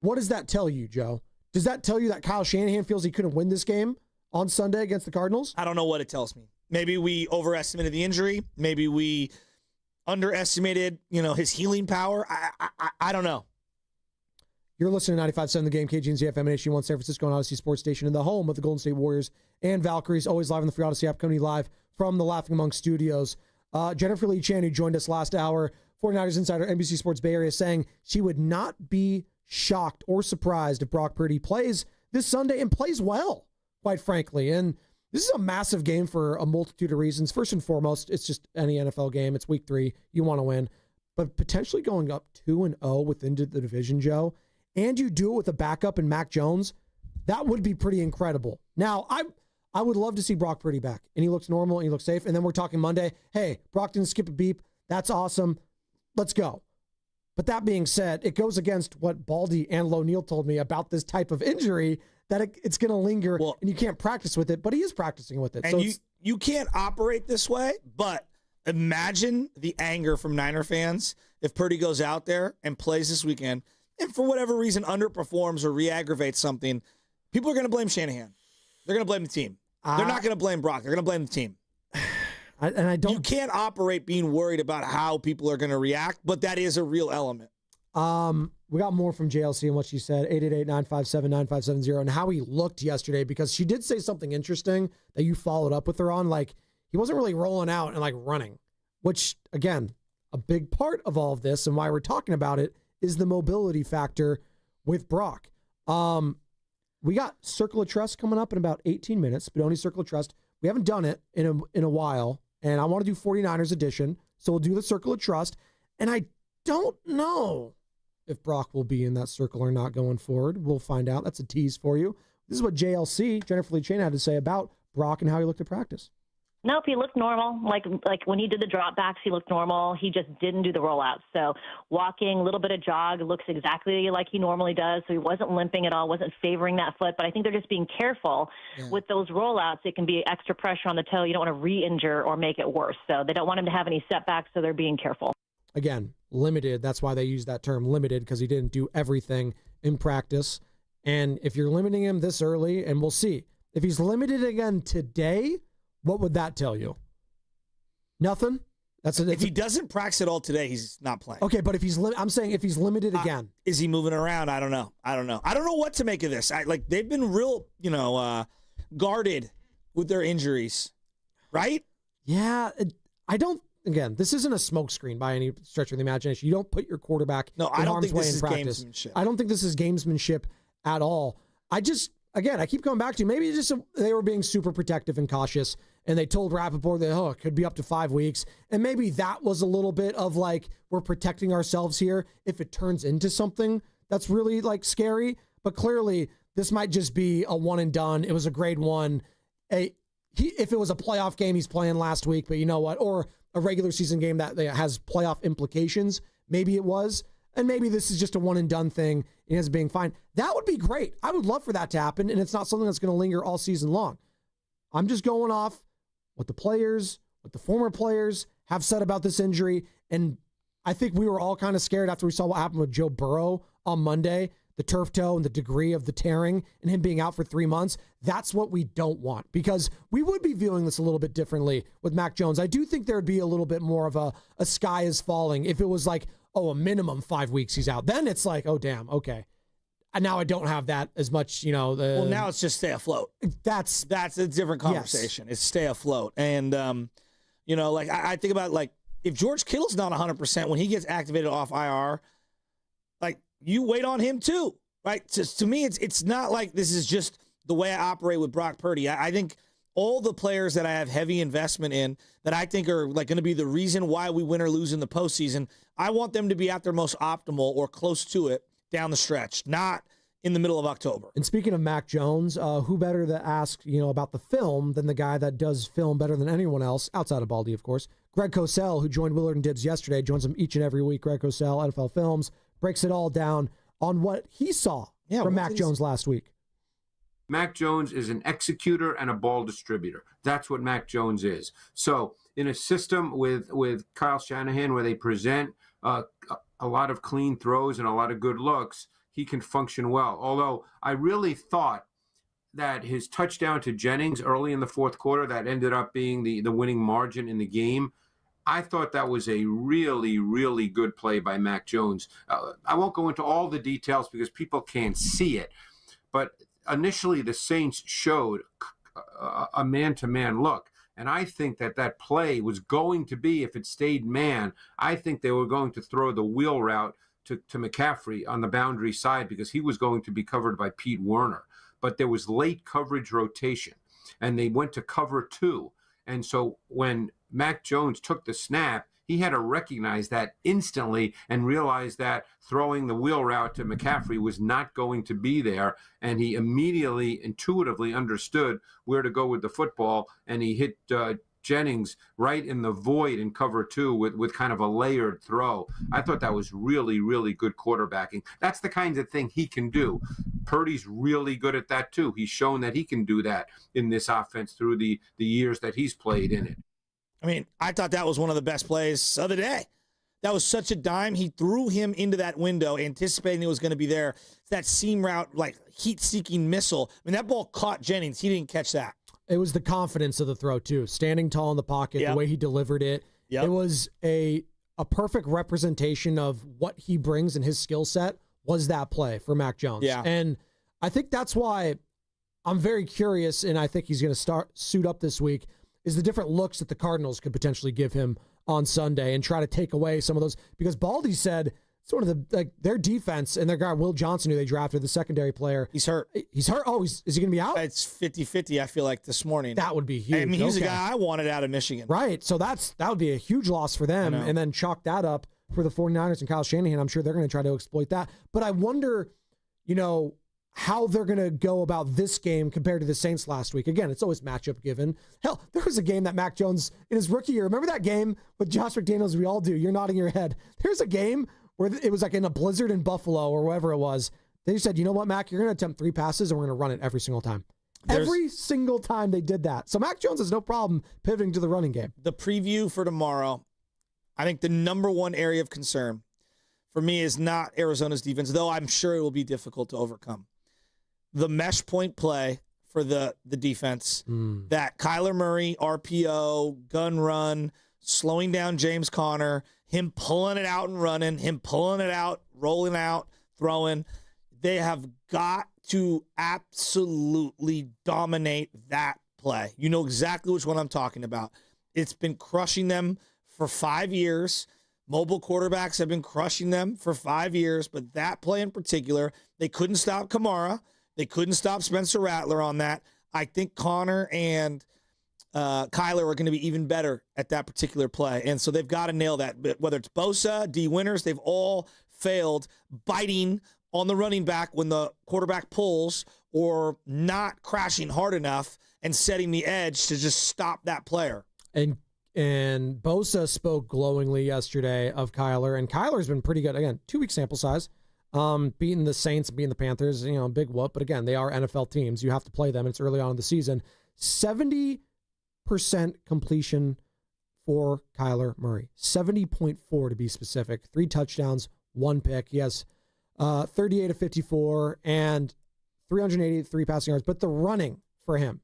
What does that tell you, Joe? Does that tell you that Kyle Shanahan feels he couldn't win this game on Sunday against the Cardinals? I don't know what it tells me. Maybe we overestimated the injury. Maybe we underestimated, his healing power. I don't know. You're listening to 95.7 The Game, KGNZ FM and HD1 San Francisco and Odyssey Sports Station, in the home of the Golden State Warriors and Valkyries, always live on the Free Odyssey app, coming live from the Laughing Monk Studios. Jennifer Lee Chan, who joined us last hour, 49ers insider, NBC Sports Bay Area, saying she would not be shocked or surprised if Brock Purdy plays this Sunday and plays well, quite frankly. And this is a massive game for a multitude of reasons. First and foremost, it's just any NFL game. It's week 3. You want to win. But potentially going up 2-0 within the division, Joe, and you do it with a backup in Mac Jones, that would be pretty incredible. Now, I would love to see Brock Purdy back, and he looks normal, and he looks safe. And then we're talking Monday, hey, Brock didn't skip a beep. That's awesome. Let's go. But that being said, it goes against what Baldy and Lo'Neal told me about this type of injury, that it's going to linger, and you can't practice with it, but he is practicing with it. And so you can't operate this way, but imagine the anger from Niner fans if Purdy goes out there and plays this weekend and for whatever reason underperforms or re-aggravates something. People are going to blame Shanahan. They're going to blame the team. They're not going to blame Brock. They're going to blame the team. You can't operate being worried about how people are going to react, but that is a real element. We got more from JLC and what she said, 888-957-9570, and how he looked yesterday, because she did say something interesting that you followed up with her on. Like, he wasn't really rolling out and running, which, again, a big part of all of this and why we're talking about it is the mobility factor with Brock. We got Circle of Trust coming up in about 18 minutes, Benoni Circle of Trust. We haven't done it in a while, and I want to do 49ers edition, so we'll do the Circle of Trust. And I don't know if Brock will be in that circle or not going forward. We'll find out. That's a tease for you. This is what JLC, Jennifer Lee Chain, had to say about Brock and how he looked at practice. Nope, he looked normal. Like when he did the drop backs, he looked normal. He just didn't do the rollouts. So walking, a little bit of jog, looks exactly like he normally does. So he wasn't limping at all, wasn't favoring that foot. But I think they're just being careful with those rollouts. It can be extra pressure on the toe. You don't want to re-injure or make it worse. So they don't want him to have any setbacks, so they're being careful. Again, limited. That's why they use that term limited, because he didn't do everything in practice. And if you're limiting him this early, and we'll see, if he's limited again today, what would that tell you? Nothing? If he doesn't practice at all today, he's not playing. Okay, but if I'm saying if he's limited again. Is he moving around? I don't know. I don't know what to make of this. They've been real, guarded with their injuries, right? Yeah, again, this isn't a smokescreen by any stretch of the imagination. You don't put your quarterback in harm's way in practice. Gamesmanship. I don't think this is gamesmanship at all. I keep coming back to maybe they were being super protective and cautious, and they told Rappaport that, it could be up to 5 weeks. And maybe that was a little bit of we're protecting ourselves here if it turns into something that's really scary. But clearly, this might just be a one and done. It was a grade 1. If it was a playoff game, he's playing last week, but you know what? Or a regular season game that has playoff implications. Maybe it was. And maybe this is just a one and done thing and it's being fine. That would be great. I would love for that to happen. And it's not something that's going to linger all season long. I'm just going off what the former players have said about this injury. And I think we were all kind of scared after we saw what happened with Joe Burrow on Monday, the turf toe and the degree of the tearing and him being out for 3 months. That's what we don't want, because we would be viewing this a little bit differently with Mac Jones. I do think there'd be a little bit more of a sky is falling if it was a minimum 5 weeks he's out. Then it's oh, damn, okay. And now I don't have that as much, Well, now it's just stay afloat. That's a different conversation. Yes. It's stay afloat. And, I think about, if George Kittle's not 100% when he gets activated off IR, you wait on him too, right? To me, it's not like this is just the way I operate with Brock Purdy. I think all the players that I have heavy investment in that I think are going to be the reason why we win or lose in the postseason, I want them to be at their most optimal or close to it down the stretch, not in the middle of October. And speaking of Mac Jones, who better to ask, about the film than the guy that does film better than anyone else, outside of Baldy, of course. Greg Cosell, who joined Willard Dibs yesterday, joins him each and every week. Greg Cosell, NFL Films, breaks it all down on what he saw from Mac Jones last week. Mac Jones is an executor and a ball distributor. That's what Mac Jones is. So in a system with Kyle Shanahan where they present a lot of clean throws and a lot of good looks, he can function well. Although I really thought that his touchdown to Jennings early in the fourth quarter, that ended up being the winning margin in the game, I thought that was a really, really good play by Mac Jones. I won't go into all the details because people can't see it, but initially the Saints showed a man-to-man look. And I think that play was going to be, if it stayed man, I think they were going to throw the wheel route to McCaffrey on the boundary side because he was going to be covered by Pete Werner. But there was late coverage rotation, and they went to cover 2. And so when Mac Jones took the snap, he had to recognize that instantly and realize that throwing the wheel route to McCaffrey was not going to be there. And he immediately, intuitively understood where to go with the football, and he hit Jennings right in the void in cover 2 with kind of a layered throw. I thought that was really, really good quarterbacking. That's the kinds of thing he can do. Purdy's really good at that too. He's shown that he can do that in this offense through the years that he's played in it. I mean, I thought that was one of the best plays of the day. That was such a dime. He threw him into that window, anticipating it was going to be there. That seam route, like heat-seeking missile. I mean, that ball caught Jennings. He didn't catch that. It was the confidence of the throw, too. Standing tall in the pocket, the way he delivered it. Yep. It was a perfect representation of what he brings in his skill set was that play for Mac Jones. Yeah. And I think that's why I'm very curious, and I think he's going to suit up this week, is the different looks that the Cardinals could potentially give him on Sunday and try to take away some of those. Because Baldy said it's one of their defense and their guy, Will Johnson, who they drafted, the secondary player. He's hurt. He's hurt? Oh, is he going to be out? It's 50-50, I feel like, this morning. That would be huge. I mean, he's the guy I wanted out of Michigan. Right. So that would be a huge loss for them. And then chalk that up for the 49ers and Kyle Shanahan. I'm sure they're going to try to exploit that. But I wonder, how they're going to go about this game compared to the Saints last week. Again, it's always matchup given. Hell, there was a game that Mac Jones, in his rookie year, remember that game with Josh McDaniels? We all do. You're nodding your head. There's a game where it was like in a blizzard in Buffalo or wherever it was. They said, you know what, Mac, you're going to attempt 3 passes and we're going to run it every single time. Every single time they did that. So Mac Jones has no problem pivoting to the running game. The preview for tomorrow, I think the number one area of concern for me is not Arizona's defense, though I'm sure it will be difficult to overcome. The mesh point play for the defense, that Kyler Murray, RPO, gun run, slowing down James Conner, him pulling it out and running, him pulling it out, rolling out, throwing. They have got to absolutely dominate that play. You know exactly which one I'm talking about. It's been crushing them for 5 years. Mobile quarterbacks have been crushing them for 5 years, but that play in particular, they couldn't stop Kamara. They couldn't stop Spencer Rattler on that. I think Connor and Kyler are going to be even better at that particular play. And so they've got to nail that. But whether it's Bosa, D. Winters, they've all failed biting on the running back when the quarterback pulls or not crashing hard enough and setting the edge to just stop that player. And Bosa spoke glowingly yesterday of Kyler. And Kyler's been pretty good. Again, 2-week sample size. Beating the Saints, beating the Panthers, big whoop. But again, they are NFL teams. You have to play them. It's early on in the season. 70% completion for Kyler Murray. 70.4 to be specific. 3 touchdowns, 1 pick. He has 38 of 54 and 383 passing yards. But the running for him,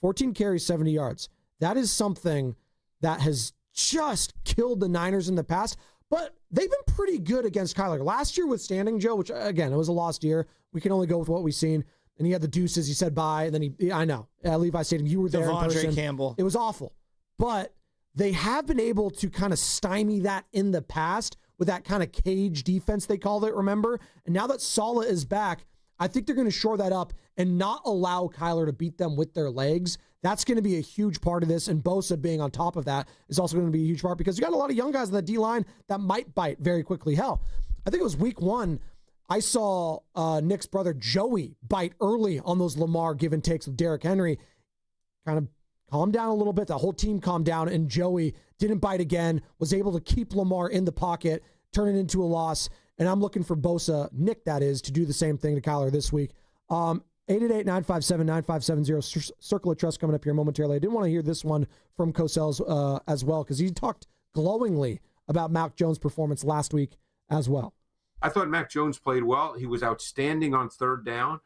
14 carries, 70 yards. That is something that has just killed the Niners in the past. But they've been pretty good against Kyler. Last year with Standing Joe, which, again, it was a lost year. We can only go with what we've seen. And he had the deuces. He said bye. And then I know. Levi Stadium, you were there in person. Campbell. It was awful. But they have been able to kind of stymie that in the past with that kind of cage defense, they called it, remember? And now that Saleh is back, I think they're going to shore that up and not allow Kyler to beat them with their legs. That's going to be a huge part of this, and Bosa being on top of that is also going to be a huge part because you got a lot of young guys on the D-line that might bite very quickly. Hell, I think it was week 1, I saw Nick's brother Joey bite early on those Lamar give and takes with Derrick Henry. Kind of calmed down a little bit. The whole team calmed down, and Joey didn't bite again, was able to keep Lamar in the pocket, turn it into a loss, and I'm looking for Bosa, Nick that is, to do the same thing to Kyler this week. 888-957-9570. Circle of Trust coming up here momentarily. I didn't want to hear this one from Cosell's as well because he talked glowingly about Mac Jones' performance last week as well. I thought Mac Jones played well. He was outstanding on third down.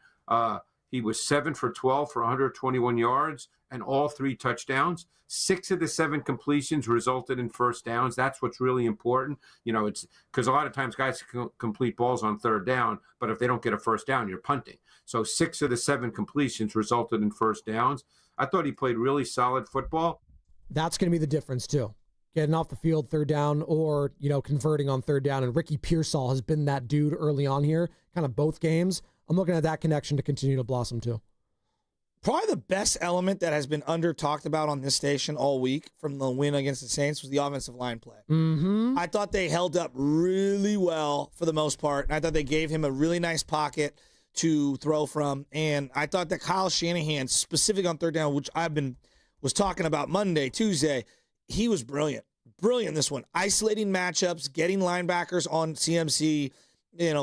He was 7 for 12 for 121 yards and all 3 touchdowns. 6 of the 7 completions resulted in first downs. That's what's really important. It's because a lot of times guys can complete balls on third down, but if they don't get a first down, you're punting. So 6 of the 7 completions resulted in first downs. I thought he played really solid football. That's going to be the difference too. Getting off the field third down or, converting on third down. And Ricky Pearsall has been that dude early on here, kind of both games. I'm looking at that connection to continue to blossom too. Probably the best element that has been under-talked about on this station all week from the win against the Saints was the offensive line play. Mm-hmm. I thought they held up really well for the most part, and I thought they gave him a really nice pocket to throw from. And I thought that Kyle Shanahan, specifically on third down, which was talking about Monday, Tuesday, he was brilliant. Brilliant this one. Isolating matchups, getting linebackers on CMC,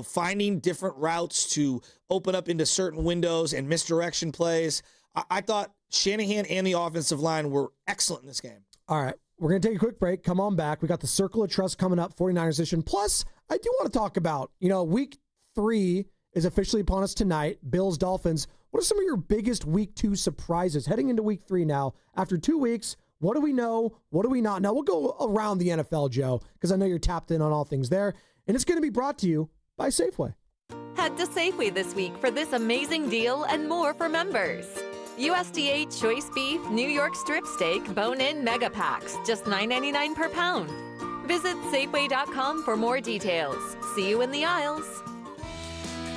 finding different routes to open up into certain windows and misdirection plays. I thought Shanahan and the offensive line were excellent in this game. All right, we're going to take a quick break. Come on back. We got the Circle of Trust coming up, 49ers edition. Plus, I do want to talk about, week 3 is officially upon us tonight. Bills, Dolphins. What are some of your biggest week 2 surprises heading into week 3 now? After 2 weeks, what do we know? What do we not know? We'll go around the NFL, Joe, because I know you're tapped in on all things there. And it's going to be brought to you by Safeway. Head to Safeway this week for this amazing deal and more for members. USDA Choice Beef New York Strip Steak Bone-In Mega Packs, just $9.99 per pound. Visit Safeway.com for more details. See you in the aisles.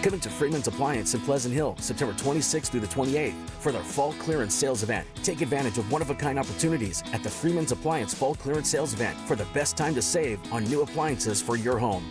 Coming to Freeman's Appliance in Pleasant Hill, September 26th through the 28th for their fall clearance sales event. Take advantage of one-of-a-kind opportunities at the Freeman's Appliance Fall Clearance Sales Event for the best time to save on new appliances for your home.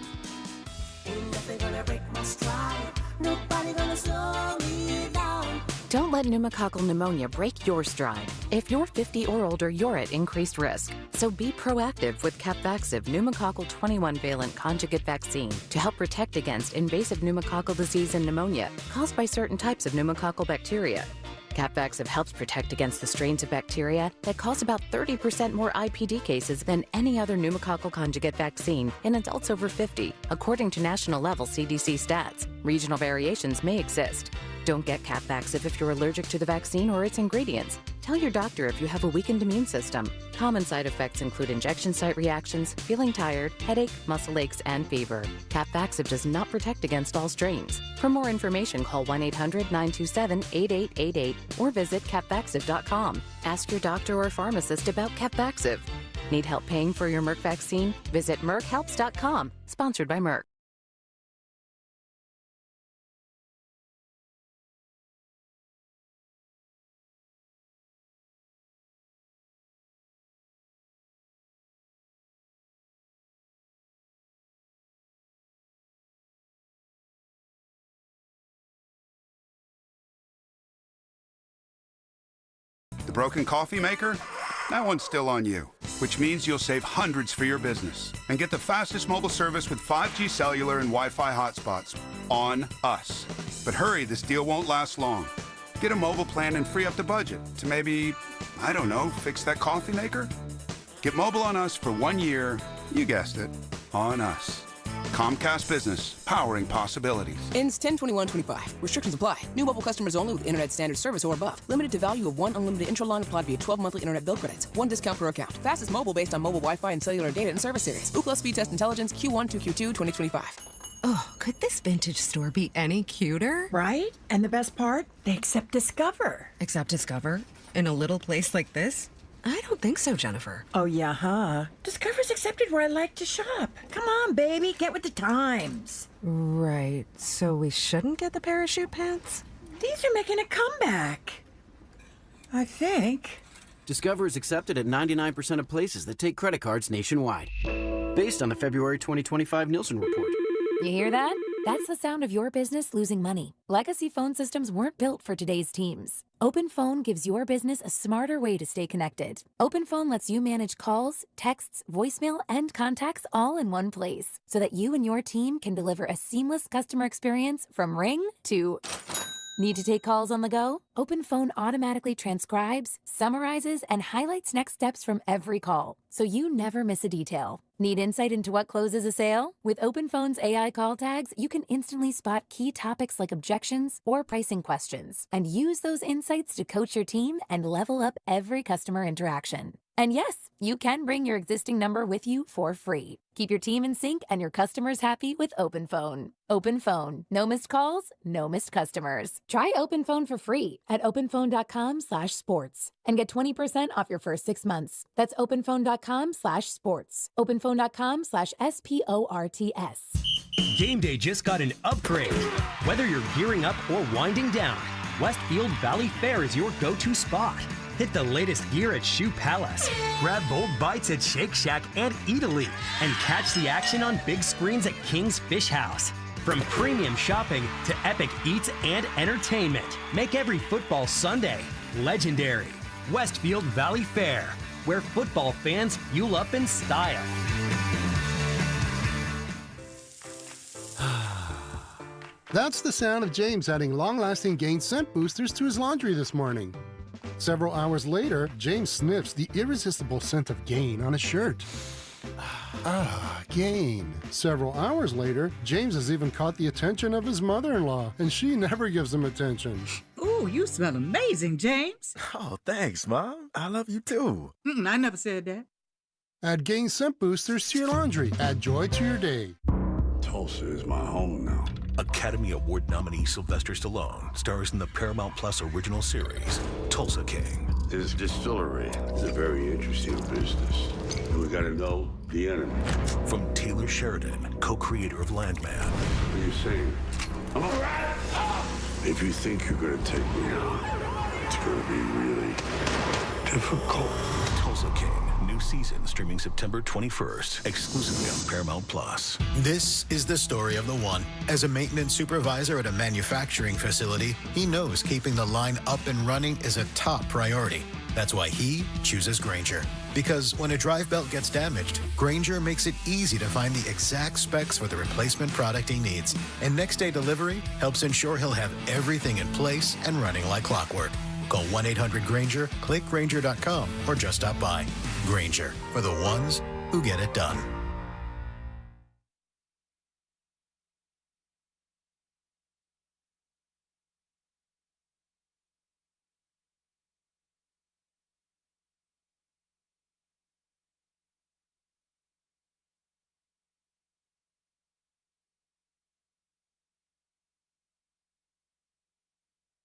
Don't let pneumococcal pneumonia break your stride. If you're 50 or older, you're at increased risk. So be proactive with Capvaxive pneumococcal 21-valent conjugate vaccine to help protect against invasive pneumococcal disease and pneumonia caused by certain types of pneumococcal bacteria. Capvaxive helps protect against the strains of bacteria that cause about 30% more IPD cases than any other pneumococcal conjugate vaccine in adults over 50, according to national-level CDC stats. Regional variations may exist. Don't get Capvaxive if you're allergic to the vaccine or its ingredients. Tell your doctor if you have a weakened immune system. Common side effects include injection site reactions, feeling tired, headache, muscle aches, and fever. Capvaxive does not protect against all strains. For more information, call 1-800-927-8888 or visit capvaxive.com. Ask your doctor or pharmacist about Capvaxive. Need help paying for your Merck vaccine? Visit merckhelps.com. Sponsored by Merck. The broken coffee maker? That one's still on you, which means you'll save hundreds for your business and get the fastest mobile service with 5G cellular and Wi-Fi hotspots on us. But hurry, this deal won't last long. Get a mobile plan and free up the budget to maybe, I don't know, fix that coffee maker? Get mobile on us for 1 year, you guessed it, on us. Comcast Business, powering possibilities. Ends 10/21/25. Restrictions apply. New mobile customers only with internet standard service or above. Limited to value of 1 unlimited intra-line applied via 12 monthly internet bill credits. 1 discount per account. Fastest mobile based on mobile Wi-Fi and cellular data and service series. Ookla Speed Test Intelligence Q1 to Q2 2025. Oh, could this vintage store be any cuter? Right? And the best part? They accept Discover. Accept Discover? In a little place like this? I don't think so, Jennifer. Oh, yeah, huh? Discover's accepted where I like to shop. Come on, baby, get with the times. Right, so we shouldn't get the parachute pants? These are making a comeback. I think. Discover is accepted at 99% of places that take credit cards nationwide. Based on the February 2025 Nielsen report. You hear that? That's the sound of your business losing money. Legacy phone systems weren't built for today's teams. Open Phone gives your business a smarter way to stay connected. Open Phone lets you manage calls, texts, voicemail, and contacts all in one place so that you and your team can deliver a seamless customer experience from ring to... Need to take calls on the go? Open Phone automatically transcribes, summarizes, and highlights next steps from every call, so you never miss a detail. Need insight into what closes a sale? With OpenPhone's AI call tags, you can instantly spot key topics like objections or pricing questions and use those insights to coach your team and level up every customer interaction. And yes, you can bring your existing number with you for free. Keep your team in sync and your customers happy with OpenPhone. OpenPhone. No missed calls, no missed customers. Try OpenPhone for free at openphone.com/sports and get 20% off your first 6 months. That's openphone.com/sports. openphone.com/SPORTS. Game day just got an upgrade. Whether you're gearing up or winding down, Westfield Valley Fair is your go-to spot. Hit the latest gear at Shoe Palace, grab bold bites at Shake Shack and Eataly, and catch the action on big screens at King's Fish House. From premium shopping to epic eats and entertainment, make every football Sunday legendary. Westfield Valley Fair, where football fans fuel up in style. That's the sound of James adding long-lasting Gain scent boosters to his laundry this morning. Several hours later, James sniffs the irresistible scent of Gain on his shirt. Gain. Several hours later, James has even caught the attention of his mother-in-law, and she never gives him attention. Ooh, you smell amazing, James. Oh, thanks, Mom. I love you too. I never said that. Add Gain scent boosters to your laundry. Add joy to your day. Tulsa is my home now. Academy Award nominee Sylvester Stallone stars in the Paramount Plus original series, Tulsa King. This distillery is a very interesting business. And we gotta know the enemy. From Taylor Sheridan, co-creator of Landman. What are you saying? I'm a rat! If you think you're gonna take me on, it's gonna be really difficult. Tulsa King. New season streaming September 21st, exclusively on Paramount Plus. This is the story of the one. As a maintenance supervisor at a manufacturing facility, he knows keeping the line up and running is a top priority. That's why he chooses Grainger. Because when a drive belt gets damaged, Grainger makes it easy to find the exact specs for the replacement product he needs. And next day delivery helps ensure he'll have everything in place and running like clockwork. Call 1-800-GRAINGER, click Grainger.com, or just stop by. Grainger, for the ones who get it done.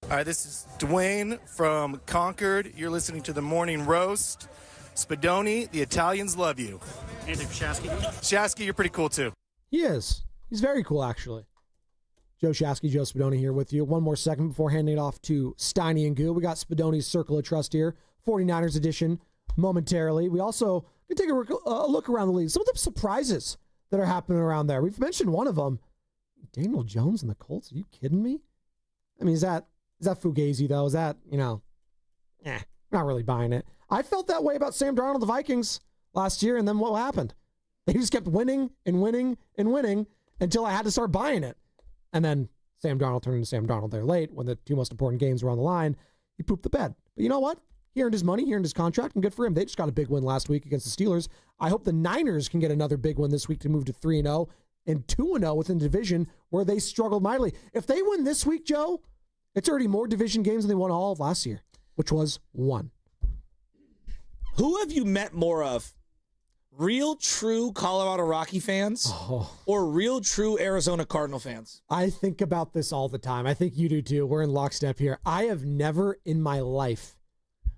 All right, this is Dwayne from Concord. You're listening to The Morning Roast. Spadoni, the Italians love you. Anthony Shasky. Shasky, you're pretty cool too. He is. He's very cool, actually. Joe Shasky, Joe Spadoni here with you. One more segment before handing it off to Steiny and Goo. We got Spadoni's Circle of Trust here, 49ers edition, momentarily. We also can take a look around the league. Some of the surprises that are happening around there. We've mentioned one of them. Daniel Jones and the Colts. Are you kidding me? I mean, is that Fugazi, though? Is that, not really buying it. I felt that way about Sam Darnold, the Vikings, last year, and then what happened? They just kept winning and winning and winning until I had to start buying it. And then Sam Darnold turned into Sam Darnold there late when the two most important games were on the line. He pooped the bed. But you know what? He earned his money, he earned his contract, and good for him. They just got a big win last week against the Steelers. I hope the Niners can get another big win this week to move to 3-0 and 2-0 within the division where they struggled mightily. If they win this week, Joe, it's already more division games than they won all of last year, which was 1. Who have you met more of? Real, true Colorado Rocky fans or real, true Arizona Cardinal fans? I think about this all the time. I think you do too. We're in lockstep here. I have never in my life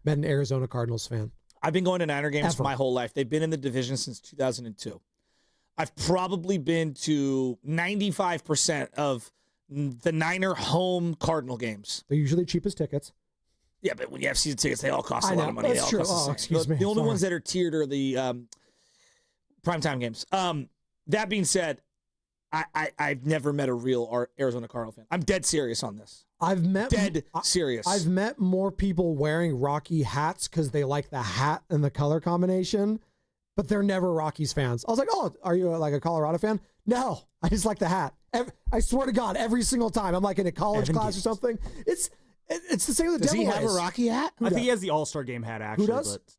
met an Arizona Cardinals fan. I've been going to Niner games for my whole life. They've been in the division since 2002. I've probably been to 95% of the Niner home Cardinal games. They're usually cheapest tickets. Yeah, but when you have season tickets, they all cost a lot of money. That's true. Excuse me. The only ones that are tiered are the primetime games. That being said, I've never met a real Arizona Cardinal fan. I'm dead serious on this. Serious. I've met more people wearing Rocky hats because they like the hat and the color combination, but they're never Rockies fans. I was like, oh, are you like a Colorado fan? No, I just like the hat. I swear to God, every single time. I'm like in a college class or something. It's the same with the Does Devil he have Rays. a Rocky hat? I think he has the All-Star Game hat, actually. Who does? But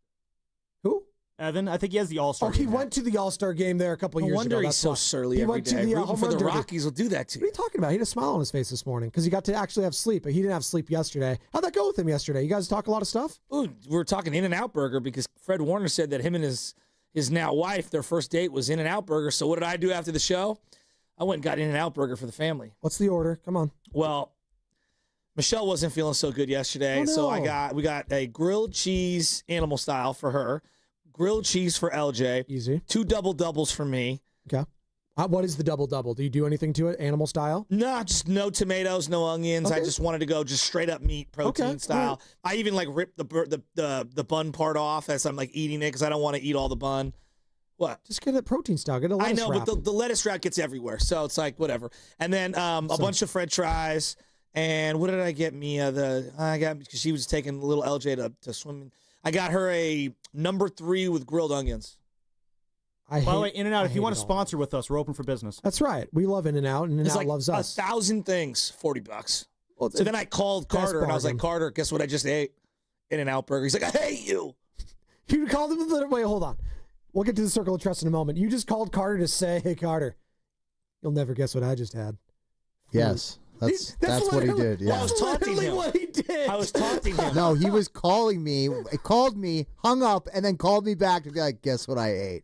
Who? Evan, I think he has the All-Star game. He went to the All-Star game there a couple years ago. No wonder he's so why. surly He every went day. to the Rooting home for run the derby. Rockies will do that to What are you. you talking about? He had a smile on his face this morning because he got to actually have sleep, but he didn't have sleep yesterday. How'd that go with him yesterday? You guys talk a lot of stuff? Ooh, we were talking In-N-Out Burger because Fred Warner said that him and his now wife, their first date was In-N-Out Burger. So what did I do after the show? I went and got In-N-Out Burger for the family. What's the order? Come on. Well, Michelle wasn't feeling so good yesterday, Oh, no. so we got a grilled cheese animal style for her, grilled cheese for LJ, easy, 2 doubles for me. Okay. What is the double? Do you do anything to it, animal style? No, just no tomatoes, no onions. Okay. I just wanted to go just straight up meat, protein Okay, style. right. I even like ripped the bun part off as I'm like eating it because I don't want to eat all the bun. What? Just get it protein style. Get a lettuce I know, wrap. but the lettuce wrap gets everywhere, so it's like whatever. And then a bunch of French fries. And what did I get Mia? Because she was taking little LJ to swim. I got her a number 3 with grilled onions. By the way, In-N-Out, if you want to sponsor with us, we're open for business. That's right. We love In-N-Out, and It's In-N-Out like loves us. 1,000 things, $40. Well, So then I called best Carter, and I was like, bargain. Carter, guess what I just ate? In-N-Out Burger. He's like, I hate you. You called him. Wait, hold on. We'll get to the circle of trust in a moment. You just called Carter to say, "Hey, Carter, you'll never guess what I just had." Yes. That's what he did. Yeah. I was taunting him. What he did. I was taunting him. No, he was calling me. It called me, hung up, and then called me back to be like, "Guess what I ate?"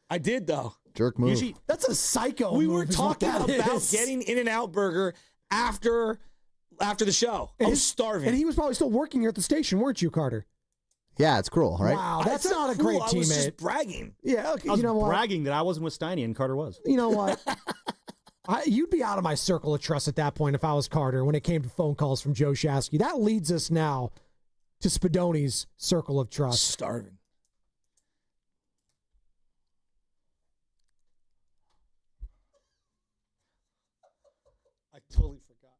I did, though. Jerk move. Usually, that's a psycho. We move were is what talking that about is. getting In-N-Out Burger after the show. I was starving. And he was probably still working here at the station, weren't you, Carter? Yeah, it's cruel, right? Wow, that's It's not a cool. great I was teammate. just bragging. Yeah, okay. I was You know what? bragging that I wasn't with Steiny and Carter was. You know what? You'd be out of my circle of trust at that point if I was Carter when it came to phone calls from Joe Shasky. That leads us now to Spadoni's circle of trust. Starving. I totally forgot.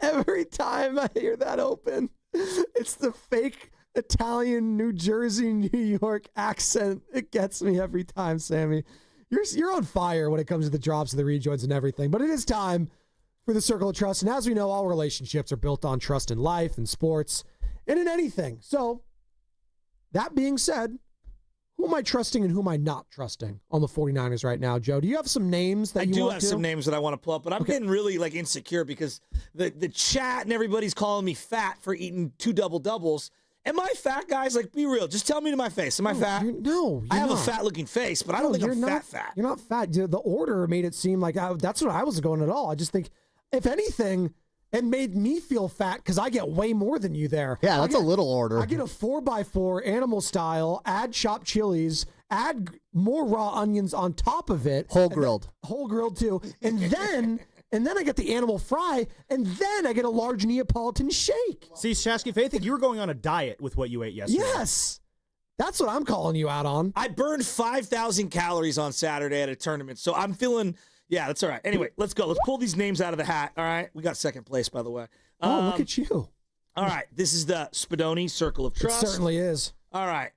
Every time I hear that open, it's the fake Italian, New Jersey, New York accent. It gets me every time, Sammy. You're on fire when it comes to the drops and the rejoins and everything. But it is time for the circle of trust. And as we know, all relationships are built on trust in life and sports and in anything. So that being said, who am I trusting and who am I not trusting on the 49ers right now, Joe? Do you have some names that I you do want have to? some names that I want to pull up, but I'm getting really like insecure because the chat and everybody's calling me fat for eating 2 doubles. Am I fat, guys? Like, be real. Just tell me to my face. Am I fat? No, I have not. a fat-looking face, but I don't think you're I'm not fat. You're not fat. The order made it seem like that's what I was going at all. I just think, if anything, it made me feel fat because I get way more than you there. Yeah, that's a little order. I get a 4x4 animal style, add chopped chilies, add more raw onions on top of it. Whole grilled. Whole grilled too. And then I get the animal fry, and then I get a large Neapolitan shake. See, Shasky, if anything, you were going on a diet with what you ate yesterday. Yes. That's what I'm calling you out on. I burned 5,000 calories on Saturday at a tournament, so I'm feeling, yeah, that's all right. Anyway, let's go. Let's pull these names out of the hat, all right? We got second place, by the way. Oh, look at you. All right, this is the Spadoni Circle of Trust. It certainly is. All right.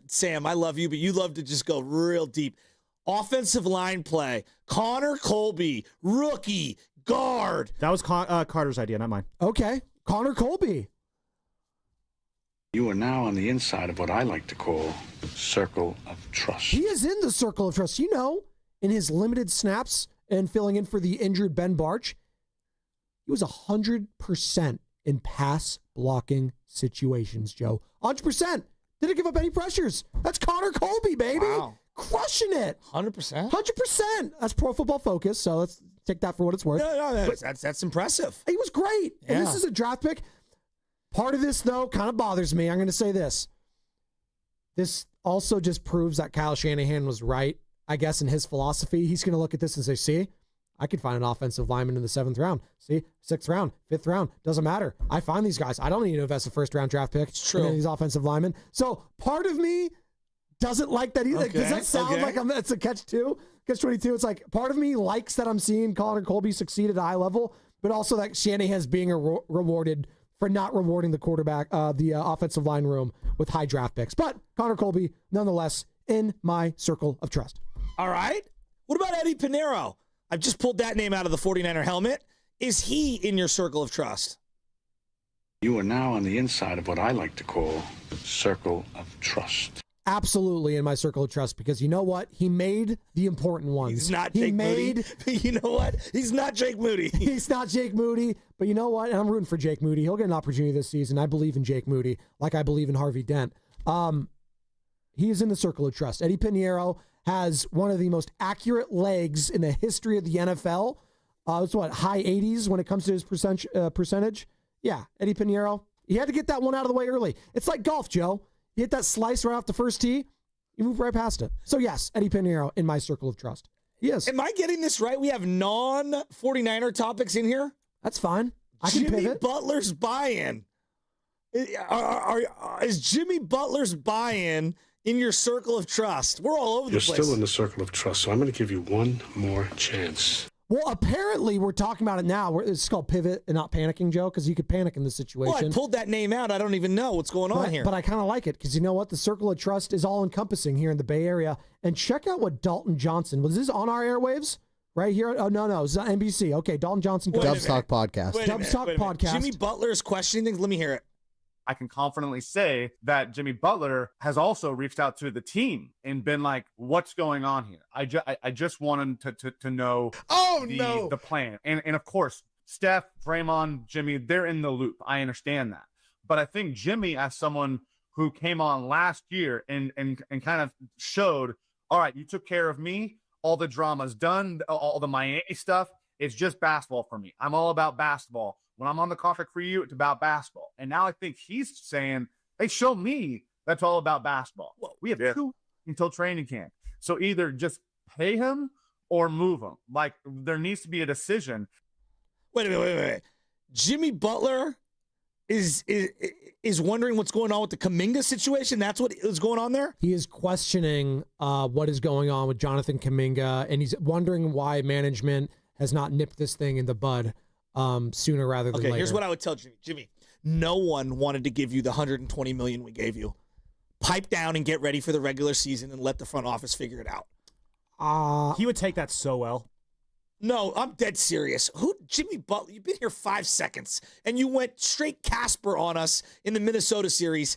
Sam, I love you, but you love to just go real deep. Offensive line play. Connor Colby, rookie, guard. That was Carter's idea, not mine. Okay. Connor Colby. You are now on the inside of what I like to call circle of trust. He is in the circle of trust. You know, in his limited snaps and filling in for the injured Ben Barch, he was 100% in pass blocking situations, Joe. 100%. Didn't give up any pressures. That's Connor Colby, baby. Wow. Crushing it. 100%? 100%. That's Pro Football Focus, so let's take that for what it's worth. No, that's impressive. He was great. Yeah. And this is a draft pick. Part of this, though, kind of bothers me. I'm going to say this. This also just proves that Kyle Shanahan was right, I guess, in his philosophy. He's going to look at this and say, see, I could find an offensive lineman in the 7th round. See, 6th round, 5th round, doesn't matter. I find these guys. I don't need to invest a first-round draft pick in any of these offensive linemen. So part of me doesn't like that. Does that sound like it's a catch-22? Catch-22. It's like part of me likes that I'm seeing Connor Colby succeed at a high level, but also that Shanahan's being rewarded for not rewarding the quarterback, the offensive line room with high draft picks. But Connor Colby, nonetheless, in my circle of trust. All right. What about Eddie Pinheiro? I've just pulled that name out of the 49er helmet. Is he in your circle of trust? You are now on the inside of what I like to call circle of trust. Absolutely in my circle of trust, because you know what? He made the important ones. He's not Jake Moody. You know what? He's not Jake Moody. He's not Jake Moody, but you know what? And I'm rooting for Jake Moody. He'll get an opportunity this season. I believe in Jake Moody, like I believe in Harvey Dent. He is in the circle of trust. Eddie Pinheiro has one of the most accurate legs in the history of the NFL. It's high 80s when it comes to his percentage. Yeah, Eddie Pinheiro. He had to get that one out of the way early. It's like golf, Joe. You hit that slice right off the first tee, you move right past it. So yes, Eddie Pinheiro in my circle of trust. He is. Am I getting this right? We have non-49er topics in here? That's fine. I can Jimmy pivot. Butler's buy-in. Is Jimmy Butler's buy-in in your circle of trust? We're all over the place. You're still in the circle of trust, so I'm going to give you one more chance. Well, apparently we're talking about it now. It's called pivot and not panicking, Joe, because you could panic in this situation. Well, I pulled that name out. I don't even know what's going on here. But I kind of like it because you know what? The circle of trust is all encompassing here in the Bay Area. And check out what Dalton Johnson, was this on our airwaves? Right here? Oh, no. It's on NBC. Okay, Dalton Johnson. Dubs Talk Podcast. Dubs Talk Podcast. Jimmy Butler is questioning things. Let me hear it. I can confidently say that Jimmy Butler has also reached out to the team and been like, what's going on here? I just want him to know the plan. And of course, Steph, Draymond, Jimmy, they're in the loop. I understand that. But I think Jimmy, as someone who came on last year and kind of showed, all right, you took care of me. All the drama's done. All the Miami stuff. It's just basketball for me. I'm all about basketball. When I'm on the contract for you, it's about basketball. And now I think he's saying, hey, show me that's all about basketball. Well, we have 2 until training camp. So either just pay him or move him. Like, there needs to be a decision. Wait a minute. Jimmy Butler is wondering what's going on with the Kaminga situation? That's what is going on there? He is questioning what is going on with Jonathan Kaminga, and he's wondering why management has not nipped this thing in the bud sooner rather than later. Here's what I would tell Jimmy. Jimmy, no one wanted to give you the $120 million we gave you. Pipe down and get ready for the regular season and let the front office figure it out. He would take that so well. No, I'm dead serious. Jimmy Butler, you've been here 5 seconds, and you went straight Casper on us in the Minnesota series.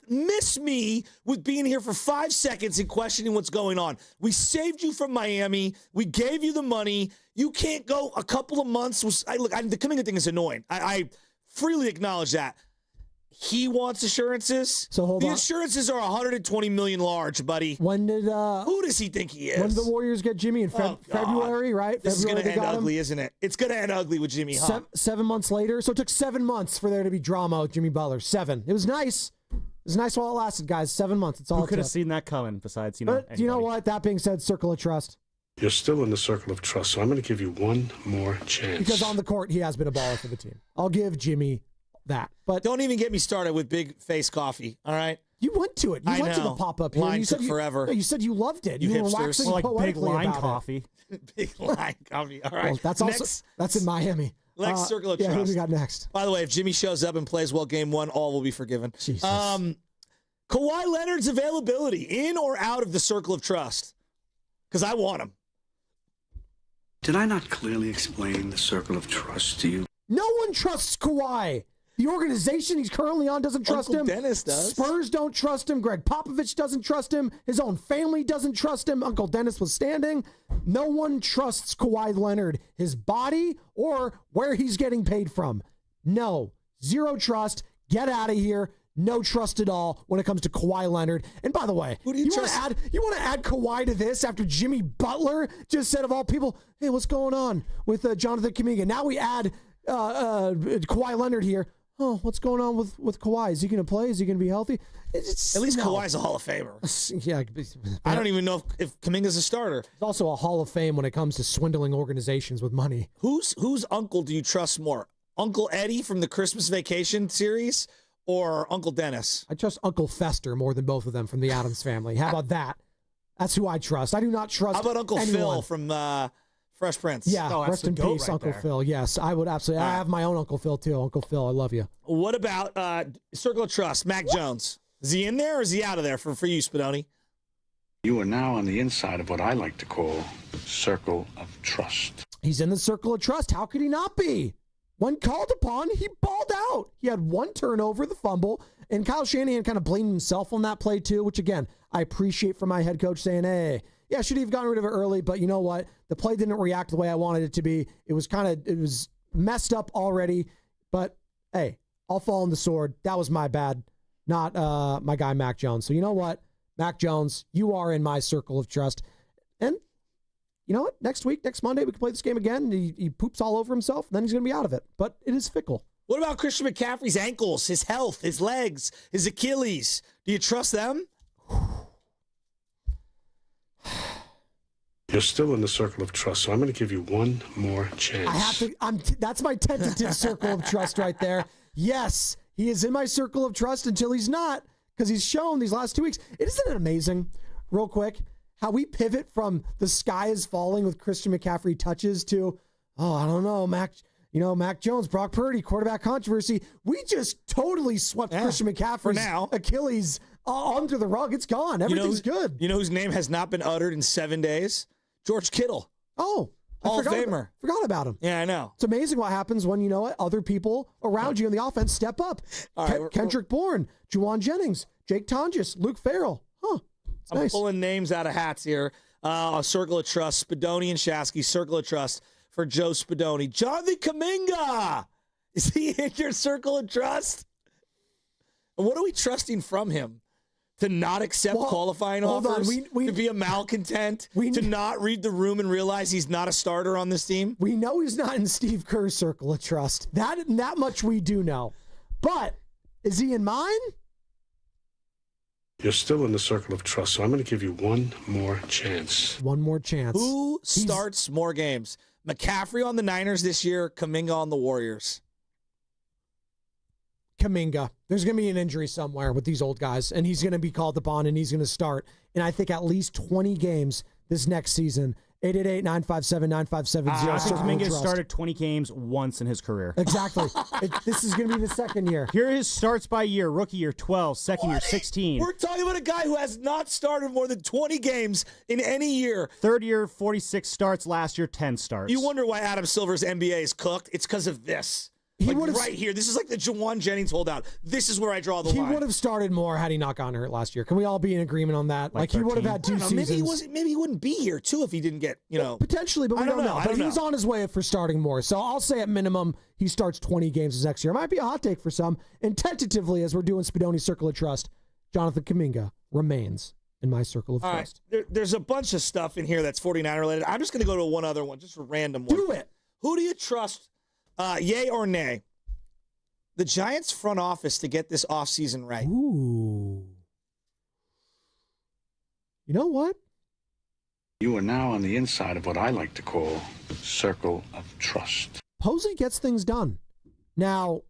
Miss me with being here for 5 seconds and questioning what's going on. We saved you from Miami. We gave you the money. You can't go a couple of months. The Kaminga thing is annoying. I freely acknowledge that. He wants assurances. So hold on. The assurances are $120 million large, buddy. When did who does he think he is? When did the Warriors get Jimmy in February, right? This February is going to end ugly, him. isn't it? It's going to end ugly with Jimmy. 7 months later. So it took 7 months for there to be drama with Jimmy Butler. 7. It was nice. It was nice while it lasted, guys. 7 months. It's all. Who could have seen that coming? Besides, But you know what? That being said, circle of trust. You're still in the circle of trust, so I'm going to give you one more chance. Because on the court, he has been a baller for the team. I'll give Jimmy that. But don't even get me started with Big Face Coffee, all right? You went to it. You went to the pop-up here. Line took forever. You said you loved it. You were hipsters. waxing like Big poetically Line about Coffee. Big Line Coffee. All right. Well, that's in Miami. Next circle of trust. Who do we got next? By the way, if Jimmy shows up and plays well game 1, all will be forgiven. Jesus. Kawhi Leonard's availability, in or out of the circle of trust? Because I want him. Did I not clearly explain the circle of trust to you? No one trusts Kawhi. The organization he's currently on doesn't trust Uncle him. Dennis does. Spurs don't trust him. Greg Popovich doesn't trust him. His own family doesn't trust him. Uncle Dennis was standing. No one trusts Kawhi Leonard, his body, or where he's getting paid from. No. Zero trust. Get out of here. No trust at all when it comes to Kawhi Leonard. And by the way, you want to add Kawhi to this after Jimmy Butler just said, of all people, hey, what's going on with Jonathan Kaminga? Now we add Kawhi Leonard here. Oh, what's going on with Kawhi? Is he going to play? Is he going to be healthy? At least Kawhi's a Hall of Famer. Yeah. I don't even know if Kaminga's a starter. He's also a Hall of Fame when it comes to swindling organizations with money. Whose uncle do you trust more? Uncle Eddie from the Christmas Vacation series or Uncle Dennis? I trust Uncle Fester more than both of them from the Addams family. How about that? That's who I trust. I do not trust How about Uncle anyone. Phil from Fresh Prince? Yeah, rest in peace, Uncle Phil. Yes, I would absolutely. I have my own Uncle Phil, too. Uncle Phil, I love you. What about Circle of Trust, Mac Jones? Is he in there or is he out of there for you, Spadoni? You are now on the inside of what I like to call circle of trust. He's in the circle of trust. How could he not be? When called upon, he balled out. He had one turnover, the fumble, and Kyle Shanahan kind of blamed himself on that play too, which again, I appreciate from my head coach saying, hey, yeah, should he have gotten rid of it early? But you know what? The play didn't react the way I wanted it to be. It was messed up already. But hey, I'll fall on the sword. That was my bad, not my guy Mac Jones. So you know what? Mac Jones, you are in my circle of trust. And you know what? Next Monday, we can play this game again. He poops all over himself, then he's going to be out of it. But it is fickle. What about Christian McCaffrey's ankles, his health, his legs, his Achilles? Do you trust them? You're still in the circle of trust, so I'm going to give you one more chance. I have to. That's my tentative circle of trust right there. Yes, he is in my circle of trust until he's not, because he's shown these last 2 weeks. Isn't it amazing, real quick, how we pivot from the sky is falling with Christian McCaffrey touches to, I don't know, Mac Jones, Brock Purdy, quarterback controversy. We just totally swept Christian McCaffrey's Achilles under the rug. It's gone. Everything's good. You know whose name has not been uttered in 7 days? George Kittle. Oh, Hall of Famer. Forgot about him. Yeah, I know. It's amazing what happens when, you know what, other people around you in the offense step up. All right, Kendrick Bourne, Juwan Jennings, Jake Tonjes, Luke Farrell. It's I'm nice. pulling names out of hats here. A circle of trust. Spadoni and Shasky, circle of trust for Joe Spadoni. Jonathan Kaminga. Is he in your circle of trust? And what are we trusting from him? To not accept qualifying offers? To be a malcontent? To not read the room and realize he's not a starter on this team? We know he's not in Steve Kerr's circle of trust. That much we do know. But is he in mine? You're still in the circle of trust, so I'm going to give you one more chance. One more chance. Who starts more games? McCaffrey on the Niners this year, Kaminga on the Warriors. Kaminga. There's going to be an injury somewhere with these old guys, and he's going to be called upon, and he's going to start. And I think at least 20 games this next season. 888-957-9570. I think Kaminga started 20 games once in his career. Exactly. This is going to be the second year. Here are his starts by year. Rookie year, 12. Second year, 16. We're talking about a guy who has not started more than 20 games in any year. Third year, 46 starts. Last year, 10 starts. You wonder why Adam Silver's NBA is cooked? It's because of this. Right here. This is like the Juwan Jennings holdout. This is where I draw the line. He would have started more had he not gotten hurt last year. Can we all be in agreement on that? Like he would have had 2 seasons. Maybe he wouldn't be here, too, if he didn't get, Potentially, but we don't know. But he was on his way for starting more. So I'll say at minimum, he starts 20 games this next year. It might be a hot take for some. And tentatively, as we're doing Spadoni's Circle of Trust, Jonathan Kaminga remains in my Circle of Trust. Right. There's a bunch of stuff in here that's 49 related. I'm just going to go to one other one, just a random one. Do it. Who do you trust, yay or nay? The Giants front office to get this offseason right. Ooh. You know what? You are now on the inside of what I like to call circle of trust. Posey gets things done. Now,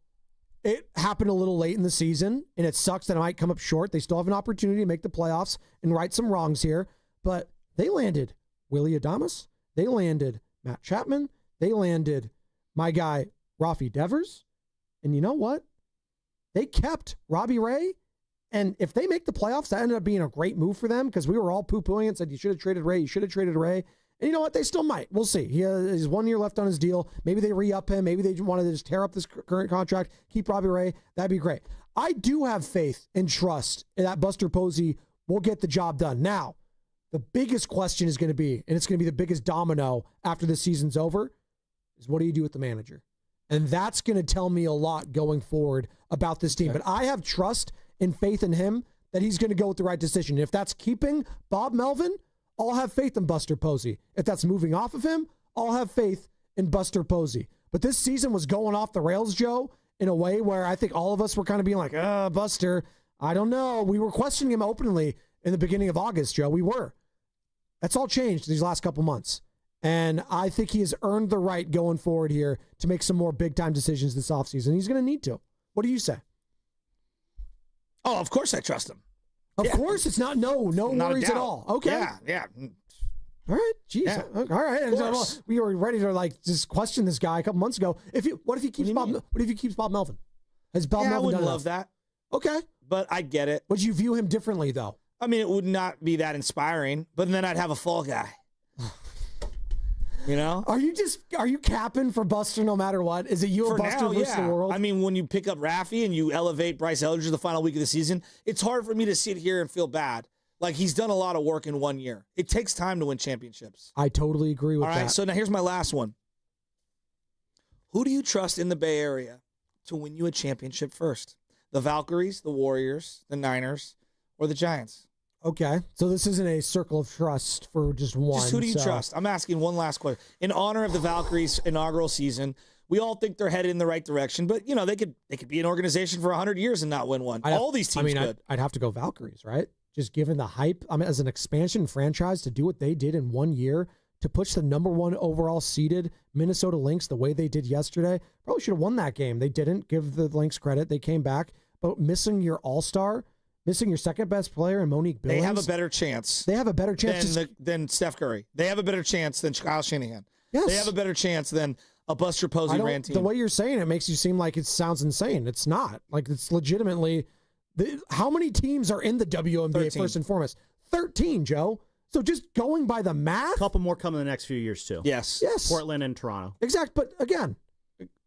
it happened a little late in the season, and it sucks that it might come up short. They still have an opportunity to make the playoffs and right some wrongs here, but they landed Willie Adames. They landed Matt Chapman. They landed my guy, Rafi Devers. And you know what? They kept Robbie Ray. And if they make the playoffs, that ended up being a great move for them because we were all poo-pooing and said, you should have traded Ray. You should have traded Ray. And you know what? They still might. We'll see. He has 1 year left on his deal. Maybe they re-up him. Maybe they wanted to just tear up this current contract, keep Robbie Ray. That'd be great. I do have faith and trust that Buster Posey will get the job done. Now, the biggest question is going to be, and it's going to be the biggest domino after the season's over, is what do you do with the manager? And that's going to tell me a lot going forward about this team. But I have trust and faith in him that he's going to go with the right decision. If that's keeping Bob Melvin, I'll have faith in Buster Posey. If that's moving off of him, I'll have faith in Buster Posey. But this season was going off the rails, Joe, in a way where I think all of us were kind of being like, Buster, I don't know. We were questioning him openly in the beginning of August, Joe. We were. That's all changed these last couple months. And I think he has earned the right going forward here to make some more big-time decisions this offseason. He's going to need to. What do you say? Oh, of course I trust him. Of course. It's not no worries at all. Okay. Yeah. All right. Jeez. Yeah. All right. And we were ready to just question this guy a couple months ago. What if he keeps Bob Melvin? Has Bob Melvin I wouldn't done love that. Okay. But I get it. Would you view him differently, though? I mean, it would not be that inspiring, but then I'd have a fall guy. You know? Are you capping for Buster no matter what? Is it you or Buster versus the world? I mean, when you pick up Raffy and you elevate Bryce Elder the final week of the season, it's hard for me to sit here and feel bad. Like, he's done a lot of work in 1 year. It takes time to win championships. I totally agree with that. All right, so now here's my last one. Who do you trust in the Bay Area to win you a championship first? The Valkyries, the Warriors, the Niners, or the Giants? Okay, so this isn't a circle of trust for just one. Just who do you trust? I'm asking one last question. In honor of the Valkyries' inaugural season, we all think they're headed in the right direction, but you know they could be an organization for 100 years and not win one. All these teams could. I'd have to go Valkyries, right? Just given the hype, I mean, as an expansion franchise to do what they did in 1 year, to push the number 1 overall seeded Minnesota Lynx the way they did yesterday, probably should have won that game. They didn't. Give the Lynx credit. They came back, but missing your all-star. Missing your second best player and Monique Billings. They have a better chance. They have a better chance than Steph Curry. They have a better chance than Kyle Shanahan. Yes. They have a better chance than a Buster Posey ran team. The way you're saying it makes you seem like it sounds insane. It's not. Like, it's legitimately. How many teams are in the WNBA 13. first and foremost? 13, Joe. So just going by the math. A couple more coming in the next few years, too. Yes. Portland and Toronto. Exact. But again,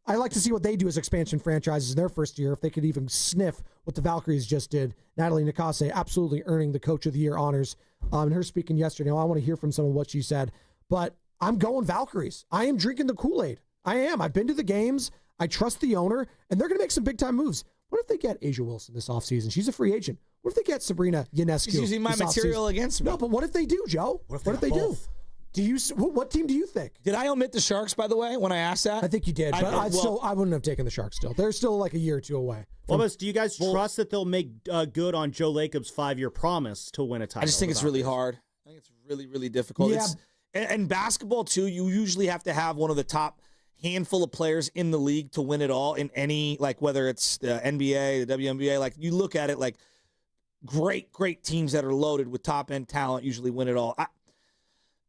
I like to see what they do as expansion franchises in their first year, if they could even sniff what the Valkyries just did. Natalie Nakase absolutely earning the Coach of the Year honors. And her speaking yesterday, I want to hear from some of what she said. But I'm going Valkyries. I am drinking the Kool-Aid. I am. I've been to the games. I trust the owner, and they're going to make some big-time moves. What if they get Asia Wilson this offseason? She's a free agent. What if they get Sabrina Ionescu? She's using my material against me. No, but what if they do, Joe? What if they do? What team do you think? Did I omit the Sharks, by the way, when I asked that? I think you did, but I wouldn't have taken the Sharks still. They're still like a year or two away. Almost, do you guys trust that they'll make good on Joe Lacob's 5-year promise to win a title? I just think it's really hard. I think it's really, really difficult. Yeah. And basketball, too, you usually have to have one of the top handful of players in the league to win it all in any, like, whether it's the NBA, the WNBA. Like, you look at it like great teams that are loaded with top-end talent usually win it all.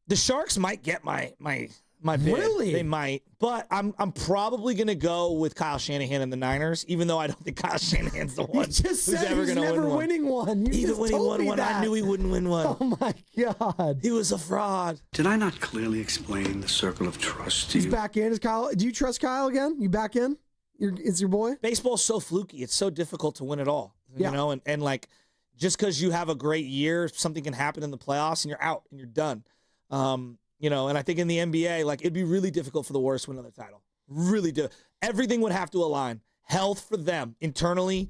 The Sharks might get my bid. Really? They might, but I'm probably going to go with Kyle Shanahan and the Niners, even though I don't think Kyle Shanahan's the one who's ever going to win one. Winning one. Even when he won one, I knew he wouldn't win one. Oh my God, he was a fraud. Did I not clearly explain the circle of trust to you? He's back in. Is Kyle? Do you trust Kyle again? You back in? It's your boy. Baseball's so fluky. It's so difficult to win it all. Yeah. You know, and like just because you have a great year, something can happen in the playoffs and you're out and you're done. You know, and I think in the NBA, like, it'd be really difficult for the Warriors to win another title. Really do. Everything would have to align. Health for them internally,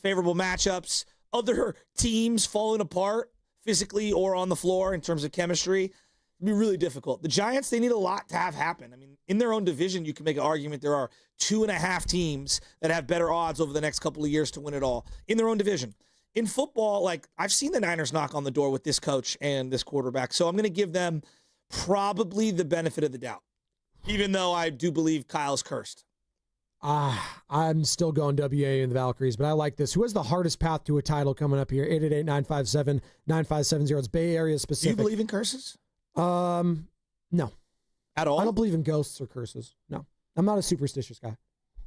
favorable matchups, other teams falling apart physically or on the floor in terms of chemistry. It'd be really difficult. The Giants, they need a lot to have happen. I mean, in their own division, you can make an argument there are 2.5 teams that have better odds over the next couple of years to win it all in their own division. In football, like, I've seen the Niners knock on the door with this coach and this quarterback, so I'm going to give them probably the benefit of the doubt, even though I do believe Kyle's cursed. I'm still going WA and the Valkyries, but I like this. Who has the hardest path to a title coming up here? 888-957-9570. It's Bay Area specific. Do you believe in curses? No. At all? I don't believe in ghosts or curses. No. I'm not a superstitious guy.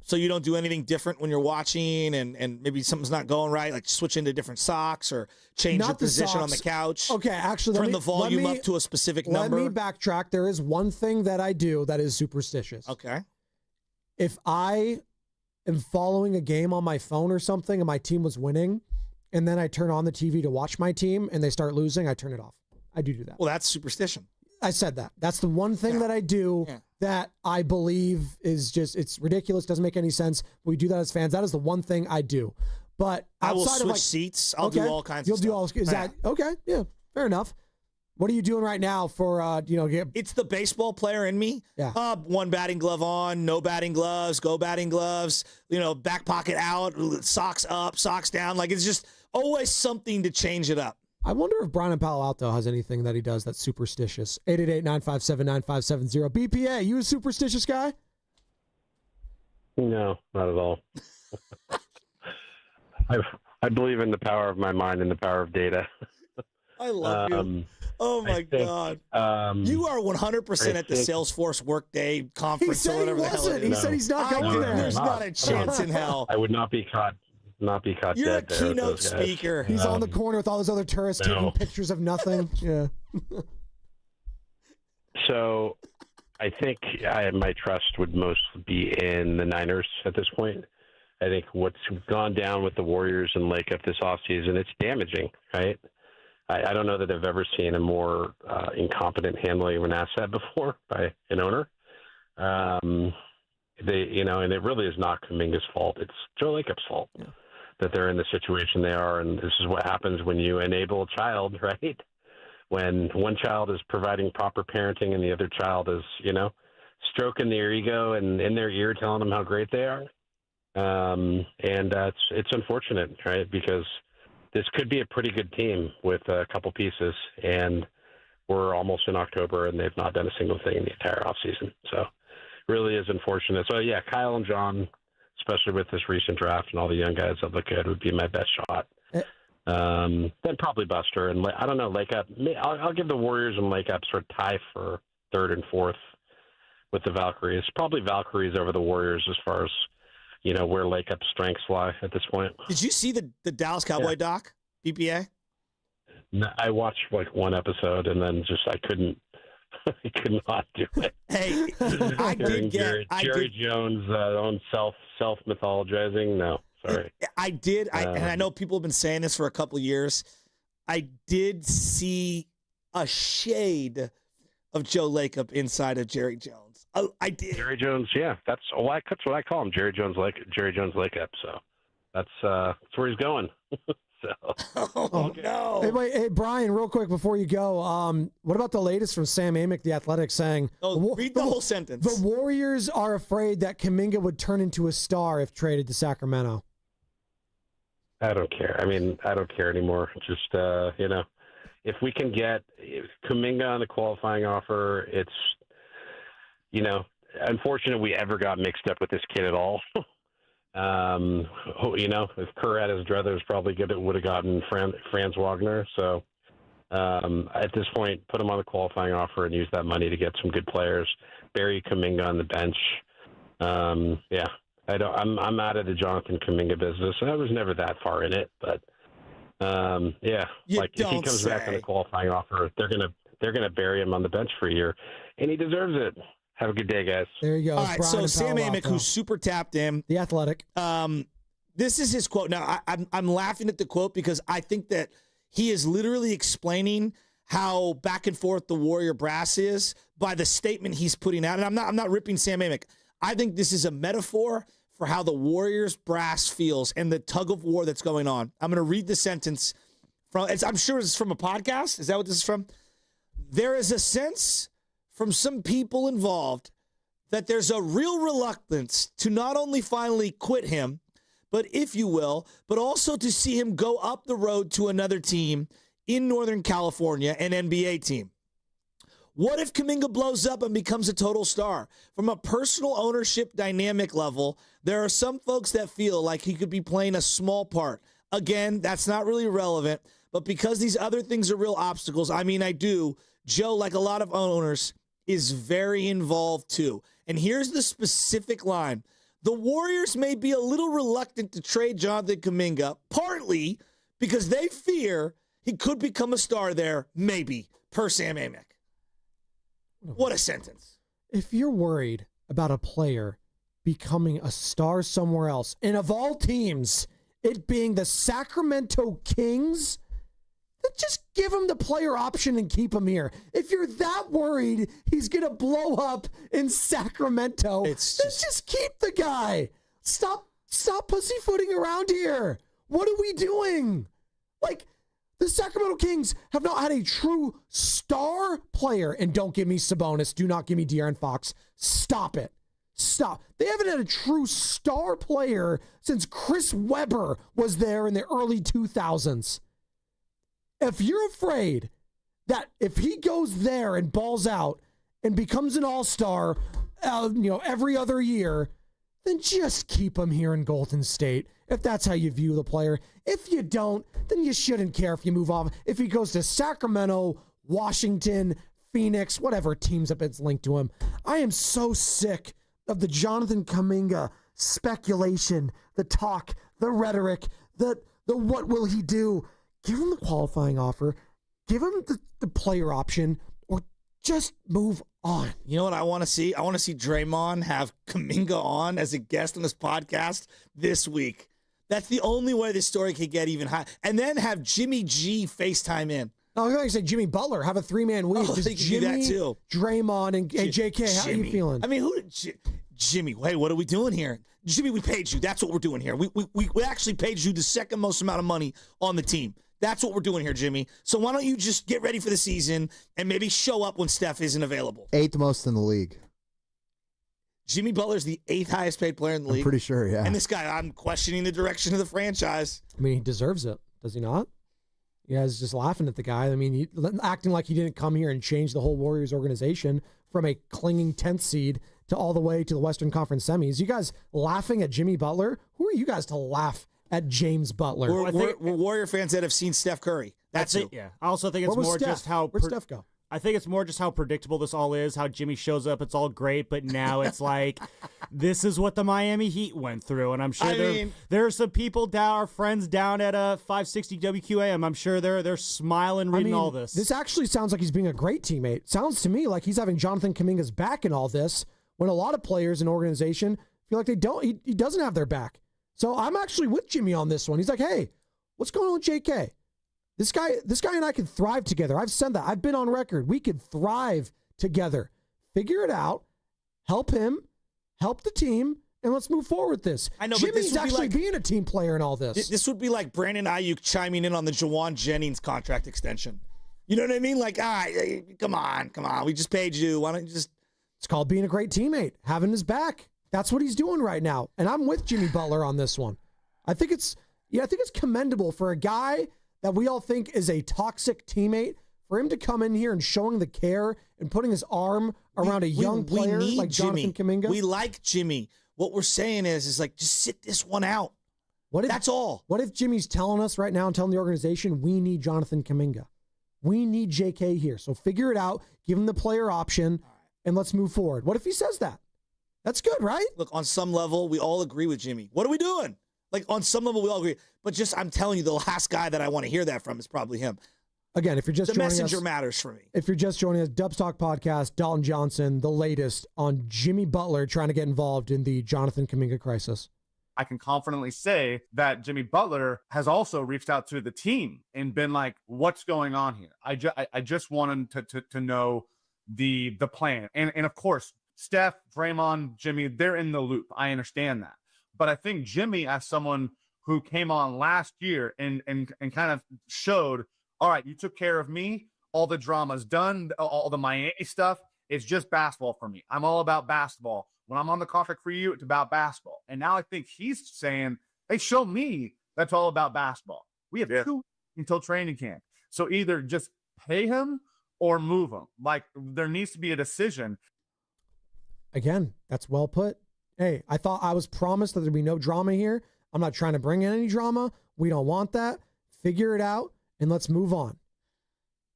So you don't do anything different when you're watching and maybe something's not going right, like switch into different socks or change your position on the couch? Okay, actually, turn the volume up to a specific number? Let me backtrack. There is one thing that I do that is superstitious. Okay. If I am following a game on my phone or something and my team was winning, and then I turn on the TV to watch my team and they start losing, I turn it off. I do that. Well, that's superstition. I said that. That's the one thing that I do that I believe is just, it's ridiculous, doesn't make any sense. We do that as fans. That is the one thing I do. But I will outside switch of, like, seats. I'll do all kinds You'll of do stuff. all. Is that okay? Yeah, fair enough. What are you doing right now for It's the baseball player in me. Yeah. One batting glove on, no batting gloves, go batting gloves, back pocket out, socks up, socks down. Like, it's just always something to change it up. I wonder if Brian in Palo Alto has anything that he does that's superstitious. 888-957-9570. BPA, you a superstitious guy? No, not at all. I believe in the power of my mind and the power of data. I love you. Oh, my God. You are 100% at the Salesforce Workday conference or whatever the hell it is. He said he's not going there. There's not a chance in hell. I would not be caught not be caught You're a dead there with keynote those guys. speaker. He's on the corner with all those other tourists taking pictures of nothing. Yeah. So I think my trust would most be in the Niners at this point. I think what's gone down with the Warriors and Lacob this offseason, it's damaging, right? I don't know that I've ever seen a more incompetent handling of an asset before by an owner. And it really is not Kaminga's fault. It's Joe Lacob's fault that they're in the situation they are. And this is what happens when you enable a child, right? When one child is providing proper parenting and the other child is, stroking their ego and in their ear telling them how great they are. It's unfortunate, right? Because this could be a pretty good team with a couple pieces, and we're almost in October, and they've not done a single thing in the entire offseason. So really is unfortunate. So, yeah, Kyle and John, especially with this recent draft and all the young guys that look good, would be my best shot. Then probably Buster. And I don't know, Lacob. I'll give the Warriors and Lacob sort of tie for third and fourth with the Valkyries. Probably Valkyries over the Warriors as far as, where Lacob's strengths lie at this point. Did you see the Dallas Cowboy doc, BPA? No, I watched one episode and then I could not do it. Hey, I did get Jerry Jones' own self mythologizing. No, sorry. I did. And I know people have been saying this for a couple of years. I did see a shade of Joe Lacob inside of Jerry Jones. I did. Jerry Jones, yeah, that's what I call him. Jerry Jones Lacob. So that's where he's going. No. Hey, Brian, real quick before you go, what about the latest from Sam Amick, the Athletic, saying read the whole sentence. The Warriors are afraid that Kaminga would turn into a star if traded to Sacramento. I don't care. I mean, I don't care anymore. Just if we can get Kaminga on a qualifying offer, it's unfortunate we ever got mixed up with this kid at all. If Kerr had his druthers, probably would have gotten Franz Wagner. So at this point, put him on the qualifying offer and use that money to get some good players. Bury Kaminga on the bench. I'm out of the Jonathan Kaminga business. I was never that far in it, but if he comes back on the qualifying offer, they're gonna bury him on the bench for a year, and he deserves it. Have a good day, guys. There you go. All right, so Sam Amick, who's super tapped in. The Athletic. This is his quote. Now, I'm laughing at the quote because I think that he is literally explaining how back and forth the Warrior brass is by the statement he's putting out. And I'm not ripping Sam Amick. I think this is a metaphor for how the Warriors brass feels and the tug of war that's going on. I'm going to read the sentence I'm sure it's from a podcast. Is that what this is from? There is a sense from some people involved that there's a real reluctance to not only finally quit him, but if you will, but also to see him go up the road to another team in Northern California, an NBA team. What if Kaminga blows up and becomes a total star? From a personal ownership dynamic level, there are some folks that feel like he could be playing a small part. Again, that's not really relevant, but because these other things are real obstacles, Joe, like a lot of owners, is very involved too. And here's the specific line. The Warriors may be a little reluctant to trade Jonathan Kaminga, partly because they fear he could become a star there, maybe, per Sam Amick. What a sentence. If you're worried about a player becoming a star somewhere else, and of all teams, it being the Sacramento Kings, then just give him the player option and keep him here. If you're that worried he's going to blow up in Sacramento, then just keep the guy. Stop pussyfooting around here. What are we doing? The Sacramento Kings have not had a true star player. And don't give me Sabonis. Do not give me De'Aaron Fox. Stop it. Stop. They haven't had a true star player since Chris Webber was there in the early 2000s. If you're afraid that if he goes there and balls out and becomes an all-star, every other year, then just keep him here in Golden State, if that's how you view the player. If you don't, then you shouldn't care if you move off. If he goes to Sacramento, Washington, Phoenix, whatever teams up it's linked to him. I am so sick of the Jonathan Kaminga speculation, the talk, the rhetoric, the what will he do? Give him the qualifying offer, give him the player option, or just move on. You know what I want to see? I want to see Draymond have Kaminga on as a guest on this podcast this week. That's the only way this story could get even high. And then have Jimmy G FaceTime in. Oh, I was going to say Jimmy Butler, have a 3-man week. Oh, Just Jimmy, do that too. Draymond, and JK, how are you feeling? I mean, Jimmy, wait, what are we doing here? Jimmy, we paid you. That's what we're doing here. We actually paid you the second most amount of money on the team. That's what we're doing here, Jimmy. So why don't you just get ready for the season and maybe show up when Steph isn't available? 8th most in the league. Jimmy Butler's the 8th highest paid player in the league. I'm pretty sure, yeah. And this guy, I'm questioning the direction of the franchise. I mean, he deserves it. Does he not? You guys just laughing at the guy. I mean, acting like he didn't come here and change the whole Warriors organization from a clinging 10th seed to all the way to the Western Conference semis. You guys laughing at Jimmy Butler? Who are you guys to laugh at James Butler? We're Warrior fans that have seen Steph Curry. That's it. Yeah. I also think it's more just how... Where'd Steph go? I think it's more just how predictable this all is, how Jimmy shows up, it's all great, but now it's like, this is what the Miami Heat went through, and I'm sure there are some people our friends down at 560 WQAM, I'm sure they're smiling reading all this. This actually sounds like he's being a great teammate. Sounds to me like he's having Jonathan Kaminga's back in all this, when a lot of players in organization feel like they don't. He doesn't have their back. So I'm actually with Jimmy on this one. He's like, hey, what's going on with JK? This guy and I can thrive together. I've said that. I've been on record. We could thrive together. Figure it out. Help him. Help the team. And let's move forward with this. I know, Jimmy's actually being a team player in all this. This would be like Brandon Ayuk chiming in on the Jawan Jennings contract extension. You know what I mean? Like, come on. We just paid you. Why don't you just... It's called being a great teammate. Having his back. That's what he's doing right now. And I'm with Jimmy Butler on this one. I think it's commendable for a guy that we all think is a toxic teammate, for him to come in here and showing the care and putting his arm around a young player like Jonathan Kaminga. We like Jimmy. What we're saying is like, just sit this one out. That's all. What if Jimmy's telling us right now and telling the organization, we need Jonathan Kaminga. We need JK here. So figure it out, give him the player option, and let's move forward. What if he says that? That's good, right? Look, on some level, we all agree with Jimmy. What are we doing? Like, on some level, we all agree. But just, I'm telling you, the last guy that I want to hear that from is probably him. Again, if you're just joining us... The messenger matters for me. If you're just joining us, Dubs Talk Podcast, Dalton Johnson, the latest on Jimmy Butler trying to get involved in the Jonathan Kaminga crisis. I can confidently say that Jimmy Butler has also reached out to the team and been like, what's going on here? I just wanted to know the plan. And of course, Steph, Draymond, Jimmy, they're in the loop. I understand that. But I think Jimmy, as someone who came on last year and kind of showed, all right, you took care of me. All the drama's done. All the Miami stuff. It's just basketball for me. I'm all about basketball. When I'm on the contract for you, it's about basketball. And now I think he's saying, hey, show me that's all about basketball. We have 2 until training camp. So either just pay him or move him. Like, there needs to be a decision. Again, that's well put. Hey, I thought I was promised that there'd be no drama here. I'm not trying to bring in any drama. We don't want that. Figure it out, and let's move on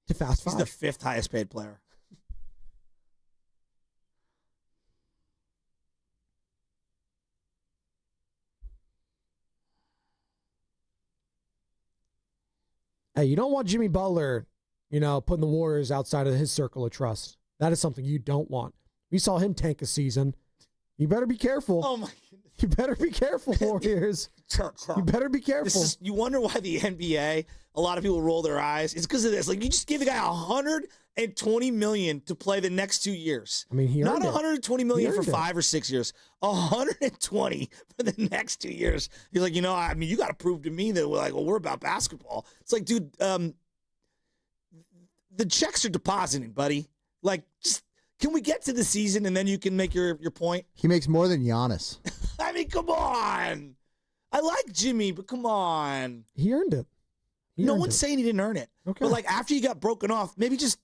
to Fast 5. He's the 5th highest paid player. Hey, you don't want Jimmy Butler, putting the Warriors outside of his circle of trust. That is something you don't want. We saw him tank a season. You better be careful. Oh, my goodness. You better be careful, Warriors. You better be careful. You wonder why the NBA, a lot of people roll their eyes. It's because of this. Like, you just give the guy $120 million to play the next 2 years. I mean, he earned Not $120 million for 5 it. or 6 years. $120 for the next 2 years. He's like, you got to prove to me that we're about basketball. It's like, dude, the checks are depositing, buddy. Like, just... Can we get to the season and then you can make your point? He makes more than Giannis. I mean, come on. I like Jimmy, but come on. He earned it. No one's saying he didn't earn it. Okay. But after you got broken off, maybe just,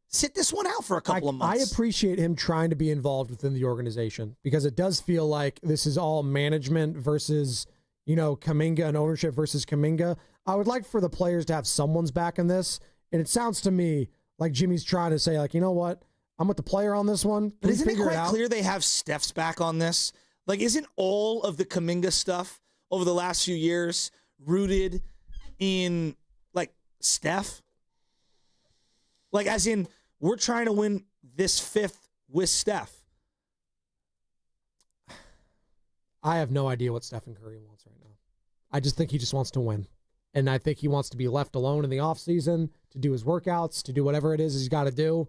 sit this one out for a couple of months. I appreciate him trying to be involved within the organization because it does feel like this is all management versus, Kaminga and ownership versus Kaminga. I would like for the players to have someone's back in this. And it sounds to me like Jimmy's trying to say, you know what? I'm with the player on this one. But isn't it quite clear they have Steph's back on this? Like, isn't all of the Kaminga stuff over the last few years rooted in, like, Steph? Like, as in, we're trying to win this 5th with Steph. I have no idea what Stephen Curry wants right now. I just think he just wants to win. And I think he wants to be left alone in the offseason to do his workouts, to do whatever it is he's got to do.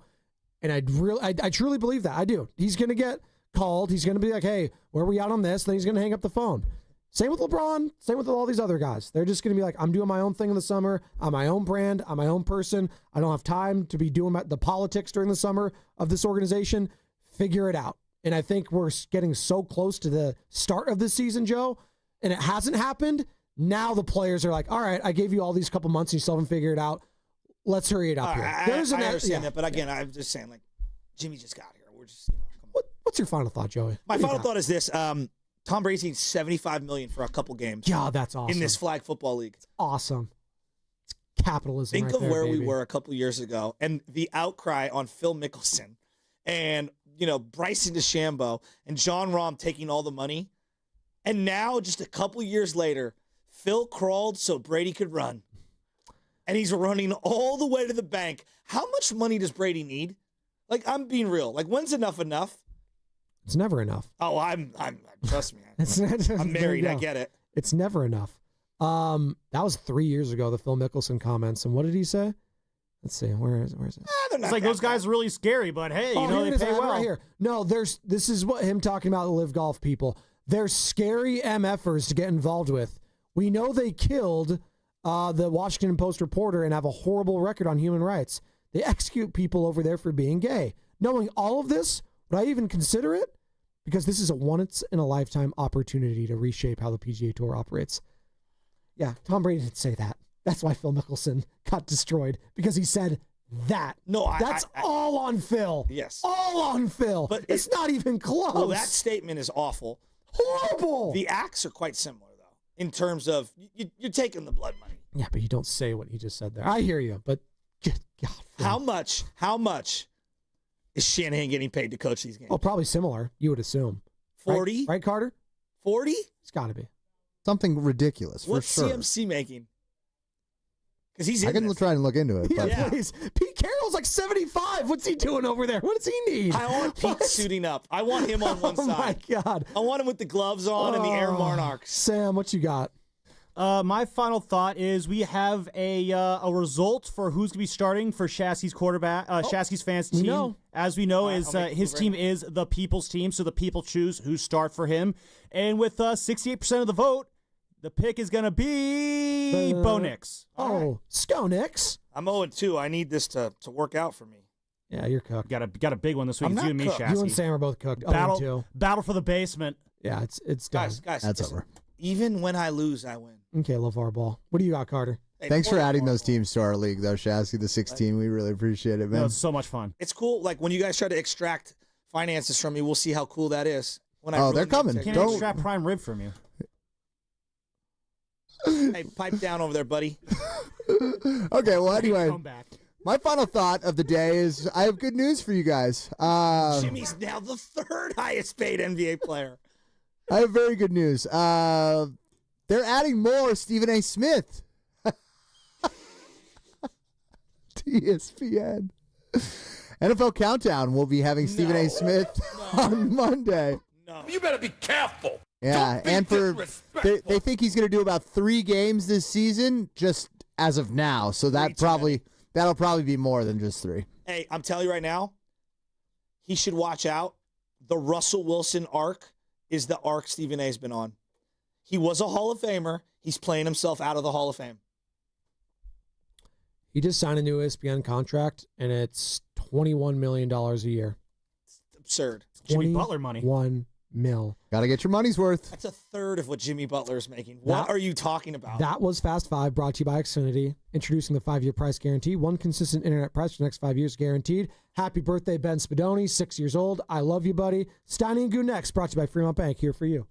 And I truly believe that. I do. He's going to get called. He's going to be like, hey, where are we at on this? Then he's going to hang up the phone. Same with LeBron. Same with all these other guys. They're just going to be like, I'm doing my own thing in the summer. I'm my own brand. I'm my own person. I don't have time to be doing the politics during the summer of this organization. Figure it out. And I think we're getting so close to the start of the season, Joe, and it hasn't happened. Now the players are like, all right, I gave you all these couple months and you still haven't figured it out. Let's hurry it up here. I understand that, but again, I'm just saying, like, Jimmy just got here. We're just, come on. What's your final thought, Joey? My final thought is this. Tom Brady's getting $75 million for a couple games. Yeah, that's awesome. In this flag football league. It's awesome. It's capitalism. Think right of there, where baby. we were a couple years ago and the outcry on Phil Mickelson and, Bryson DeChambeau and John Rahm taking all the money. And now, just a couple years later, Phil crawled so Brady could run. And he's running all the way to the bank. How much money does Brady need? Like, I'm being real. Like, when's enough? It's never enough. Oh, I'm trust me. I'm married. I get it. It's never enough. That was 3 years ago, the Phil Mickelson comments. And what did he say? Let's see. Where is it? It's like those guys are really scary, but hey, they pay well. Right here. No, this is what him talking about the Live Golf people. They're scary MFers to get involved with. We know they killed the Washington Post reporter and have a horrible record on human rights. They execute people over there for being gay. Knowing all of this, would I even consider it? Because this is a once-in-a-lifetime opportunity to reshape how the PGA Tour operates. Yeah, Tom Brady didn't say that. That's why Phil Mickelson got destroyed, because he said that. No, that's all on Phil. Yes. All on Phil. But it's not even close. Well, that statement is awful. Horrible. The acts are quite similar, though, in terms of you're taking the blood money. Yeah, but you don't say what he just said there. I hear you, but good God. Phil. How much is Shanahan getting paid to coach these games? Oh, probably similar, you would assume. 40? Right, Carter? 40? It's got to be. Something ridiculous, What's for sure. CMC making? Because he's I can try and look into it. Yeah, but please. Pete Carroll's like 75. What's he doing over there? What does he need? I want Pete suiting up. I want him on one side. Oh, my God. I want him with the gloves on and the Air Monarchs. Sam, what you got? My final thought is we have a result for who's going to be starting for Shasky's quarterback, Shasky's fans team. As we know, his team is the people's team, so the people choose who start for him. And with 68% of the vote, the pick is going to be Bo Nix. Oh, Sko Nix. I'm 0-2. I need this to work out for me. Yeah, you're cooked. Got a big one this week. I'm It's you and me, not cooked. Shasky. You and Sam are both cooked. Battle for the basement. Yeah, it's done. Guys, that's listen, over. Even when I lose, I win. Okay, LeVar Ball. What do you got, Carter? Hey, Thanks for adding those teams to our league, though, Shasky, the 16. We really appreciate it, man. That was so much fun. It's cool. Like, when you guys try to extract finances from me, we'll see how cool that is. When they're coming. Can't extract prime rib from you. Hey, pipe down over there, buddy. Okay, well, anyway, my final thought of the day is I have good news for you guys. Jimmy's now the third highest paid NBA player. I have very good news. They're adding more Stephen A. Smith to ESPN. NFL Countdown will be having Stephen A. Smith on Monday. No. You better be careful. Yeah, and they think he's going to do about 3 games this season, just as of now. So that'll probably be more than just 3. Hey, I'm telling you right now, he should watch out. The Russell Wilson arc is the arc Stephen A's been on. He was a Hall of Famer. He's playing himself out of the Hall of Fame. He just signed a new ESPN contract, and it's $21 million a year. It's absurd. Jimmy Butler money. $1 million. Got to get your money's worth. That's a third of what Jimmy Butler is making. What are you talking about? That was Fast 5, brought to you by Xfinity, introducing the 5-year price guarantee. One consistent internet price for the next 5 years guaranteed. Happy birthday, Ben Spadoni, 6 years old. I love you, buddy. Steiny Guru next, brought to you by Fremont Bank. Here for you.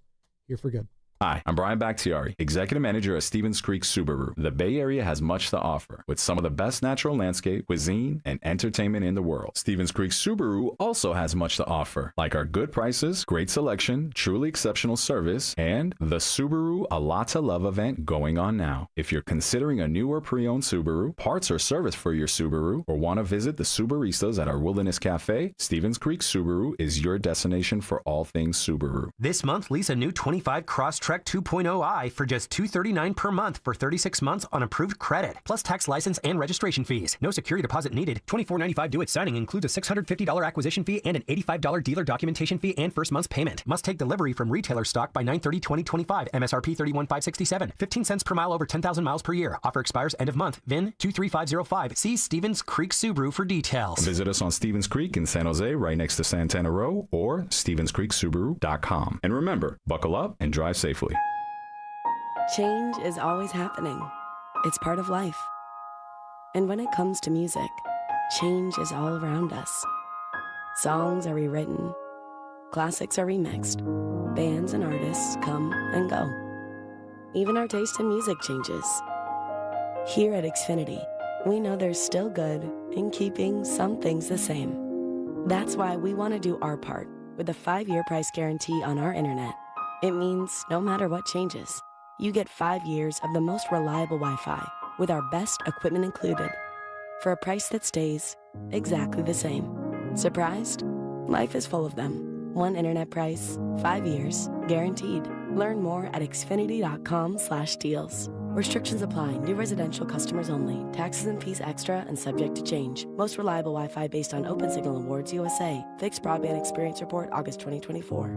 Here for good. Hi, I'm Brian Bakhtiari, Executive Manager at Stevens Creek Subaru. The Bay Area has much to offer, with some of the best natural landscape, cuisine, and entertainment in the world. Stevens Creek Subaru also has much to offer, like our good prices, great selection, truly exceptional service, and the Subaru A Lot to Love event going on now. If you're considering a new or pre-owned Subaru, parts or service for your Subaru, or want to visit the Subaristas at our Wilderness Cafe, Stevens Creek Subaru is your destination for all things Subaru. This month, lease a new 25 Crosstrek 2.0i for just $239 per month for 36 months on approved credit, plus tax, license, and registration fees. No security deposit needed. $24.95 due at signing includes a $650 acquisition fee and an $85 dealer documentation fee and first month's payment. Must take delivery from retailer stock by 9/30/2025. MSRP $31,567. 15 cents per mile over 10,000 miles per year. Offer expires end of month. VIN 23505. See Stevens Creek Subaru for details. Visit us on Stevens Creek in San Jose, right next to Santana Row, or StevensCreekSubaru.com. And remember, buckle up and drive safely. Change is always happening. It's part of life. And when it comes to music, change is all around us. Songs are rewritten, classics are remixed, bands and artists come and go. Even our taste in music changes. Here at Xfinity, we know there's still good in keeping some things the same. That's why we want to do our part with a 5-year price guarantee on our internet. It means no matter what changes, you get 5 years of the most reliable Wi-Fi with our best equipment included for a price that stays exactly the same. Surprised? Life is full of them. One internet price, 5 years, guaranteed. Learn more at xfinity.com/deals. Restrictions apply. New residential customers only. Taxes and fees extra and subject to change. Most reliable Wi-Fi based on OpenSignal Awards USA. Fixed Broadband Experience Report, August 2024.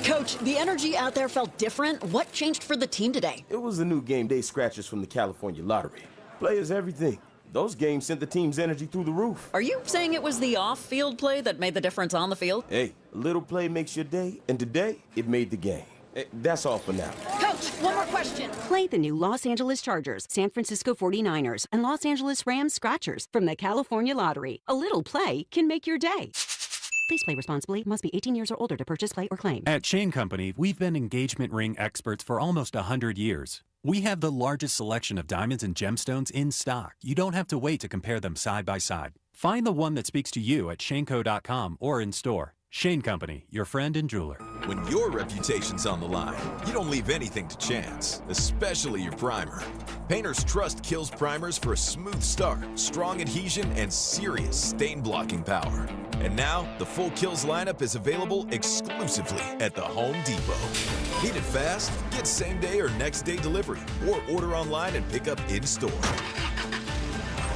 Coach, the energy out there felt different. What changed for the team today? It was the new game day scratchers from the California Lottery. Players, everything. Those games sent the team's energy through the roof. Are you saying it was the off-field play that made the difference on the field? Hey, a little play makes your day, and today, it made the game. That's all for now. Coach, one more question. Play the new Los Angeles Chargers, San Francisco 49ers, and Los Angeles Rams Scratchers from the California Lottery. A little play can make your day. Please play responsibly. Must be 18 years or older to purchase, play, or claim. At Shane Company, we've been engagement ring experts for almost 100 years. We have the largest selection of diamonds and gemstones in stock. You don't have to wait to compare them side by side. Find the one that speaks to you at shaneco.com or in store. Shane Company, your friend and jeweler. When your reputation's on the line, you don't leave anything to chance, especially your primer. Painters trust Kills primers for a smooth start, strong adhesion, and serious stain-blocking power. And now, the full Kills lineup is available exclusively at the Home Depot. Need it fast? Get same-day or next-day delivery, or order online and pick up in-store.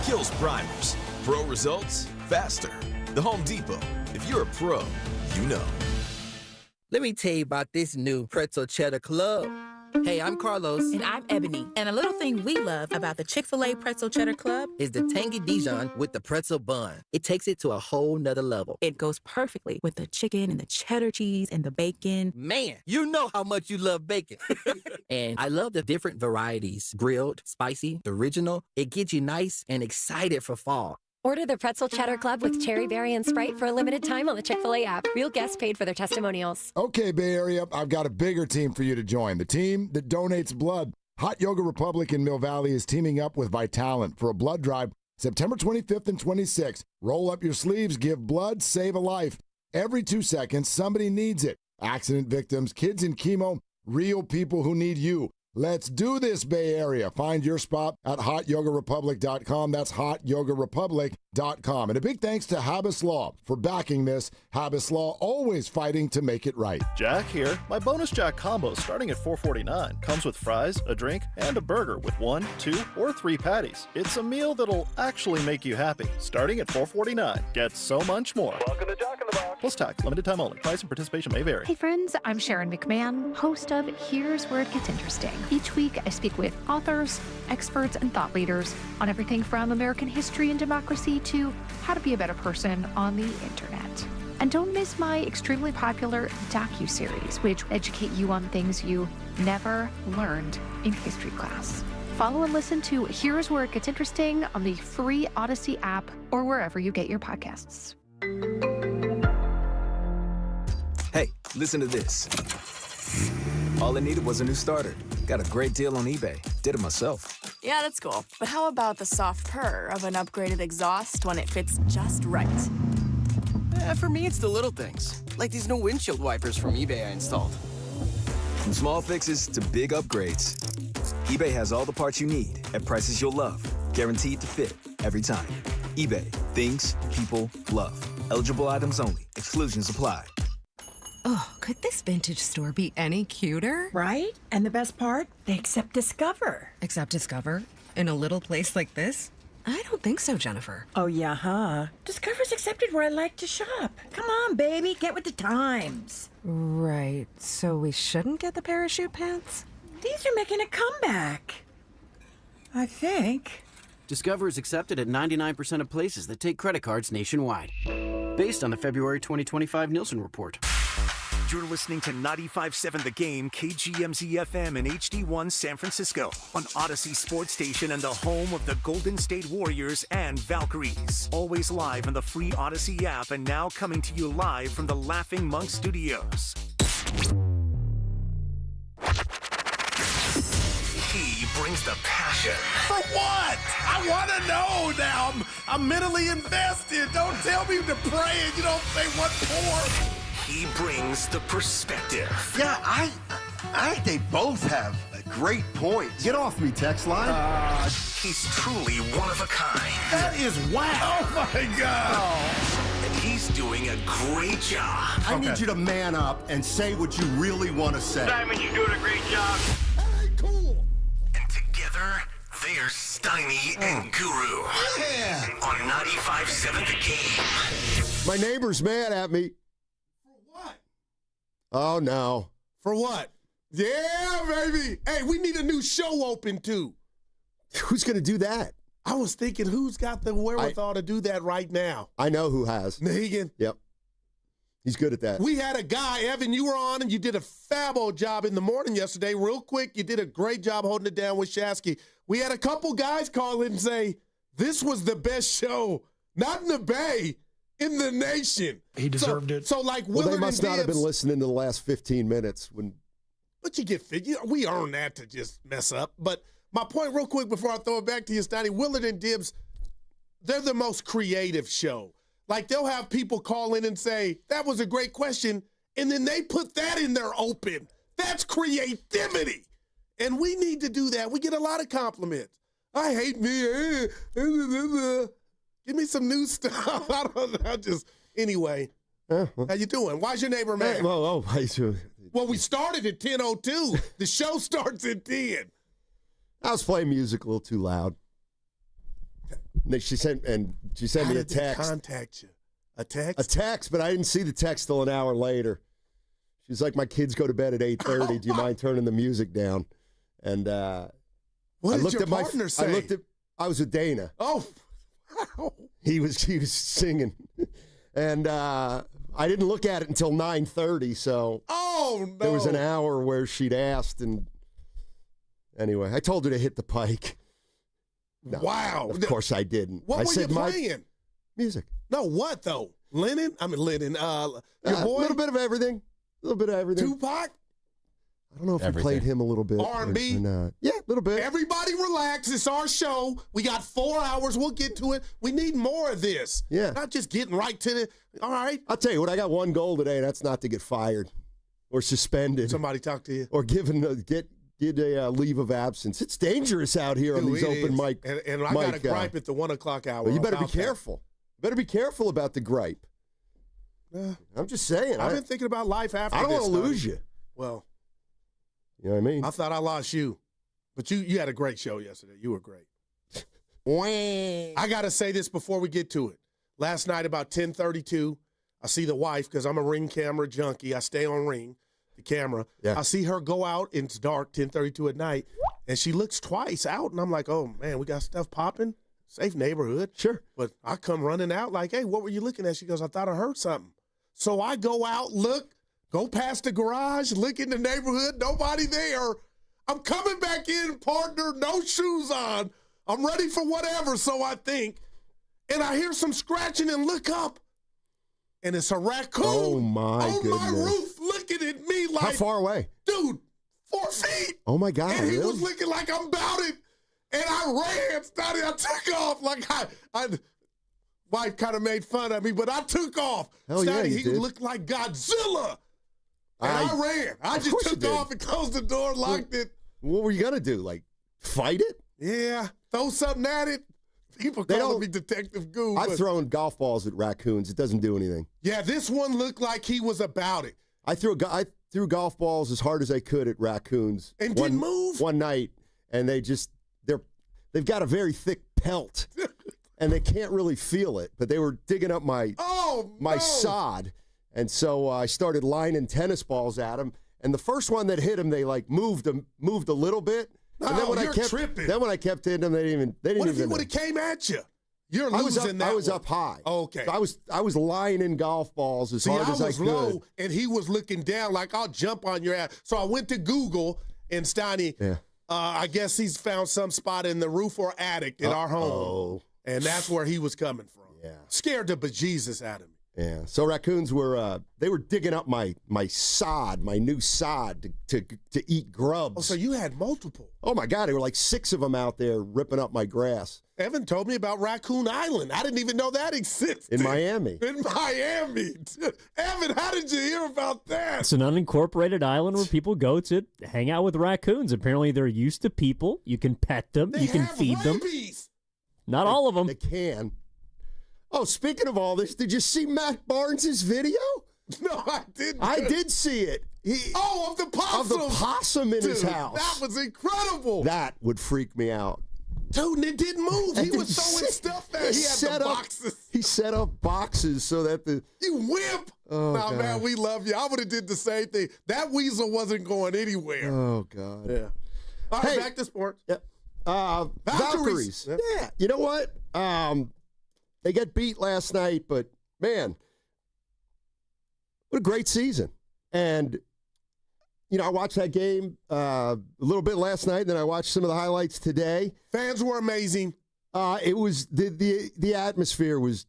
Kills primers. Pro results, faster. The Home Depot. If you're a pro, you know. Let me tell you about this new Pretzel Cheddar Club. Hey, I'm Carlos. And I'm Ebony. And a little thing we love about the Chick-fil-A Pretzel Cheddar Club is the tangy Dijon with the pretzel bun. It takes it to a whole nother level. It goes perfectly with the chicken and the cheddar cheese and the bacon. Man, you know how much you love bacon. And I love the different varieties. Grilled, spicy, original. It gets you nice and excited for fall. Order the Pretzel Cheddar Club with cherry berry and Sprite for a limited time on the Chick-fil-A app. Real guests paid for their testimonials. Okay, Bay Area, I've got a bigger team for you to join. The team that donates blood. Hot Yoga Republic in Mill Valley is teaming up with Vitalent for a blood drive September 25th and 26th. Roll up your sleeves, give blood, save a life. Every 2 seconds, somebody needs it. Accident victims, kids in chemo, real people who need you. Let's do this, Bay Area. Find your spot at hotyogarepublic.com. That's hotyogarepublic.com. And a big thanks to Habas Law for backing this. Habas Law, always fighting to make it right. Jack here. My bonus Jack combo starting at $4.49 comes with fries, a drink, and a burger with 1, 2, or 3 patties. It's a meal that'll actually make you happy. Starting at $4.49. Get so much more. Welcome to Jack in the Box. Plus tax, limited time only. Price and participation may vary. Hey friends, I'm Sharon McMahon, host of Here's Where It Gets Interesting. Each week, I speak with authors, experts, and thought leaders on everything from American history and democracy to how to be a better person on the internet. And don't miss my extremely popular docuseries, which educate you on things you never learned in history class. Follow and listen to Here's Where It Gets Interesting on the free Odyssey app or wherever you get your podcasts. Hey, listen to this. All I needed was a new starter. Got a great deal on eBay. Did it myself. Yeah, that's cool. But how about the soft purr of an upgraded exhaust when it fits just right? For me, it's the little things, like these new windshield wipers from eBay I installed. From small fixes to big upgrades, eBay has all the parts you need at prices you'll love. Guaranteed to fit every time. eBay. Things people love. Eligible items only. Exclusions apply. Oh, could this vintage store be any cuter? Right? And the best part? They accept Discover. Accept Discover? In a little place like this? I don't think so, Jennifer. Oh, yeah, huh? Discover's accepted where I like to shop. Come on, baby, get with the times. Right, so we shouldn't get the parachute pants? These are making a comeback. I think. Discover is accepted at 99% of places that take credit cards nationwide. Based on the February 2025 Nielsen report. You're listening to 95.7 The Game, KGMZ-FM and HD1 San Francisco on Odyssey Sports Station and the home of the Golden State Warriors and Valkyries. Always live on the free Odyssey app and now coming to you live from the Laughing Monk Studios. He brings the passion. For what? I want to know now. I'm mentally invested. Don't tell me to pray and you don't say what for. He brings the perspective. Yeah, I think they both have great points. Get off me, text line. He's truly one of a kind. That is wow. Oh, my God. And he's doing a great job. I need you to man up and say what you really want to say. Simon, you're doing a great job. Hey, cool. And together, they're Steiny and Guru. Yeah. On 95.7 The Game. My neighbor's mad at me. Oh, no. For what? Yeah, baby. Hey, we need a new show open, too. Who's going to do that? I was thinking, who's got the wherewithal to do that right now? I know who has. Negan. Yep. He's good at that. We had a guy, Evan, you were on, and you did a fab job in the morning yesterday. Real quick, you did a great job holding it down with Shasky. We had a couple guys call in and say, this was the best show, not in the Bay, in the nation. He deserved it. So, like, Willard they must and not have Dibs, been listening to the last 15 minutes. But you get figured. We earn that to just mess up. But my point real quick before I throw it back to you, Steiny, Willard and Dibs, they're the most creative show. Like, they'll have people call in and say, that was a great question, and then they put that in their open. That's creativity. And we need to do that. We get a lot of compliments. I hate me. Give me some new stuff. I don't know. Anyway, how you doing? Why's your neighbor mad? Well, we started at 10:02. The show starts at 10. I was playing music a little too loud. She sent me a text. How did they contact you? A text? A text, but I didn't see the text till an hour later. She's like, my kids go to bed at 8:30. Do you mind turning the music down? And what did your partner say? I was with Dana. Oh, wow. He was singing. And I didn't look at it until 9:30, so there was an hour where she'd asked, and anyway, I told her to hit the pike. No, wow. Of course I didn't. What were you playing? Music. No, what, though? Lennon? I mean, Lennon. Your boy? A little bit of everything. Tupac? I don't know if we played him a little bit. R&B? Or not. Yeah, a little bit. Everybody relax. It's our show. We got 4 hours. We'll get to it. We need more of this. Yeah. Not just getting right to the, all right. I'll tell you what, I got one goal today, and that's not to get fired or suspended. Somebody talk to you. Or get a leave of absence. It's dangerous out here on these open mic. And I got a gripe at the 1 o'clock hour. Well, you better be careful. Better be careful about the gripe. I'm just saying. I've been thinking about life after this. I don't want to lose you. Well. You know what I mean? I thought I lost you. But you had a great show yesterday. You were great. I got to say this before we get to it. Last night about 10:32, I see the wife, because I'm a Ring camera junkie. I stay on Ring, the camera. Yeah. I see her go out, and it's dark, 10:32 at night, and she looks twice out, and I'm like, oh, man, we got stuff popping. Safe neighborhood. Sure. But I come running out like, hey, what were you looking at? She goes, I thought I heard something. So I go out, look. Go past the garage, look in the neighborhood, nobody there. I'm coming back in, partner, no shoes on. I'm ready for whatever, so I think. And I hear some scratching and look up. And it's a raccoon on my roof looking at me like. How far away? Dude, 4 feet. Oh, my God. And he really? was looking like I'm about it. And I ran, Steiny. I took off. Like wife kind of made fun of me, but I took off. Hell Steiny, yeah, he looked like Godzilla. And I ran. I just took off and closed the door, locked it. What were you going to do? Like, fight it? Yeah. Throw something at it. People calling me Detective Goo. I've thrown golf balls at raccoons. It doesn't do anything. Yeah, this one looked like he was about it. I threw golf balls as hard as I could at raccoons. And didn't move? One night, and they've got a very thick pelt, and they can't really feel it. But they were digging up my sod, and so I started lining tennis balls at them. And the first one that hit them, they like moved a little bit. And then when I kept hitting them, they didn't even. What if he would have came at you? You're losing that. I was up high. Okay. So I was lining golf balls as hard as I could. I was low, and he was looking down like I'll jump on your ass. So I went to Google, and Steiny, I guess he's found some spot in the roof or attic in our home, and that's where he was coming from. Yeah. Scared the bejesus out of me. Yeah. So raccoons were digging up my sod, my new sod to eat grubs. Oh, so you had multiple. Oh my God, there were like 6 of them out there ripping up my grass. Evan told me about Raccoon Island. I didn't even know that existed. In Miami. In Miami. Evan, how did you hear about that? It's an unincorporated island where people go to hang out with raccoons. Apparently they're used to people. You can pet them. You can feed them. Not all of them. They can. Oh, speaking of all this, did you see Matt Barnes' video? No, I didn't. I did see it. Of the possum. Of the possum in his house. That was incredible. That would freak me out. Dude, and it didn't move. He was throwing stuff there. He had the boxes. He set up boxes so that You wimp. Oh, nah, God. man, we love you. I would have did the same thing. That weasel wasn't going anywhere. Oh, God. Yeah. All right, back to sports. Yeah. Valkyries. Yeah. You know what? They got beat last night, but, man, what a great season. And, you know, I watched that game a little bit last night, and then I watched some of the highlights today. Fans were amazing. It was the atmosphere was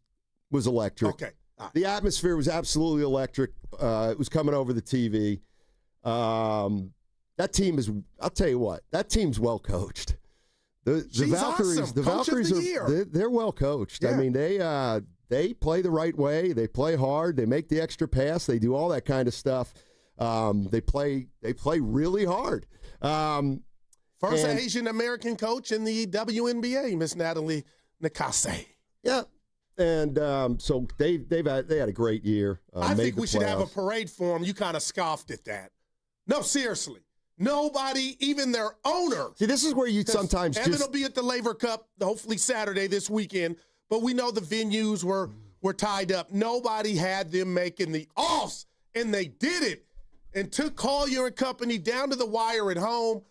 electric. Okay. The atmosphere was absolutely electric. It was coming over the TV. That team is, I'll tell you what, that team's well coached. The Valkyries, awesome. the Coach Valkyries of the year. They're well coached. Yeah. I mean, they play the right way. They play hard. They make the extra pass. They do all that kind of stuff. They play really hard. First Asian American coach in the WNBA, Miss Natalie Nakase. Yeah, and so they had a great year. I think we should have a parade for them. You kind of scoffed at that. No, seriously. Nobody, even their owner. See, this is where you sometimes Evan will be at the Labor Cup, hopefully Saturday this weekend, but we know the venues were tied up. Nobody had them making the offs, and they did it and took Collier and company down to the wire at home.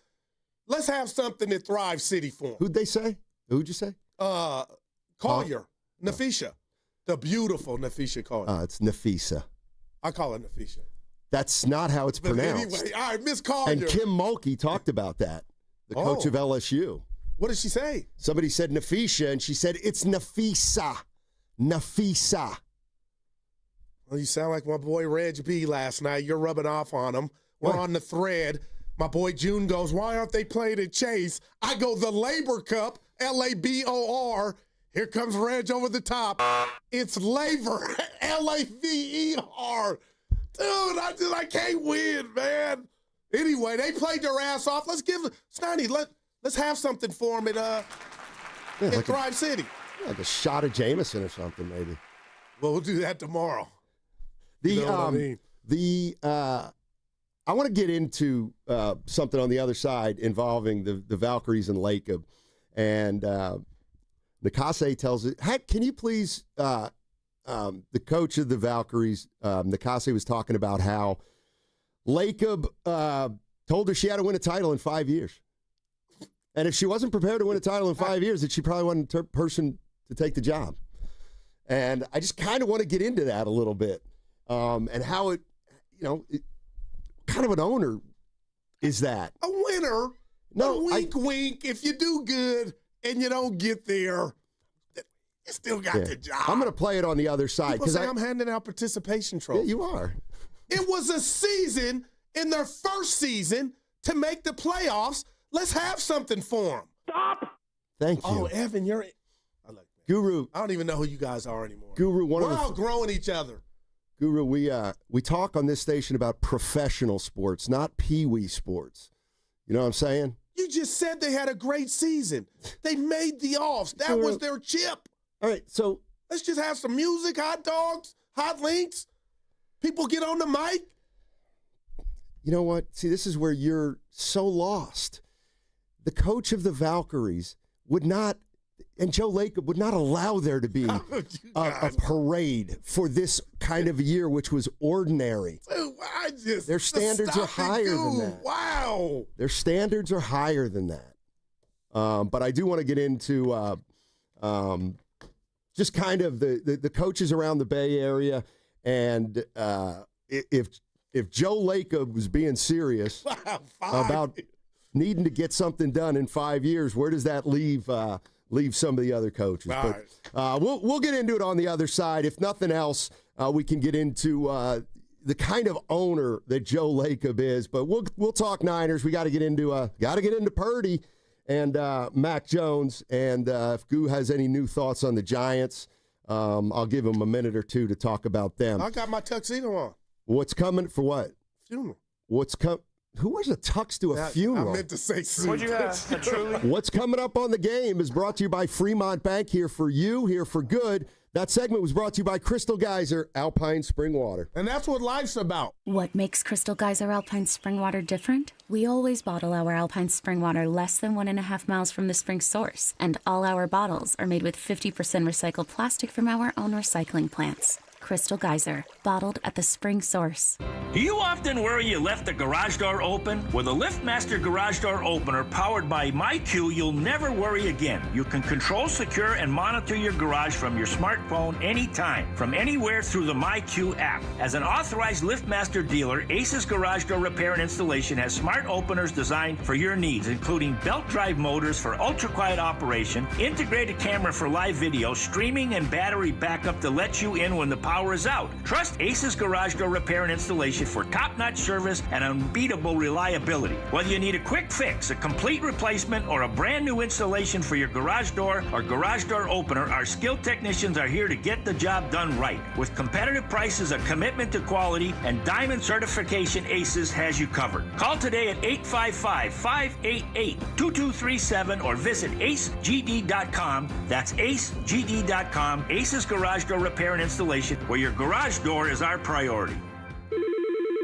Let's have something at Thrive City for them. Who'd they say? Who'd you say? Collier, Nafisha, the beautiful Nafisha Collier. It's Nafisa. I call her Nafisha. That's not how it's pronounced. Anyway, all right, Miss Collier. And Kim Mulkey talked about that, the coach of LSU. What did she say? Somebody said Nafisha, and she said, it's Nafisa. Nafisa. Well, you sound like my boy Reg B last night. You're rubbing off on him. We're on the thread. My boy June goes, why aren't they playing at Chase? I go, the Labor Cup, Labor. Here comes Reg over the top. It's Labor, Laver. Dude, I can't win, man. Anyway, they played their ass off. Let's give Steiny, let's have something for them at like Thrive City. Like a shot of Jameson or something, maybe. Well, we'll do that tomorrow. I want to get into something on the other side involving the Valkyries and Lacob. And Nakase tells it, hey, can you please, the coach of the Valkyries, Nakase was talking about how Lacob told her she had to win a title in 5 years. And if she wasn't prepared to win a title in 5 years, that she probably wasn't the person to take the job. And I just kind of want to get into that a little bit. And how it, kind of an owner is that? A winner. No, wink. If you do good and you don't get there, you still got the job. I'm going to play it on the other side. People say I'm handing out participation trophies. Yeah, you are. It was a season in their first season to make the playoffs. Let's have something for them. Stop. Thank you. Oh, Evan, I like that. Guru. I don't even know who you guys are anymore. Guru, we're outgrowing each other. Guru, we talk on this station about professional sports, not peewee sports. You know what I'm saying? You just said they had a great season. They made the offs. That was their chip. All right, so let's just have some music, hot dogs, hot links. People get on the mic. You know what? See, this is where you're so lost. The coach of the Valkyries would not, and Joe Lacob would not allow there to be a parade for this kind of year, which was ordinary. Dude, their standards are higher than that. Wow. Their standards are higher than that. But I do want to get into just kind of the coaches around the Bay Area, and if Joe Lacob was being serious about needing to get something done in 5 years, where does that leave some of the other coaches? But we'll get into it on the other side. If nothing else, we can get into the kind of owner that Joe Lacob is. But we'll talk Niners. We got to get into Purdy and Mac Jones. And if Goo has any new thoughts on the Giants, I'll give him a minute or two to talk about them. I got my tuxedo on. What's coming for what? Funeral. Who wears a tux to a funeral? I meant to say suit. What'd you have? A truly? What's coming up on the game is brought to you by Fremont Bank, here for you, here for good. That segment was brought to you by Crystal Geyser, Alpine Spring Water. And that's what life's about. What makes Crystal Geyser Alpine Spring Water different? We always bottle our Alpine Spring Water less than 1.5 miles from the spring source. And all our bottles are made with 50% recycled plastic from our own recycling plants. Crystal Geyser, bottled at the spring source. Do you often worry you left the garage door open? With a LiftMaster garage door opener powered by MyQ, you'll never worry again. You can control, secure, and monitor your garage from your smartphone anytime, from anywhere through the MyQ app. As an authorized LiftMaster dealer, Ace's Garage Door Repair and Installation has smart openers designed for your needs, including belt drive motors for ultra-quiet operation, integrated camera for live video, streaming, and battery backup to let you in when the power is out. Trust Ace's Garage Door Repair and Installation for top-notch service and unbeatable reliability. Whether you need a quick fix, a complete replacement, or a brand new installation for your garage door or garage door opener, our skilled technicians are here to get the job done right. With competitive prices, a commitment to quality, and diamond certification, Aces has you covered. Call today at 855-588-2237 or visit acegd.com. That's acegd.com. Aces Garage Door Repair and Installation, where your garage door is our priority.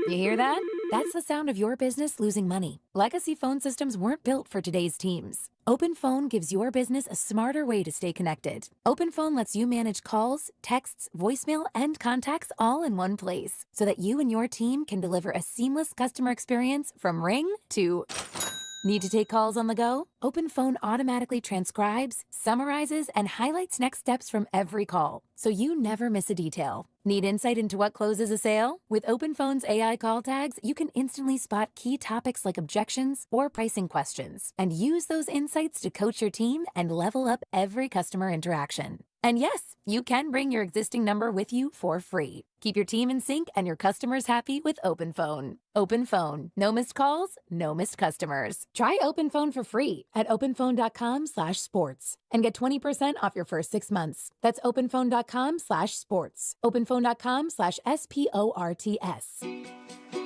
You hear that? That's the sound of your business losing money. Legacy phone systems weren't built for today's teams. OpenPhone gives your business a smarter way to stay connected. OpenPhone lets you manage calls, texts, voicemail, and contacts all in one place, so that you and your team can deliver a seamless customer experience from ring to... Need to take calls on the go? OpenPhone automatically transcribes, summarizes, and highlights next steps from every call, so you never miss a detail. Need insight into what closes a sale? With OpenPhone's AI call tags, you can instantly spot key topics like objections or pricing questions, and use those insights to coach your team and level up every customer interaction. And yes, you can bring your existing number with you for free. Keep your team in sync and your customers happy with OpenPhone. OpenPhone. No missed calls, no missed customers. Try OpenPhone for free at openphone.com/sports and get 20% off your first 6 months. That's openphone.com/sports. openphone.com/SPORTS.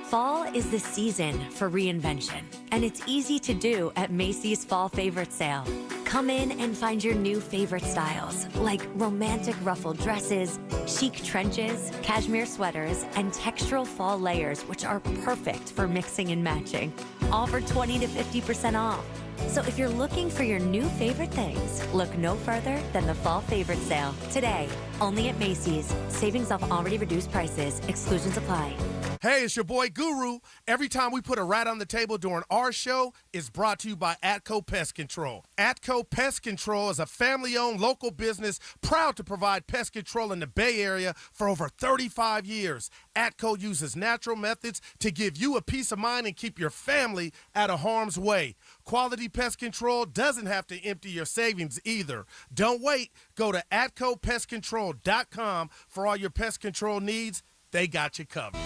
Fall is the season for reinvention, and it's easy to do at Macy's Fall Favorite Sale. Come in and find your new favorite styles, like romantic ruffled dresses, chic trenches, cashmere sweaters, and textural fall layers, which are perfect for mixing and matching. All for 20 to 50% off. So if you're looking for your new favorite things, look no further than the Fall Favorite Sale. Today, only at Macy's. Savings off already reduced prices. Exclusions apply. Hey, it's your boy Guru. Every time we put a rat on the table during our show, it's brought to you by Atco Pest Control. Atco Pest Control is a family-owned local business proud to provide pest control in the Bay Area for over 35 years. Atco uses natural methods to give you a peace of mind and keep your family out of harm's way. Quality pest control doesn't have to empty your savings either. Don't wait. Go to AtcoPestControl.com for all your pest control needs. They got you covered.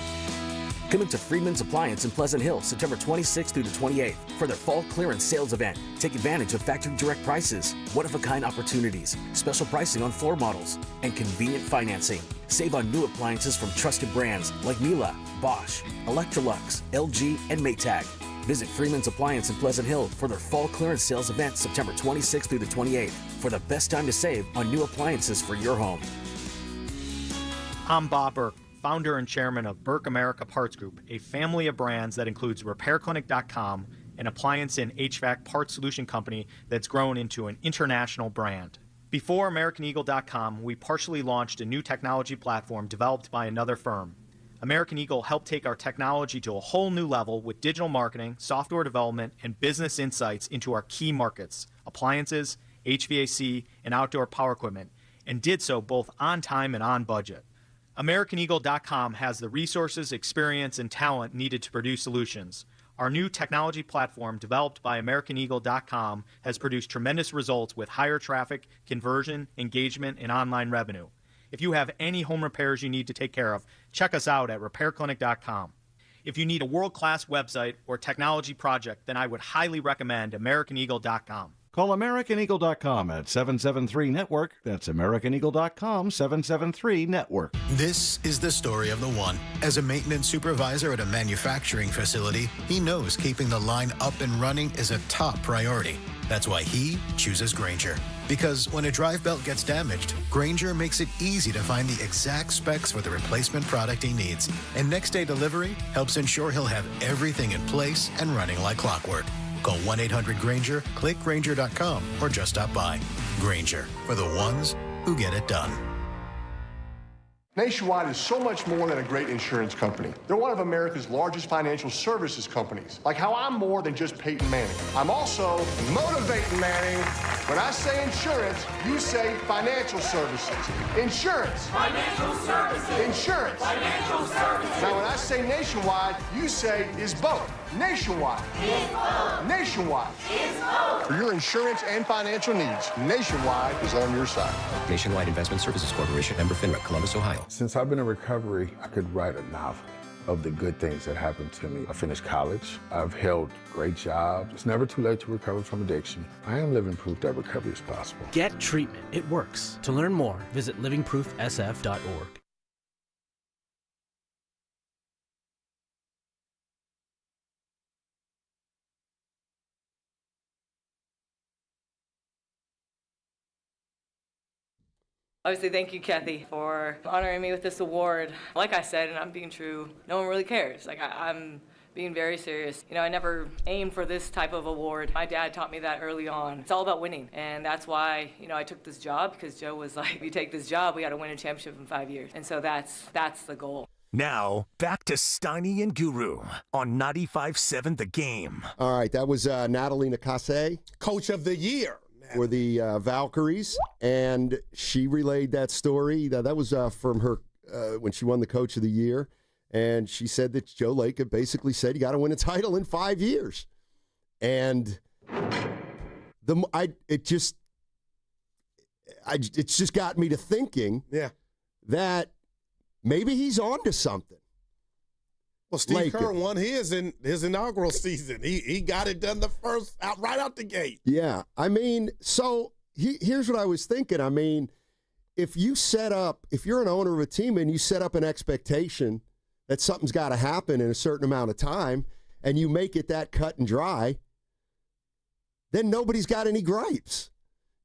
Come into Freedman's Appliance in Pleasant Hill September 26th through the 28th for their fall clearance sales event. Take advantage of factory direct prices, one-of-a-kind opportunities, special pricing on floor models, and convenient financing. Save on new appliances from trusted brands like Miele, Bosch, Electrolux, LG, and Maytag. Visit Freeman's Appliance in Pleasant Hill for their fall clearance sales event September 26th through the 28th for the best time to save on new appliances for your home. I'm Bob Burke, founder and chairman of Burke America Parts Group, a family of brands that includes RepairClinic.com, an appliance and HVAC parts solution company that's grown into an international brand. Before AmericanEagle.com, we partially launched a new technology platform developed by another firm. American Eagle helped take our technology to a whole new level with digital marketing, software development, and business insights into our key markets, appliances, HVAC, and outdoor power equipment, and did so both on time and on budget. AmericanEagle.com has the resources, experience, and talent needed to produce solutions. Our new technology platform, developed by AmericanEagle.com, has produced tremendous results with higher traffic, conversion, engagement, and online revenue. If you have any home repairs you need to take care of, check us out at RepairClinic.com. If you need a world-class website or technology project, then I would highly recommend AmericanEagle.com. Call AmericanEagle.com at 773-NETWORK. That's AmericanEagle.com, 773-NETWORK. This is the story of the one. As a maintenance supervisor at a manufacturing facility, he knows keeping the line up and running is a top priority. That's why he chooses Grainger. Because when a drive belt gets damaged, Grainger makes it easy to find the exact specs for the replacement product he needs. And next-day delivery helps ensure he'll have everything in place and running like clockwork. Call 1-800-GRAINGER, click Grainger.com, or just stop by. Grainger, for the ones who get it done. Nationwide is so much more than a great insurance company. They're one of America's largest financial services companies. Like how I'm more than just Peyton Manning. I'm also motivating Manning. When I say insurance, you say financial services. Insurance. Financial services. Insurance. Financial services. Now when I say Nationwide, you say is both. Nationwide. Is both. Nationwide. Is both. For your insurance and financial needs, Nationwide is on your side. Nationwide Investment Services Corporation, member FINRA, Columbus, Ohio. Since I've been in recovery, I could write a novel of the good things that happened to me. I finished college. I've held great jobs. It's never too late to recover from addiction. I am living proof that recovery is possible. Get treatment. It works. To learn more, visit livingproofsf.org. Obviously, thank you, Kathy, for honoring me with this award. Like I said, and I'm being true, no one really cares. Like, I'm being very serious. You know, I never aimed for this type of award. My dad taught me that early on. It's all about winning. And that's why, you know, I took this job, because Joe was like, if you take this job, we got to win a championship in 5 years. And so that's the goal. Now, back to Steiny and Guru on 95.7 The Game. All right, that was Natalie Nakase. Coach of the Year. For the Valkyries, and she relayed that story. That was from her when she won the Coach of the Year, and she said that Joe Lacob basically said you got to win a title in 5 years, and it's just got me to thinking, that maybe he's on to something. Well, Steve Kerr won his in his inaugural season. He got it done right out the gate. Yeah. I mean, so here's what I was thinking. I mean, if you're an owner of a team and you set up an expectation that something's got to happen in a certain amount of time and you make it that cut and dry, then nobody's got any gripes.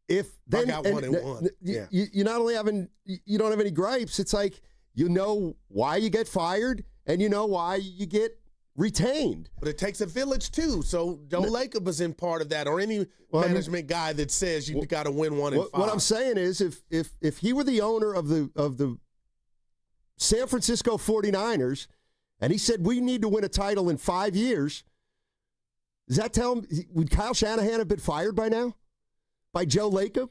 I got 1-1. Yeah. You not only you don't have any gripes, it's like you know why you get fired, and you know why you get retained. But it takes a village, too. So Joe Lacob was in part of that, or any management guy that says you got to win 1 in 5. What I'm saying is if he were the owner of the San Francisco 49ers, and he said we need to win a title in 5 years, does that tell him, would Kyle Shanahan have been fired by now? By Joe Lacob?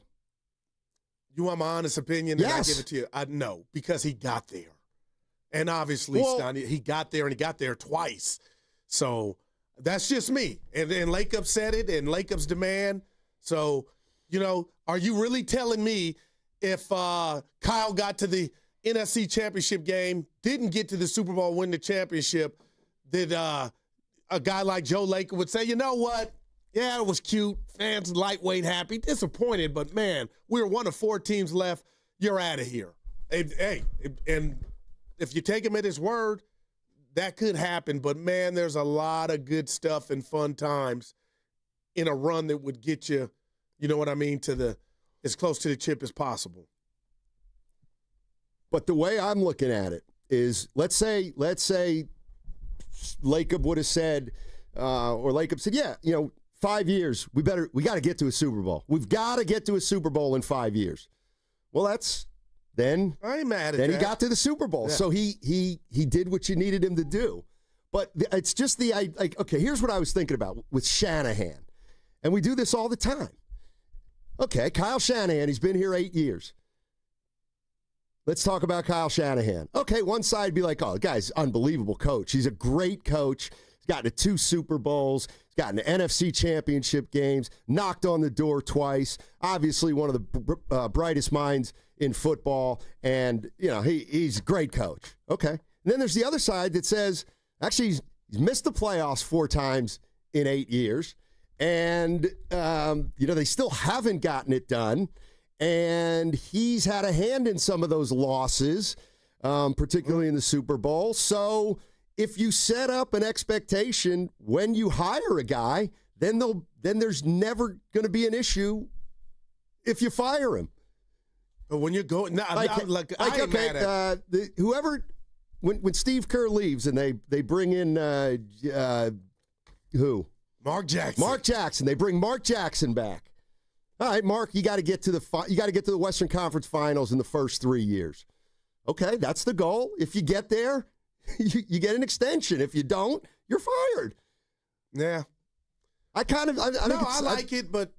You want my honest opinion? Yes. And I give it to you. No, because he got there. And obviously, Steiny, he got there, and he got there twice. So that's just me. And Lacob said it, and Lacob's demand. So, you know, are you really telling me if Kyle got to the NFC championship game, didn't get to the Super Bowl, win the championship, that a guy like Joe Lacob would say, you know what? Yeah, it was cute. Fans lightweight happy. Disappointed, but, man, we're one of 4 teams left. You're out of here. And if you take him at his word, that could happen. But, man, there's a lot of good stuff and fun times in a run that would get you, you know what I mean, to as close to the chip as possible. But the way I'm looking at it is, let's say Lacob would have said, or Lacob said, yeah, 5 years, we got to get to a Super Bowl. We've got to get to a Super Bowl in 5 years. Well, then I ain't mad at then that. He got to the Super Bowl. Yeah. So he did what you needed him to do. But it's just okay, here's what I was thinking about with Shanahan. And we do this all the time. Okay, Kyle Shanahan, he's been here 8 years. Let's talk about Kyle Shanahan. Okay, one side would be like, oh, the guy's an unbelievable coach. He's a great coach. He's gotten to 2 Super Bowls. He's gotten to NFC championship games, knocked on the door twice. Obviously one of the brightest minds in football. And, he's a great coach. Okay. And then there's the other side that says, actually, he's missed the playoffs 4 times in 8 years. And, they still haven't gotten it done. And he's had a hand in some of those losses, particularly in the Super Bowl. So if you set up an expectation when you hire a guy, then there's never going to be an issue if you fire him. But when you're going, when Steve Kerr leaves and they bring in who? Mark Jackson. Mark Jackson. They bring Mark Jackson back. All right, Mark, you got to get to the Western Conference Finals in the first 3 years. Okay, that's the goal. If you get there, you get an extension. If you don't, you're fired. Yeah. I like it, but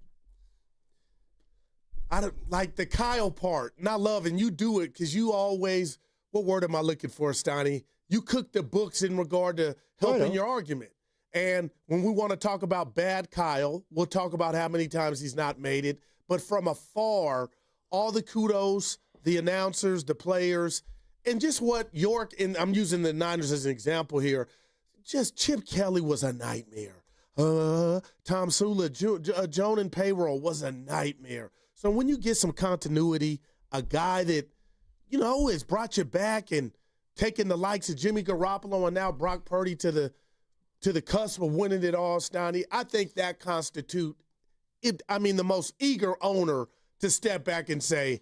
I don't like the Kyle part. And I love, and you do it because you always, what word am I looking for, Steiny? You cook the books in regard to helping your argument. And when we want to talk about bad Kyle, we'll talk about how many times he's not made it. But from afar, all the kudos, the announcers, the players, and just what York, and I'm using the Niners as an example here, just Chip Kelly was a nightmare. Tom Sula, Joan and payroll was a nightmare. So when you get some continuity, a guy that, has brought you back and taken the likes of Jimmy Garoppolo and now Brock Purdy to the cusp of winning it all, Steiny, I think that constitute the most eager owner to step back and say,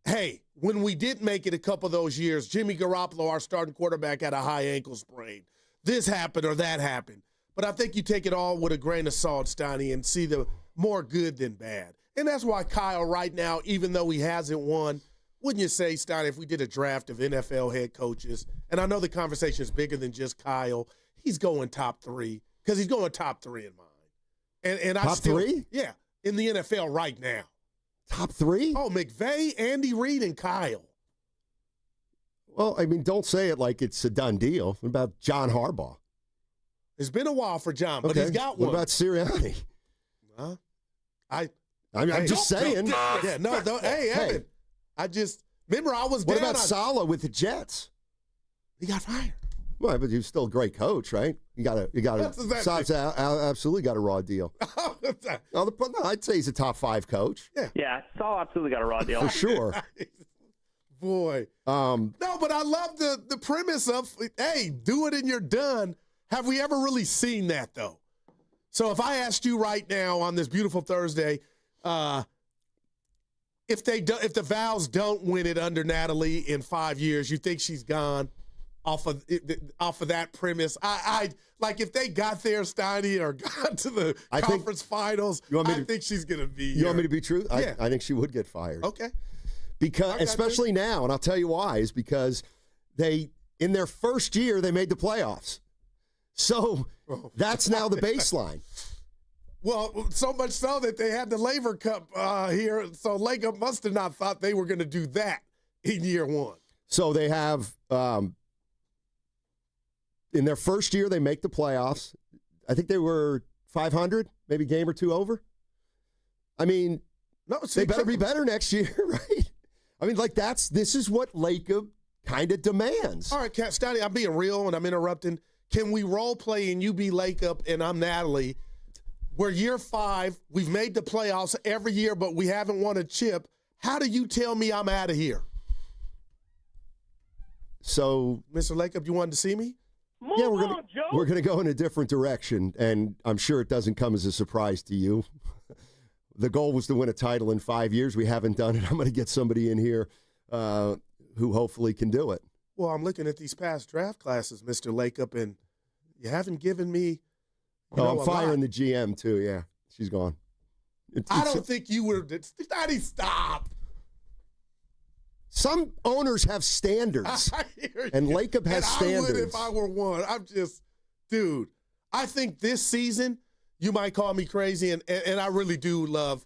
hey, when we did make it a couple of those years, Jimmy Garoppolo, our starting quarterback, had a high ankle sprain. This happened or that happened. But I think you take it all with a grain of salt, Steiny, and see the more good than bad. And that's why Kyle right now, even though he hasn't won, wouldn't you say, Steiny, if we did a draft of NFL head coaches, and I know the conversation is bigger than just Kyle, he's going top 3 because he's going top 3 in mine. And top 3? Yeah, in the NFL right now. Top 3? Oh, McVay, Andy Reid, and Kyle. Well, don't say it like it's a done deal. What about John Harbaugh? It's been a while for John, but he's got one. What about Sirianni? Huh? I'm just saying. Yeah, no, hey, Evan. Remember I was What down about Saleh with the Jets? He got fired. Well, but he's still a great coach, right? You got absolutely got a raw deal. No, I'd say he's a top 5 coach. Yeah, Saul absolutely got a raw deal. For sure. Boy. No, but I love the premise of, hey, do it and you're done. Have we ever really seen that, though? So if I asked you right now on this beautiful Thursday, if the Vows don't win it under Natalie in 5 years, you think she's gone? Off of that premise, I like if they got there, Steiny, or got to the conference finals. I think she's gonna be. You want me to be true? Yeah. I think she would get fired. Okay. Because especially now, and I'll tell you why, is because in their first year they made the playoffs, so that's now the baseline. Well, so much so that they had the Laver Cup here, so Lacob must have not thought they were going to do that in year 1. So they have. In their first year, they make the playoffs. I think they were 500, maybe a game or 2 over. No, they better be better next year, right? I mean, like this is what Lacob kind of demands. All right, Steiny, I'm being real and I'm interrupting. Can we role play and you be Lacob and I'm Natalie? We're year 5. We've made the playoffs every year, but we haven't won a chip. How do you tell me I'm out of here? So, Mr. Lacob, you wanted to see me? We're gonna go in a different direction, and I'm sure it doesn't come as a surprise to you. The goal was to win a title in 5 years. We haven't done it. I'm going to get somebody in here who hopefully can do it. Well, I'm looking at these past draft classes, Mr. Lacob, and you haven't given me. I'm firing the GM too. Yeah, she's gone. I don't think you would. Steiny, stop. Some owners have standards, and Lacob has standards. I would if I were one. Dude, I think this season, you might call me crazy, and I really do love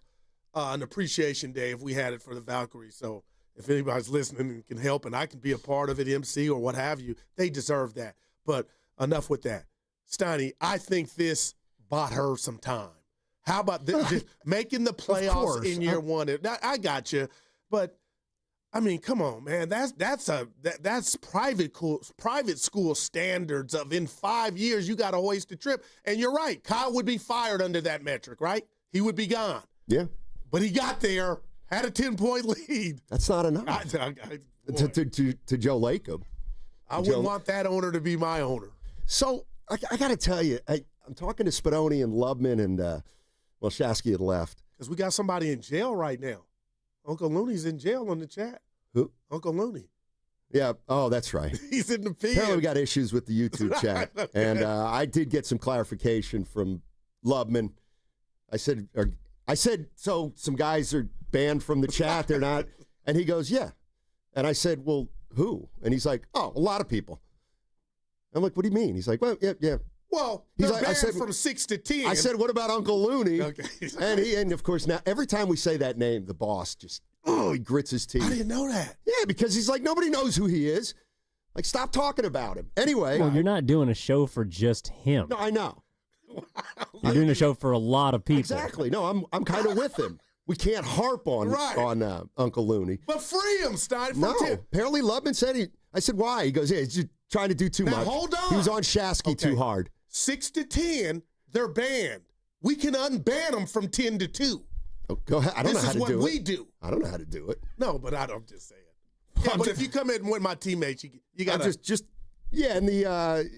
an appreciation day if we had it for the Valkyries. So if anybody's listening and can help and I can be a part of it, MC or what have you, they deserve that. But enough with that. Steiny, I think this bought her some time. How about just making the playoffs in year 1? I got you, but I mean, come on, man. That's private school standards of in 5 years you got to hoist a trip. And you're right, Kyle would be fired under that metric, right? He would be gone. Yeah, but he got there, had a 10-point lead. That's not enough to Joe Lacob. I wouldn't want that owner to be my owner. So I got to tell you, I'm talking to Spadoni and Lubman and Shasky had left because we got somebody in jail right now. Uncle Looney's in jail on the chat. Who? Uncle Looney. Yeah. Oh, that's right. He's in the pen. Apparently we got issues with the YouTube chat. And I did get some clarification from Lubman. I said, so some guys are banned from the chat. They're not. And he goes, yeah. And I said, well, who? And he's like, oh, a lot of people. I'm like, what do you mean? He's like, well, yeah. Well, he's like, banned from 6 to 10. I said, what about Uncle Looney? Okay. And of course, now every time we say that name, the boss just, he grits his teeth. I didn't know that. Yeah, because he's like, nobody knows who he is. Like, stop talking about him. Anyway. Well, you're not doing a show for just him. No, I know. You're doing a show for a lot of people. Exactly. No, I'm kind of with him. We can't harp on Uncle Looney. But free him, Stein. No, apparently Lubman said I said, why? He goes, yeah, he's just trying to do too much. Hold on. He was on Shasky too hard. 6 to 10, they're banned. We can unban them from 10 to 2. Oh, go ahead. I don't know how to do it. This is what we do. I don't know how to do it. No, but I'm just saying. Yeah, but if you come in with my teammates, you got to just in the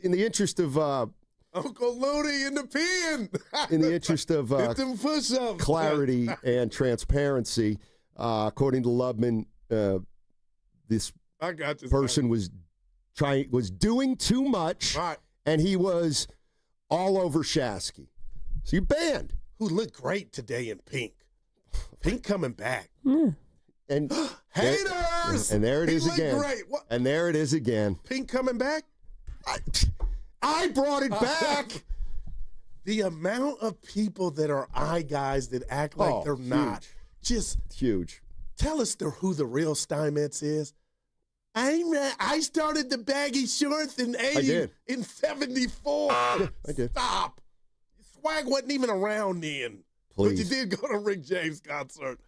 interest of Uncle Looney in the pen. In the interest of clarity and transparency, according to Lubman, this person was doing too much, and he was all over Shasky. So you're banned. Who looked great today in pink. Pink coming back. And haters. And there it is again. Great. And there it is again. Pink coming back. I brought it back. The amount of people that are guys that act like they're not. Just huge. Tell us who the real Steinmetz is. I started the baggy shorts in 80, in 74. I did. Stop. Swag wasn't even around then. Please. But you did go to Rick James' concert.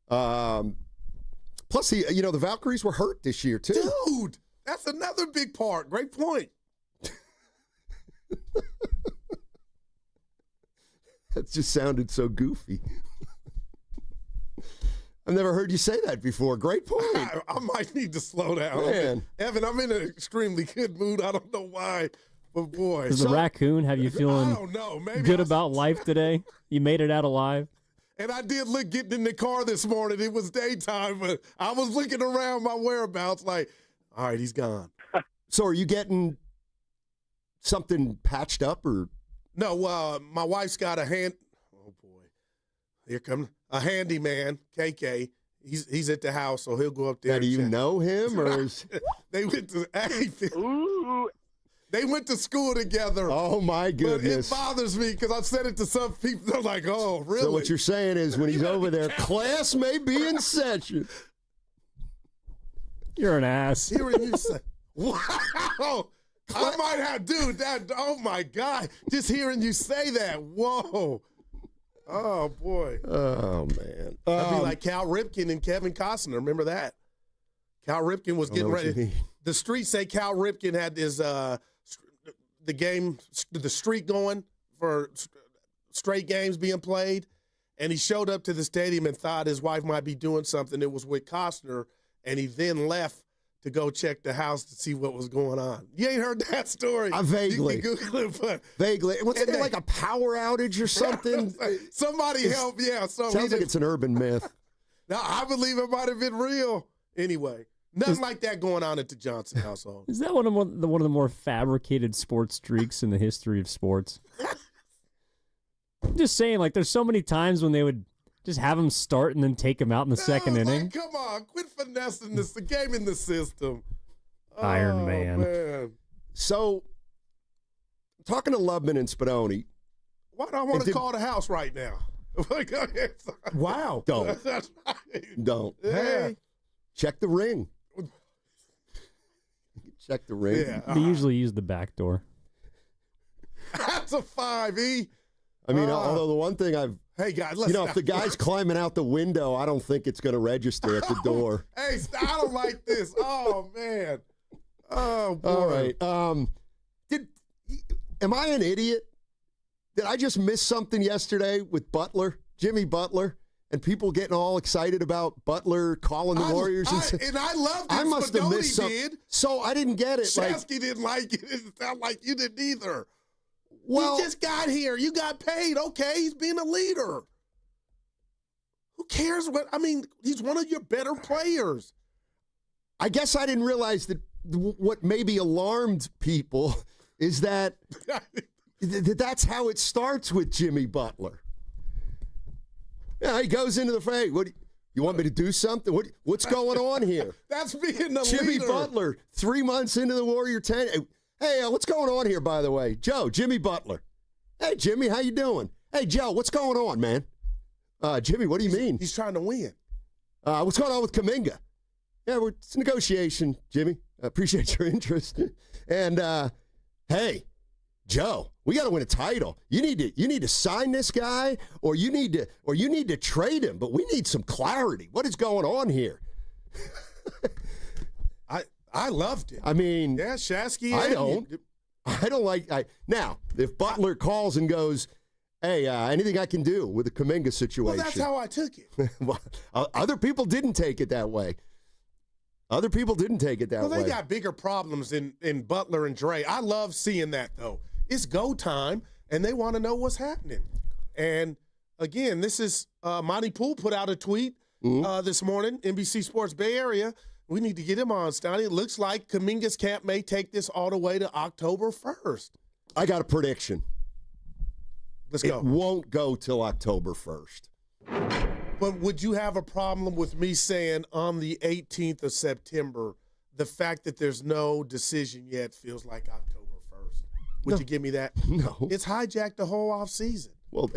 Plus, the Valkyries were hurt this year, too. Dude, that's another big part. Great point. That just sounded so goofy. I've never heard you say that before. Great point. I might need to slow down. Man. Evan, I'm in an extremely good mood. I don't know why, but boy. Does the raccoon have you feeling good about life today? You made it out alive? And I did look getting in the car this morning. It was daytime, but I was looking around my whereabouts like, all right, he's gone. So are you getting something patched up or? No, my wife's got a here comes a handyman, KK. He's at the house, so he'll go up there. Now, do you know him or is they went to they went to school together. Oh my goodness. But it bothers me because I've said it to some people. They're like, "Oh, really?" So what you're saying is, when he's over there, class may be in session. You're an ass. Hearing you say, "Wow." I might have, dude, oh my God. Just hearing you say that, whoa. Oh, boy. Oh, man. That'd be like Cal Ripken and Kevin Costner. Remember that? Cal Ripken was getting ready. The streets say Cal Ripken had his the streak going for straight games being played, and he showed up to the stadium and thought his wife might be doing something. It was with Costner, and he then left to go check the house to see what was going on. You ain't heard that story? Vaguely. You can Google it, but vaguely. What's it like a power outage or something? Somebody help, yeah. So sounds like it's an urban myth. No, I believe it might have been real. Anyway, nothing like that going on at the Johnson household. Is that one of the more fabricated sports streaks in the history of sports? I'm just saying, like, there's so many times when they would just have him start and then take him out in the second inning. Come on, quit finessing this. The game in the system. Iron Man. So, talking to Lubman and Spadoni. Why do I want to call the house right now? Wow. Don't. Don't. Hey. Check the ring. Check the ring. Yeah, they usually use the back door. That's a 5E. I mean, although the one thing hey guys, let's if the guy's climbing out the window, I don't think it's going to register at the door. Hey, I don't like this. Oh man. Oh boy. All right. Am I an idiot? Did I just miss something yesterday with Butler, Jimmy Butler, and people getting all excited about Butler calling the Warriors? And I loved it. I must have missed something. Did. So I didn't get it. Shasky didn't like it. It sounded like you didn't either. Well, he just got here. You got paid. Okay, he's being a leader. Who cares what? I mean, he's one of your better players. I guess I didn't realize that what maybe alarmed people is that that's how it starts with Jimmy Butler. Yeah, he goes into the fray. What? You want me to do something? What's going on here? That's being the Jimmy leader. Butler, 3 months into the Warrior 10. Hey, what's going on here, by the way? Joe, Jimmy Butler. Hey, Jimmy, how you doing? Hey, Joe, what's going on, man? Jimmy, what do you mean? He's trying to win. What's going on with Kaminga? Yeah, it's a negotiation, Jimmy. I appreciate your interest. And, hey, Joe, we got to win a title. You need to sign this guy, or you need to trade him. But we need some clarity. What is going on here? I loved it. I mean, yeah, Shasky. I don't like. Now, if Butler calls and goes, "Hey, anything I can do with the Kaminga situation?" Well, that's how I took it. Well, other people didn't take it that way. Well, they got bigger problems in Butler and Dre. I love seeing that though. It's go time, and they want to know what's happening. And again, this is Monty Poole put out a tweet this morning. NBC Sports Bay Area. We need to get him on, Steiny. It looks like Kaminga's camp may take this all the way to October 1st. I got a prediction. Let's go. It won't go till October 1st. But would you have a problem with me saying on the 18th of September, the fact that there's no decision yet feels like October 1st? Would you give me that? No. It's hijacked the whole offseason. Well,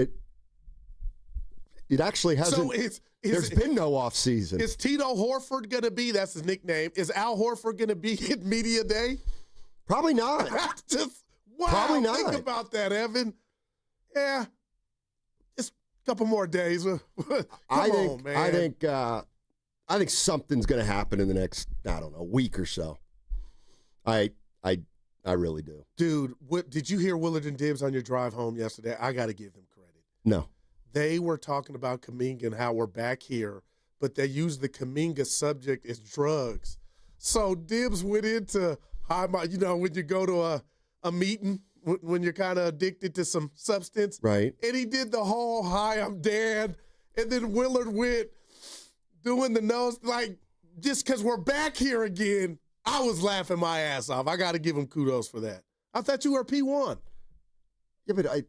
it actually hasn't. So there's been no offseason. Is Tito Horford going to be, that's his nickname, is Al Horford going to be at Media Day? Probably not. Wow, probably not. Think about that, Evan. Yeah, just a couple more days. I think something's going to happen in the next, week or so. I really do. Dude, did you hear Willard Dibs on your drive home yesterday? I got to give him credit. No. They were talking about Kaminga and how we're back here, but they used the Kaminga subject as drugs. So Dibs went into, when you go to a meeting, when you're kind of addicted to some substance. Right. And he did the whole, hi, I'm Dan. And then Willard went doing the nose, like, just because we're back here again, I was laughing my ass off. I got to give him kudos for that. I thought you were P1. Yeah, but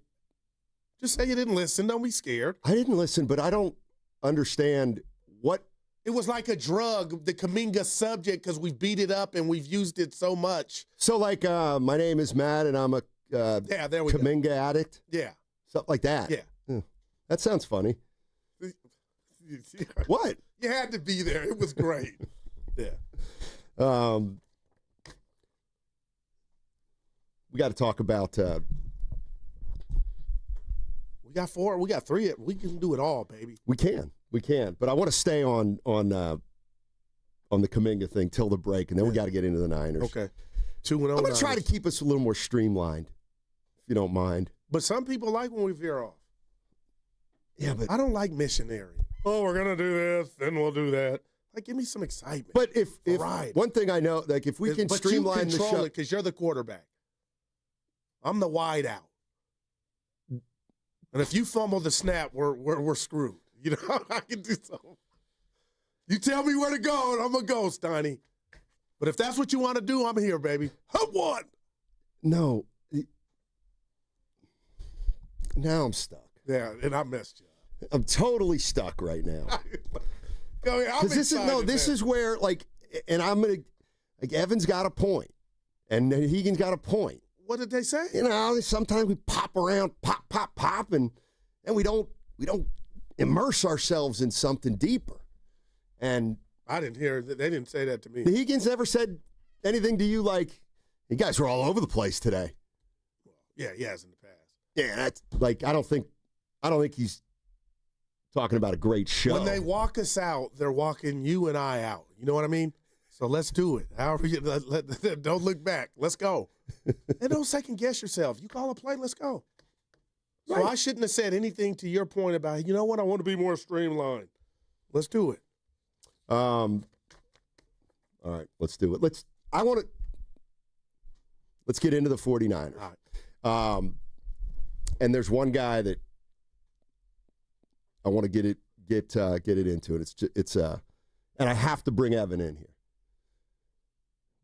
just say you didn't listen. Don't be scared. I didn't listen, but I don't understand what. It was like a drug, the Kaminga subject, because we beat it up and we've used it so much. So, like, my name is Matt, and I'm a there we Kaminga go. addict? Yeah. Something like that? Yeah. That sounds funny. What? You had to be there. It was great. Yeah. We got to talk about. got 4. We got 3. We can do it all, baby. We can. But I want to stay on the Kaminga thing till the break, and then we got to get into the Niners. Okay. 2-0. I'm going to try to keep us a little more streamlined, if you don't mind. But some people like when we veer off. Yeah, but I don't like missionary. Oh, we're going to do this, then we'll do that. Like, give me some excitement. But if one thing I know, like if we can streamline the show. But you control it because you're the quarterback. I'm the wide out. And if you fumble the snap, we're screwed. You know, I can do something. You tell me where to go, and I'm going to go, Steiny. But if that's what you want to do, I'm here, baby. Hop one. No. Now I'm stuck. Yeah, and I messed you up. I'm totally stuck right now. Go ahead. This is where, like, and I'm going to, like, Evan's got a point, and Hegan's got a point. What did they say? You know, sometimes we pop around, pop, and we don't immerse ourselves in something deeper. And I didn't hear that. They didn't say that to me. The Higgins never said anything to you like, you guys were all over the place today. Yeah, he has in the past. Yeah, that's like I don't think he's talking about a great show. When they walk us out, they're walking you and I out. You know what I mean? So let's do it. However, don't look back. Let's go. And don't second guess yourself. You call a play, let's go. Right. So I shouldn't have said anything to your point about, you know what, I want to be more streamlined. Let's do it. All right, let's do it. Let's get into the 49ers. All right. And there's one guy that I want to get it into it. And I have to bring Evan in here.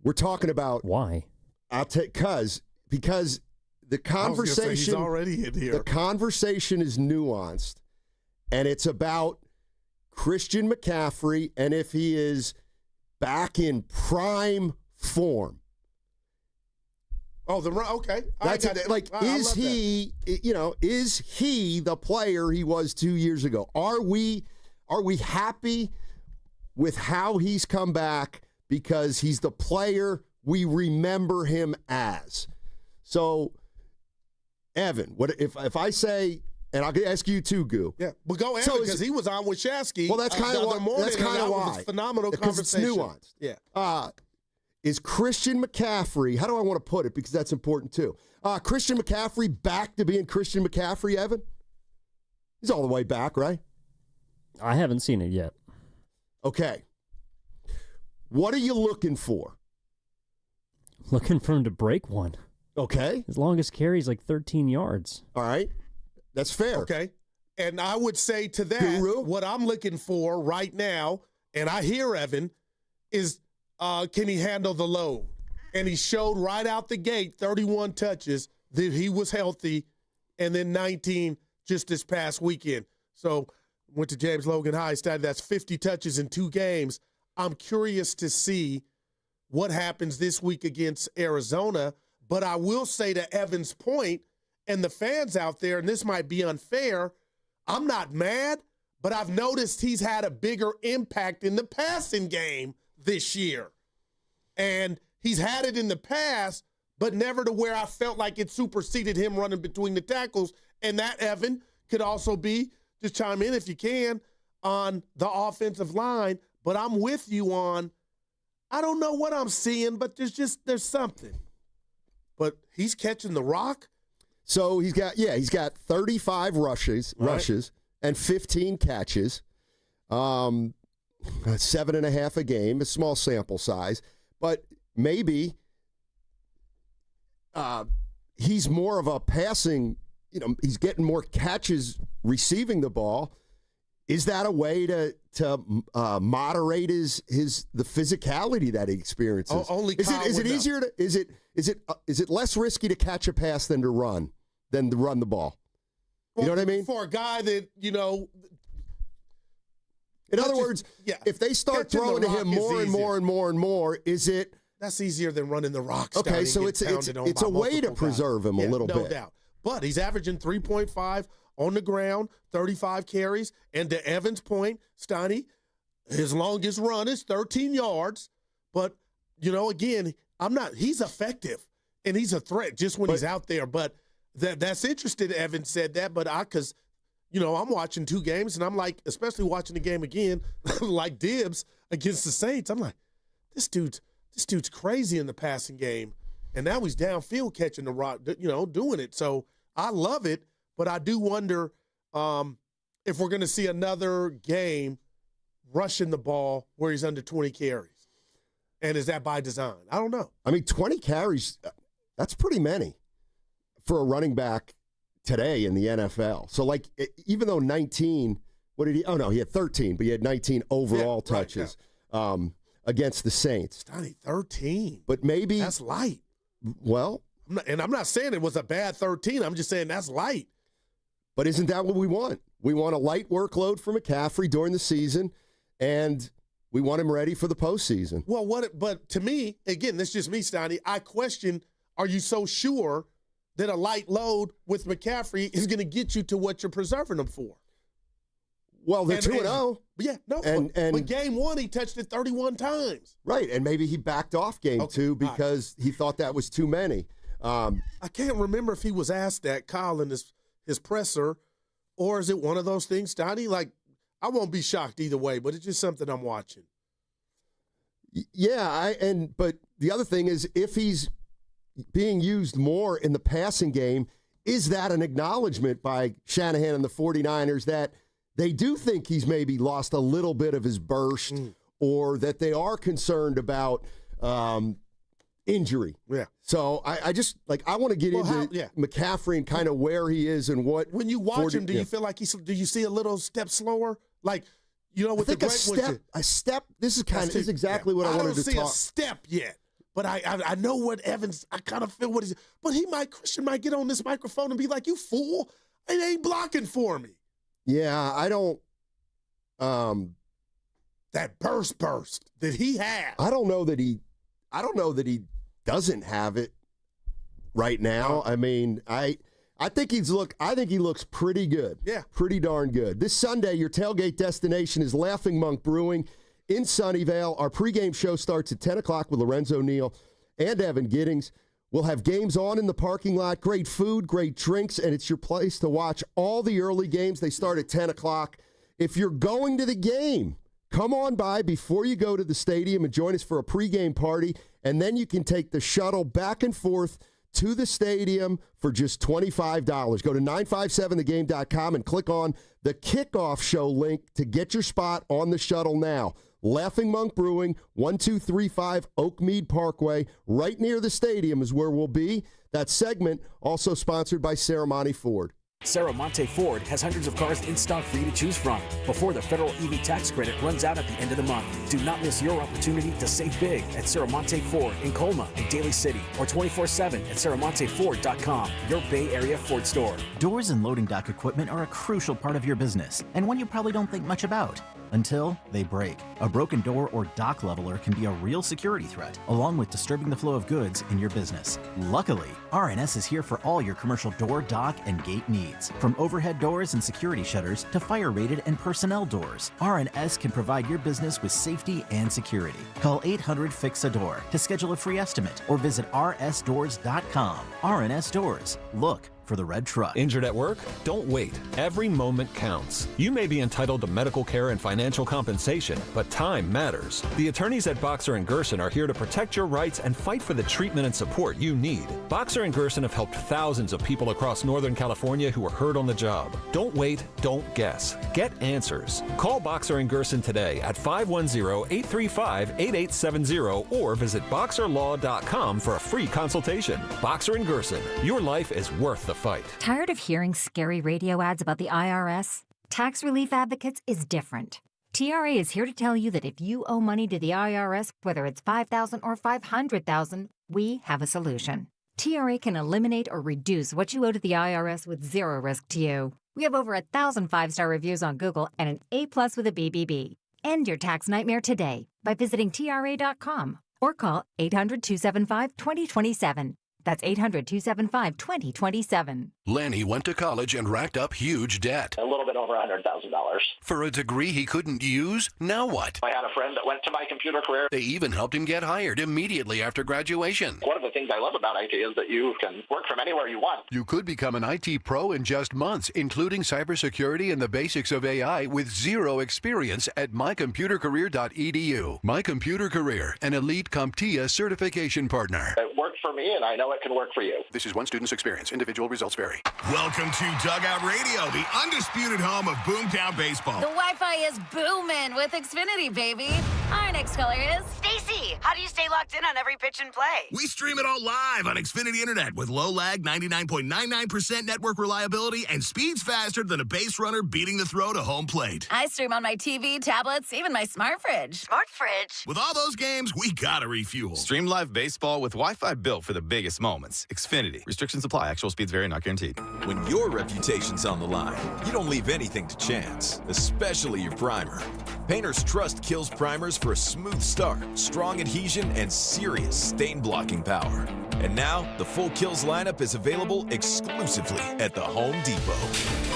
We're talking about why? I'll take because the conversation he's already in here. The conversation is nuanced, and it's about Christian McCaffrey and if he is back in prime form. Oh, okay. That's it. Like, is he the player he was 2 years ago? Are we happy with how he's come back because he's the player we remember him as? So, Evan, what if I say, and I'll ask you too, Goo. Yeah, but go Evan because he was on with Shasky. Well, that's kind of why. That's kind of why. Was a phenomenal because conversation. It's nuanced. Yeah. Is Christian McCaffrey, how do I want to put it? Because that's important too. Christian McCaffrey back to being Christian McCaffrey, Evan? He's all the way back, right? I haven't seen it yet. Okay. What are you looking for? Looking for him to break one. Okay. His longest carry is like 13 yards. All right. That's fair. Okay. And I would say to that, Guru? what I'm looking for right now, and I hear Evan, is can he handle the load? And he showed right out the gate, 31 touches, that he was healthy, and then 19 just this past weekend. So went to James Logan High, started that's 50 touches in 2 games. I'm curious to see what happens this week against Arizona. But I will say to Evan's point, and the fans out there, and this might be unfair, I'm not mad, but I've noticed he's had a bigger impact in the passing game this year. And he's had it in the past, but never to where I felt like it superseded him running between the tackles. And that, Evan, could also be, just chime in if you can, on the offensive line. But I'm with you on, I don't know what I'm seeing, but there's something. But he's catching the rock. So he's got 35 rushes and 15 catches, 7.5 a game, a small sample size, but maybe he's more of a passing. He's getting more catches receiving the ball. Is that a way to moderate the physicality that he experiences? Only is it easier to is it less risky to catch a pass than to run the ball? You know what I mean? For a guy that in other words, if they start throwing to him more and more and more and more, is it? That's easier than running the rocks. Okay, so it's a way to preserve him a little bit. No doubt. But he's averaging 3.5 on the ground, 35 carries. And to Evan's point, Steiny, his longest run is 13 yards. But, again, he's effective. And he's a threat just when he's out there. But that's interesting, Evan said that. But because I'm watching two games, and I'm like, especially watching the game again, like Dibs against the Saints, I'm like, this dude's crazy in the passing game. And now he's downfield catching the rock, doing it. So I love it, but I do wonder if we're going to see another game rushing the ball where he's under 20 carries. And is that by design? I don't know. I mean, 20 carries, that's pretty many for a running back today in the NFL. So, like, even though 19, he had 13, but he had 19 overall touches against the Saints. Steiny, 13. But maybe. That's light. Well. I'm not saying it was a bad 13. I'm just saying that's light. But isn't that what we want? We want a light workload for McCaffrey during the season, and we want him ready for the postseason. Well, but to me, again, this is just me, Steiny, I question, are you so sure that a light load with McCaffrey is going to get you to what you're preserving him for? Well, they're 2-0. Yeah, no, but game one, he touched it 31 times. Right, and maybe he backed off game two because he thought that was too many. I can't remember if he was asked that, Kyle, in his presser, or is it one of those things, Steiny? Like, I won't be shocked either way, but it's just something I'm watching. Yeah, but the other thing is, if he's being used more in the passing game, is that an acknowledgement by Shanahan and the 49ers that they do think he's maybe lost a little bit of his burst, or that they are concerned about injury? Yeah. So I just, I want to get into McCaffrey and kind of where he is and what. When you watch him, do you feel like do you see a little step slower? Like, with I think a step. This is exactly what I wanted to talk. I don't see a step yet, but I know what Evans. I kind of feel what he's. But Christian might get on this microphone and be like, "You fool! It ain't blocking for me." Yeah, I don't. That burst that he has. I don't know that he doesn't have it right now. I mean, I think he looks pretty good. Yeah. Pretty darn good. This Sunday, your tailgate destination is Laughing Monk Brewing in Sunnyvale. Our pregame show starts at 10 o'clock with Lorenzo Neal and Evan Giddings. We'll have games on in the parking lot, great food, great drinks, and it's your place to watch all the early games. They start at 10 o'clock. If you're going to the game, come on by before you go to the stadium and join us for a pregame party, and then you can take the shuttle back and forth to the stadium for just $25. Go to 957thegame.com and click on the kickoff show link to get your spot on the shuttle now. Laughing Monk Brewing, 1235 Oakmead Parkway, right near the stadium is where we'll be. That segment also sponsored by Saramonte Ford. Saramonte Ford has hundreds of cars in stock for you to choose from before the federal EV tax credit runs out at the end of the month. Do not miss your opportunity to save big at Saramonte Ford in Colma and Daly City, or 24/7 at SaramonteFord.com, your Bay Area Ford store. Doors and loading dock equipment are a crucial part of your business, and one you probably don't think much about until they break. A broken door or dock leveler can be a real security threat, along with disturbing the flow of goods in your business. Luckily, RNS is here for all your commercial door, dock, and gate needs. From overhead doors and security shutters to fire-rated and personnel doors, RNS can provide your business with safety and security. Call 800-FIX-A-DOOR to schedule a free estimate or visit rsdoors.com. RNS Doors. Look for the red truck. Injured at work? Don't wait. Every moment counts. You may be entitled to medical care and financial compensation, but time matters. The attorneys at Boxer & Gerson are here to protect your rights and fight for the treatment and support you need. Boxer & Gerson have helped thousands of people across Northern California who were hurt on the job. Don't wait, don't guess. Get answers. Call Boxer & Gerson today at 510-835-8870 or visit boxerlaw.com for a free consultation. Boxer & Gerson, your life is worth the fight. Tired of hearing scary radio ads about the IRS? Tax Relief Advocates is different. TRA is here to tell you that if you owe money to the IRS, whether it's $5,000 or $500,000, we have a solution. TRA can eliminate or reduce what you owe to the IRS with zero risk to you. We have over 1,000 5-star reviews on Google and an A+ with a BBB. End your tax nightmare today by visiting TRA.com or call 800-275-2027. That's 800-275-2027. Lanny went to college and racked up huge debt. A little bit over $100,000. For a degree he couldn't use? Now what? I had a friend that went to my computer career. They even helped him get hired immediately after graduation. One of the things I love about IT is that you can work from anywhere you want. You could become an IT pro in just months, including cybersecurity and the basics of AI with zero experience at mycomputercareer.edu. My Computer Career, an elite CompTIA certification partner. It worked for me, and I know it can work for you. This is one student's experience. Individual results vary. Welcome to Dugout Radio, the undisputed home of Boomtown Baseball. The Wi-Fi is booming with Xfinity, baby. Our next caller is Stacy. How do you stay locked in on every pitch and play? We stream it all live on Xfinity Internet with low lag, 99.99% network reliability, and speeds faster than a base runner beating the throw to home plate. I stream on my TV, tablets, even my smart fridge. Smart fridge? With all those games, we gotta refuel. Stream live baseball with Wi-Fi built for the biggest moments. Xfinity. Restrictions apply. Actual speeds vary, not guaranteed. When your reputation's on the line, you don't leave anything to chance, especially your primer. Painters trust Kills primers for a smooth start, strong adhesion, and serious stain-blocking power. And now, the full Kills lineup is available exclusively at the Home Depot.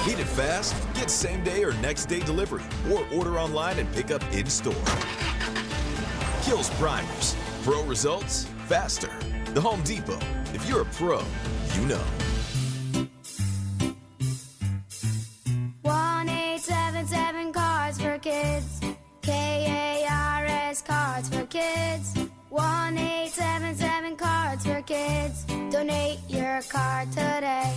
Need it fast? Get same-day or next-day delivery, or order online and pick up in-store. Kills primers. Pro results, faster. The Home Depot. If you're a pro, you know. 1-877 Cards for Kids. KARS Cards for Kids. 1-877 Cards for Kids. Donate your card today.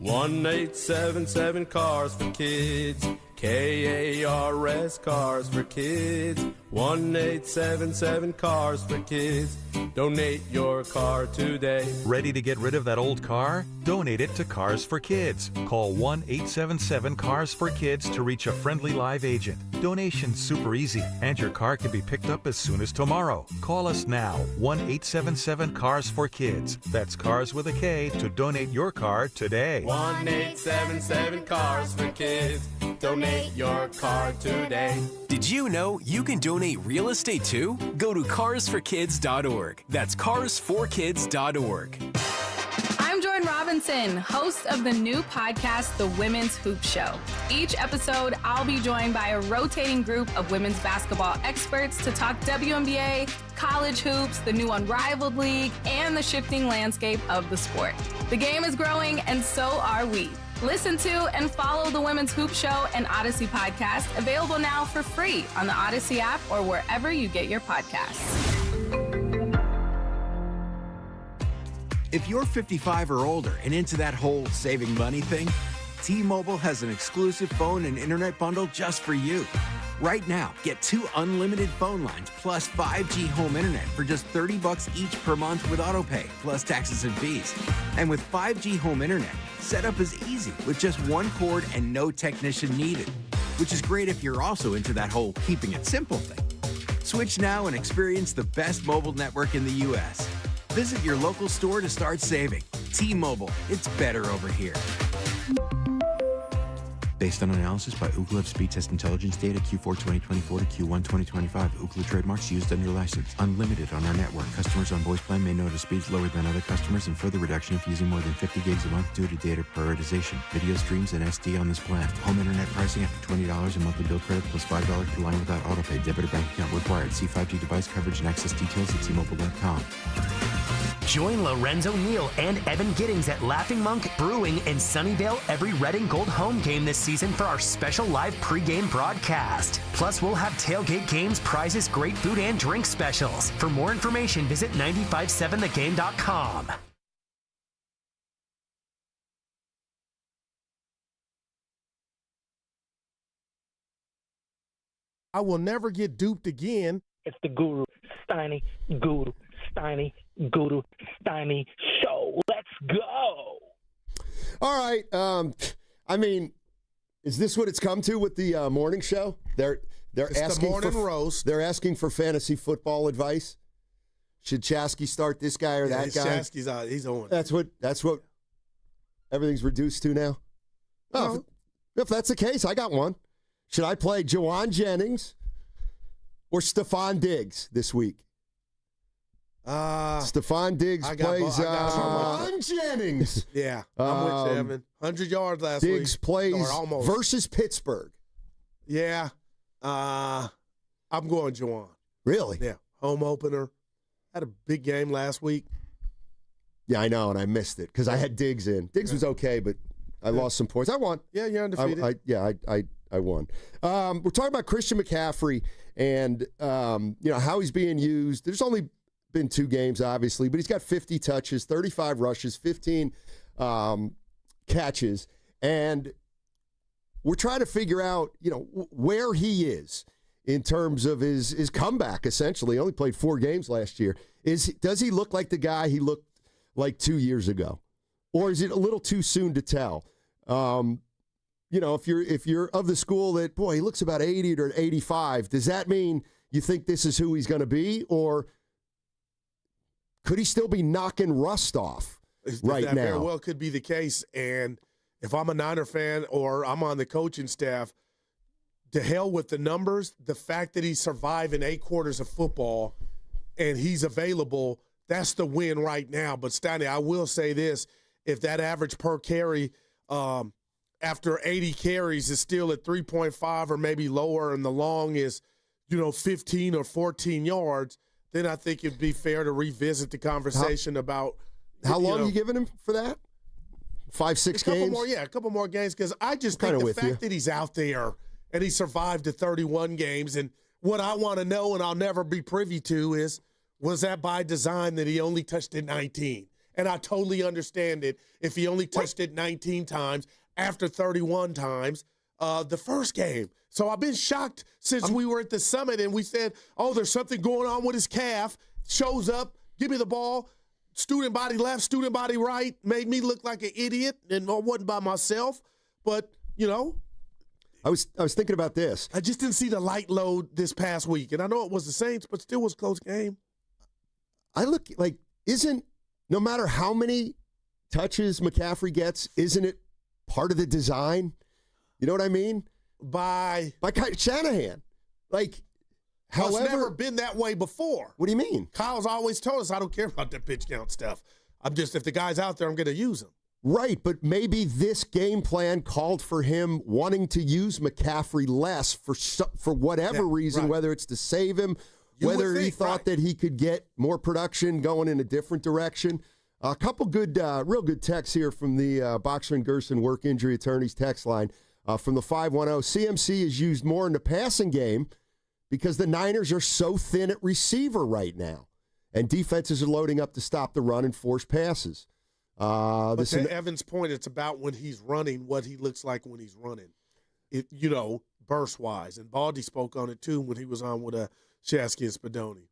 1-877 Cars for Kids. KARS Cars for Kids. 1-877 Cars for Kids. Donate your car today. Ready to get rid of that old car? Donate it to Cars for Kids. Call 1-877-CARS-FOR-KIDS to reach a friendly live agent. Donation's super easy, and your car can be picked up as soon as tomorrow. Call us now, 1-877-CARS-FOR-KIDS. That's Cars with a K to donate your car today. 1-877 Cars for Kids. Donate your car today. Did you know you can donate real estate too? Go to carsforkids.org. That's carsforkids.org. I'm Jordan Robinson, host of the new podcast, The Women's Hoop Show. Each episode, I'll be joined by a rotating group of women's basketball experts to talk WNBA, college hoops, the new Unrivaled League, and the shifting landscape of the sport. The game is growing, and so are we. Listen to and follow the Women's Hoop Show and Odyssey podcast, available now for free on the Odyssey app or wherever you get your podcasts. If you're 55 or older and into that whole saving money thing, T-Mobile has an exclusive phone and internet bundle just for you. Right now, get 2 unlimited phone lines plus 5G home internet for just $30 each per month with autopay, plus taxes and fees. And with 5G home internet, setup is easy with just 1 cord and no technician needed, which is great if you're also into that whole keeping it simple thing. Switch now and experience the best mobile network in the U.S. Visit your local store to start saving. T-Mobile, it's better over here. Based on analysis by Ookla of speed test intelligence data Q4 2024 to Q1 2025. Ookla trademarks used under license. Unlimited on our network. Customers on voice plan may notice speeds lower than other customers and further reduction if using more than 50 gigs a month due to data prioritization. Video streams and SD on this plan. Home internet pricing after $20 a monthly bill credit plus $5 per line without autopay. Debit or bank account required. See 5G device coverage and access details at T-Mobile.com. Join Lorenzo Neal and Evan Giddings at Laughing Monk Brewing in Sunnyvale every red and gold home game this season for our special live pregame broadcast. Plus, we'll have tailgate games, prizes, great food, and drink specials. For more information, visit 957thegame.com. I will never get duped again. It's the Guru, Steiny Guru, Steiny Guru, Steiny Show. Let's go. All right. I mean, is this what it's come to with the morning show? They're It's asking the morning for roast. They're asking for fantasy football advice. Should Chasky start this guy or that guy? Chasky's out. He's on. That's what everything's reduced to now. Oh, if that's the case, I got one. Should I play Jawan Jennings or Stephon Diggs this week? Stephon Diggs plays Ron Jennings. Yeah, I'm with you, Evan. 100 yards last week. Diggs plays almost versus Pittsburgh. Yeah. I'm going Juwan. Really? Yeah. Home opener. Had a big game last week. Yeah, I know, and I missed it because I had Diggs in. Diggs was okay, but I lost some points. I won. Yeah, you're undefeated. I won. We're talking about Christian McCaffrey and how he's being used. There's only been 2 games, obviously, but he's got 50 touches, 35 rushes, 15 catches, and we're trying to figure out, where he is in terms of his comeback. Essentially, he only played 4 games last year. Does he look like the guy he looked like 2 years ago, or is it a little too soon to tell? If you're of the school that, boy, he looks about 80 or 85, does that mean you think this is who he's going to be, or could he still be knocking rust off right that now? Very well could be the case. And if I'm a Niner fan or I'm on the coaching staff, to hell with the numbers. The fact that he's surviving 8 quarters of football and he's available, that's the win right now. But, Steiny, I will say this. If that average per carry after 80 carries is still at 3.5 or maybe lower and the long is, 15 or 14 yards, then I think it'd be fair to revisit the conversation about how long are you giving him for that? 5-6 games? A couple more games, because I just think the fact that he's out there and he survived the 31 games, and what I want to know and I'll never be privy to is, was that by design that he only touched it 19? And I totally understand it if he only touched it 19 times after 31 times the first game. So I've been shocked since we were at the summit and we said, there's something going on with his calf. Shows up, give me the ball, student body left, student body right, made me look like an idiot, and I wasn't by myself. But, I was thinking about this. I just didn't see the light load this past week. And I know it was the Saints, but still was a close game. I look like, no matter how many touches McCaffrey gets, isn't it part of the design? You know what I mean? By Shanahan. However, it's never been that way before. What do you mean? Kyle's always told us, I don't care about the pitch count stuff. If the guy's out there, I'm going to use him. Right, but maybe this game plan called for him wanting to use McCaffrey less for whatever reason, right. Whether it's to save him, whether he thought that he could get more production going in a different direction. A couple good, real good texts here from the Boxer and Gerson Work Injury Attorneys text line from the 510. CMC is used more in the passing game because the Niners are so thin at receiver right now, and defenses are loading up to stop the run and force passes. But to Evan's point, it's about when he's running, what he looks like when he's running, burst-wise. And Baldy spoke on it, too, when he was on with Shasky and Spadoni.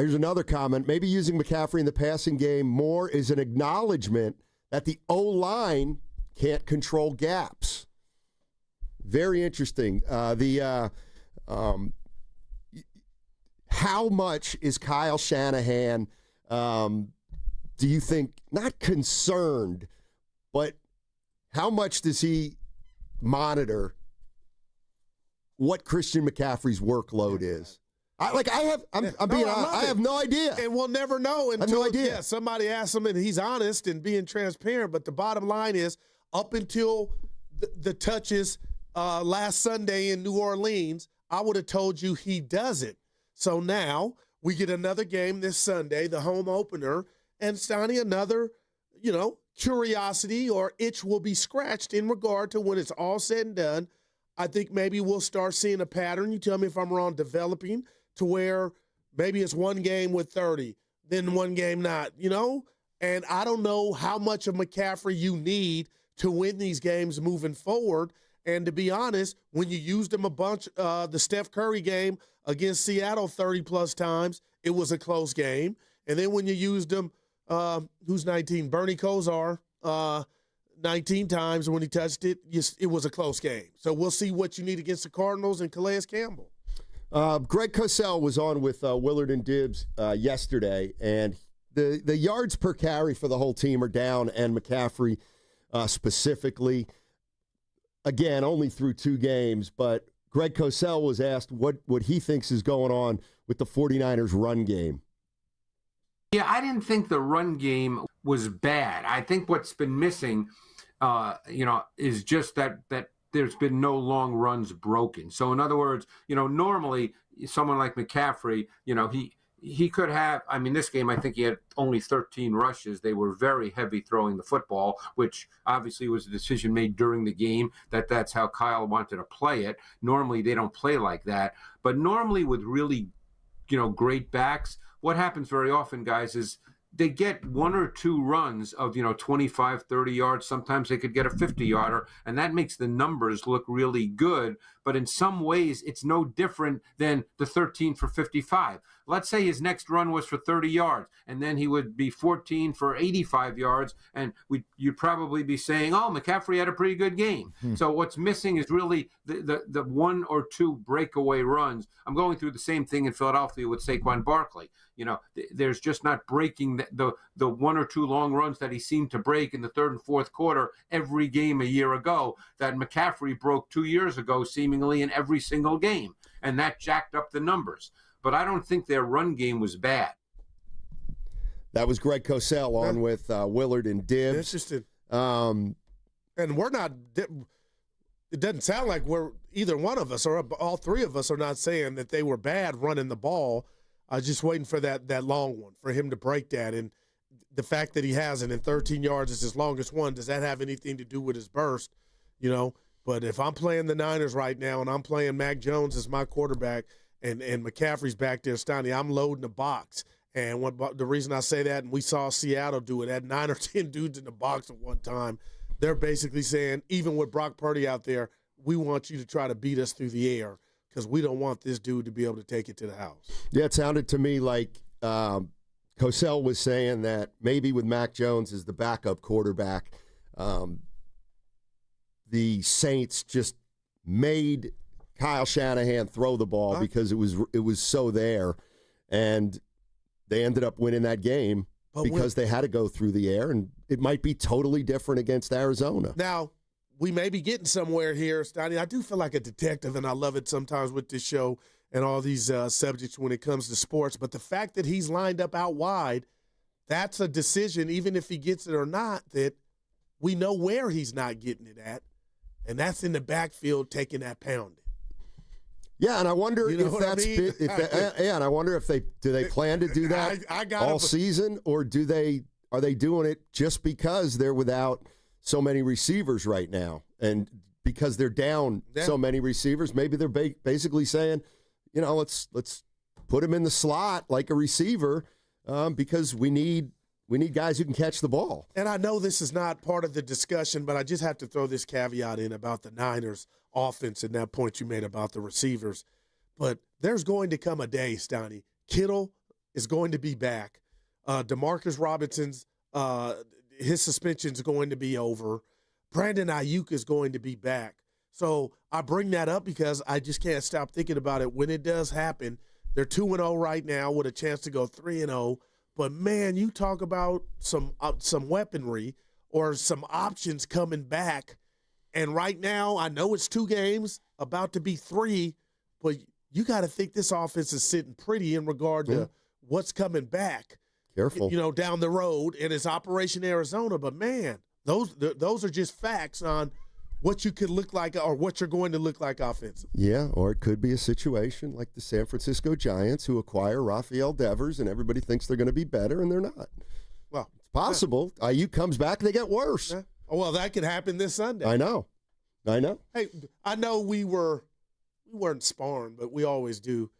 Here's another comment. Maybe using McCaffrey in the passing game more is an acknowledgement that the O-line can't control gaps. Very interesting. How much is Kyle Shanahan, do you think, not concerned, but how much does he monitor what Christian McCaffrey's workload is? I'm being honest. I have no idea. And we'll never know until idea. Somebody asks him and he's honest and being transparent. But the bottom line is, up until the touches last Sunday in New Orleans, I would have told you he does it. So now we get another game this Sunday, the home opener, and Steiny, another, curiosity or itch will be scratched in regard to when it's all said and done. I think maybe we'll start seeing a pattern. You tell me if I'm wrong, developing to where maybe it's one game with 30, then one game not, And I don't know how much of McCaffrey you need to win these games moving forward. And to be honest, when you used him a bunch, the Steph Curry game against Seattle 30-plus times, it was a close game. And then when you used him, who's 19? Bernie Kosar, 19 times when he touched it, it was a close game. So we'll see what you need against the Cardinals and Calais Campbell. Greg Cosell was on with Willard and Dibs yesterday, and the yards per carry for the whole team are down, and McCaffrey specifically. Again, only through 2 games, but Greg Cosell was asked what he thinks is going on with the 49ers run game. Yeah, I didn't think the run game was bad. I think what's been missing, is just that there's been no long runs broken. So in other words, normally someone like McCaffrey, he could have, this game, I think he had only 13 rushes. They were very heavy throwing the football, which obviously was a decision made during the game that's how Kyle wanted to play it. Normally they don't play like that. But normally with really, great backs, what happens very often, guys, is they get one or two runs of, 25, 30 yards. Sometimes they could get a 50-yarder, and that makes the numbers look really good. But in some ways, it's no different than the 13 for 55. Let's say his next run was for 30 yards, and then he would be 14 for 85 yards, and you'd probably be saying, oh, McCaffrey had a pretty good game. So what's missing is really the one or two breakaway runs. I'm going through the same thing in Philadelphia with Saquon Barkley. There's just not breaking the one or two long runs that he seemed to break in the third and fourth quarter every game a year ago that McCaffrey broke 2 years ago seemingly in every single game, and that jacked up the numbers. But I don't think their run game was bad. That was Greg Cosell on with Willard and Dibs. Interesting. And we're not – it doesn't sound like we're – either one of us or all three of us are not saying that they were bad running the ball. Just waiting for that long one, for him to break that. And the fact that he hasn't, and 13 yards is his longest one, does that have anything to do with his burst? But if I'm playing the Niners right now and I'm playing Mac Jones as my quarterback and McCaffrey's back there, Steiny, I'm loading the box. And the reason I say that, and we saw Seattle do it, had 9 or 10 dudes in the box at one time, they're basically saying, even with Brock Purdy out there, we want you to try to beat us through the air because we don't want this dude to be able to take it to the house. Yeah, it sounded to me like Cosell was saying that maybe with Mac Jones as the backup quarterback, the Saints just made Kyle Shanahan throw the ball because it was so there, and they ended up winning that game because they had to go through the air, and it might be totally different against Arizona. Now, we may be getting somewhere here, Steiny. I do feel like a detective, and I love it sometimes with this show and all these subjects when it comes to sports. But the fact that he's lined up out wide, that's a decision, even if he gets it or not, that we know where he's not getting it at, and that's in the backfield taking that pounding. Yeah, and I wonder if that's and I wonder if they plan to do that all season, or are they doing it just because they're without so many receivers right now, and because they're down so many receivers? Maybe they're basically saying, let's put him in the slot like a receiver because we need guys who can catch the ball. And I know this is not part of the discussion, but I just have to throw this caveat in about the Niners offense and that point you made about the receivers. But there's going to come a day, Steiny. Kittle is going to be back. Demarcus Robinson's his suspension is going to be over. Brandon Ayuk is going to be back. So I bring that up because I just can't stop thinking about it. When it does happen, they're 2-0 right now with a chance to go 3-0. But, man, you talk about some weaponry or some options coming back. And right now, I know it's 2 games, about to be 3, but you got to think this offense is sitting pretty in regard to what's coming back. Careful. Down the road, and it's Operation Arizona. But, man, those are just facts on what you could look like or what you're going to look like offensively. Yeah, or it could be a situation like the San Francisco Giants who acquire Rafael Devers, and everybody thinks they're going to be better, and they're not. Well, it's possible. Ayuk comes back, they get worse. Yeah. Well, that could happen this Sunday. I know. Hey, I know we weren't sparring, but we always do.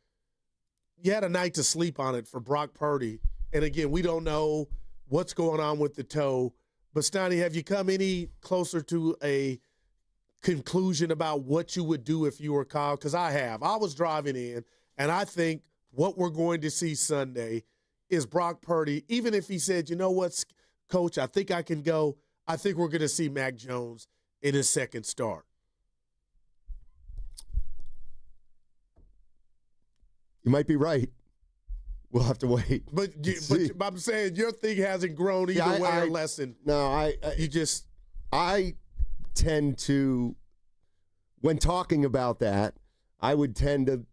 You had a night to sleep on it for Brock Purdy. And, again, we don't know what's going on with the toe. But, Steiny, have you come any closer to a conclusion about what you would do if you were Kyle? Because I have. I was driving in, and I think what we're going to see Sunday is Brock Purdy. Even if he said, you know what, Coach, I think I can go, I think we're going to see Mac Jones in his second start. You might be right. We'll have to wait. But I'm saying your thing hasn't grown either way or lessened. No, I tend to, when talking about that, I would tend to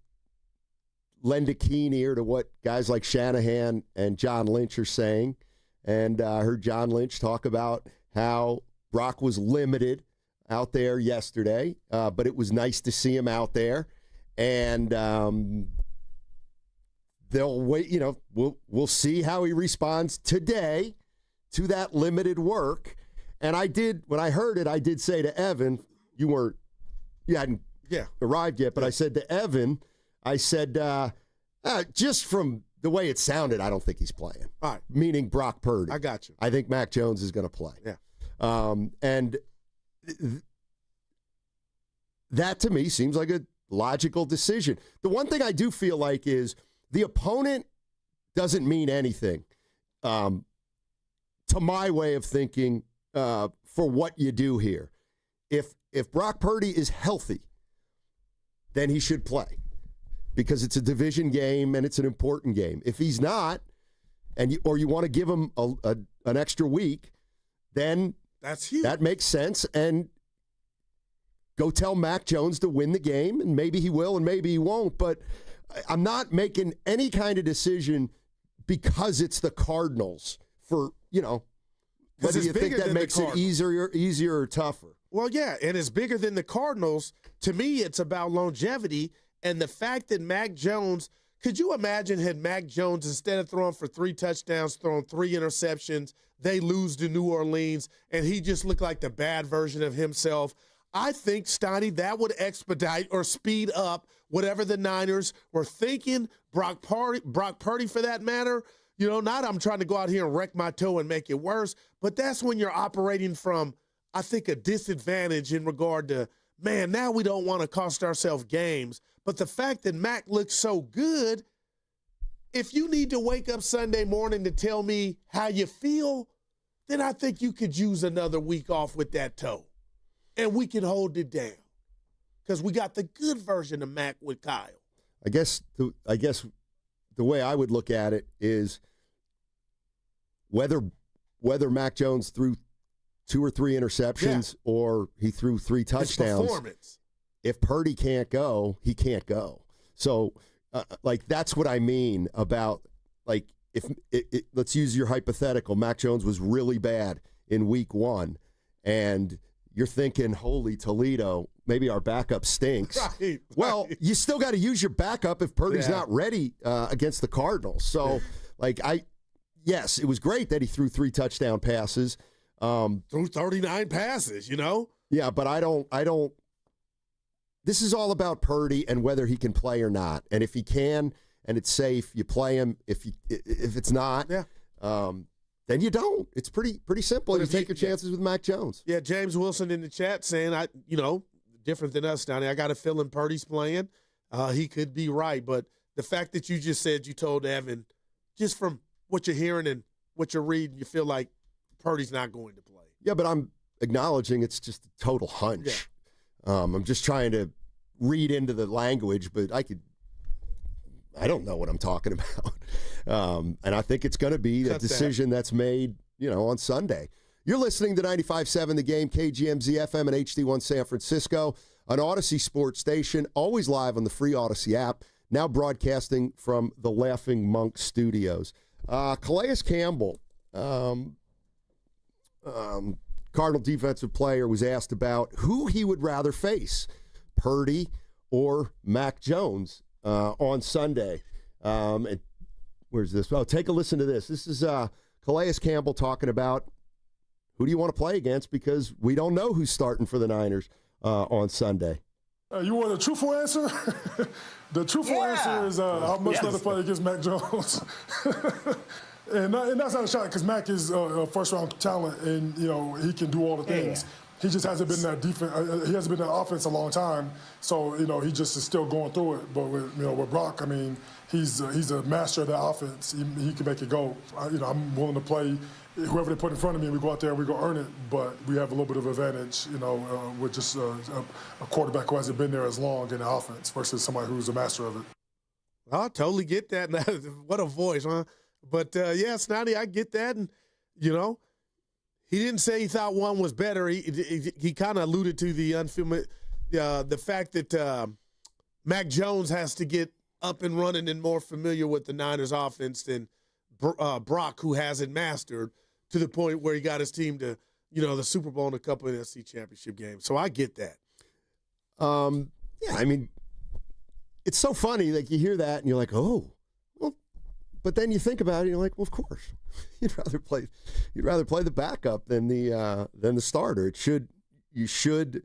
lend a keen ear to what guys like Shanahan and John Lynch are saying. And I heard John Lynch talk about how Brock was limited out there yesterday, but it was nice to see him out there. And they'll wait, we'll see how he responds today to that limited work. And when I heard it, I did say to Evan, you hadn't arrived yet, but I said to Evan, I said, just from the way it sounded, I don't think he's playing. All right. Meaning Brock Purdy. I got you. I think Mac Jones is going to play. Yeah. And that to me seems like a logical decision. The one thing I do feel like is the opponent doesn't mean anything to my way of thinking for what you do here. If Brock Purdy is healthy, then he should play because it's a division game and it's an important game. If he's not, or you want to give him an extra week, then that's huge. That makes sense. And go tell Mac Jones to win the game, and maybe he will and maybe he won't. But I'm not making any kind of decision because it's the Cardinals for, whether you think that makes it easier or tougher. Well, yeah, and it's bigger than the Cardinals. To me, it's about longevity and the fact that Mac Jones, could you imagine had Mac Jones, instead of throwing for 3 touchdowns, thrown 3 interceptions, they lose to New Orleans, and he just looked like the bad version of himself? I think, Steiny, that would expedite or speed up whatever the Niners were thinking. Brock Purdy, for that matter, not I'm trying to go out here and wreck my toe and make it worse, but that's when you're operating from, I think, a disadvantage in regard to, man, now we don't want to cost ourselves games. But the fact that Mac looks so good, if you need to wake up Sunday morning to tell me how you feel, then I think you could use another week off with that toe. And we can hold it down because we got the good version of Mac with Kyle. I guess the way I would look at it is whether Mac Jones threw 2 or 3 interceptions or he threw 3 touchdowns. His performance. If Purdy can't go, he can't go. So, that's what I mean about, if let's use your hypothetical. Mac Jones was really bad in week 1, and you're thinking, holy Toledo, maybe our backup stinks. Right. Well, you still got to use your backup if Purdy's not ready against the Cardinals. So, yes, it was great that he threw 3 touchdown passes. Threw 39 passes, Yeah, but I don't. This is all about Purdy and whether he can play or not. And if he can and it's safe, you play him. If it's not, then you don't. It's pretty simple. You take your chances with Mac Jones. Yeah, James Wilson in the chat saying, different than us, Donnie. I got a feeling Purdy's playing. He could be right. But the fact that you just said, you told Evan, just from what you're hearing and what you're reading, you feel like Purdy's not going to play. Yeah, but I'm acknowledging it's just a total hunch. Yeah. I'm just trying to read into the language, but I don't know what I'm talking about. And I think it's going to be a decision that's made, on Sunday. You're listening to 95.7 The Game, KGMZ FM and HD1 San Francisco, an Odyssey sports station, always live on the free Odyssey app, now broadcasting from the Laughing Monk Studios. Calais Campbell, Cardinal defensive player, was asked about who he would rather face, Purdy or Mac Jones, on Sunday. And where's this? Oh, take a listen to this. This is Calais Campbell talking about who do you want to play against, because we don't know who's starting for the Niners on Sunday. You want a truthful answer? The truthful answer is I'd much rather play against Mac Jones. And that's not a shot, because Mac is a first-round talent, and he can do all the things. Yeah. He just hasn't been that defense. He hasn't been that offense a long time, so he just is still going through it. But with Brock, he's a master of that offense. He can make it go. I'm willing to play whoever they put in front of me, and we go out there and we go earn it. But we have a little bit of advantage, with just a quarterback who hasn't been there as long in the offense versus somebody who's a master of it. I totally get that. What a voice, huh? But, Snotty, I get that. And, he didn't say he thought one was better. He kind of alluded to the fact that Mac Jones has to get up and running and more familiar with the Niners offense than Brock, who hasn't mastered to the point where he got his team to, the Super Bowl and a couple of NFC championship games. So I get that. Yeah, I mean, it's so funny. Like, you hear that and you're like, oh, well, but then you think about it and you're like, well, of course, you'd rather play the backup than the starter. You should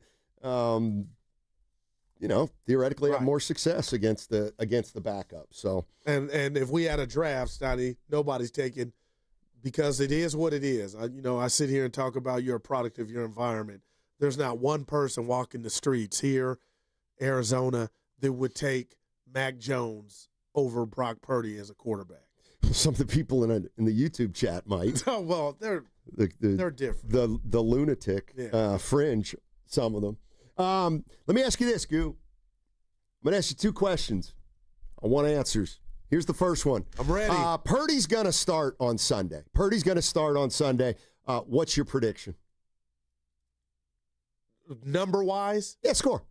theoretically have more success against the backup. So and if we had a draft, Steiny, nobody's taking, because it is what it is. I sit here and talk about you're a product of your environment. There's not one person walking the streets here, Arizona, that would take Mac Jones over Brock Purdy as a quarterback. Some of the people in the YouTube chat might. Oh, well, they're different. The lunatic fringe, some of them. Let me ask you this, Goo. I'm going to ask you 2 questions. I want answers. Here's the first one. I'm ready. Purdy's going to start on Sunday. What's your prediction? Number-wise? Yeah, score.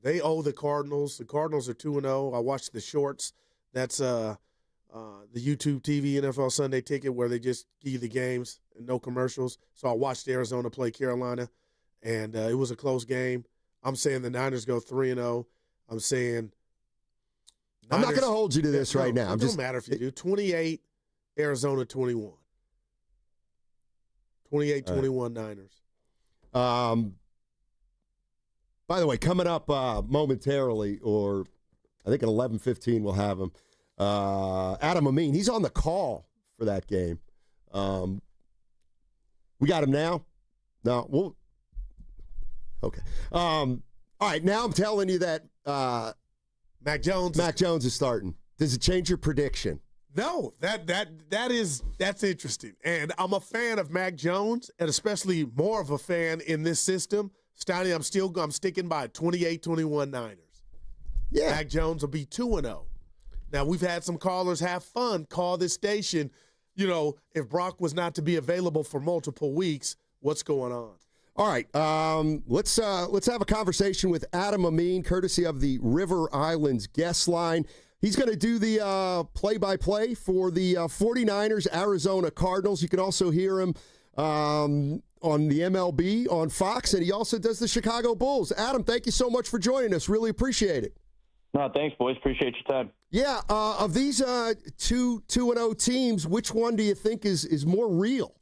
They owe the Cardinals. The Cardinals are 2-0. I watched the shorts. That's the YouTube TV NFL Sunday Ticket, where they just give you the games and no commercials. So I watched Arizona play Carolina, and it was a close game. I'm saying the Niners go 3-0. I'm saying I'm not going to hold you to this right now. It doesn't matter if you do. 28, Arizona 21. 28-21 Niners. By the way, coming up momentarily, or I think at 11:15 we'll have him. Adam Amin, he's on the call for that game. We got him now? No, okay. All right, now I'm telling you that Mac Jones is starting. Does it change your prediction? No, that's interesting. And I'm a fan of Mac Jones, and especially more of a fan in this system. Steiny, I'm sticking by 28-21 Niners. Yeah. Mac Jones will be 2-0. Now, we've had some callers have fun, call this station, if Brock was not to be available for multiple weeks, what's going on? All right, let's have a conversation with Adam Amin, courtesy of the River Islands guest line. He's going to do the play-by-play for the 49ers, Arizona Cardinals. You can also hear him on the MLB on Fox, and he also does the Chicago Bulls. Adam, thank you so much for joining us. Really appreciate it. No, thanks, boys. Appreciate your time. Yeah, of these 2-0 teams, which one do you think is more real?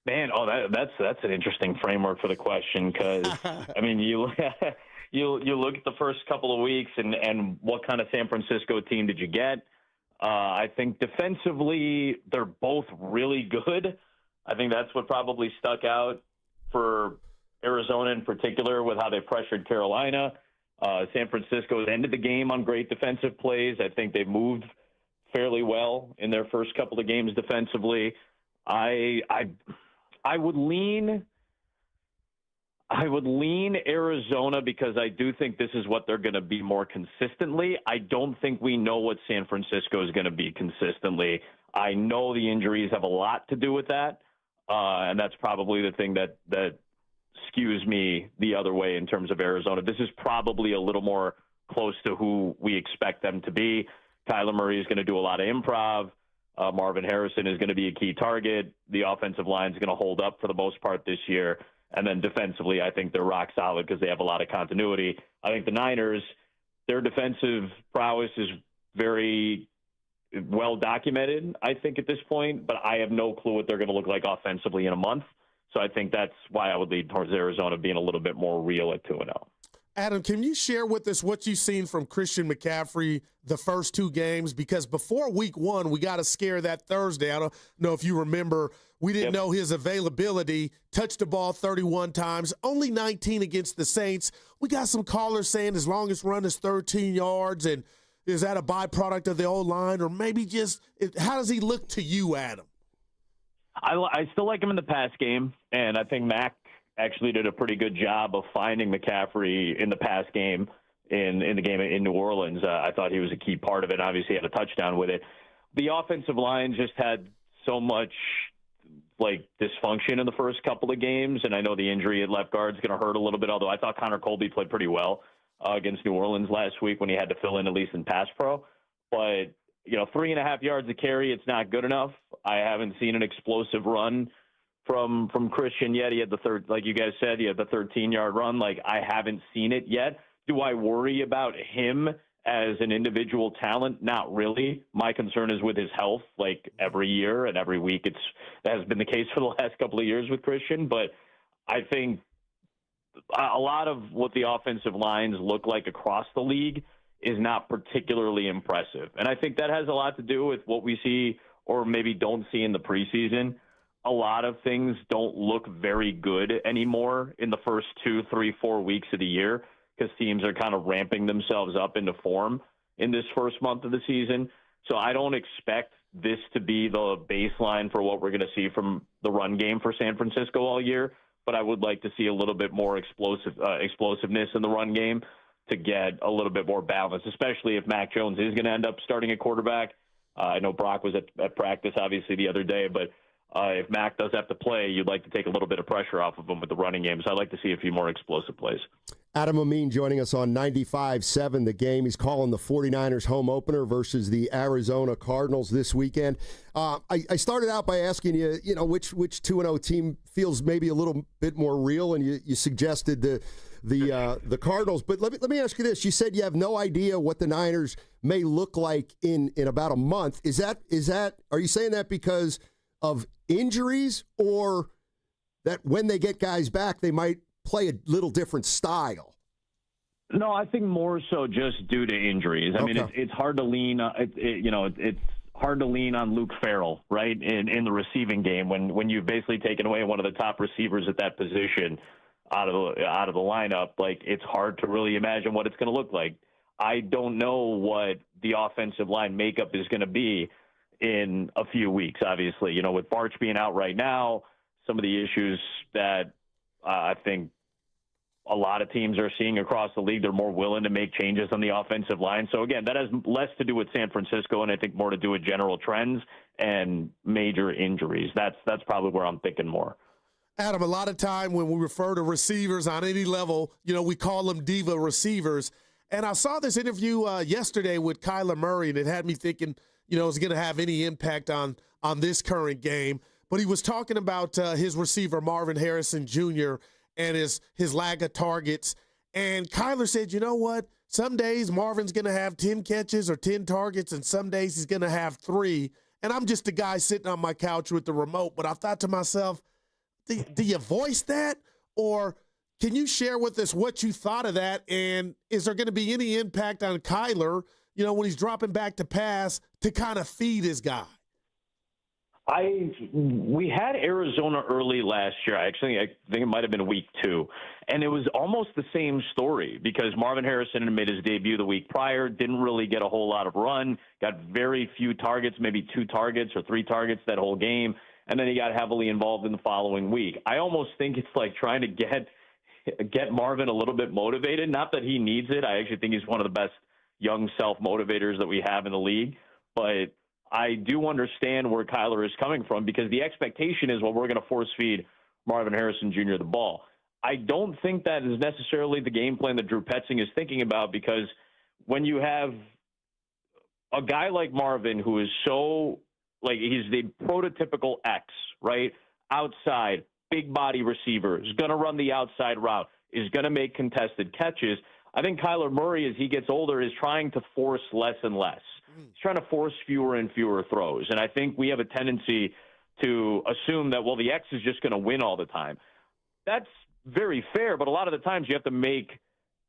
Man, that's an interesting framework for the question, because I mean, you look at the first couple of weeks and what kind of San Francisco team did you get? I think defensively they're both really good. I think that's what probably stuck out for Arizona in particular, with how they pressured Carolina. San Francisco has ended the game on great defensive plays. I think they've moved fairly well in their first couple of games defensively. I would lean Arizona, because I do think this is what they're going to be more consistently. I don't think we know what San Francisco is going to be consistently. I know the injuries have a lot to do with that, and that's probably the thing that skews me the other way in terms of Arizona. This is probably a little more close to who we expect them to be. Kyler Murray is going to do a lot of improv. Marvin Harrison is going to be a key target. The offensive line is going to hold up for the most part this year. And then defensively, I think they're rock solid because they have a lot of continuity. I think the Niners, their defensive prowess is very well documented, I think, at this point. But I have no clue what they're going to look like offensively in a month. So I think that's why I would lead towards Arizona being a little bit more real at 2-0. Adam, can you share with us what you've seen from Christian McCaffrey the first 2 games? Because before week 1, we got a scare that Thursday. I don't know if you remember. We didn't know his availability. Touched the ball 31 times, only 19 against the Saints. We got some callers saying his longest run is 13 yards. And is that a byproduct of the old line? Or maybe just how does he look to you, Adam? I still like him in the pass game, and I think Mac actually did a pretty good job of finding McCaffrey in the pass game in the game in New Orleans. I thought he was a key part of it. Obviously, had a touchdown with it. The offensive line just had so much dysfunction in the first couple of games, and I know the injury at left guard is going to hurt a little bit, although I thought Connor Colby played pretty well. against New Orleans last week when he had to fill in at least in pass pro. But, 3.5 yards a carry, it's not good enough. I haven't seen an explosive run from Christian yet. He had the third, like you guys said, he had the 13-yard run. Like, I haven't seen it yet. Do I worry about him as an individual talent? Not really. My concern is with his health, like every year and every week. That has been the case for the last couple of years with Christian. But I think a lot of what the offensive lines look like across the league is not particularly impressive. And I think that has a lot to do with what we see or maybe don't see in the preseason. A lot of things don't look very good anymore in the first 2, 3, 4 weeks of the year because teams are kind of ramping themselves up into form in this first month of the season. So I don't expect this to be the baseline for what we're going to see from the run game for San Francisco all year, but I would like to see a little bit more explosiveness in the run game to get a little bit more balance, especially if Mac Jones is going to end up starting at quarterback. I know Brock was at practice, obviously, the other day, but if Mac does have to play, you'd like to take a little bit of pressure off of him with the running game. So I'd like to see a few more explosive plays. Adam Amin joining us on 95.7 The Game. He's calling the 49ers home opener versus the Arizona Cardinals this weekend. I started out by asking you, which 2-0 team feels maybe a little bit more real, and you suggested the Cardinals. But let me ask you this. You said you have no idea what the Niners may look like in about a month. Are you saying that because of injuries, or that when they get guys back, they might play a little different style? No, I think more so just due to injuries. I mean, it's hard to lean. It's hard to lean on Luke Farrell, right, in the receiving game when you've basically taken away one of the top receivers at that position out of the lineup. Like, it's hard to really imagine what it's going to look like. I don't know what the offensive line makeup is going to be in a few weeks, obviously. With Barch being out right now, some of the issues that I think a lot of teams are seeing across the league, they're more willing to make changes on the offensive line. So, again, that has less to do with San Francisco and I think more to do with general trends and major injuries. That's probably where I'm thinking more. Adam, a lot of time when we refer to receivers on any level, we call them diva receivers. And I saw this interview yesterday with Kyler Murray, and it had me thinking, is going to have any impact on this current game. But he was talking about his receiver, Marvin Harrison Jr., and his lack of targets. And Kyler said, you know what? Some days Marvin's going to have 10 catches or 10 targets, and some days he's going to have 3. And I'm just a guy sitting on my couch with the remote. But I thought to myself, do you voice that? Or can you share with us what you thought of that? And is there going to be any impact on Kyler, when he's dropping back to pass to kind of feed his guy? We had Arizona early last year. I think it might have been week 2. And it was almost the same story because Marvin Harrison made his debut the week prior, didn't really get a whole lot of run, got very few targets, maybe 2 targets or 3 targets that whole game. And then he got heavily involved in the following week. I almost think it's like trying to get Marvin a little bit motivated. Not that he needs it. I actually think he's one of the best young self-motivators that we have in the league. But I do understand where Kyler is coming from because the expectation is, well, we're going to force feed Marvin Harrison Jr. the ball. I don't think that is necessarily the game plan that Drew Petzing is thinking about because when you have a guy like Marvin who is so, like, he's the prototypical X, right? Outside, big body receiver, is going to run the outside route, is going to make contested catches. I think Kyler Murray, as he gets older, is trying to force less and less. He's trying to force fewer and fewer throws. And I think we have a tendency to assume that, well, the X is just going to win all the time. That's very fair, but a lot of the times you have to make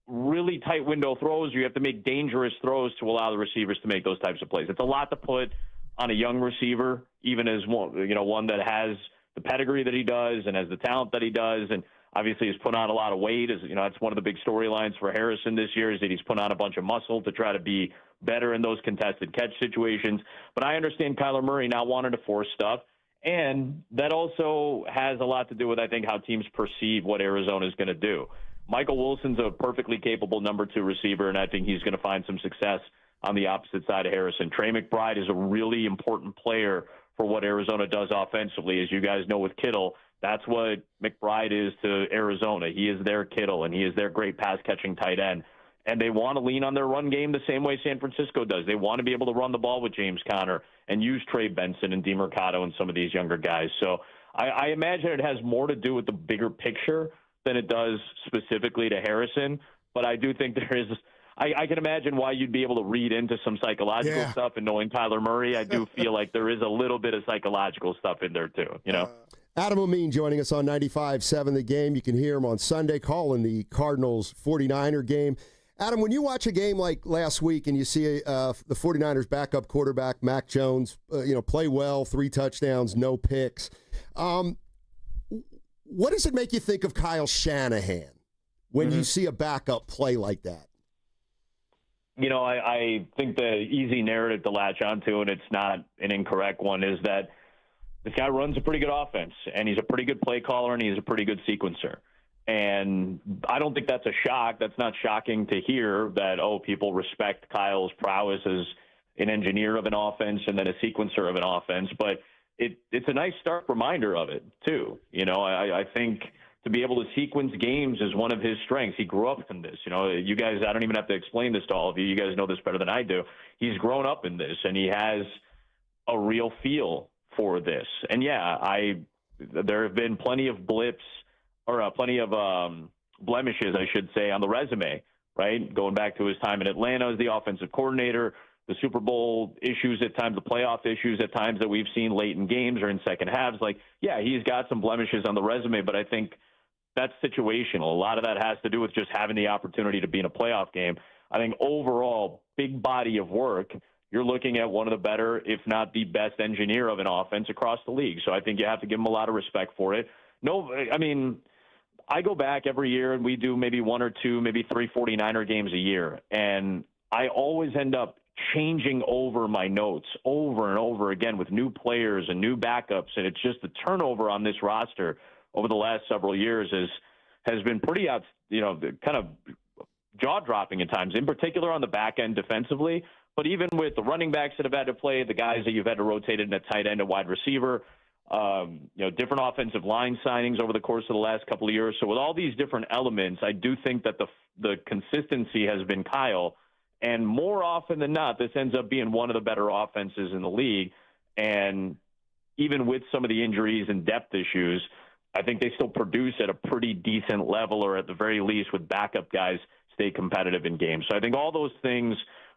really tight window throws. You have to make dangerous throws to allow the receivers to make those types of plays. It's a lot to put on a young receiver, even as one that has the pedigree that he does and has the talent that he does. And obviously he's put on a lot of weight. That's one of the big storylines for Harrison this year is that he's put on a bunch of muscle to try to be better in those contested catch situations. But I understand Kyler Murray not wanting to force stuff. And that also has a lot to do with, I think, how teams perceive what Arizona is going to do. Michael Wilson's a perfectly capable number 2 receiver, and I think he's going to find some success on the opposite side of Harrison. Trey McBride is a really important player for what Arizona does offensively. As you guys know with Kittle, that's what McBride is to Arizona. He is their Kittle, and he is their great pass-catching tight end. And they want to lean on their run game the same way San Francisco does. They want to be able to run the ball with James Conner and use Trey Benson and DeMercado and some of these younger guys. So I imagine it has more to do with the bigger picture than it does specifically to Harrison. But I do think there is – I can imagine why you'd be able to read into some psychological stuff. And knowing Kyler Murray, I do feel like there is a little bit of psychological stuff in there too, you know? Adam Amin joining us on 95.7 The Game. You can hear him on Sunday calling the Cardinals 49er game. Adam, when you watch a game like last week and you see the 49ers backup quarterback, Mac Jones, play well, 3 touchdowns, no picks, what does it make you think of Kyle Shanahan when you see a backup play like that? You know, I think the easy narrative to latch onto, and it's not an incorrect one, is that this guy runs a pretty good offense, and he's a pretty good play caller, and he's a pretty good sequencer. And I don't think that's a shock. That's not shocking to hear that, people respect Kyle's prowess as an engineer of an offense and then a sequencer of an offense. But it's a nice stark reminder of it, too. You know, I think to be able to sequence games is one of his strengths. He grew up in this. You know, you guys, I don't even have to explain this to all of you. You guys know this better than I do. He's grown up in this, and he has a real feel for this. And, there have been plenty of blips, or plenty of blemishes, I should say, on the resume, right? Going back to his time in Atlanta as the offensive coordinator, the Super Bowl issues at times, the playoff issues at times that we've seen late in games or in second halves. He's got some blemishes on the resume, but I think that's situational. A lot of that has to do with just having the opportunity to be in a playoff game. I think overall, big body of work, you're looking at one of the better, if not the best engineer of an offense across the league. So I think you have to give him a lot of respect for it. I go back every year and we do maybe 1 or 2, maybe 3 49er games a year. And I always end up changing over my notes over and over again with new players and new backups. And it's just the turnover on this roster over the last several years has been pretty kind of jaw-dropping at times, in particular on the back end defensively. But even with the running backs that have had to play, the guys that you've had to rotate in at tight end and wide receiver, different offensive line signings over the course of the last couple of years. So with all these different elements, I do think that the consistency has been Kyle. And more often than not, this ends up being one of the better offenses in the league. And even with some of the injuries and depth issues, I think they still produce at a pretty decent level, or at the very least with backup guys stay competitive in games. So I think all those things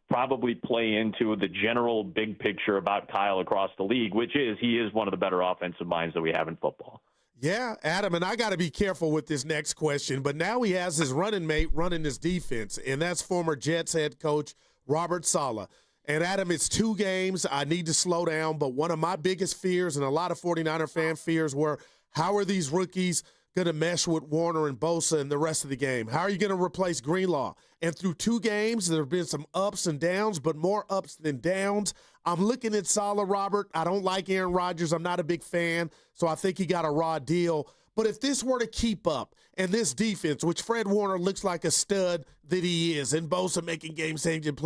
probably play into the general big picture about Kyle across the league, which is he is one of the better offensive minds that we have in football. Yeah, Adam, and I got to be careful with this next question, but now he has his running mate running his defense, and that's former Jets head coach Robert Saleh. And, Adam, it's 2 games. I need to slow down, but one of my biggest fears, and a lot of 49er fan fears, were how are these rookies going to mesh with Warner and Bosa in the rest of the game? How are you going to replace Greenlaw? And through 2 games, there have been some ups and downs, but more ups than downs. I'm looking at Saleh, Robert. I don't like Aaron Rodgers. I'm not a big fan, so I think he got a raw deal. But if this were to keep up, and this defense, which Fred Warner looks like a stud that he is, and Bosa making game-changing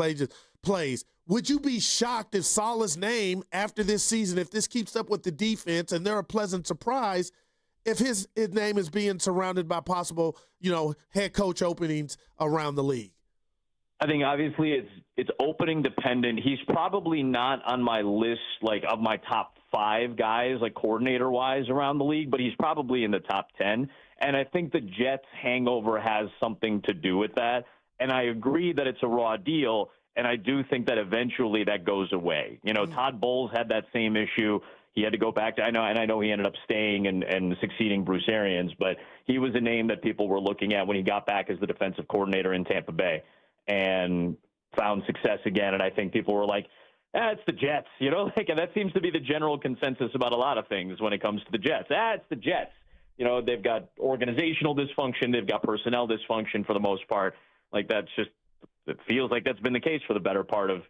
plays, would you be shocked if Saleh's name after this season, if this keeps up with the defense and they're a pleasant surprise, if his name is being surrounded by possible, head coach openings around the league? I think obviously it's opening dependent. He's probably not on my list of my top 5 guys coordinator wise around the league, but he's probably in the top 10. And I think the Jets hangover has something to do with that. And I agree that it's a raw deal. And I do think that eventually that goes away. Todd Bowles had that same issue. He had to go back to, I know he ended up staying and succeeding Bruce Arians, but he was a name that people were looking at when he got back as the defensive coordinator in Tampa Bay and found success again. And I think people were like, it's the Jets, and that seems to be the general consensus about a lot of things when it comes to the Jets. It's the Jets. They've got organizational dysfunction. They've got personnel dysfunction for the most part. It feels like that's been the case for the better part of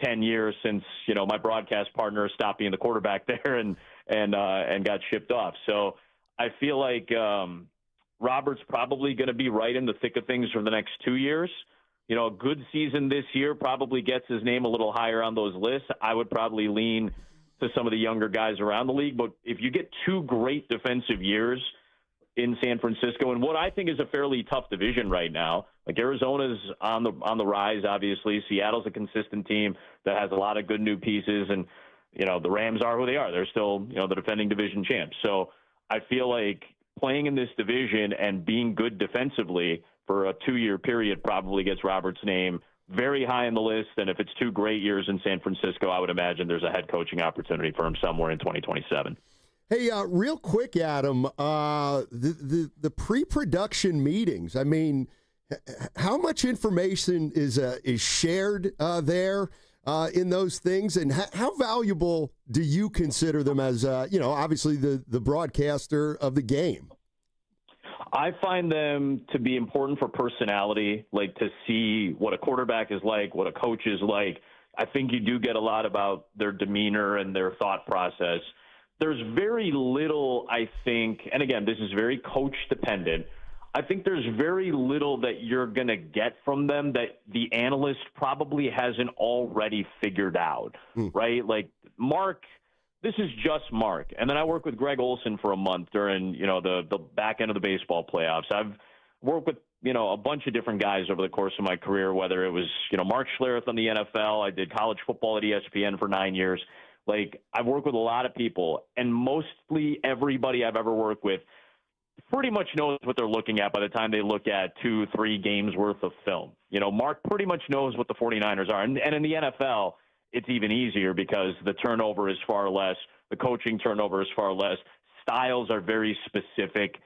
10 years since, my broadcast partner stopped being the quarterback there and got shipped off. So I feel like Robert's probably going to be right in the thick of things for the next 2 years. A good season this year probably gets his name a little higher on those lists. I would probably lean to some of the younger guys around the league. But if you get 2 great defensive years in San Francisco, and what I think is a fairly tough division right now. Like Arizona's on the rise, obviously. Seattle's a consistent team that has a lot of good new pieces, and the Rams are who they are. They're still the defending division champs. So I feel like playing in this division and being good defensively for a 2-year period probably gets Robert's name very high on the list. And if it's 2 great years in San Francisco, I would imagine there's a head coaching opportunity for him somewhere in 2027. Hey, real quick, Adam, the pre-production meetings. I mean, how much information is shared there in those things, and how valuable do you consider them as, obviously the broadcaster of the game? I find them to be important for personality, like to see what a quarterback is like, what a coach is like. I think you do get a lot about their demeanor and their thought process. There's very little, I think, and again, this is very coach dependent. I think there's very little that you're going to get from them that the analyst probably hasn't already figured out, right? Like Mark, this is just Mark. And then I worked with Greg Olson for a month during, the back end of the baseball playoffs. I've worked with, a bunch of different guys over the course of my career, whether it was, Mark Schlereth on the NFL. I did college football at ESPN for 9 years. Like, I've worked with a lot of people, and mostly everybody I've ever worked with pretty much knows what they're looking at by the time they look at 2-3 games worth of film. Mark pretty much knows what the 49ers are. And in the NFL, it's even easier because the turnover is far less. The coaching turnover is far less. Styles are very specific,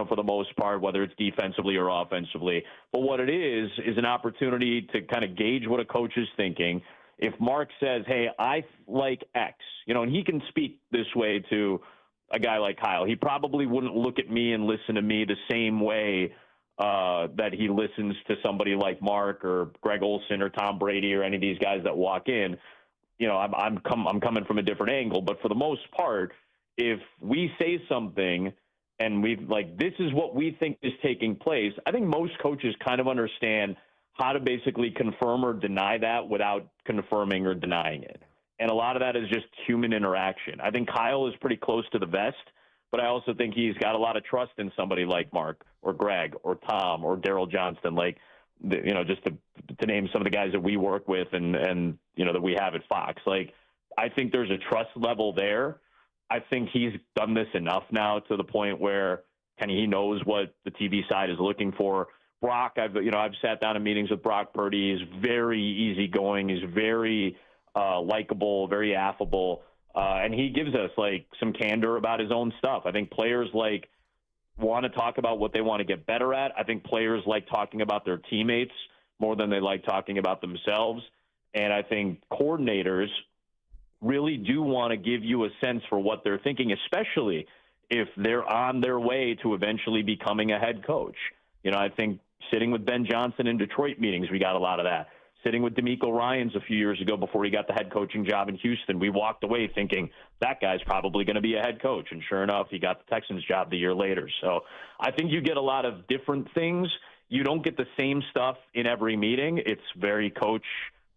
for the most part, whether it's defensively or offensively. But what it is an opportunity to kind of gauge what a coach is thinking. If Mark says, hey, I like X, and he can speak this way to a guy like Kyle, he probably wouldn't look at me and listen to me the same way that he listens to somebody like Mark or Greg Olson or Tom Brady or any of these guys that walk in. I'm coming from a different angle, but for the most part, if we say something and this is what we think is taking place, I think most coaches kind of understand how to basically confirm or deny that without confirming or denying it. And a lot of that is just human interaction. I think Kyle is pretty close to the vest, but I also think he's got a lot of trust in somebody like Mark or Greg or Tom or Daryl Johnston, just to name some of the guys that we work with and that we have at Fox. Like, I think there's a trust level there. I think he's done this enough now to the point where he knows what the TV side is looking for. Brock, I've sat down in meetings with Brock Purdy. He's very easygoing. He's very likable, very affable, and he gives us some candor about his own stuff. I think players want to talk about what they want to get better at. I think players like talking about their teammates more than they like talking about themselves. And I think coordinators really do want to give you a sense for what they're thinking, especially if they're on their way to eventually becoming a head coach. I think sitting with Ben Johnson in Detroit meetings, we got a lot of that. Sitting with DeMeco Ryans a few years ago before he got the head coaching job in Houston, we walked away thinking that guy's probably going to be a head coach. And sure enough, he got the Texans job the year later. So I think you get a lot of different things. You don't get the same stuff in every meeting. It's very coach,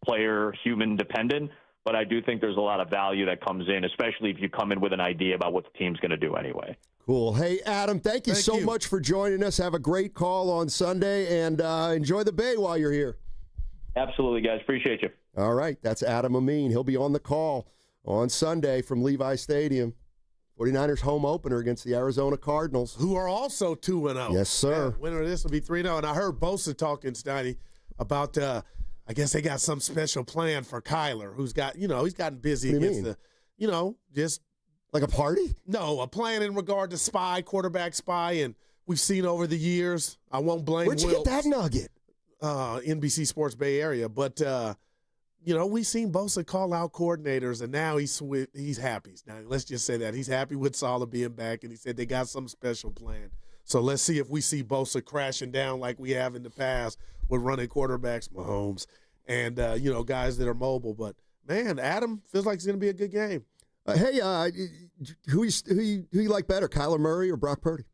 player, human dependent. But I do think there's a lot of value that comes in, especially if you come in with an idea about what the team's going to do anyway. Cool. Hey, Adam, thank you so much for joining us. Have a great call on Sunday, and enjoy the Bay while you're here. Absolutely, guys. Appreciate you. All right. That's Adam Amin. He'll be on the call on Sunday from Levi Stadium. 49ers home opener against the Arizona Cardinals. Who are also 2-0. Yes, sir. Yeah, winner of this will be 3-0. And I heard Bosa talking, Steiny, about I guess they got some special plan for Kyler, who's got, he's gotten busy against just like a party? No, a plan in regard to spy, quarterback spy, and we've seen over the years. I won't blame Where'd you get that nugget? NBC Sports Bay Area, but we've seen Bosa call out coordinators, and now he's happy. Now let's just say that he's happy with Saleh being back, and he said they got some special plan. So let's see if we see Bosa crashing down like we have in the past with running quarterbacks, Mahomes, and guys that are mobile. But man, Adam feels like it's going to be a good game. Hey, who you like better, Kyler Murray or Brock Purdy?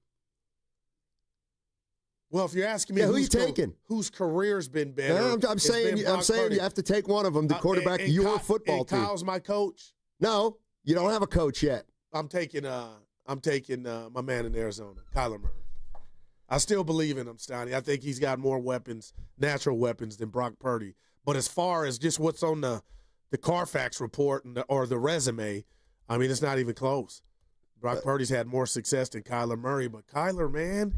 Well, if you're asking me, who you taking? Whose career's been better? I'm saying you have to take one of them to quarterback your football team. Kyle's my coach. No, you don't have a coach yet. I'm taking my man in Arizona, Kyler Murray. I still believe in him, Steiny. I think he's got more weapons, natural weapons, than Brock Purdy. But as far as just what's on the Carfax report or the resume, I mean, it's not even close. Brock Purdy's had more success than Kyler Murray, but Kyler, man,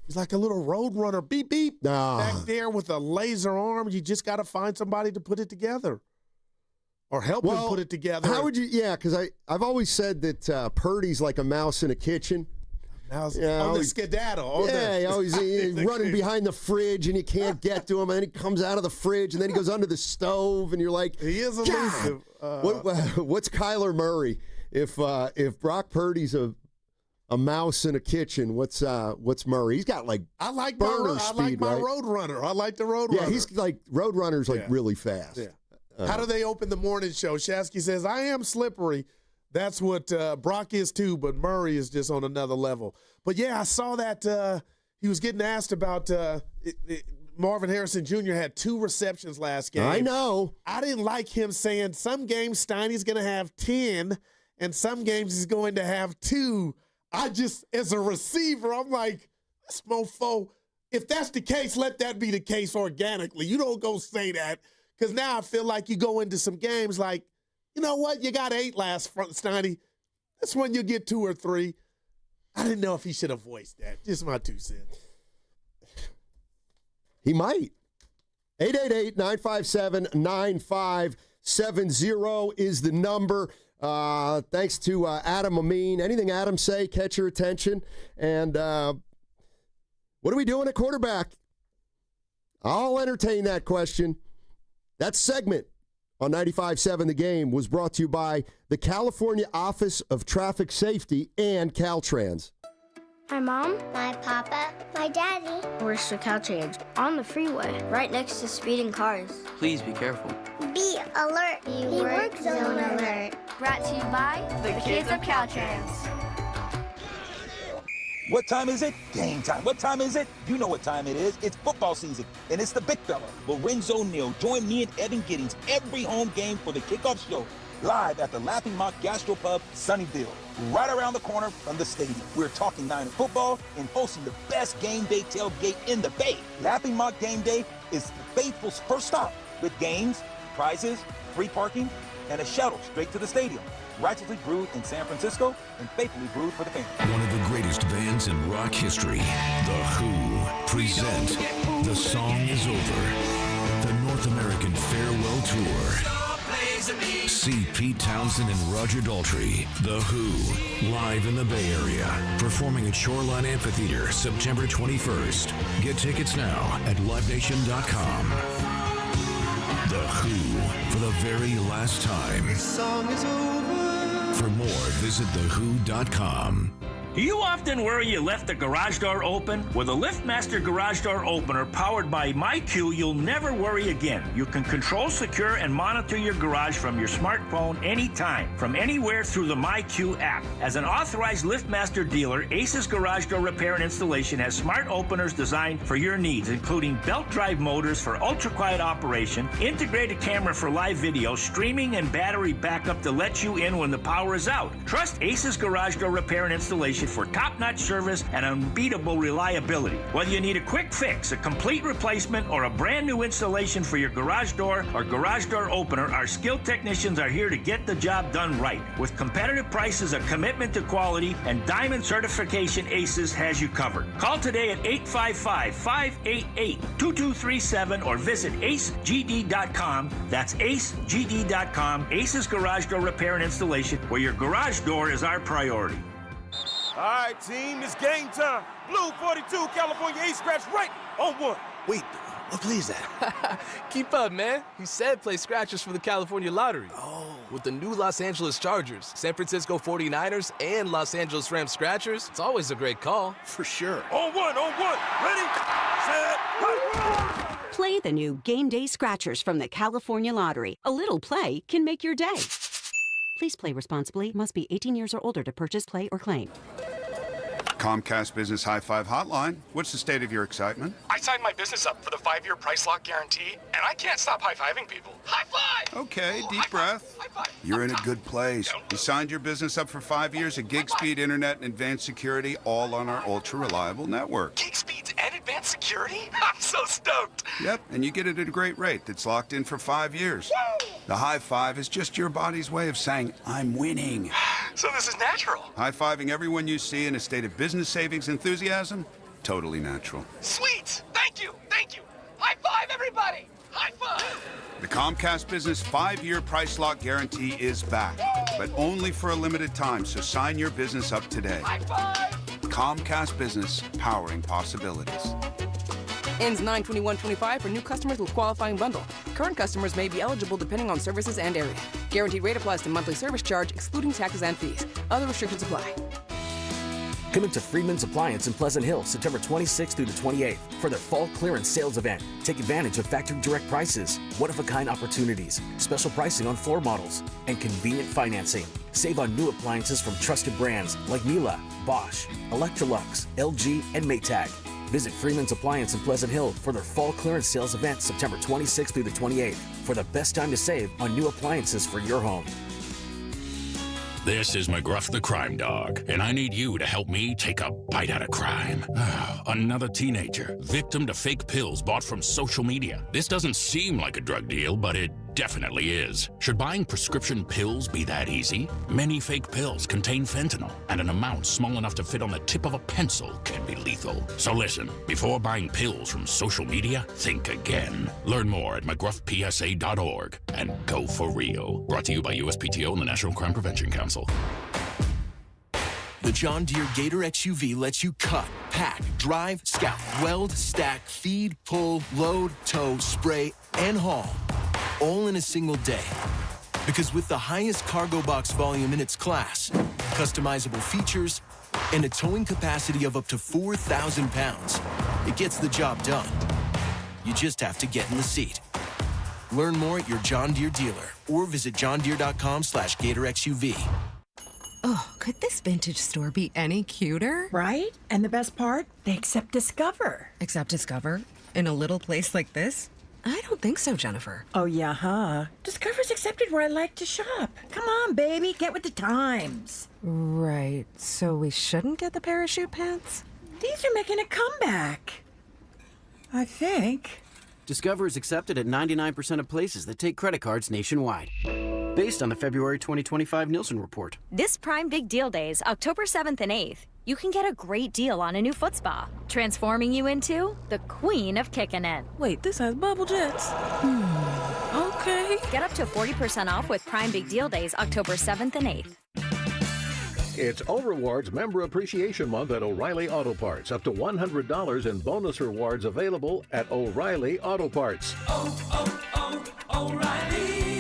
he's like a little road runner. Beep, beep. Back there with a laser arm. You just got to find somebody to put it together or help him put it together. How would you – yeah, because I've always said that Purdy's like a mouse in a kitchen. On the skedaddle. He's running behind the fridge and you can't get to him, and then he comes out of the fridge and then he goes under the stove, and you're like, he is elusive. What's Kyler Murray? If Brock Purdy's a mouse in a kitchen, what's Murray? He's got like burner speed, I like my right? road runner. I like the road runner. Yeah, he's like road runner's like really fast. Yeah. How do they open the morning show? Shasky says, I am slippery. That's what Brock is too, but Murray is just on another level. But yeah, I saw that he was getting asked about Marvin Harrison Jr. had 2 receptions last game. I know. I didn't like him saying some games Steiny's going to have 10 and some games he's going to have 2. I just, as a receiver, I'm like, this mofo, if that's the case, let that be the case organically. You don't go say that, because now I feel like you go into some games like, you know what, you got 8 last front, Steiny. That's when you get 2 or 3. I didn't know if he should have voiced that. Just my 2 cents. He might. 888-957-9570 is the number. Thanks to Adam Amin. Anything Adam say, catch your attention. And what are we doing at quarterback? I'll entertain that question. That segment on 95.7 The Game was brought to you by the California Office of Traffic Safety and Caltrans. My mom, my papa, my daddy. Where's the Caltrans? On the freeway, right next to speeding cars. Please be careful. Be alert. Be work zone alert. Brought to you by the kids of Caltrans. What time is it? Game time. What time is it? You know what time it is. It's football season, and it's the big fella, Lorenzo Neal. Join me and Evan Giddings every home game for the kickoff show, live at the Laughing Mock Gastropub, Sunnyvale, right around the corner from the stadium. We're talking Niner football and hosting the best game day tailgate in the Bay. Laughing Mock Game Day is the faithful's first stop, with games, prizes, free parking, and a shuttle straight to the stadium. Righteously brewed in San Francisco and faithfully brewed for the fans. One of the greatest bands in rock history, The Who, present The Song Is Over, the North American Farewell Tour. See Pete Townsend and Roger Daltrey, The Who, live in the Bay Area, performing at Shoreline Amphitheater September 21st. Get tickets now at livenation.com. The Who, for the very last time. This song is over. For more, visit thewho.com. Do you often worry you left the garage door open? With a LiftMaster garage door opener powered by MyQ, you'll never worry again. You can control, secure, and monitor your garage from your smartphone anytime, from anywhere through the MyQ app. As an authorized LiftMaster dealer, Ace's Garage Door Repair and Installation has smart openers designed for your needs, including belt drive motors for ultra-quiet operation, integrated camera for live video, streaming, and battery backup to let you in when the power is out. Trust Ace's Garage Door Repair and Installation for top-notch service and unbeatable reliability. Whether you need a quick fix, a complete replacement, or a brand new installation for your garage door or garage door opener, our skilled technicians are here to get the job done right. With competitive prices, a commitment to quality, and diamond certification, Aces has you covered. Call today at 855-588-2237 or visit acegd.com. That's acegd.com. Aces Garage Door Repair and Installation, where your garage door is our priority. All right, team, it's game time. Blue 42, California Ace scratch right on 1. Wait, what play is that? Keep up, man. He said play scratchers for the California Lottery. Oh. With the new Los Angeles Chargers, San Francisco 49ers, and Los Angeles Rams scratchers, it's always a great call. For sure. On one. Ready, set, right. Play the new Game Day Scratchers from the California Lottery. A little play can make your day. Please play responsibly. Must be 18 years or older to purchase, play, or claim. Comcast Business High Five Hotline. What's the state of your excitement? I signed my business up for the 5-year price lock guarantee, and I can't stop high-fiving people. High five! Okay, deep breath. You're in a good place. You signed your business up for 5 years of gig speed internet and advanced security, all on our ultra-reliable network. Gig speeds and advanced security? I'm so stoked. Yep, and you get it at a great rate that's locked in for 5 years. Woo! The high five is just your body's way of saying, I'm winning. So this is natural. High-fiving everyone you see in a state of business savings enthusiasm? Totally natural. Sweet! Thank you! Thank you! High five, everybody! High five! The Comcast Business 5-year price lock guarantee is back, but only for a limited time, so sign your business up today. High five! Comcast Business, powering possibilities. Ends 9/21/25 for new customers with qualifying bundle. Current customers may be eligible depending on services and area. Guaranteed rate applies to monthly service charge, excluding taxes and fees. Other restrictions apply. Come into Freeman's Appliance in Pleasant Hill, September 26th through the 28th for their fall clearance sales event. Take advantage of factory direct prices, one-of-a-kind opportunities, special pricing on floor models, and convenient financing. Save on new appliances from trusted brands like Miele, Bosch, Electrolux, LG, and Maytag. Visit Freeman's Appliance in Pleasant Hill for their fall clearance sales event September 26th through the 28th for the best time to save on new appliances for your home. This is McGruff the Crime Dog, and I need you to help me take a bite out of crime. Another teenager, victim to fake pills bought from social media. This doesn't seem like a drug deal, but it definitely is. Should buying prescription pills be that easy? Many fake pills contain fentanyl, and an amount small enough to fit on the tip of a pencil can be lethal. So listen, before buying pills from social media, think again. Learn more at mcgruffpsa.org and go for real. Brought to you by USPTO and the National Crime Prevention Council. The John Deere Gator XUV lets you cut, pack, drive, scout, weld, stack, feed, pull, load, tow, spray, and haul, all in a single day. Because with the highest cargo box volume in its class, customizable features, and a towing capacity of up to 4,000 pounds, it gets the job done. You just have to get in the seat. Learn more at your John Deere dealer or visit johndeere.com/Gator XUV. Oh, could this vintage store be any cuter? Right? And the best part? They accept Discover. Accept Discover? In a little place like this? I don't think so, Jennifer. Oh, yeah, huh? Discover's accepted where I like to shop. Come on, baby, get with the times. Right, so we shouldn't get the parachute pants? These are making a comeback. I think. Discover is accepted at 99% of places that take credit cards nationwide. Based on the February 2025 Nielsen report. This Prime Big Deal Days, October 7th and 8th, you can get a great deal on a new foot spa, transforming you into the queen of kicking it. Wait, this has bubble jets. Okay. Get up to 40% off with Prime Big Deal Days, October 7th and 8th. It's O-Rewards Member Appreciation Month at O'Reilly Auto Parts. Up to $100 in bonus rewards available at O'Reilly Auto Parts. O'Reilly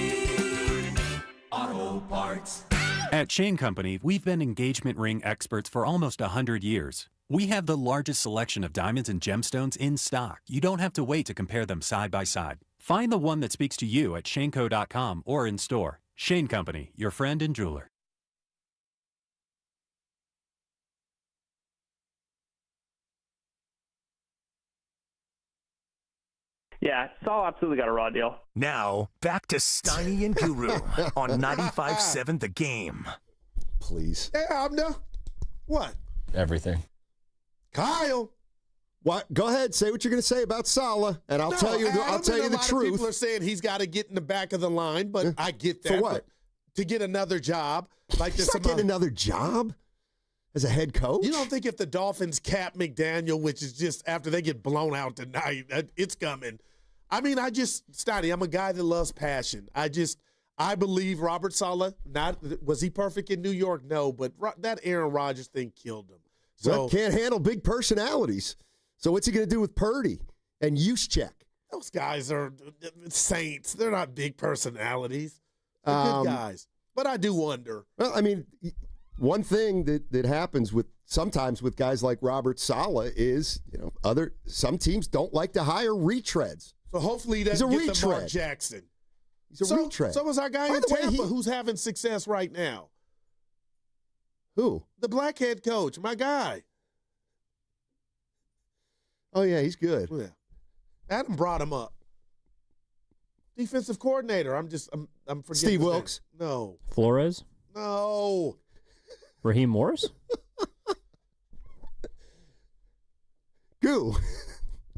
Auto Parts. At Shane Company, we've been engagement ring experts for almost 100 years. We have the largest selection of diamonds and gemstones in stock. You don't have to wait to compare them side by side. Find the one that speaks to you at shaneco.com or in store. Shane Company, your friend and jeweler. Yeah, Saul absolutely got a raw deal. Now, back to Steiny and Guru on 95.7 The Game. Please. Hey, Abner. What? Everything. Kyle. What? Go ahead. Say what you're going to say about Salah, and I'll tell you. I'll tell you the truth. People are saying he's got to get in the back of the line, but I get that. For what? To get another job, like he's not getting another job as a head coach. You don't think if the Dolphins cap McDaniel, which is just after they get blown out tonight, it's coming. I mean, Steiny, I'm a guy that loves passion. I believe Robert Saleh, was he perfect in New York? No, but that Aaron Rodgers thing killed him. So can't handle big personalities. So what's he going to do with Purdy and Juszczyk? Those guys are saints. They're not big personalities. They're good guys. But I do wonder. Well, I mean, one thing that happens sometimes with guys like Robert Saleh is, some teams don't like to hire retreads. So hopefully he doesn't get the Mark Jackson. He's a retread. So was our guy in Tampa who's having success right now. Who? The black head coach, my guy. Oh, yeah, he's good. Yeah. Adam brought him up. Defensive coordinator. I'm forgetting. Steve Wilkes? No. Flores? No. Raheem Morris? Goo.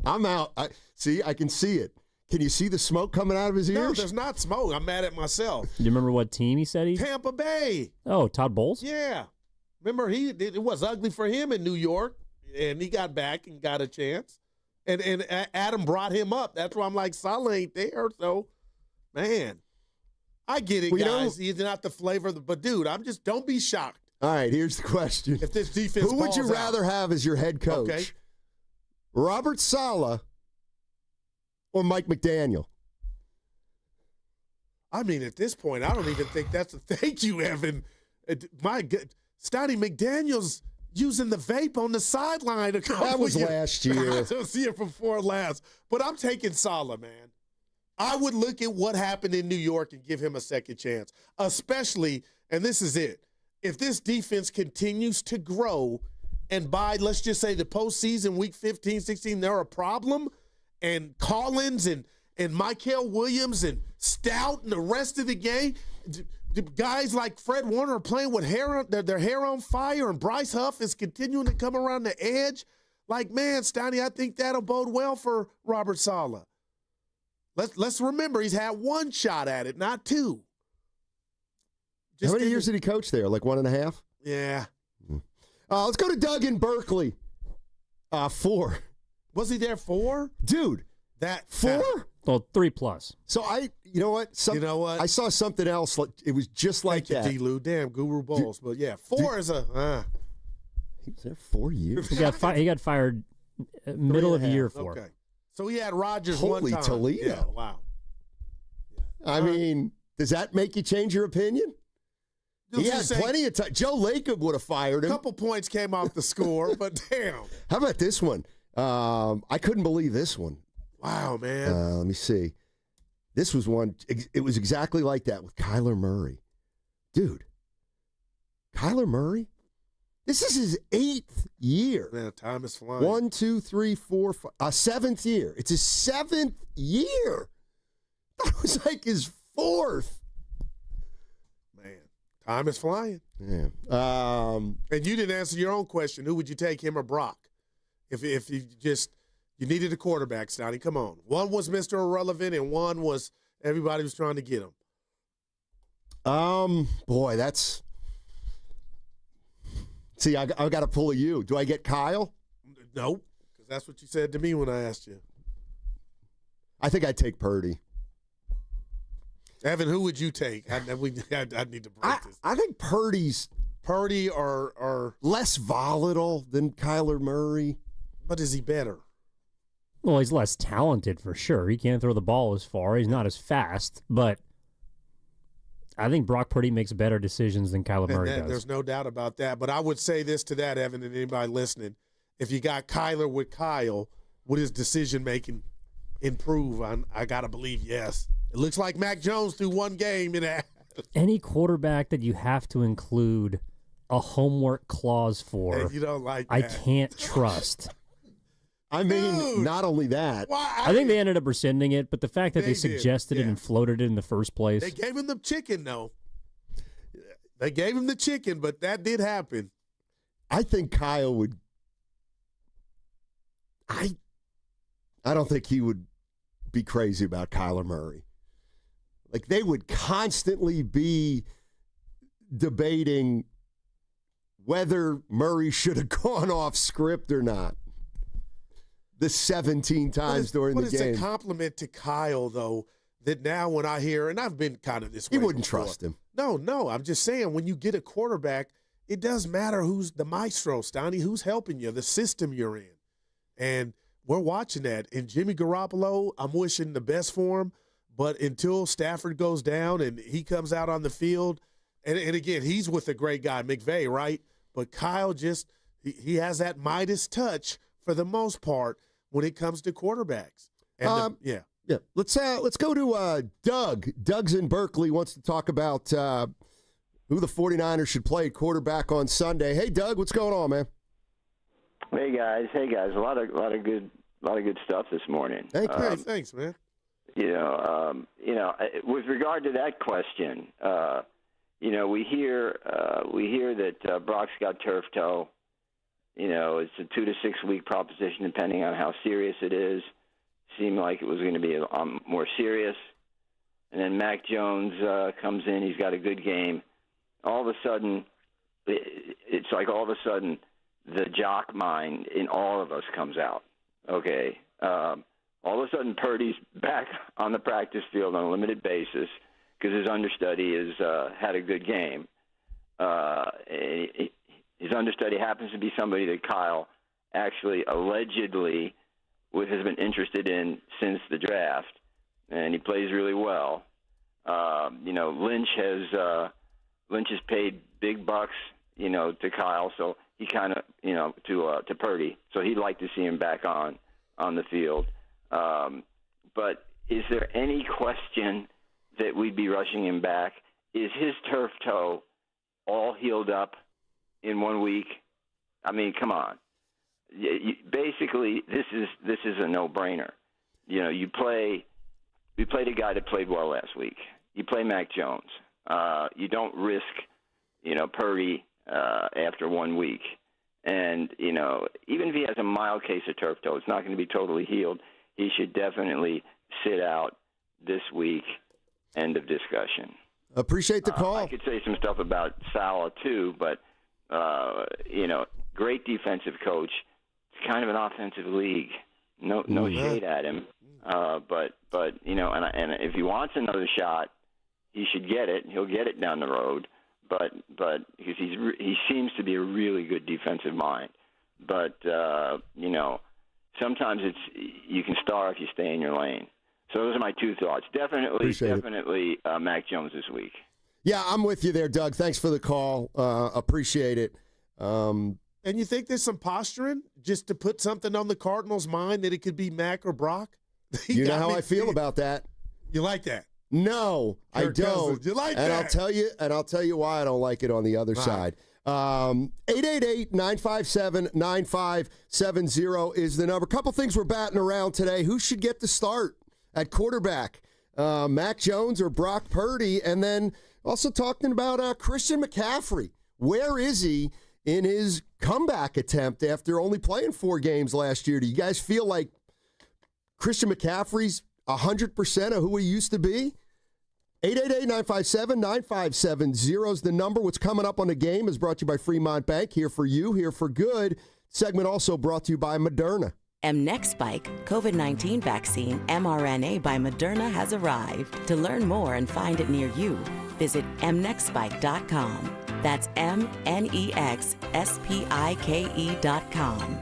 I'm out. I can see it. Can you see the smoke coming out of his ears? No, there's not smoke. I'm mad at myself. Do you remember what team he said he? Tampa Bay. Oh, Todd Bowles? Yeah. Remember, it was ugly for him in New York, and he got back and got a chance. And Adam brought him up. That's why I'm like, Saleh ain't there. So, man, I get it, guys. He's not the flavor of but, dude, don't be shocked. All right, here's the question. If this defense Who would you balls rather out? have as your head coach? Okay. Robert Saleh or Mike McDaniel? I mean, at this point, I don't even think that's a thank you, Evan. My good, Steiny McDaniel's using the vape on the sideline. That was last year. I was here before last. But I'm taking Saleh, man. I would look at what happened in New York and give him a second chance, especially, and this is it, if this defense continues to grow and by, let's just say, the postseason, week 15, 16, they're a problem, and Collins and Mykel Williams and Stout and the rest of the game, guys like Fred Warner are playing with their hair on fire, and Bryce Huff is continuing to come around the edge. Like, man, Steiny, I think that'll bode well for Robert Saleh. Let's remember, he's had one shot at it, not two. How many years did he coach there? Like 1.5? Yeah. Let's go to Doug in Berkeley. 4. Was he there 4? Dude. That 4? Well, 3+. So you know what? I saw something else. It was just like that. D-Lou. Damn, Guru Balls. But yeah, 4 is a. He was there 4 years. He got fired middle of year 4. Okay. So he had Rodgers Holy one time. Toledo. Yeah, wow. Yeah. I mean, does that make you change your opinion? He had plenty of time. Joe Lacob would have fired him. A couple points came off the score, but damn. How about this one? I couldn't believe this one. Wow, man. Let me see. This was one. It was exactly like that with Kyler Murray. Dude, Kyler Murray? This is his 8th year. Man, time is flying. 1, 2, 3, 4, 5. 7th year. It's his 7th year. That was like his 4th. Man, time is flying. Yeah. And you didn't answer your own question. Who would you take, him or Brock? If you needed a quarterback, Steiny, come on. One was Mr. Irrelevant, and one was everybody was trying to get him. Boy, that's. See, I got to pull a you. Do I get Kyle? Nope, because that's what you said to me when I asked you. I think I'd take Purdy. Evan, who would you take? I need to break this. I think Purdy or less volatile than Kyler Murray. But is he better? Well, he's less talented for sure. He can't throw the ball as far. He's not as fast, but I think Brock Purdy makes better decisions than Kyler Murray does. There's no doubt about that. But I would say this to that, Evan, and anybody listening. If you got Kyler with Kyle, would his decision-making improve? I got to believe yes. It looks like Mac Jones threw one game in that. Any quarterback that you have to include a homework clause for, you don't like that. I can't trust. I mean, dude, not only that. I think they ended up rescinding it, but the fact that they suggested it and floated it in the first place. They gave him the chicken, though. They gave him the chicken, but that did happen. I think Kyle would. I don't think he would be crazy about Kyler Murray. Like, they would constantly be debating whether Murray should have gone off script or not. The 17 times during the game. But it's a compliment to Kyle, though, that now when I hear, and I've been kind of this way. You wouldn't before. trust him. No. I'm just saying, when you get a quarterback, it does matter who's the maestro, Steiny, who's helping you, the system you're in. And we're watching that. And Jimmy Garoppolo, I'm wishing the best for him. But until Stafford goes down and he comes out on the field, and again, he's with a great guy, McVay, right? But Kyle just, he has that Midas touch for the most part when it comes to quarterbacks. And Yeah. Let's go to Doug. Doug's in Berkeley, wants to talk about who the 49ers should play at quarterback on Sunday. Hey, Doug, what's going on, man? Hey guys. A lot of good lot of good stuff this morning. Thanks, man. With regard to that question, we hear that Brock's got turf toe. It's a 2 to 6 week proposition, depending on how serious it is. Seemed like it was going to be more serious. And then Mac Jones comes in. He's got a good game. All of a sudden, it's like all of a sudden the jock mind in all of us comes out. Okay. All of a sudden, Purdy's back on the practice field on a limited basis because his understudy has had a good game. His understudy happens to be somebody that Kyle actually allegedly has been interested in since the draft, and he plays really well. Lynch has paid big bucks, to Kyle, so he kind of, to Purdy, so he'd like to see him back on the field. But is there any question that we'd be rushing him back? Is his turf toe all healed up in 1 week? I mean, come on. Basically, this is a no-brainer. We played a guy that played well last week. You play Mac Jones. You don't risk, Purdy after 1 week. And, even if he has a mild case of turf toe, it's not going to be totally healed. He should definitely sit out this week. End of discussion. Appreciate the call. I could say some stuff about Salah, too, but, great defensive coach. It's kind of an offensive league. No shade at him. But and if he wants another shot, he should get it. He'll get it down the road. But because he seems to be a really good defensive mind. But sometimes you can star if you stay in your lane. So those are my two thoughts. Definitely Mac Jones this week. Yeah, I'm with you there, Doug. Thanks for the call. Appreciate it. And you think there's some posturing just to put something on the Cardinals' mind that it could be Mac or Brock? You know how I feel about that. You like that? No, I don't. You like and that? I'll tell you why I don't like it on the other side. 888-957-9570 is the number. A couple things we're batting around today. Who should get the start at quarterback? Mac Jones or Brock Purdy? And then also talking about Christian McCaffrey. Where is he in his comeback attempt after only playing 4 games last year? Do you guys feel like Christian McCaffrey's 100% of who he used to be? 888-957-9570 is the number. What's coming up on the game is brought to you by Fremont Bank. Here for you, here for good. Segment also brought to you by Moderna. mNEXSpike COVID-19 vaccine mRNA by Moderna has arrived. To learn more and find it near you, visit mnexspike.com. That's mnexspike.com.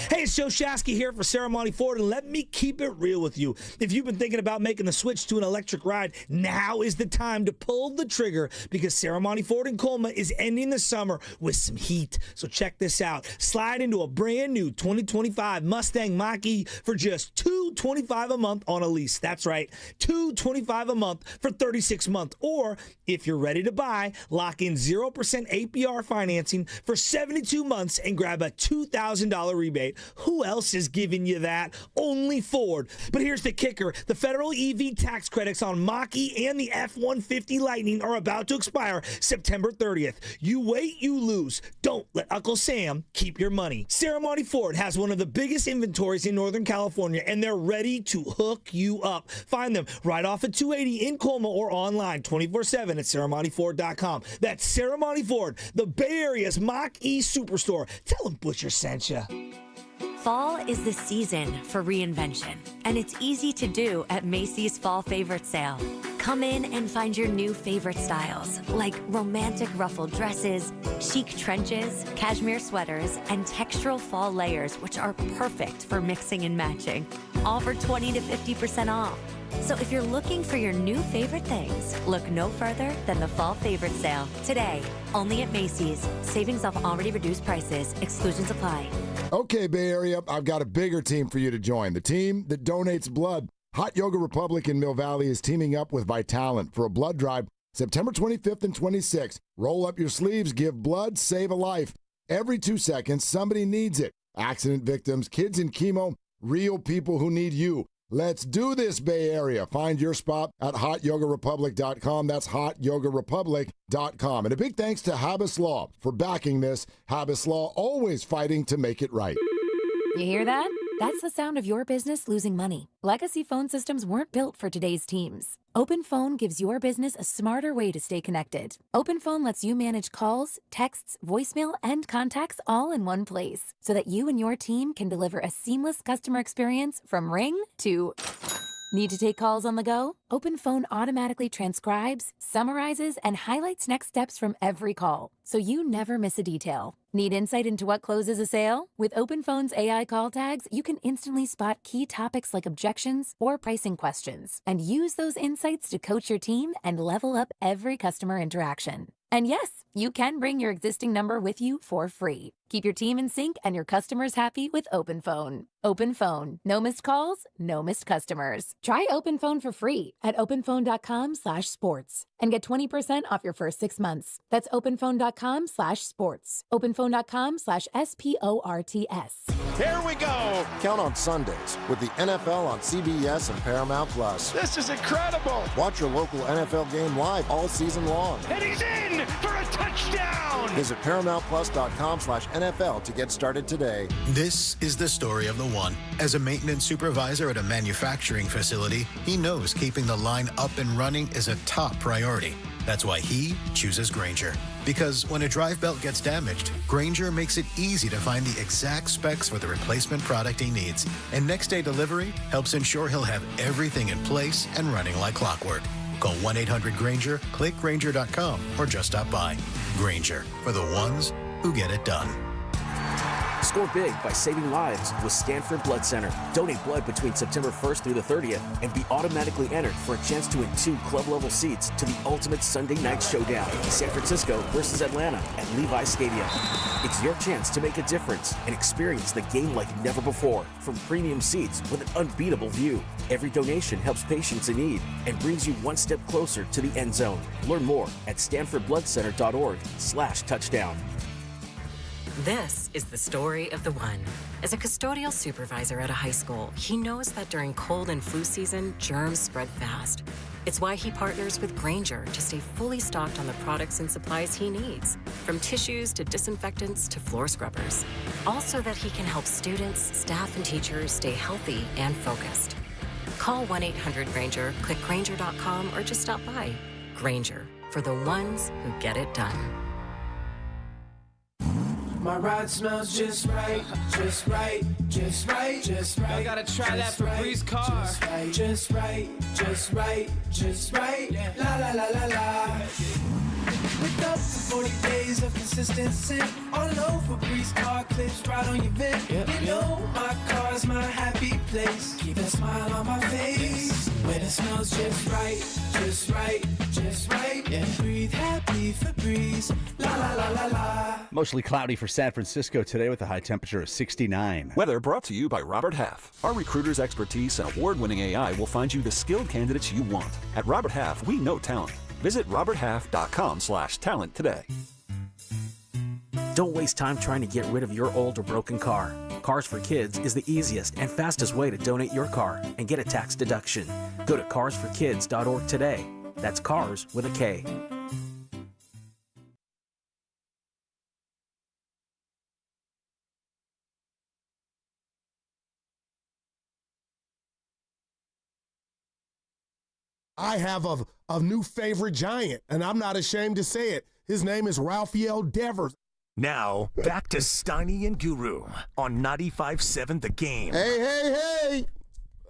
Hey, it's Joe Shasky here for Ceremony Ford, and let me keep it real with you. If you've been thinking about making the switch to an electric ride, now is the time to pull the trigger because Ceremony Ford in Colma is ending the summer with some heat. So check this out. Slide into a brand new 2025 Mustang Mach-E for just $225 a month on a lease. That's right, $225 a month for 36 months. Or if you're ready to buy, lock in 0% APR financing for 72 months and grab a $2,000 rebate. Who else is giving you that? Only Ford. But here's the kicker. The federal EV tax credits on Mach-E and the F-150 Lightning are about to expire September 30th. You wait, you lose. Don't let Uncle Sam keep your money. Ceremony Ford has one of the biggest inventories in Northern California, and they're ready to hook you up. Find them right off at 280 in Colma or online 24/7 at ceremonyford.com. That's Ceremony Ford, the Bay Area's Mach-E superstore. Tell them Butcher sent you. Fall is the season for reinvention, and it's easy to do at Macy's Fall Favorite Sale. Come in and find your new favorite styles, like romantic ruffled dresses, chic trenches, cashmere sweaters, and textural fall layers, which are perfect for mixing and matching. All for 20 to 50% off. So if you're looking for your new favorite things, look no further than the Fall Favorite Sale. Today, only at Macy's. Savings off already reduced prices. Exclusions apply. Okay, Bay Area, I've got a bigger team for you to join. The team that donates blood. Hot Yoga Republic in Mill Valley is teaming up with Vitalent for a blood drive September 25th and 26th. Roll up your sleeves, give blood, save a life. Every 2 seconds, somebody needs it. Accident victims, kids in chemo, real people who need you. Let's do this, Bay Area. Find your spot at hotyogarepublic.com. That's hotyogarepublic.com. And a big thanks to Habas Law for backing this. Habas Law, always fighting to make it right. You hear that? That's the sound of your business losing money. Legacy phone systems weren't built for today's teams. OpenPhone gives your business a smarter way to stay connected. OpenPhone lets you manage calls, texts, voicemail, and contacts all in one place so that you and your team can deliver a seamless customer experience from ring to... Need to take calls on the go? OpenPhone automatically transcribes, summarizes, and highlights next steps from every call, so you never miss a detail. Need insight into what closes a sale? With OpenPhone's AI call tags, you can instantly spot key topics like objections or pricing questions, and use those insights to coach your team and level up every customer interaction. And yes, you can bring your existing number with you for free. Keep your team in sync and your customers happy with OpenPhone. OpenPhone. No missed calls, no missed customers. Try OpenPhone for free at openphone.com/sports and get 20% off your first 6 months. That's openphone.com/sports. openphone.com/SPORTS. Here we go. Count on Sundays with the NFL on CBS and Paramount Plus. This is incredible. Watch your local NFL game live all season long. And he's in for a touchdown. Visit ParamountPlus.com/NFL to get started today. This is the story of the one. As a maintenance supervisor at a manufacturing facility, he knows keeping the line up and running is a top priority. That's why he chooses Grainger. Because when a drive belt gets damaged, Grainger makes it easy to find the exact specs for the replacement product he needs. And next day delivery helps ensure he'll have everything in place and running like clockwork. Call 1-800-GRAINGER, click Grainger.com, or just stop by. Grainger, for the ones who get it done. Score big by saving lives with Stanford Blood Center. Donate blood between September 1st through the 30th and be automatically entered for a chance to win 2 club-level seats to the ultimate Sunday night showdown, San Francisco versus Atlanta at Levi Stadium. It's your chance to make a difference and experience the game like never before from premium seats with an unbeatable view. Every donation helps patients in need and brings you one step closer to the end zone. Learn more at StanfordBloodCenter.org/touchdown. This is the story of the one. As a custodial supervisor at a high school, he knows that during cold and flu season, germs spread fast. It's why he partners with Grainger to stay fully stocked on the products and supplies he needs, from tissues to disinfectants to floor scrubbers. All so that he can help students, staff, and teachers stay healthy and focused. Call 1-800-GRAINGER, click Grainger.com, or just stop by. Grainger, for the ones who get it done. My ride smells just right, just right, just right, just right. I gotta try that for Bree's car. Just right, just right, just right, just right. La la la la la. With up to 40 days of consistency, all over Bree's car clips right on your vent. You know my car's my happy place. Keep a smile on my face when it smells just right, just right, just right. And breathe happy for Breeze. La la la la la. Mostly cloudy for San Francisco today with a high temperature of 69. Weather brought to you by Robert Half. Our recruiters' expertise and award-winning AI will find you the skilled candidates you want. At Robert Half, we know talent. Visit roberthalf.com/talent today. Don't waste time trying to get rid of your old or broken car. Cars for Kids is the easiest and fastest way to donate your car and get a tax deduction. Go to carsforkids.org today. That's cars with a K. I have a new favorite Giant, and I'm not ashamed to say it. His name is Raphael Devers. Now, back to Steiny and Guru on 95.7 The Game. Hey.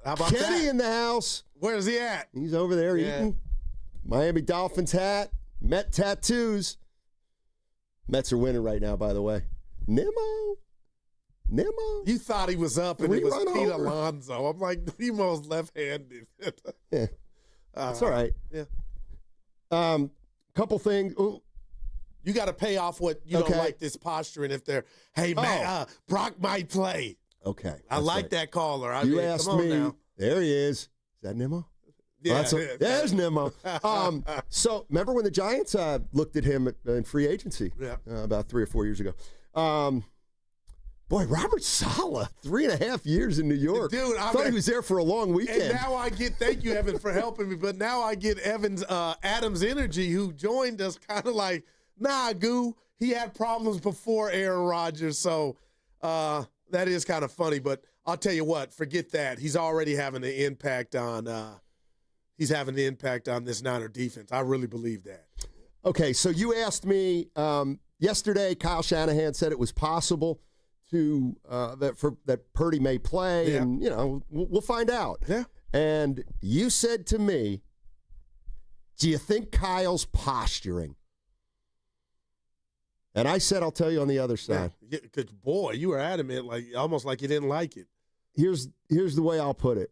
How about Kenny that? in the house. Where's he at? He's over there eating Miami Dolphins hat, Met tattoos. Mets are winning right now, by the way. Nemo. You thought he was up, and it was Rerun Pete over. Alonso. I'm like, Nemo's left-handed. Yeah. That's all right. Yeah. Couple things. Ooh. You got to pay off what you don't like this posturing if they're, hey, man, Brock might play. Okay. I like that caller. I You mean, asked come on me. now. There he is. Is that Nemo? Yeah, There's Nemo. So remember when the Giants looked at him in free agency about 3 or 4 years ago? Boy, Robert Saleh, 3.5 years in New York. Dude, I thought he was there for a long weekend. And now I get, thank you, Evan, for helping me, but now I get Adam's energy, who joined us kind of like, nah, Goo, he had problems before Aaron Rodgers, so that is kind of funny. But I'll tell you what, forget that. He's already having an impact on this Niner defense. I really believe that. Okay, so you asked me yesterday, Kyle Shanahan said it was possible that Purdy may play, and we'll find out. Yeah. And you said to me, "Do you think Kyle's posturing?" And I said, "I'll tell you on the other side." Yeah, 'cause boy, you were adamant, like almost like you didn't like it. Here's the way I'll put it.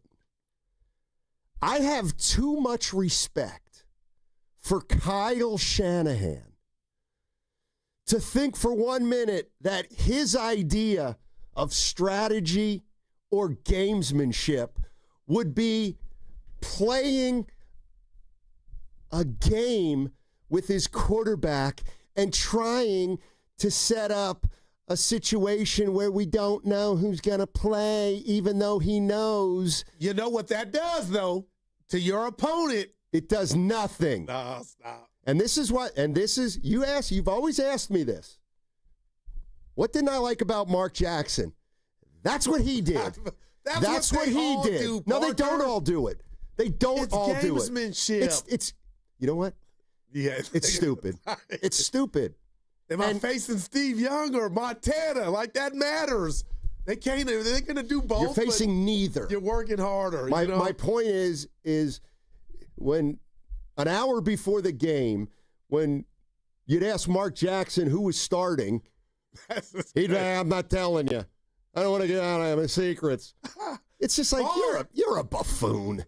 I have too much respect for Kyle Shanahan to think for 1 minute that his idea of strategy or gamesmanship would be playing a game with his quarterback and trying to set up a situation where we don't know who's going to play, even though he knows. You know what that does, though, to your opponent? It does nothing. No, stop. And you've always asked me this. What didn't I like about Mark Jackson? That's what he did. That's what he did. No, they don't all do it. They don't all do it. Gamesmanship. It's you know what? Yeah. It's stupid. It's stupid. Am I facing Steve Young or Montana? Like, that matters. They're going to do both. You're facing neither. You're working harder. My point is when an hour before the game, when you'd ask Mark Jackson who was starting, he'd say, "I'm not telling you. I don't want to get out of my secrets." It's just like, you're a buffoon.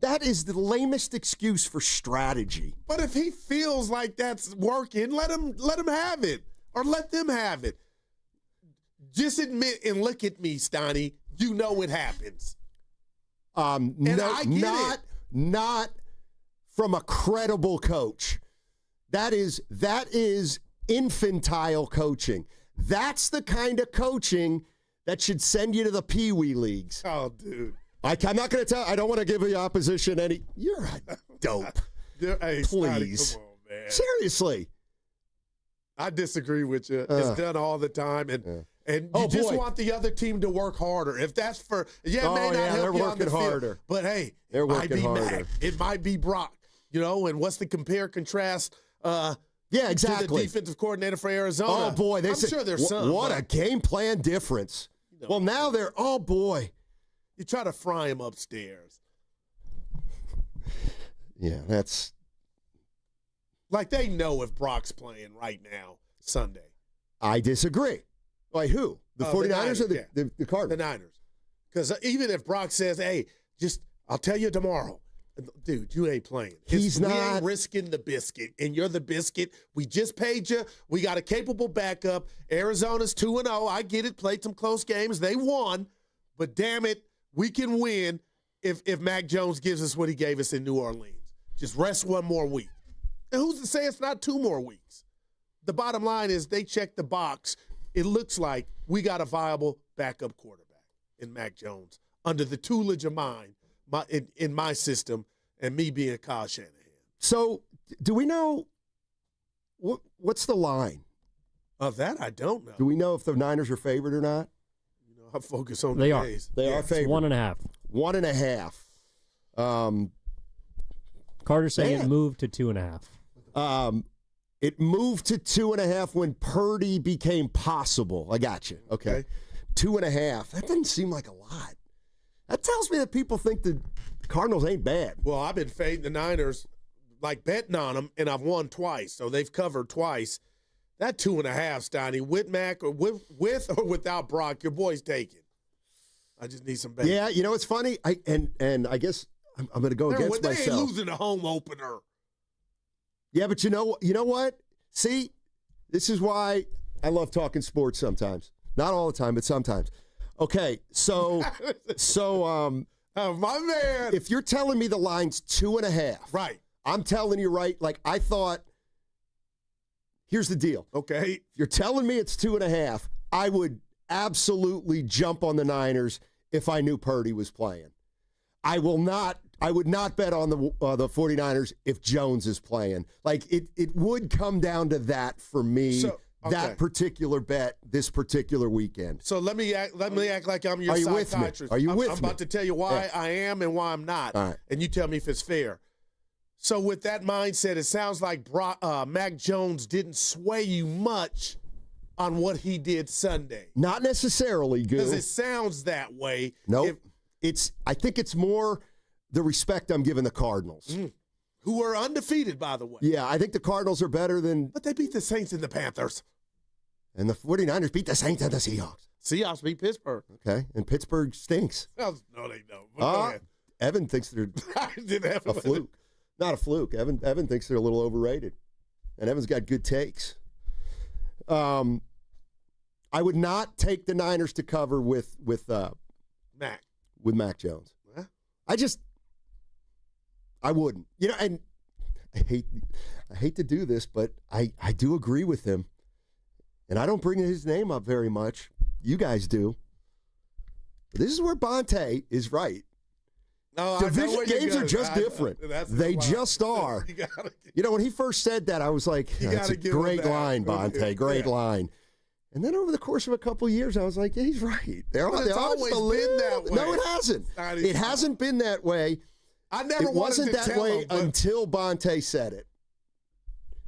That is the lamest excuse for strategy. But if he feels like that's working, let him have it, or let them have it. Just admit and look at me, Steiny. You know it happens. Not from a credible coach. That is infantile coaching. That's the kind of coaching that should send you to the Pee Wee leagues. Oh, dude. I'm not going to tell. I don't want to give the opposition any. You're a dope. Hey, please. Come on, man. Seriously. I disagree with you. It's done all the time, and you just want the other team to work harder. If that's for it may not help you on the field, harder. But hey, they're working harder. Mac. It might be Brock. And what's the compare contrast? Yeah, exactly. To the defensive coordinator for Arizona. Oh boy, I'm sure there's some. What a game plan difference. Well, now they're boy. You try to fry him upstairs. Yeah, that's like they know if Brock's playing right now, Sunday. I disagree. Like who? The 49ers or the Cardinals? The Niners. Because even if Brock says, "Hey, I'll tell you tomorrow," dude, you ain't playing. We ain't risking the biscuit, and you're the biscuit. We just paid you. We got a capable backup. Arizona's 2-0. I get it. Played some close games. They won. But damn it, we can win if Mac Jones gives us what he gave us in New Orleans. Just rest one more week. And who's to say it's not 2 more weeks? The bottom line is they check the box. It looks like we got a viable backup quarterback in Mac Jones under the tutelage of mine. In my system, and me being Kyle Shanahan. So, do we know what's the line? Of that, I don't know. Do we know if the Niners are favored or not? I focus on they the are. days. They are favored. 1.5. 1.5. Carter's saying it moved to 2.5. It moved to 2.5 when Purdy became possible. I got you. Okay. 2.5. That doesn't seem like a lot. That tells me that people think the Cardinals ain't bad. Well, I've been fading the Niners, like betting on them, and I've won twice, so they've covered twice. That 2.5, Steiny, with Mac or with or without Brock, your boy's taking. I just need some bets. Yeah, you know it's funny. I guess I'm going to go against myself. They ain't losing a home opener. Yeah, but you know what? See, this is why I love talking sports sometimes. Not all the time, but sometimes. Okay, so oh, my man. If you're telling me the line's 2.5, right? I'm telling you right. Like I thought, Here's the deal. Okay. If you're telling me it's 2.5, I would absolutely jump on the Niners if I knew Purdy was playing. I would not bet on the 49ers if Jones is playing. Like, it would come down to that for me, that particular bet this particular weekend. So let me act like I'm your psychiatrist. Are you with me? I'm about to tell you why I am and why I'm not. All right. And you tell me if it's fair. So with that mindset, it sounds like Mac Jones didn't sway you much on what he did Sunday. Not necessarily, Goo. Because it sounds that way. Nope. I think it's more the respect I'm giving the Cardinals. Who are undefeated, by the way. Yeah, I think the Cardinals are better than... But they beat the Saints and the Panthers. And the 49ers beat the Saints and the Seahawks. Seahawks beat Pittsburgh. Okay, and Pittsburgh stinks. No, they don't. Evan thinks they're a fluke. Not a fluke. Evan thinks they're a little overrated. And Evan's got good takes. I would not take the Niners to cover with Mac Jones. Huh? I wouldn't. You know, and I hate to do this, but I do agree with him. And I don't bring his name up very much. You guys do. But this is where Bonte is right. No, division games are just different. They just are. You know, when he first said that, I was like, that's a great line, Bonte, great line. And then over the course of a couple of years, I was like, yeah, he's right. It's always been that way. No, it hasn't. It hasn't been that way. I never wasn't wanted to that way tell him, until Bonte said it.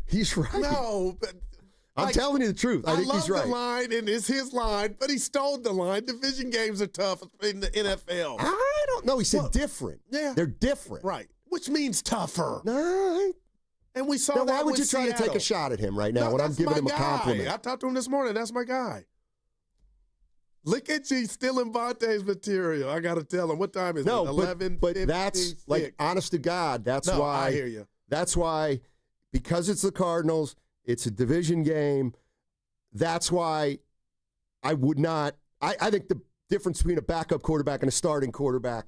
He's right. No, but I'm telling you the truth. I think he's right. the line, and it's his line, but he stole the line. Division games are tough in the NFL. I don't know. He said different. Yeah. They're different. Right. Which means tougher. No. And we saw now, that why would with you try Seattle. to take a shot at him right now when I'm giving him a compliment? I talked to him this morning. That's my guy. Look at you stealing Bonte's material. I got to tell him. What time is it? 11, but that's, like, honest to God, that's why. I hear you. That's why, because it's the Cardinals, it's a division game. That's why I would not. I think the difference between a backup quarterback and a starting quarterback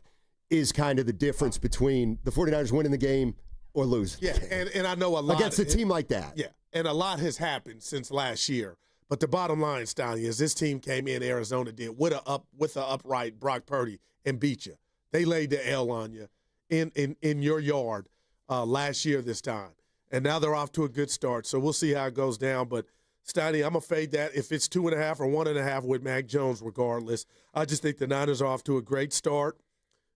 is kind of the difference between the 49ers winning the game or losing. Yeah, and I know a lot. Against a team like that. Yeah, and a lot has happened since last year. But the bottom line, Steiny, is this team came in, Arizona did, with an upright Brock Purdy and beat you. They laid the L on you in your yard last year this time. And now they're off to a good start. So we'll see how it goes down. But, Steiny, I'm afraid that if it's 2.5 or 1.5 with Mac Jones regardless, I just think the Niners are off to a great start.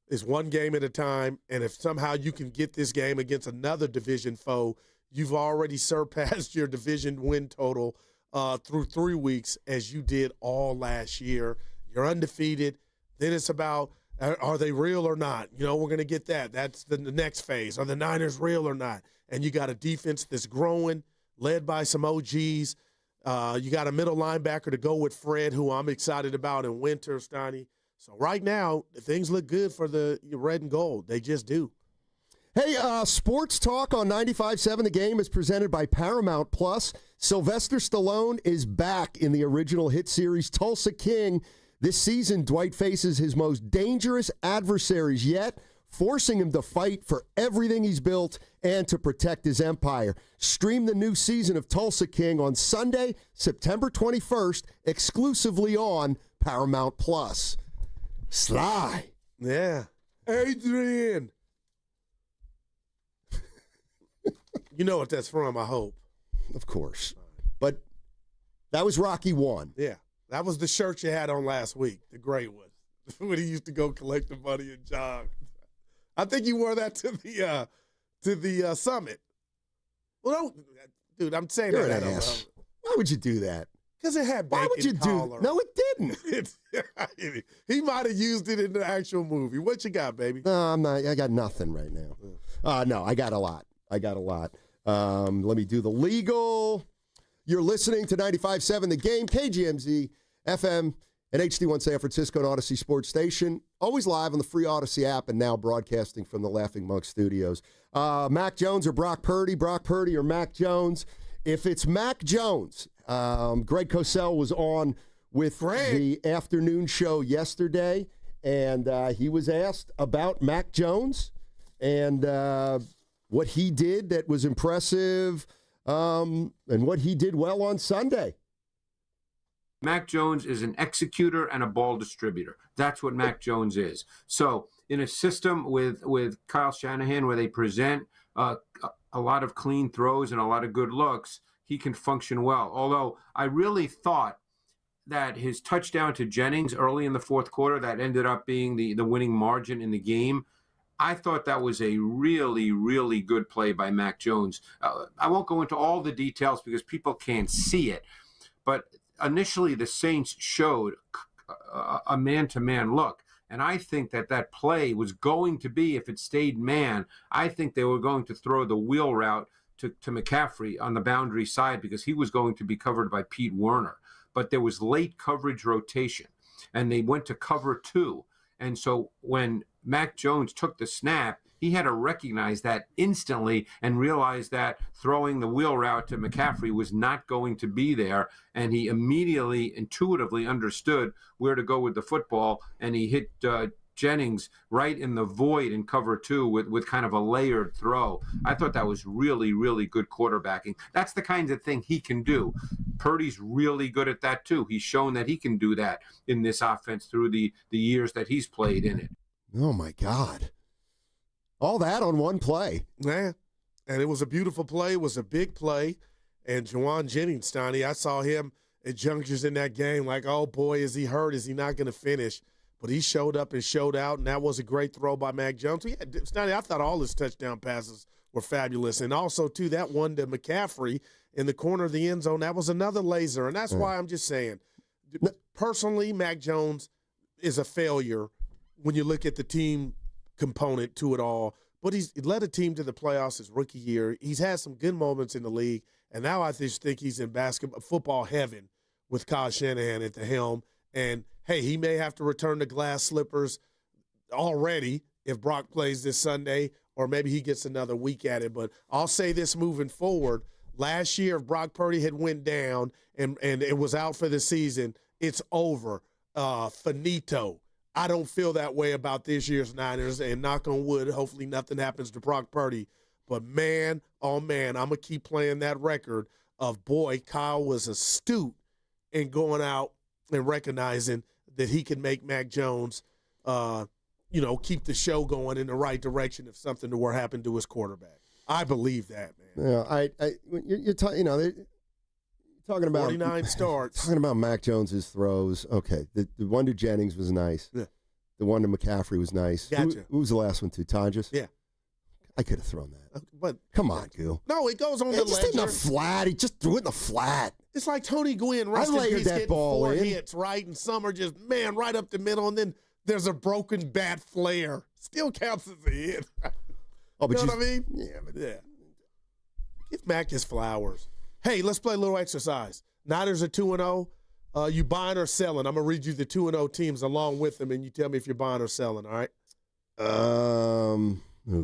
It's one game at a time. And if somehow you can get this game against another division foe, you've already surpassed your division win total through 3 weeks as you did all last year. You're undefeated. Then it's about, are they real or not? You know, we're going to get that. That's the next phase. Are the Niners real or not? And you got a defense that's growing, led by some OGs. You got a middle linebacker to go with Fred, who I'm excited about in winter, Steiny. So right now, things look good for the red and gold. They just do. Hey, Sports Talk on 95.7 The Game is presented by Paramount Plus. Sylvester Stallone is back in the original hit series Tulsa King. This season, Dwight faces his most dangerous adversaries yet, forcing him to fight for everything he's built and to protect his empire. Stream the new season of Tulsa King on Sunday, September 21st, exclusively on Paramount Plus. Sly. Yeah. Adrian. You know what that's from, I hope. Of course. But that was Rocky 1. Yeah. That was the shirt you had on last week, the gray one, when he used to go collect the money and jog. I think you wore that to the summit. Well, dude, I'm saying You're that. an ass. Why would you do that? Because it had bacon. Why would you collar. do? No, it didn't. He might have used it in the actual movie. What you got, baby? No, I'm not. I got nothing right now. No, I got a lot. Let me do the legal. You're listening to 95.7 The Game, KGMZ, FM, and HD1 San Francisco and Odyssey Sports Station. Always live on the free Odyssey app and now broadcasting from the Laughing Mug Studios. Mac Jones or Brock Purdy or Mac Jones. If it's Mac Jones, Greg Cosell was on with the afternoon show yesterday, and he was asked about Mac Jones and what he did that was impressive and what he did well on Sunday. Mac Jones is an executor and a ball distributor. That's what Mac Jones is. So in a system with Kyle Shanahan where they present a lot of clean throws and a lot of good looks, he can function well. Although I really thought that his touchdown to Jennings early in the fourth quarter that ended up being the winning margin in the game, I thought that was a really, really good play by Mac Jones. I won't go into all the details because people can't see it, but initially the Saints showed a man-to-man look. And I think that play was going to be, if it stayed man, I think they were going to throw the wheel route to McCaffrey on the boundary side because he was going to be covered by Pete Werner. But there was late coverage rotation, and they went to cover 2. And so when Mac Jones took the snap, he had to recognize that instantly and realize that throwing the wheel route to McCaffrey was not going to be there. And he immediately, intuitively understood where to go with the football, and he hit Jennings right in the void in cover 2 with kind of a layered throw. I thought that was really, really good quarterbacking. That's the kind of thing he can do. Purdy's really good at that too. He's shown that he can do that in this offense through the years that he's played in it. Oh, my God. All that on one play. Yeah, and it was a beautiful play. It was a big play. And Juwan Jennings, Steiny, I saw him at junctures in that game like, oh, boy, is he hurt? Is he not going to finish? But he showed up and showed out, and that was a great throw by Mac Jones. Yeah, Steiny, I thought all his touchdown passes were fabulous. And also, too, that one to McCaffrey in the corner of the end zone, that was another laser. And that's why I'm just saying, personally, Mac Jones is a failure when you look at the team component to it all. But he's led a team to the playoffs his rookie year. He's had some good moments in the league. And now I just think he's in football heaven with Kyle Shanahan at the helm. And, hey, he may have to return to glass slippers already if Brock plays this Sunday, or maybe he gets another week at it. But I'll say this moving forward. Last year, if Brock Purdy had went down and it was out for the season, it's over. Finito. I don't feel that way about this year's Niners, and knock on wood, hopefully nothing happens to Brock Purdy. But, man, oh, man, I'm going to keep playing that record of, boy, Kyle was astute in going out and recognizing that he can make Mac Jones, keep the show going in the right direction if something were to happen to his quarterback. I believe that, man. Yeah, you're talking about 49 starts. Talking about Mac Jones's throws. Okay, the one to Jennings was nice. Yeah. The one to McCaffrey was nice. Gotcha. Who was the last one to Tonjes? Yeah. I could have thrown that. But come on, Goo. No, it goes on the just ledger. in the flat. He just threw it in the flat. It's like Tony Gwynn. I layered that ball 4 in. hits, right? And some are just, right up the middle. And then there's a broken bat flare. Still counts as a hit. Oh, but you know what I mean? Yeah. Give Mac his flowers. Hey, let's play a little exercise. Niners are 2-0. You buying or selling? I'm going to read you the 2-0 teams along with them, and you tell me if you're buying or selling, all right? Oh,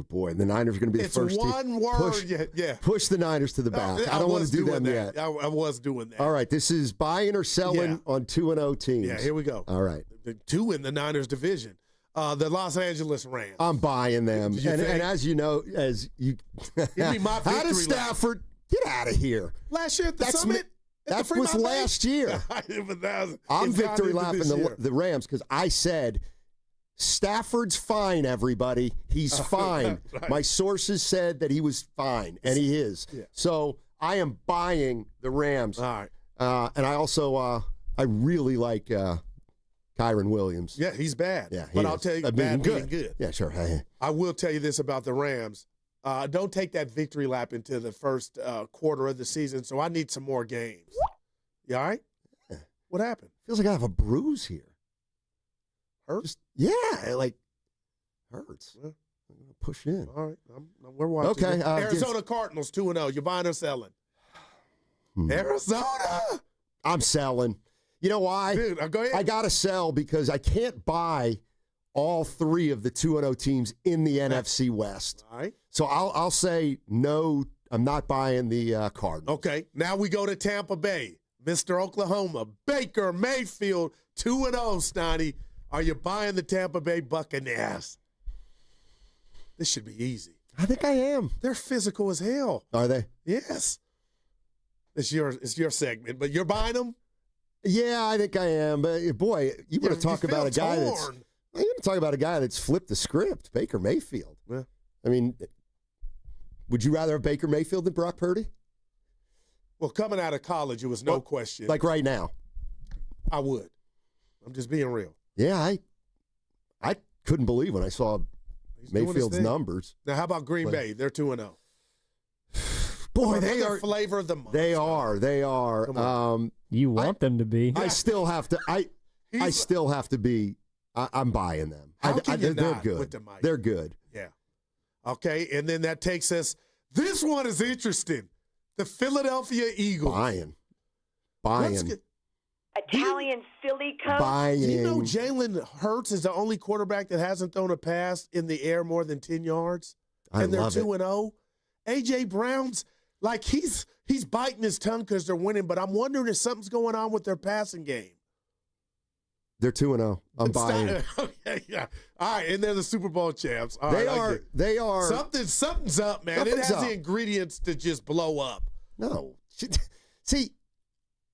boy. The Niners are going to be the first team. It's one word. Yeah. Push the Niners to the back. I don't want to do them yet. I was doing that. All right. This is buying or selling on 2-0 teams. Yeah, here we go. All right. The 2 in the Niners division. The Los Angeles Rams. I'm buying them. And as you know, Give me my how does Stafford get out of here? Last year at the Summit? That was last year. I'm victory lapping the Rams because I said, Stafford's fine, everybody. He's fine. Right. My sources said that he was fine, and he is. Yeah. So I am buying the Rams. All right. And I also, I really like Kyron Williams. Yeah, he's bad. Yeah, but I'll tell you, bad meaning good. Yeah, sure. Hey. I will tell you this about the Rams. Don't take that victory lap into the first quarter of the season, so I need some more games. You all right? Yeah. What happened? Feels like I have a bruise here. Hurts? Like hurts. Yeah. Push in. All right. We're watching. Okay. Arizona Cardinals 2-0. You buying or selling? Arizona. I'm selling. You know why? Dude, go ahead. I got to sell because I can't buy all 3 of the 2-0 teams in the NFC West. All right. So I'll say no, I'm not buying the Cardinals. Okay. Now we go to Tampa Bay. Mr. Oklahoma. Baker Mayfield 2-0, Steiny. Are you buying the Tampa Bay Buccaneers? This should be easy. I think I am. They're physical as hell. Are they? Yes. It's your segment, but you're buying them? Yeah, I think I am. But boy, you want to talk about a guy that's flipped the script, Baker Mayfield. Yeah. I mean, would you rather have Baker Mayfield than Brock Purdy? Well, coming out of college, it was no question. Like right now. I would. I'm just being real. Yeah, I couldn't believe when I saw Mayfield's numbers. Now, how about Green Bay? They're 2-0. Boy, they are flavor of the month. They are. You want them to be. I still have to. I still have to be. I'm buying them. They're good. With the mic? They're good. Yeah. Okay, and then that takes us. This one is interesting. The Philadelphia Eagles. Buying. Italian Philly coach. Buying. Do you know Jalen Hurts is the only quarterback that hasn't thrown a pass in the air more than 10 yards? And they're 2-0. A.J. Brown's like he's biting his tongue because they're winning, but I'm wondering if something's going on with their passing game. They're 2-0. I'm buying. Okay, yeah. All right, and they're the Super Bowl champs. All they right, They are. Something's up, man. It has the ingredients to just blow up. No. See,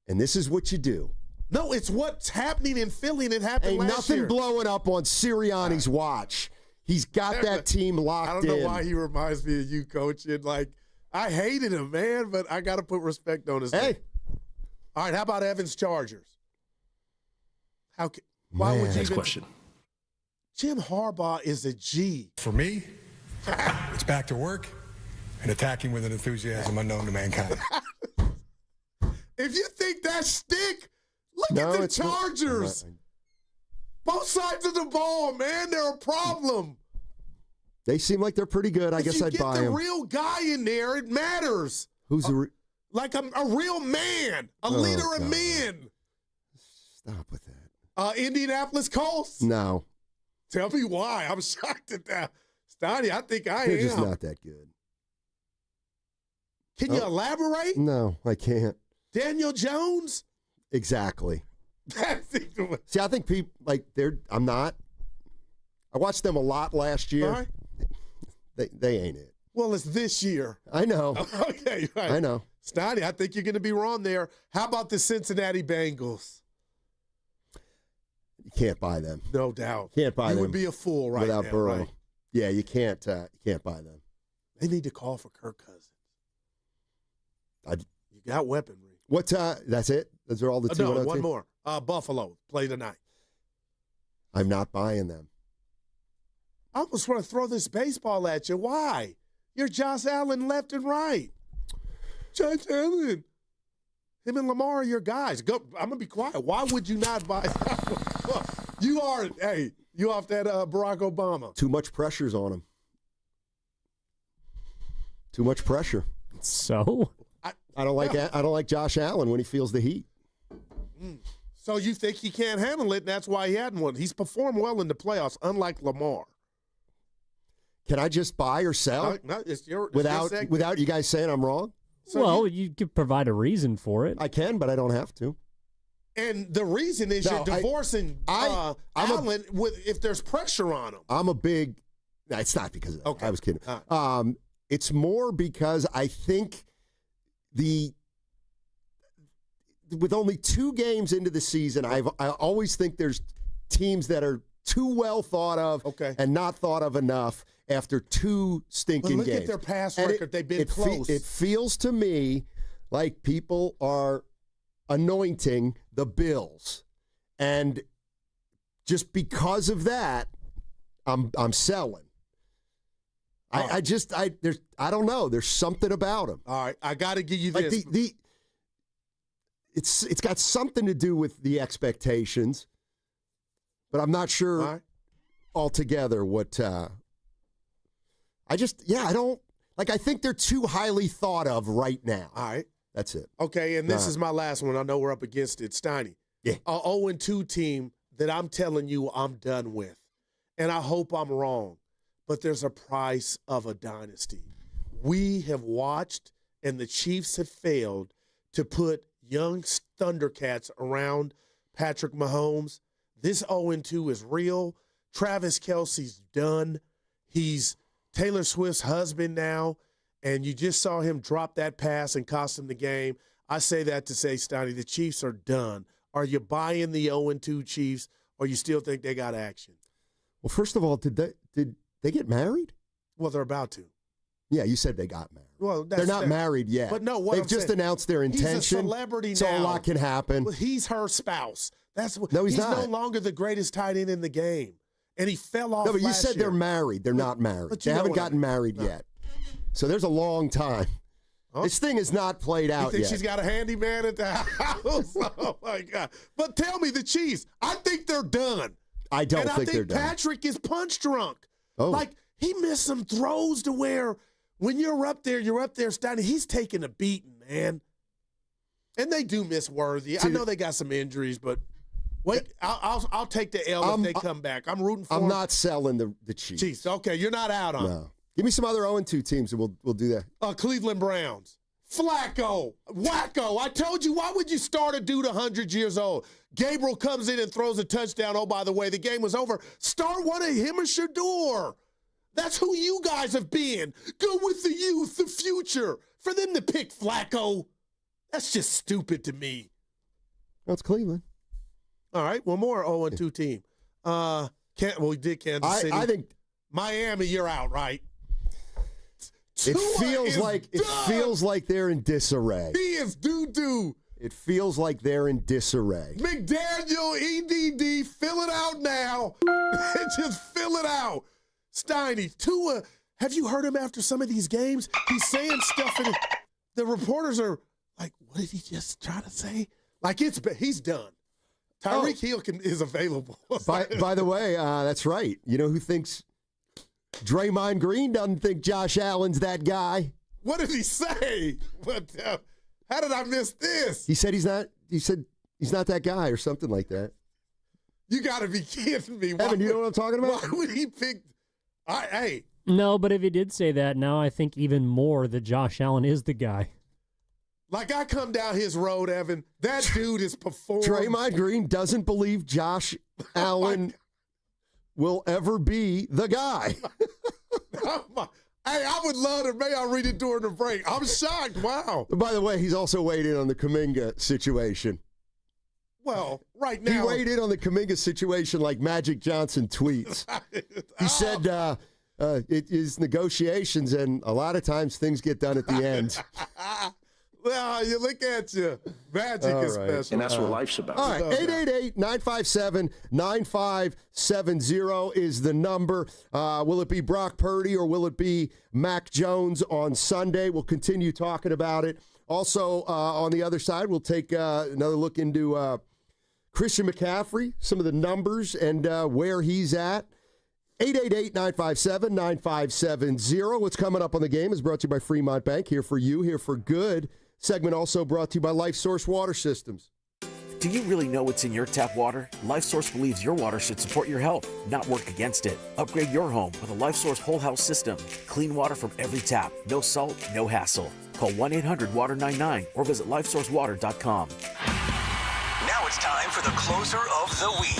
and this is what you do. No, it's what's happening in Philly, and it happened last year. Ain't nothing blowing up on Sirianni's watch. He's got that team locked in. I don't know why he reminds me of you, Coach. And like, I hated him, man, but I got to put respect on his name. All right, how about Evans Chargers? Why would you Next question. Jim Harbaugh is a G. For me, it's back to work and attacking with an enthusiasm unknown to mankind. If you think that stick, look at the Chargers. Both sides of the ball, man, they're a problem. They seem like they're pretty good. I guess I'd buy them. If you get the real guy in there, it matters. Who's like a real man, a leader of men. Stop with that. Indianapolis Colts? No. Tell me why. I'm shocked at that. Steiny, I think I am. They're just not that good. Can you elaborate? No, I can't. Daniel Jones? Exactly. See, I think people I'm not. I watched them a lot last year. Right. They ain't it. Well, it's this year. I know. Okay, right. I know. Steiny, I think you're going to be wrong there. How about the Cincinnati Bengals? You can't buy them. No doubt. Can't buy them. You would be a fool right without now, Burrow. right? Yeah, you can't buy them. They need to call for Kirk Cousins. You got weaponry. That's it? Those are all the 2-0 No, one teams? more. Buffalo play tonight. I'm not buying them. I almost want to throw this baseball at you. Why? You're Josh Allen left and right. Josh Allen. Him and Lamar are your guys. Go. I'm going to be quiet. Why would you not buy? You are, you off that Barack Obama. Too much pressure's on him. Too much pressure. So? I don't like Josh Allen when he feels the heat. So you think he can't handle it, and that's why he hadn't won. He's performed well in the playoffs, unlike Lamar. Can I just buy or sell? No, it's your without you guys saying I'm wrong? So you could provide a reason for it. I can, but I don't have to. And the reason is you're divorcing Allen if there's pressure on him. I'm a big. No, it's not because of that. Okay. I was kidding. It's more because I think with only 2 games into the season, I always think there's teams that are too well thought of and not thought of enough after 2 stinking games. Look at their past record. They've been close. It feels to me like people are anointing the Bills. And just because of that, I'm selling. I don't know. There's something about them. All right, I got to give you this. It's got something to do with the expectations, but I'm not sure altogether what. I don't like. I think they're too highly thought of right now. All right, that's it. Okay, and this is my last one. I know we're up against it. Steiny, yeah, a 0-2 team that I'm telling you I'm done with, and I hope I'm wrong, but there's a price of a dynasty. We have watched, and the Chiefs have failed to put young Thundercats around Patrick Mahomes. This 0-2 is real. Travis Kelce's done. He's Taylor Swift's husband now, and you just saw him drop that pass and cost him the game. I say that to say, Steiny, the Chiefs are done. Are you buying the 0-2 Chiefs, or you still think they got action? Well, first of all, did they get married? Well, they're about to. Yeah, you said they got married. Well, they're not married yet. But no, they've just announced their intention. He's a celebrity so now. a lot can happen. Well, he's her spouse. That's what. No, he's not. no longer the greatest tight end in the game, and he fell off. No, but you last said year. they're married. They're not married. But They haven't gotten married No. yet. So there's a long time. Huh? This thing is not played out You think yet. she's got a handyman at the house? Oh my God! But tell me, the Chiefs. I think they're done. I don't and think I they're think done. Patrick is punch drunk. Oh. Like he missed some throws to where when you're up there, Steiny. He's taking a beating, man. And they do miss Worthy. I know they got some injuries, but wait, I'll take the L if they come back. I'm rooting for them. I'm not selling the Chiefs. Chiefs. Okay, you're not out on. No. Give me some other 0-2 teams, and we'll do that. Cleveland Browns. Flacco. Wacko. I told you, why would you start a dude 100 years old? Gabriel comes in and throws a touchdown. Oh, by the way, the game was over. Start one of him or Shador. That's who you guys have been. Go with the youth, the future. For them to pick Flacco, that's just stupid to me. That's Cleveland. All right, one more 0-2 team. We did Kansas City. I think Miami, you're out, right? It feels like they're in disarray. He is doo-doo. It feels like they're in disarray. McDaniel, EDD, fill it out now. Just fill it out. Steiny, Tua, have you heard him after some of these games? He's saying stuff, and the reporters are like, what did he just try to say? Like, he's done. Tyreek Hill is available. By the way, that's right. You know who thinks Draymond Green doesn't think Josh Allen's that guy? What did he say? How did I miss this? He said he's not. He said he's not that guy or something like that. You got to be kidding me. Evan, you know what I'm talking about? Why would he pick? Hey. No, but if he did say that, now I think even more that Josh Allen is the guy. Like, I come down his road, Evan. That dude is performed. Draymond Green doesn't believe Josh Allen will ever be the guy. Hey, I would love to. Maybe I'll read it during the break. I'm shocked. Wow. By the way, he's also weighed in on the Kaminga situation. Well, right now. He weighed in on the Kaminga situation like Magic Johnson tweets. He said it is negotiations, and a lot of times things get done at the end. Well, you look at you. Magic is special. And that's what life's about. All right, 888-957-9570 is the number. Will it be Brock Purdy or will it be Mac Jones on Sunday? We'll continue talking about it. Also, on the other side, we'll take another look into Christian McCaffrey, some of the numbers and where he's at. 888-957-9570. What's coming up on the game is brought to you by Fremont Bank. Here for you, here for good. Segment also brought to you by Life Source Water Systems. Do you really know what's in your tap water? LifeSource believes your water should support your health, not work against it. Upgrade your home with a LifeSource whole house system. Clean water from every tap. No salt, no hassle. Call 1-800-WATER-99 or visit lifesourcewater.com. Now it's time for the closer of the week.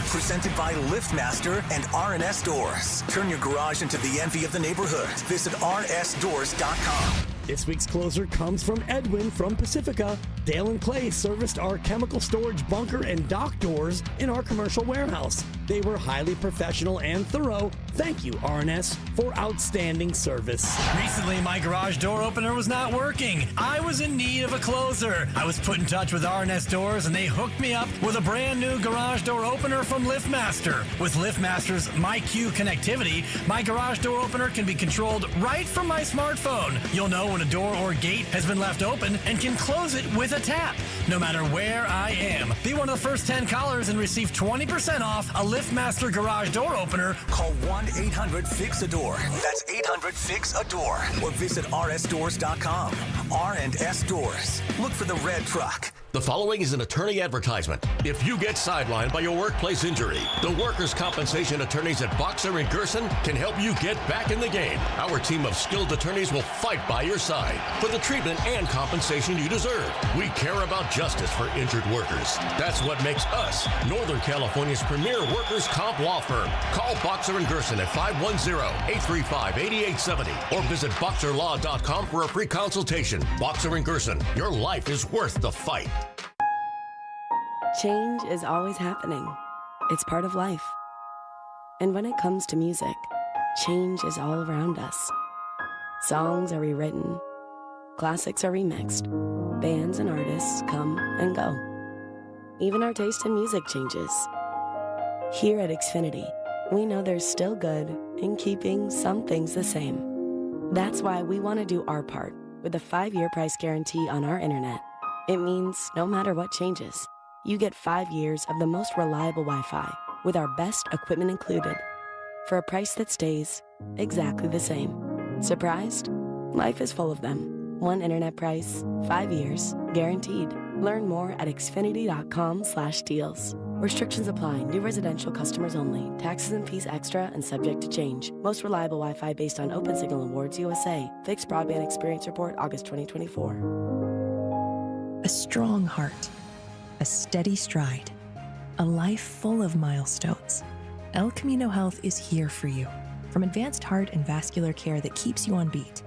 Presented by LiftMaster and RNS Doors. Turn your garage into the envy of the neighborhood. Visit rnsdoors.com. This week's closer comes from Edwin from Pacifica. Dale and Clay serviced our chemical storage bunker and dock doors in our commercial warehouse. They were highly professional and thorough. Thank you, RNS, for outstanding service. Recently, my garage door opener was not working. I was in need of a closer. I was put in touch with RNS Doors, and they hooked me up with a brand new garage door opener from LiftMaster. With LiftMaster's MyQ connectivity, my garage door opener can be controlled right from my smartphone. You'll know when a door or gate has been left open and can close it with a tap, no matter where I am. Be one of the first 10 callers and receive 20% off a LiftMaster garage door opener. Call 1-800-FIX-A-DOOR. That's 800-FIX-A-DOOR. Or visit rsdoors.com. R&S Doors. Look for the red truck. The following is an attorney advertisement. If you get sidelined by your workplace injury, the workers' compensation attorneys at Boxer and Gerson can help you get back in the game. Our team of skilled attorneys will fight by your side for the treatment and compensation you deserve. We care about justice for injured workers. That's what makes us Northern California's premier workers' comp law firm. Call Boxer and Gerson at 510-835-8870 or visit boxerlaw.com for a free consultation. Boxer and Gerson, your life is worth the fight. Change is always happening. It's part of life. And when it comes to music, change is all around us. Songs are rewritten. Classics are remixed. Bands and artists come and go. Even our taste in music changes. Here at Xfinity, we know there's still good in keeping some things the same. That's why we want to do our part with a 5-year price guarantee on our internet. It means no matter what changes, you get 5 years of the most reliable Wi-Fi with our best equipment included for a price that stays exactly the same. Surprised? Life is full of them. One internet price, 5 years, guaranteed. Learn more at xfinity.com/deals. Restrictions apply. New residential customers only. Taxes and fees extra and subject to change. Most reliable Wi-Fi based on Open Signal Awards USA. Fixed Broadband Experience Report, August 2024. A strong heart. A steady stride. A life full of milestones. El Camino Health is here for you. From advanced heart and vascular care that keeps you on beat,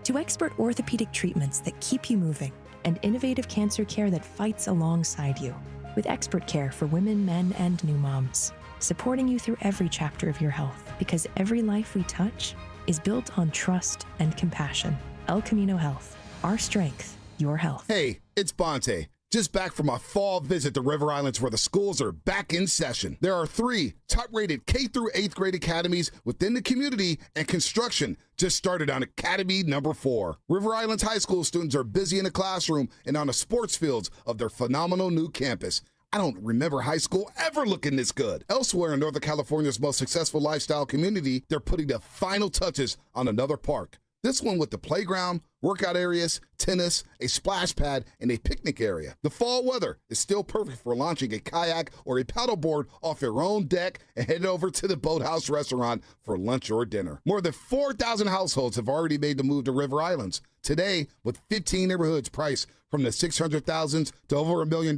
to expert orthopedic treatments that keep you moving, and innovative cancer care that fights alongside you. With expert care for women, men, and new moms, supporting you through every chapter of your health, because every life we touch is built on trust and compassion. El Camino Health. Our strength, your health. Hey, it's Bonte. Just back from a fall visit to River Islands where the schools are back in session. There are 3 top-rated K through 8th grade academies within the community, and construction just started on Academy number 4. River Islands High School students are busy in the classroom and on the sports fields of their phenomenal new campus. I don't remember high school ever looking this good. Elsewhere in Northern California's most successful lifestyle community, they're putting the final touches on another park. This one with the playground, workout areas, tennis, a splash pad, and a picnic area. The fall weather is still perfect for launching a kayak or a paddleboard off your own deck and head over to the Boathouse restaurant for lunch or dinner. More than 4,000 households have already made the move to River Islands. Today, with 15 neighborhoods priced from the $600,000 to over $1 million,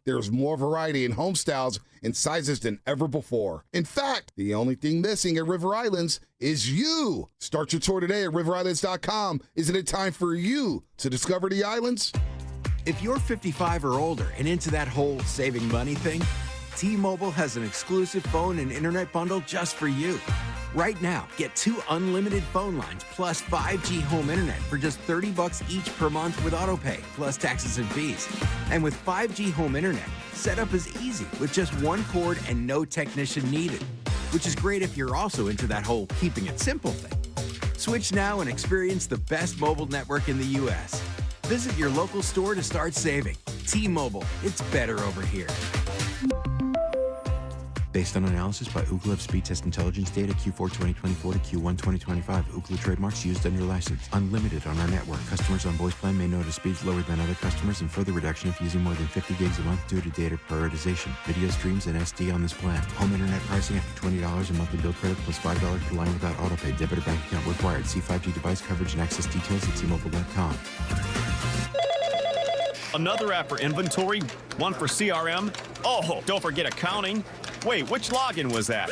there's more variety in home styles and sizes than ever before. In fact, the only thing missing at River Islands is you. Start your tour today at riverislands.com. Isn't it time for you to discover the islands? If you're 55 or older and into that whole saving money thing, T-Mobile has an exclusive phone and internet bundle just for you. Right now, get 2 unlimited phone lines plus 5G home internet for just $30 each per month with autopay, plus taxes and fees. And with 5G home internet, setup is easy with just 1 cord and no technician needed, which is great if you're also into that whole keeping it simple thing. Switch now and experience the best mobile network in the U.S. Visit your local store to start saving. T-Mobile, it's better over here. Based on analysis by Ookla speed test intelligence data Q4 2024 to Q1 2025. Ookla trademarks used under license. Unlimited on our network. Customers on voice plan may notice speeds lower than other customers and further reduction if using more than 50 gigs a month due to data prioritization. Video streams and SD on this plan. Home internet pricing after $20 a monthly bill credit plus $5 per line without autopay. Debit or bank account required. See 5G device coverage and access details at T-Mobile.com. Another app for inventory, one for CRM. Oh, don't forget accounting. Wait, which login was that?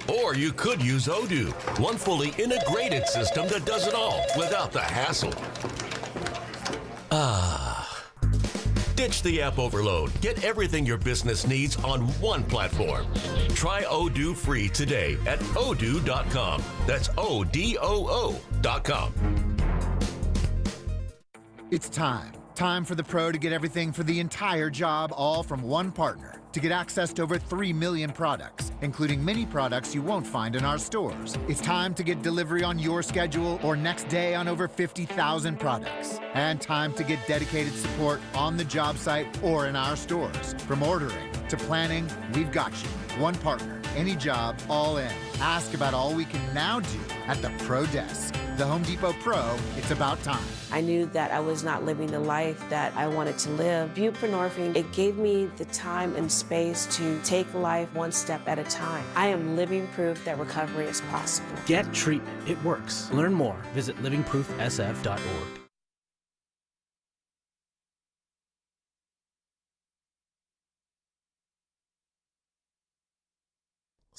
Or you could use Odoo, one fully integrated system that does it all without the hassle. Ditch the app overload. Get everything your business needs on one platform. Try Odoo free today at odoo.com. That's ODOO.com. It's time. Time for the pro to get everything for the entire job, all from one partner. To get access to over 3 million products, including many products you won't find in our stores. It's time to get delivery on your schedule or next day on over 50,000 products. And time to get dedicated support on the job site or in our stores. From ordering to planning, we've got you. One partner, any job, all in. Ask about all we can now do at the Pro Desk. The Home Depot Pro, it's about time. I knew that I was not living the life that I wanted to live. Buprenorphine, it gave me the time and space to take life one step at a time. I am living proof that recovery is possible. Get treatment. It works. Learn more. Visit livingproofsf.org.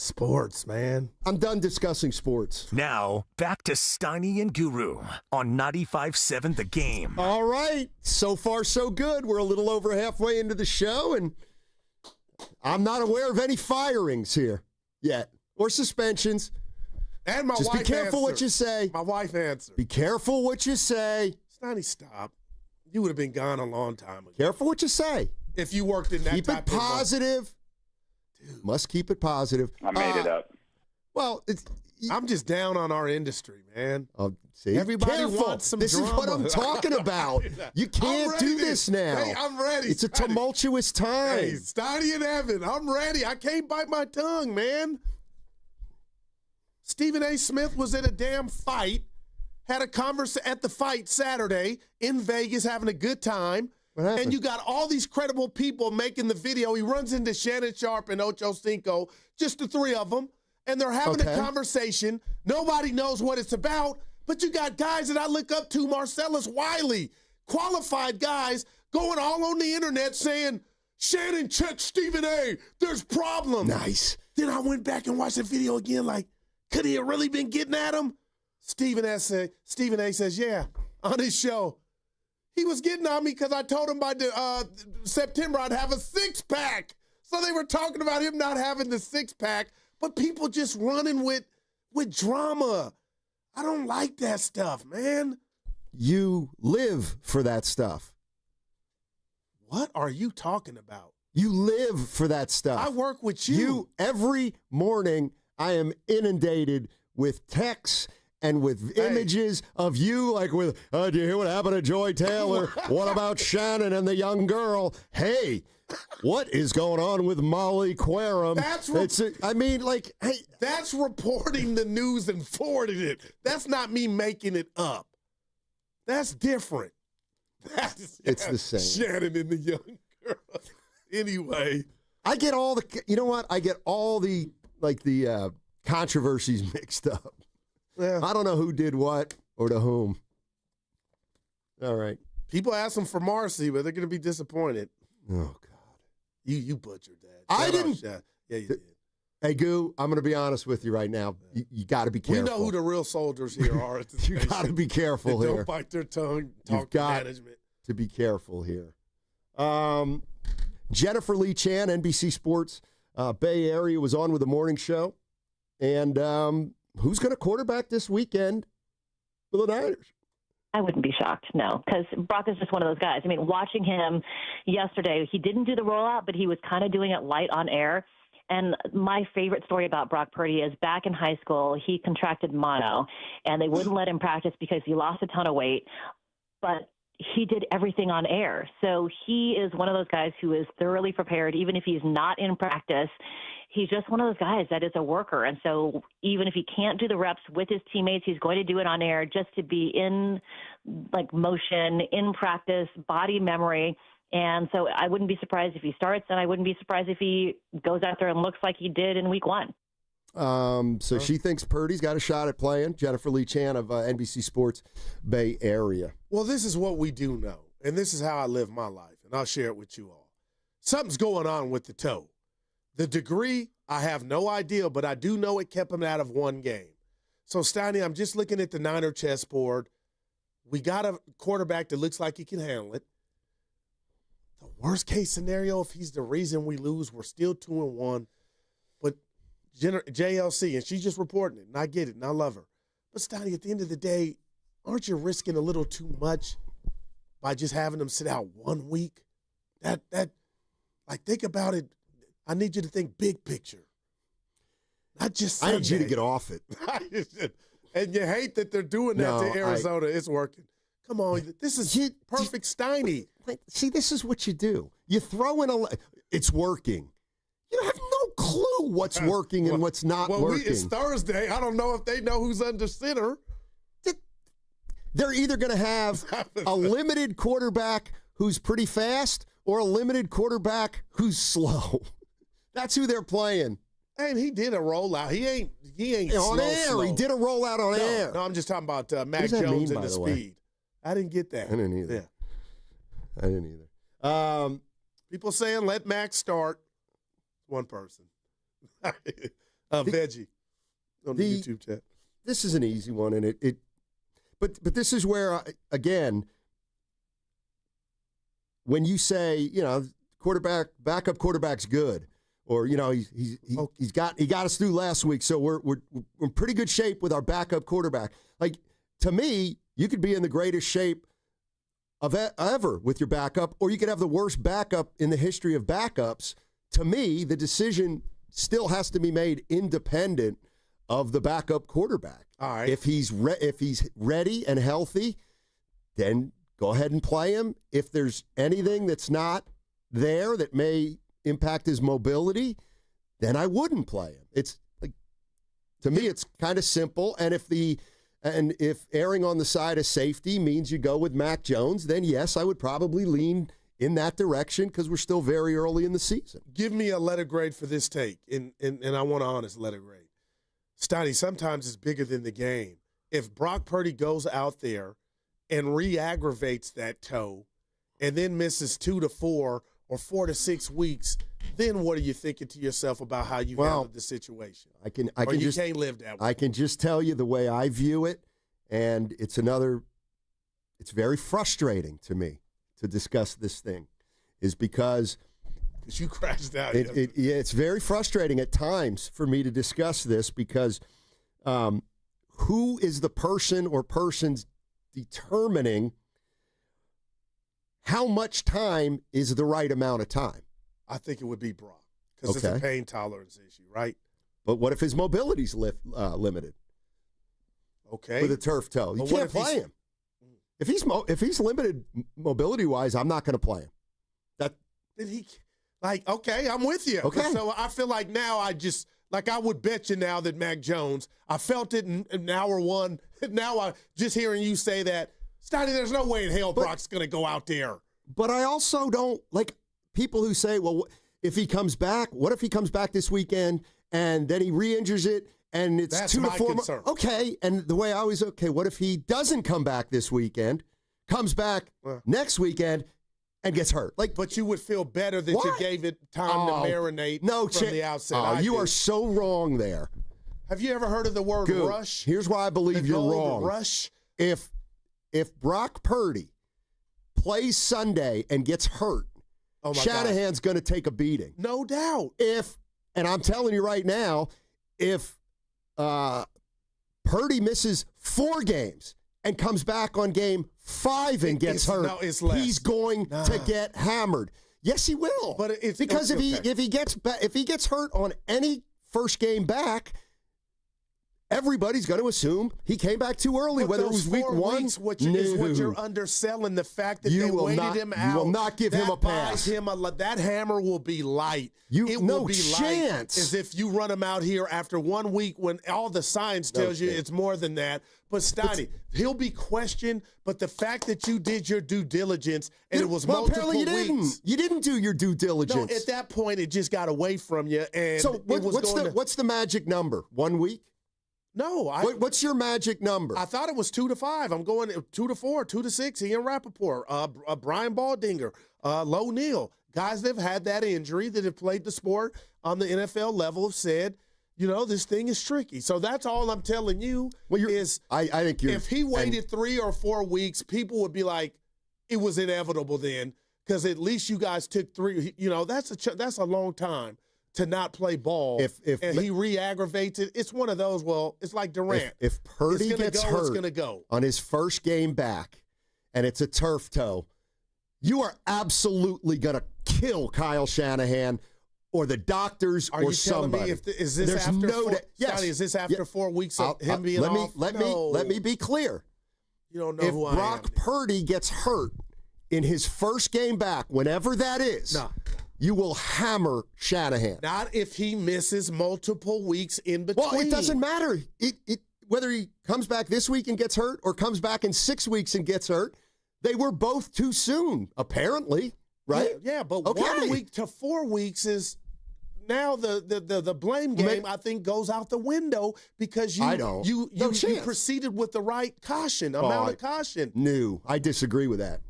Sports, man. I'm done discussing sports. Now, back to Steiny and Guru on 95.7 The Game. All right. So far, so good. We're a little over halfway into the show, and I'm not aware of any firings here yet or suspensions. And my Just wife be careful answered. what you say. My wife answered. Be careful what you say. Steiny, stop. You would have been gone a long time ago. Careful what you say. If you worked in that Keep it type of positive. Must keep it positive. I made it up. Well, I'm just down on our industry, man. See, Everybody careful. wants some This drama. is what I'm talking about. You can't do this now. Hey, I'm ready. It's a tumultuous time. Hey, Steiny and Evan, I'm ready. I can't bite my tongue, man. Stephen A. Smith was in a damn fight, had a conversation at the fight Saturday in Vegas, having a good time. And you got all these credible people making the video. He runs into Shannon Sharp and Ocho Cinco, just the three of them, and they're having a conversation. Nobody knows what it's about, but you got guys that I look up to, Marcellus Wiley, qualified guys, going all on the internet saying, Shannon, check Stephen A. There's problems. Nice. Then I went back and watched the video again, like, could he have really been getting at him? Stephen A. says, yeah, on his show. He was getting on me because I told him by September I'd have a six-pack. So they were talking about him not having the six-pack, but people just running with drama. I don't like that stuff, man. You live for that stuff. What are you talking about? You live for that stuff. I work with you. Every morning, I am inundated with texts and with images of you, like with, do you hear what happened to Joy Taylor? What about Shannon and the young girl? Hey, what is going on with Molly Querum? That's reporting the news and forwarding it. That's not me making it up. That's different. It's the same. Shannon and the young girl. Anyway. I get all the controversies mixed up. Yeah. I don't know who did what or to whom. All right. People ask them for Marcy, but they're going to be disappointed. Oh, God. You butchered that. I didn't. Yeah, you did. Hey, Goo, I'm going to be honest with you right now. You got to be careful. We know who the real soldiers here are. At the You got to be careful here. Don't bite their tongue. You've got management. to be careful here. Jennifer Lee Chan, NBC Sports Bay Area, was on with the morning show. And who's going to quarterback this weekend for the Niners? I wouldn't be shocked, no, because Brock is just one of those guys. I mean, watching him yesterday, he didn't do the rollout, but he was kind of doing it light on air. And my favorite story about Brock Purdy is back in high school, he contracted mono, and they wouldn't let him practice because he lost a ton of weight. But he did everything on air. So he is one of those guys who is thoroughly prepared, even if he's not in practice. He's just one of those guys that is a worker. And so even if he can't do the reps with his teammates, he's going to do it on air just to be in like motion, in practice, body memory. And so I wouldn't be surprised if he starts, and I wouldn't be surprised if he goes out there and looks like he did in week one. So she thinks Purdy's got a shot at playing. Jennifer Lee Chan of NBC Sports Bay Area. Well, this is what we do know, and this is how I live my life, and I'll share it with you all. Something's going on with the toe. The degree, I have no idea, but I do know it kept him out of one game. So, Steiny, I'm just looking at the Niner chessboard. We got a quarterback that looks like he can handle it. The worst case scenario, if he's the reason we lose, we're still 2-1. But JLC, and she's just reporting it, and I get it, and I love her. But, Steiny, at the end of the day, aren't you risking a little too much by just having them sit out 1 week? Think about it. I need you to think big picture. Not just Sunday. I need you to get off it. And you hate that they're doing that to Arizona. It's working. Come on. This is perfect Steiny. See, this is what you do. You throw in it's working. You have no clue what's working and what's not working. It's Thursday. I don't know if they know who's under center. They're either going to have a limited quarterback who's pretty fast or a limited quarterback who's slow. That's who they're playing. And he did a rollout. He ain't on air. Slow. He did a rollout on air. No, I'm just talking about Mac Jones and the speed. I didn't get that. I didn't either. Yeah. I didn't either. People saying let Mac start. One person. Veggie on the YouTube chat. This is an easy one, and but this is where again, when you say backup quarterback's good, or he got us through last week, so we're in pretty good shape with our backup quarterback. Like, to me, you could be in the greatest shape of ever with your backup, or you could have the worst backup in the history of backups. To me, the decision still has to be made independent of the backup quarterback. All right. If he's ready and healthy, then go ahead and play him. If there's anything that's not there that may impact his mobility, then I wouldn't play him. It's like, to me, it's kind of simple. And if erring on the side of safety means you go with Mac Jones, then yes, I would probably lean in that direction because we're still very early in the season. Give me a letter grade for this take, and I want an honest letter grade. Steiny, sometimes it's bigger than the game. If Brock Purdy goes out there and re-aggravates that toe and then misses 2 to 4 or 4 to 6 weeks, then what are you thinking to yourself about how you handled the situation? Can't live that way. I can just tell you the way I view it, and it's very frustrating to me to discuss this thing, is because you crashed out. It's very frustrating at times for me to discuss this because who is the person or persons determining how much time is the right amount of time? I think it would be Brock because it's a pain tolerance issue, right? But what if his mobility's limited? Okay. With a turf toe. You can't play him. If he's limited mobility-wise, I'm not going to play him. Okay, I'm with you. Okay. So I feel like now I would bet you now that Mac Jones, I felt it in hour one. Now I just hearing you say that, Steiny, there's no way in hell Brock's going to go out there. But I also don't like people who say, well, if he comes back, what if he comes back this weekend and then he re-injures it and it's That's 2 to 4 concern. Okay, and the way I always, what if he doesn't come back this weekend, comes back next weekend, and gets hurt? But you would feel better that you gave it time to marinate from the outset. You are so wrong there. Have you ever heard of the word rush? Here's why I believe you're wrong. Rush? If Brock Purdy plays Sunday and gets hurt, Shanahan's going to take a beating. No doubt. And I'm telling you right now, if Purdy misses 4 games and comes back on game 5 and gets hurt, he's going to get hammered. Yes, he will. But it's because if he gets hurt on any first game back, everybody's going to assume he came back too early, whether it was week 1. Is what you're underselling, the fact that they waited him out. You will not give him a pass. That hammer will be light. It no will be chance. Light as if you run him out here after 1 week when all the science tells you it's more than that. But Steiny, he'll be questioned, but the fact that you did your due diligence and it was multiple weeks. You didn't do your due diligence. No, at that point, it just got away from you. And so what's the magic number? 1 week? No. What's your magic number? I thought it was 2 to 5. I'm going 2 to 4, 2 to 6. Ian Rappaport, Brian Baldinger, Lo Neal. Guys that have had that injury, that have played the sport on the NFL level, have said, this thing is tricky. So that's all I'm telling you is I think if he waited 3 or 4 weeks, people would be like, it was inevitable then because at least you guys took 3. That's a long time to not play ball. And he re-aggravates it. It's one of those, it's like Durant. If Purdy gets hurt it's gonna go. On his first game back and it's a turf toe, you are absolutely going to kill Kyle Shanahan or the doctors or somebody. Is this after 4 weeks of him being off? Let me be clear. You don't know if Brock Purdy gets hurt in his first game back, whenever that is, you will hammer Shanahan. Not if he misses multiple weeks in between. Well, it doesn't matter. whether he comes back this week and gets hurt or comes back in 6 weeks and gets hurt, they were both too soon, apparently, right? Yeah, but Okay. 1 week to 4 weeks is now the blame game. I think goes out the window because you proceeded with the right caution amount of caution. No, I disagree with that.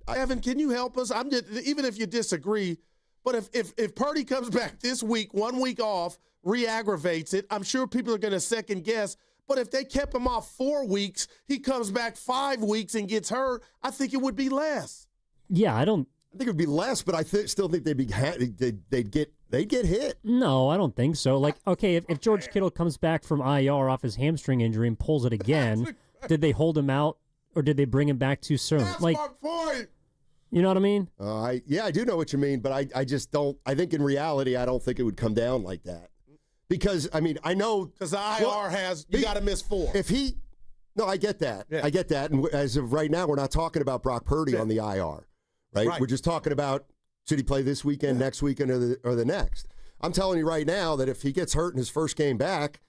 Evan, can you help us? I'm just, even if you disagree, but if Purdy comes back this week, 1 week off, re-aggravates it, I'm sure people are going to second guess. But if they kept him off 4 weeks, he comes back 5 weeks and gets hurt, I think it would be less. Yeah, I think it would be less, but I still think they'd get hit. No, I don't think so. Like, okay, if George Kittle comes back from IR off his hamstring injury and pulls it again, did they hold him out or did they bring him back too soon? That's my point. You know what I mean? I do know what you mean, but I just don't. I think in reality, I don't think it would come down like that. Because, I mean, I know. Because the IR you got to miss 4. No, I get that. Yeah. I get that. And as of right now, we're not talking about Brock Purdy on the IR, right? We're just talking about should he play this weekend, next weekend, or the next. I'm telling you right now that if he gets hurt in his first game back,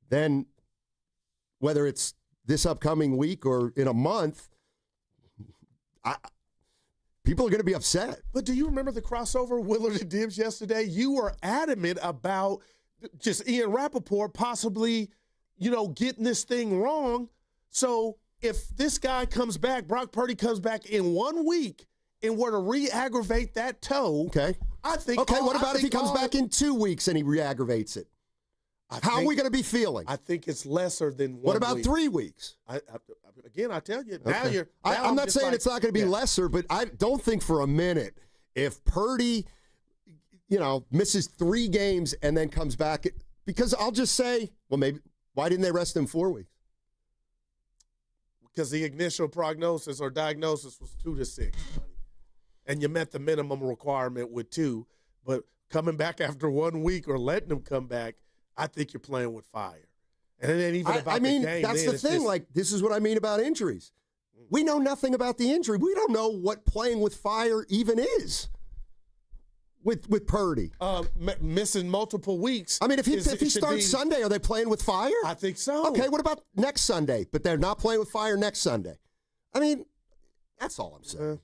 then whether it's this upcoming week or in a month, people are going to be upset. But do you remember the crossover Willard Dibs yesterday? You were adamant about just Ian Rappaport possibly, getting this thing wrong. So if this guy comes back, Brock Purdy comes back in 1 week and were to re-aggravate that toe, I think. Okay, what about if he comes back in 2 weeks and he re-aggravates it? How are we going to be feeling? I think it's lesser than 1 week. What about 3 weeks? Again, I tell you, I'm not saying it's not going to be lesser, but I don't think for a minute if Purdy, misses 3 games and then comes back, because I'll just say, well, maybe why didn't they rest him 4 weeks? Because the initial prognosis or diagnosis was 2 to 6, and you met the minimum requirement with 2. But coming back after 1 week or letting him come back, I think you're playing with fire. And it ain't even about the game. That's the thing. This is what I mean about injuries. We know nothing about the injury. We don't know what playing with fire even is with Purdy. Missing multiple weeks. I mean, if he starts Sunday, are they playing with fire? I think so. Okay, what about next Sunday? But they're not playing with fire next Sunday. I mean, that's all I'm saying.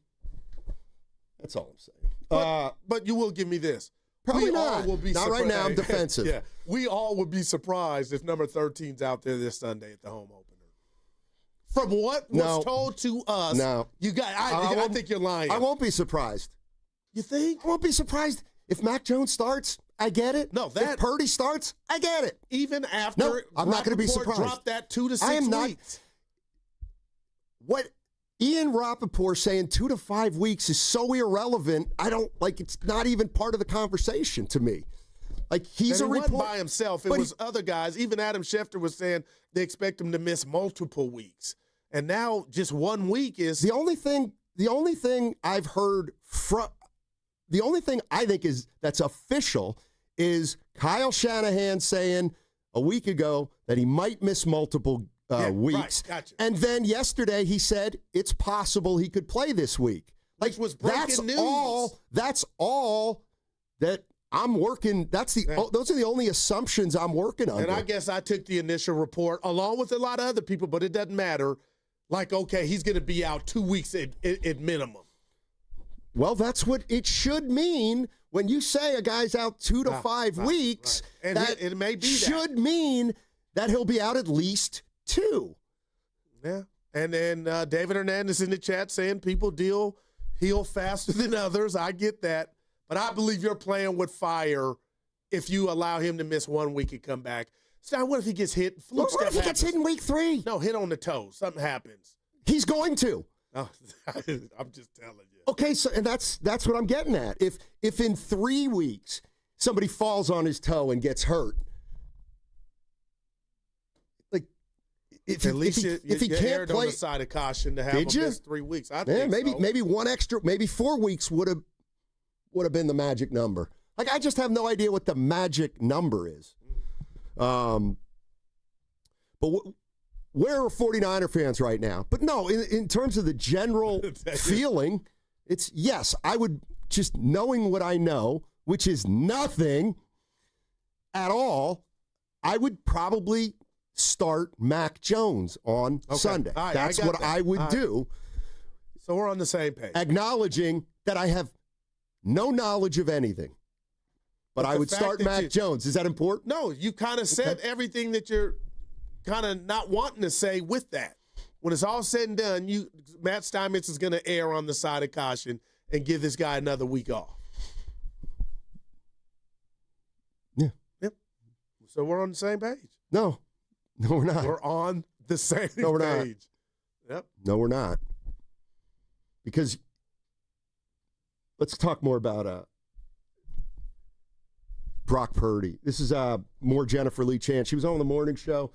That's all I'm saying. But you will give me this. Probably not. Not right now. I'm defensive. Yeah, we all would be surprised if number 13's out there this Sunday at the home opener. From what was told to us, I think you're lying. I won't be surprised. You think? I won't be surprised if Mac Jones starts. I get it. If Purdy starts, I get it. Even after I'm not going to be surprised. Drop that 2 to 6 I am not. weeks. What Ian Rappaport saying 2 to 5 weeks is so irrelevant. I don't it's not even part of the conversation to me. Like he's and a he report wasn't by himself. It was other guys. Even Adam Schefter was saying they expect him to miss multiple weeks. And now just 1 week is the only thing I've heard from the only thing I think is that's official is Kyle Shanahan saying a week ago that he might miss multiple weeks. Right, gotcha. And then yesterday he said it's possible he could play this week. Which was breaking news. That's all that I'm working. Those are the only assumptions I'm working on. And I guess I took the initial report along with a lot of other people, but it doesn't matter. Like, okay, he's going to be out 2 weeks at minimum. Well, that's what it should mean when you say a guy's out 2 to 5 weeks. Right. And it may be should mean that he'll be out at least 2. Yeah. And then David Hernandez in the chat saying people heal faster than others. I get that. But I believe you're playing with fire if you allow him to miss 1 week and come back. So what if he gets hit? What if he gets hit in week 3? No, hit on the toe. Something happens. He's going to. Oh, I'm just telling you. Okay, so and that's what I'm getting at. If in 3 weeks somebody falls on his toe and gets hurt, like if he can't play, on the side of caution to have him miss 3 weeks. I think maybe one extra, maybe 4 weeks would have been the magic number. Like I just have no idea what the magic number is. But where are 49er fans right now? But no, in terms of the general feeling, it's yes, I would just knowing what I know, which is nothing at all, I would probably start Mac Jones on Sunday. Right, That's what I would do. So we're on the same page. Acknowledging that I have no knowledge of anything. But I would start Mac Jones. Is that important? No, you kind of said everything that you're kind of not wanting to say with that. When it's all said and done, Matt Steinmetz is going to err on the side of caution and give this guy another week off. Yeah. Yep. So we're on the same page. No, we're not. We're on the same page. We're not. Yep. No, we're not. Because let's talk more about Brock Purdy. This is more Jennifer Lee Chan. She was on the morning show.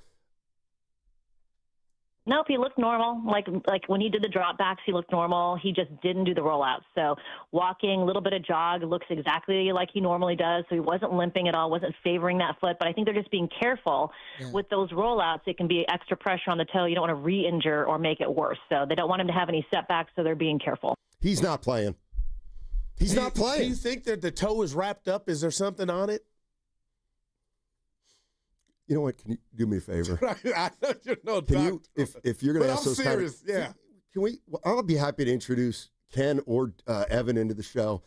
Nope, he looked normal. Like when he did the drop backs, he looked normal. He just didn't do the rollouts. So walking, a little bit of jog, looks exactly like he normally does. So he wasn't limping at all, wasn't favoring that foot. But I think they're just being careful with those rollouts. It can be extra pressure on the toe. You don't want to re-injure or make it worse. So they don't want him to have any setbacks, so they're being careful. He's not playing. He's not playing. Do you think that the toe is wrapped up? Is there something on it? You know what? Can you do me a favor? I know you're no Can doctor. you, if you're going to ask those serious, kind of, can we? Well, I'll be happy to introduce Ken or Evan into the show.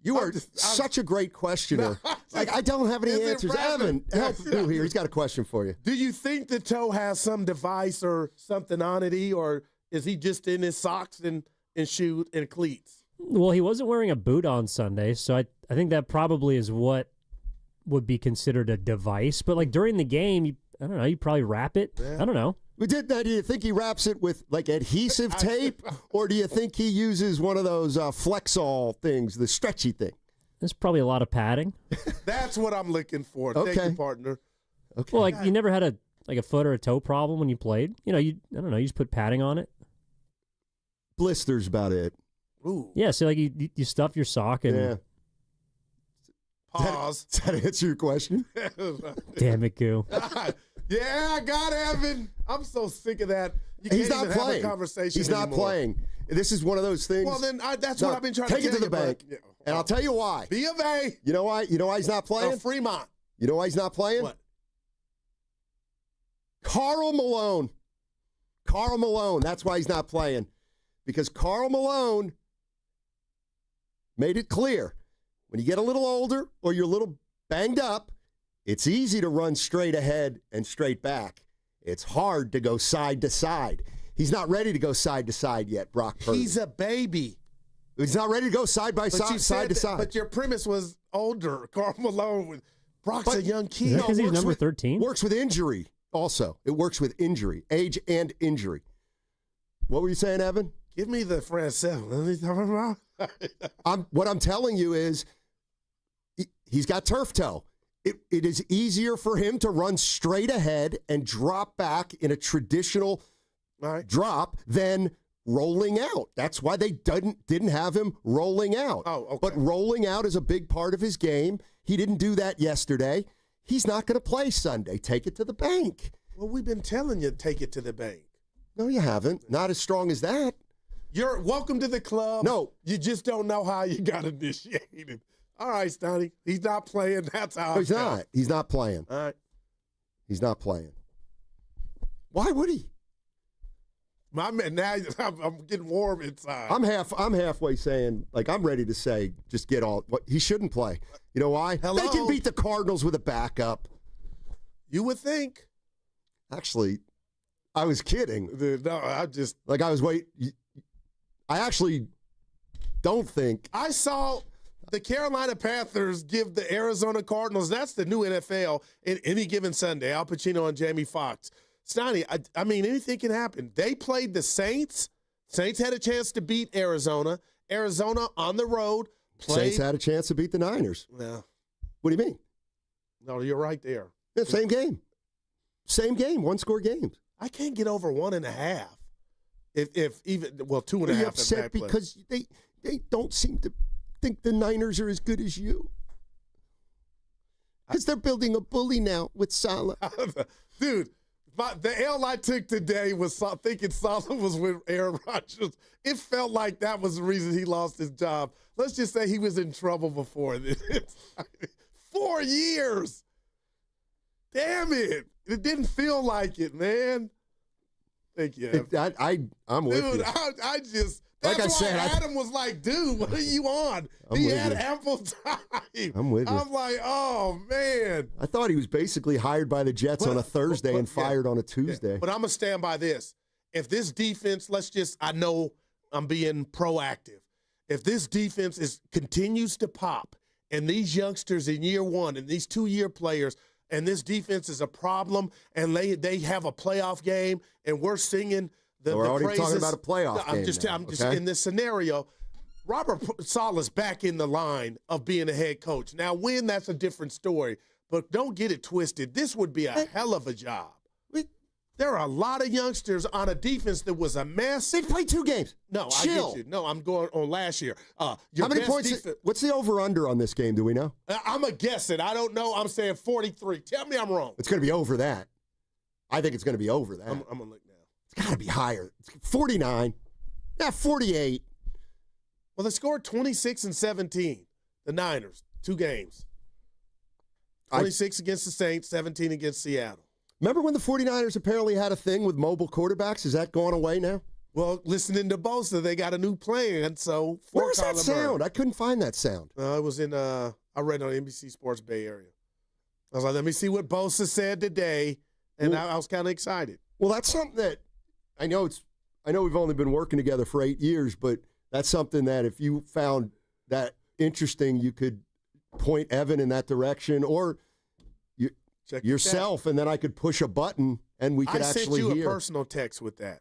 You are such a great questioner. I don't have any answers. Evan, help Boo here. He's got a question for you. Do you think the toe has some device or something on it, or is he just in his socks and shoes and cleats? Well, he wasn't wearing a boot on Sunday, so I think that probably is what would be considered a device. But like during the game, I don't know, you probably wrap it. Yeah. I don't know. Do you think he wraps it with like adhesive tape, or do you think he uses one of those Flexol things, the stretchy thing? There's probably a lot of padding. That's what I'm looking for. Okay. Thank you, partner. Okay. Well, like you never had a foot or a toe problem when you played? You know, I don't know, you just put padding on it. Blisters about it. Ooh. Yeah, so like you stuff your sock and... Yeah. Pause. Does that answer your question? Damn it, Goo. Yeah, I got Evan. I'm so sick of that. He's not even playing. Have a conversation He's not anymore. playing. This is one of those things. Well, then that's what I've been trying to take it to the bank. And I'll tell you why. B of A. You know why? You know why he's not playing? Fremont. You know why he's not playing? What? Karl Malone. Karl Malone. That's why he's not playing. Because Karl Malone made it clear. When you get a little older or you're a little banged up, it's easy to run straight ahead and straight back. It's hard to go side to side. He's not ready to go side to side yet, Brock Purdy. He's a baby. He's not ready to go side by side, side to side. But your premise was older. Karl Malone. Brock's a young kid. Is that because he's number 13? Works with injury also. It works with injury, age and injury. What were you saying, Evan? Give me the Francel. What I'm telling you is he's got turf toe. It is easier for him to run straight ahead and drop back in a traditional drop than rolling out. That's why they didn't have him rolling out. Oh, okay. But rolling out is a big part of his game. He didn't do that yesterday. He's not going to play Sunday. Take it to the bank. Well, we've been telling you to take it to the bank. No, you haven't. Not as strong as that. You're welcome to the club. No. You just don't know how you got initiated. All right, Steiny. He's not playing. That's how He's not. He's not playing. All right. He's not playing. Why would he? My man, now I'm getting warm inside. I'm halfway saying, like, I'm ready to say, just get all. He shouldn't play. You know why? Hello? They can beat the Cardinals with a backup. You would think. Actually, I was kidding. Dude, no, I just. Like, I was waiting. I actually don't think. I saw the Carolina Panthers give the Arizona Cardinals, that's the new NFL, in any given Sunday. Al Pacino and Jamie Foxx. Steiny, I mean, anything can happen. They played the Saints. Saints had a chance to beat Arizona. Arizona on the road played. Saints had a chance to beat the Niners. No. What do you mean? No, you're right there. Yeah, same game. Same game, one-score games. I can't get over 1.5. If even, well, 2.5. Are you upset because they don't seem to think the Niners are as good as you? Because they're building a bully now with Salah. Dude, the L I took today was thinking Salah was with Aaron Rodgers. It felt like that was the reason he lost his job. Let's just say he was in trouble before this. 4 years. Damn it. It didn't feel like it, man. Thank you. I'm with dude, you. I just, Like that's I why said, Adam was like, dude, what are you on? I'm He with had you. ample time. I'm with you. I'm like, oh, man. I thought he was basically hired by the Jets on a Thursday and fired on a Tuesday. But I'm going to stand by this. If this defense, I know I'm being proactive. If this defense continues to pop, and these youngsters in year one and these 2-year players, and this defense is a problem, and they have a playoff game, and we're singing the We're already praises. talking about a playoff game I'm just okay? in this scenario. Robert Saleh's back in the line of being a head coach. Now, that's a different story, but don't get it twisted. This would be a hell of a job. There are a lot of youngsters on a defense that was a mess. They played 2 games. No, Chill. I get you. No, I'm going on last year. How many points? What's the over-under on this game? Do we know? I'm a guessing. I don't know. I'm saying 43. Tell me I'm wrong. It's going to be over that. I think it's going to be over that. I'm going to look now. It's got to be higher. 49. Yeah, 48. Well, they scored 26 and 17, the Niners, 2 games. 26 against the Saints, 17 against Seattle. Remember when the 49ers apparently had a thing with mobile quarterbacks? Is that gone away now? Well, listening to Bosa, they got a new plan. So where's that sound? I couldn't find that sound. It was in, I read it on NBC Sports Bay Area. I was like, let me see what Bosa said today. And I was kind of excited. Well, that's something that I know we've only been working together for 8 years, but that's something that if you found that interesting, you could point Evan in that direction or yourself, and then I could push a button and we could actually hear. I sent you a personal text with that.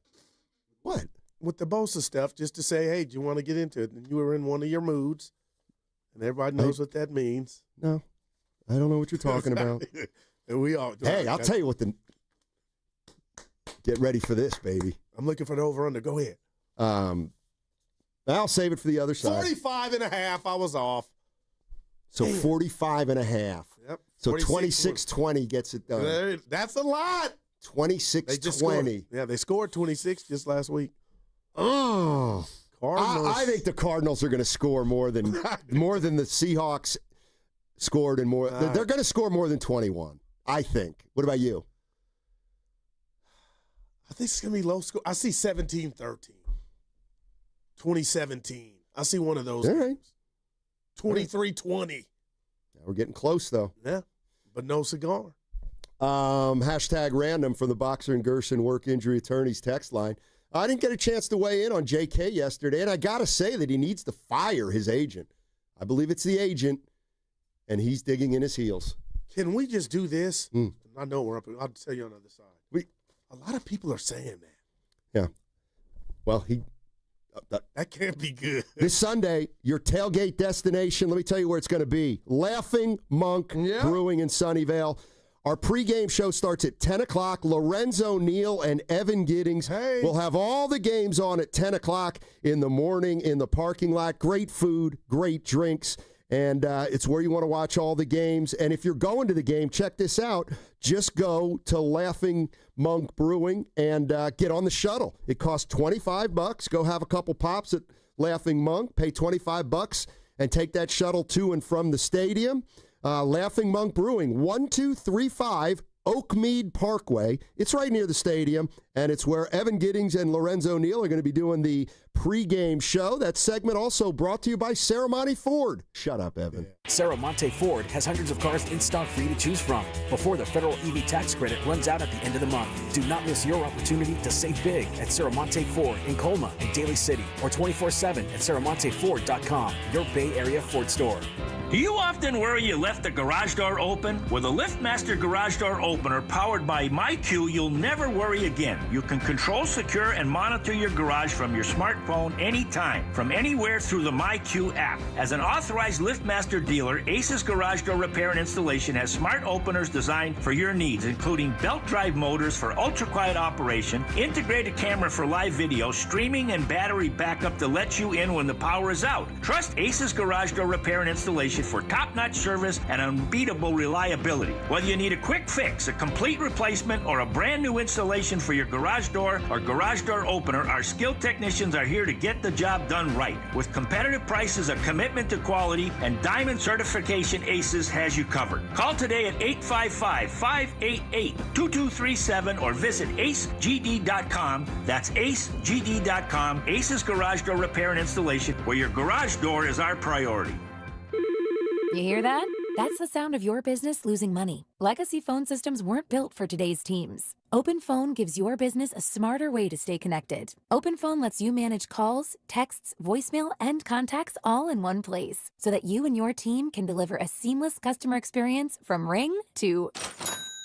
What? With the Bosa stuff, just to say, hey, do you want to get into it? And you were in one of your moods, and everybody knows what that means. No, I don't know what you're talking about. And we all. Hey, I'll tell you what get ready for this, baby. I'm looking for the over-under. Go ahead. I'll save it for the other side. 45.5. I was off. So 45.5. Yep. So 26-20 gets it done. That's a lot. 26-20. Yeah, they scored 26 just last week. Oh, Cardinals. I think the Cardinals are going to score more than the Seahawks scored and more. They're going to score more than 21. I think. What about you? I think it's going to be low score. I see 17-13. 2017. I see one of those games. 23-20. We're getting close, though. Yeah, but no cigar. Hashtag random from the Boxer and Gerson Work Injury Attorneys text line. I didn't get a chance to weigh in on JK yesterday, and I got to say that he needs to fire his agent. I believe it's the agent, and he's digging in his heels. Can we just do this? I know we're up. I'll tell you on the other side. A lot of people are saying that. Yeah. Well, that can't be good. This Sunday, your tailgate destination, let me tell you where it's going to be. Laughing Monk Brewing in Sunnyvale. Our pregame show starts at 10 o'clock. Lorenzo Neal and Evan Giddings will have all the games on at 10 o'clock in the morning in the parking lot. Great food, great drinks, and it's where you want to watch all the games. And if you're going to the game, check this out. Just go to Laughing Monk Brewing and get on the shuttle. It costs $25. Go have a couple pops at Laughing Monk, pay $25, and take that shuttle to and from the stadium. Laughing Monk Brewing, 1235 Oakmead Parkway. It's right near the stadium, and it's where Evan Giddings and Lorenzo Neal are going to be doing the pregame show. That segment also brought to you by Saramonte Ford. Shut up, Evan. Saramonte Ford has hundreds of cars in stock for you to choose from before the federal EV tax credit runs out at the end of the month. Do not miss your opportunity to save big at Saramonte Ford in Colma and Daly City, or 24/7 at SaramonteFord.com, your Bay Area Ford store. Do you often worry you left the garage door open? With a LiftMaster garage door opener powered by MyQ, you'll never worry again. You can control, secure, and monitor your garage from your smartphone anytime, from anywhere through the MyQ app. As an authorized LiftMaster dealer, Ace's Garage Door Repair and Installation has smart openers designed for your needs, including belt drive motors for ultra-quiet operation, integrated camera for live video, streaming, and battery backup to let you in when the power is out. Trust Ace's Garage Door Repair and Installation reputation for top-notch service and unbeatable reliability. Whether you need a quick fix, a complete replacement, or a brand new installation for your garage door or garage door opener, our skilled technicians are here to get the job done right. With competitive prices, a commitment to quality, and diamond certification, Aces has you covered. Call today at 855-588-2237 or visit acegd.com. That's acegd.com. Aces Garage Door Repair and Installation, where your garage door is our priority. You hear that? That's the sound of your business losing money. Legacy phone systems weren't built for today's teams. OpenPhone gives your business a smarter way to stay connected. OpenPhone lets you manage calls, texts, voicemail, and contacts all in one place so that you and your team can deliver a seamless customer experience from ring to...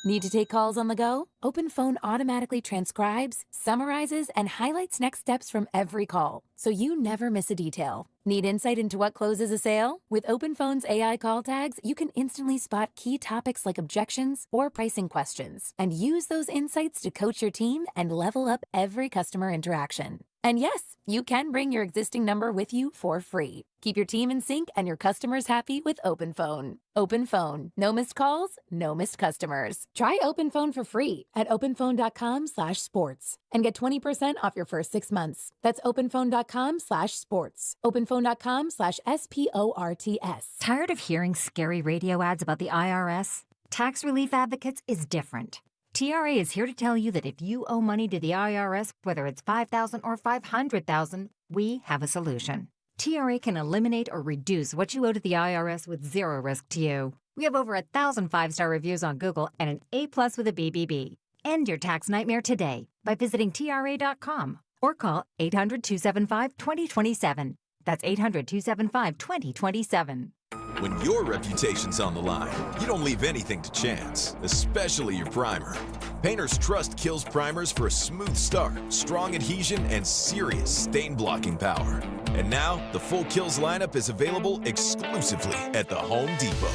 Need to take calls on the go? OpenPhone automatically transcribes, summarizes, and highlights next steps from every call, so you never miss a detail. Need insight into what closes a sale? With OpenPhone's AI call tags, you can instantly spot key topics like objections or pricing questions, and use those insights to coach your team and level up every customer interaction. And yes, you can bring your existing number with you for free. Keep your team in sync and your customers happy with OpenPhone. OpenPhone. No missed calls, no missed customers. Try OpenPhone for free at openphone.com/sports and get 20% off your first 6 months. That's openphone.com/sports. openphone.com/SPORTS. Tired of hearing scary radio ads about the IRS? Tax Relief Advocates is different. TRA is here to tell you that if you owe money to the IRS, whether it's $5,000 or $500,000, we have a solution. TRA can eliminate or reduce what you owe to the IRS with zero risk to you. We have over 1,000 5-star reviews on Google and an A+ with a BBB. End your tax nightmare today by visiting TRA.com or call 800-275-2027. That's 800-275-2027. When your reputation's on the line, you don't leave anything to chance, especially your primer. Painters trust Kills primers for a smooth start, strong adhesion, and serious stain-blocking power. And now, the full Kills lineup is available exclusively at the Home Depot.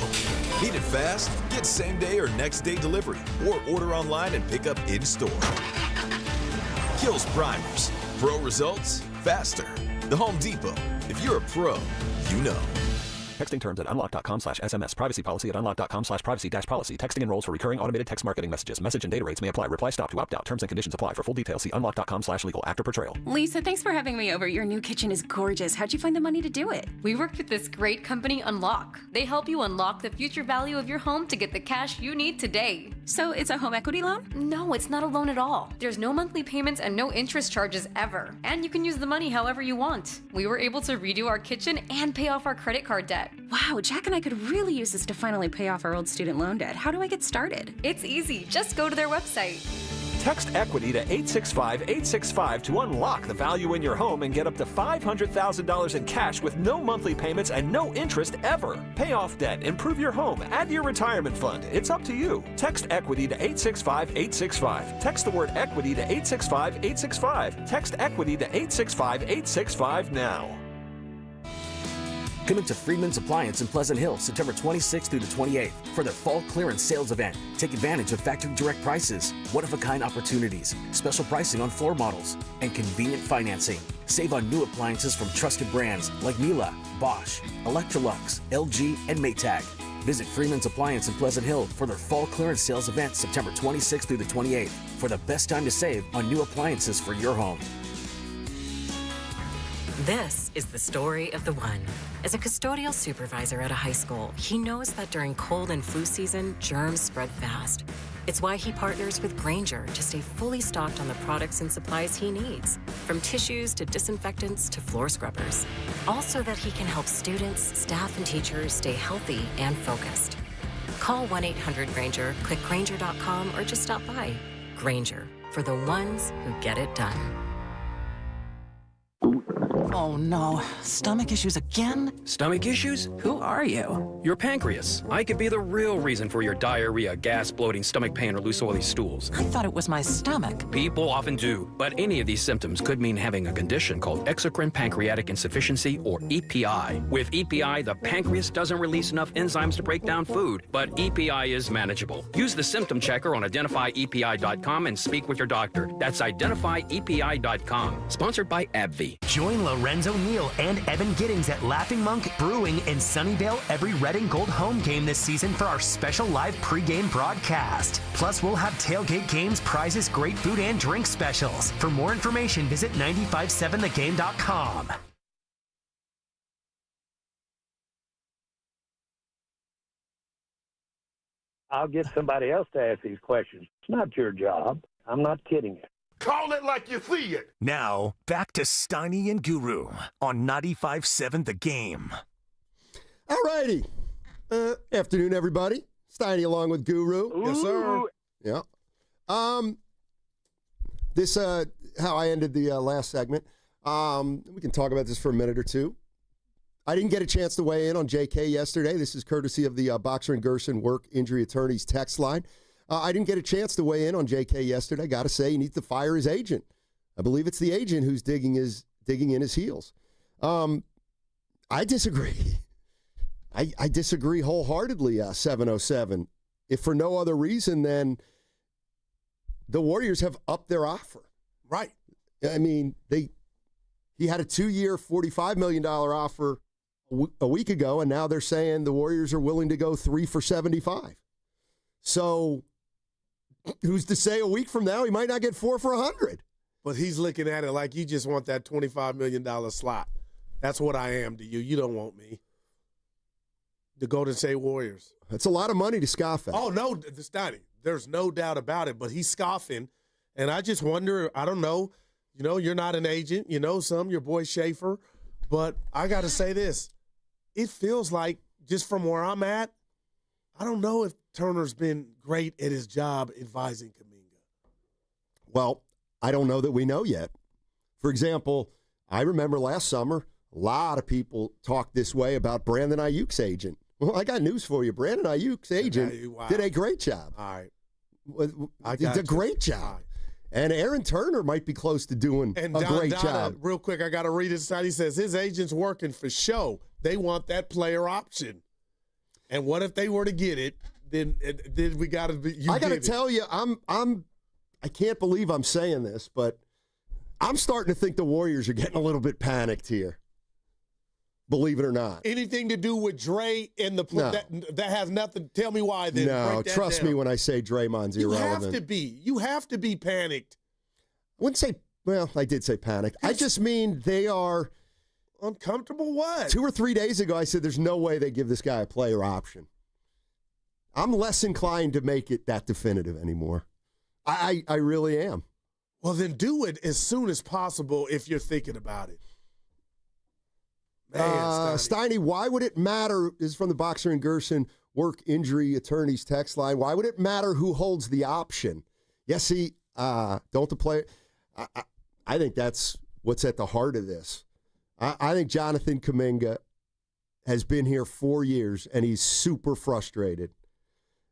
Need it fast? Get same-day or next-day delivery, or order online and pick up in-store. Kills primers. Pro results, faster. The Home Depot. If you're a pro, you know. Texting terms at unlock.com/SMS. Privacy policy at unlock.com/privacy-policy. Texting enrolls for recurring automated text marketing messages. Message and data rates may apply. Reply stop to opt out. Terms and conditions apply. For full details, see unlock.com/legal. After portrayal. Lisa, thanks for having me over. Your new kitchen is gorgeous. How'd you find the money to do it? We worked with this great company, Unlock. They help you unlock the future value of your home to get the cash you need today. So it's a home equity loan? No, it's not a loan at all. There's no monthly payments and no interest charges ever. And you can use the money however you want. We were able to redo our kitchen and pay off our credit card debt. Wow, Jack and I could really use this to finally pay off our old student loan debt. How do I get started? It's easy. Just go to their website. Text EQUITY to 865-865 to unlock the value in your home and get up to $500,000 in cash with no monthly payments and no interest ever. Pay off debt, improve your home, add to your retirement fund. It's up to you. Text EQUITY to 865-865. Text the word EQUITY to 865-865. Text EQUITY to 865-865 now. Coming to Freedman's Appliance in Pleasant Hill, September 26th through the 28th for their fall clearance sales event. Take advantage of factory direct prices, one-of-a-kind opportunities, special pricing on floor models, and convenient financing. Save on new appliances from trusted brands like Miele, Bosch, Electrolux, LG, and Maytag. Visit Freedman's Appliance in Pleasant Hill for their fall clearance sales event September 26th through the 28th for the best time to save on new appliances for your home. This is the story of the one. As a custodial supervisor at a high school, he knows that during cold and flu season, germs spread fast. It's why he partners with Grainger to stay fully stocked on the products and supplies he needs, from tissues to disinfectants to floor scrubbers. All so that he can help students, staff, and teachers stay healthy and focused. Call 1-800-GRAINGER, click Grainger.com, or just stop by. Grainger, for the ones who get it done. Oh no, stomach issues again? Stomach issues? Who are you? Your pancreas. I could be the real reason for your diarrhea, gas, bloating, stomach pain, or loose oily stools. I thought it was my stomach. People often do, but any of these symptoms could mean having a condition called exocrine pancreatic insufficiency, or EPI. With EPI, the pancreas doesn't release enough enzymes to break down food, but EPI is manageable. Use the symptom checker on identifyepi.com and speak with your doctor. That's identifyepi.com. Sponsored by AbbVie. Join La Lorenzo Neal and Evan Giddings at Laughing Monk Brewing in Sunnyvale every red and gold home game this season for our special live pregame broadcast. Plus, we'll have tailgate games, prizes, great food, and drink specials. For more information, visit 957thegame.com. I'll get somebody else to ask these questions. It's not your job. I'm not kidding you. Call it like you see it. Now, back to Steiny and Guru on 95.7 The Game. All righty. Afternoon, everybody. Steiny along with Guru. Ooh. Yes, sir. Yeah. This, how I ended the last segment. We can talk about this for a minute or two. I didn't get a chance to weigh in on JK yesterday. This is courtesy of the Boxer and Gerson Work Injury Attorneys text line. I didn't get a chance to weigh in on JK yesterday. Got to say, he needs to fire his agent. I believe it's the agent who's digging in his heels. I disagree. I disagree wholeheartedly, 707. If for no other reason than the Warriors have upped their offer. Right. I mean, he had a 2-year, $45 million offer a week ago, and now they're saying the Warriors are willing to go 3 for $75. So who's to say a week from now he might not get 4 for $100? But he's looking at it like you just want that $25 million slot. That's what I am to you. You don't want me. The Golden State Warriors. That's a lot of money to scoff at. Oh, no, Steiny. There's no doubt about it, but he's scoffing. And I just wonder, I don't know, you're not an agent. You know some, your boy Schaefer. But I got to say this. It feels like, just from where I'm at, I don't know if Turner's been great at his job advising Kaminga. Well, I don't know that we know yet. For example, I remember last summer, a lot of people talked this way about Brandon Ayuk's agent. Well, I got news for you. Brandon Ayuk's agent did a great job. All right. Did a great job. Right. And Aaron Turner might be close to doing a great job. Real quick, I got to read his side. He says his agent's working for show. They want that player option. And what if they were to get it? Then we got to be. I got to tell you, I can't believe I'm saying this, but I'm starting to think the Warriors are getting a little bit panicked here. Believe it or not. Anything to do with Dre and the no. that has nothing. Tell me why. Then no, trust me when I say Draymond's irrelevant. You have to be panicked. I wouldn't say. Well, I did say panicked. I just mean they are uncomfortable. What? 2 or 3 days ago, I said there's no way they give this guy a player option. I'm less inclined to make it that definitive anymore. I really am. Well, then do it as soon as possible if you're thinking about it. Man, Steiny, why would it matter? This is from the Boxer and Gerson Work Injury Attorneys text line. Why would it matter who holds the option? Yes, don't the player. I think that's what's at the heart of this. I think Jonathan Kaminga has been here 4 years, and he's super frustrated.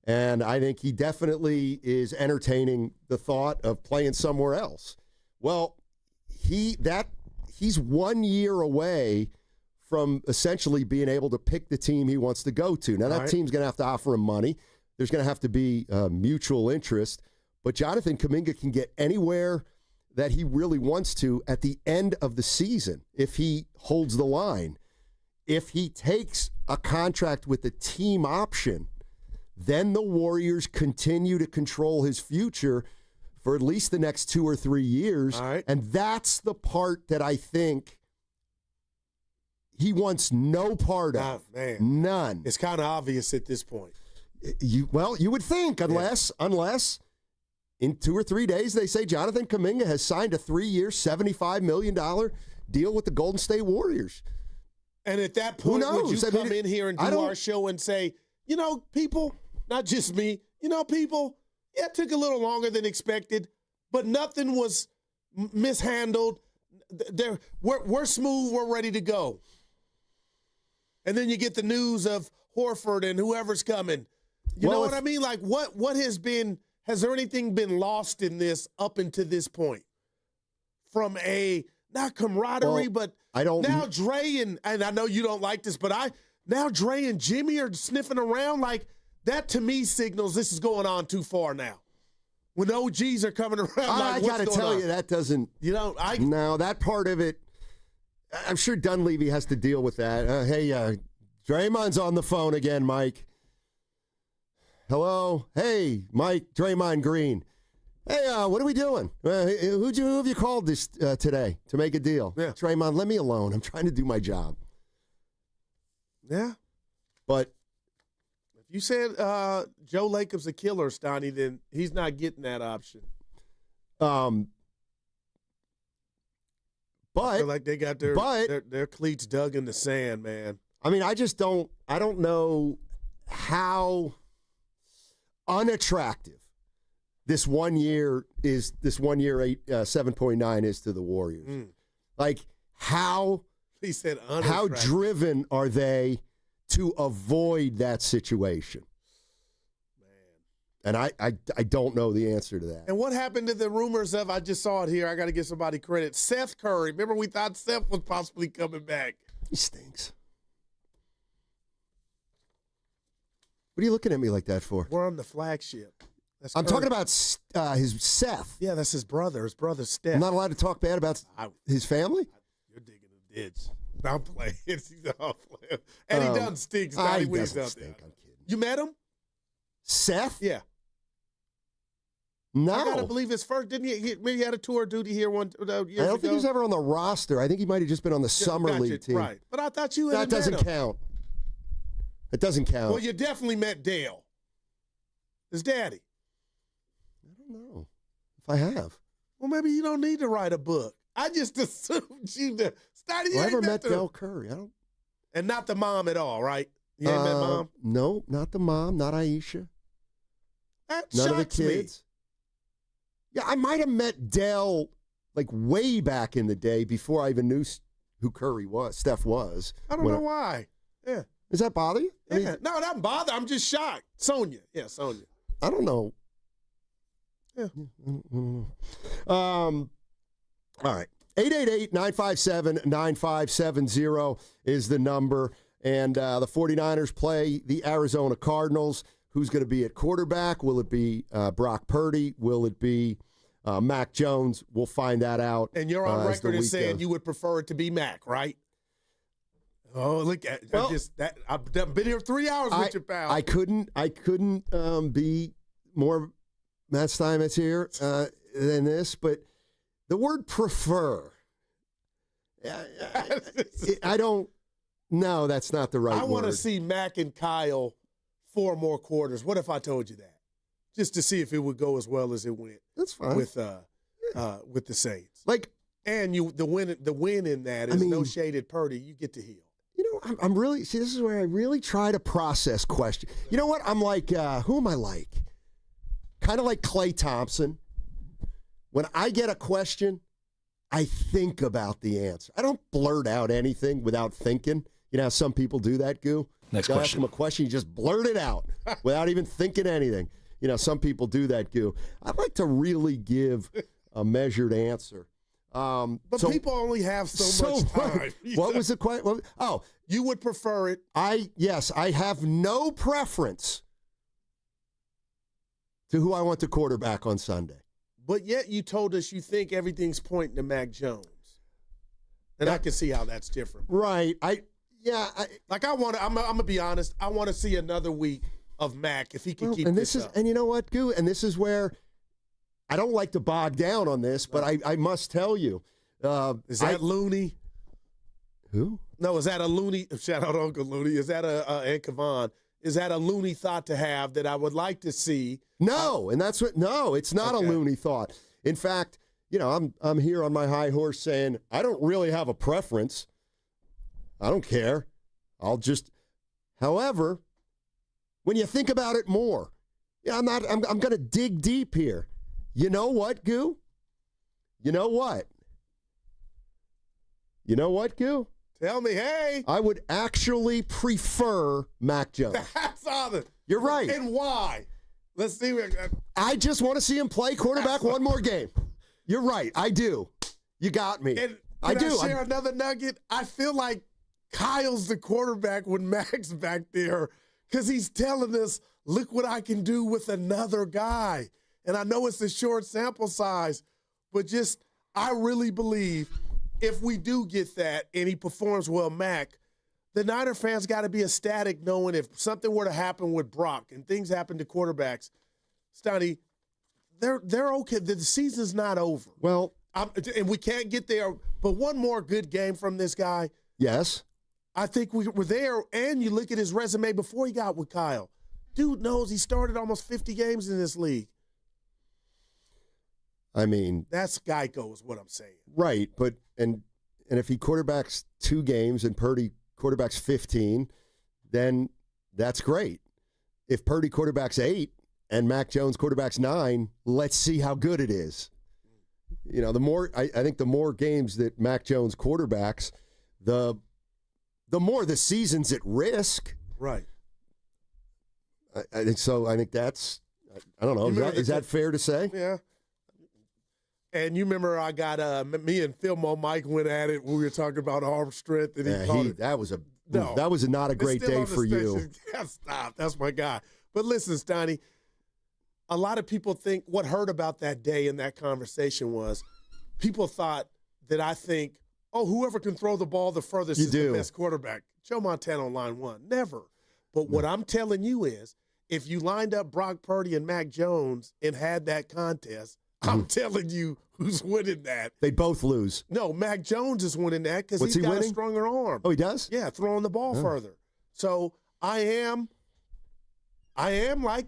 And I think he definitely is entertaining the thought of playing somewhere else. Well, he's 1 year away from essentially being able to pick the team he wants to go to. Now, that team's going to have to offer him money. There's going to have to be mutual interest. But Jonathan Kaminga can get anywhere that he really wants to at the end of the season if he holds the line. If he takes a contract with the team option, then the Warriors continue to control his future for at least the next 2 or 3 years. And that's the part that I think he wants no part of. Man. None. It's kind of obvious at this point. You would think, unless in 2 or 3 days they say Jonathan Kaminga has signed a 3-year, $75 million deal with the Golden State Warriors. And at that point, would you come in here and do our show and say, people, not just me, people, it took a little longer than expected, but nothing was mishandled. We're smooth. We're ready to go. And then you get the news of Horford and whoever's coming. You know what I mean? Like, what has there anything been lost in this up until this point? From not camaraderie, but now Dre and I know you don't like this, but now Dre and Jimmy are sniffing around. Like, that to me signals this is going on too far now. When OGs are coming around, I got to tell you, that doesn't. No, that part of it. I'm sure Dunleavy has to deal with that. Hey, Draymond's on the phone again, Mike. Hello? Hey, Mike, Draymond Green. Hey, what are we doing? Who have you called this today to make a deal? Yeah. Draymond, let me alone. I'm trying to do my job. Yeah. But if you said Joe Lacob's a killer, Steiny, then he's not getting that option. But I feel like they got their cleats dug in the sand, man. I mean, I don't know how unattractive this 1 year 7.9 is to the Warriors. Like how he said how driven are they to avoid that situation? And I don't know the answer to that. And what happened to the rumors of, I just saw it here, I got to give somebody credit, Seth Curry. Remember we thought Seth was possibly coming back. He stinks. What are you looking at me like that for? We're on the flagship. That's I'm Curry. talking about his Seth. Yeah, that's his brother. His brother Steph. I'm not allowed to talk bad about his family? You're digging the ditch. I'm playing. He's all playing. And he done stinks. He doesn't stink. I'm kidding. You met him? Seth? Yeah. No. I gotta believe his first. Didn't he? Maybe he had a tour duty here years I don't ago. think he was ever on the roster. I think he might have just been on the summer league team. Right. But I thought you had That doesn't met him. count. It doesn't count. Well, you definitely met Dale. His daddy. I don't know if I have. Well, maybe you don't need to write a book. I just assumed you did. Steiny, you I ain't never met them. Del Curry. I don't. And not the mom at all, right? You ain't met mom? No, not the mom, not Aisha. That None of the shocks me. kids. Yeah, I might have met Dell like way back in the day before I even knew who Steph was. I don't know why. Yeah. Does that bother you? I Yeah. mean, No, that doesn't bother. I'm just shocked. Sonia. Yeah, Sonia. I don't know. Yeah. All right. 888-957-9570 is the number. And the 49ers play the Arizona Cardinals. Who's going to be at quarterback? Will it be Brock Purdy? Will it be Mac Jones? We'll find that out. And you're on as the record as week saying goes. you would prefer it to be Mac, right? Oh, look at I've been here 3 hours with you, pal. I couldn't be more Matt Steinmetz here than this, but the word prefer, I don't. No, that's not the right word. I want to see Mac and Kyle 4 more quarters. What if I told you that? Just to see if it would go as well as it went. That's fine. With the Saints. Like, and the win in that is no shaded Purdy. You get to heal. You know, I'm really, see, this is where I really try to process question. You know what? I'm like, who am I like? Kind of like Klay Thompson. When I get a question, I think about the answer. I don't blurt out anything without thinking. You know how some people do that, Goo? Next you question. Ask them a question, you just blurt it out without even thinking anything. You know, some people do that, Goo. I'd like to really give a measured answer. But people only have so much time. What was the question? Oh, you would prefer it. Yes, I have no preference to who I want to quarterback on Sunday. But yet you told us you think everything's pointing to Mac Jones. And I can see how that's different. Right. I'm gonna be honest, I want to see another week of Mac if he can keep this up. And you know what, Goo? And this is where I don't like to bog down on this, but I must tell you. Is that Looney? Who? No, is that a Looney? Shout out Uncle Looney. Is that and Kavon? Is that a Looney thought to have that I would like to see? No, and that's what. No, it's not a Looney thought. In fact, you know, I'm here on my high horse saying I don't really have a preference. I don't care. However, when you think about it more, I'm going to dig deep here. You know what, Goo? You know what, Goo? Tell me, hey. I would actually prefer Mac Jones. That's all. You're right. And why? Let's see. I just want to see him play quarterback one more game. You're right. I do. You got me. And I do. I share another nugget? I feel like Kyle's the quarterback when Mac's back there because he's telling us, look what I can do with another guy. And I know it's a short sample size, but I really believe if we do get that and he performs well, Mac, the Niner fans got to be ecstatic knowing if something were to happen with Brock and things happen to quarterbacks, Steiny, they're okay. The season's not over. Well, and we can't get there. But one more good game from this guy. Yes. I think we were there, and you look at his resume before he got with Kyle. Dude knows he started almost 50 games in this league. I mean, that's Geico is what I'm saying. Right, but and if he quarterbacks 2 games and Purdy quarterbacks 15, then that's great. If Purdy quarterbacks 8 and Mac Jones quarterbacks 9, let's see how good it is. You know, the more I think the more games that Mac Jones quarterbacks, the more the season's at risk. Right. I think so. I think that's, I don't know. Is that fair to say? Yeah. And you remember I got me and Philmo Mike went at it when we were talking about arm strength. And that was not a great day for you. Yeah, stop. That's my guy. But listen, Steiny, a lot of people think what hurt about that day in that conversation was people thought that I think, oh, whoever can throw the ball the furthest is the best quarterback. Joe Montana on line 1. Never. But what I'm telling you is, if you lined up Brock Purdy and Mac Jones and had that contest, I'm telling you who's winning that. They both lose. No, Mac Jones is winning that because he's got a stronger arm. Oh, he does? Yeah, throwing the ball further. So I am like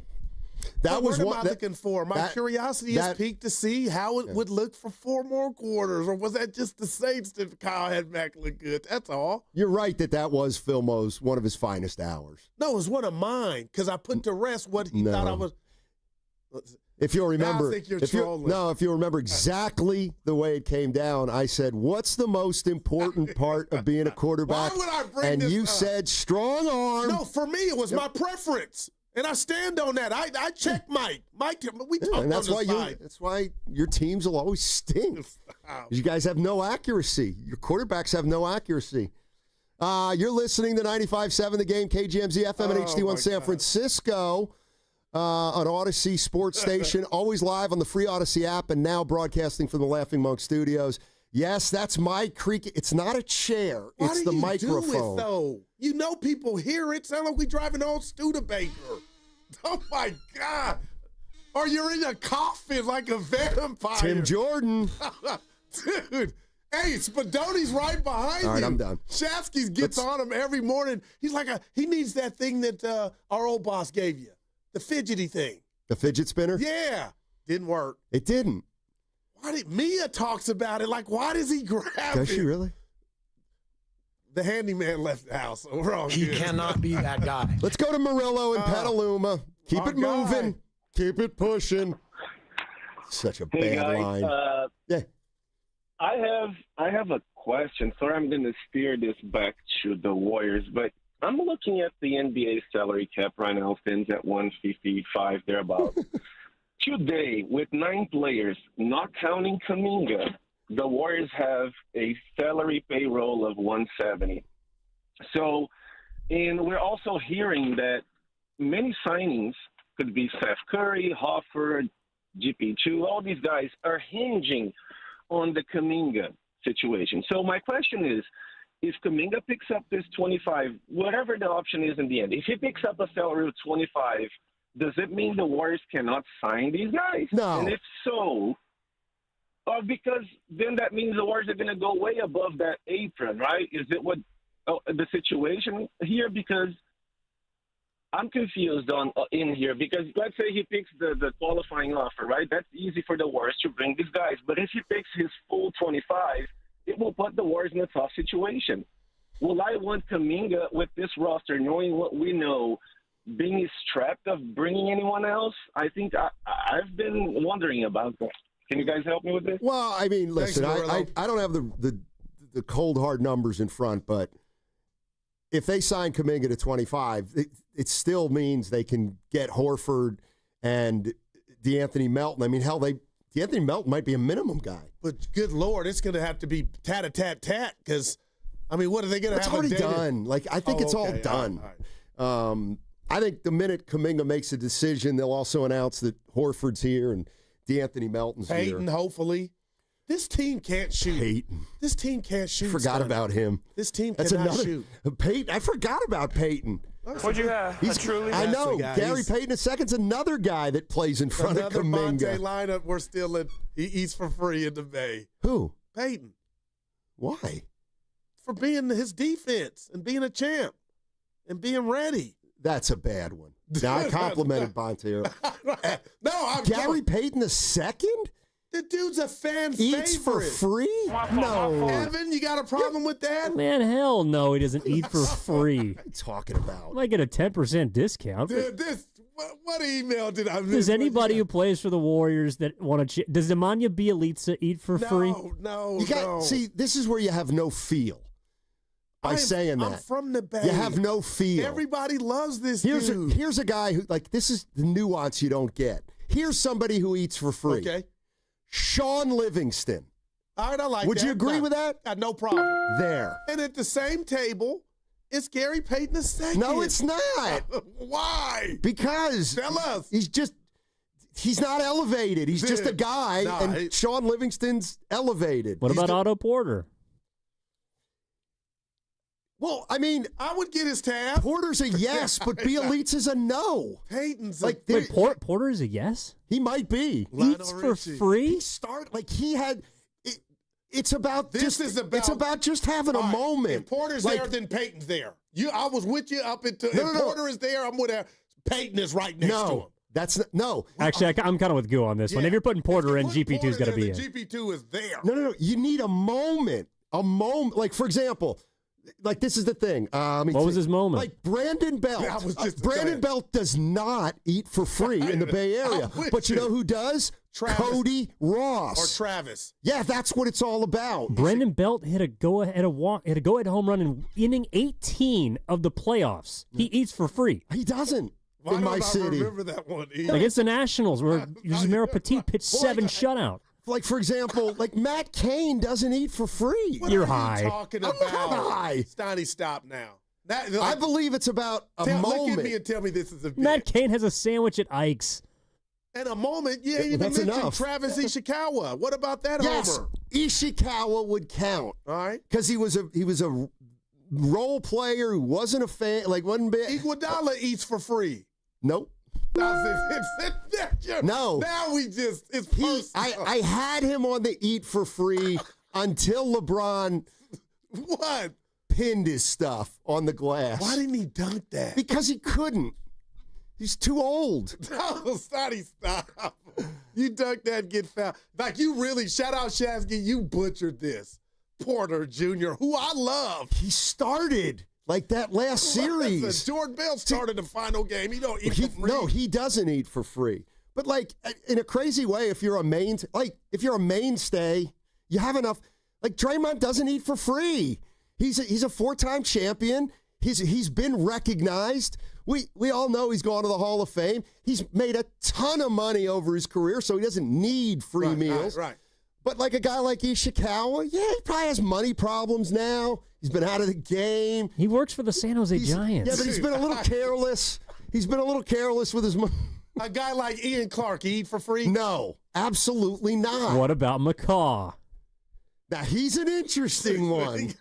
that was what am I looking for? My curiosity is peaked to see how it would look for 4 more quarters, or was that just the Saints that Kyle had Mac look good? That's all. You're right that was Philmo's one of his finest hours. No, it was one of mine because I put to rest what he thought I was. If you'll remember, I think you're trolling. If you remember exactly the way it came down, I said, "What's the most important part of being a quarterback?" Why would I bring and this you up? said strong arm. No, for me it was my preference, and I stand on that. I check Mike. We talked and that's on why the side. that's why your teams will always stink. You guys have no accuracy. Your quarterbacks have no accuracy. You're listening to 95.7 The Game, KGMZ FM and HD1 San Francisco. On Odyssey Sports Station, always live on the free Odyssey app, and now broadcasting from the Laughing Monk Studios. Yes, that's my creak. It's not a chair. It's the microphone. Do it, though? You know people hear it. Sound like we drive an old Studebaker. Oh, my God. Or you're in a coffin like a vampire. Tim Jordan. Dude. Hey, Spadoni's right behind you. All right, I'm done. Shafsky gets on him every morning. He's like he needs that thing that our old boss gave you. The fidgety thing. The fidget spinner? Yeah. Didn't work. It didn't. Mia talks about it. Like, why does he grab it? Does she really? The handyman left the house. So we're all He good. cannot be that guy. Let's go to Murillo and Petaluma. Keep it moving. Keep it pushing. Such a bad line. Yeah. I have a question. Sorry, I'm going to steer this back to the Warriors, but I'm looking at the NBA salary cap right now, stands at 155, thereabout. Today, with 9 players, not counting Kaminga, the Warriors have a salary payroll of 170. So, and we're also hearing that many signings could be Steph Curry, Hofford, GP2, all these guys are hinging on the Kaminga situation. So my question is, if Kaminga picks up this 25, whatever the option is in the end, if he picks up a salary of 25, does it mean the Warriors cannot sign these guys? No. And if so, because then that means the Warriors are going to go way above that apron, right? Is it what the situation here? Because I'm confused in here because let's say he picks the qualifying offer, right? That's easy for the Warriors to bring these guys. But if he picks his full 25, it will put the Warriors in a tough situation. Will I want Kaminga with this roster, knowing what we know, being strapped of bringing anyone else? I think I've been wondering about that. Can you guys help me with this? Well, I mean, listen, I don't have the cold, hard numbers in front, but if they sign Kaminga to 25, it still means they can get Horford and DeAnthony Melton. I mean, hell, DeAnthony Melton might be a minimum guy. But good Lord, it's going to have to be tat-a-tat-tat because, I mean, what are they going to have? It's already done. Like, I think it's all done. All right. I think the minute Kaminga makes a decision, they'll also announce that Horford's here and DeAnthony Melton's here. Peyton, hopefully. This team can't shoot. Peyton. This team can't shoot. Forgot Steiny. about him. This team That's cannot another shoot. Peyton. I forgot about Peyton. What'd you have? I know. Gary Payton II's another guy that plays in front of Kaminga. Another lineup we're still in. He eats for free in the Bay. Who? Peyton. Why? For being his defense and being a champ and being ready. That's a bad one. Now, I complimented Bonte. Gary Payton II? The dude's a fan Eats favorite. for free? No. Evan, you got a problem with that? Man, hell no, he doesn't eat for free. What are you talking about? Might get a 10% discount. Dude, what email did I miss? Does anybody who plays for the Warriors that want to... Does Nemanja Bjelica eat for free? No. See, this is where you have no feel. By saying that. I'm from the Bay. You have no feel. Everybody loves this dude. Here's a guy who, this is the nuance you don't get. Here's somebody who eats for free. Okay. Sean Livingston. All right, I like Would that. you agree with that? Got no problem. There. And at the same table, it's Gary Payton II. No, it's not. Why? Because tell us. He's not elevated. He's just a guy, and Sean Livingston's elevated. What about Otto Porter? Well, I mean, I would get his tab. Porter's a yes, but Bjelica's a no. Peyton's Wait, Porter's a yes? He might be. Eats for free? He had. It's about it's about just having a moment. If Porter's there, then Peyton's there. I was with you up until if Porter is there, I'm with her. Peyton is right next to him. That's no. Actually, I'm kind of with Goo on this one. If you're putting Porter in, GP2's got to be in. GP2 is there. No. You need a moment. A moment. Like, for example, this is the thing. What was his moment? Like Brandon Belt. Brandon Belt does not eat for free in the Bay Area. But you know who does? Travis. Cody Ross. Or Travis. Yeah, that's what it's all about. Brandon Belt hit a go-ahead home run in inning 18 of the playoffs. He eats for free. He doesn't. Why in my don't I city. remember that one either? Against the Nationals, where Yusmeiro Petit pitched 7 shutout. Like, for example, Matt Cain doesn't eat for free. You're What are high. you talking about? I'm not high. Steiny, stop now. I believe it's about a moment. Look at me and tell me this is a bit. Matt Cain has a sandwich at Ike's. And a moment, you ain't even That's mentioned enough. Travis Ishikawa. What about that Yes, homer? Ishikawa would count. All right. Because he was a role player who wasn't a fan, wasn't big. Iguodala eats for free. Nope. No. Now it's personal. I had him on the eat for free until LeBron What? pinned his stuff on the glass. Why didn't he dunk that? Because he couldn't. He's too old. No, Steiny, stop. You dunk that, get fouled. You really, shout out Shasky, you butchered this. Porter Jr., who I love. He started that last series. Listen, Jordan Bell started the final game. He don't eat for free. No, he doesn't eat for free. But in a crazy way, if you're a mainstay, you have enough. Draymond doesn't eat for free. He's a 4-time champion. He's been recognized. We all know he's gone to the Hall of Fame. He's made a ton of money over his career, so he doesn't need free meals. Right. But a guy like Ishikawa, he probably has money problems now. He's been out of the game. He works for the San Jose Giants. Yeah, but he's been a little careless. He's been a little careless with his money. A guy like Ian Clark, he eat for free? No, absolutely not. What about McCaw? Now, he's an interesting one.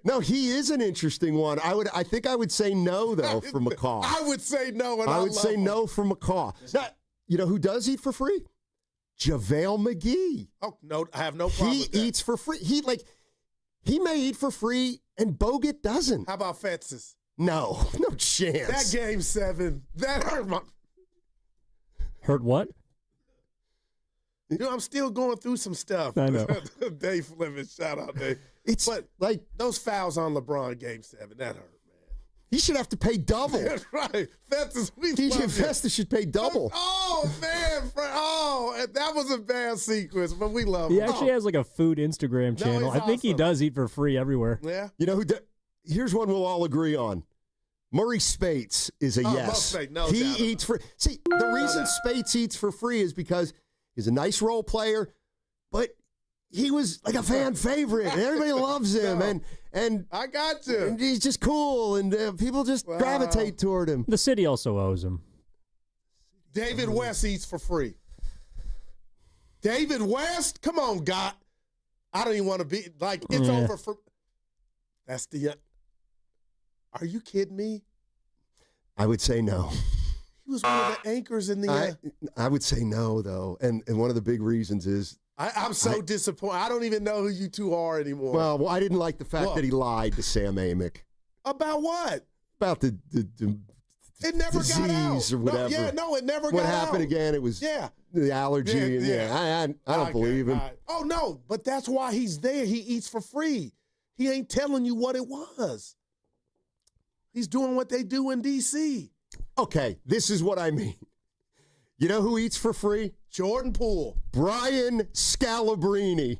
No, he is an interesting one. I think I would say no, though, for McCaw. I would say no, and I would say no for McCaw. Now, you know who does eat for free? JaVale McGee. Oh, no, I have no problem with that. He eats for free. He may eat for free, and Bogut doesn't. How about Fences? No chance. That game 7, that hurt my... Hurt what? I'm still going through some stuff. I know. Dave Fleming, shout out, Dave. But those fouls on LeBron game 7, that hurt, man. He should have to pay double. That's right. Fences, Festus should pay double. Oh, man. That was a bad sequence, but we love him. He actually has a food Instagram channel. I think he does eat for free everywhere. Yeah. You know who? Here's one we'll all agree on. Murray Spates is a yes. He eats for. See, the reason Spates eats for free is because he's a nice role player, but he was a fan favorite, and everybody loves him, and I got you. And he's just cool, and people just gravitate toward him. The city also owes him. David West eats for free. David West? Come on, God. I don't even want to be like, it's over for. That's the. Are you kidding me? I would say no. He was one of the anchors in the. I would say no, though. And one of the big reasons is. I'm so disappointed. I don't even know who you two are anymore. Well, I didn't like the fact that he lied to Sam Amick. About what? About the it never disease got out. or whatever. It never got out. What happened again? It was the allergy. I don't believe him. Oh, no, but that's why he's there. He eats for free. He ain't telling you what it was. He's doing what they do in D.C. Okay, this is what I mean. You know who eats for free? Jordan Poole. Brian Scalabrine.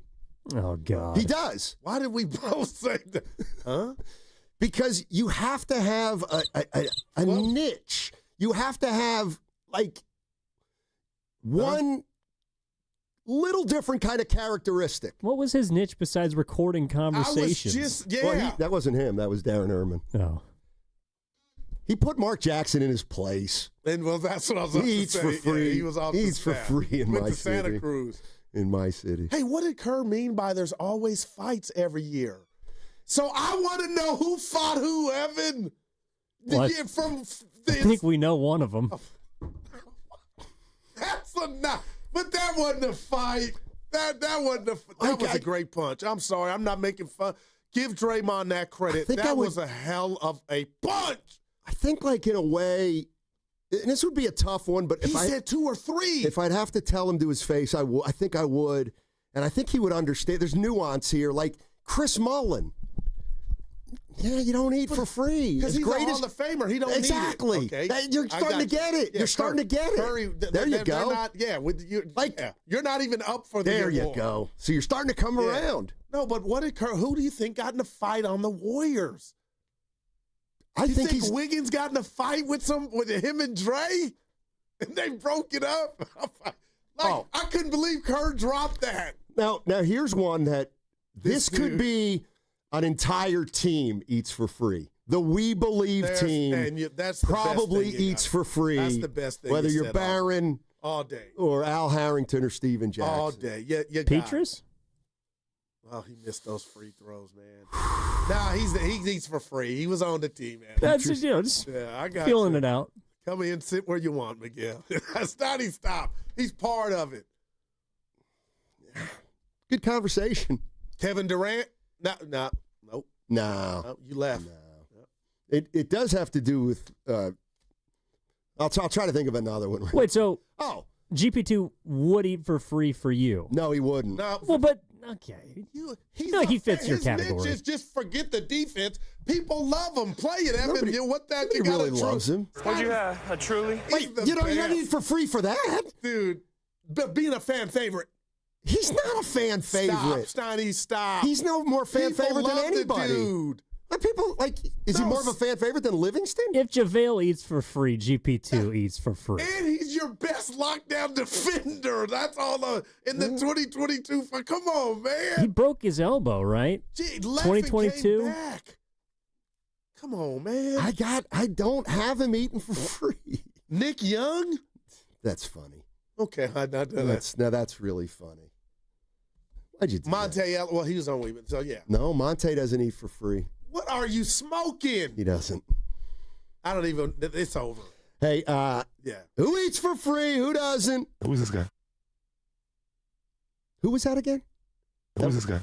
Oh, God. He does. Why did we both say that? Huh? Because you have to have a niche. You have to have, like, one little different kind of characteristic. What was his niche besides recording conversations? Well, that wasn't him. That was Darren Erman. Oh. He put Mark Jackson in his place. And well, that's what I was about to say. He eats for free. Yeah, he was off he eats for free in my to city. Santa Cruz. In my city. Hey, what did Kerr mean by there's always fights every year? So I want to know who fought who, Evan. I think we know one of them. That's but that wasn't a fight. That was a great punch. I'm sorry. I'm not making fun. Give Draymond that credit. That was a hell of a punch. I think, like, in a way, and this would be a tough one, but he said 2 or 3. If I'd have to tell him to his face, I think I would. And I think he would understand. There's nuance here. Like Chris Mullin. Yeah, you don't eat for free. Because he's a Hall of Famer. He don't exactly. need it. Okay? You're starting to get it. Yeah, you're starting to get it. Curry, there you go. You're not even up for the There award. you go. So you're starting to come around. No, but who do you think got in a fight on the Warriors? I think Wiggins got in a fight with him and Dre, and they broke it up. I couldn't believe Kerr dropped that. Now here's one that this could be an entire team eats for free. The We Believe team that's the probably best thing eats for free. That's the best thing. Whether you're Barron all day or Al Harrington or Steven Jackson. All day. Yeah, Petrus? Oh, he missed those free throws, man. Nah, he eats for free. He was on the team, man. That's just I got feeling it out. Come in, sit where you want, Miguel. Steiny, stop. He's part of it. Good conversation. Kevin Durant? Nope. No. You left. No. It does have to do with. I'll try to think of another one. Wait, so GP2 would eat for free for you? No, he wouldn't. No. Well, but okay. He fits your category. Just forget the defense. People love him. Play it, Evan. Nobody really loves him. What'd you have? A Truly? Wait, you don't eat for free for that, dude. But being a fan favorite. He's not a fan favorite. Stop, Steiny, stop. He's no more fan favorite than anybody. Dude. But people is he more of a fan favorite than Livingston? If JaVale eats for free, GP2 eats for free. And he's your best lockdown defender. That's all in the 2022. Come on, man. He broke his elbow, right? 2022. Come on, man. I don't have him eating for free. Nick Young? That's funny. Okay, I not done that. Now that's really funny. Why'd you do Monte, that? well, he was on Weaver, so yeah. No, Monte doesn't eat for free. What are you smoking? He doesn't. I don't even, it's over. Hey, yeah. Who eats for free? Who doesn't? Who's this guy? Who was that again? Who's this guy?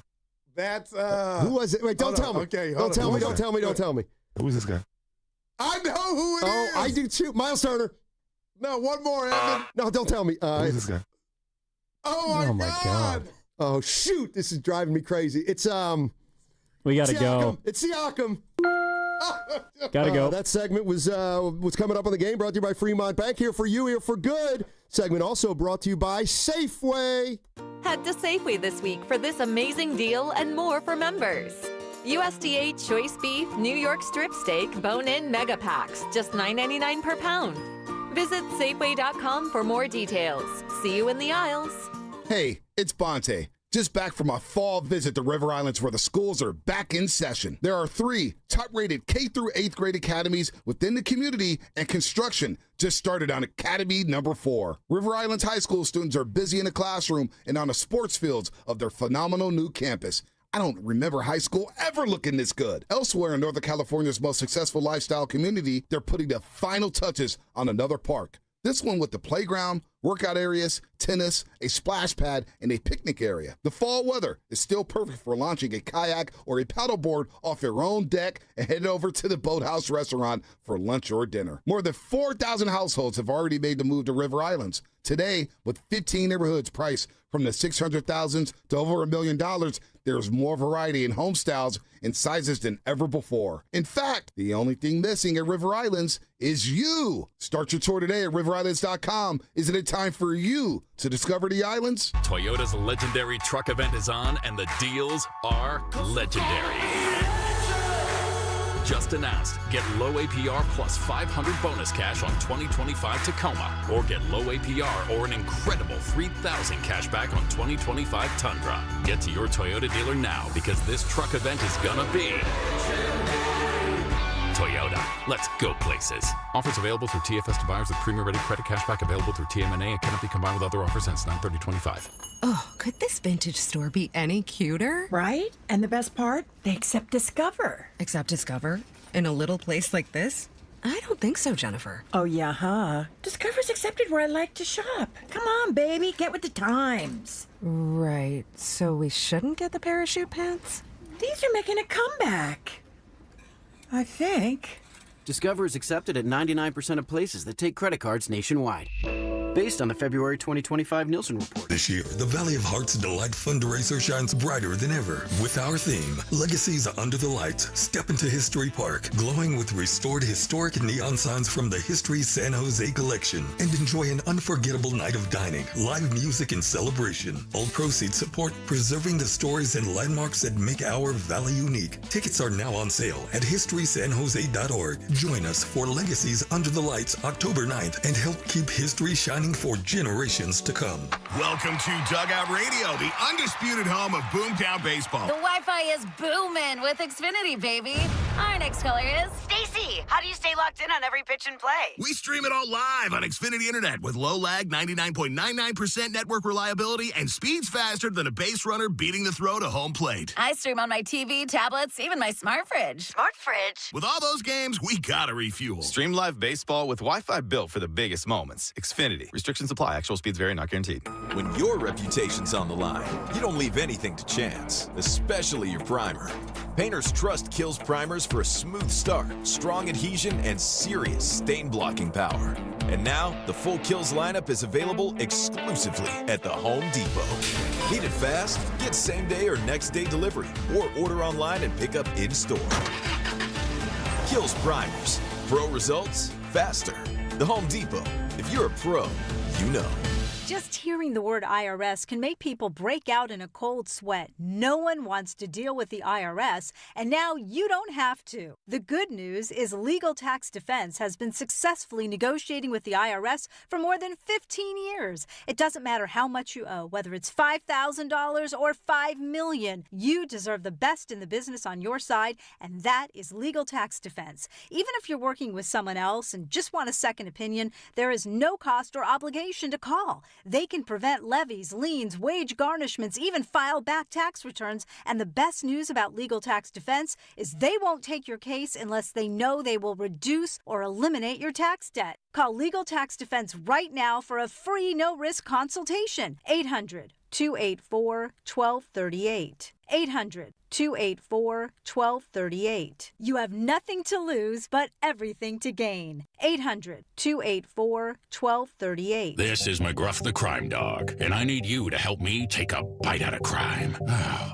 That's, Who was it? Wait, don't tell me. Okay, don't tell me. Who's this guy? I know who it is. Oh, I do too. Miles Turner. No, one more, Evan. No, don't tell me. Who's this guy? Oh my God. Oh shoot, this is driving me crazy. It's we gotta go. It's Siakam. Gotta go. That segment was coming up on the game, brought to you by Fremont Bank. Here for you, here for good. Segment also brought to you by Safeway. Head to Safeway this week for this amazing deal and more for members. USDA choice beef, New York strip steak, bone-in mega packs, just $9.99 per pound. Visit Safeway.com for more details. See you in the aisles. Hey, it's Bonte. Just back from a fall visit to River Islands where the schools are back in session. There are 3 top-rated K through 8th grade academies within the community, and construction just started on Academy number 4. River Islands High School students are busy in the classroom and on the sports fields of their phenomenal new campus. I don't remember high school ever looking this good. Elsewhere in Northern California's most successful lifestyle community, they're putting the final touches on another park. This one with the playground, workout areas, tennis, a splash pad, and a picnic area. The fall weather is still perfect for launching a kayak or a paddleboard off your own deck and head over to the Boathouse restaurant for lunch or dinner. More than 4,000 households have already made the move to River Islands. Today, with 15 neighborhoods priced from the $600,000 to over $1 million, there's more variety in home styles and sizes than ever before. In fact, the only thing missing at River Islands is you. Start your tour today at riverislands.com. Isn't it time for you to discover the islands? Toyota's legendary truck event is on, and the deals are legendary. Just announced, get low APR plus 500 bonus cash on 2025 Tacoma, or get low APR or an incredible 3,000 cash back on 2025 Tundra. Get to your Toyota dealer now, because this truck event is gonna be Toyota. Let's go places. Offers available through TFS to buyers with premium-ready credit cashback available through TMNA and cannot be combined with other offers since 9/30/25. Oh, could this vintage store be any cuter? Right? And the best part? They accept Discover. Accept Discover? In a little place like this? I don't think so, Jennifer. Oh, yeah, huh? Discover's accepted where I like to shop. Come on, baby, get with the times. Right, so we shouldn't get the parachute pants? These are making a comeback. I think. Discover is accepted at 99% of places that take credit cards nationwide. Based on the February 2025 Nielsen report. This year, the Valley of Hearts Delight fundraiser shines brighter than ever with our theme, Legacies Under the Lights. Step into History Park, glowing with restored historic neon signs from the History San Jose collection, and enjoy an unforgettable night of dining, live music, and celebration. All proceeds support preserving the stories and landmarks that make our valley unique. Tickets are now on sale at historysanjose.org. Join us for Legacies Under the Lights October 9th and help keep history shining for generations to come. Welcome to Dugout Radio, the undisputed home of Boomtown Baseball. The Wi-Fi is booming with Xfinity, baby. Our next caller is Stacy. How do you stay locked in on every pitch and play? We stream it all live on Xfinity Internet with low lag, 99.99% network reliability, and speeds faster than a base runner beating the throw to home plate. I stream on my TV, tablets, even my smart fridge. Smart fridge? With all those games, we gotta refuel. Stream live baseball with Wi-Fi built for the biggest moments. Xfinity. Restrictions apply. Actual speeds vary, not guaranteed. When your reputation's on the line, you don't leave anything to chance, especially your primer. Painters Trust kills primers for a smooth start, strong adhesion, and serious stain-blocking power. And now, the full Kills lineup is available exclusively at the Home Depot. Need it fast? Get same-day or next-day delivery, or order online and pick up in-store. Kills primers. Pro results, faster. The Home Depot. If you're a pro, you know. Just hearing the word IRS can make people break out in a cold sweat. No one wants to deal with the IRS, and now you don't have to. The good news is Legal Tax Defense has been successfully negotiating with the IRS for more than 15 years. It doesn't matter how much you owe, whether it's $5,000 or $5 million. You deserve the best in the business on your side, and that is Legal Tax Defense. Even if you're working with someone else and just want a second opinion, there is no cost or obligation to call. They can prevent levies, liens, wage garnishments, even file back tax returns. And the best news about Legal Tax Defense is they won't take your case unless they know they will reduce or eliminate your tax debt. Call Legal Tax Defense right now for a free no-risk consultation. 800-284-1238. 800-284-1238. You have nothing to lose but everything to gain. 800-284-1238. This is McGruff the Crime Dog, and I need you to help me take a bite out of crime.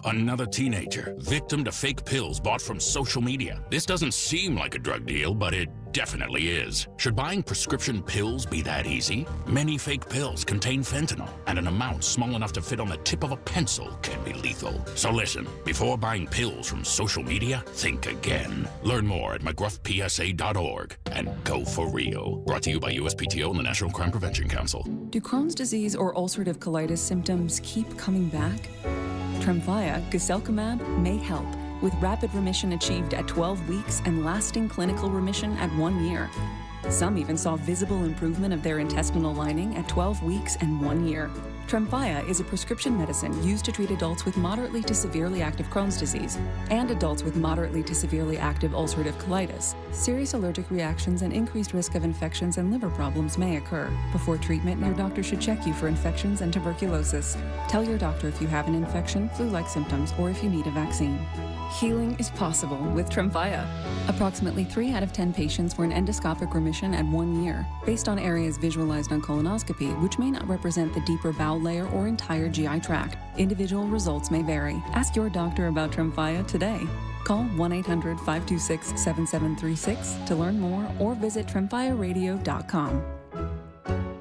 Another teenager, victim to fake pills bought from social media. This doesn't seem like a drug deal, but it definitely is. Should buying prescription pills be that easy? Many fake pills contain fentanyl, and an amount small enough to fit on the tip of a pencil can be lethal. So listen, before buying pills from social media, think again. Learn more at McGruffPSA.org and go for real. Brought to you by USPTO and the National Crime Prevention Council. Do Crohn's disease or ulcerative colitis symptoms keep coming back? Tremfya guselkumab may help, with rapid remission achieved at 12 weeks and lasting clinical remission at 1 year. Some even saw visible improvement of their intestinal lining at 12 weeks and 1 year. Tremfya is a prescription medicine used to treat adults with moderately to severely active Crohn's disease and adults with moderately to severely active ulcerative colitis. Serious allergic reactions and increased risk of infections and liver problems may occur. Before treatment, your doctor should check you for infections and tuberculosis. Tell your doctor if you have an infection, flu-like symptoms, or if you need a vaccine. Healing is possible with Tremfya. Approximately 3 out of 10 patients were in endoscopic remission at 1 year, based on areas visualized on colonoscopy, which may not represent the deeper bowel layer or entire GI tract. Individual results may vary. Ask your doctor about Tremfya today. Call 1-800-526-7736 to learn more or visit tremfyaradio.com.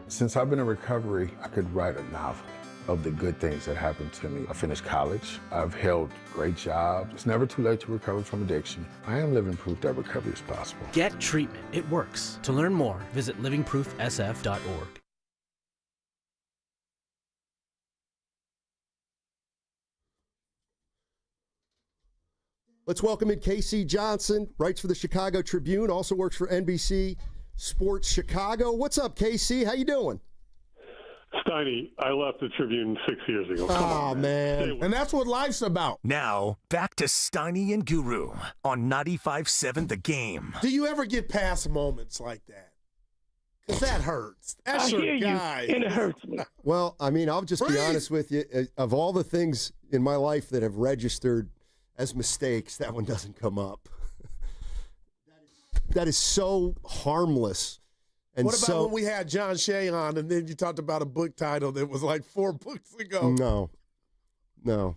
Since I've been in recovery, I could write a novel of the good things that happened to me. I finished college. I've held great jobs. It's never too late to recover from addiction. I am living proof that recovery is possible. Get treatment. It works. To learn more, visit livingproofsf.org. Let's welcome in Casey Johnson, writes for the Chicago Tribune, also works for NBC Sports Chicago. What's up, Casey? How you doing? Steiny, I left the Tribune 6 years ago. Oh, man. And that's what life's about. Now, back to Steiny and Guru on 95.7 The Game. Do you ever get past moments like that? Because that hurts. That's your guy. And it hurts me. Well, I mean, I'll just be honest with you. Of all the things in my life that have registered as mistakes, that one doesn't come up. That is so harmless. And what about when we had John Shea on and then you talked about a book title that was like 4 books ago? No. Look,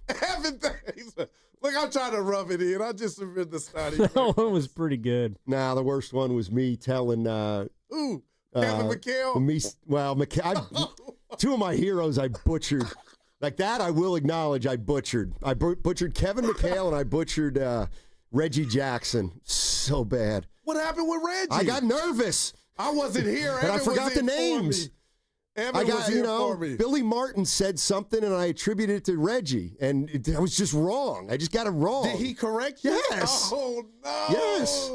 I'm trying to rub it in. I just submitted the study. That one was pretty good. Nah, the worst one was me telling Kevin McHale? Two of my heroes I butchered. Like that, I will acknowledge I butchered. I butchered Kevin McHale and I butchered Reggie Jackson. So bad. What happened with Reggie? I got nervous. I wasn't here. And I forgot the names. Evan was here for me. Billy Martin said something, and I attributed it to Reggie, and I was just wrong. I just got it wrong. Did he correct you? Yes. Oh, no. Yes.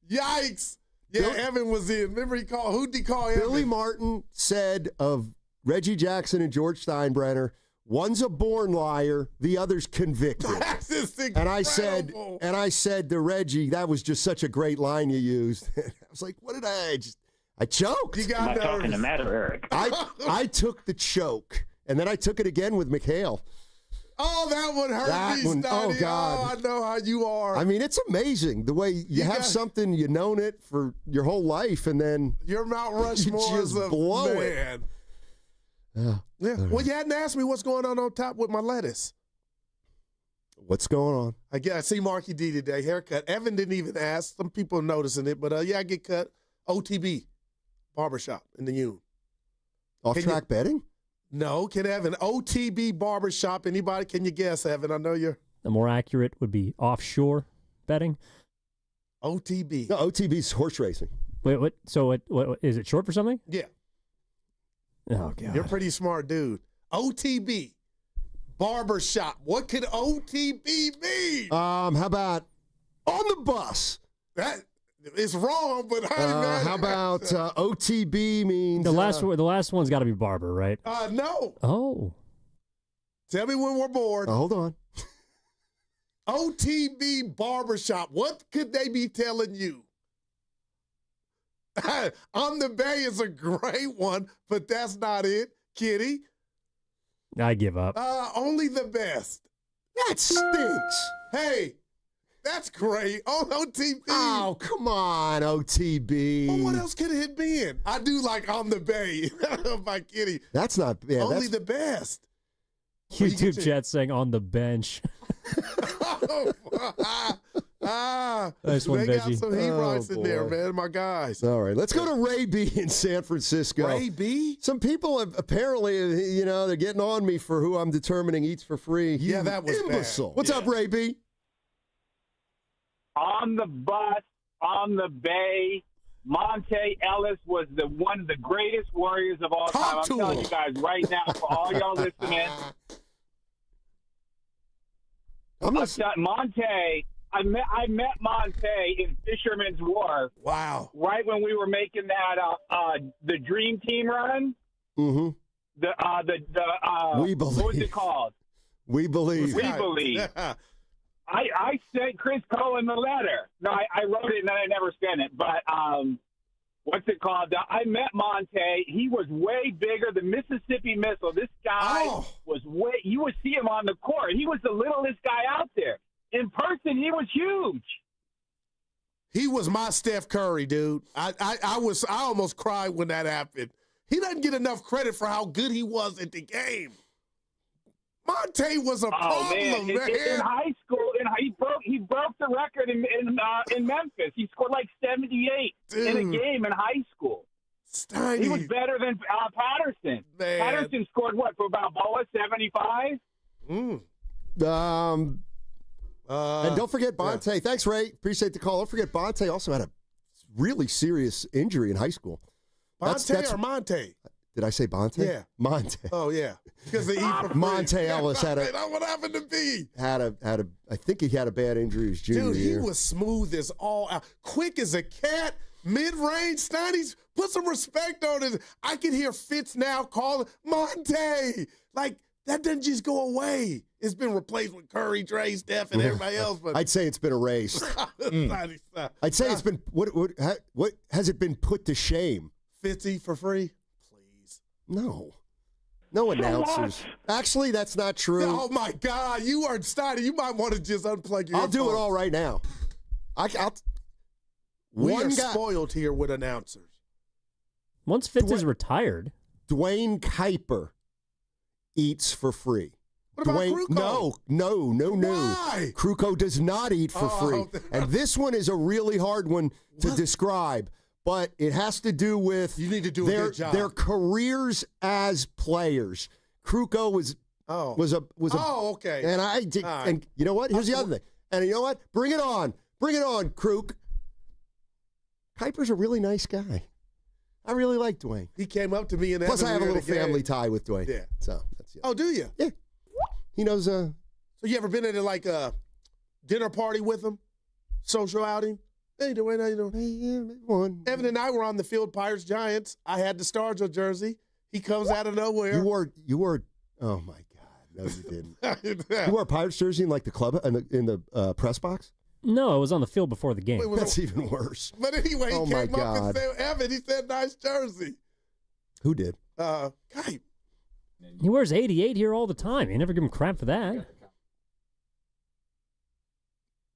Yikes. Yeah, Evan was in. Remember who'd he call Evan? Billy Martin said of Reggie Jackson and George Steinbrenner, one's a born liar, the other's convicted. That's just incredible. And I said to Reggie, that was just such a great line you used. I was like, what did I choked. You got not talking the matter, Eric. I took the choke, and then I took it again with McHale. Oh, that one hurt me, Steiny. Oh, God. Oh, I know how you are. I mean, it's amazing the way you have something, you've known it for your whole life, and then you're Mount Rushmore just blow man. Yeah. Well, you hadn't asked me what's going on top with my lettuce. What's going on? I see Marky D today, haircut. Evan didn't even ask. Some people are noticing it, but I get cut. OTB, barbershop in the U. Off-track betting? No, Evan. OTB barbershop. Anybody? Can you guess, Evan? I know you're. The more accurate would be offshore betting. OTB. No, OTB's horse racing. Wait, what? So what is it short for something? Yeah. Oh, God. You're a pretty smart dude. OTB, barbershop. What could OTB mean? How about on the bus? That is wrong, but how about OTB means the last one's got to be barber, right? No. Oh. Tell me when we're bored. Hold on. OTB barbershop. What could they be telling you? On the Bay is a great one, but that's not it, Kitty. I give up. Only the best. That stinks. Hey, that's great. Oh, OTB. Oh, come on, OTB. Well, what else could it have been? I do like On the Bay by Kitty. That's not. Yeah, only the best. YouTube chat saying on the bench. Nice one, they got Veggie. some heat rights in there, man. My guys. All right, let's go to Ray B in San Francisco. Ray B? Some people have apparently, they're getting on me for who I'm determining eats for free. Yeah, that was imbecile. bad. What's up, Ray B? On the bus, on the Bay, Monte Ellis was one of the greatest Warriors of all time. I'm telling you guys right now, for all y'all listening. Monte. I met Monte in Fisherman's Wharf. Wow! Right when we were making that the Dream Team run. Mm-hmm. We believe. What was it called? We believe. We believe. I sent Chris Cohen the letter. No, I wrote it and then I never sent it. But what's it called? I met Monte. He was way bigger than Mississippi Missile. This guy was way. You would see him on the court. He was the littlest guy out there. In person, he was huge. He was my Steph Curry, dude. I almost cried when that happened. He doesn't get enough credit for how good he was at the game. Monte was a problem, man. In high school, he broke the record in Memphis. He scored like 78 in a game in high school. Steiny. He was better than Patterson. Man. Patterson scored what for about 75? And don't forget Bonte. Yeah. Thanks, Ray. Appreciate the call. Don't forget Bonte also had a really serious injury in high school. Bonte or Monte? Did I say Bonte? Yeah. Monte. Oh, yeah. Because Monte Ellis had a. What happened to me? I think he had a bad injury his junior year. Dude, he was smooth as all out. Quick as a cat. Mid-range. Steiny's put some respect on it. I can hear Fitz now calling Monte. Like, that doesn't just go away. It's been replaced with Curry, Dre, Steph, and everybody else. But I'd say it's been erased. I'd say it's been what has it been put to shame? Fitzy for free? Please. No announcers. Actually, that's not true. Oh my God, you are Steiny. You might want to just unplug your. I'll do it all right now. We are spoiled here with announcers. Once Fitz is retired, Dwayne Kuiper eats for free. What about Kruko? No. Why? Kruko does not eat for free. And this one is a really hard one to describe, but it has to do with you need to do a good job. Their careers as players. Kruko was okay. And I did, and you know what? Here's the other thing. And you know what? Bring it on, Kruk. Kuiper's a really nice guy. I really like Dwayne. He came up to me and plus I have a little family tie with Dwayne. Yeah. So that's it. Oh, do you? Yeah. He knows. So you ever been at like a dinner party with him? Social outing? Hey, Dwayne, how you doing? Hey, yeah, one. Evan and I were on the field, Pirates Giants. I had the Stargell jersey. He comes out of nowhere. You wore. Oh my God! No, you didn't. You wore a Pirates jersey in like the club in the press box. No, it was on the field before the game. That's even worse. But anyway, he came up and said, Evan, he said, nice jersey. Who did? Kuiper. He wears 88 here all the time. You never give him crap for that.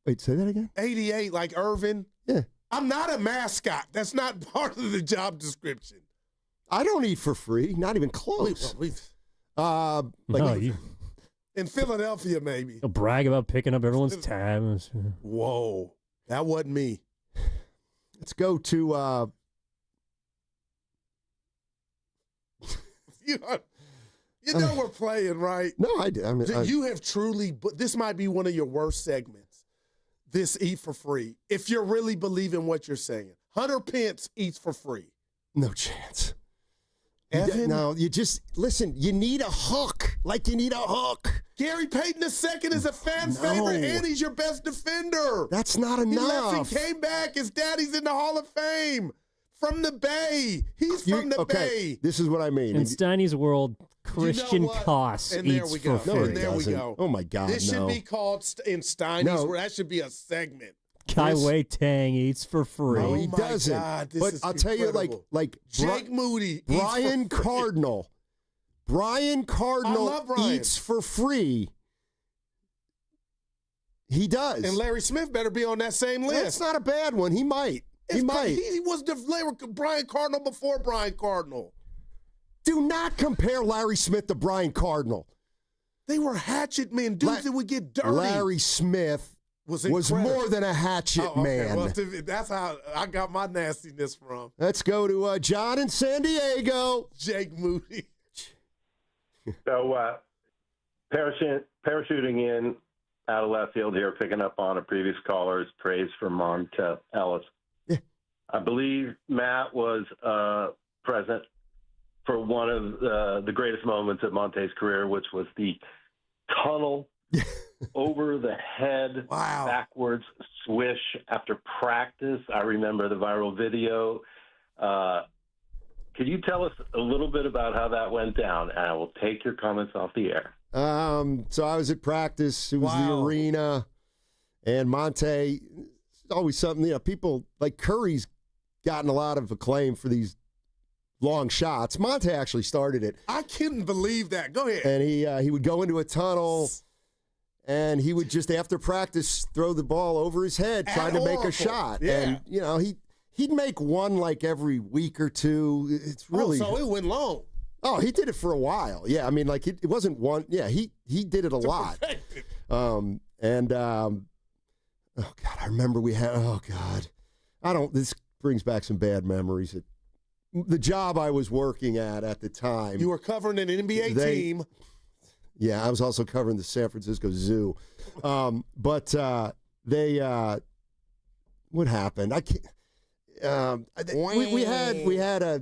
Wait, say that again? 88, like Irvin. Yeah. I'm not a mascot. That's not part of the job description. I don't eat for free. Not even close. In Philadelphia, maybe. He'll brag about picking up everyone's tabs. Whoa. That wasn't me. Let's go to... You know we're playing, right? No, I did. You have truly... This might be one of your worst segments. This eat for free. If you're really believing what you're saying. Hunter Pence eats for free. No chance. Evan? No, you just... Listen, you need a hook. Like you need a hook. Gary Payton II is a fan favorite, and he's your best defender. That's not enough. He left and came back. His daddy's in the Hall of Fame. From the Bay. He's from the Bay. This is what I mean. In Steiny's world, Christian Koss eats for free. And there we go. Oh, my God, This should be called, in Steiny's world, that should be a segment. Kai Wei Tang eats for free. No, he doesn't. God, but I'll tell you, like Jake Moody, Brian Cardinal. Brian Cardinal eats for free. He does. And Larry Smith better be on that same list. That's not a bad one. He might. He was the Brian Cardinal before Brian Cardinal. Do not compare Larry Smith to Brian Cardinal. They were hatchet men, dudes that would get dirty. Larry Smith was more than a hatchet man. Well, that's how I got my nastiness from. Let's go to John in San Diego. Jake Moody. So parachuting in out of left field here, picking up on a previous caller's praise for Monte Ellis. Yeah. I believe Matt was present for one of the greatest moments of Monte's career, which was the tunnel over the head, backwards swish after practice. I remember the viral video. Could you tell us a little bit about how that went down? And I will take your comments off the air. So I was at practice. It was the arena. And Monte, always something, people like Curry's gotten a lot of acclaim for these long shots. Monte actually started it. I couldn't believe that. Go ahead. And he would go into a tunnel, and he would just, after practice, throw the ball over his head, trying to make a shot. Yeah. And, he'd make one like every week or two. It's really. So it went long. Oh, he did it for a while. Yeah, I mean, like, it wasn't one. Yeah, he did it a lot. Oh, God, I remember this brings back some bad memories. The job I was working at the time. You were covering an NBA team. Yeah, I was also covering the San Francisco Zoo. What happened? I can't. We had a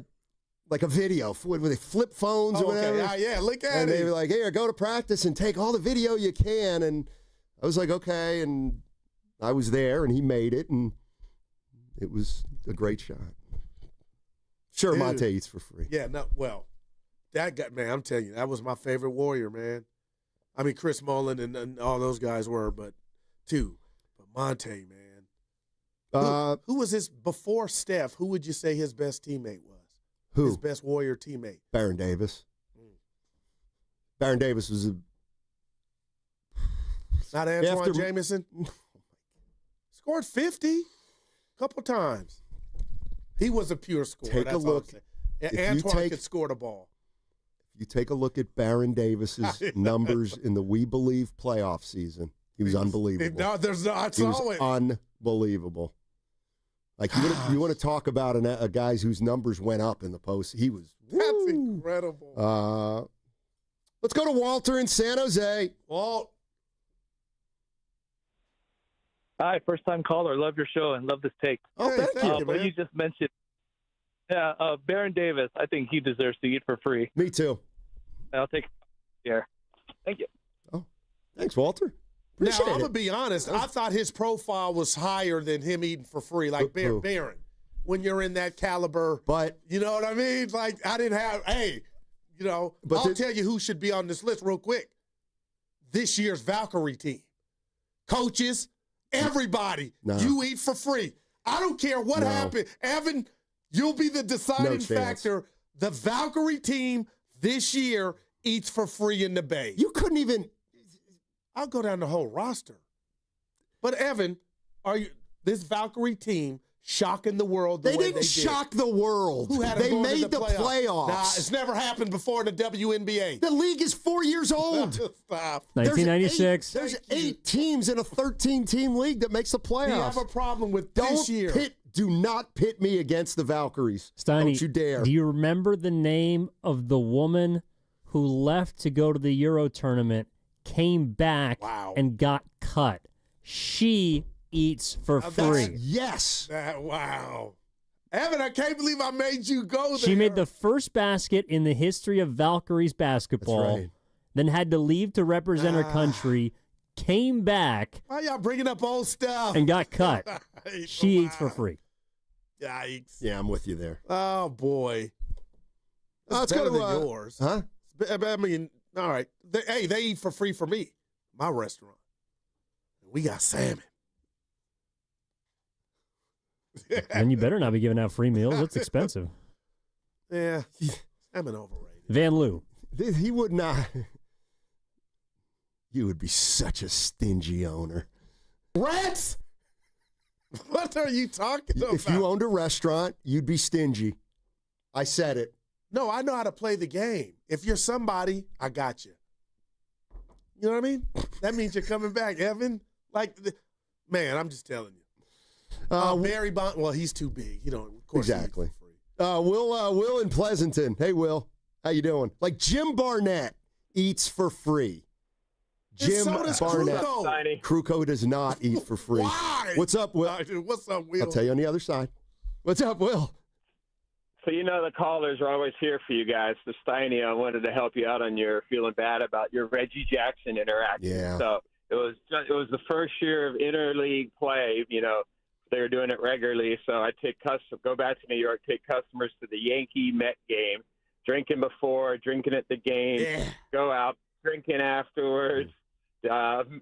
video. Were they flip phones or whatever? Yeah, look at it. And they were like, "Hey, go to practice and take all the video you can." And I was like, "Okay," and I was there, and he made it, and it was a great shot. Sure, Monte eats for free. Yeah, I'm telling you, that was my favorite Warrior, man. I mean, Chris Mullin and all those guys were, but Monte, man. Who was his, before Steph, who would you say his best teammate was? Who? His best Warrior teammate? Baron Davis. Baron Davis was not Antoine Jameson? Scored 50 a couple times. He was a pure scorer. Take a look. Antoine could score the ball. If you take a look at Baron Davis's numbers in the We Believe playoff season, he was unbelievable. I saw it. Unbelievable. Like, you want to talk about a guy whose numbers went up in the post. He was. That's incredible. Let's go to Walter in San Jose. Walt. Hi, first-time caller. Love your show and love this take. Oh, thank you, But man. you just mentioned, Baron Davis. I think he deserves to eat for free. Me too. I'll take here. Thank you. Oh, thanks, Walter. Now, I'm going to be honest. I thought his profile was higher than him eating for free, like Baron, when you're in that caliber. But you know what I mean? Like, I didn't have, I'll tell you who should be on this list real quick. This year's Valkyrie team. Coaches, everybody, you eat for free. I don't care what happened. Evan, you'll be the deciding factor. The Valkyrie team this year eats for free in the Bay. You couldn't even. I'll go down the whole roster. But Evan, this Valkyrie team shocking the world the way they did? They didn't shock the world. Who had they made the playoffs. Nah, it's never happened before in the WNBA. The league is 4 years old. Stop. 1996. There's 8 teams in a 13-team league that makes the playoffs. You have a problem with this year. Do not pit me against the Valkyries. Steiny, don't you dare. Do you remember the name of the woman who left to go to the Euro tournament, came back, and got cut? She eats for free. Yes. Wow. Evan, I can't believe I made you go there. She made the first basket in the history of Valkyries basketball, That's right. then had to leave to represent her country, came back. Why y'all bringing up old stuff? And got cut. She eats for free. Yikes. Yeah, I'm with you there. Oh, boy. Let's better go to than yours. Huh? I mean, all right. They eat for free for me. My restaurant. We got salmon. And you better not be giving out free meals. That's expensive. Yeah. Salmon overrated. Van Loo. He would not. You would be such a stingy owner. Rats? What are you talking about? If you owned a restaurant, you'd be stingy. I said it. No, I know how to play the game. If you're somebody, I got you. You know what I mean? That means you're coming back, Evan. Man, I'm just telling you. Barry Bond, well, he's too big. You know, of course. Exactly. Will in Pleasanton. Hey, Will. How you doing? Like Jim Barnett eats for free. Jim Barnett. Kruko does not eat for free. Why? What's up, Will? What's up, Will? I'll tell you on the other side. What's up, Will? So the callers are always here for you guys. So Steiny, I wanted to help you out on your feeling bad about your Reggie Jackson interaction. Yeah. So it was the first year of interleague play. They were doing it regularly. So I go back to New York, take customers to the Yankee Met game, drinking before, drinking at the game, go out drinking afterwards.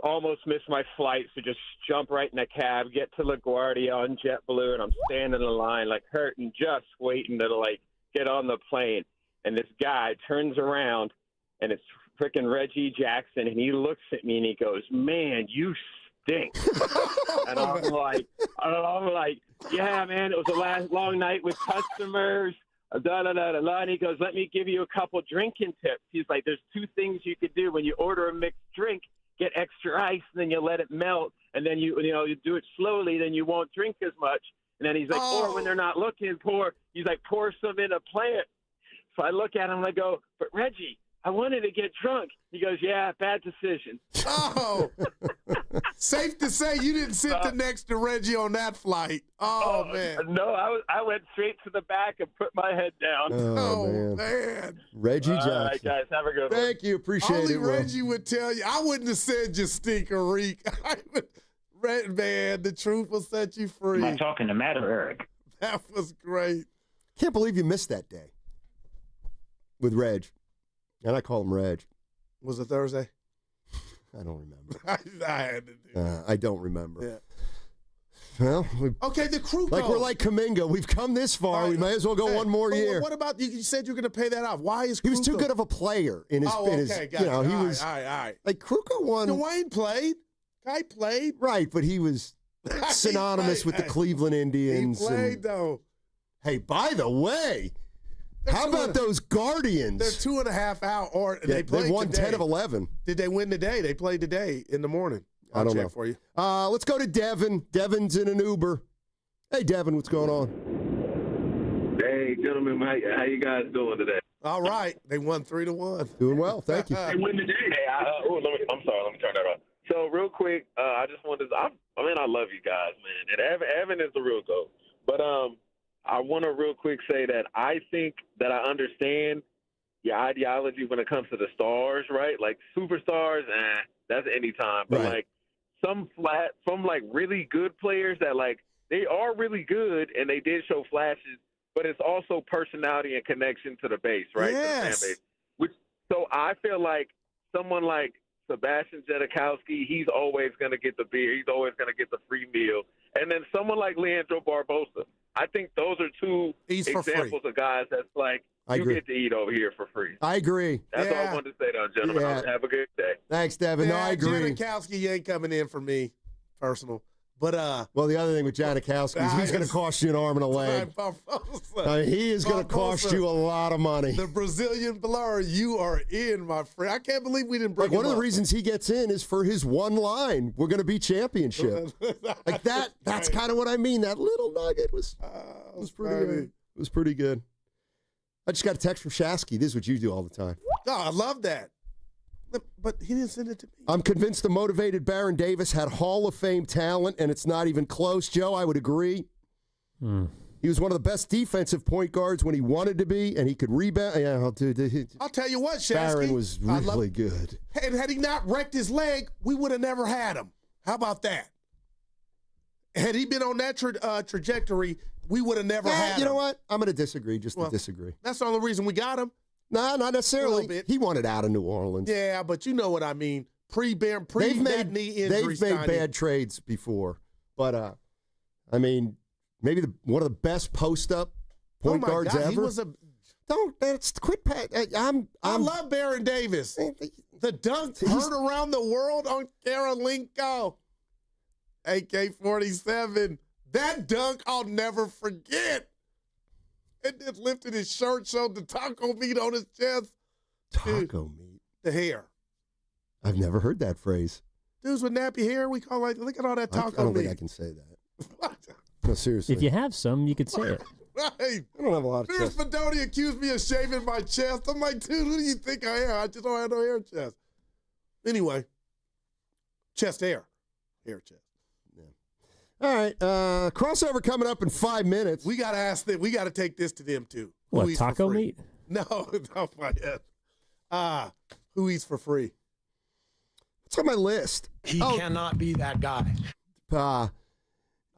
Almost missed my flight, so just jump right in a cab, get to LaGuardia on JetBlue, and I'm standing in line, hurting, just waiting to, get on the plane. And this guy turns around, and it's freaking Reggie Jackson, and he looks at me, and he goes, "Man, you stink." And I'm like, "Yeah, man, it was a long night with customers." And he goes, "Let me give you a couple drinking tips." He's like, "There's two things you could do when you order a mixed drink. Get extra ice, and then you let it melt, and then you do it slowly, then you won't drink as much." And then he's like, "Or when they're not looking, pour some in a plant." So I look at him and I go, "But Reggie, I wanted to get drunk." He goes, "Yeah, bad decision." Oh, safe to say you didn't sit next to Reggie on that flight. Oh man, no, I went straight to the back and put my head down. Oh man. Reggie Jackson. All right, guys, have a good one. Thank you, appreciate Only it. Reggie would tell you. I wouldn't have said you stink or reek. Man, the truth will set you free. Am I talking to Matt or Eric? That was great. Can't believe you missed that day with Reg. And I call him Reg. Was it Thursday? I don't remember. I had to do I don't remember. Yeah. Well, okay, the crew goes. We're like Kaminga. We've come this far. We might as well go one more year. What about you said you're going to pay that off? Why is Kruko? He was too good of a player in his. Gotcha. He was. All right. Like Kruko won. Dwayne played. Guy played. Right, but he was synonymous with the Cleveland Indians. He played though. Hey, by the way. How about those Guardians? They're 2.5 out, or they won today. 10 of 11. Did they win today? They played today in the morning. I don't know. For you. Let's go to Devin. Devin's in an Uber. Hey, Devin, what's going on? Hey, gentlemen, how you guys doing today? All right, they won 3-1. Doing well, thank you. They win today. Hey, I'm sorry. Let me turn that off. So real quick, I just wanted to. I love you guys, man. And Evan is the real GOAT. But I want to real quick say that I think that I understand your ideology when it comes to the stars, right? Like superstars, that's any time. But like some really good players that they are really good and they did show flashes, but it's also personality and connection to the base, right? Yes. To the fan base. So I feel like someone like Sebastian Janikowski, he's always going to get the beer. He's always going to get the free meal. And then someone like Leandro Barbosa, I think those are two examples of guys that's get to eat over here for free. I agree. That's all I wanted to say, gentlemen. Yeah. Have a good day. Thanks, Devin. No, I agree. Janikowski ain't coming in for me, personal. But well, the other thing with Janikowski is he's going to cost you an arm and a leg. He is going to cost you a lot of money. The Brazilian blur, you are in, my friend. I can't believe we didn't bring him one of the up. reasons he gets in is for his one line. We're going to be championship. Like that. That's kind of what I mean. That little nugget was pretty good. It was pretty good. I just got a text from Shasky. This is what you do all the time. Oh, I love that. But he didn't send it to me. I'm convinced the motivated Baron Davis had Hall of Fame talent, and it's not even close. Joe, I would agree. He was one of the best defensive point guards when he wanted to be, and he could rebound. Yeah, I'll tell you what, Shasky. Baron was really good. And had he not wrecked his leg, we would have never had him. How about that? Had he been on that trajectory, we would have never had him. You know what? I'm going to disagree just to disagree. That's the only reason we got him. No, not necessarily. He wanted out of New Orleans. Yeah, but you know what I mean. They've made knee injury. They've made bad trades before, but I mean, maybe one of the best post-up point guards ever. He was quit. I love Baron Davis. The dunk heard around the world on Karolinko. AK-47. That dunk I'll never forget. And then lifted his shirt, showed the taco meat on his chest. Taco meat? The hair. I've never heard that phrase. Dudes with nappy hair, we call look at all that taco meat. I don't think I can say that. No, seriously. If you have some, you could say it. Right. I don't have a lot of chest. Fedoni accused me of shaving my chest. I'm like, dude, who do you think I am? I just don't have no hair chest. Anyway, chest hair. Hair chest. All right, crossover coming up in 5 minutes. We got to ask them. We got to take this to them, too. What, Who eats taco for free? meat? No, oh my God. Who eats for free? What's on my list? He cannot be that guy. I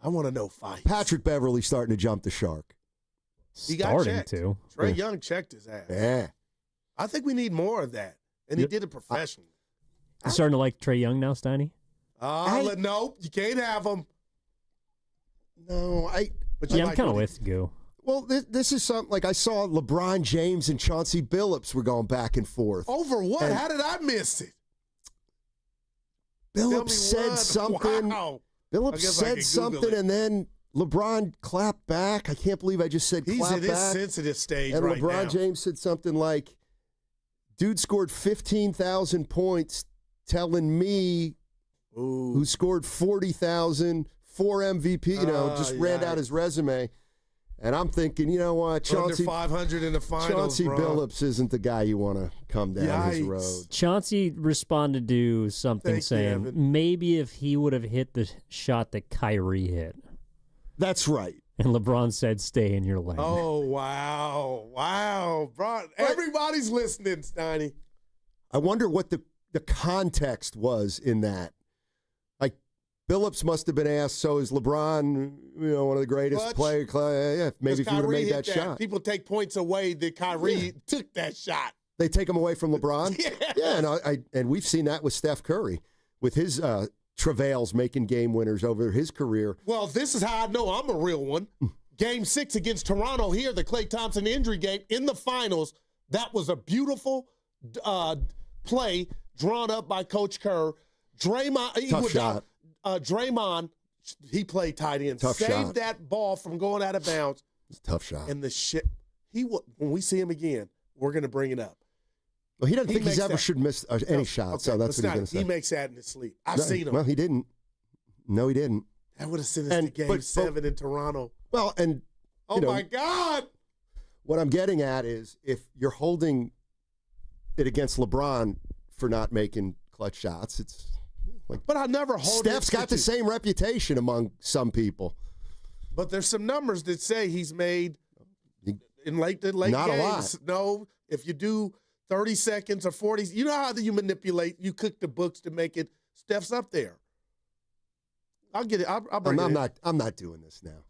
want to know fights. Patrick Beverly starting to jump the shark. He got Starting checked. to. Trey Young checked his ass. Yeah. I think we need more of that. And he did it professionally. You starting to like Trey Young now, Steiny? No, you can't have him. No, But Yeah, I'm kind of with Goo. Well, this is something like I saw LeBron James and Chauncey Billups were going back and forth. Over what? And How did I miss it? Billups said what? something. Wow. I Billups guess I said can something, Google it. and then LeBron clapped back. I can't believe I just said He's clap at his back. sensitive stage And right LeBron now. James said something like, dude scored 15,000 points telling me who scored 40,000, 4 MVP, just ran out his resume. And I'm thinking, you know what, Chauncey, Under 500 in the finals, Chauncey bro. Billups isn't the guy you want to come down his road. Chauncey responded to something Thank you, saying Evan. maybe if he would have hit the shot that Kyrie hit. That's right. And LeBron said, stay in your lane. Oh, wow. Wow. Bro, everybody's listening, Steiny. I wonder what the context was in that. Like, Billups must have been asked, so is LeBron, one of the greatest players? Yeah, maybe if he would have made that shot. People take points away that Kyrie took that shot. They take him away from LeBron? Yeah. Yeah, and we've seen that with Steph Curry, with his travails making game winners over his career. Well, this is how I know I'm a real one. Game 6 against Toronto here, the Klay Thompson injury game in the finals. That was a beautiful play drawn up by Coach Kerr. Draymond, Draymond, he played tight end. Tough Saved shot. that ball from going out of bounds. It's a tough shot. And when we see him again, we're going to bring it up. Well, he doesn't think makes he's ever that- should miss any shot, so that's what he's going to say. He makes that in his sleep. I've seen him. Well, he didn't. No, he didn't. That would have sent us to game 7 in Toronto. Well, and Oh, my God. What I'm getting at is if you're holding it against LeBron for not making clutch shots, it's like. But I never hold Steph's got the same reputation among some people. But there's some numbers that say he's made in late games. Not a lot. No, if you do 30 seconds or 40, you know how you manipulate, you cook the books to make it. Steph's up there. I'll get it. I'll bring it in. I'm not doing this now.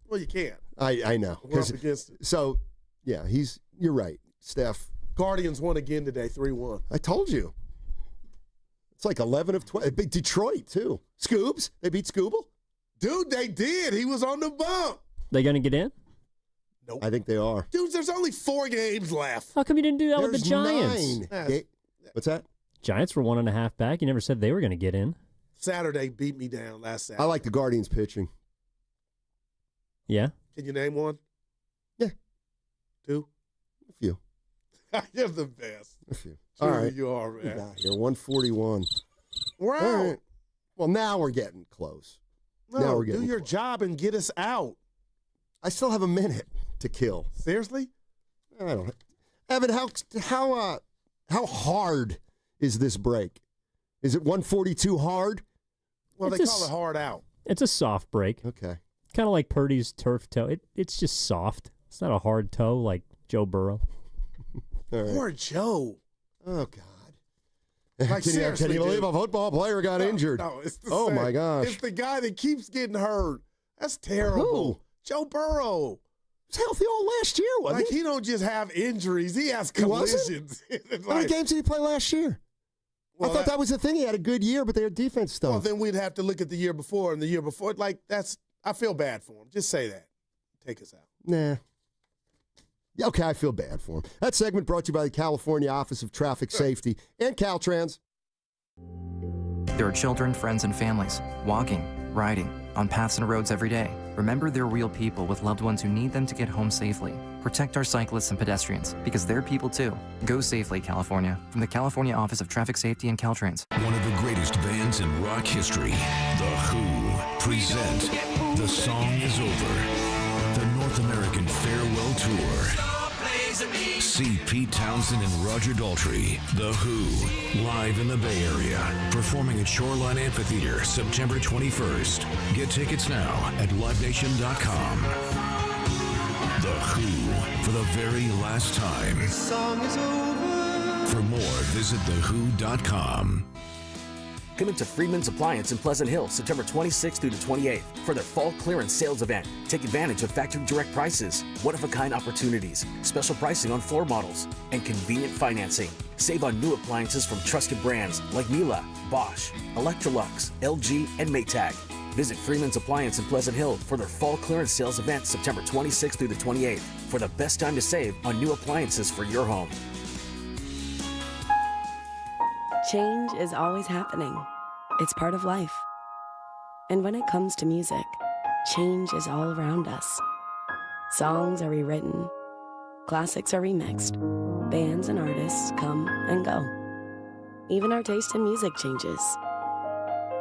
Well, you can't. I know. We're up against it. So, yeah, you're right. Steph. Guardians won again today, 3-1. I told you. It's like 11 of 12. Big Detroit, too. Scoobs. They beat Scooble. Dude, they did. He was on the bump. They going to get in? Nope. I think they are. Dude, there's only 4 games left. How come you didn't do that with the There's Giants? 9. What's that? Giants were 1.5 back. You never said they were going to get in. Saturday beat me down last Saturday. I like the Guardians pitching. Yeah? Can you name one? Yeah. 2? A few. You're the best. A few. Truly, All right. you are, man. You're 141. We're out. All right. Well, now we're getting close. Now No, we're getting do your close. job and get us out. I still have a minute to kill. Seriously? I don't. Evan, how hard is this break? Is it 142 hard? Well, It's they a call it s- hard out. It's a soft break. Okay. Kind of like Purdy's turf toe. It's just soft. It's not a hard toe like Joe Burrow. All right. Poor Joe. Oh, God. Like, can seriously, you believe dude. a football player got injured? No, it's the Oh, same. my gosh. It's the guy that keeps getting hurt. That's terrible. Who? Joe Burrow. He was healthy all last year, wasn't Like, he don't just have injuries. He has He wasn't? collisions. It's How many like, games did he play last year? well, I thought that was the thing. He had a good year, but their defense stuff. Well, then we'd have to look at the year before and the year before. Like, I feel bad for him. Just say that. Take us out. Nah. Yeah, okay, I feel bad for him. That segment brought to you by the California Office of Traffic Safety and Caltrans. There are children, friends, and families walking, riding, on paths and roads every day. Remember, they're real people with loved ones who need them to get home safely. Protect our cyclists and pedestrians, because they're people too. Go safely, California. From the California Office of Traffic Safety and Caltrans. One of the greatest bands in rock history, The Who, present The Song Is Over, the North American Farewell Tour. See Pete Townsend and Roger Daltrey, The Who, live in the Bay Area, performing at Shoreline Amphitheater September 21st. Get tickets now at livenation.com. The Who, for the very last time. The song is over. For more, visit thewho.com. Come into Freeman's Appliance in Pleasant Hill September 26th through the 28th for their fall clearance sales event. Take advantage of factory direct prices, one-of-a-kind opportunities, special pricing on floor models, and convenient financing. Save on new appliances from trusted brands like Miele, Bosch, Electrolux, LG, and Maytag. Visit Freeman's Appliance in Pleasant Hill for their fall clearance sales event September 26th through the 28th for the best time to save on new appliances for your home. Change is always happening. It's part of life. And when it comes to music, change is all around us. Songs are rewritten, classics are remixed, bands and artists come and go. Even our taste in music changes.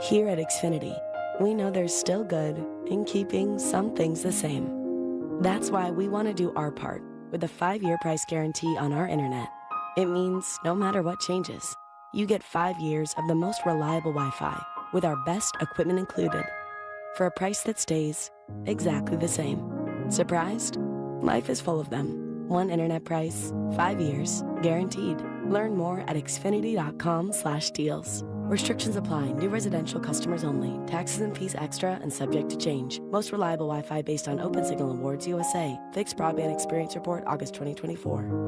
Here at Xfinity, we know there's still good in keeping some things the same. That's why we want to do our part with a 5-year price guarantee on our internet. It means no matter what changes, you get 5 years of the most reliable Wi-Fi with our best equipment included for a price that stays exactly the same. Surprised? Life is full of them. One internet price, 5 years, guaranteed. Learn more at xfinity.com/deals. Restrictions apply. New residential customers only. Taxes and fees extra and subject to change. Most reliable Wi-Fi based on OpenSignal Awards USA. Fixed Broadband Experience Report, August 2024.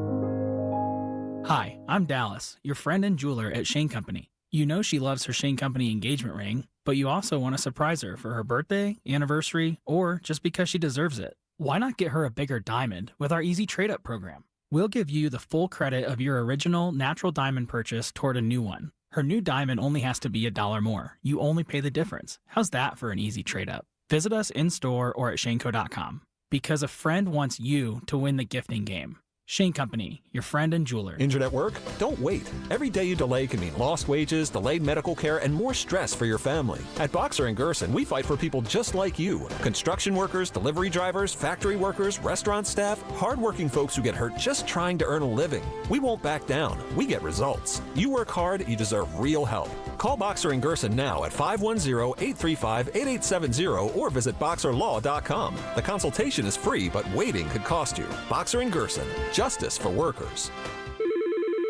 Hi, I'm Dallas, your friend and jeweler at Shane Company. You know she loves her Shane Company engagement ring, but you also want to surprise her for her birthday, anniversary, or just because she deserves it. Why not get her a bigger diamond with our Easy Trade-Up program? We'll give you the full credit of your original natural diamond purchase toward a new one. Her new diamond only has to be $1 more. You only pay the difference. How's that for an easy trade-up? Visit us in-store or at shaneco.com. Because a friend wants you to win the gifting game. Shane Company, your friend and jeweler. Injured at work? Don't wait. Every day you delay can mean lost wages, delayed medical care, and more stress for your family. At Boxer & Gerson, we fight for people just like you. Construction workers, delivery drivers, factory workers, restaurant staff, hardworking folks who get hurt just trying to earn a living. We won't back down. We get results. You work hard, you deserve real help. Call Boxer & Gerson now at 510-835-8870 or visit boxerlaw.com. The consultation is free, but waiting could cost you. Boxer & Gerson. Justice for workers.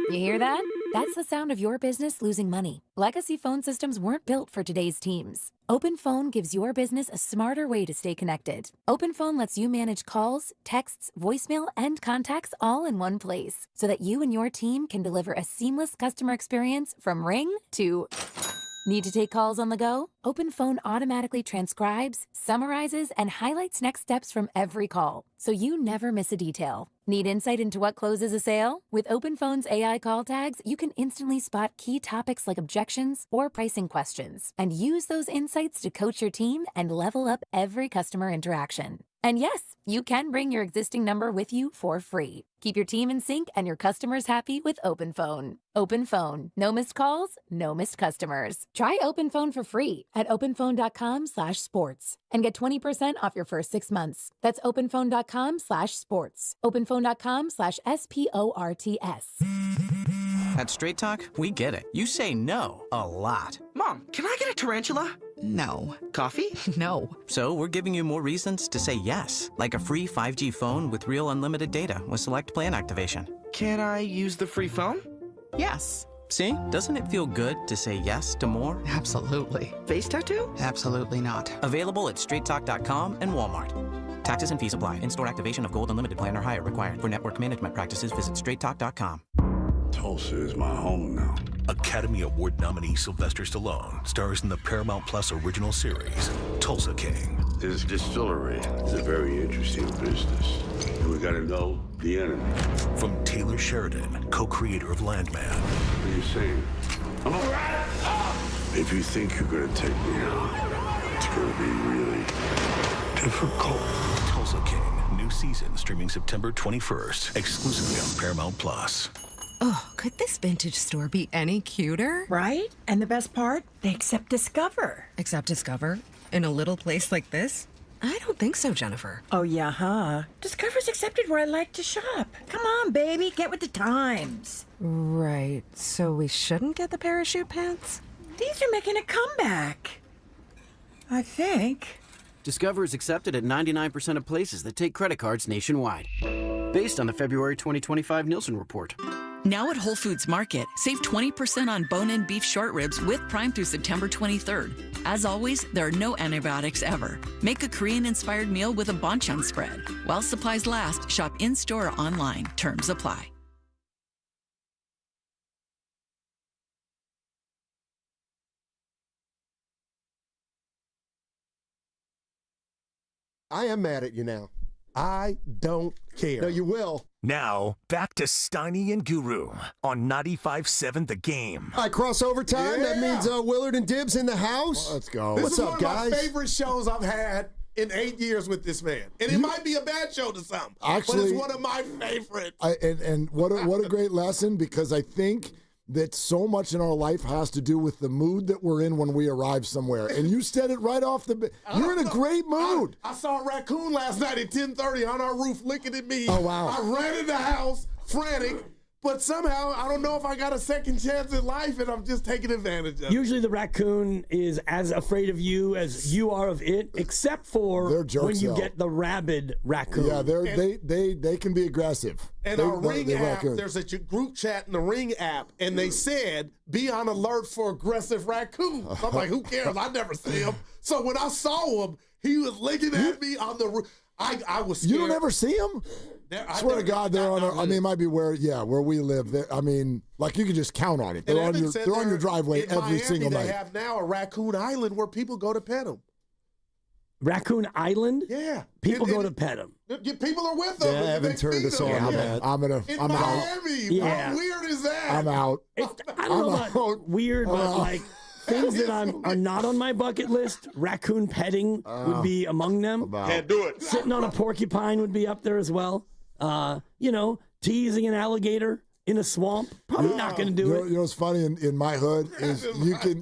You hear that? That's the sound of your business losing money. Legacy phone systems weren't built for today's teams. OpenPhone gives your business a smarter way to stay connected. OpenPhone lets you manage calls, texts, voicemail, and contacts all in one place so that you and your team can deliver a seamless customer experience from ring to... Need to take calls on the go? OpenPhone automatically transcribes, summarizes, and highlights next steps from every call, so you never miss a detail. Need insight into what closes a sale? With OpenPhone's AI call tags, you can instantly spot key topics like objections or pricing questions, and use those insights to coach your team and level up every customer interaction. And yes, you can bring your existing number with you for free. Keep your team in sync and your customers happy with OpenPhone. OpenPhone. No missed calls, no missed customers. Try OpenPhone for free at openphone.com/sports and get 20% off your first 6 months. That's openphone.com/sports. openphone.com/SPORTS. At Straight Talk, we get it. You say no a lot. Mom, can I get a tarantula? No. Coffee? No. So we're giving you more reasons to say yes, like a free 5G phone with real unlimited data with select plan activation. Can I use the free phone? Yes. See? Doesn't it feel good to say yes to more? Absolutely. Face tattoo? Absolutely not. Available at straighttalk.com and Walmart. Taxes and fees apply. In-store activation of Gold Unlimited plan or higher required. For network management practices, visit straighttalk.com. Tulsa is my home now. Academy Award nominee Sylvester Stallone stars in the Paramount Plus original series, Tulsa King. This distillery is a very interesting business. And we gotta know the enemy. From Taylor Sheridan, co-creator of Landman. What are you saying? I'm a rat! If you think you're gonna take me out, it's gonna be really difficult. Tulsa King, new season streaming September 21st, exclusively on Paramount Plus. Oh, could this vintage store be any cuter? Right? And the best part? They accept Discover. Accept Discover? In a little place like this? I don't think so, Jennifer. Oh, yeah, huh? Discover's accepted where I like to shop. Come on, baby, get with the times. Right, so we shouldn't get the parachute pants? These are making a comeback. I think. Discover is accepted at 99% of places that take credit cards nationwide. Based on the February 2025 Nielsen report. Now at Whole Foods Market, save 20% on bone-in beef short ribs with Prime through September 23rd. As always, there are no antibiotics ever. Make a Korean-inspired meal with a banchan spread. While supplies last, shop in-store or online. Terms apply. I am mad at you now. I don't care. No, you will. Now, back to Steiny and Guru on 95.7 The Game. All right, crossover time. Yeah. That means Willard and Dibs in the house. Let's go. What's up, guys? This is one of my favorite shows I've had in 8 years with this man. And it might be a bad show to some, Actually, but it's one of my favorites. And what a great lesson, because I think that so much in our life has to do with the mood that we're in when we arrive somewhere. And you said it right off the bat. You're in a great mood. I saw a raccoon last night at 10:30 on our roof looking at me. Oh, wow. I ran in the house frantic, but somehow I don't know if I got a second chance in life and I'm just taking advantage of it. Usually the raccoon is as afraid of you as you are of it, except for when you get the rabid raccoon. Yeah, they can be aggressive. And our Ring app, there's a group chat in the Ring app, and they said, be on alert for aggressive raccoons. I'm like, who cares? I never see him. So when I saw him, he was looking at me on the roof. I was scared. You don't ever see him? I swear to God, they're on. I mean, it might be where we live. I mean, like you can just count on it. They're on your driveway every Miami, single night. They have now a Raccoon Island where people go to pet them. Raccoon Island? Yeah. People go to pet them. People are with them. Yeah, I haven't turned us on to that. I'm Miami. out. Yeah. How weird is that? I'm out. I don't know about weird, but like things that are not on my bucket list. Raccoon petting would be among them. Can't do it. Sitting on a porcupine would be up there as well. Teasing an alligator in a swamp. Probably not going to do it. You know what's funny in my hood is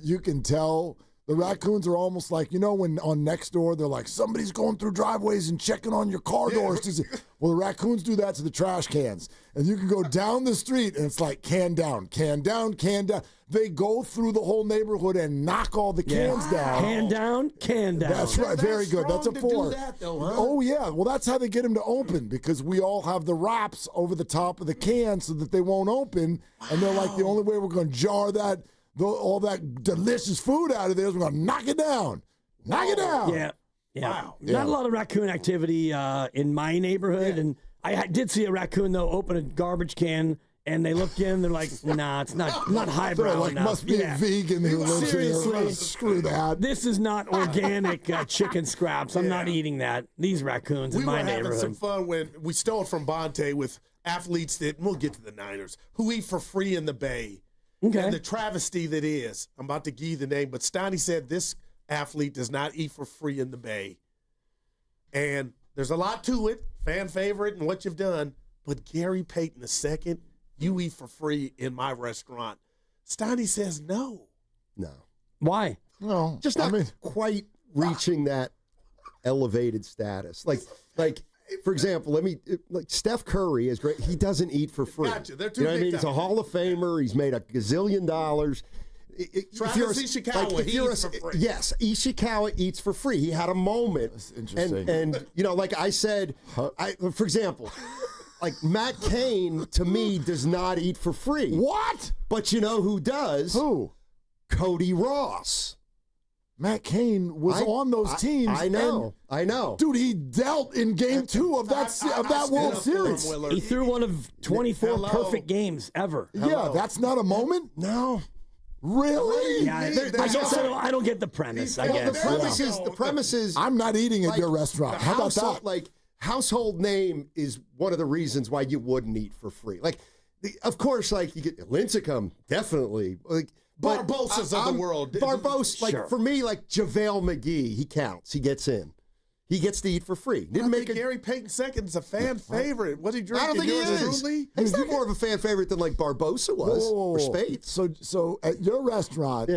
you can tell the raccoons are almost like, when on Nextdoor they're like, somebody's going through driveways and checking on your car doors. Well, the raccoons do that to the trash cans. And you can go down the street and it's like can down, can down, can down. They go through the whole neighborhood and knock all the cans down. Can down, can down. That's right. Very good. That's a 4. Do that, though, huh? Oh, yeah. Well, that's how they get them to open, because we all have the wraps over the top of the can so that they won't open. Wow. And they're like, the only way we're going to jar all that delicious food out of there is we're going to knock it down. Knock it down. Yeah. Wow. Not a lot of raccoon activity in my neighborhood. Yeah. And I did see a raccoon, though, open a garbage can. And they look in, they're like, nah, it's not highbrow enough. Must be a vegan who lives here. Screw that. This is not organic chicken scraps. I'm not eating that. These raccoons in my neighborhood. We were having some fun when we stole it from Bonte with athletes that, we'll get to the Niners, who eat for free in the Bay. Okay. And the travesty that is, I'm about to give you the name, but Steiny said this athlete does not eat for free in the Bay. And there's a lot to it, fan favorite and what you've done, but Gary Payton II, you eat for free in my restaurant. Steiny says no. No. Why? No. Just not quite reaching that elevated status. Like, for example, Steph Curry is great. He doesn't eat for free. Gotcha. They're too you know what I mean? big He's a Hall of Famer. He's made $1 gazillion. Travis Ishikawa, he eats for free. Yes, Ishikawa eats for free. He had a moment. That's interesting. And like I said, for example, like Matt Cain, to me, does not eat for free. What? But you know who does? Who? Cody Ross. Matt Cain was on those teams. I know. Dude, he dealt in game 2 of that World Series. He threw one of 24 perfect games ever. Yeah, that's not a moment? No. Really? Yeah, I don't get the premise, I guess. The premise is I'm not eating at your restaurant. How about that? Like, household name is one of the reasons why you wouldn't eat for free. Like, of course, like you get Lincecum, definitely. Like, Barbosas of the world. Barbosa, like for me, like JaVale McGee, he counts. He gets in. He gets to eat for free. Gary Payton II's a fan favorite. What did he drink? I don't think he is. He's more of a fan favorite than like Barbosa was or Spade. So at your restaurant,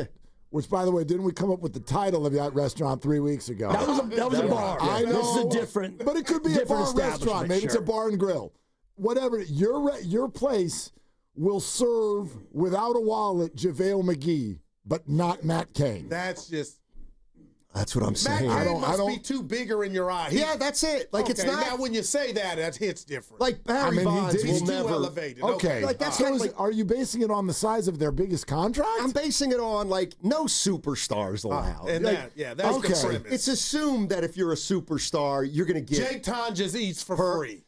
Which, by the way, didn't we come up with the title of that restaurant 3 weeks ago? That was a bar. I know. This is a different, but it could be a bar restaurant. Maybe it's a bar and grill. Whatever. Your place will serve without a wallet JaVale McGee, but not Matt Cain. That's what I'm saying. Matt Cain must be too bigger in your eye. Yeah, that's it. Like, it's not. Now, when you say that hits different. Like, Barry Bonds he's will too never. elevated. Okay. Like, that's so are you basing it on the size of their biggest contract? I'm basing it on, like, no superstars allowed. And like, that's the premise. It's assumed that if you're a superstar, you're going to get. Jake Tonjes eats for free.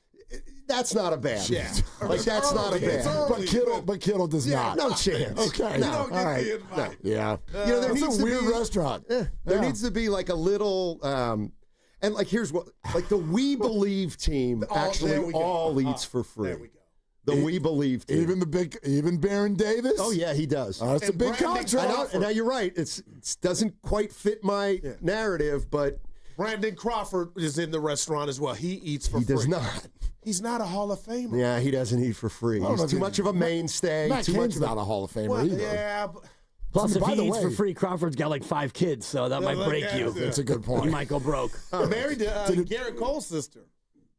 That's not a bad. Yeah. Like, that's not a bad. But Kittle does not. No chance. Okay. No. All right. No. Yeah. There That's needs a to weird be, restaurant. There needs to be like a little, and like here's what, like the We Believe team actually all eats for free. There we go. The We Believe team. Even Baron Davis. Oh yeah, he does. That's a big contract. I know, and now you're right. It doesn't quite fit my narrative, but Brandon Crawford is in the restaurant as well. He eats for free. He does not. He's not a Hall of Famer. Yeah, he doesn't eat for free. He's too much of a mainstay. Matt Too Cain's much not a Hall of Famer either. Yeah. Plus, if by he the eats for way- free, Crawford's got like 5 kids, so that might break you. That's a good point. You might go broke. Married to Garrett Cole's sister.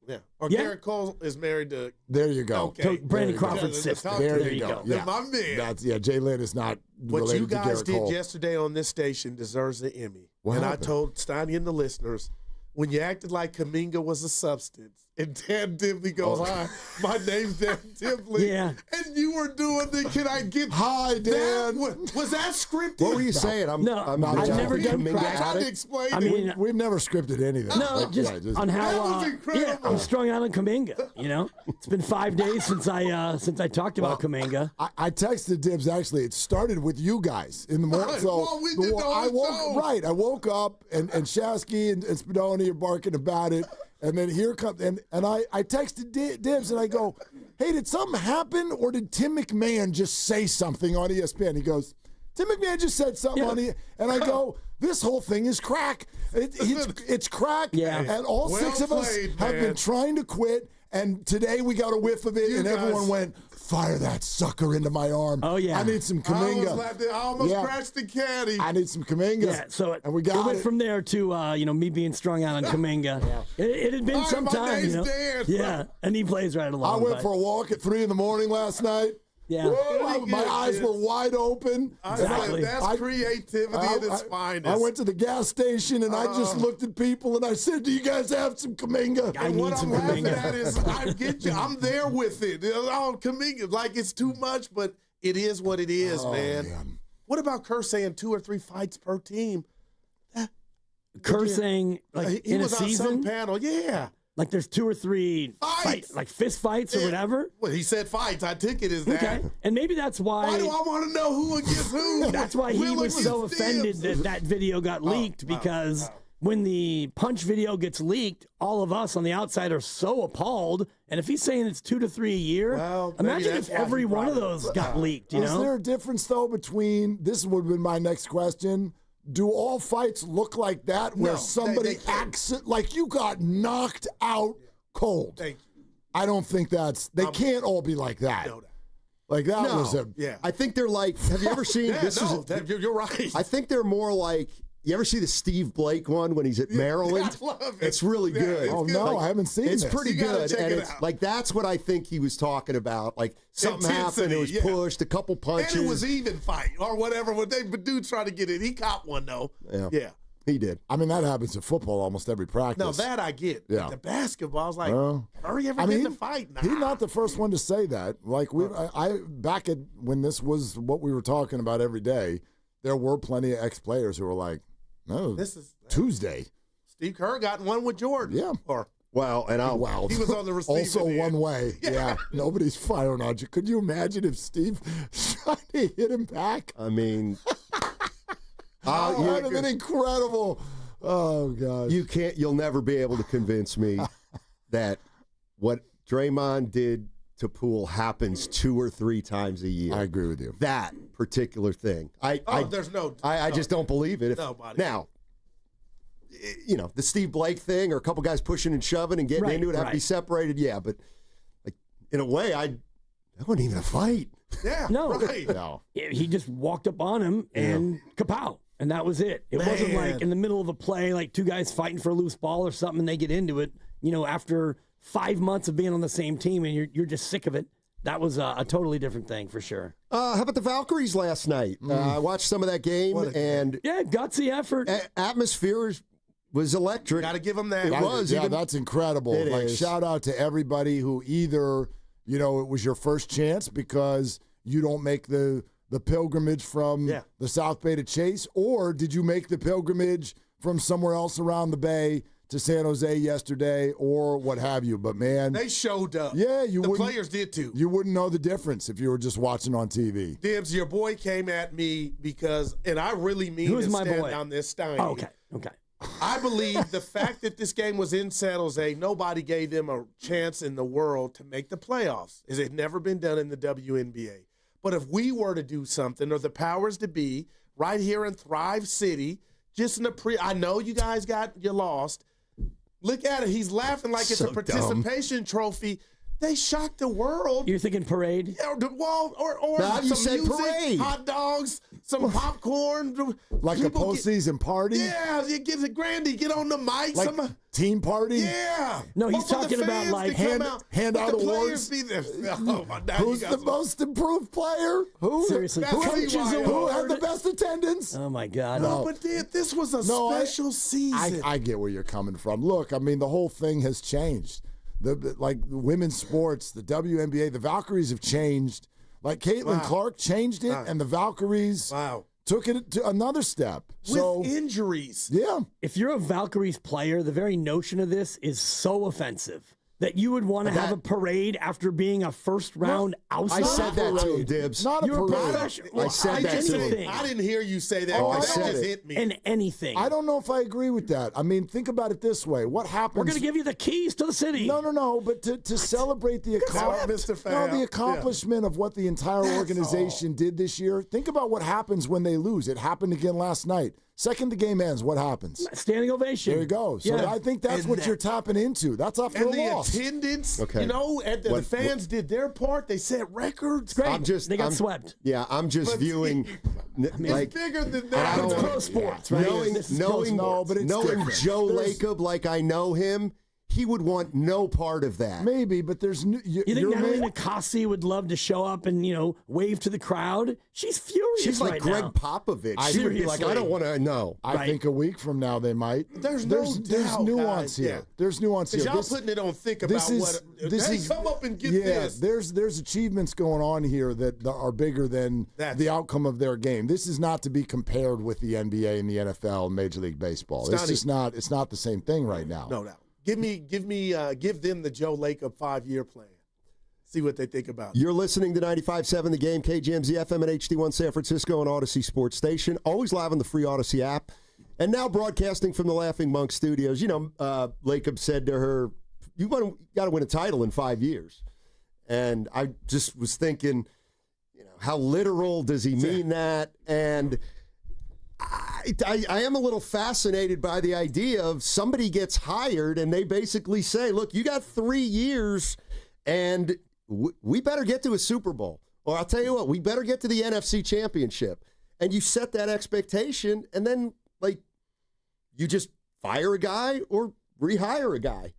Yeah. Or Garrett Cole is married to. There you go. Okay. Brandon Crawford's sister. There you go. Yeah. My man. That's Jay Lynn is not What related you to guys Garrett did Cole. yesterday on this station deserves an Emmy. What and happened? I told Steiny and the listeners, when you acted like Kaminga was a substance, and Dan Dibley goes, "Hi, my name's Dan Dibley." Yeah. And you were doing the, can I get Hi, Dan. Was that scripted? What were you saying? I've never done Trying to explain I it. mean, We've never scripted anything. No, just on how That was incredible. I'm strung out on Kaminga. You know, it's been 5 days since I talked about Kaminga. I texted Dibs. Actually, it started with you guys in the morning. So Well, we did the whole show. I woke up and Shasky and Spadoni are barking about it, and then here comes and I texted Dibs and I go, "Hey, did something happen, or did Tim McMahon just say something on ESPN?" He goes, "Tim McMahon just said something on ESPN," and I go, "This whole thing is crack. It's crack." Yeah. And all Well 6 of us played, have man. been trying to quit, and today we got a whiff of it, You and guys- everyone went, "Fire that sucker into my arm." Oh, yeah. I need some I Kaminga. almost scratched the caddy. I need some Kaminga. Yeah, so and we it got went it. from there to me being strung out on Kaminga. It had been Hi, some my time, name's Dan. Yeah, and he plays right along. I went but- for a walk at 3 a.m. last night. Yeah. Whoa, my eyes were wide open. Exactly. That's creativity at its finest. I went to the gas station and I just looked at people and I said, "Do you guys have some Kaminga?" I And need what some I'm laughing Kaminga. at is, I get you. I'm there with it. Oh, Kaminga, like it's too much, but it is what it is, man. What about Kerr saying 2 or 3 fights per team? Kerr saying like he in was a on some season, panel, yeah. like there's 2 or 3 Fights. like fist fights or Yeah. whatever. Well, he said fights. I took it as that. Okay, and maybe that's why. Why do I want to know who against who? That's why he Willard was so against offended Dibs. that video got leaked because when the punch video gets leaked, all of us on the outside are so appalled. And if he's saying it's 2 to 3 a year, Well, maybe imagine that's if why every he one of brought it those up. got leaked. You Is know, there a difference though between this? Would have been my next question. Do all fights look like that, where No, somebody they can't. acts like you got knocked out cold? Thank you. I don't think that's. They can't all be like that. No. Like that No. was a. Yeah. I think they're like. Have you ever seen Yeah, this? no, you're right. I think they're more like. You ever see the Steve Blake one when he's at Maryland? I love it. It's really Yeah, good. it's Oh good. no, I haven't seen It's this. pretty You gotta good, check and it it's out. like that's what I think he was talking about. Like something happened, it was Intensity, yeah. pushed, a couple punches. And it was even fight or whatever. When they dude tried to get it, he caught one though. Yeah. He did. I mean, that happens in football almost every practice. No, that I get. Yeah. But the basketball, I was like, Well, hurry ever I get mean, the fight? Nah. He's not the first one to say that. Like I back at when this was what we were talking about every day, there were plenty of ex-players who were like, "No, This is Tuesday." Steve Kerr got in one with Jordan. Yeah. Or Well, and I'll. Wow. he was on the receiving Also end. one way. Yeah. Nobody's firing on you. Could you imagine if Steve tried to hit him back? I mean, That would have been incredible. Oh God. You'll never be able to convince me that what Draymond did to Poole happens 2 or 3 times a year. I agree with you. That particular thing. there's no. I just don't believe it. Nobody. Now, you know, the Steve Blake thing or a couple guys pushing and shoving and getting Right, into it have to be right. separated. Yeah, but like in a way, that wasn't even a fight. Yeah, No. right. No. He just walked up on him and kapow. And that was it. It wasn't like in the middle of a play, like two guys fighting for a loose ball or something, and they get into it. After 5 months of being on the same team, and you're just sick of it. That was a totally different thing for sure. How about the Valkyries last night? I watched some of that game, and gutsy effort. Atmosphere was electric. Got to give them that. It was. Yeah, that's incredible. It is. Shout out to everybody who either, it was your first chance because you don't make the pilgrimage from the South Bay to Chase, or did you make the pilgrimage from somewhere else around the Bay to San Jose yesterday, or what have you? But man, they showed up. Yeah, the players did too. You wouldn't know the difference if you were just watching on TV. Dibs, your boy came at me because, and I really mean Who's to my stand boy? on this, Steiny. Oh, okay. I believe the fact that this game was in San Jose, nobody gave them a chance in the world to make the playoffs. It had never been done in the WNBA. But if we were to do something, or the powers to be, right here in Thrive City, just in the I know you guys you lost. Look at it. He's laughing like it's a participation trophy. They shocked the world. You're thinking parade? Yeah, or Now you some said music, parade. hot dogs, some popcorn. Like a postseason party? Yeah, you get Grandy, get on the mic. Like team party? Yeah. No, he's talking about like hand out the awards. Players be there. Oh, my God, Who's the most improved player? Who? Seriously, coaches Who had the best attendance? Oh my God! No, but this was a special season. I get where you're coming from. Look, I mean, the whole thing has changed. The women's sports, the WNBA, the Valkyries have changed. Like Caitlin Clark changed it, and the Valkyries took it to another step. With injuries. Yeah. If you're a Valkyries player, the very notion of this is so offensive that you would want to have a parade after being a first-round outsider. I said that to you, Dibs. Not a You're parade. professional. I said that to him. I didn't hear you say that. Oh, but I that said just it. hit me. And anything. I don't know if I agree with that. I mean, think about it this way. What happens? We're going to give you the keys to the city. No. But to celebrate the accomplishment of what the entire organization did this year, think about what happens when they lose. It happened again last night. Second the game ends, what happens? Standing ovation. There you go. So I think that's what you're tapping into. That's after a loss. And the attendance, Okay. the fans did their part. They set records. Great. They got swept. Yeah, I'm just viewing. It's bigger than that. It's pro sports, right? Knowing Joe Lacob like I know him, he would want no part of that. Maybe, but there's you think Natalie Nakasi would love to show up and wave to the crowd? She's furious. She's like right Greg now. Popovich. She would be like, I don't want to know. I think a week from now they might. There's nuance guys. here. Yeah. There's nuance here. Y'all putting it on thick about come up and get this. There's achievements going on here that are bigger than the outcome of their game. This is not to be compared with the NBA and the NFL and Major League Baseball. It's just not. It's not the same thing right now. No doubt. Give them the Joe Lacob 5-year plan. See what they think about it. You're listening to 95.7 The Game, KGMZ FM and HD1 San Francisco and Odyssey Sports Station. Always live on the free Odyssey app. And now broadcasting from the Laughing Monk Studios. Lacob said to her, you got to win a title in 5 years. And I just was thinking, how literal does he mean that? And I am a little fascinated by the idea of somebody gets hired and they basically say, look, you got 3 years and we better get to a Super Bowl. Or I'll tell you what, we better get to the NFC Championship. And you set that expectation and then, you just fire a guy or rehire a guy.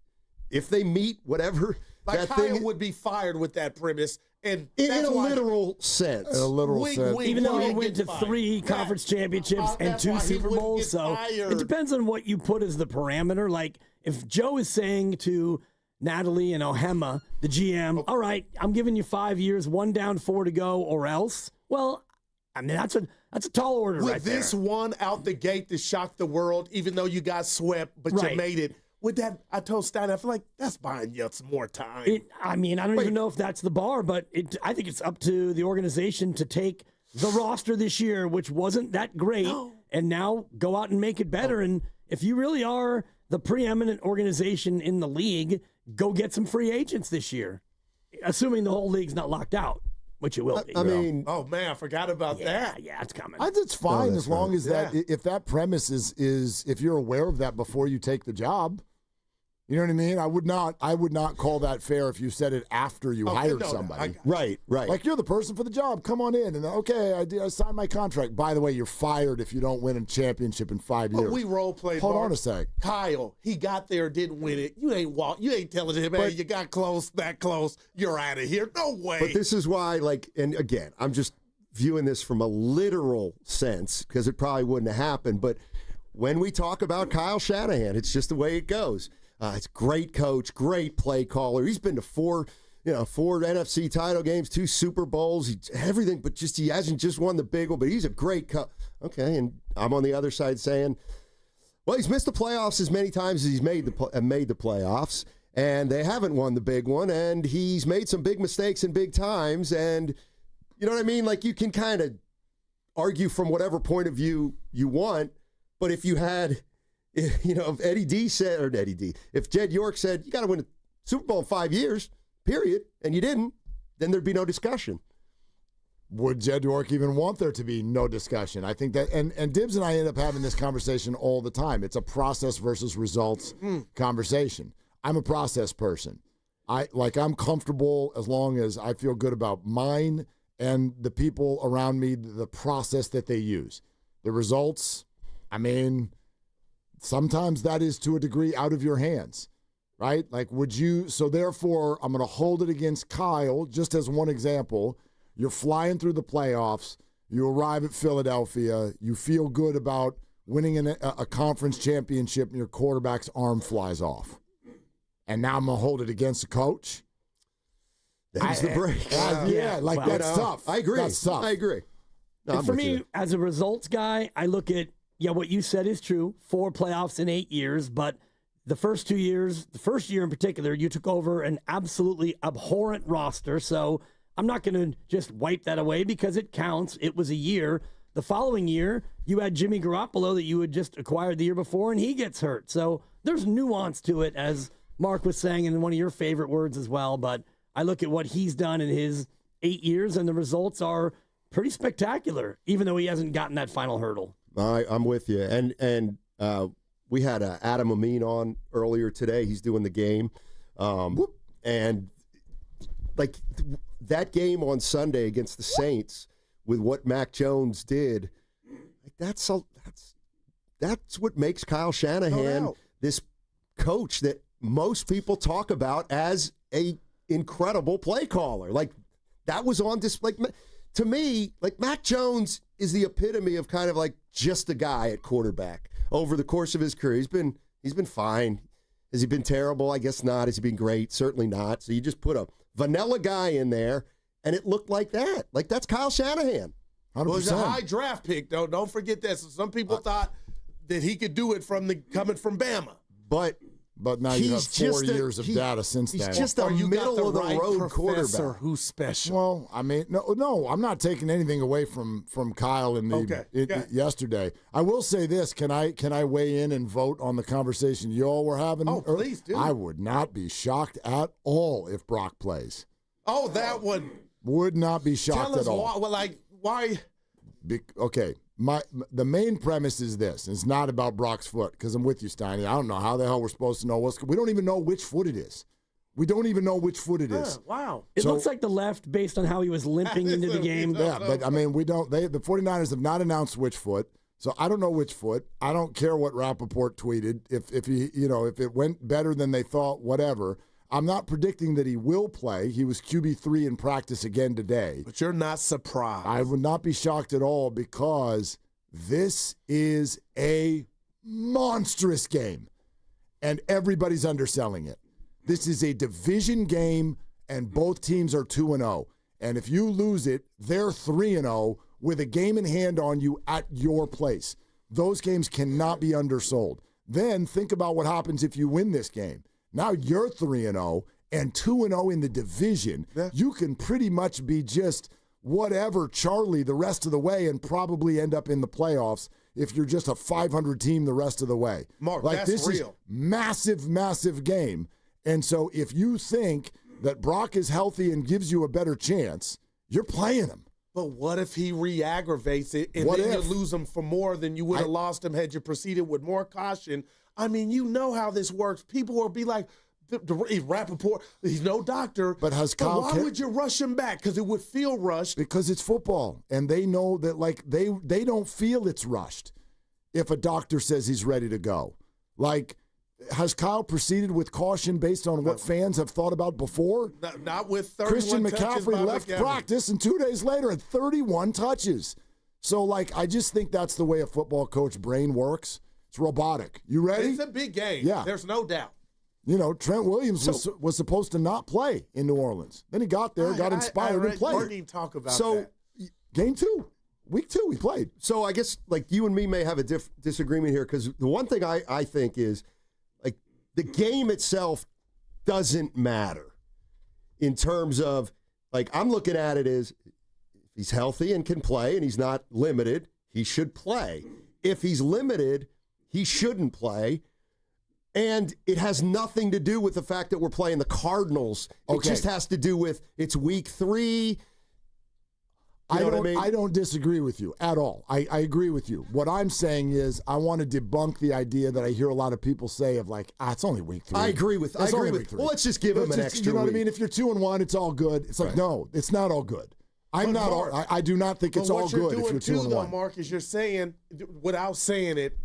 If they meet whatever that Kyle thing would be fired with that premise. And in a literal sense. In a literal sense. Even though he went to 3 conference championships and 2 Super Bowls, so it depends on what you put as the parameter. Like, if Joe is saying to Natalie and Ohema, the GM, all right, I'm giving you 5 years, 1 down, 4 to go, or else, well, I mean, that's a tall order right there. With this one out the gate to shock the world, even though you got swept, but you made it. With that, I told Stein, I feel like that's buying you some more time. I don't even know if that's the bar, but I think it's up to the organization to take the roster this year, which wasn't that great, and now go out and make it better. And if you really are the preeminent organization in the league, go get some free agents this year, assuming the whole league's not locked out, which it will be. I mean, oh man, I forgot about that. Yeah, it's coming. It's fine as long as that. If that premise is if you're aware of that before you take the job. You know what I mean? I would not call that fair if you said it after you hired somebody. Right. Like, you're the person for the job. Come on in. And okay, I signed my contract. By the way, you're fired if you don't win a championship in 5 years. But we role played. Hold on a sec. Kyle, he got there, didn't win it. You ain't telling him, hey, you got close, that close. You're out of here. No way. But this is why, and again, I'm just viewing this from a literal sense because it probably wouldn't have happened. But when we talk about Kyle Shanahan, it's just the way it goes. It's great coach, great play caller. He's been to four NFC title games, 2 Super Bowls, everything, but he hasn't just won the big one, but he's a great coach. Okay, and I'm on the other side saying, well, he's missed the playoffs as many times as he's made the playoffs, and they haven't won the big one, and he's made some big mistakes in big times, and you know what I mean? Like, you can kind of argue from whatever point of view you want, but if you had... if Jed York said, you got to win a Super Bowl in 5 years, period, and you didn't, then there'd be no discussion. Would Jed York even want there to be no discussion? I think that, and Dibs and I end up having this conversation all the time. It's a process versus results conversation. I'm a process person. I'm comfortable as long as I feel good about mine and the people around me, the process that they use. The results, sometimes that is to a degree out of your hands, right? Like, so therefore, I'm going to hold it against Kyle, just as one example. You're flying through the playoffs. You arrive at Philadelphia. You feel good about winning a conference championship, and your quarterback's arm flies off. And now I'm going to hold it against the coach? That's the break. That's tough. I agree. That's tough. I agree. No, for me, as a results guy, I look at, what you said is true. 4 playoffs in 8 years, but the first 2 years, the first year in particular, you took over an absolutely abhorrent roster. So I'm not going to just wipe that away because it counts. It was a year. The following year, you had Jimmy Garoppolo that you had just acquired the year before, and he gets hurt. So there's nuance to it, as Mark was saying in one of your favorite words as well. But I look at what he's done in his 8 years, and the results are pretty spectacular, even though he hasn't gotten that final hurdle. I'm with you. And we had Adam Amin on earlier today. He's doing the game. And like that game on Sunday against the Saints with what Mac Jones did, that's what makes Kyle Shanahan this coach that most people talk about as a incredible play caller. Like, that was on display. To me, like, Mac Jones is the epitome of kind of like just a guy at quarterback over the course of his career. He's been fine. Has he been terrible? I guess not. Has he been great? Certainly not. So you just put a vanilla guy in there, and it looked like that. Like, that's Kyle Shanahan. 100%. Well, it was a high draft pick, though. Don't forget that. So some people thought that he could do it coming from Bama. But now you have 4 years of data since then. He's just a middle-of-the-road quarterback. Who's special? Well, no, I'm not taking anything away from Kyle yesterday. I will say this: can I weigh in and vote on the conversation y'all were having? Oh, please do. I would not be shocked at all if Brock plays. Oh, that one would not be shocked at all. Why, why? Okay. The main premise is this. It's not about Brock's foot, because I'm with you, Steiny. I don't know how the hell we're supposed to know we don't even know which foot it is. We don't even know which foot it is. Wow. It looks like the left based on how he was limping into the game. We don't. The 49ers have not announced which foot, so I don't know which foot. I don't care what Rappaport tweeted. If it went better than they thought, whatever. I'm not predicting that he will play. He was QB3 in practice again today. But you're not surprised. I would not be shocked at all, because this is a monstrous game, and everybody's underselling it. This is a division game, and both teams are 2-0. And if you lose it, they're 3-0 with a game in hand on you at your place. Those games cannot be undersold. Then think about what happens if you win this game. Now you're 3-0 and 2-0 in the division. Yeah. You can pretty much be just whatever Charlie the rest of the way and probably end up in the playoffs if you're just a 500 team the rest of the way. Mark, that's this real. Is massive, massive game. And so if you think that Brock is healthy and gives you a better chance, you're playing him. But what if he re-aggravates it and What then if? you lose him for more than you would have lost him had you proceeded with more caution? I mean, you know how this works. People will be like, Rappaport, he's no doctor. But why would you rush him back? Because it would feel rushed. Because it's football, and they know that like they don't feel it's rushed if a doctor says he's ready to go. Like, has Kyle proceeded with caution based on what fans have thought about before? Not with 31 Christian touches by McCaffrey left McCaffrey. practice, and 2 days later had 31 touches. So, like, I just think that's the way a football coach brain works. It's robotic. You ready? It's a big game. Yeah. There's no doubt. You know, Trent Williams was supposed to not play in New Orleans. Then he got there, got inspired, and played. We didn't even talk about So, that. Game 2, week 2, he played. So I guess like you and me may have a disagreement here because the one thing I think is like the game itself doesn't matter in terms of like I'm looking at it as if he's healthy and can play and he's not limited, he should play. If he's limited, he shouldn't play. And it has nothing to do with the fact that we're playing the Cardinals. It just has to do with it's week 3. I don't disagree with you at all. I agree with you. What I'm saying is I want to debunk the idea that I hear a lot of people say of like, it's only week 3. I agree with. Well, let's just give him an extra. You know what I week. mean? If you're 2-1, it's all good. It's like no, it's not all good. I do not think it's all good if you're 2-1. Though, Mark, is you're saying without saying it,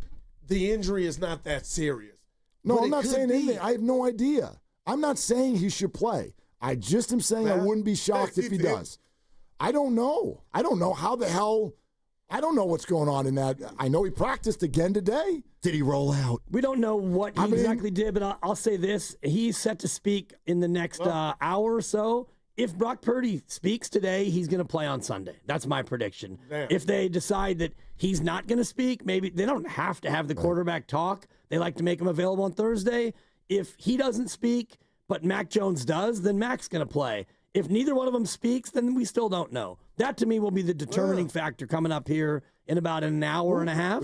the injury is not that serious. No, But I'm it not could saying be. anything. I have no idea. I'm not saying he should play. I just am saying I wouldn't be shocked if he does. I don't know. I don't know how the hell. I don't know what's going on in that. I know he practiced again today. Did he roll out? We don't know what he exactly did, but I'll say this. He's set to speak in the next hour or so. If Brock Purdy speaks today, he's going to play on Sunday. That's my prediction. Damn. If they decide that he's not going to speak, maybe they don't have to have the quarterback talk. They like to make him available on Thursday. If he doesn't speak, but Mac Jones does, then Mac's going to play. If neither one of them speaks, then we still don't know. That, to me, will be the determining factor coming up here in about an hour and a half.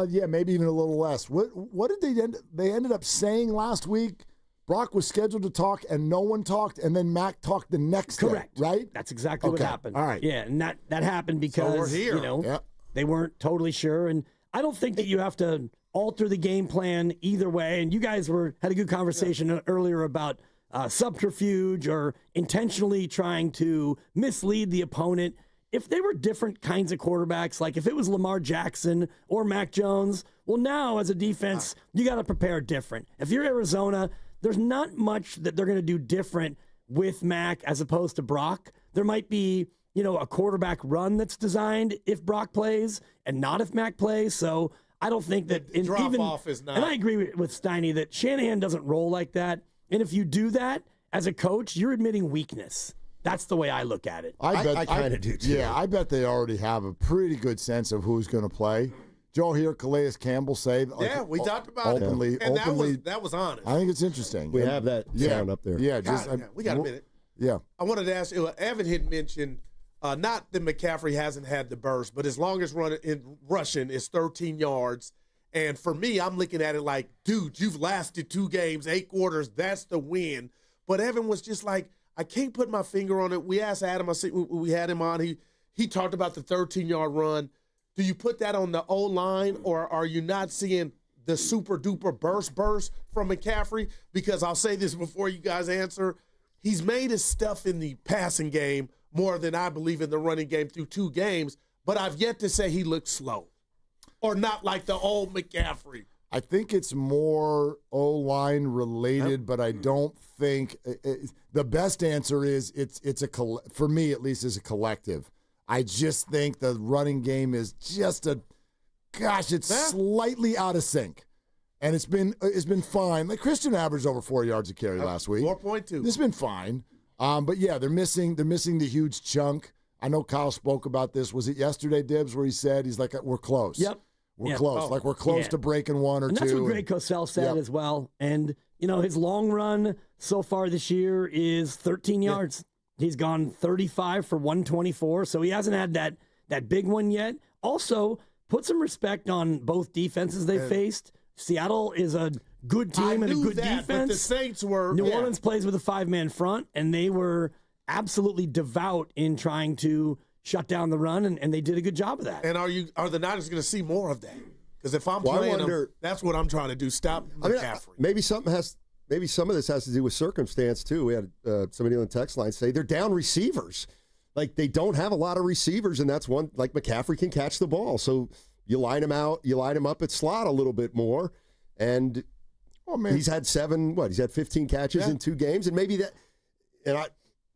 Yeah, maybe even a little less. What did they ended up saying last week? Brock was scheduled to talk, and no one talked, and then Mac talked the next day, right? That's exactly what happened. All right. Yeah, and that happened because, we're here. you know, they weren't totally sure. And I don't think that you have to alter the game plan either way. And you guys had a good conversation earlier about subterfuge or intentionally trying to mislead the opponent. If they were different kinds of quarterbacks, like if it was Lamar Jackson or Mac Jones, well, now as a defense, you got to prepare different. If you're Arizona, there's not much that they're going to do different with Mac as opposed to Brock. There might be, a quarterback run that's designed if Brock plays and not if Mac plays. So I don't think that drop-off is not. And I agree with Steiny that Shanahan doesn't roll like that. And if you do that as a coach, you're admitting weakness. That's the way I look at it. I kind of do too. Yeah, I bet they already have a pretty good sense of who's going to play. Joe hear Calais Campbell say, we talked about openly, it. And openly. that was honest. I think it's interesting. We have that sound up there. Yeah, we got a minute. Yeah. I wanted to ask you, Evan had mentioned, not that McCaffrey hasn't had the burst, but his longest run in rushing is 13 yards. And for me, I'm looking at it like, dude, you've lasted 2 games, 8 quarters. That's the win. But Evan was just like, I can't put my finger on it. We asked Adam, we had him on. He talked about the 13-yard run. Do you put that on the O-line, or are you not seeing the super-duper burst from McCaffrey? Because I'll say this before you guys answer. He's made his stuff in the passing game more than I believe in the running game through 2 games, but I've yet to say he looks slow or not like the old McCaffrey. I think it's more O-line related, but I don't think the best answer is for me at least is a collective. I just think the running game is just slightly out of sync, and it's been fine. Like Christian averaged over 4 yards a carry last week. 4.2. It's been fine, but yeah, they're missing the huge chunk. I know Kyle spoke about this. Was it yesterday, Dibs, where he said he's like, we're close. Yep. We're close. Like we're close to breaking 1 or 2. And that's what Greg Cosell said as well. And, his long run so far this year is 13 yards. He's gone 35 for 124, so he hasn't had that big one yet. Also, put some respect on both defenses they faced. Seattle is a good team and a good defense. But the Saints were. New Orleans plays with a 5-man front, and they were absolutely devout in trying to shut down the run, and they did a good job of that. And are the Niners going to see more of that? Because if I'm playing them, that's what I'm trying to do. Stop McCaffrey. Maybe some of this has to do with circumstance too. We had somebody on the text line say they're down receivers. Like they don't have a lot of receivers, and that's one. Like McCaffrey can catch the ball, so you line him out, you line him up at slot a little bit more, and he's had 15 catches in 2 games, and maybe that. And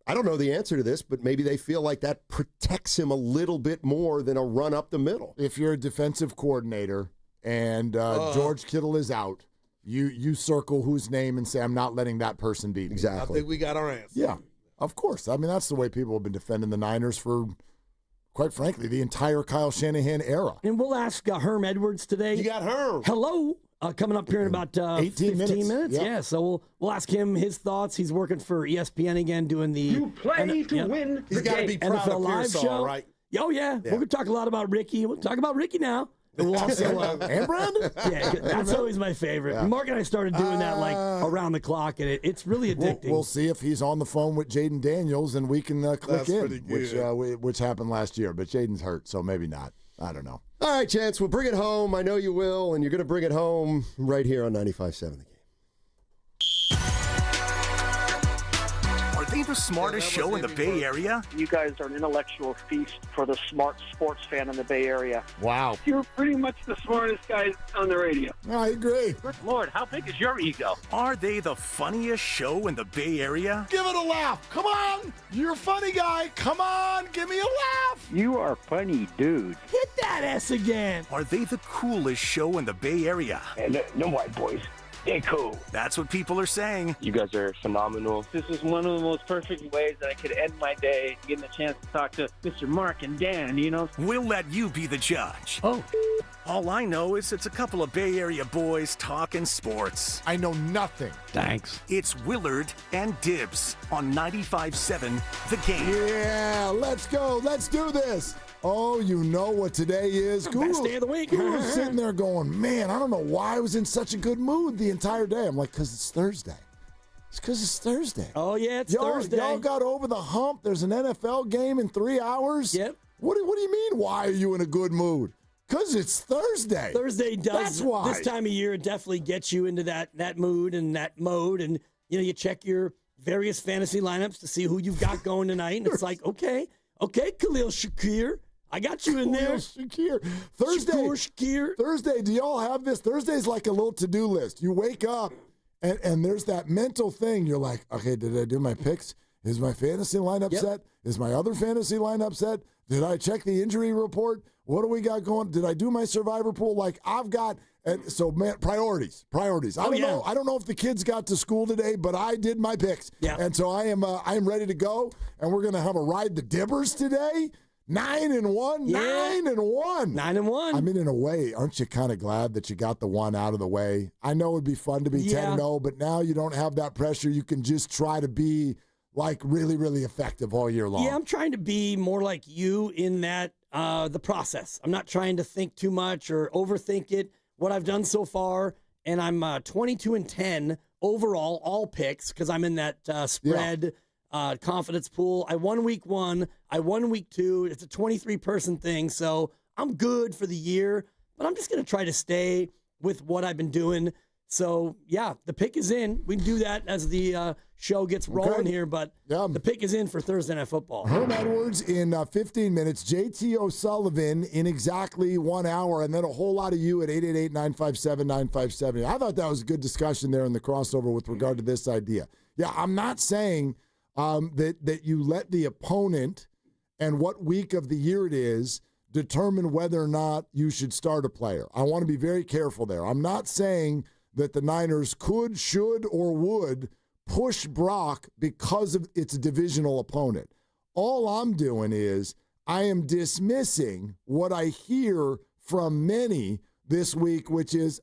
I don't know the answer to this, but maybe they feel like that protects him a little bit more than a run up the middle. If you're a defensive coordinator and George Kittle is out, you circle whose name and say, I'm not letting that person beat me. Exactly. I think we got our answer. Yeah, of course. I mean, that's the way people have been defending the Niners for, quite frankly, the entire Kyle Shanahan era. And we'll ask Herm Edwards today. You got Herm. Hello. Coming up here in about 15 minutes. Yep. Yeah, so we'll ask him his thoughts. He's working for ESPN again, doing the You play to win. He's got to be proud NFL of Live Pearsall, show. right? Oh, yeah. We're going to talk a lot about Ricky. We'll talk about Ricky now. And we'll also, and Brandon? Yeah, that's always my favorite. Yeah. Mark and I started doing that like around the clock, and it's really addicting. We'll see if he's on the phone with Jaden Daniels, and we can click That's in, pretty good. which happened last year. But Jaden's hurt, so maybe not. I don't know. All right, Chance, we'll bring it home. I know you will, and you're going to bring it home right here on 95.7 The Game. Are they the smartest show in the Bay Area? You guys are an intellectual feast for the smart sports fan in the Bay Area. Wow. You're pretty much the smartest guys on the radio. I agree. Good Lord, how big is your ego? Are they the funniest show in the Bay Area? Give it a laugh. Come on. You're a funny guy. Come on. Give me a laugh. You are funny, dude. Hit that S again. Are they the coolest show in the Bay Area? And no white boys. They're cool. That's what people are saying. You guys are phenomenal. This is one of the most perfect ways that I could end my day, getting a chance to talk to Mr. Mark and Dan, you know? We'll let you be the judge. Oh. All I know is it's a couple of Bay Area boys talking sports. I know nothing. Thanks. It's Willard and Dibs on 95.7 The Game. Yeah, let's go. Let's do this. Oh, you know what today is. Best day of the week. Guru's sitting there going, man, I don't know why I was in such a good mood the entire day. I'm like, because it's Thursday. It's because it's Thursday. Oh, yeah, it's Thursday. Y'all got over the hump. There's an NFL game in 3 hours. Yep. What do you mean, why are you in a good mood? Because it's Thursday. Thursday does. That's why. This time of year, it definitely gets you into that mood and that mode. And, you check your various fantasy lineups to see who you've got going tonight. And it's like, okay, Khalil Shakir. I got you in there. Shakir. Thursday, do y'all have this? Thursday's like a little to-do list. You wake up, and there's that mental thing. You're like, okay, did I do my picks? Is my fantasy lineup set? Is my other fantasy lineup set? Did I check the injury report? What do we got going? Did I do my survivor pool? Like, I've got... And so, man, priorities. I don't know if the kids got to school today, but I did my picks. Yeah. And so I am ready to go, and we're going to have a ride the Dibbers today. 9-1. Yeah. 9-1. 9-1. I mean, in a way, aren't you kind of glad that you got the one out of the way? I know it'd be fun to be 10-0, but now you don't have that pressure. You can just try to be like really, really effective all year long. Yeah, I'm trying to be more like you in that the process. I'm not trying to think too much or overthink it. What I've done so far, and I'm 22-10 overall, all picks, because I'm in that spread confidence pool. I won week 1. I won week 2. It's a 23-person thing, so I'm good for the year. But I'm just going to try to stay with what I've been doing. So, yeah, the pick is in. We can do that as the show gets rolling here, but the pick is in for Thursday Night Football. Herm Edwards in 15 minutes. JT O'Sullivan in exactly 1 hour, and then a whole lot of you at 888-957-9570. I thought that was a good discussion there in the crossover with regard to this idea. Yeah, I'm not saying that you let the opponent and what week of the year it is determine whether or not you should start a player. I want to be very careful there. I'm not saying that the Niners could, should, or would push Brock because of its divisional opponent. All I'm doing is I am dismissing what I hear from many this week, which is,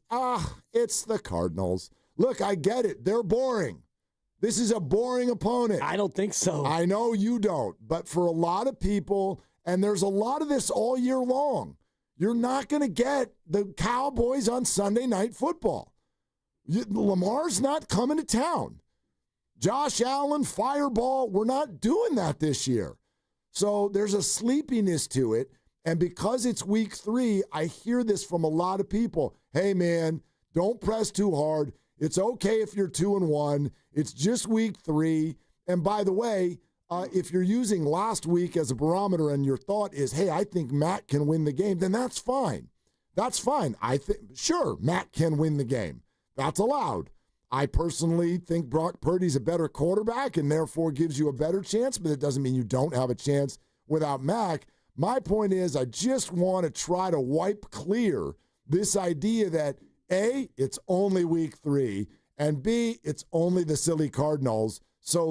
it's the Cardinals. Look, I get it. They're boring. This is a boring opponent. I don't think so. I know you don't, but for a lot of people, and there's a lot of this all year long, you're not going to get the Cowboys on Sunday Night Football. Lamar's not coming to town. Josh Allen, fireball, we're not doing that this year. So there's a sleepiness to it. And because it's week 3, I hear this from a lot of people. Hey, man, don't press too hard. It's okay if you're 2-1. It's just week 3. And by the way, if you're using last week as a barometer and your thought is, hey, I think Matt can win the game, then that's fine. That's fine. Sure, Matt can win the game. That's allowed. I personally think Brock Purdy's a better quarterback and therefore gives you a better chance, but it doesn't mean you don't have a chance without Mac. My point is I just want to try to wipe clear this idea that, A, it's only week 3, and B, it's only the silly Cardinals. So,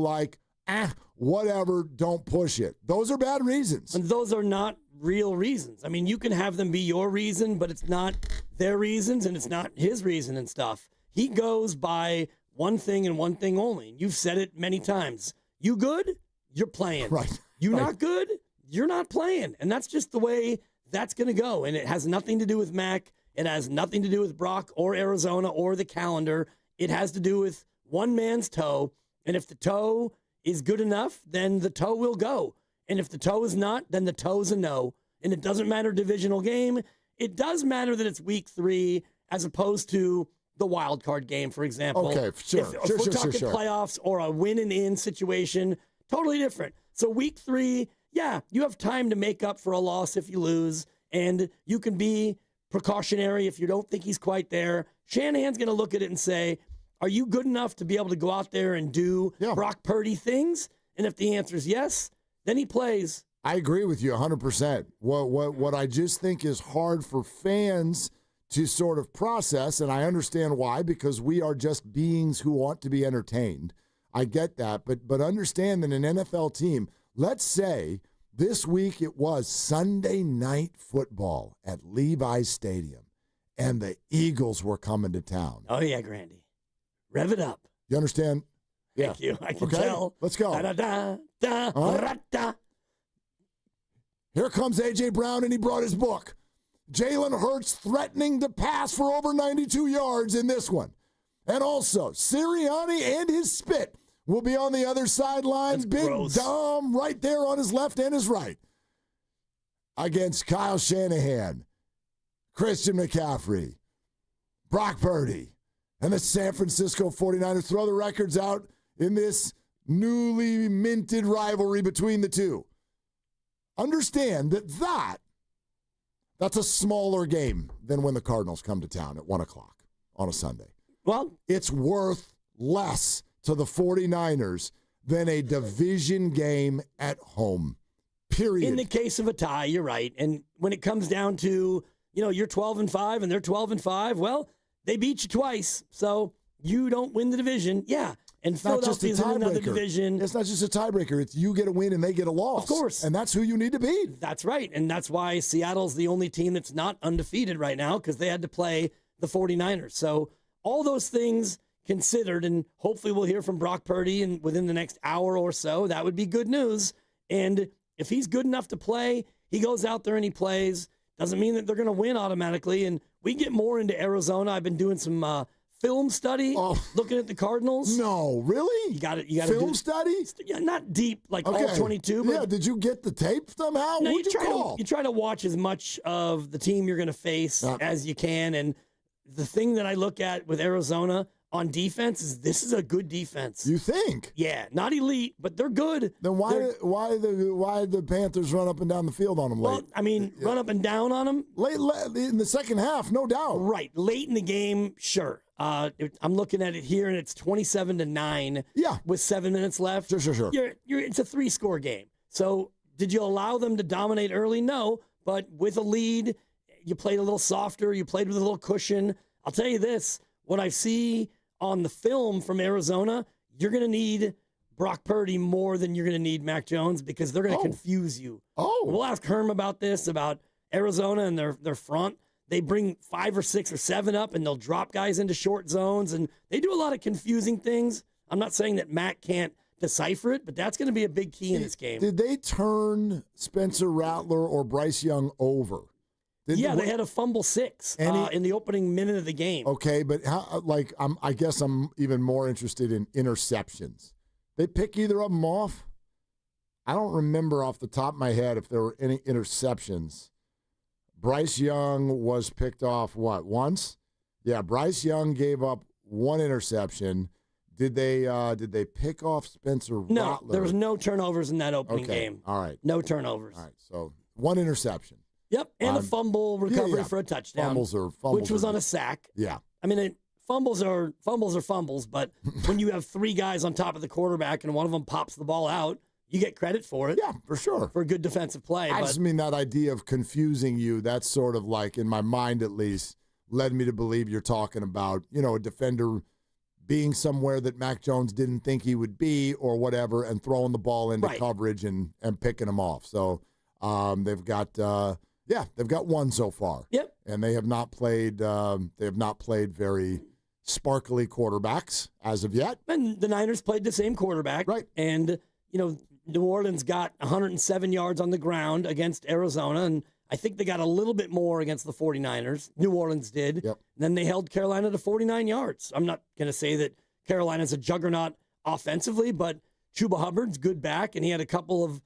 whatever, don't push it. Those are bad reasons. And those are not real reasons. I mean, you can have them be your reason, but it's not their reasons and it's not his reason and stuff. He goes by one thing and one thing only. You've said it many times. You good? You're playing. Right. You not good? You're not playing. And that's just the way that's going to go. And it has nothing to do with Mac. It has nothing to do with Brock or Arizona or the calendar. It has to do with one man's toe. And if the toe is good enough, then the toe will go. And if the toe is not, then the toe's a no. And it doesn't matter divisional game. It does matter that it's week 3 as opposed to the wild card game, for example. Okay, sure. If we're talking playoffs or a win and in situation, totally different. So week 3, yeah, you have time to make up for a loss if you lose, and you can be precautionary if you don't think he's quite there. Shanahan's going to look at it and say, are you good enough to be able to go out there and do Brock Purdy things? And if the answer is yes, then he plays. I agree with you 100%. What I just think is hard for fans to sort of process, and I understand why, because we are just beings who want to be entertained. I get that, but understand that an NFL team, let's say this week it was Sunday night football at Levi's Stadium, and the Eagles were coming to town. Oh, yeah, Grandy. Rev it up. You understand? Thank you. I can tell. Let's go. Here comes A.J. Brown, and he brought his book. Jalen Hurts threatening to pass for over 92 yards in this one. And also, Sirianni and his spit will be on the other sidelines. Big gross. Dom right there on his left and his right. Against Kyle Shanahan, Christian McCaffrey, Brock Purdy, and the San Francisco 49ers throw the records out in this newly minted rivalry between the two. Understand that's a smaller game than when the Cardinals come to town at 1 o'clock on a Sunday. Well, it's worth less to the 49ers than a division game at home, period. In the case of a tie, you're right. And when it comes down to, you're 12-5 and they're 12-5, well, they beat you twice, so you don't win the division. Yeah. And Philadelphia's in another division. It's not just a tiebreaker. It's you get a win and they get a loss. Of course. And that's who you need to beat. That's right. And that's why Seattle's the only team that's not undefeated right now, because they had to play the 49ers. So all those things considered, and hopefully we'll hear from Brock Purdy within the next hour or so. That would be good news. And if he's good enough to play, he goes out there and he plays. Doesn't mean that they're going to win automatically. And we get more into Arizona. I've been doing some film study, looking at the Cardinals. No, really? You got it. Film study? Yeah, not deep like all 22. But yeah, did you get the tape somehow? No, What'd you call? You try to watch as much of the team you're going to face as you can. And the thing that I look at with Arizona on defense is this is a good defense. You think? Yeah, not elite, but they're good. Then why the Panthers run up and down the field on them late? Well, I mean, run up and down on them late in the second half, no doubt. Right, late in the game, sure. I'm looking at it here, and it's 27-9. Yeah, with 7 minutes left. Sure. It's a 3-score game. So, did you allow them to dominate early? No, but with a lead, you played a little softer. You played with a little cushion. I'll tell you this: what I see on the film from Arizona, you're going to need Brock Purdy more than you're going to need Mac Jones, because they're going to confuse you. We'll ask Herm about this, about Arizona and their front. They bring 5 or 6 or 7 up, and they'll drop guys into short zones, and they do a lot of confusing things. I'm not saying that Mac can't decipher it, but that's going to be a big key in this game. Did they turn Spencer Rattler or Bryce Young over? They had a fumble 6 in the opening minute of the game. Okay, but I guess I'm even more interested in interceptions. They pick either of them off? I don't remember off the top of my head if there were any interceptions. Bryce Young was picked off, once? Yeah, Bryce Young gave up one interception. Did they pick off Spencer No, Rattler? there was no turnovers in that opening game. All right. No turnovers. All right, so one interception. Yep, and a fumble recovery for a touchdown. Fumbles which was on a sack. Yeah. I mean, fumbles are fumbles, but when you have three guys on top of the quarterback and one of them pops the ball out, you get credit for it. Yeah, for sure. For a good defensive play. I just mean that idea of confusing you, that's sort of like, in my mind at least, led me to believe you're talking about, a defender being somewhere that Mac Jones didn't think he would be or whatever and throwing the ball into coverage and picking him off. So they've got one so far. Yep. And they have not played very sparkly quarterbacks as of yet. And the Niners played the same quarterback. Right. And, New Orleans got 107 yards on the ground against Arizona, and I think they got a little bit more against the 49ers. New Orleans did. Yep. Then they held Carolina to 49 yards. I'm not going to say that Carolina's a juggernaut offensively, but Chuba Hubbard's good back, and he had a couple of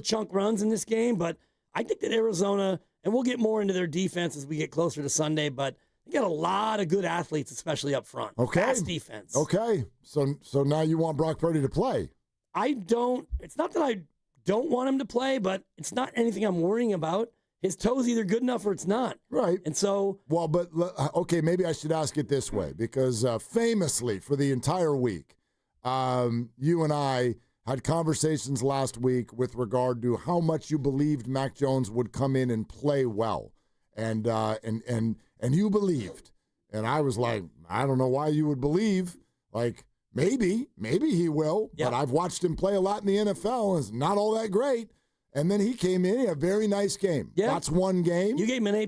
chunk runs in this game. But I think that Arizona, and we'll get more into their defense as we get closer to Sunday, but they got a lot of good athletes, especially up front. Okay. Fast defense. Okay. So now you want Brock Purdy to play. It's not that I don't want him to play, but it's not anything I'm worrying about. His toe's either good enough or it's not. Right. And so. Well, but okay, maybe I should ask it this way, because famously for the entire week, you and I had conversations last week with regard to how much you believed Mac Jones would come in and play well. And you believed. And I was like, I don't know why you would believe. Like, maybe he will, but I've watched him play a lot in the NFL, and it's not all that great. And then he came in, he had a very nice game. Yeah. That's one game. You gave him an A+.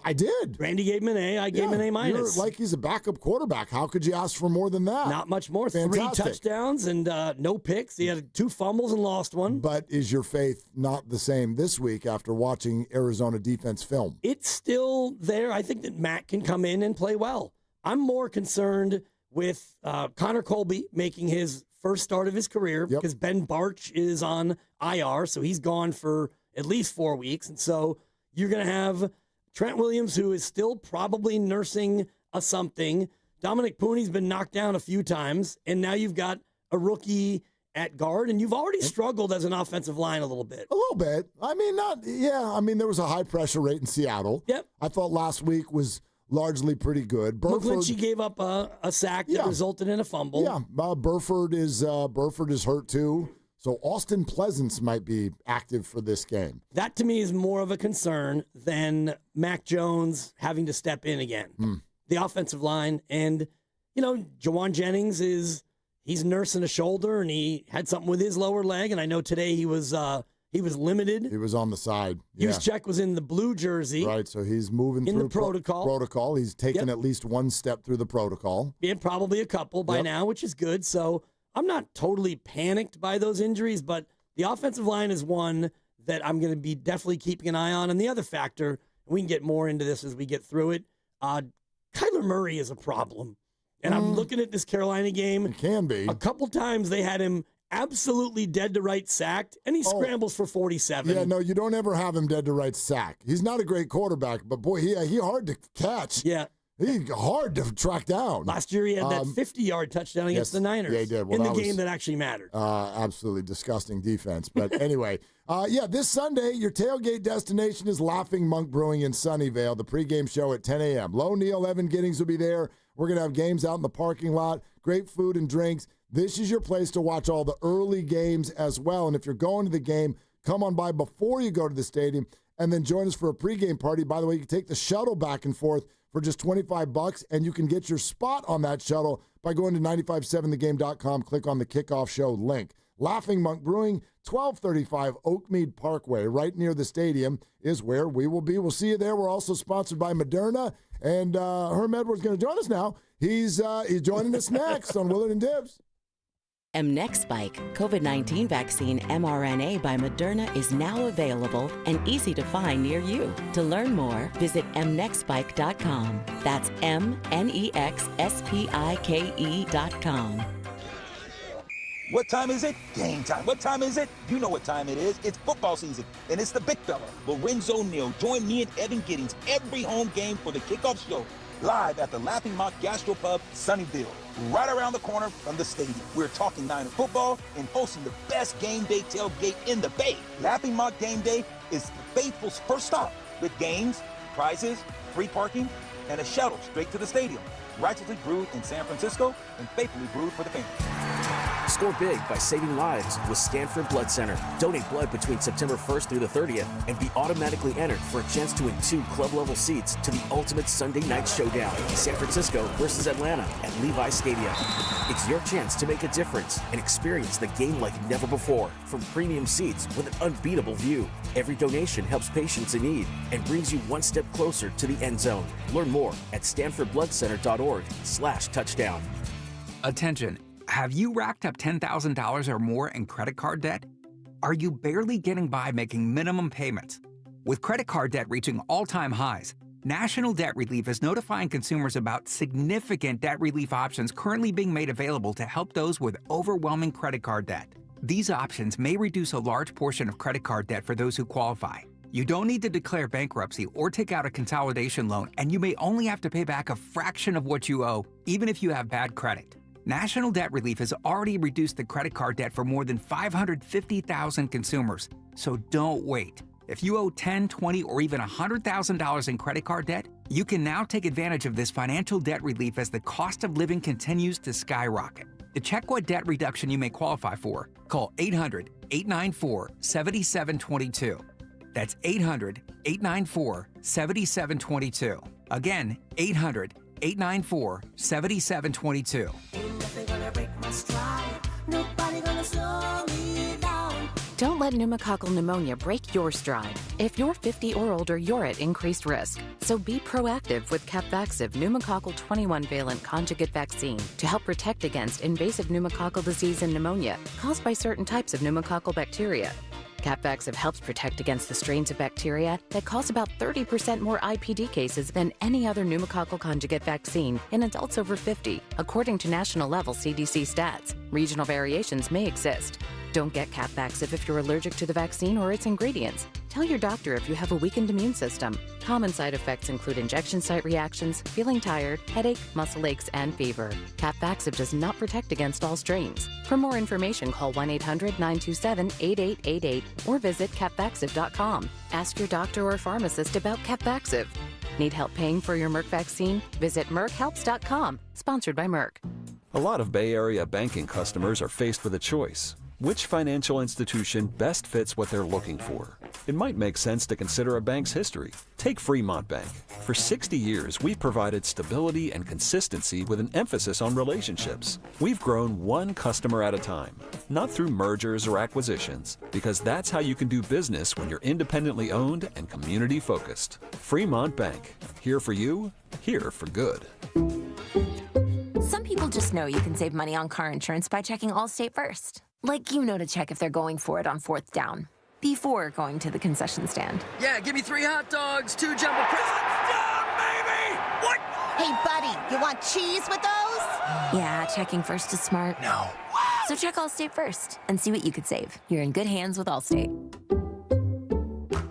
I did. Randy gave him an A. I gave him an A-. You're like he's a backup quarterback. How could you ask for more than that? Not much more. Fantastic. 3 touchdowns and no picks. He had 2 fumbles and lost one. But is your faith not the same this week after watching Arizona defense film? It's still there. I think that Matt can come in and play well. I'm more concerned with Connor Colby making his first start of his career because Ben Barch is on IR, so he's gone for at least 4 weeks. And so you're going to have Trent Williams, who is still probably nursing a something. Dominic Pooney's been knocked down a few times, and now you've got a rookie at guard, and you've already struggled as an offensive line a little bit. A little bit. I mean, there was a high pressure rate in Seattle. Yep. I thought last week was largely pretty good. McGlinchey gave up a sack that resulted in a fumble. Yeah, Burford is hurt too. So Austin Pleasance might be active for this game. That to me is more of a concern than Mac Jones having to step in again. The offensive line, and Jawan Jennings he's nursing a shoulder, and he had something with his lower leg, and I know today he was limited. He was on the side. Juszczyk was in the blue jersey. Right, so he's moving in through the protocol. He's taken at least one step through the protocol. Yeah, probably a couple by now, which is good. So I'm not totally panicked by those injuries, but the offensive line is one that I'm going to be definitely keeping an eye on. And the other factor, and we can get more into this as we get through it, Kyler Murray is a problem. And I'm looking at this Carolina game. It can be. A couple times they had him absolutely dead to right sacked, and he scrambles for 47. Yeah, no, you don't ever have him dead to right sack. He's not a great quarterback, but boy, he hard to catch. Yeah. He's hard to track down. Last year he had that 50-yard touchdown against the Niners. Yeah, he did. Well, in the game that actually mattered. Absolutely disgusting defense. But anyway, this Sunday, your tailgate destination is Laughing Monk Brewing in Sunnyvale. The pregame show at 10 a.m. Low Neal, Evan Giddings will be there. We're going to have games out in the parking lot, great food and drinks. This is your place to watch all the early games as well. And if you're going to the game, come on by before you go to the stadium and then join us for a pregame party. By the way, you can take the shuttle back and forth for just $25, and you can get your spot on that shuttle by going to 957thegame.com. Click on the kickoff show link. Laughing Monk Brewing, 1235 Oakmead Parkway, right near the stadium, is where we will be. We'll see you there. We're also sponsored by Moderna, and Herm Edwards is going to join us now. He's joining us next on Willard and Dibs. mNEXSpike COVID-19 vaccine mRNA by Moderna is now available and easy to find near you. To learn more, visit mnexspike.com. That's mnexspike.com. What time is it? Game time. What time is it? You know what time it is. It's football season, and it's the big fella, Lorenzo Neal. Join me and Evan Giddings every home game for the kickoff show, live at the Laughing Mock Gastropub, Sunnyvale, right around the corner from the stadium. We're talking Niner football and hosting the best game day tailgate in the Bay. Laughing Mock Game Day is the faithful's first stop with games, prizes, free parking, and a shuttle straight to the stadium. Righteously brewed in San Francisco and faithfully brewed for the family. Score big by saving lives with Stanford Blood Center. Donate blood between September 1st through the 30th and be automatically entered for a chance to win 2 club-level seats to the ultimate Sunday night showdown, San Francisco versus Atlanta at Levi Stadium. It's your chance to make a difference and experience the game like never before from premium seats with an unbeatable view. Every donation helps patients in need and brings you one step closer to the end zone. Learn more at stanfordbloodcenter.org/touchdown. Attention. Have you racked up $10,000 or more in credit card debt? Are you barely getting by making minimum payments? With credit card debt reaching all-time highs, National Debt Relief is notifying consumers about significant debt relief options currently being made available to help those with overwhelming credit card debt. These options may reduce a large portion of credit card debt for those who qualify. You don't need to declare bankruptcy or take out a consolidation loan, and you may only have to pay back a fraction of what you owe, even if you have bad credit. National Debt Relief has already reduced the credit card debt for more than 550,000 consumers, so don't wait. If you owe $10,000, $20,000, or even $100,000 in credit card debt, you can now take advantage of this financial debt relief as the cost of living continues to skyrocket. To check what debt reduction you may qualify for, call 800-894-7722. That's 800-894-7722. Again, 800-894-7722. Don't let pneumococcal pneumonia break your stride. If you're 50 or older, you're at increased risk. So be proactive with Capvaxive pneumococcal 21-valent conjugate vaccine to help protect against invasive pneumococcal disease and pneumonia caused by certain types of pneumococcal bacteria. Capvaxive helps protect against the strains of bacteria that cause about 30% more IPD cases than any other pneumococcal conjugate vaccine in adults over 50, according to national-level CDC stats. Regional variations may exist. Don't get Capvaxive if you're allergic to the vaccine or its ingredients. Tell your doctor if you have a weakened immune system. Common side effects include injection site reactions, feeling tired, headache, muscle aches, and fever. Capvaxive does not protect against all strains. For more information, call 1-800-927-8888 or visit capvaxive.com. Ask your doctor or pharmacist about Capvaxive. Need help paying for your Merck vaccine? Visit merckhelps.com. Sponsored by Merck. A lot of Bay Area banking customers are faced with a choice. Which financial institution best fits what they're looking for? It might make sense to consider a bank's history. Take Fremont Bank. For 60 years, we've provided stability and consistency with an emphasis on relationships. We've grown one customer at a time, not through mergers or acquisitions, because that's how you can do business when you're independently owned and community focused. Fremont Bank. Here for you, here for good. Some people just know you can save money on car insurance by checking Allstate first. Like you know to check if they're going for it on 4th down, before going to the concession stand. Yeah, give me 3 hot dogs, 2 jumbo touchdown, baby! What? Hey, buddy, you want cheese with those? Yeah, checking first is smart. No. So check Allstate first and see what you could save. You're in good hands with Allstate.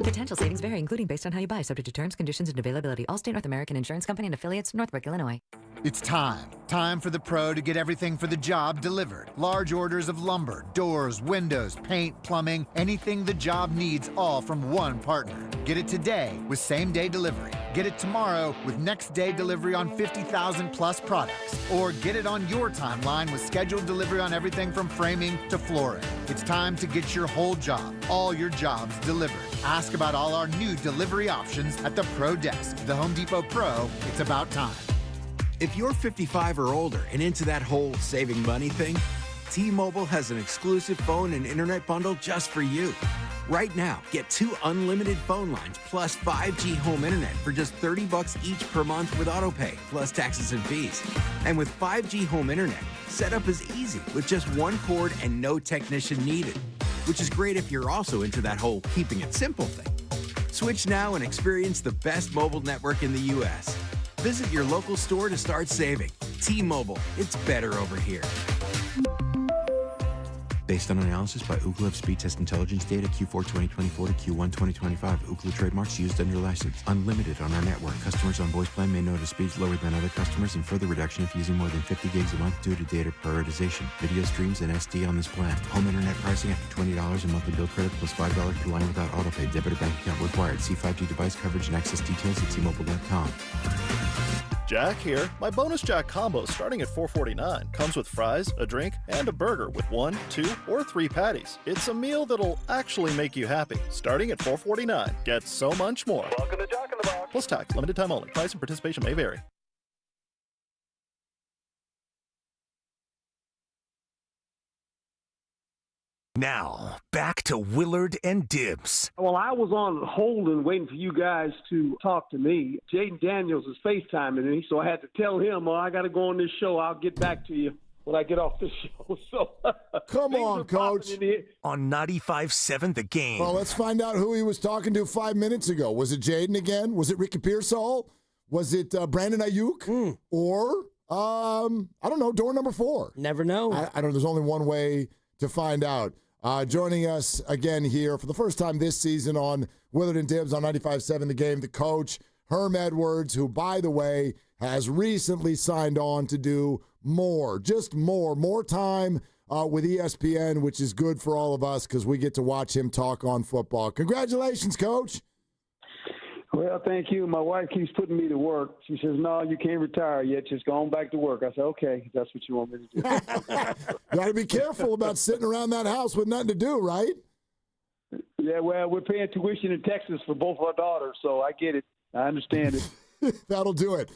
Potential savings vary, including based on how you buy, subject to terms, conditions, and availability. Allstate North American Insurance Company and affiliates, Northbrook, Illinois. It's time. Time for the pro to get everything for the job delivered. Large orders of lumber, doors, windows, paint, plumbing, anything the job needs, all from one partner. Get it today with same-day delivery. Get it tomorrow with next-day delivery on 50,000 plus products. Or get it on your timeline with scheduled delivery on everything from framing to flooring. It's time to get your whole job, all your jobs delivered. Ask about all our new delivery options at the Pro Desk. The Home Depot Pro, it's about time. If you're 55 or older and into that whole saving money thing, T-Mobile has an exclusive phone and internet bundle just for you. Right now, get 2 unlimited phone lines plus 5G home internet for just $30 each per month with autopay, plus taxes and fees. And with 5G home internet, setup is easy with just 1 cord and no technician needed, which is great if you're also into that whole keeping it simple thing. Switch now and experience the best mobile network in the U.S. Visit your local store to start saving. T-Mobile, it's better over here. Based on analysis by Ookla Speed Test Intelligence Data Q4 2024 to Q1 2025. Ookla trademarks used under license. Unlimited on our network. Customers on voice plan may notice speeds lower than other customers and further reduction if using more than 50 gigs a month due to data prioritization. Video streams and SD on this plan. Home internet pricing after $20 and monthly bill credit plus $5 per line without autopay. Debit or bank account required. See 5G device coverage and access details at T-Mobile.com. Jack here. My bonus Jack combo starting at $4.49 comes with fries, a drink, and a burger with 1, 2, or 3 patties. It's a meal that'll actually make you happy. Starting at $4.49. Get so much more. Welcome to Jack in the Box. Plus tax. Limited time only. Price and participation may vary. Now, back to Willard and Dibs. Well, I was on hold and waiting for you guys to talk to me. Jaden Daniels is FaceTiming me, so I had to tell him, I got to go on this show. I'll get back to you when I get off this show. So come on, Coach. On 95.7 The Game. Well, let's find out who he was talking to 5 minutes ago. Was it Jaden again? Was it Ricky Pearsall? Was it Brandon Ayuk? Or, I don't know, door number 4? Never know. I don't know. There's only one way to find out. Joining us again here for the first time this season on Willard and Dibs on 95.7 The Game, the coach, Herm Edwards, who, by the way, has recently signed on to do more time with ESPN, which is good for all of us because we get to watch him talk on football. Congratulations, Coach. Well, thank you. My wife keeps putting me to work. She says, no, you can't retire yet. Just go on back to work. I said, okay, if that's what you want me to do. Got to be careful about sitting around that house with nothing to do, right? Yeah, well, we're paying tuition in Texas for both our daughters, so I get it. I understand it. That'll do it.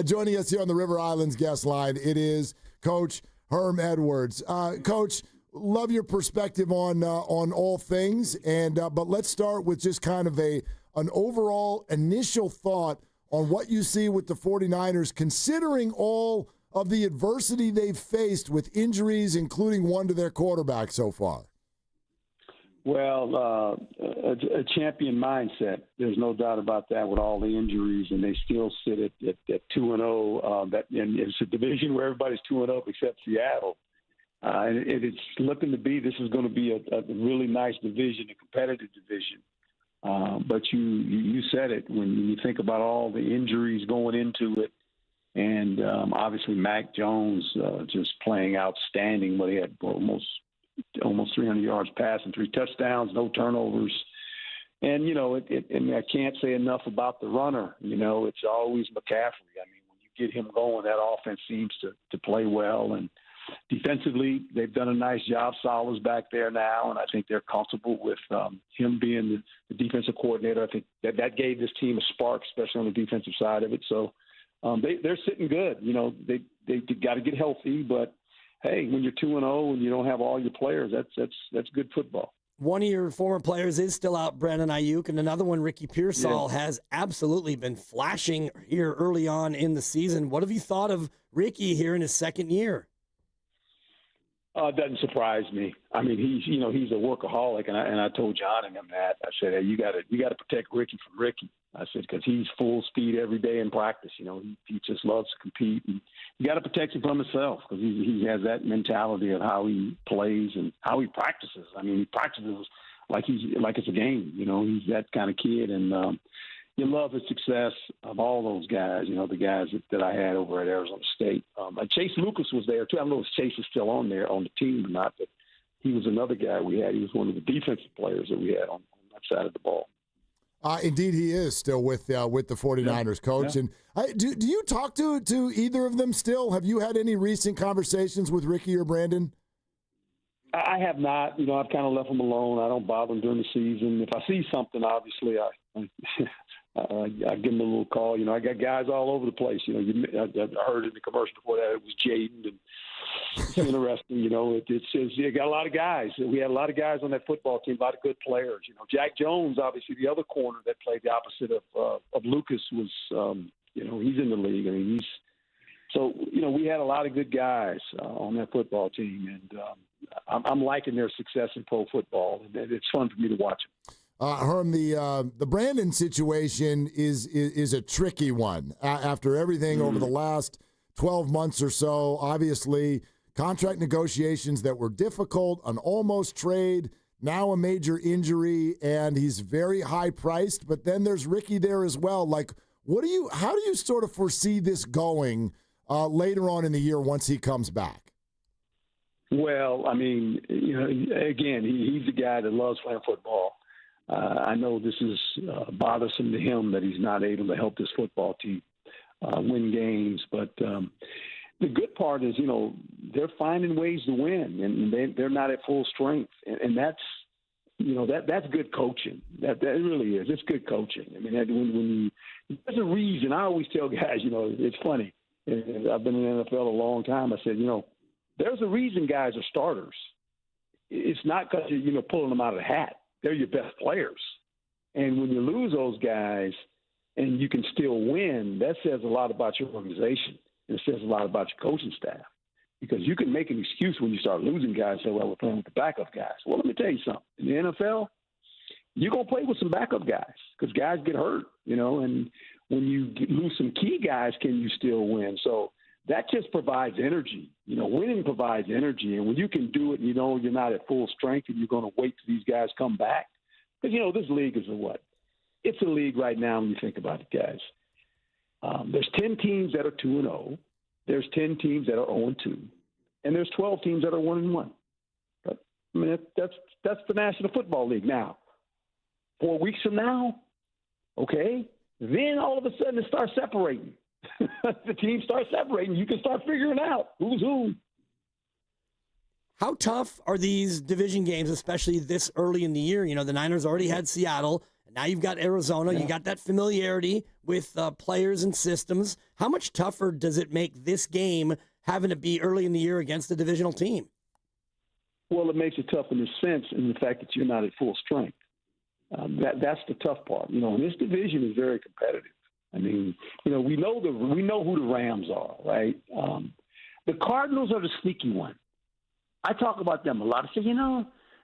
Joining us here on the River Islands guest line, it is Coach Herm Edwards. Coach, love your perspective on all things, and but let's start with just kind of an overall initial thought on what you see with the 49ers, considering all of the adversity they've faced with injuries, including one to their quarterback so far. Well, a champion mindset. There's no doubt about that with all the injuries, and they still sit at 2-0. And it's a division where everybody's 2-0 except Seattle. And it's looking to be, this is going to be a really nice division, a competitive division. But you said it, when you think about all the injuries going into it, and obviously Mac Jones just playing outstanding, but he had almost 300 yards passing, 3 touchdowns, no turnovers. And, and I can't say enough about the runner. It's always McCaffrey. I mean, when you get him going, that offense seems to play well. And defensively, they've done a nice job. Salah's back there now, and I think they're comfortable with him being the defensive coordinator. I think that gave this team a spark, especially on the defensive side of it. So they're sitting good. They got to get healthy, but hey, when you're 2-0 and you don't have all your players, that's good football. One of your former players is still out, Brandon Ayuk, and another one, Ricky Pearsall, has absolutely been flashing here early on in the season. What have you thought of Ricky here in his second year? It doesn't surprise me. I mean, he's a workaholic, and I told John and him that. I said, hey, you got to protect Ricky from Ricky. I said, because he's full speed every day in practice. He just loves to compete, and you got to protect him from himself because he has that mentality of how he plays and how he practices. I mean, he practices like it's a game. He's that kind of kid, and you love the success of all those guys. The guys that I had over at Arizona State. Chase Lucas was there too. I don't know if Chase is still on there on the team or not, but he was another guy we had. He was one of the defensive players that we had on that side of the ball. Indeed, he is still with the 49ers, Coach. Yeah. And do you talk to either of them still? Have you had any recent conversations with Ricky or Brandon? I have not. I've kind of left them alone. I don't bother them during the season. If I see something, obviously, I give them a little call. I got guys all over the place. I heard in the commercial before that it was Jaden, and it's interesting. It says you got a lot of guys. We had a lot of guys on that football team, a lot of good players. Jack Jones, obviously, the other corner that played the opposite of Lucas was, he's in the league. I mean, we had a lot of good guys on that football team, and I'm liking their success in pro football, and it's fun for me to watch them. Herm, the Brandon situation is a tricky one. After everything over the last 12 months or so, obviously contract negotiations that were difficult, an almost trade, now a major injury, and he's very high priced. But then there's Ricky there as well. Like, how do you sort of foresee this going later on in the year once he comes back? Well, I mean, again, he's the guy that loves playing football. I know this is bothersome to him that he's not able to help this football team win games. But the good part is, they're finding ways to win, and they're not at full strength. And that's, that's good coaching. That really is. It's good coaching. I mean, there's a reason. I always tell guys, it's funny. And I've been in the NFL a long time. I said, there's a reason guys are starters. It's not because you're pulling them out of the hat. They're your best players. And when you lose those guys and you can still win, that says a lot about your organization. And it says a lot about your coaching staff. Because you can make an excuse when you start losing guys, say, well, we're playing with the backup guys. Well, let me tell you something. In the NFL, you're going to play with some backup guys because guys get hurt, and when you lose some key guys, can you still win? So that just provides energy. Winning provides energy. And when you can do it, you're not at full strength and you're going to wait till these guys come back. Because, this league is it's a league right now when you think about it, guys. There's 10 teams that are 2-0. There's 10 teams that are 0-2. And there's 12 teams that are 1-1. But, I mean, that's the National Football League. Now, 4 weeks from now, okay, then all of a sudden it starts separating. The teams start separating. You can start figuring out who's who. How tough are these division games, especially this early in the year? The Niners already had Seattle. And now you've got Arizona. Yeah. You got that familiarity with players and systems. How much tougher does it make this game having to be early in the year against a divisional team? Well, it makes it tough in the sense in the fact that you're not at full strength. That's the tough part. And this division is very competitive. I mean, we know who the Rams are, right? The Cardinals are the sneaky one. I talk about them a lot. I say,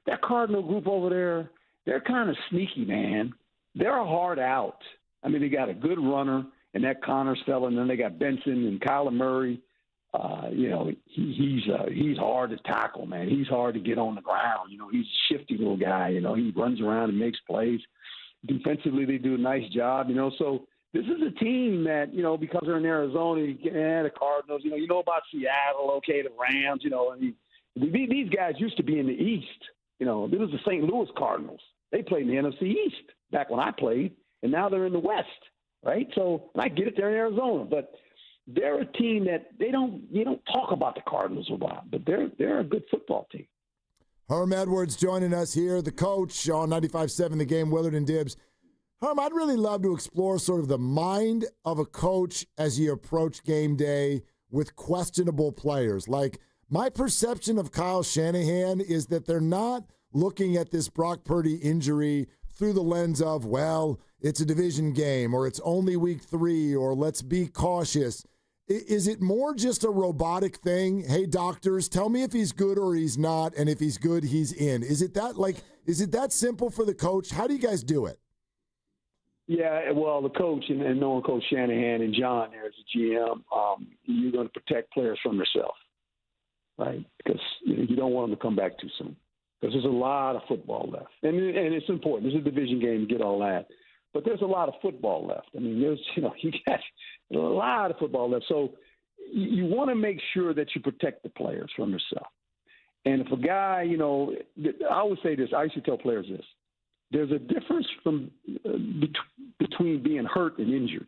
that Cardinal group over there, they're kind of sneaky, man. They're a hard out. I mean, they got a good runner, and that Connors fella, and then they got Benson and Kyler Murray. He's hard to tackle, man. He's hard to get on the ground. He's a shifty little guy. He runs around and makes plays. Defensively, they do a nice job. So this is a team that, because they're in Arizona, the Cardinals. You know about Seattle, okay, the Rams. These guys used to be in the East. This is the St. Louis Cardinals. They played in the NFC East back when I played, and now they're in the West, right? So, and I get it, they're in Arizona, but they're a team that you don't talk about the Cardinals a lot, but they're a good football team. Herm Edwards joining us here, the coach on 95.7 The Game, Willard and Dibs. Herm, I'd really love to explore sort of the mind of a coach as you approach game day with questionable players. Like, my perception of Kyle Shanahan is that they're not looking at this Brock Purdy injury through the lens of, well, it's a division game, or it's only week 3, or let's be cautious. Is it more just a robotic thing? Hey, doctors, tell me if he's good or he's not, and if he's good, he's in. Is it that simple for the coach? How do you guys do it? Yeah, well, the coach and knowing Coach Shanahan and John there as a GM, you're going to protect players from themselves, right? Because you don't want them to come back too soon. Because there's a lot of football left. And it's important. This is a division game to get all that. But there's a lot of football left. I mean, you got a lot of football left. So you want to make sure that you protect the players from themselves. And if a guy, I always say this. I used to tell players this. There's a difference between being hurt and injured.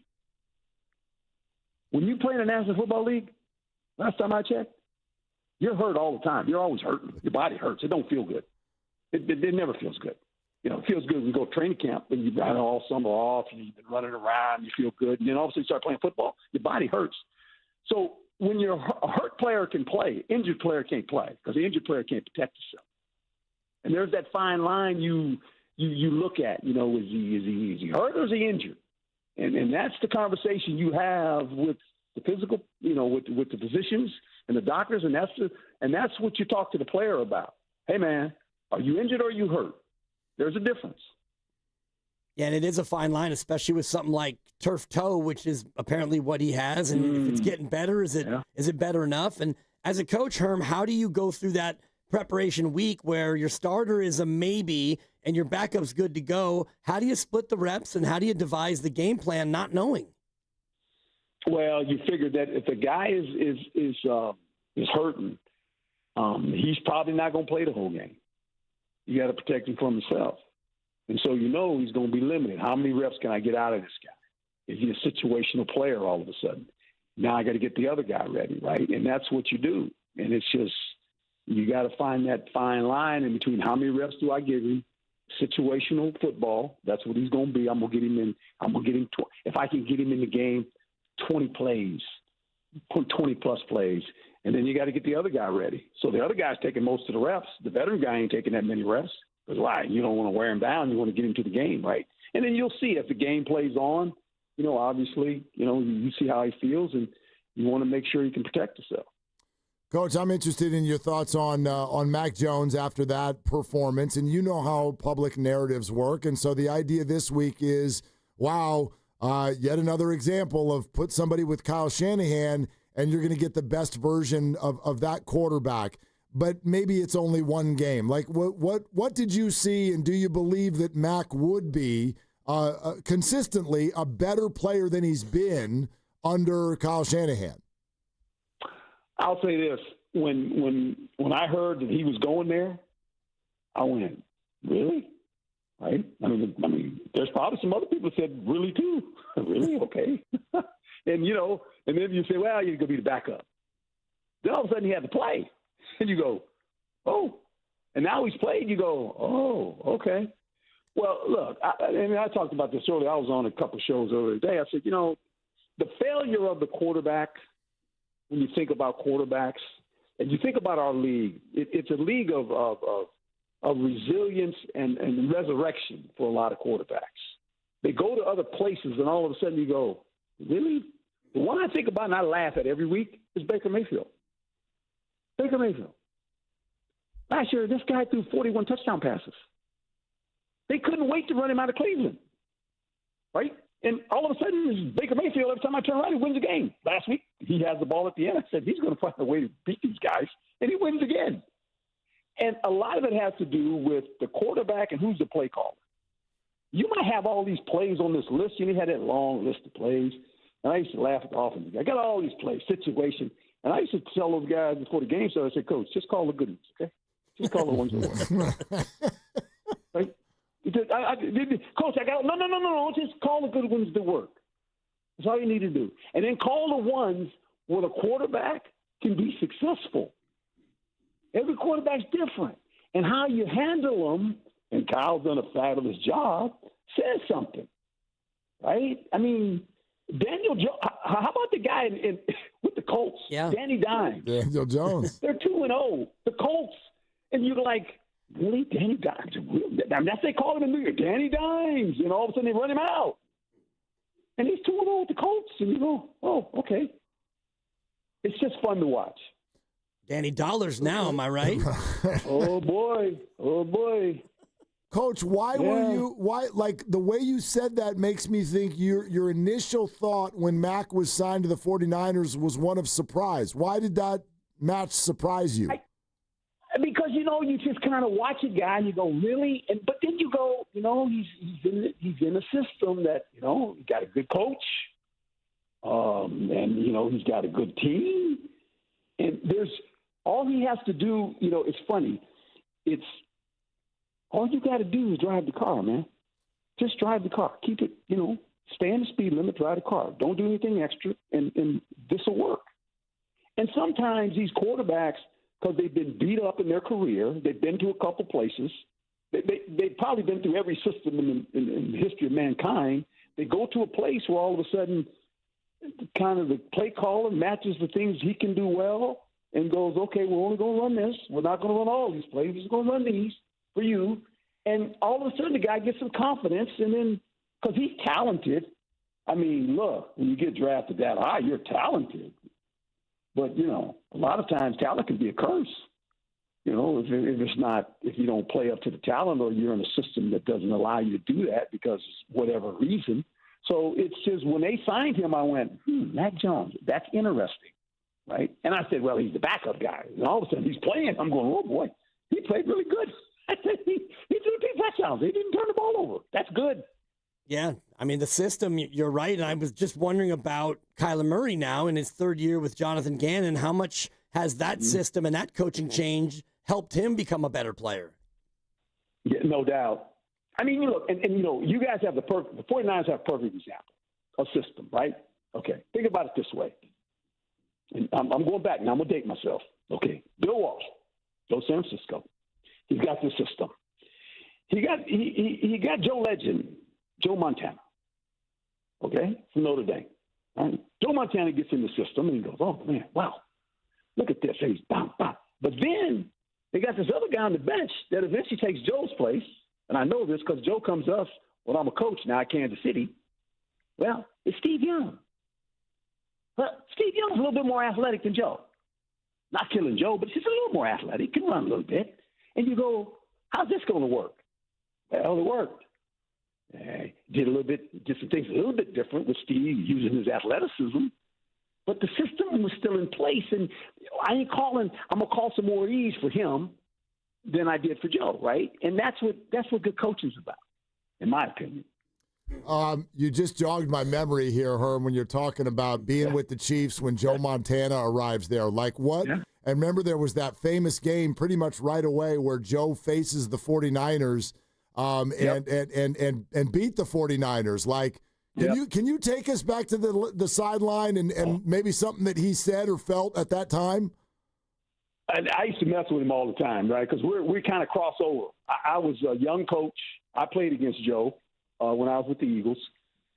When you play in the National Football League, last time I checked, you're hurt all the time. You're always hurting. Your body hurts. It don't feel good. It never feels good. It feels good when you go to training camp and you've got all summer off and you've been running around, you feel good. And then all of a sudden you start playing football, your body hurts. So when a hurt player can play, injured player can't play because the injured player can't protect himself. And there's that fine line you look at, is he hurt or is he injured? And that's the conversation you have with the physical, with the physicians and the doctors, and that's what you talk to the player about. Hey, man, are you injured or are you hurt? There's a difference. Yeah, and it is a fine line, especially with something like turf toe, which is apparently what he has. And if it's getting better, is it better enough? And As a coach, Herm, how do you go through that preparation week where your starter is a maybe and your backup's good to go? How do you split the reps and how do you devise the game plan not knowing? Well, you figure that if the guy is hurting, he's probably not going to play the whole game. You got to protect him from himself. And so he's going to be limited. How many reps can I get out of this guy? Is he a situational player all of a sudden? Now I got to get the other guy ready, right? And that's what you do. And it's just you got to find that fine line in between how many reps do I give him? Situational football, that's what he's going to be. I'm going to get him in. If I can get him in the game, 20 plays, 20-plus plays. And then you got to get the other guy ready. So the other guy's taking most of the reps. The veteran guy ain't taking that many reps. Because why? You don't want to wear him down. You want to get him to the game, right? And then you'll see if the game plays on, obviously, you see how he feels, and you want to make sure he can protect himself. Coach, I'm interested in your thoughts on Mac Jones after that performance. And you know how public narratives work. And so the idea this week is, wow, yet another example of put somebody with Kyle Shanahan and you're going to get the best version of that quarterback. But maybe it's only one game. Like, what did you see, and do you believe that Mac would be consistently a better player than he's been under Kyle Shanahan? I'll say this: when I heard that he was going there, I went, really? Right? I mean, there's probably some other people that said, really too. Really? Okay. and then you say, well, you're going to be the backup. Then all of a sudden he had to play. And you go, oh, and now he's played. You go, oh, okay. Well, look, I talked about this earlier. I was on a couple shows earlier today. I said, the failure of the quarterback, when you think about quarterbacks, and you think about our league, it's a league of resilience and resurrection for a lot of quarterbacks. They go to other places, and all of a sudden you go, really? The one I think about and I laugh at every week is Baker Mayfield. Baker Mayfield. Last year, this guy threw 41 touchdown passes. They couldn't wait to run him out of Cleveland, right? And all of a sudden, it's Baker Mayfield. Every time I turn around, he wins a game. Last week, he has the ball at the end. I said, he's going to find a way to beat these guys, and he wins again. And a lot of it has to do with the quarterback and who's the play caller. You might have all these plays on this list. You had that long list of plays. And I used to laugh at the offense. I got all these plays, situation. And I used to tell those guys before the game started, I said, Coach, just call the good ones, okay? Just call the ones that work. Right? Coach, no. Just call the good ones that work. That's all you need to do. And then call the ones where the quarterback can be successful. Every quarterback's different. And how you handle them, and Kyle's done a fabulous job, says something. Right? I mean, Daniel Jones, how about the guy with the Colts? Yeah. Danny Dimes. Daniel Jones. They're 2-0. The Colts. And you're like, really? Danny Dimes? That's they call him in New York. Danny Dimes. And all of a sudden they run him out. And he's 2-0 with the Colts. And you go, oh, okay. It's just fun to watch. Danny Dollars now, am I right? Oh, boy. Coach, why the way you said that makes me think your initial thought when Mac was signed to the 49ers was one of surprise. Why did that match surprise you? Because, you just kind of watch a guy and you go, really? But then you go, he's in a system that, he got a good coach. And, he's got a good team. And all he has to do, it's funny. All you got to do is drive the car, man. Just drive the car. Keep it, stay in the speed limit, drive the car. Don't do anything extra, and this will work. And sometimes these quarterbacks, because they've been beat up in their career, they've been to a couple places. They've probably been through every system in the history of mankind. They go to a place where all of a sudden kind of the play caller matches the things he can do well and goes, okay, we're only going to run this. We're not going to run all these plays. We're just going to run these for you. And all of a sudden the guy gets some confidence, and then because he's talented. I mean, look, when you get drafted that high, you're talented. But, a lot of times talent can be a curse. If you don't play up to the talent, or you're in a system that doesn't allow you to do that because whatever reason. So it's just when they signed him, I went, Mac Jones, that's interesting. right? And I said, well, he's the backup guy. And all of a sudden he's playing. I'm going, oh, boy, he played really good. I said, he threw 2 touchdowns. He didn't turn the ball over. That's good. Yeah, I mean, the system, you're right. And I was just wondering about Kyler Murray now in his 3rd year with Jonathan Gannon. How much has that system and that coaching change helped him become a better player? Yeah, no doubt. I mean, you look, and you know, you guys have the 49ers have a perfect example, a system, right? Okay, think about it this way. And I'm going back now. I'm going to date myself. Okay, Bill Walsh, go San Francisco. He's got this system. He got Joe Legend, Joe Montana, okay, from Notre Dame. Right? Joe Montana gets in the system, and he goes, oh, man, wow, look at this. He's bam, bam. But then they got this other guy on the bench that eventually takes Joe's place, and I know this because Joe comes to us when I'm a coach now at Kansas City. Well, it's Steve Young. But Steve Young's a little bit more athletic than Joe. Not killing Joe, but he's a little more athletic, can run a little bit. And you go, how's this going to work? Well, it worked. Did a little bit, did some things a little bit different with Steve using his athleticism, but the system was still in place. And I'm going to call some more ease for him than I did for Joe, right? And that's what good coaching is about, in my opinion. You just jogged my memory here, Herm, when you're talking about being with the Chiefs when Joe Montana arrives there. Like what? Yeah. And remember there was that famous game pretty much right away where Joe faces the 49ers and beat the 49ers. Like, can you take us back to the sideline and maybe something that he said or felt at that time? I used to mess with him all the time, right? Because we kind of cross over. I was a young coach. I played against Joe when I was with the Eagles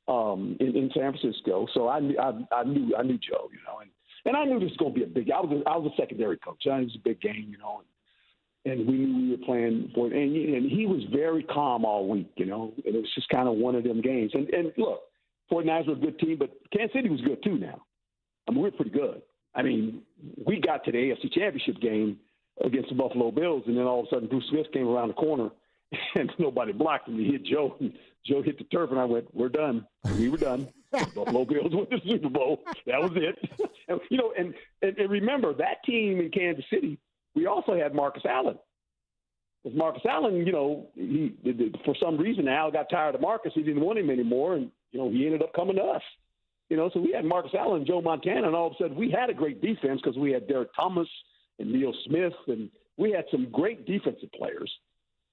in San Francisco. So I knew Joe, you know, and I knew this was going to be a big. I was a secondary coach. I knew it was a big game, you know, and we knew we were playing for it. And he was very calm all week, you know, and it was just kind of one of them games. And look, 49ers were a good team, but Kansas City was good too now. I mean, we were pretty good. I mean, we got to the AFC Championship game against the Buffalo Bills, and then all of a sudden Bruce Smith came around the corner, and nobody blocked him. He hit Joe, and Joe hit the turf, and I went, we're done. We were done. Buffalo Bills won the Super Bowl. That was it. And, you know, and remember, that team in Kansas City, we also had Marcus Allen. Because Marcus Allen, you know, for some reason, Al got tired of Marcus. He didn't want him anymore, and, you know, he ended up coming to us. You know, so we had Marcus Allen and Joe Montana, and all of a sudden we had a great defense because we had Derek Thomas and Neil Smith, and we had some great defensive players.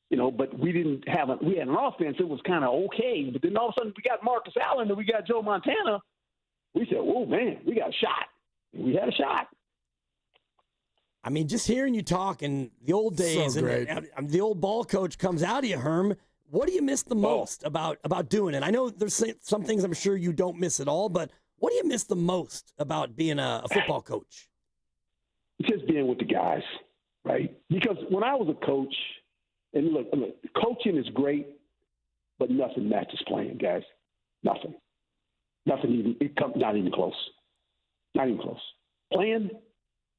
You know, but we had an offense that was kind of okay. But then all of a sudden we got Marcus Allen and we got Joe Montana. We said, "Oh man, we got a shot." And we had a shot. I mean, just hearing you talk in the old days, so and the old ball coach comes out of you, Herm. What do you miss the most about doing it? I know there's some things I'm sure you don't miss at all, but what do you miss the most about being a football coach? Just being with the guys, right? Because when I was a coach, and look, coaching is great, but nothing matches playing, guys. Nothing even. Not even close. Not even close. Playing,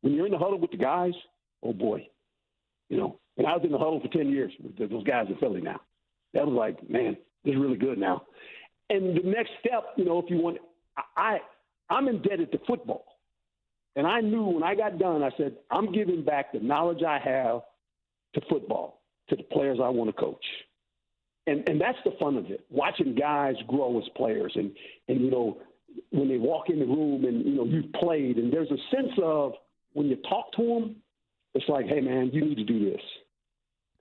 when you're in the huddle with the guys, oh boy, you know. And I was in the huddle for 10 years with those guys in Philly now. That was like, man, this is really good now. And the next step, you know, if you want, I'm indebted to football. And I knew when I got done, I said, I'm giving back the knowledge I have to football, to the players I want to coach. And that's the fun of it, watching guys grow as players. And you know, when they walk in the room and, you know, you've played, and there's a sense of when you talk to them, it's like, hey, man, you need to do this.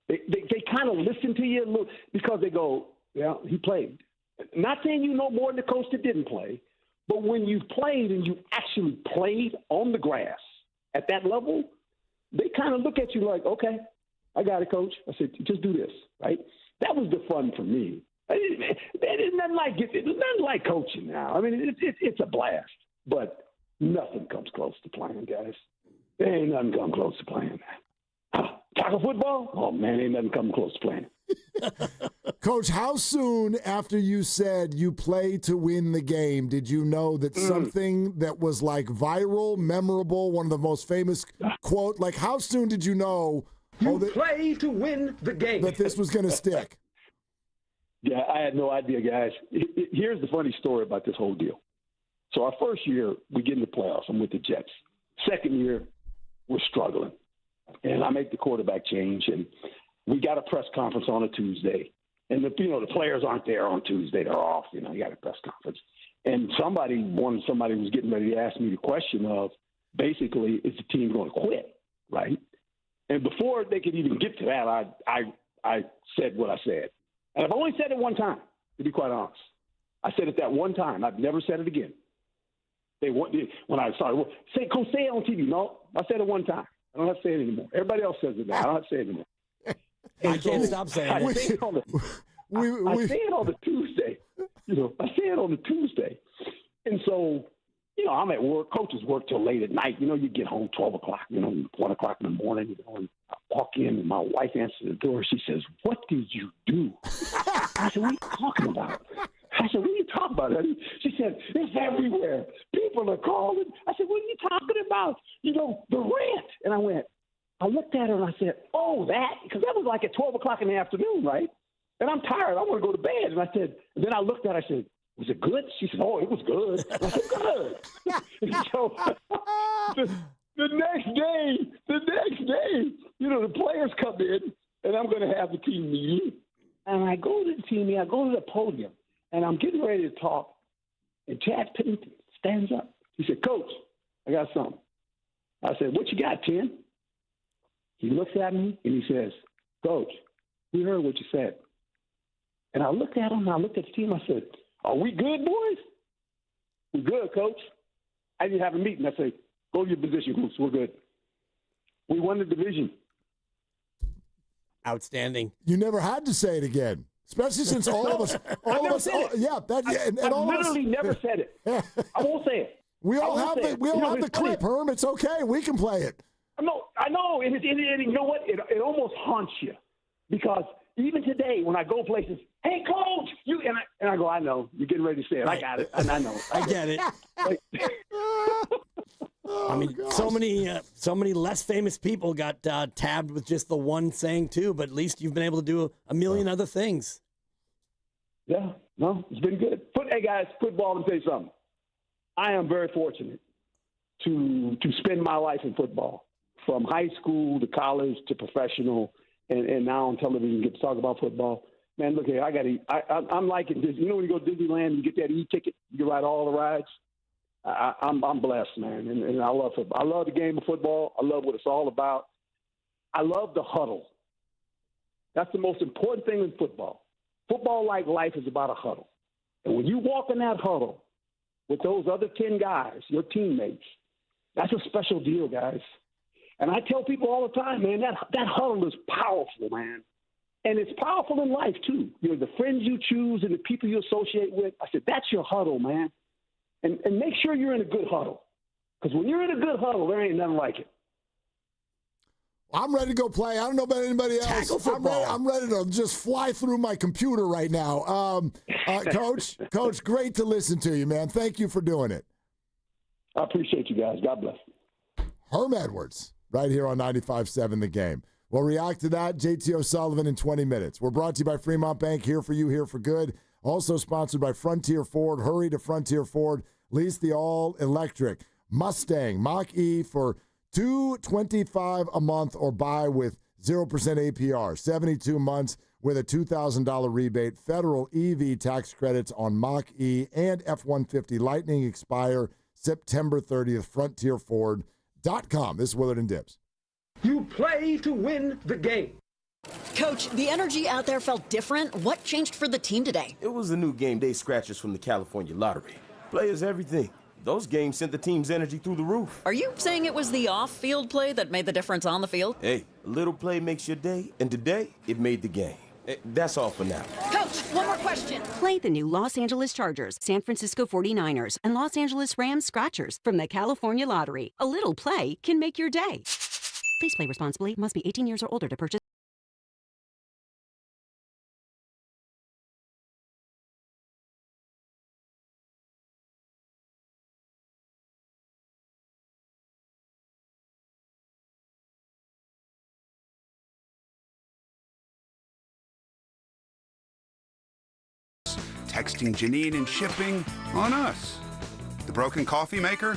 They kind of listen to you a little because they go, yeah, he played. Not saying you know more than the coach that didn't play, but when you've played and you've actually played on the grass at that level, they kind of look at you like, okay, I got it, coach. I said, just do this, right? That was the fun for me. It's nothing like coaching now. I mean, it's a blast, but nothing comes close to playing, guys. There ain't nothing come close to playing. Tackle football? Oh, man, ain't nothing come close to playing. Coach, how soon after you said you play to win the game did you know that something that was like viral, memorable, one of the most famous quote, like how soon did you know play to win the game, that this was going to stick? Yeah, I had no idea, guys. Here's the funny story about this whole deal. So our first year, we get in the playoffs. I'm with the Jets. second year, we're struggling. And I make the quarterback change, and we got a press conference on a Tuesday. And, the players aren't there on Tuesday. They're off. You got a press conference. And somebody was getting ready to ask me the question of, basically, is the team going to quit, right? And before they could even get to that, I said what I said. And I've only said it one time, to be quite honest. I said it that one time. I've never said it again. When I started, say it on TV. No, I said it one time. I don't have to say it anymore. Everybody else says it now. I don't have to say it anymore. I can't stop saying I it. say it on the Tuesday. I say it on the Tuesday. And so, I'm at work. Coaches work till late at night. You get home 12 o'clock, 1 o'clock in the morning. And I walk in, and my wife answers the door. She says, "What did you do?" I said, "What are you talking about?" I said, "What are you talking about, honey?" She said, "It's everywhere. People are calling." I said, "What are you talking about?" The rant. And I looked at her and I said, "Oh, that," because that was like at 12 o'clock in the afternoon, right? And I'm tired. I want to go to bed. And then I looked at her, I said, "Was it good?" She said, "Oh, it was good." I said, "Good." And so the next day, the players come in, and I'm going to have the team meeting. And I go to the team meeting, I go to the podium, and I'm getting ready to talk. And Chad Pennington stands up. He said, "Coach, I got something." I said, "What you got, Tim?" He looks at me, and he says, "Coach, we heard what you said." And I looked at him, and I looked at the team. I said, "Are we good, boys?" "We're good, Coach." I didn't have a meeting. I said, "Go to your position groups. We're good." We won the division. Outstanding. You never had to say it again, especially since all of us. I literally never said it. I won't say it. We all have the clip, Herm. It's okay. We can play it. I know. And you know what? It almost haunts you because even today when I go places, "Hey, Coach," and I go, "I know. You're getting ready to say it. I got it. And I know. I get it." So many less famous people got tabbed with just the one saying too, but at least you've been able to do a million other things. Yeah, no, it's been good. Hey guys, football. Let me tell you something. I am very fortunate to spend my life in football, from high school to college to professional, and now on television get to talk about football. Man, look here, I'm liking this. When you go to Disneyland, you get that e-ticket, you can ride all the rides. I'm blessed, man, and I love football. I love the game of football. I love what it's all about. I love the huddle. That's the most important thing in football. Football, like life, is about a huddle. And when you walk in that huddle with those other 10 guys, your teammates, that's a special deal, guys. And I tell people all the time, man, that huddle is powerful, man. And it's powerful in life, too. The friends you choose and the people you associate with. I said, that's your huddle, man. And make sure you're in a good huddle. Because when you're in a good huddle, there ain't nothing like it. I'm ready to go play. I don't know about anybody else. I'm ready to just fly through my computer right now. Coach, great to listen to you, man. Thank you for doing it. I appreciate you guys. God bless. Herm Edwards, right here on 95.7 The Game. We'll react to that. JT O'Sullivan in 20 minutes. We're brought to you by Fremont Bank, here for you, here for good. Also sponsored by Frontier Ford. Hurry to Frontier Ford. Lease the all-electric Mustang Mach-E for $225 a month, or buy with 0% APR. 72 months with a $2,000 rebate. Federal EV tax credits on Mach-E and F-150 Lightning expire September 30th. FrontierFord.com. This is Willard and Dibs. You play to win the game. Coach, the energy out there felt different. What changed for the team today? It was the new game day scratchers from the California Lottery. Players, everything. Those games sent the team's energy through the roof. Are you saying it was the off-field play that made the difference on the field? Hey, a little play makes your day, and today, it made the game. That's all for now. Coach, one more question. Play the new Los Angeles Chargers, San Francisco 49ers, and Los Angeles Rams Scratchers from the California Lottery. A little play can make your day. Please play responsibly. Must be 18 years or older to purchase. Texting Janine and shipping on us. The broken coffee maker?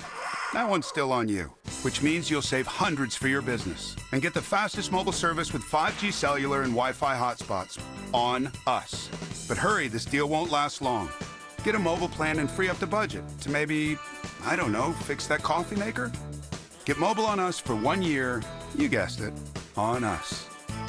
That one's still on you. which means you'll save hundreds for your business. And get the fastest mobile service with 5G cellular and Wi-Fi hotspots on us. But hurry, this deal won't last long. Get a mobile plan and free up the budget to maybe, I don't know, fix that coffee maker? Get mobile on us for 1 year, you guessed it, on us.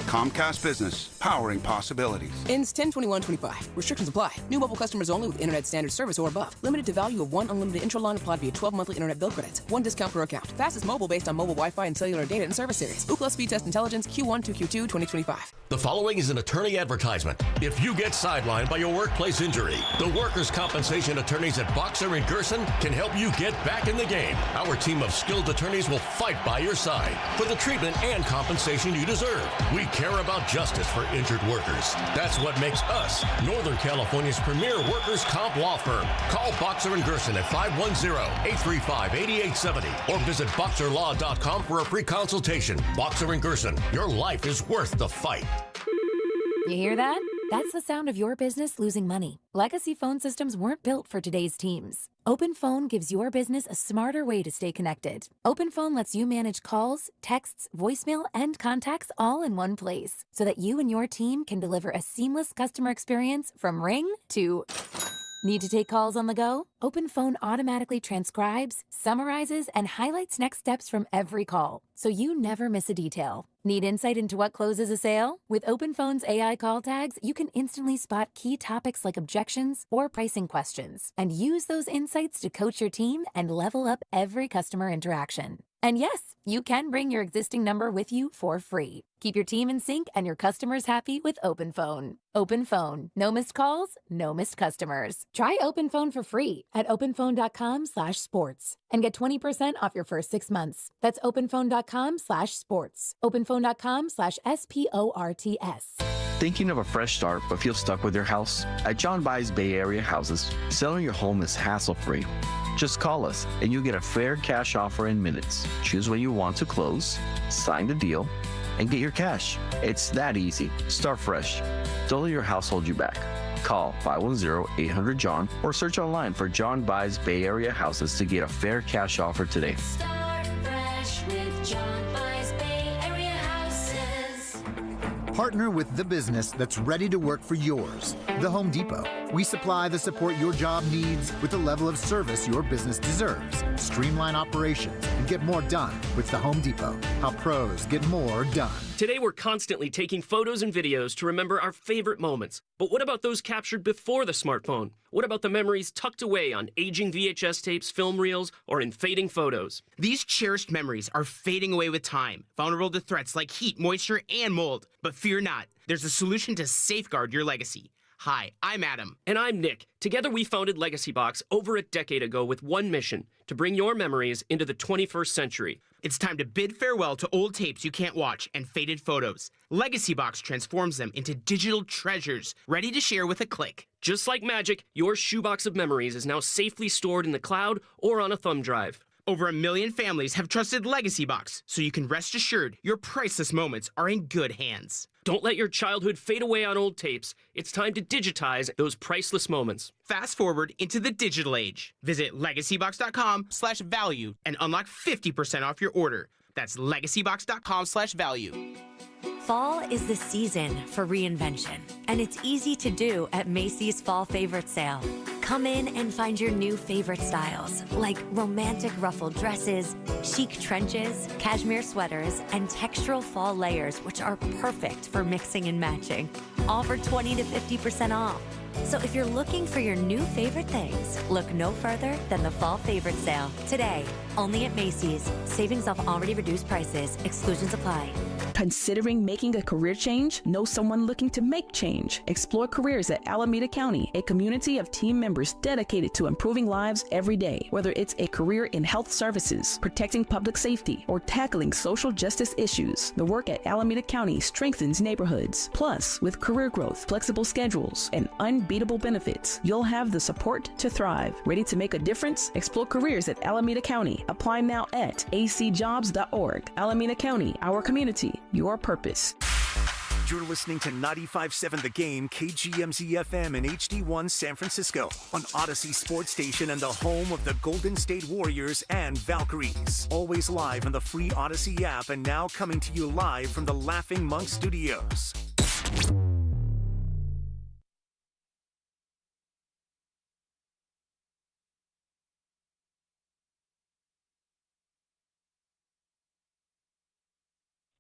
Comcast Business, powering possibilities. Ends 10/21/25. Restrictions apply. New mobile customers only with internet standard service or above. Limited to value of 1 unlimited intro line applied via 12 monthly internet bill credits. 1 discount per account. Fastest mobile based on mobile Wi-Fi and cellular data and service series. Ookla Speed Test Intelligence Q1 to Q2 2025. The following is an attorney advertisement. If you get sidelined by your workplace injury, the workers' compensation attorneys at Boxer and Gerson can help you get back in the game. Our team of skilled attorneys will fight by your side for the treatment and compensation you deserve. We care about justice for injured workers. That's what makes us Northern California's premier workers' comp law firm. Call Boxer and Gerson at 510-835-8870 or visit boxerlaw.com for a free consultation. Boxer and Gerson, your life is worth the fight. You hear that? That's the sound of your business losing money. Legacy phone systems weren't built for today's teams. Open Phone gives your business a smarter way to stay connected. Open Phone lets you manage calls, texts, voicemail, and contacts all in one place so that you and your team can deliver a seamless customer experience from ring to... Need to take calls on the go? Open Phone automatically transcribes, summarizes, and highlights next steps from every call, so you never miss a detail. Need insight into what closes a sale? With Open Phone's AI call tags, you can instantly spot key topics like objections or pricing questions, and use those insights to coach your team and level up every customer interaction. And yes, you can bring your existing number with you for free. Keep your team in sync and your customers happy with Open Phone. Open Phone. No missed calls, no missed customers. Try Open Phone for free at openphone.com/sports and get 20% off your first 6 months. That's openphone.com/sports. openphone.com/SPORTS. Thinking of a fresh start but feel stuck with your house? At John Buys Bay Area Houses, selling your home is hassle-free. Just call us and you'll get a fair cash offer in minutes. Choose when you want to close, sign the deal, and get your cash. It's that easy. Start fresh. Don't let your house hold you back. Call 510-800-JOHN or search online for John Buys Bay Area Houses to get a fair cash offer today. Start fresh with John Buys Bay Area Houses. Partner with the business that's ready to work for yours. The Home Depot. We supply the support your job needs with the level of service your business deserves. Streamline operations and get more done with the Home Depot. How pros get more done. Today we're constantly taking photos and videos to remember our favorite moments. But what about those captured before the smartphone? What about the memories tucked away on aging VHS tapes, film reels, or in fading photos? These cherished memories are fading away with time, vulnerable to threats like heat, moisture, and mold. But fear not, there's a solution to safeguard your legacy. Hi, I'm Adam. And I'm Nick. Together we founded Legacy Box over a decade ago with one mission, to bring your memories into the 21st century. It's time to bid farewell to old tapes you can't watch and faded photos. Legacy Box transforms them into digital treasures, ready to share with a click. Just like magic, your shoebox of memories is now safely stored in the cloud or on a thumb drive. Over 1 million families have trusted Legacy Box, so you can rest assured your priceless moments are in good hands. Don't let your childhood fade away on old tapes. It's time to digitize those priceless moments. Fast forward into the digital age. Visit legacybox.com/value and unlock 50% off your order. That's legacybox.com/value. Fall is the season for reinvention, and it's easy to do at Macy's Fall Favorite Sale. Come in and find your new favorite styles, like romantic ruffled dresses, chic trenches, cashmere sweaters, and textural fall layers, which are perfect for mixing and matching, all for 20 to 50% off. So if you're looking for your new favorite things, look no further than the Fall Favorite Sale. Today, only at Macy's. Savings off already reduced prices. Exclusions apply. Considering making a career change? Know someone looking to make change? Explore careers at Alameda County, a community of team members dedicated to improving lives every day. Whether it's a career in health services, protecting public safety, or tackling social justice issues, the work at Alameda County strengthens neighborhoods. Plus, with career growth, flexible schedules, and unbeatable benefits, you'll have the support to thrive. Ready to make a difference? Explore careers at Alameda County. Apply now at acjobs.org. Alameda County, our community, your purpose. You're listening to 95.7 The Game, KGMZ FM and HD1 San Francisco on Odyssey Sports Station and the home of the Golden State Warriors and Valkyries. Always live on the free Odyssey app and now coming to you live from the Laughing Monk Studios.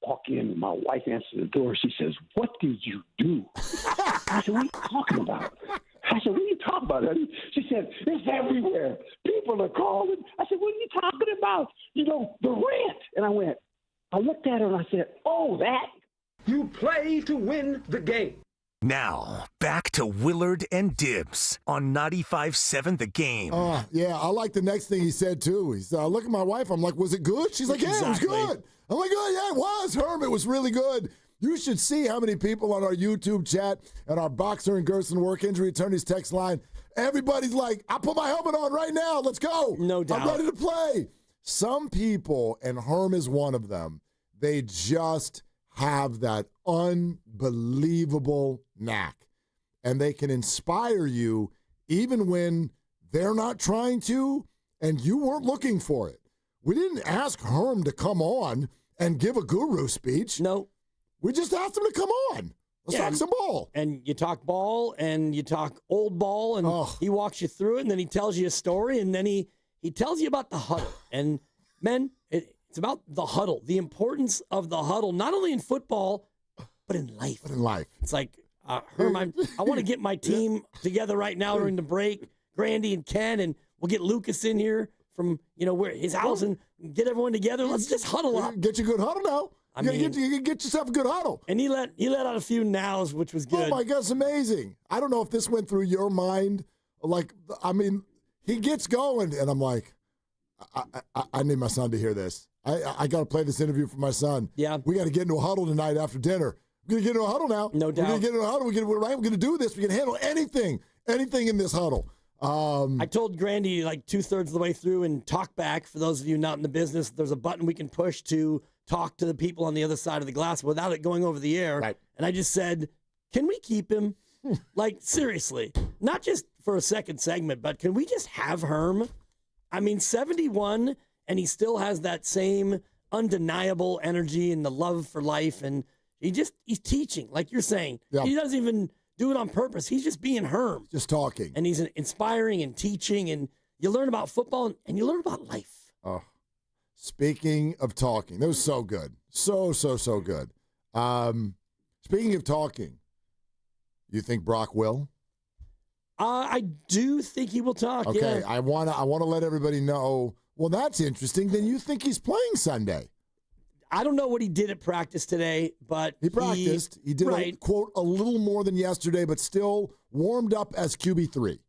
Walk in, and my wife answers the door. She says, "What did you do?" I said, "What are you talking about?" I said, "What are you talking about, honey?" She said, "It's everywhere. People are calling." I said, "What are you talking about?" "You know, the rant." And I looked at her and I said, "Oh, that." You play to win the game. Now, back to Willard and Dibs on 95.7 The Game. Yeah, I like the next thing he said, too. He said, I look at my wife, I'm like, was it good? She's like, yeah, Exactly. It was good. I'm like, oh, yeah, it was, Herm. It was really good. You should see how many people on our YouTube chat and our Boxer and Gerson Work Injury Attorneys text line. Everybody's like, I put my helmet on right now. Let's go. No doubt. I'm ready to play. Some people, and Herm is one of them, they just have that unbelievable knack. And they can inspire you even when they're not trying to and you weren't looking for it. We didn't ask Herm to come on and give a guru speech. No. We just asked him to come on. Let's talk some ball. And you talk ball and you talk old ball and he walks you through it and then he tells you a story and then he tells you about the huddle. And, men, it's about the huddle, the importance of the huddle, not only in football, but in life. It's like, Herm, I want to get my team together right now during the break, Grandy and Ken, and we'll get Lucas in here from, where his house and get everyone together. Let's just huddle up. Get you a good huddle now. You get yourself a good huddle. And he let out a few nows, which was good. Oh, my God, it's amazing. I don't know if this went through your mind. He gets going, and I'm like, I need my son to hear this. I got to play this interview for my son. Yeah. We got to get into a huddle tonight after dinner. We're going to get into a huddle now. No doubt. We're going to get into a huddle. We're going to do this. We can handle anything in this huddle. I told Grandy like 2/3 of the way through and talk back. For those of you not in the business, there's a button we can push to talk to the people on the other side of the glass without it going over the air. Right. And I just said, can we keep him? Like, seriously. Not just for a second segment, but can we just have Herm? 71, and he still has that same undeniable energy and the love for life. And he's teaching, like you're saying. Yeah. He doesn't even do it on purpose. He's just being Herm. Just talking. And he's inspiring and teaching, and you learn about football and you learn about life. Oh, speaking of talking, that was so good. So good. Speaking of talking, you think Brock will? I do think he will talk. Okay, yeah. I want to let everybody know. Well, that's interesting. Then you think he's playing Sunday? I don't know what he did at practice today, but he practiced. He did a little more than yesterday, but still warmed up as QB3.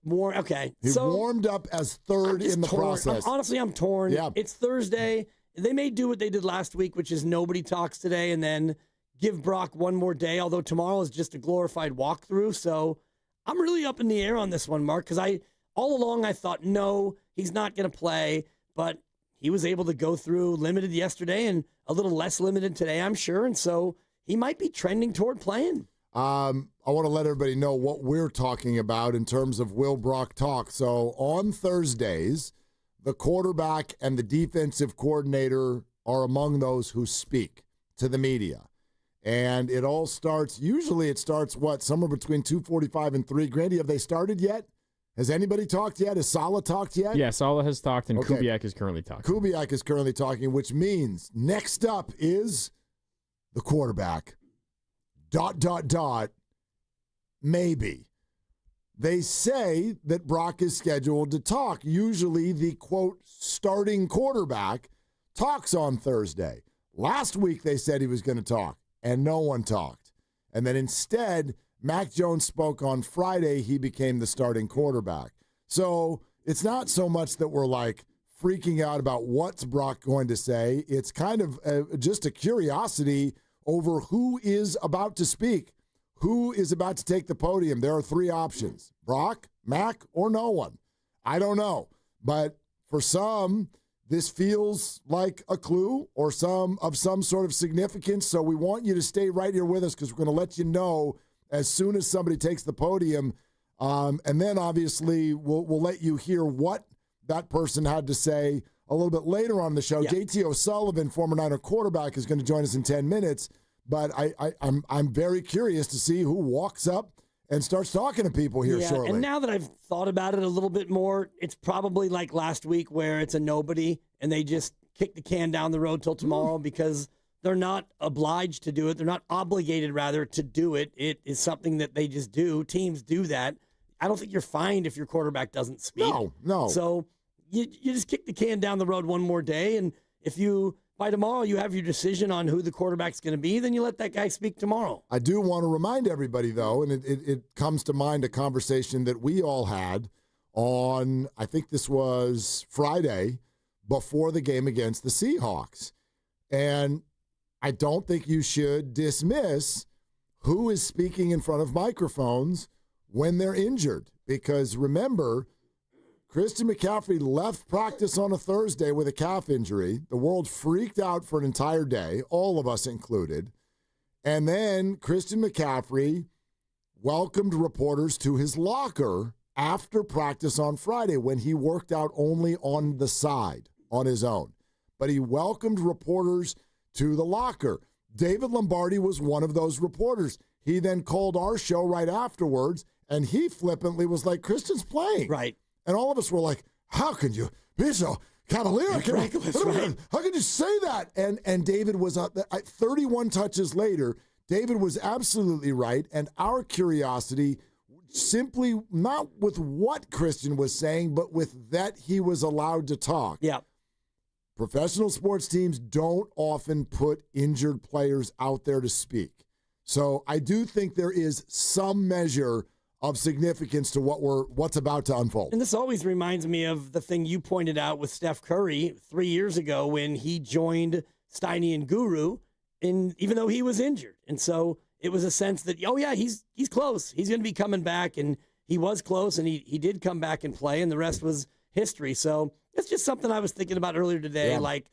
More okay. He warmed up as third in the process. Honestly, I'm torn. Yeah. It's Thursday. They may do what they did last week, which is nobody talks today, and then give Brock one more day. Although tomorrow is just a glorified walkthrough, so I'm really up in the air on this one, Mark. Because all along I thought no, he's not going to play, but he was able to go through limited yesterday and a little less limited today, I'm sure. And so he might be trending toward playing. I want to let everybody know what we're talking about in terms of Will Brock talk. So on Thursdays, the quarterback and the defensive coordinator are among those who speak to the media. And it all starts, somewhere between 2:45 and 3. Grandy, have they started yet? Has anybody talked yet? Has Saleh talked yet? Yeah, Saleh has talked, and Kubiak is currently talking. Kubiak is currently talking, which means next up is the quarterback. ... Maybe. They say that Brock is scheduled to talk. Usually the, quote, starting quarterback talks on Thursday. Last week they said he was going to talk, and no one talked. And then instead, Mac Jones spoke on Friday. He became the starting quarterback. So it's not so much that we're like freaking out about what's Brock going to say. It's kind of just a curiosity over who is about to speak, who is about to take the podium. There are 3 options: Brock, Mac, or no one. I don't know. But for some, this feels like a clue or some sort of significance. So we want you to stay right here with us because we're going to let you know as soon as somebody takes the podium. And then, obviously, we'll let you hear what that person had to say a little bit later on the show. Yeah. JT O'Sullivan, former Niner quarterback, is going to join us in 10 minutes. But I'm very curious to see who walks up and starts talking to people here shortly. And now that I've thought about it a little bit more, it's probably like last week where it's a nobody and they just kick the can down the road till tomorrow because they're not obliged to do it. They're not obligated, rather, to do it. It is something that they just do. Teams do that. I don't think you're fined if your quarterback doesn't speak. No. So you just kick the can down the road one more day, and if by tomorrow you have your decision on who the quarterback's going to be, then you let that guy speak tomorrow. I do want to remind everybody, though, and it comes to mind a conversation that we all had on, I think this was Friday, before the game against the Seahawks. And I don't think you should dismiss who is speaking in front of microphones when they're injured. Because remember, Christian McCaffrey left practice on a Thursday with a calf injury. The world freaked out for an entire day, all of us included. And then Christian McCaffrey welcomed reporters to his locker after practice on Friday when he worked out only on the side on his own. But he welcomed reporters to the locker. David Lombardi was one of those reporters. He then called our show right afterwards, and he flippantly was like, Christian's playing. Right. And all of us were like, how can you be so cavalier? How can you say that? And David was 31 touches later. David was absolutely right. And our curiosity simply not with what Christian was saying, but with that he was allowed to talk. Yeah. Professional sports teams don't often put injured players out there to speak. So I do think there is some measure of significance to what's about to unfold. And this always reminds me of the thing you pointed out with Steph Curry 3 years ago when he joined Steiny and Guru, even though he was injured. And so it was a sense that, he's close. He's going to be coming back, and he was close, and he did come back and play, and the rest was history. So it's just something I was thinking about earlier today. Yeah. Like,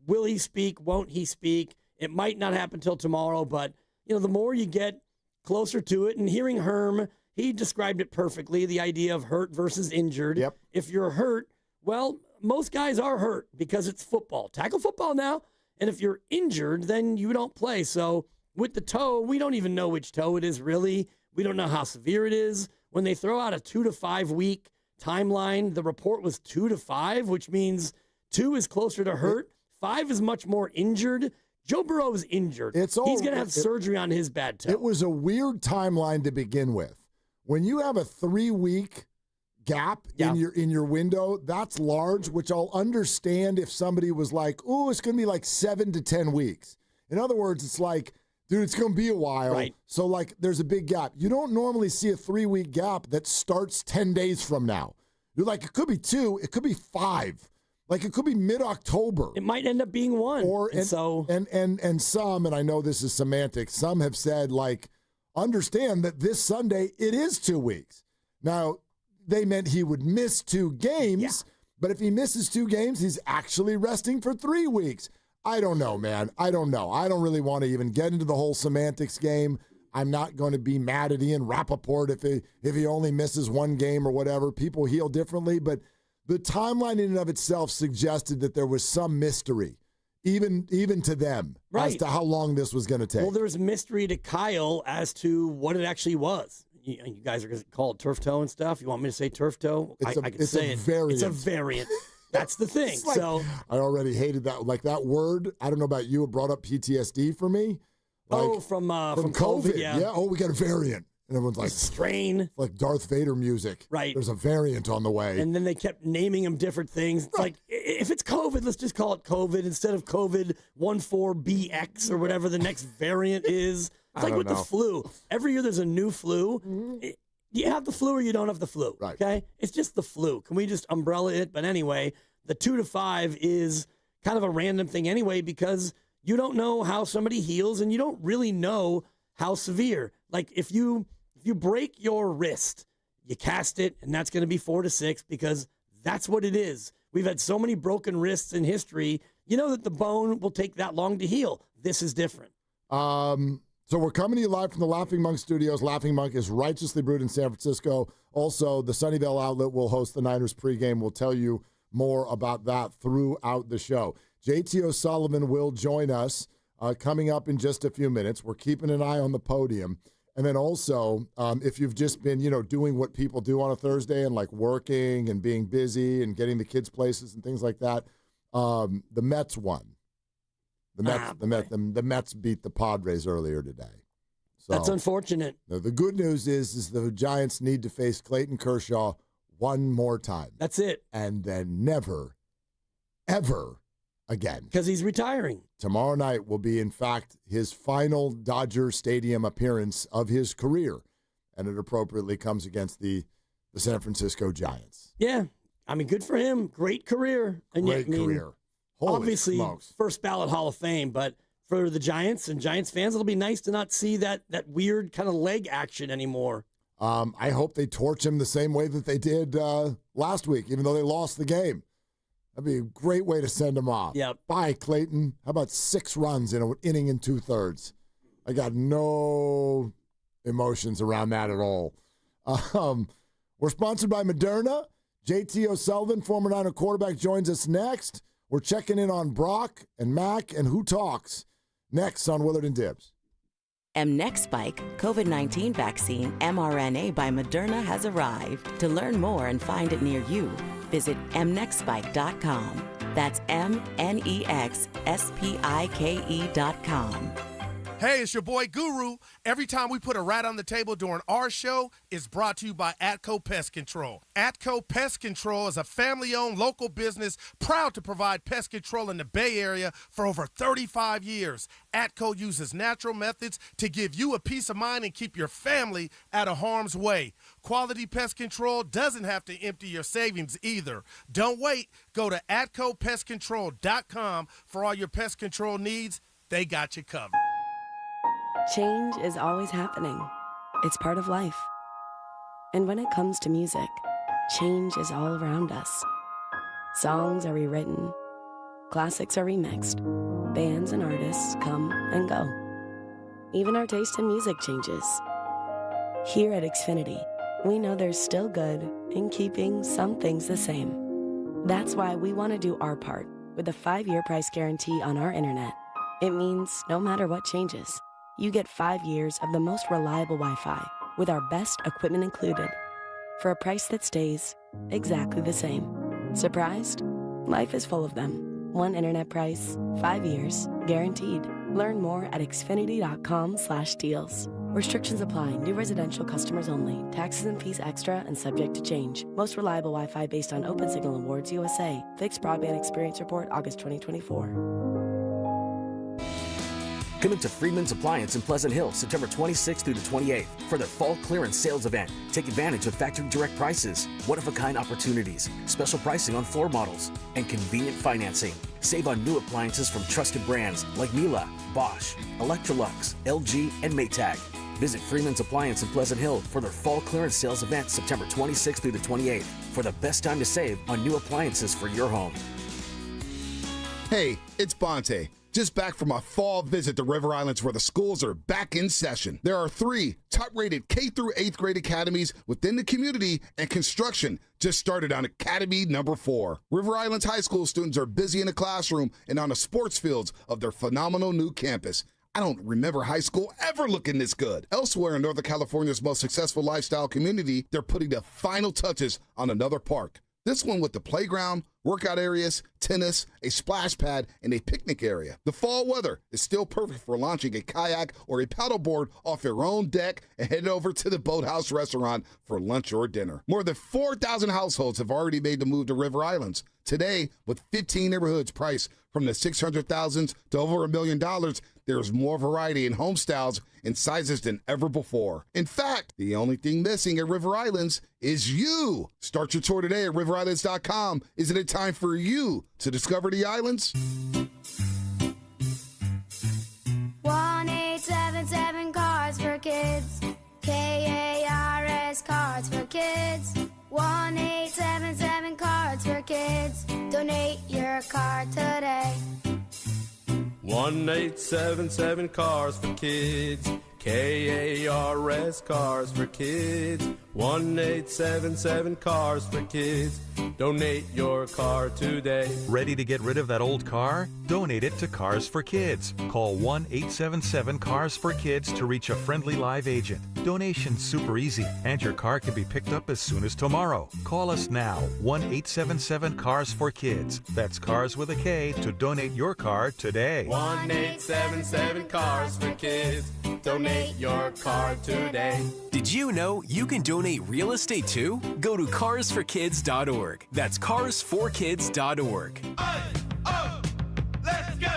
will he speak? Won't he speak? It might not happen till tomorrow, but the more you get closer to it, and hearing Herm, he described it perfectly, the idea of hurt versus injured. Yep. If you're hurt, well, most guys are hurt because it's football. Tackle football now. And if you're injured, then you don't play. So with the toe, we don't even know which toe it is really. We don't know how severe it is. When they throw out a 2 to 5 week timeline, the report was 2 to 5, which means 2 is closer to hurt. 5 is much more injured. Joe Burrow is injured. He's going to have surgery on his bad toe. It was a weird timeline to begin with. When you have a 3-week gap in your window, that's large, which I'll understand if somebody was like, oh, it's going to be like 7 to 10 weeks. In other words, it's like, dude, it's going to be a while. Right. So, like, there's a big gap. You don't normally see a 3-week gap that starts 10 days from now. You're like, it could be 2, it could be 5. Like, it could be mid-October. It might end up being 1. And some, and I know this is semantic, some have said, like, understand that this Sunday, it is 2 weeks. Now, they meant he would miss 2 games, but if he misses 2 games, he's actually resting for 3 weeks. I don't know, man. I don't know. I don't really want to even get into the whole semantics game. I'm not going to be mad at Ian Rappaport if he only misses 1 game or whatever. People heal differently, but the timeline in and of itself suggested that there was some mystery. Even to them, as to how long this was going to take. Well, there was mystery to Kyle as to what it actually was. You guys are going to call it turf toe and stuff. You want me to say turf toe? I can say it. Variant. It's a variant. That's the thing. Like, so I already hated that. Like that word. I don't know about you. It brought up PTSD for me. Like, from COVID. Yeah. Oh, we got a variant. And everyone's like, strain. Like Darth Vader music. Right. There's a variant on the way. And then they kept naming them different things. It's like, if it's COVID, let's just call it COVID instead of COVID 14BX or whatever the next variant is. It's like with the flu. Every year there's a new flu. Mm-hmm. You have the flu or you don't have the flu. Right. Okay? It's just the flu. Can we just umbrella it? But anyway, the 2 to 5 is kind of a random thing anyway because you don't know how somebody heals and you don't really know how severe. Like if you break your wrist, you cast it, and that's going to be 4 to 6 because that's what it is. we've had so many broken wrists in history. You know that the bone will take that long to heal. This is different. So we're coming to you live from the Laughing Monk Studios. Laughing Monk is righteously brewed in San Francisco. Also, the Sunnyvale outlet will host the Niners pregame. We'll tell you more about that throughout the show. JT O'Sullivan will join us coming up in just a few minutes. We're keeping an eye on the podium. And then also, if you've just been, doing what people do on a Thursday and like working and being busy and getting the kids places and things like that, the Mets won. The Mets beat the Padres earlier today. So, that's unfortunate. The good news is the Giants need to face Clayton Kershaw one more time. That's it. And then never, ever again. Because he's retiring. Tomorrow night will be, in fact, his final Dodger Stadium appearance of his career. And it appropriately comes against the San Francisco Giants. Yeah. I mean, good for him. Great career. And Great career. Holy obviously, smokes. First ballot Hall of Fame, but for the Giants and Giants fans, it'll be nice to not see that weird kind of leg action anymore. I hope they torch him the same way that they did last week, even though they lost the game. That'd be a great way to send him off. Yep. Bye, Clayton. How about 6 runs in an inning and 2/3? I got no emotions around that at all. We're sponsored by Moderna. JT O'Sullivan, former Niner quarterback, joins us next. We're checking in on Brock and Mac and Who Talks next on Willard and Dibs. mNEXSpike COVID-19 vaccine mRNA by Moderna has arrived. To learn more and find it near you, visit mnexspike.com. That's mnexspike.com. Hey, it's your boy Guru. Every time we put a rat on the table during our show, it's brought to you by Atco Pest Control. Atco Pest Control is a family-owned local business proud to provide pest control in the Bay Area for over 35 years. Atco uses natural methods to give you a peace of mind and keep your family out of harm's way. Quality pest control doesn't have to empty your savings either. Don't wait. Go to AtcoPestControl.com for all your pest control needs. They got you covered. Change is always happening. It's part of life. And when it comes to music, change is all around us. Songs are rewritten, classics are remixed, bands and artists come and go. Even our taste in music changes. Here at Xfinity, we know there's still good in keeping some things the same. That's why we want to do our part with a 5-year price guarantee on our internet. It means no matter what changes, you get 5 years of the most reliable Wi-Fi with our best equipment included for a price that stays exactly the same. Surprised? Life is full of them. One internet price, 5 years, guaranteed. Learn more at xfinity.com/deals. Restrictions apply. New residential customers only. Taxes and fees extra and subject to change. Most reliable Wi-Fi based on Open Signal Awards USA. Fixed Broadband Experience Report, August 2024. Come into Freedman's Appliance in Pleasant Hill, September 26th through the 28th for their fall clearance sales event. Take advantage of factory direct prices, one-of-a-kind opportunities, special pricing on floor models, and convenient financing. Save on new appliances from trusted brands like Miele, Bosch, Electrolux, LG, and Maytag. Visit Freeman's Appliance in Pleasant Hill for their fall clearance sales event September 26th through the 28th for the best time to save on new appliances for your home. Hey, it's Bonte. Just back from a fall visit to River Islands where the schools are back in session. There are 3 top-rated K through 8th grade academies within the community, and construction just started on Academy number 4. River Islands High School students are busy in the classroom and on the sports fields of their phenomenal new campus. I don't remember high school ever looking this good. Elsewhere in Northern California's most successful lifestyle community, they're putting the final touches on another park. This one with the playground, workout areas, tennis, a splash pad, and a picnic area. The fall weather is still perfect for launching a kayak or a paddleboard off your own deck and head over to the Boathouse restaurant for lunch or dinner. More than 4,000 households have already made the move to River Islands. Today, with 15 neighborhoods priced from the $600,000 to over $1 million, there's more variety in home styles and sizes than ever before. In fact, the only thing missing at River Islands is you. Start your tour today at riverislands.com. Isn't it time for you to discover the islands? 1877 Cards for Kids. KARS Cards for Kids. 1877 Cards for Kids. Donate your car today. 1-877 Cars for Kids. KARS Cars for Kids. 1-877 Cars for Kids. Donate your car today. Ready to get rid of that old car? Donate it to Cars for Kids. Call 1-877 Cars for Kids to reach a friendly live agent. Donation's super easy, and your car can be picked up as soon as tomorrow. Call us now, 1-877 Cars for Kids. That's Cars with a K to donate your car today. 1-877 Cars for Kids. Donate your car today. Did you know you can donate real estate too? Go to carsforkids.org. That's carsforkids.org. Let's go!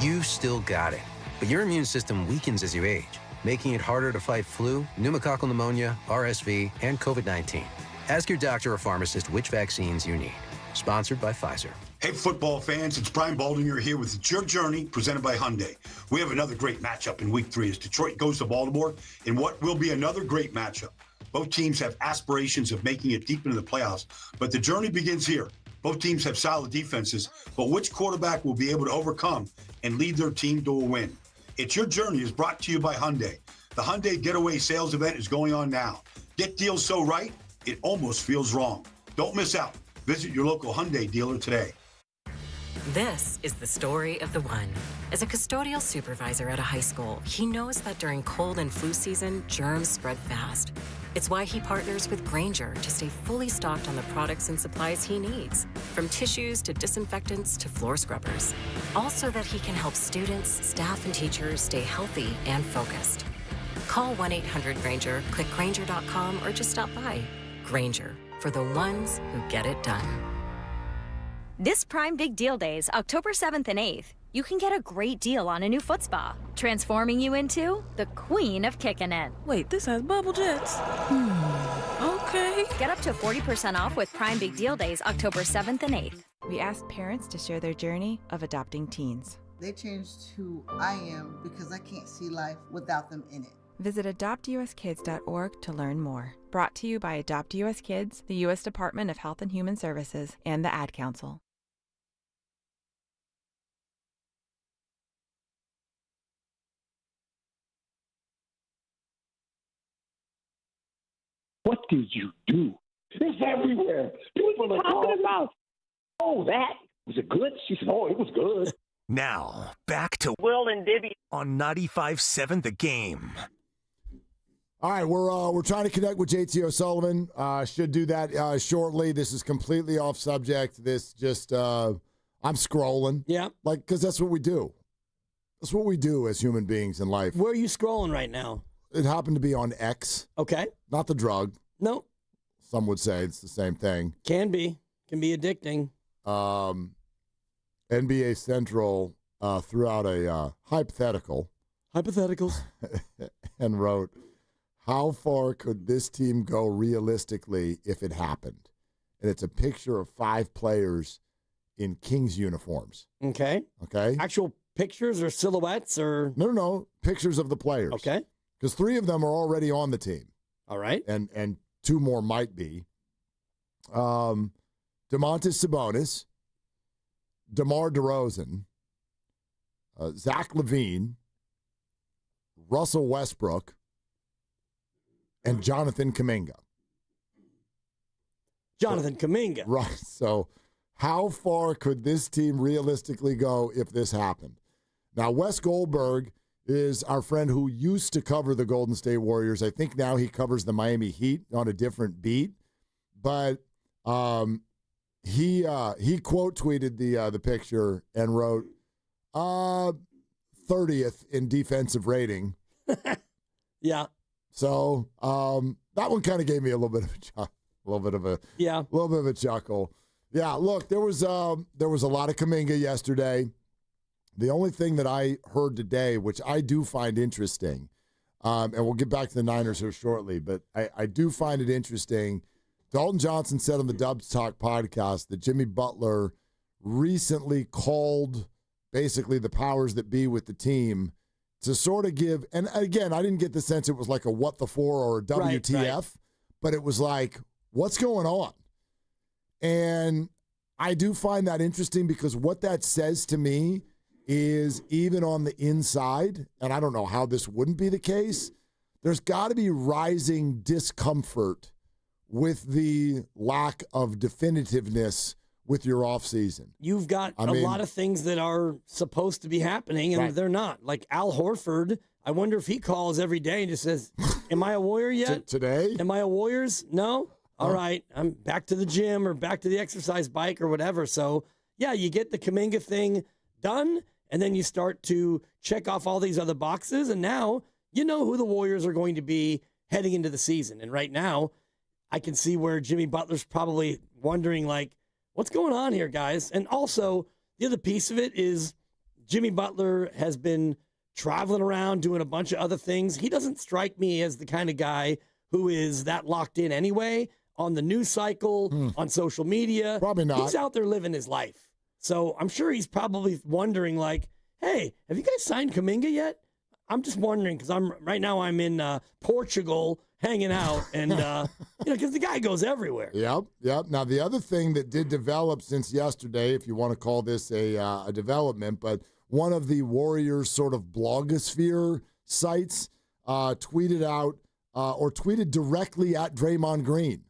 You've still got it, but your immune system weakens as you age, making it harder to fight flu, pneumococcal pneumonia, RSV, and COVID-19. Ask your doctor or pharmacist which vaccines you need. Sponsored by Pfizer. Hey, football fans, it's Brian Baldinger here with It's Your Journey, presented by Hyundai. We have another great matchup in Week 3 as Detroit goes to Baltimore in what will be another great matchup. Both teams have aspirations of making it deep into the playoffs, but the journey begins here. Both teams have solid defenses, but which quarterback will be able to overcome and lead their team to a win? It's Your Journey is brought to you by Hyundai. The Hyundai Getaway Sales Event is going on now. Get deals so right, it almost feels wrong. Don't miss out. Visit your local Hyundai dealer today. This is the story of the one. As a custodial supervisor at a high school, he knows that during cold and flu season, germs spread fast. It's why he partners with Grainger to stay fully stocked on the products and supplies he needs, from tissues to disinfectants to floor scrubbers. All so that he can help students, staff, and teachers stay healthy and focused. Call 1-800-GRAINGER, click Grainger.com, or just stop by. Grainger, for the ones who get it done. This Prime Big Deal Days, October 7th and 8th, you can get a great deal on a new foot spa, transforming you into the queen of kicking it. Wait, this has bubble jets. Okay. Get up to 40% off with Prime Big Deal Days, October 7th and 8th. We asked parents to share their journey of adopting teens. They changed who I am because I can't see life without them in it. Visit adoptuskids.org to learn more. Brought to you by Adopt US Kids, the U.S. Department of Health and Human Services, and the Ad Council. What did you do? It's everywhere. People are talking about, oh, that. Was it good? She said, oh, it was good. Now, back to Willard Dibs on 95.7 The Game. All right, we're trying to connect with JT O'Sullivan. Should do that shortly. This is completely off subject. This just I'm scrolling. Yeah, because that's what we do. That's what we do as human beings in life. Where are you scrolling right now? It happened to be on X. Okay. Not the drug. No. Some would say it's the same thing. Can be addicting. NBA Central threw out a hypothetical. Hypotheticals. And wrote, how far could this team go realistically if it happened? And it's a picture of 5 players in Kings uniforms. Okay. Actual pictures or silhouettes or? No. Pictures of the players. Okay. Because 3 of them are already on the team. All right. And 2 more might be. Domantas Sabonis, DeMar DeRozan, Zach LaVine, Russell Westbrook, and Jonathan Kaminga. Jonathan Kaminga. Right. So how far could this team realistically go if this happened? Now, Wes Goldberg is our friend who used to cover the Golden State Warriors. I think now he covers the Miami Heat on a different beat. But he quote tweeted the picture and wrote 30th in defensive rating. Yeah. So that one kind of gave me a little bit of a chuckle. Yeah. Look, there was a lot of Kaminga yesterday. The only thing that I heard today, which I do find interesting, and we'll get back to the Niners here shortly, but I do find it interesting. Dalton Johnson said on the Dubs Talk podcast that Jimmy Butler recently called basically the powers that be with the team to sort of give, and again, I didn't get the sense it was like a what the for or a WTF, right. But it was like, what's going on? And I do find that interesting because what that says to me is even on the inside, and I don't know how this wouldn't be the case, there's got to be rising discomfort with the lack of definitiveness with your offseason. You've got a lot of things that are supposed to be happening, and they're not. Like Al Horford, I wonder if he calls every day and just says, am I a Warrior yet? Today? Am I a Warriors? No? All right, I'm back to the gym or back to the exercise bike or whatever. So, yeah, you get the Kaminga thing done, and then you start to check off all these other boxes, and now you know who the Warriors are going to be heading into the season. And right now, I can see where Jimmy Butler's probably wondering, like, what's going on here, guys? And also, the other piece of it is Jimmy Butler has been traveling around doing a bunch of other things. He doesn't strike me as the kind of guy who is that locked in anyway on the news cycle, on social media. Probably not. He's out there living his life. So I'm sure he's probably wondering, like, hey, have you guys signed Kaminga yet? I'm just wondering because right now I'm in Portugal hanging out, and because the guy goes everywhere. Yep. Now the other thing that did develop since yesterday, if you want to call this a development, but one of the Warriors sort of blogosphere sites tweeted out or tweeted directly at Draymond Green,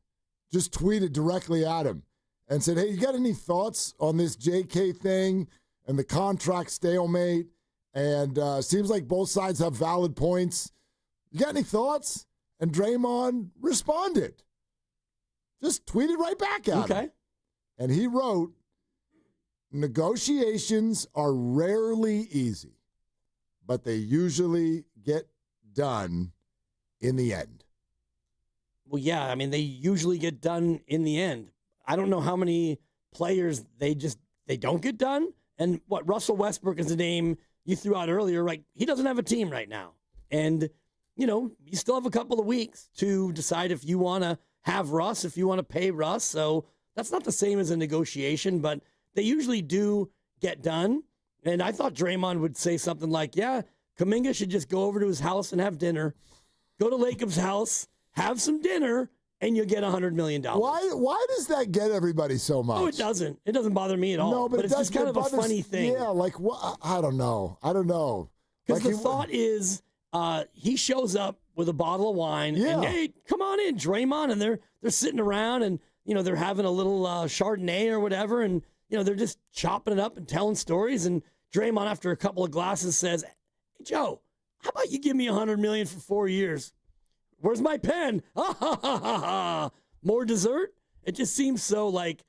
just tweeted directly at him and said, hey, you got any thoughts on this JK thing and the contract stalemate? And seems like both sides have valid points. You got any thoughts? And Draymond responded. Just tweeted right back at him. And he wrote, negotiations are rarely easy, but they usually get done in the end. Well, yeah, I mean, they usually get done in the end. I don't know how many players they don't get done. And what Russell Westbrook is the name you threw out earlier, right? He doesn't have a team right now. And, you still have a couple of weeks to decide if you want to have Russ, if you want to pay Russ. So that's not the same as a negotiation, but they usually do get done. And I thought Draymond would say something like, yeah, Kaminga should just go over to his house and have dinner. Go to Lacob's house, have some dinner, and you'll get $100 million. Why does that get everybody so much? Oh, it doesn't. It doesn't bother me at all. No, but it's just kind of a funny thing. Yeah, like what? I don't know. Because the thought is he shows up with a bottle of wine, and hey, come on in, Draymond, and they're sitting around, and they're having a little Chardonnay or whatever, and they're just chopping it up and telling stories. And Draymond, after a couple of glasses, says, "Hey, Joe, how about you give me $100 million for 4 years? Where's my pen? More dessert?" It just seems so like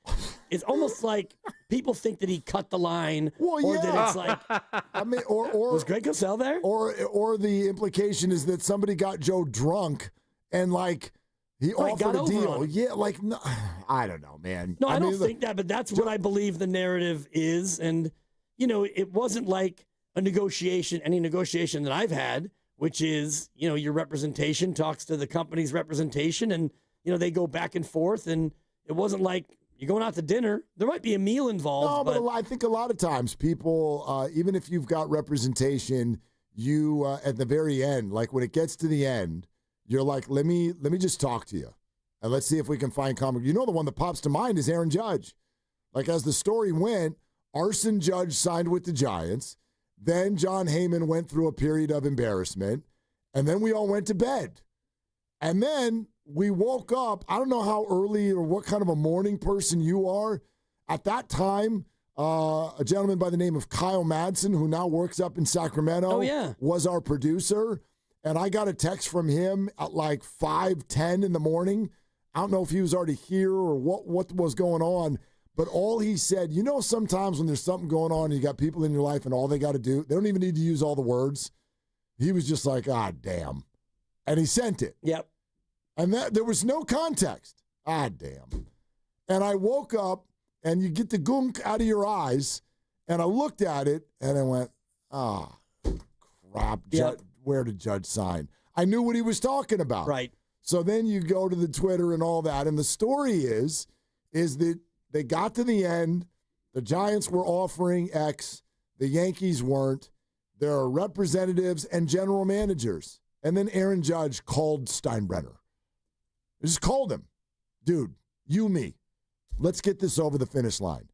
it's almost like people think that he cut the line, or that it's like, I mean, or was Greg Cosell there? Or the implication is that somebody got Joe drunk and like he offered a deal. Yeah, like no, I don't know, man. No, I don't think that, but that's what I believe the narrative is, and it wasn't like any negotiation that I've had, which is your representation talks to the company's representation, and they go back and forth, and it wasn't like you're going out to dinner. There might be a meal involved. No, but I think a lot of times people, even if you've got representation, you at the very end, like when it gets to the end, you're like, let me just talk to you, and let's see if we can find common. The one that pops to mind is Aaron Judge. Like as the story went, Arson Judge signed with the Giants. Then John Heyman went through a period of embarrassment, and then we all went to bed. And then we woke up. I don't know how early or what kind of a morning person you are. At that time, a gentleman by the name of Kyle Madsen, who now works up in Sacramento, was our producer. And I got a text from him at like 5:10 in the morning. I don't know if he was already here or what was going on. But all he said, sometimes when there's something going on and you got people in your life and all they got to do, they don't even need to use all the words. He was just like, damn. And he sent it. Yep. And there was no context. Damn. And I woke up and you get the gunk out of your eyes and I looked at it and I went, crap. Yep. Where did Judge sign? I knew what he was talking about. Right. So then you go to the Twitter and all that. And the story is that they got to the end. The Giants were offering X. The Yankees weren't. There are representatives and general managers. And then Aaron Judge called Steinbrenner. He just called him. Dude, me. let's get this over the finish line.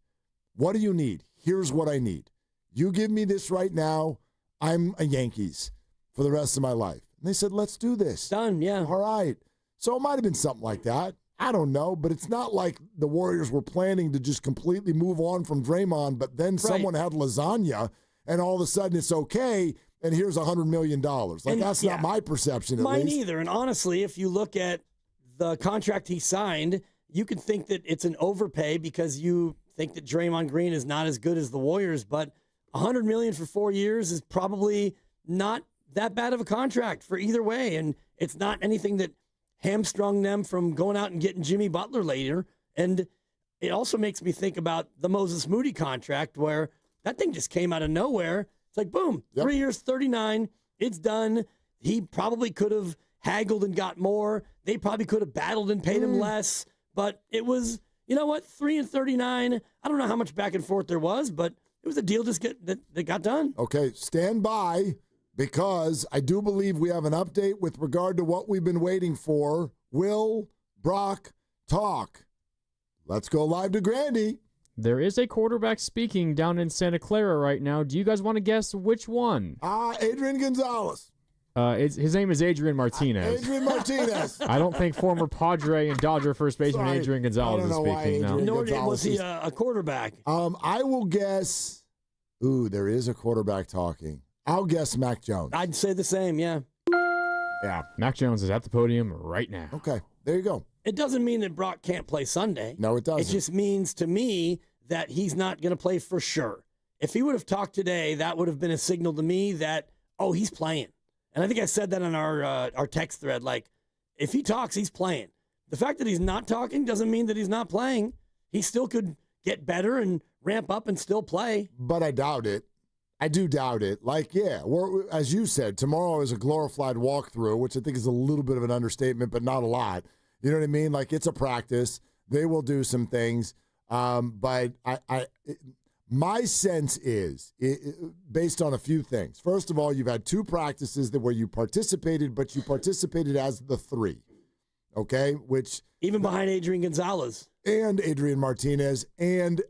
What do you need? Here's what I need. You give me this right now, I'm a Yankees for the rest of my life. And they said, let's do this. Done, yeah. All right. So it might have been something like that. I don't know, but it's not like the Warriors were planning to just completely move on from Draymond, but then someone had lasagna, and all of a sudden it's okay, and here's $100 million. Like, that's not my perception, at Mine least. either. And honestly, if you look at the contract he signed, you could think that it's an overpay because you think that Draymond Green is not as good as the Warriors, but $100 million for 4 years is probably not that bad of a contract for either way, and it's not anything that hamstrung them from going out and getting Jimmy Butler later. And it also makes me think about the Moses Moody contract, where that thing just came out of nowhere. It's like, boom, 3 years, 39, it's done. He probably could have haggled and got more. They probably could have battled and paid him less. But it was, you know what, 3 and 39. I don't know how much back and forth there was, but it was a deal that got done. Okay, stand by, because I do believe we have an update with regard to what we've been waiting for. Will Brock talk? Let's go live to Grandy. There is a quarterback speaking down in Santa Clara right now. Do you guys want to guess which one? Adrian Gonzalez. His name is Adrian Martinez. Adrian Martinez. I don't think former Padre and Dodger first baseman Adrian Gonzalez is speaking now. Nor was he a quarterback. I will guess. Ooh, there is a quarterback talking. I'll guess Mac Jones. I'd say the same, yeah. Yeah. Mac Jones is at the podium right now. Okay, there you go. It doesn't mean that Brock can't play Sunday. No, it doesn't. It just means to me that he's not going to play for sure. If he would have talked today, that would have been a signal to me that, oh, he's playing. And I think I said that on our text thread. Like, if he talks, he's playing. The fact that he's not talking doesn't mean that he's not playing. He still could get better and ramp up and still play. But I doubt it. I do doubt it. Like, yeah, as you said, tomorrow is a glorified walkthrough, which I think is a little bit of an understatement, but not a lot. You know what I mean? Like, it's a practice. They will do some things. But my sense is, based on a few things. First of all, you've had 2 practices where you participated, but you participated as the 3. Okay? Which even behind Adrian Gonzalez. And Adrian Martinez and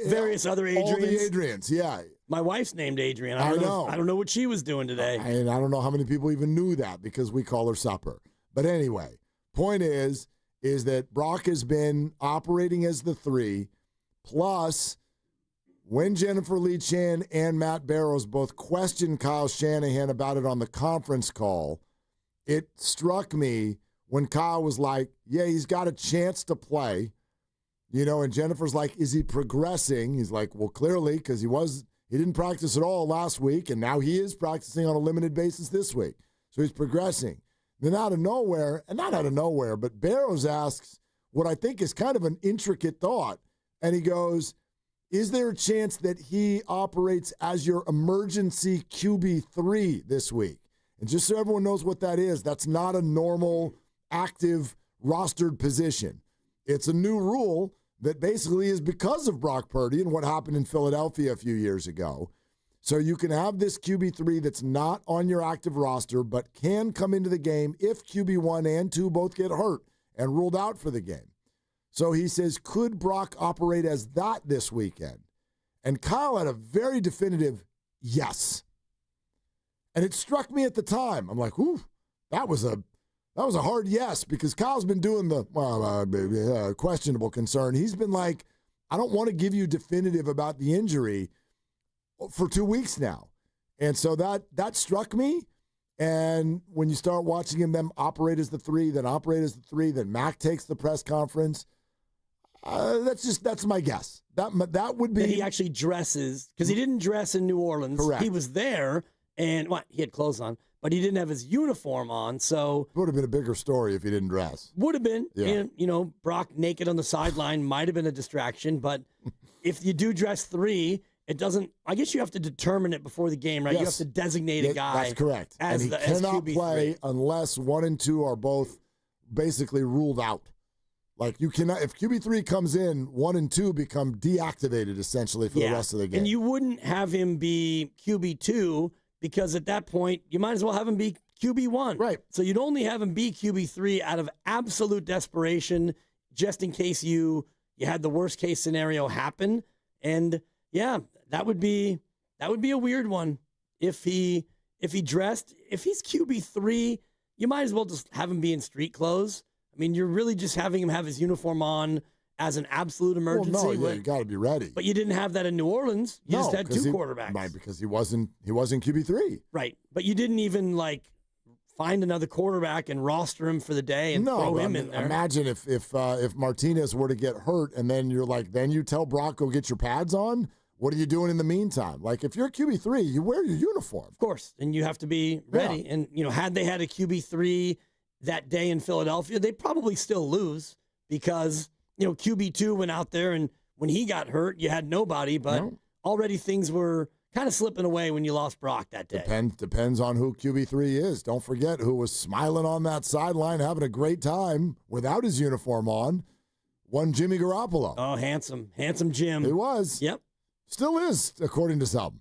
various other Adrians. All the Adrians, yeah. My wife's named Adrian. I know. I don't know what she was doing today. And I don't know how many people even knew that because we call her Supper. But anyway, point is that Brock has been operating as the 3, plus when Jennifer Lee Chan and Matt Barrows both questioned Kyle Shanahan about it on the conference call, it struck me when Kyle was like, yeah, he's got a chance to play. You know, and Jennifer's like, is he progressing? He's like, well, clearly, because he didn't practice at all last week, and now he is practicing on a limited basis this week. So he's progressing. Then out of nowhere, and not out of nowhere, but Barrows asks what I think is kind of an intricate thought. And he goes, is there a chance that he operates as your emergency QB3 this week? And just so everyone knows what that is, that's not a normal, active, rostered position. It's a new rule that basically is because of Brock Purdy and what happened in Philadelphia a few years ago. So you can have this QB3 that's not on your active roster but can come into the game if QB1 and 2 both get hurt and ruled out for the game. So he says, could Brock operate as that this weekend? And Kyle had a very definitive yes. And it struck me at the time. I'm like, ooh, that was a hard yes, because Kyle's been doing the questionable concern. He's been like, I don't want to give you definitive about the injury for 2 weeks now. And so that struck me. And when you start watching them operate as the 3, then operate as the 3, then Mac takes the press conference, that's my guess. That would be. That he actually dresses, because he didn't dress in New Orleans. Correct. He was there, and he had clothes on, but he didn't have his uniform on. So it would have been a bigger story if he didn't dress. Would have been. Yeah. And, Brock naked on the sideline might have been a distraction, but if you do dress 3, it doesn't. I guess you have to determine it before the game, right? Yes. You have to designate a guy. That's correct. As and he the cannot QB3. play unless 1 and 2 are both basically ruled out. Like, you cannot, if QB3 comes in, 1 and 2 become deactivated essentially for the rest of the game. And you wouldn't have him be QB2 because at that point, you might as well have him be QB1. Right. So you'd only have him be QB3 out of absolute desperation, just in case you you had the worst case scenario happen. And yeah, that would be a weird one. If he's QB3, you might as well just have him be in street clothes. I mean, you're really just having him have his uniform on as an absolute emergency. Well, no, you got to be ready. But you didn't have that in New Orleans. You just had 2 quarterbacks. Right, because he wasn't QB3. Right, but you didn't even find another quarterback and roster him for the day and throw him in there. Imagine if Martinez were to get hurt and then then you tell Brock, go get your pads on. What are you doing in the meantime? If you're QB3, you wear your uniform. Of course, and you have to be ready. Yeah. And, had they had a QB3 that day in Philadelphia, they'd probably still lose because, QB2 went out there and when he got hurt, you had nobody, but already things were kind of slipping away when you lost Brock that day. Depends on who QB3 is. Don't forget who was smiling on that sideline, having a great time without his uniform on. One Jimmy Garoppolo. Oh, handsome Jim. He was. Yep. Still is, according to some.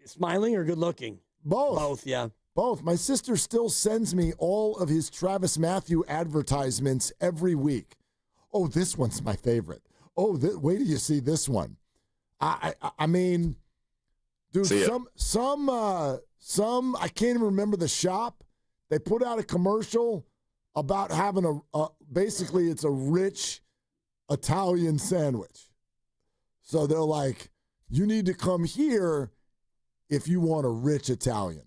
Smiling or good looking? Both, yeah. Both. My sister still sends me all of his Travis Matthew advertisements every week. Oh, this one's my favorite. Oh, wait till you see this one. I mean, dude, some I can't even remember the shop. They put out a commercial about having basically it's a rich Italian sandwich. So they're like, you need to come here if you want a rich Italian.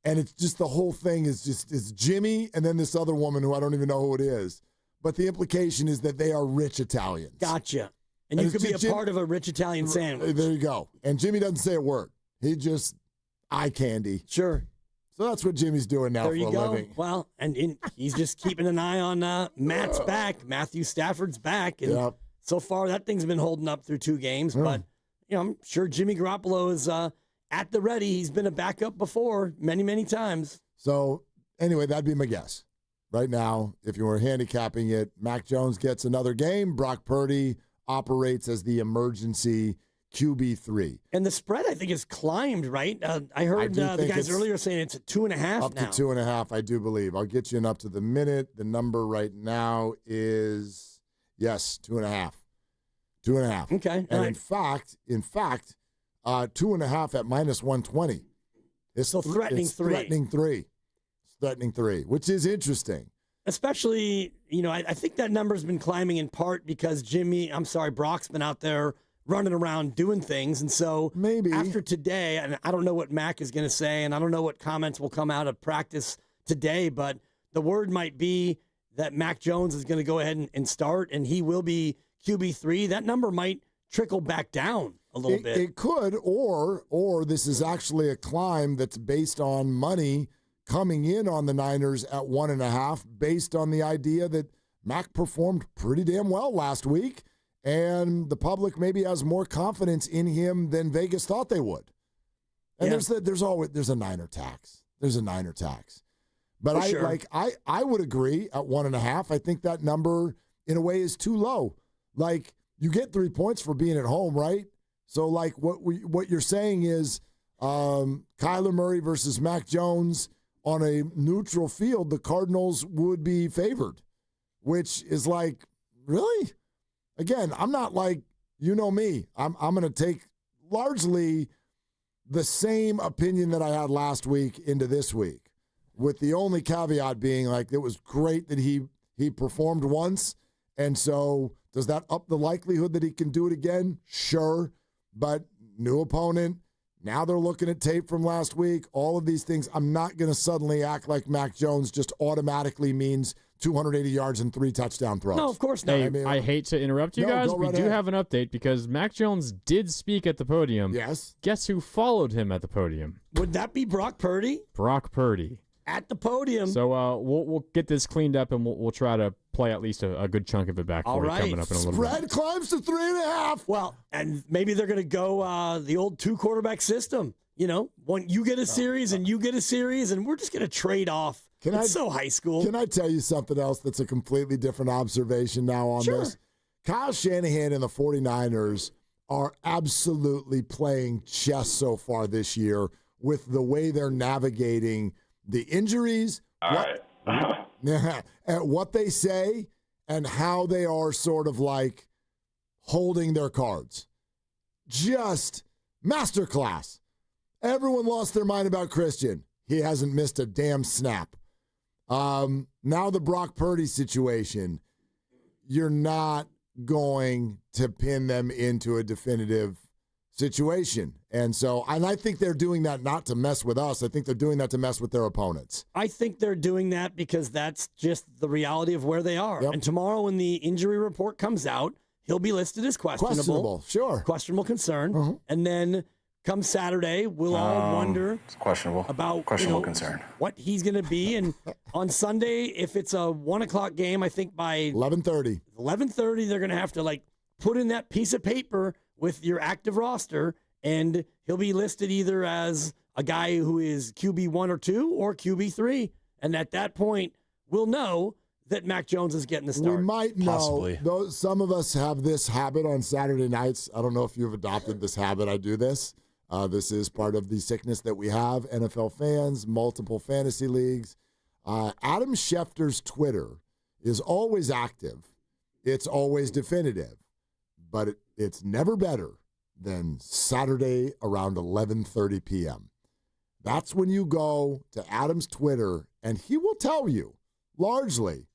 And it's just the whole thing is it's Jimmy and then this other woman who I don't even know who it is. But the implication is that they are rich Italians. Gotcha. And you could be a part of a rich Italian sandwich. There you go. And Jimmy doesn't say a word. He just eye candy. Sure. So that's what Jimmy's doing now for a living. Well, and he's just keeping an eye on Matt's back. Matthew Stafford's back. And so far that thing's been holding up through 2 games. But, I'm sure Jimmy Garoppolo is at the ready. He's been a backup before many, many times. So, anyway, that'd be my guess. Right now, if you were handicapping it, Mac Jones gets another game. Brock Purdy operates as the emergency QB3. And the spread, I think, has climbed, right? I heard the guys earlier saying it's at 2.5 now. Up to 2.5, I do believe. I'll get you an up to the minute. The number right now is, 2.5. 2.5. Okay. And in fact, 2.5 at minus 120. It's threatening 3. Threatening 3. Threatening 3, which is interesting. Especially, I think that number's been climbing in part because Brock's been out there running around doing things. And so maybe after today, and I don't know what Mac is going to say, and I don't know what comments will come out of practice today, but the word might be that Mac Jones is going to go ahead and start, and he will be QB3. That number might trickle back down a little bit. It could, or this is actually a climb that's based on money coming in on the Niners at 1.5, based on the idea that Mac performed pretty damn well last week, and the public maybe has more confidence in him than Vegas thought they would. And there's a Niner tax. There's a Niner tax. But I would agree at 1.5. I think that number in a way is too low. You get 3 points for being at home, right? So what you're saying is Kyler Murray versus Mac Jones on a neutral field, the Cardinals would be favored, which is really? Again, I'm not you know me. I'm going to take largely the same opinion that I had last week into this week, with the only caveat being it was great that he performed once, and so does that up the likelihood that he can do it again? Sure, but new opponent. Now they're looking at tape from last week. All of these things. I'm not going to suddenly act like Mac Jones just automatically means 280 yards and 3 touchdown throws. No, of course not. Hey, I hate to interrupt you guys. We do have an update because Mac Jones did speak at the podium. Yes. Guess who followed him at the podium? Would that be Brock Purdy? Brock Purdy. At the podium. So we'll get this cleaned up and we'll try to play at least a good chunk of it back for you coming up in a little bit. Spread climbs to 3.5. Well, and maybe they're going to go the old 2-quarterback system. When you get a series and you get a series, and we're just going to trade off. It's so high school. Can I tell you something else that's a completely different observation now on this? Kyle Shanahan and the 49ers are absolutely playing chess so far this year with the way they're navigating the injuries, and what they say, and how they are sort of holding their cards. Just masterclass. Everyone lost their mind about Christian. He hasn't missed a damn snap. Now the Brock Purdy situation, you're not going to pin them into a definitive situation. And I think they're doing that not to mess with us. I think they're doing that to mess with their opponents. I think they're doing that because that's just the reality of where they are. Yep. And tomorrow when the injury report comes out, he'll be listed as questionable. Sure. Questionable concern. And then come Saturday, we'll all wonder it's questionable about concern. What he's going to be. And on Sunday, if it's a 1 o'clock game, I think by 11:30, they're going to have to put in that piece of paper with your active roster, and he'll be listed either as a guy who is QB1 or 2 or QB3. And at that point, we'll know that Mac Jones is getting the start. We might know. Possibly. Though some of us have this habit on Saturday nights. I don't know if you've adopted this habit. I do this. This is part of the sickness that we have, NFL fans, multiple fantasy leagues. Adam Schefter's Twitter is always active. It's always definitive. But it's never better than Saturday around 11:30 p.m. That's when you go to Adam's Twitter, and he will tell you, largely,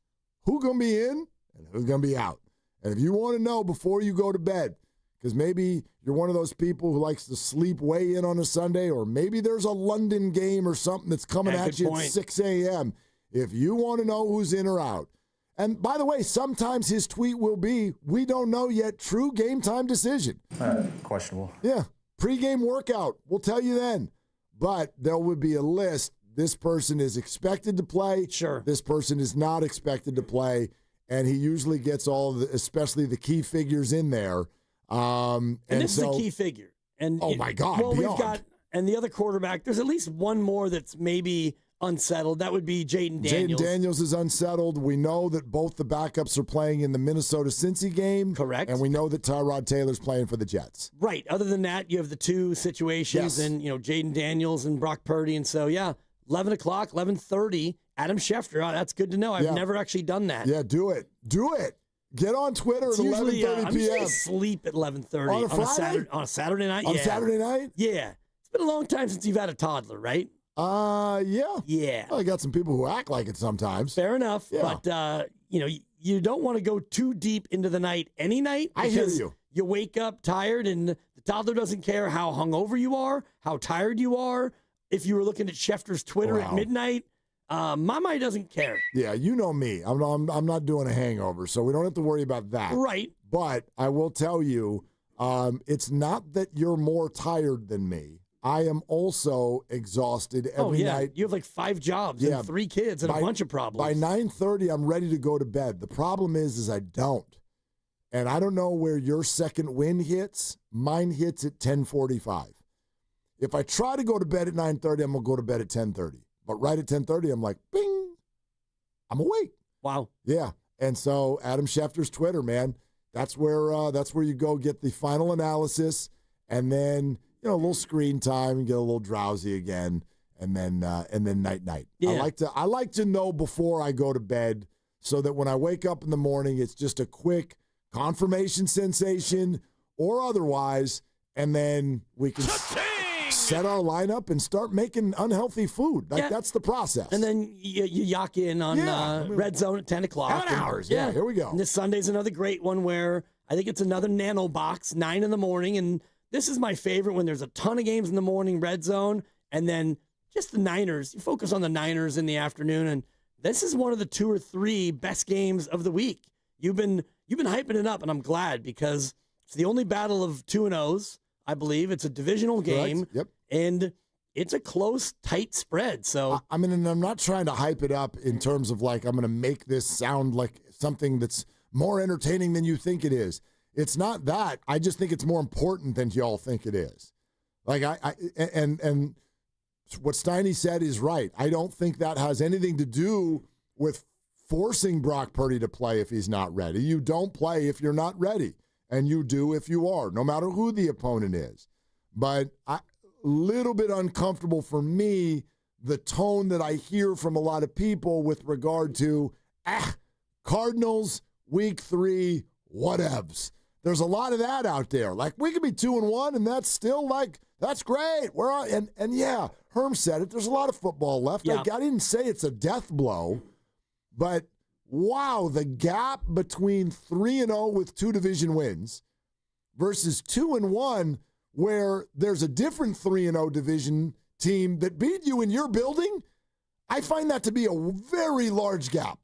who's going to be in and who's going to be out. And if you want to know before you go to bed, because maybe you're one of those people who likes to sleep way in on a Sunday, or maybe there's a London game or something that's coming at you at 6 a.m. If you want to know who's in or out. And by the way, sometimes his tweet will be, we don't know yet, true game time decision. Questionable. Yeah. Pre-game workout. We'll tell you then. But there would be a list. This person is expected to play. Sure. This person is not expected to play. And he usually gets especially the key figures in there. And this is a key figure. And my God. Well, beyond. we've got, and the other quarterback, there's at least one more that's maybe unsettled. That would be Jaden Daniels. Jaden Daniels is unsettled. We know that both the backups are playing in the Minnesota-Cincy game. Correct. And we know that Tyrod Taylor's playing for the Jets. Right. Other than that, you have the two situations, and Jaden Daniels and Brock Purdy. And so, 11 o'clock, 11:30, Adam Schefter. Oh, that's good to know. I've never actually done that. Yeah, do it. Do it. Get on Twitter at 11:30 p.m. I'm usually asleep at 11:30 on a Friday? On a Saturday night. On Saturday night? Yeah. It's been a long time since you've had a toddler, right? Yeah. Yeah. Well, I got some people who act like it sometimes. Fair enough. Yeah. But, you don't want to go too deep into the night any night. I hear you. You wake up tired, and the toddler doesn't care how hungover you are, how tired you are. If you were looking at Schefter's Twitter at midnight, Mama doesn't care. Yeah, you know me. I'm not doing a hangover, so we don't have to worry about that. Right. But I will tell you, it's not that you're more tired than me. I am also exhausted every night. You have like 5 jobs and 3 kids and a bunch of problems. By 9:30, I'm ready to go to bed. The problem is I don't. And I don't know where your second wind hits. Mine hits at 10:45. If I try to go to bed at 9:30, I'm going to go to bed at 10:30. But right at 10:30, I'm like, bing, I'm awake. Wow. Yeah. And so Adam Schefter's Twitter, man, that's where you go get the final analysis, and then a little screen time and get a little drowsy again, and then night. Yeah. I like to know before I go to bed, so that when I wake up in the morning, it's just a quick confirmation sensation or otherwise, and then we can set our lineup and start making unhealthy food. That's the process. And then you yak in on Red Zone at 10 o'clock. 7 hours. Yeah, here we go. And this Sunday's another great one where I think it's another nano box, 9 in the morning. And this is my favorite when there's a ton of games in the morning, Red Zone, and then just the Niners. You focus on the Niners in the afternoon, and this is one of the 2 or 3 best games of the week. You've been hyping it up, and I'm glad, because it's the only battle of 2-0s, I believe. It's a divisional game. Correct. Yep. And it's a close, tight spread. So I'm not trying to hype it up in terms of I'm going to make this sound like something that's more entertaining than you think it is. It's not that. I just think it's more important than y'all think it is. And what Steiny said is right. I don't think that has anything to do with forcing Brock Purdy to play if he's not ready. You don't play if you're not ready, and you do if you are, no matter who the opponent is. But a little bit uncomfortable for me, the tone that I hear from a lot of people with regard to Cardinals week 3, whatevs. there's a lot of that out there. Like, we could be 2-1, and that's still like, that's great. We're on, and yeah, Herm said it. There's a lot of football left. Yeah. I didn't say it's a death blow, but wow, the gap between 3-0 with 2 division wins versus 2-1 where there's a different 3-0 division team that beat you in your building. I find that to be a very large gap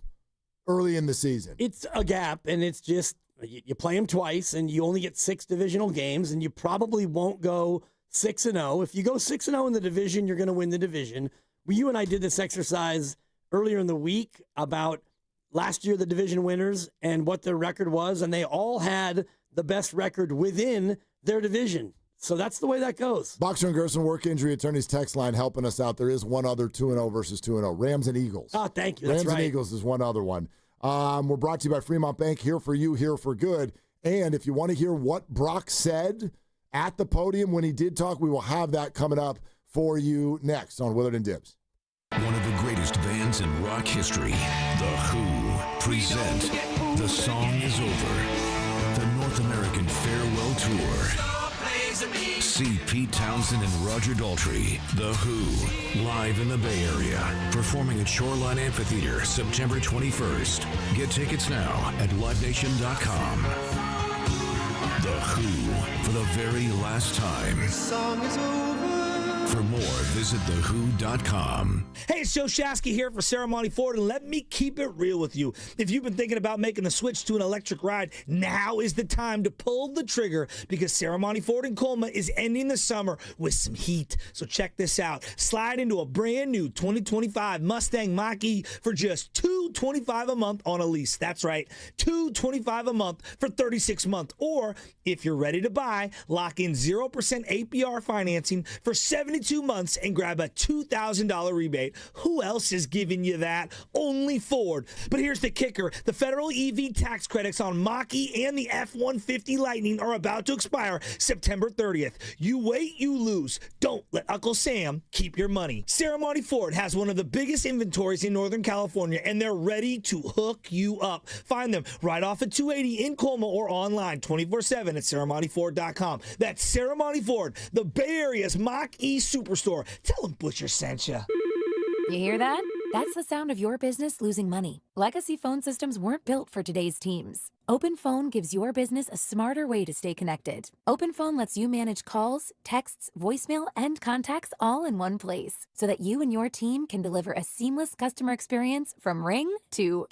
early in the season. It's a gap, and it's just you play them twice, and you only get 6 divisional games, and you probably won't go 6-0. If you go 6-0 in the division, you're going to win the division. You and I did this exercise earlier in the week about last year the division winners and what their record was, and they all had the best record within their division. So that's the way that goes. Boxer and Gerson work injury attorneys text line helping us out. There is one other 2-0 versus 2-0. Rams and Eagles. Oh, thank you. Rams That's right. and Eagles is one other one. We're brought to you by Fremont Bank. Here for you, here for good. And if you want to hear what Brock said at the podium when he did talk, we will have that coming up for you next on Willard and Dibs. One of the greatest bands in rock history, The Who, present The Song Is Over, the North American Farewell Tour. See Pete Townsend and Roger Daltrey, The Who, live in the Bay Area, performing at Shoreline Amphitheater September 21st. Get tickets now at livenation.com. The Who, for the very last time. The song is over. For more, visit thewho.com. Hey, it's Joe Shasky here for Ceremony Ford, and let me keep it real with you. If you've been thinking about making the switch to an electric ride, now is the time to pull the trigger because Ceremony Ford in Colma is ending the summer with some heat. So check this out. Slide into a brand new 2025 Mustang Mach-E for just $225 a month on a lease. That's right, $225 a month for 36 months. Or if you're ready to buy, lock in 0% APR financing for 72 months and grab a $2,000 rebate. Who else is giving you that? Only Ford. But here's the kicker. The federal EV tax credits on Mach-E and the F-150 Lightning are about to expire September 30th. You wait, you lose. Don't let Uncle Sam keep your money. Ceremony Ford has one of the biggest inventories in Northern California, and they're ready to hook you up. Find them right off at 280 in Colma or online 24/7 at ceremonyford.com. That's Ceremony Ford, the Bay Area's Mach-E Superstore. Tell them Butcher sent you. You hear that? That's the sound of your business losing money. Legacy phone systems weren't built for today's teams. OpenPhone gives your business a smarter way to stay connected. OpenPhone lets you manage calls, texts, voicemail, and contacts all in one place so that you and your team can deliver a seamless customer experience from ring to...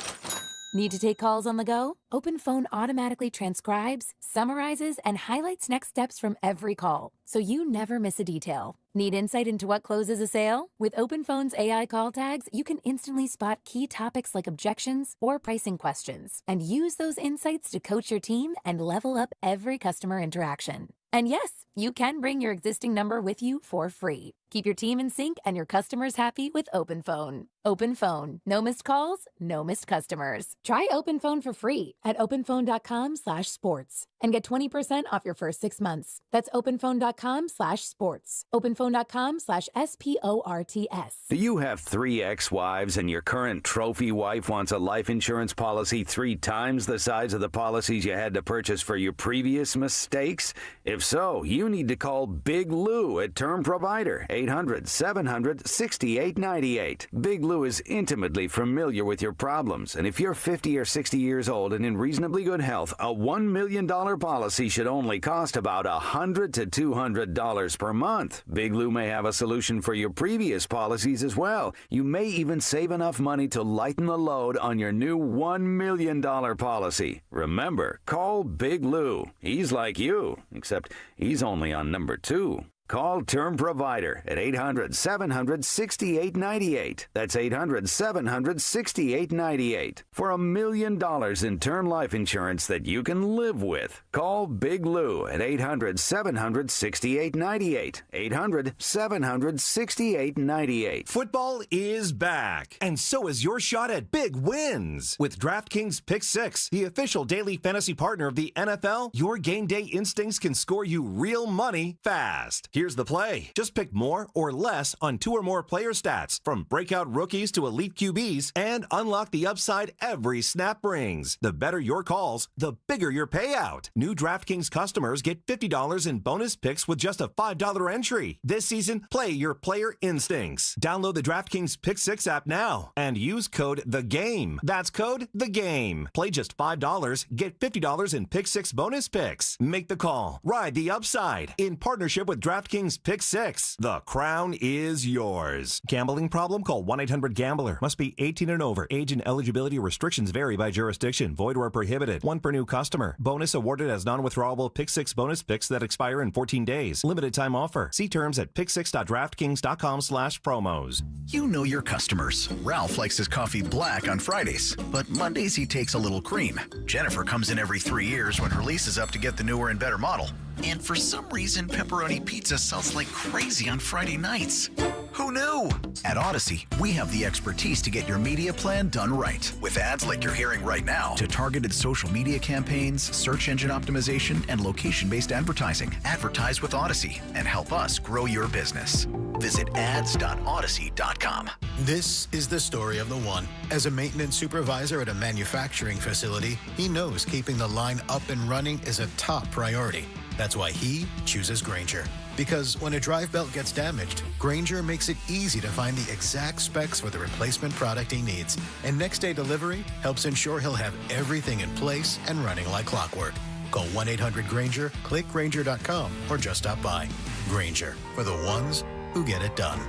Need to take calls on the go? OpenPhone automatically transcribes, summarizes, and highlights next steps from every call, so you never miss a detail. Need insight into what closes a sale? With OpenPhone's AI call tags, you can instantly spot key topics like objections or pricing questions, and use those insights to coach your team and level up every customer interaction. And yes, you can bring your existing number with you for free. Keep your team in sync and your customers happy with OpenPhone. OpenPhone. No missed calls, no missed customers. Try OpenPhone for free at openphone.com/sports and get 20% off your first 6 months. That's openphone.com/sports. openphone.com/SPORTS. Do you have 3 ex-wives and your current trophy wife wants a life insurance policy 3 times the size of the policies you had to purchase for your previous mistakes? If so, you need to call Big Lou at Term Provider, 800-700-6898. Big Lou is intimately familiar with your problems, and if you're 50 or 60 years old and in reasonably good health, a $1 million policy should only cost about $100 to $200 per month. Big Lou may have a solution for your previous policies as well. You may even save enough money to lighten the load on your new $1 million policy. Remember, call Big Lou. He's like you, except he's only on number 2. Call Term Provider at 800-700-6898. That's 800-700-6898. For $1 million in term life insurance that you can live with. Call Big Lou at 800-700-6898. 800-700-6898. Football is back, and so is your shot at big wins. With DraftKings Pick 6, the official daily fantasy partner of the NFL, your game day instincts can score you real money fast. Here's Here's the play. Just pick more or less on 2 or more player stats, from breakout rookies to elite QBs, and unlock the upside every snap brings. The better your calls, the bigger your payout. New DraftKings customers get $50 in bonus picks with just a $5 entry. This season, play your player instincts. Download the DraftKings Pick 6 app now and use code THEGAME. That's code THEGAME. Play just $5, get $50 in Pick 6 bonus picks. Make the call. Ride the upside. In partnership with DraftKings Pick 6. The crown is yours. Gambling problem? Call 1-800-GAMBLER. Must be 18 and over. Age and eligibility restrictions vary by jurisdiction. Void where prohibited. 1 per new customer. Bonus awarded as non-withdrawable Pick 6 bonus picks that expire in 14 days. Limited time offer. See terms at pick6.draftkings.com/promos. You know your customers. Ralph likes his coffee black on Fridays, but Mondays he takes a little cream. Jennifer comes in every 3 years when her lease is up to get the newer and better model. And for some reason, pepperoni pizza sells like crazy on Friday nights. Who knew? At Odyssey, we have the expertise to get your media plan done right. With ads like you're hearing right now, to targeted social media campaigns, search engine optimization, and location-based advertising. Advertise with Odyssey and help us grow your business. Visit ads.odyssey.com. This is the story of the one. As a maintenance supervisor at a manufacturing facility, he knows keeping the line up and running is a top priority. That's why he chooses Grainger. Because when a drive belt gets damaged, Grainger makes it easy to find the exact specs for the replacement product he needs. And next day delivery helps ensure he'll have everything in place and running like clockwork. Call 1-800-GRAINGER, click Grainger.com, or just stop by. Grainger, for the ones who get it done.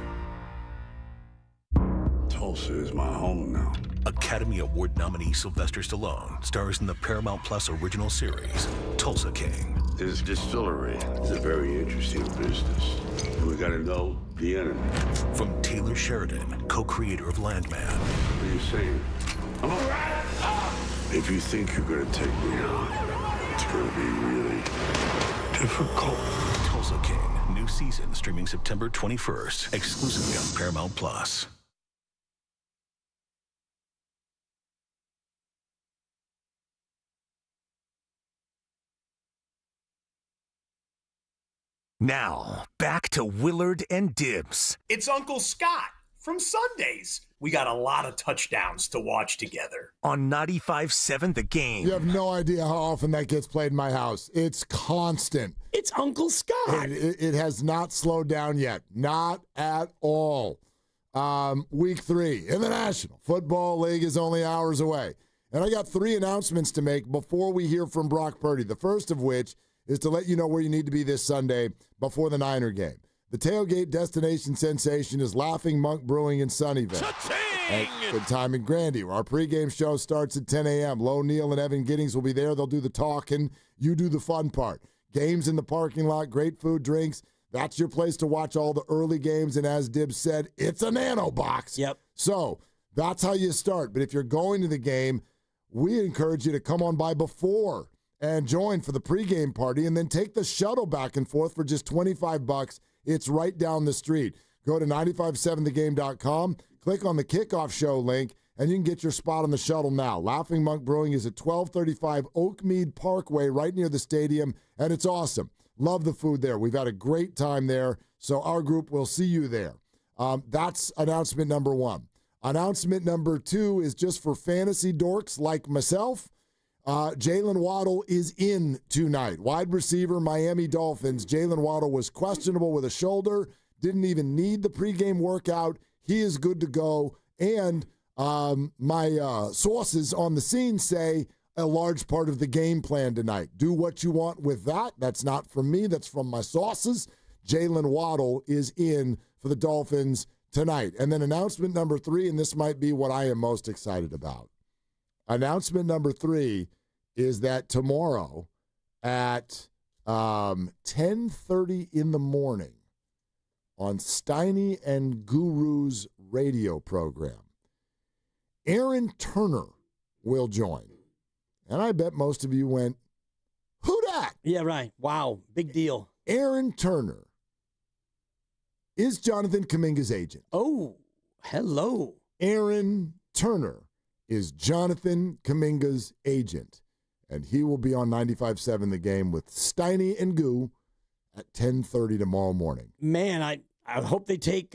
Tulsa is my home now. Academy Award nominee Sylvester Stallone stars in the Paramount Plus original series, Tulsa King. This distillery is a very interesting business. And we gotta know the enemy. From Taylor Sheridan, co-creator of Landman. What are you saying? I'm a rat! If you think you're gonna take me on, it's gonna be really difficult. Tulsa King, new season streaming September 21st, exclusively on Paramount Plus. Now, back to Willard and Dibs. It's Uncle Scott from Sundays. We got a lot of touchdowns to watch together. On 95.7 The Game. You have no idea how often that gets played in my house. It's constant. It's Uncle Scott. It has not slowed down yet. Not at all. Week 3 in the National Football League is only hours away. And I got 3 announcements to make before we hear from Brock Purdy. The first of which is to let you know where you need to be this Sunday before the Niner game. The tailgate destination sensation is Laughing Monk Brewing in Sunnyvale. Good time in Grandy, where our pregame show starts at 10 a.m. Lo Neal and Evan Giddings will be there. They'll do the talking. You do the fun part. Games in the parking lot, great food, drinks. That's your place to watch all the early games. And as Dibs said, it's a nano box. Yep. So that's how you start. But if you're going to the game, we encourage you to come on by before and join for the pregame party, and then take the shuttle back and forth for just $25. It's right down the street. Go to 957thegame.com, click on the kickoff show link, and you can get your spot on the shuttle now. Laughing Monk Brewing is at 1235 Oakmead Parkway, right near the stadium, and it's awesome. Love the food there. We've had a great time there, so our group will see you there. That's announcement number 1. Announcement number 2 is just for fantasy dorks like myself. Jalen Waddle is in tonight. Wide receiver, Miami Dolphins. Jalen Waddle was questionable with a shoulder, didn't even need the pregame workout. He is good to go. And my sources on the scene say a large part of the game plan tonight. Do what you want with that. That's not from me. That's from my sources. Jalen Waddle is in for the Dolphins tonight. And then announcement number 3, and this might be what I am most excited about. Announcement number 3 is that tomorrow at 10:30 in the morning on Steiny and Guru's radio program, Aaron Turner will join. And I bet most of you went, who dat? Yeah, right. Wow. Big deal. Aaron Turner is Jonathan Kaminga's agent. Oh, hello. Aaron Turner is Jonathan Kaminga's agent, and he will be on 95.7 The Game with Steiny and Goo at 10:30 tomorrow morning. Man, I hope they take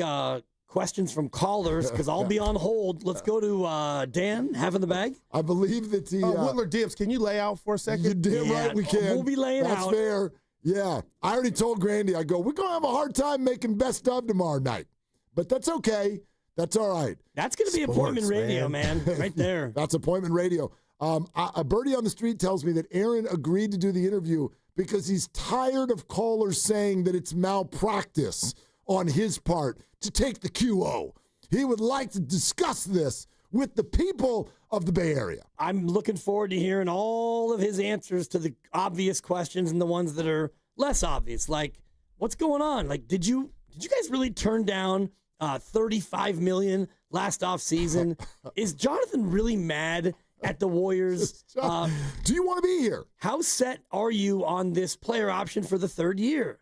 questions from callers because I'll be on hold. Let's go to Dan, having the bag. I believe that the Willard Dibs, can you lay out for a second? You're damn right we can. We'll be laying That's out. That's fair. Yeah. I already told Grandy, I go, we're going to have a hard time making best of tomorrow night. But that's okay. That's all right. That's going to be appointment radio, man. Right there. That's appointment radio. A birdie on the street tells me that Aaron agreed to do the interview because he's tired of callers saying that it's malpractice on his part to take the QO. He would like to discuss this with the people of the Bay Area. I'm looking forward to hearing all of his answers to the obvious questions and the ones that are less obvious. Like, what's going on? Like, did you guys really turn down $35 million last offseason? Is Jonathan really mad at the Warriors? Do you want to be here? How set are you on this player option for the third year?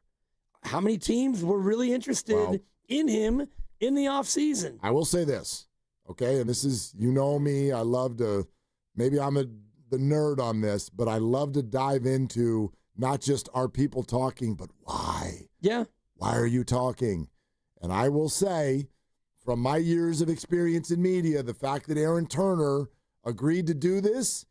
How many teams were really interested in him in the offseason? I will say this, okay? And this is, you know me, I love to, maybe I'm the nerd on this, but I love to dive into not just are people talking, but why? Yeah. Why are you talking? And I will say, from my years of experience in media, the fact that Aaron Turner agreed to do this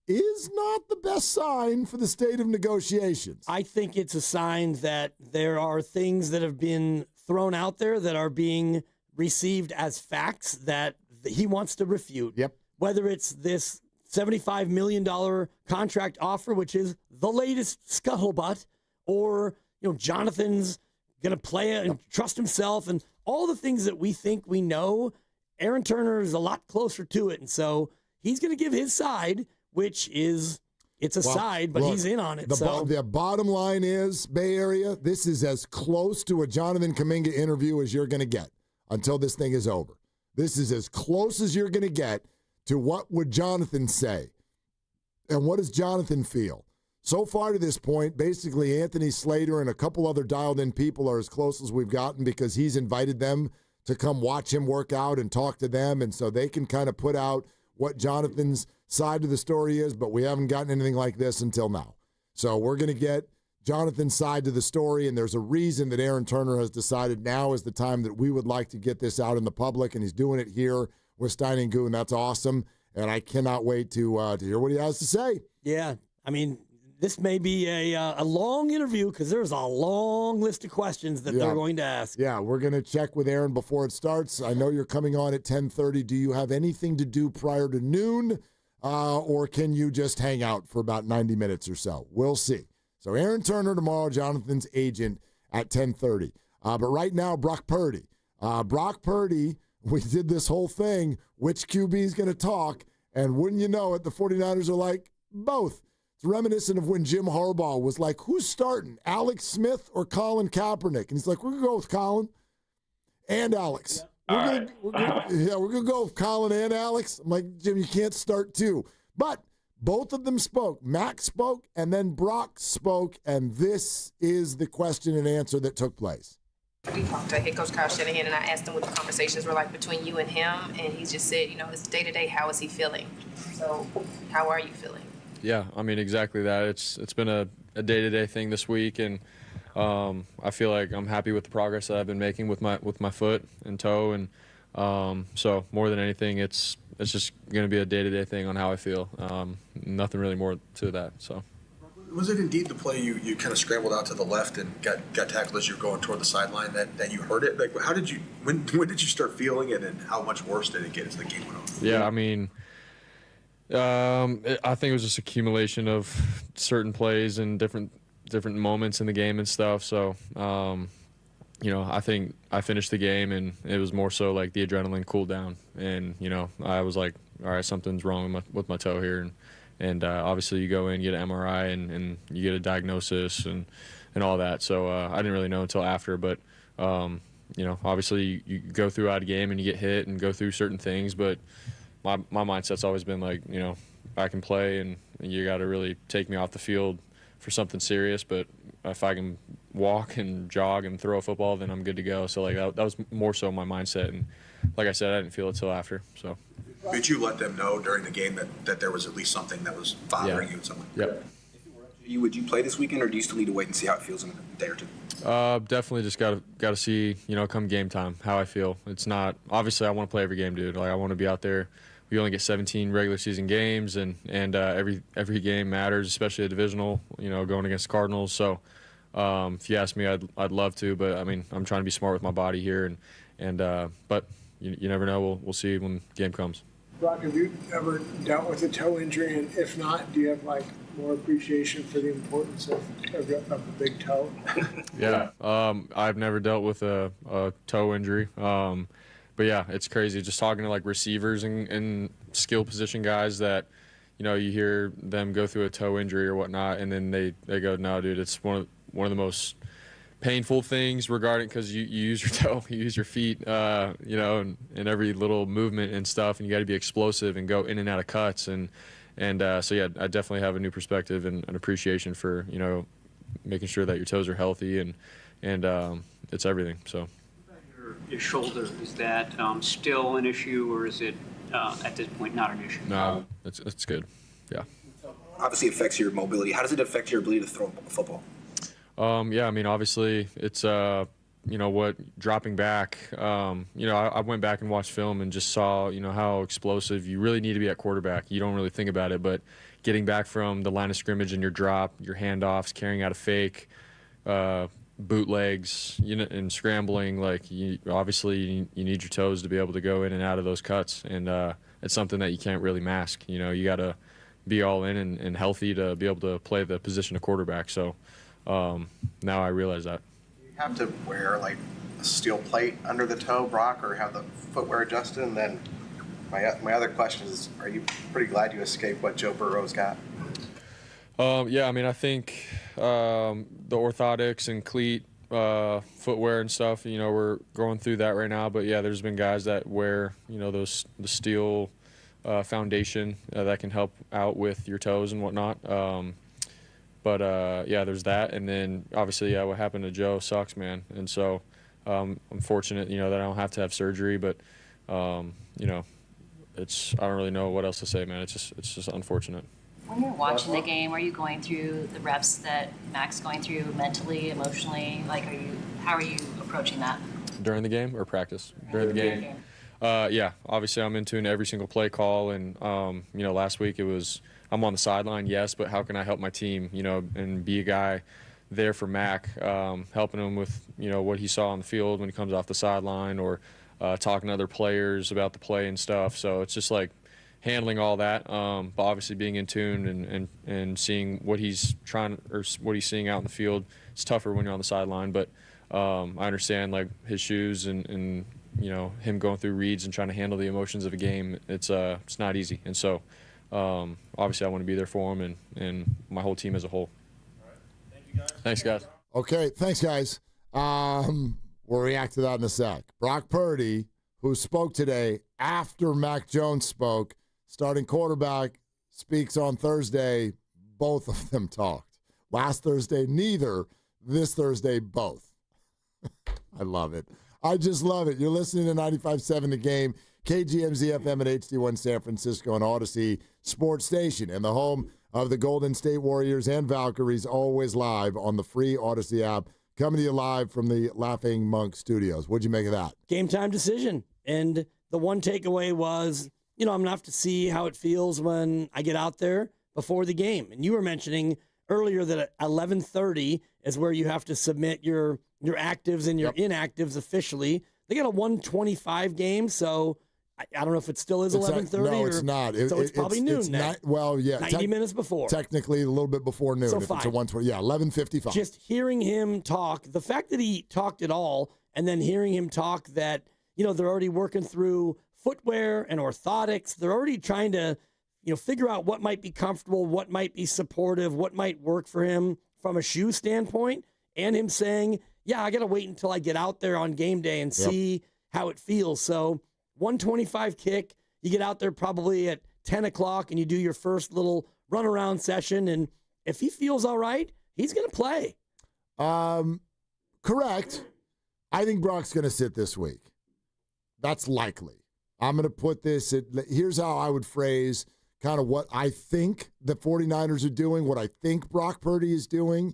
is not the best sign for the state of negotiations. I think it's a sign that there are things that have been thrown out there that are being received as facts that he wants to refute. Yep. Whether it's this $75 million contract offer, which is the latest scuttlebutt, or Jonathan's going to play it and trust himself, and all the things that we think we know, Aaron Turner is a lot closer to it. And so he's going to give his side, which is, it's a side, but look, he's in on it. The bottom line is, Bay Area, this is as close to a Jonathan Kaminga interview as you're going to get until this thing is over. This is as close as you're going to get to what would Jonathan say. And what does Jonathan feel? So far to this point, basically Anthony Slater and a couple other dialed-in people are as close as we've gotten because he's invited them to come watch him work out and talk to them, and so they can kind of put out what Jonathan's side of the story is, but we haven't gotten anything like this until now. So we're going to get Jonathan's side to the story, and there's a reason that Aaron Turner has decided now is the time that we would like to get this out in the public, and he's doing it here with Steiny Guru, and that's awesome, and I cannot wait to hear what he has to say. Yeah, I mean, this may be a long interview because there's a long list of questions that they're going to ask. Yeah, we're going to check with Aaron before it starts. I know you're coming on at 10:30. Do you have anything to do prior to noon, or can you just hang out for about 90 minutes or so? We'll see. So Aaron Turner tomorrow, Jonathan's agent, at 10:30. But right now, Brock Purdy. Brock Purdy, we did this whole thing, which QB is going to talk, and wouldn't you know it, the 49ers are like, both. It's reminiscent of when Jim Harbaugh was like, who's starting, Alex Smith or Colin Kaepernick? And he's like, we're going to go with Colin and Alex. We're going to go with Colin and Alex. I'm like, Jim, you can't start two. But both of them spoke. Mac spoke, and then Brock spoke, and this is the question and answer that took place. We talked to head coach Kyle Shanahan, and I asked him what the conversations were like between you and him, and he just said, it's day-to-day, how is he feeling? So how are you feeling? Yeah, I mean, exactly that. It's been a day-to-day thing this week, and I feel like I'm happy with the progress that I've been making with my foot and toe, and so more than anything, it's just going to be a day-to-day thing on how I feel. Nothing really more to that. So. Was it indeed the play you kind of scrambled out to the left and got tackled as you were going toward the sideline that you heard it? Like, how did you when did you start feeling it, and how much worse did it get as the game went on? Yeah, I mean. I think it was just accumulation of certain plays and different moments in the game and stuff. So, I think I finished the game, and it was more so like the adrenaline cooled down, and I was like, all right, something's wrong with my toe here, and obviously you go in, get an MRI, and you get a diagnosis and all that. So I didn't really know until after, but obviously you go throughout a game and you get hit and go through certain things, but. My mindset's always been like, I can play, and you got to really take me off the field for something serious. But if I can walk and jog and throw a football, then I'm good to go. So like that was more so my mindset. And like I said, I didn't feel it till after. So. Did you let them know during the game that there was at least something that was bothering you in some way? Yep. Would you play this weekend, or do you still need to wait and see how it feels in a day or two? Definitely just got to see, come game time, how I feel. It's not – obviously I want to play every game, dude. Like, I want to be out there. We only get 17 regular season games, and every game matters, especially a divisional, going against Cardinals. So if you ask me, I'd love to, but, I mean, I'm trying to be smart with my body here. But you never know. We'll see when the game comes. Brock, have you ever dealt with a toe injury? And if not, do you have, more appreciation for the importance of the big toe? Yeah, I've never dealt with a toe injury, but yeah, it's crazy. Just talking to receivers and skill position guys that, you hear them go through a toe injury or whatnot, and then they go, no, dude, it's one of the most painful things regarding, because you use your toe, you use your feet, in every little movement and stuff, and you got to be explosive and go in and out of cuts so yeah, I definitely have a new perspective and an appreciation for making sure that your toes are healthy and it's everything. So your shoulder, is that still an issue, or is it at this point not an issue? No, it's good. Yeah. Obviously, it affects your mobility. How does it affect your ability to throw a football? Yeah, I mean, obviously, it's dropping back. I went back and watched film and just saw, how explosive you really need to be at quarterback. You don't really think about it, but getting back from the line of scrimmage and your drop, your handoffs, carrying out a fake, bootlegs, and scrambling, obviously you need your toes to be able to go in and out of those cuts, and it's something that you can't really mask. You got to be all in and healthy to be able to play the position of quarterback. So now I realize that. You have to wear a steel plate under the toe, Brock, or have the footwear adjusted? And then my other question is, are you pretty glad you escaped what Joe Burrow's got? Yeah, I mean, I think the orthotics and cleat footwear and stuff, we're going through that right now. But yeah, there's been guys that wear, the steel foundation that can help out with your toes and whatnot. But yeah, there's that, and then obviously, yeah, what happened to Joe sucks, man. And so I'm fortunate, that I don't have to have surgery. But I don't really know what else to say, man. It's just unfortunate. When you're watching the game, are you going through the reps that Mac's going through mentally, emotionally? How are you approaching that? During the game or practice? During the game. Yeah, obviously I'm in tune to every single play call, and last week it was. I'm on the sideline, yes, but how can I help my team, and be a guy there for Mac, helping him with, what he saw on the field when he comes off the sideline, or talking to other players about the play and stuff. So it's just handling all that, but obviously being in tune and seeing what he's what he's seeing out in the field. It's tougher when you're on the sideline, but I understand his shoes and him going through reads and trying to handle the emotions of a game. It's not easy, and so. Obviously, I want to be there for him and my whole team as a whole. All right. Thank you, guys. Thanks, guys. Okay, thanks, guys. We'll react to that in a sec. Brock Purdy, who spoke today after Mac Jones spoke, starting quarterback, speaks on Thursday. Both of them talked. Last Thursday, neither. This Thursday, both. I love it. I just love it. You're listening to 95.7 The Game. KGMZ FM at HD1 San Francisco and Odyssey Sports Station, and the home of the Golden State Warriors and Valkyries, always live on the free Odyssey app, coming to you live from the Laughing Monk Studios. What'd you make of that? Game time decision. And the one takeaway was, I'm going to have to see how it feels when I get out there before the game. And you were mentioning earlier that at 11:30 is where you have to submit your actives and your inactives officially. They got a 1:25 game, so I don't know if it still is 11:30. No, it's not. So it's probably noon it's then. Well, yeah. 90 minutes before. Technically, a little bit before noon. So if fine. It's a 1:20. Yeah, 11:55. Just hearing him talk, the fact that he talked at all, and then hearing him talk that, they're already working through footwear and orthotics. They're already trying to, figure out what might be comfortable, what might be supportive, what might work for him from a shoe standpoint, and him saying, yeah, I got to wait until I get out there on game day and see how it feels. So 1:25 kick, you get out there probably at 10 o'clock and you do your first little run-around session, and if he feels all right, he's going to play. Correct. I think Brock's going to sit this week. That's likely. I'm going to put this here's how I would phrase, kind of what I think the 49ers are doing, what I think Brock Purdy is doing.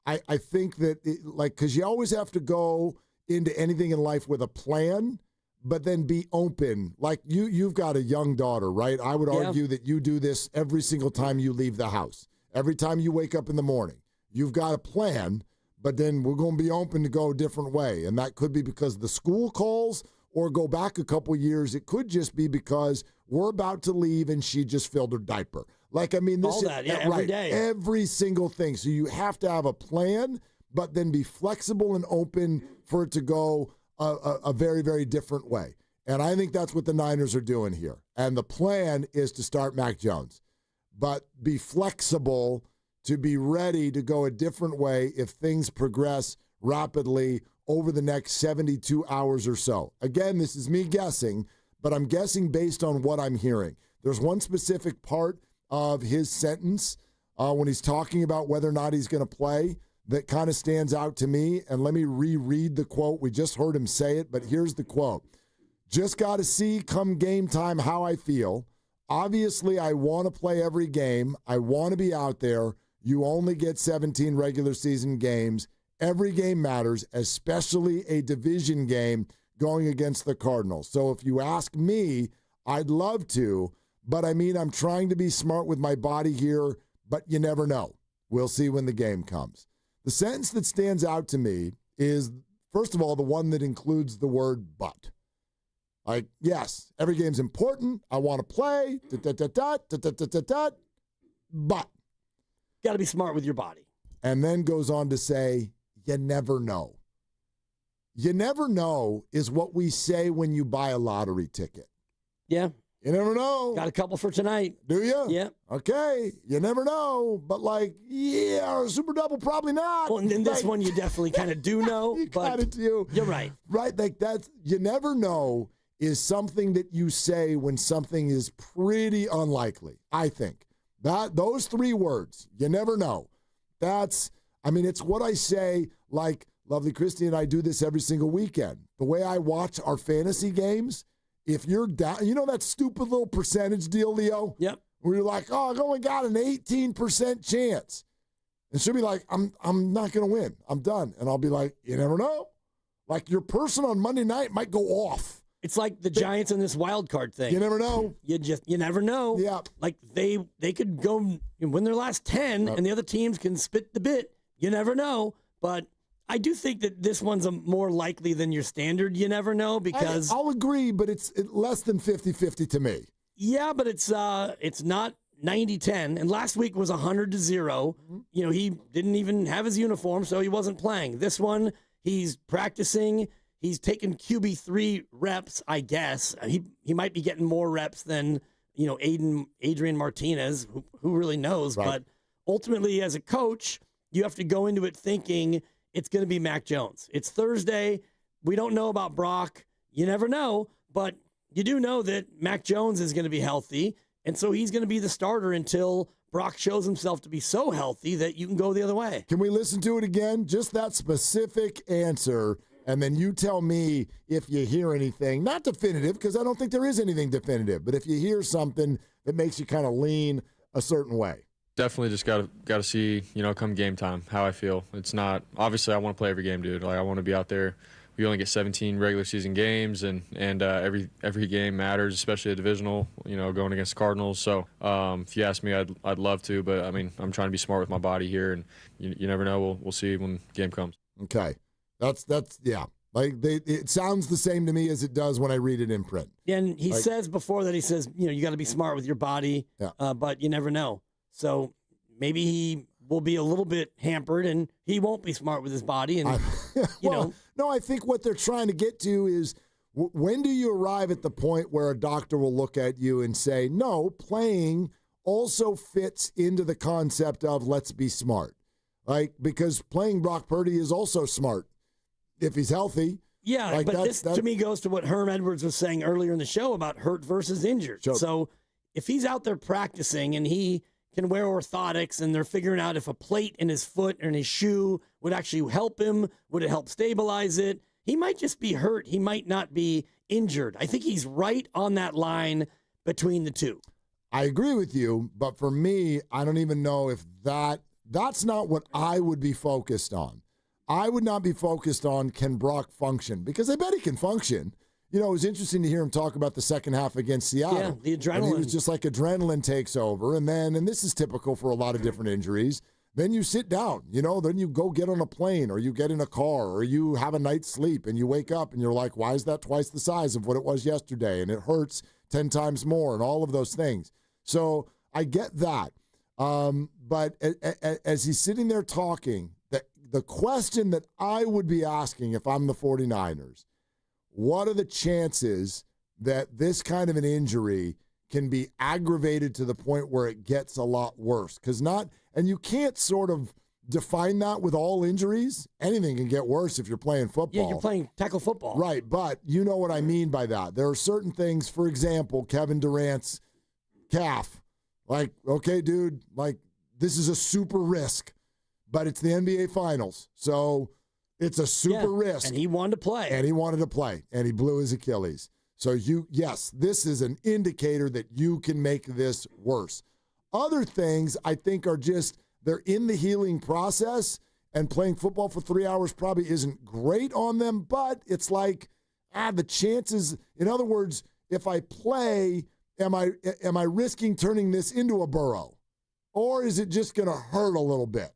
I think that, because you always have to go into anything in life with a plan, but then be open. Like you've got a young daughter, right? I would argue that you do this every single time you leave the house. Every time you wake up in the morning, you've got a plan, but then we're going to be open to go a different way. And that could be because the school calls, or go back a couple years. It could just be because we're about to leave and she just filled her diaper. Every day. Every single thing. So you have to have a plan, but then be flexible and open for it to go a very, very different way. And I think that's what the Niners are doing here. And the plan is to start Mac Jones, but be flexible to be ready to go a different way if things progress rapidly over the next 72 hours or so. Again, this is me guessing, but I'm guessing based on what I'm hearing. There's one specific part of his sentence when he's talking about whether or not he's going to play that kind of stands out to me. And let me reread the quote. We just heard him say it, but here's the quote. Just got to see come game time how I feel. Obviously, I want to play every game. I want to be out there. You only get 17 regular season games. Every game matters, especially a division game going against the Cardinals. So if you ask me, I'd love to, but I'm trying to be smart with my body here, but you never know. We'll see when the game comes. The sentence that stands out to me is, first of all, the one that includes the word but. Like, yes, every game's important. I want to play, but. Got to be smart with your body. And then goes on to say, you never know. You never know is what we say when you buy a lottery ticket. Yeah. You never know. Got a couple for tonight. Do you? Yeah. Okay. You never know. But a super double, probably not. Well, and in this one, you definitely kind of do know. You kind of do. You're right. Right. You never know is something that you say when something is pretty unlikely, I think. Those three words, you never know. It's what I say, like lovely Christy and I do this every single weekend. The way I watch our fantasy games, if you're down, that stupid little percentage deal, Leo? Yep. Where you're like, I've only got an 18% chance. And she'll be like, I'm not going to win. I'm done. And I'll be like, you never know. Like your person on Monday night might go off. It's like the Giants in this wild card thing. You never know. You never know. Yeah. Like they could go and win their last 10 and the other teams can spit the bit. You never know. But I do think that this one's more likely than your standard you never know because I'll agree, but it's less than 50-50 to me. Yeah, but it's not 90-10. And last week was 100-0. Mm-hmm. He didn't even have his uniform, so he wasn't playing. This one, he's practicing. He's taken QB3 reps, I guess. He might be getting more reps than, Adrian Martinez, who really knows. Right. But ultimately, as a coach, you have to go into it thinking it's going to be Mac Jones. It's Thursday. We don't know about Brock. You never know. But you do know that Mac Jones is going to be healthy. And so he's going to be the starter until Brock shows himself to be so healthy that you can go the other way. Can we listen to it again? Just that specific answer. And then you tell me if you hear anything, not definitive, because I don't think there is anything definitive, but if you hear something that makes you kind of lean a certain way. Definitely just got to see, come game time, how I feel. It's not, obviously I want to play every game, dude. Like I want to be out there. We only get 17 regular season games, and every game matters, especially a divisional, going against Cardinals. So if you ask me, I'd love to, but I'm trying to be smart with my body here, and you never know. We'll see when the game comes. Okay. That's yeah. It sounds the same to me as it does when I read it in print. And he says before that, he says, you got to be smart with your body, but you never know. So maybe he will be a little bit hampered and he won't be smart with his body. And, No, I think what they're trying to get to is when do you arrive at the point where a doctor will look at you and say, no, playing also fits into the concept of let's be smart. Because playing Brock Purdy is also smart. If he's healthy. Yeah, but this to me goes to what Herm Edwards was saying earlier in the show about hurt versus injured. Sure. So if he's out there practicing and he can wear orthotics and they're figuring out if a plate in his foot or in his shoe would actually help him, would it help stabilize it? He might just be hurt. He might not be injured. I think he's right on that line between the two. I agree with you, but for me, I don't even know if that's not what I would be focused on. I would not be focused on can Brock function, because I bet he can function. You know, it was interesting to hear him talk about the second half against Seattle. Yeah, the adrenaline. And he was just like adrenaline takes over. And this is typical for a lot of different injuries, then you sit down, then you go get on a plane or you get in a car or you have a night's sleep and you wake up and you're like, why is that twice the size of what it was yesterday? And it hurts 10 times more and all of those things. So I get that. But as he's sitting there talking, the question that I would be asking if I'm the 49ers, what are the chances that this kind of an injury can be aggravated to the point where it gets a lot worse? And you can't sort of define that with all injuries. Anything can get worse if you're playing football. Yeah, you're playing tackle football. Right, but you know what I mean by that. There are certain things, for example, Kevin Durant's calf. Like, okay, dude, like this is a super risk, but it's the NBA Finals. So it's a super risk. And he wanted to play. And he blew his Achilles. So yes, this is an indicator that you can make this worse. Other things I think are just, they're in the healing process, and playing football for 3 hours probably isn't great on them, but it's like, the chances, in other words, if I play, am I risking turning this into a burrow? Or is it just going to hurt a little bit?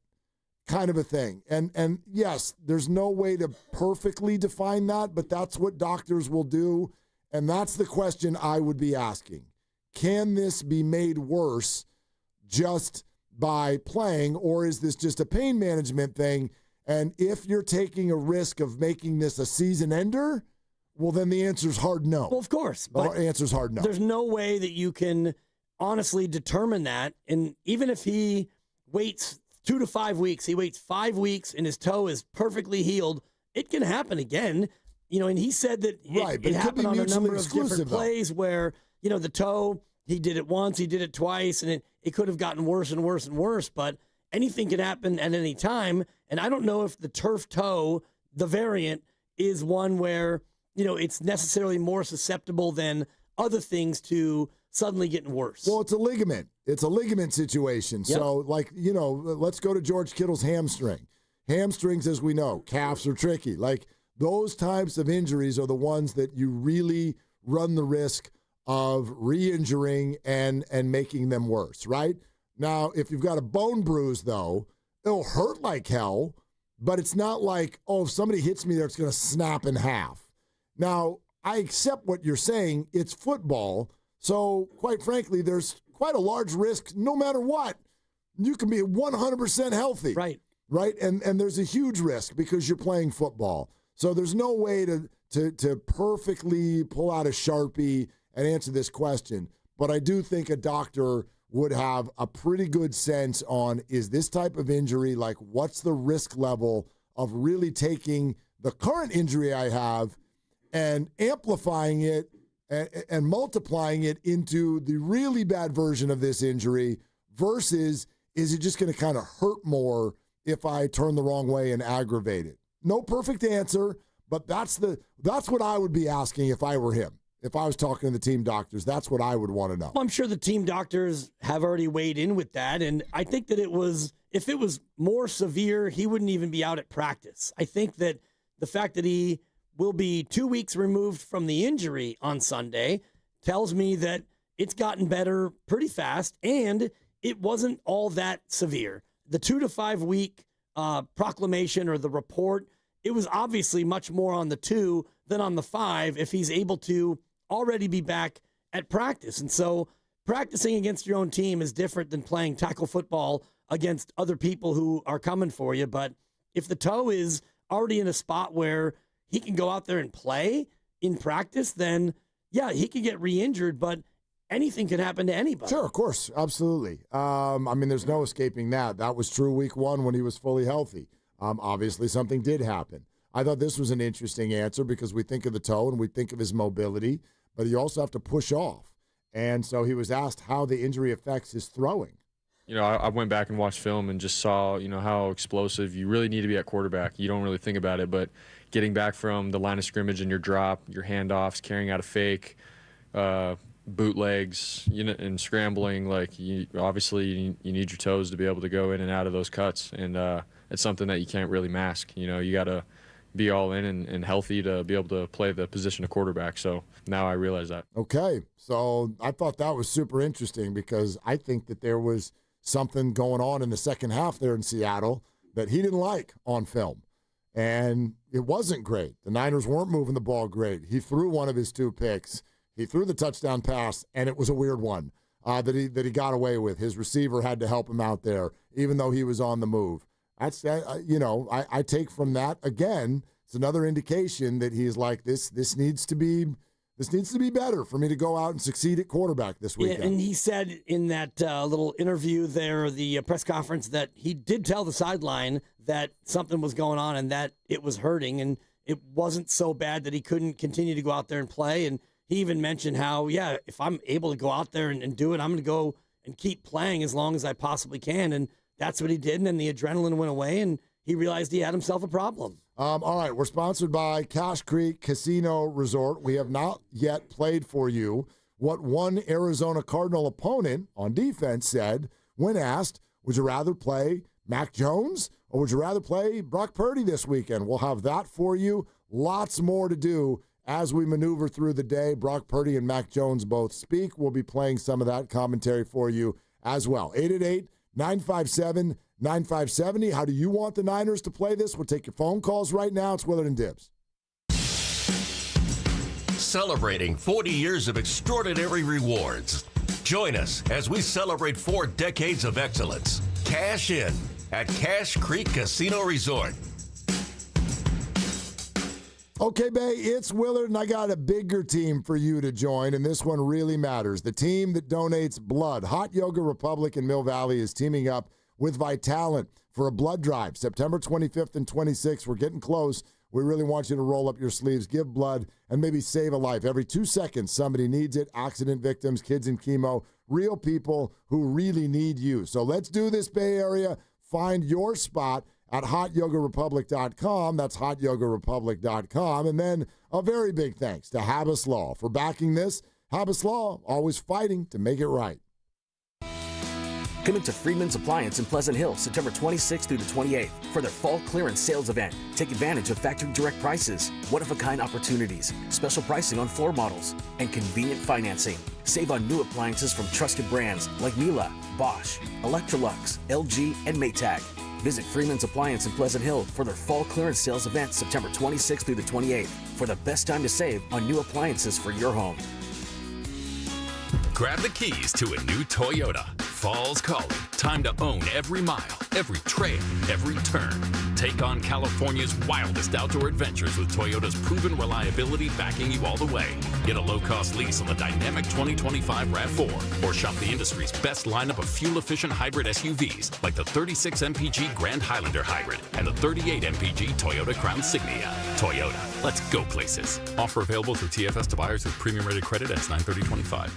Kind of a thing. And yes, there's no way to perfectly define that, but that's what doctors will do. And that's the question I would be asking. Can this be made worse just by playing, or is this just a pain management thing? And if you're taking a risk of making this a season ender, well, then the answer's hard no. Well, of course. The answer's hard no. There's no way that you can honestly determine that. And even if he waits 2 to 5 weeks, he waits 5 weeks and his toe is perfectly healed, it can happen again. And he said that it happened on a number of different plays where, the toe, he did it once, he did it twice, and it could have gotten worse and worse and worse, but anything can happen at any time. And I don't know if the turf toe, the variant, is one where, it's necessarily more susceptible than other things to suddenly getting worse. Well, it's a ligament. It's a ligament situation. Yep. So, let's go to George Kittle's hamstring. Hamstrings, as we know, calves are tricky. Like, those types of injuries are the ones that you really run the risk of re-injuring and making them worse, right? Now, if you've got a bone bruise, though, it'll hurt like hell, but it's not like, if somebody hits me there, it's going to snap in half. Now, I accept what you're saying. It's football. So, quite frankly, there's quite a large risk no matter what. You can be 100% healthy. Right. Right? And there's a huge risk because you're playing football. So there's no way to perfectly pull out a Sharpie and answer this question. But I do think a doctor would have a pretty good sense on, is this type of injury, like what's the risk level of really taking the current injury I have and amplifying it and multiplying it into the really bad version of this injury versus is it just going to kind of hurt more if I turn the wrong way and aggravate it? No perfect answer, but that's what I would be asking if I were him. If I was talking to the team doctors, that's what I would want to know. Well, I'm sure the team doctors have already weighed in with that, and I think that if it was more severe, he wouldn't even be out at practice. I think that the fact that he will be 2 weeks removed from the injury on Sunday tells me that it's gotten better pretty fast, and it wasn't all that severe. The 2 to 5 week proclamation or the report, it was obviously much more on the 2 than on the 5 if he's able to already be back at practice. And so practicing against your own team is different than playing tackle football against other people who are coming for you. But if the toe is already in a spot where he can go out there and play in practice, then yeah, he could get re-injured, but anything can happen to anybody. Sure, of course, absolutely. There's no escaping that. That was true week 1 when he was fully healthy. Obviously, something did happen. I thought this was an interesting answer because we think of the toe and we think of his mobility, but you also have to push off. And so he was asked how the injury affects his throwing. I went back and watched film and just saw, how explosive you really need to be at quarterback. You don't really think about it, but getting back from the line of scrimmage and your drop, your handoffs, carrying out a fake, bootlegs, and scrambling, like you need your toes to be able to go in and out of those cuts, and it's something that you can't really mask. You got to be all in and healthy to be able to play the position of quarterback. So now I realize that. Okay, so I thought that was super interesting because I think that there was something going on in the second half there in Seattle that he didn't like on film. And it wasn't great. The Niners weren't moving the ball great. He threw one of his 2 picks. He threw the touchdown pass, and it was a weird one that he got away with. His receiver had to help him out there, even though he was on the move. That's I take from that, again, it's another indication that he's like, this needs to be better for me to go out and succeed at quarterback this weekend. Yeah, and he said in that little interview there, the press conference, that he did tell the sideline that something was going on and that it was hurting, and it wasn't so bad that he couldn't continue to go out there and play. And he even mentioned how, if I'm able to go out there and do it, I'm going to go and keep playing as long as I possibly can. And that's what he did, and then the adrenaline went away, and he realized he had himself a problem. All right, we're sponsored by Cache Creek Casino Resort. We have not yet played for you what one Arizona Cardinal opponent on defense said when asked, would you rather play Mac Jones or would you rather play Brock Purdy this weekend? We'll have that for you. Lots more to do as we maneuver through the day. Brock Purdy and Mac Jones both speak. We'll be playing some of that commentary for you as well. 888-957-9570. How do you want the Niners to play this? We'll take your phone calls right now. It's Willard and Dibs. Celebrating 40 years of extraordinary rewards. Join us as we celebrate 4 decades of excellence. Cash in at Cache Creek Casino Resort. Okay, Bay, it's Willard, and I got a bigger team for you to join, and this one really matters. The team that donates blood. Hot Yoga Republic in Mill Valley is teaming up with Vitalant for a blood drive, September 25th and 26th. We're getting close. We really want you to roll up your sleeves, give blood, and maybe save a life. Every 2 seconds, somebody needs it. Accident victims, kids in chemo, real people who really need you. So let's do this, Bay Area. Find your spot at hotyogarepublic.com. That's hotyogarepublic.com. And then a very big thanks to Habas Law for backing this. Habas Law, always fighting to make it right. Come into Freeman's Appliance in Pleasant Hill, September 26th through the 28th for their fall clearance sales event. Take advantage of factory direct prices, one-of-a-kind opportunities, special pricing on floor models, and convenient financing. Save on new appliances from trusted brands like Miele, Bosch, Electrolux, LG, and Maytag. Visit Freeman's Appliance in Pleasant Hill for their fall clearance sales event, September 26th through the 28th, for the best time to save on new appliances for your home. Grab the keys to a new Toyota. Fall's calling. Time to own every mile, every trail, every turn. Take on California's wildest outdoor adventures with Toyota's proven reliability backing you all the way. Get a low-cost lease on the dynamic 2025 RAV4 or shop the industry's best lineup of fuel-efficient hybrid SUVs like the 36 MPG Grand Highlander Hybrid and the 38 MPG Toyota Crown Signia. Toyota, let's go places. Offer available through TFS to buyers with premium rated credit as 9/30/25.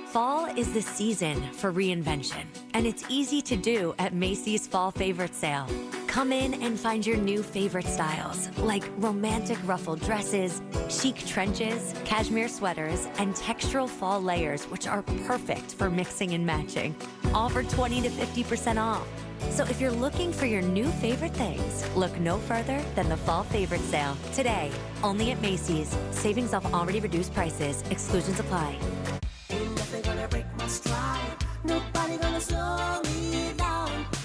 Fall is the season for reinvention, and it's easy to do at Macy's Fall Favorite Sale. Come in and find your new favorite styles, like romantic ruffled dresses, chic trenches, cashmere sweaters, and textural fall layers, which are perfect for mixing and matching. All for 20 to 50% off. So if you're looking for your new favorite things, look no further than the Fall Favorite Sale. Today, only at Macy's. Savings off already reduced prices. Exclusions apply.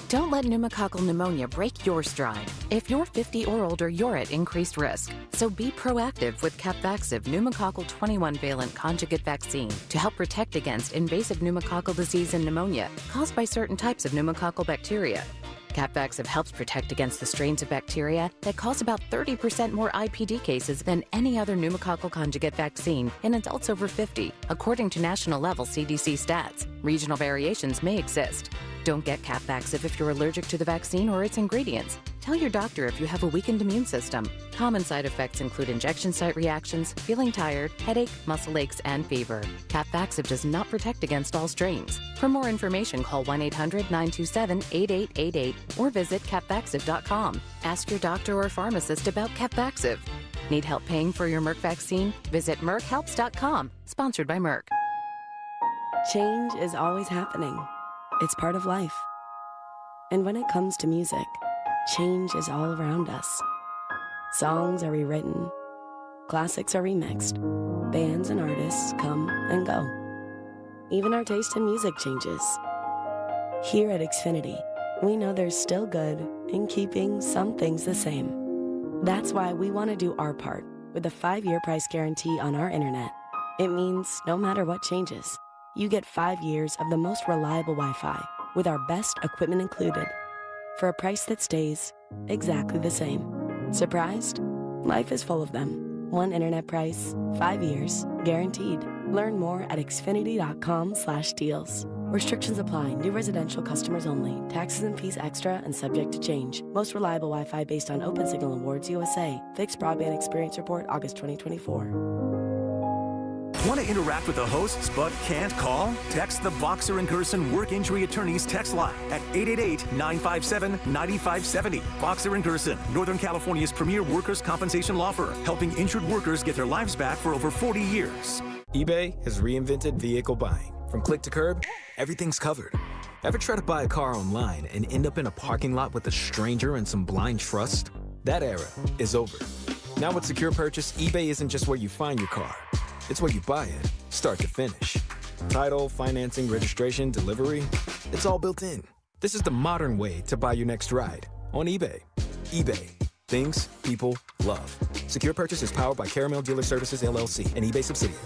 Don't let pneumococcal pneumonia break your stride. If you're 50 or older, you're at increased risk. So be proactive with Capvaxive pneumococcal 21-valent conjugate vaccine to help protect against invasive pneumococcal disease and pneumonia caused by certain types of pneumococcal bacteria. Capvaxive helps protect against the strains of bacteria that cause about 30% more IPD cases than any other pneumococcal conjugate vaccine in adults over 50, according to national-level CDC stats. Regional variations may exist. Don't get Capvaxive if you're allergic to the vaccine or its ingredients. Tell your doctor if you have a weakened immune system. Common side effects include injection site reactions, feeling tired, headache, muscle aches, and fever. Capvaxive does not protect against all strains. For more information, call 1-800-927-8888 or visit capvaxive.com. Ask your doctor or pharmacist about Capvaxive. Need help paying for your Merck vaccine? Visit merckhelps.com. Sponsored by Merck. Change is always happening. It's part of life. And when it comes to music, change is all around us. Songs are rewritten. Classics are remixed. Bands and artists come and go. Even our taste in music changes. Here at Xfinity, we know there's still good in keeping some things the same. That's why we want to do our part with a 5-year price guarantee on our internet. It means no matter what changes, you get 5 years of the most reliable Wi-Fi with our best equipment included for a price that stays exactly the same. Surprised? Life is full of them. One internet price, 5 years, guaranteed. Learn more at xfinity.com/deals. Restrictions apply. New residential customers only. Taxes and fees extra and subject to change. Most reliable Wi-Fi based on Open Signal Awards USA. Fixed Broadband Experience Report, August 2024. Want to interact with the hosts but can't call? Text the Boxer and Gerson Work Injury Attorneys text line at 888-957-9570. Boxer and Gerson, Northern California's premier workers' compensation law firm, helping injured workers get their lives back for over 40 years. eBay has reinvented vehicle buying. From click to curb, everything's covered. Ever try to buy a car online and end up in a parking lot with a stranger and some blind trust? That era is over. Now with Secure Purchase, eBay isn't just where you find your car. It's where you buy it, start to finish. Title, financing, registration, delivery, it's all built in. This is the modern way to buy your next ride on eBay. eBay. Things people love. Secure Purchase is powered by Caramel Dealer Services, LLC, an eBay subsidiary.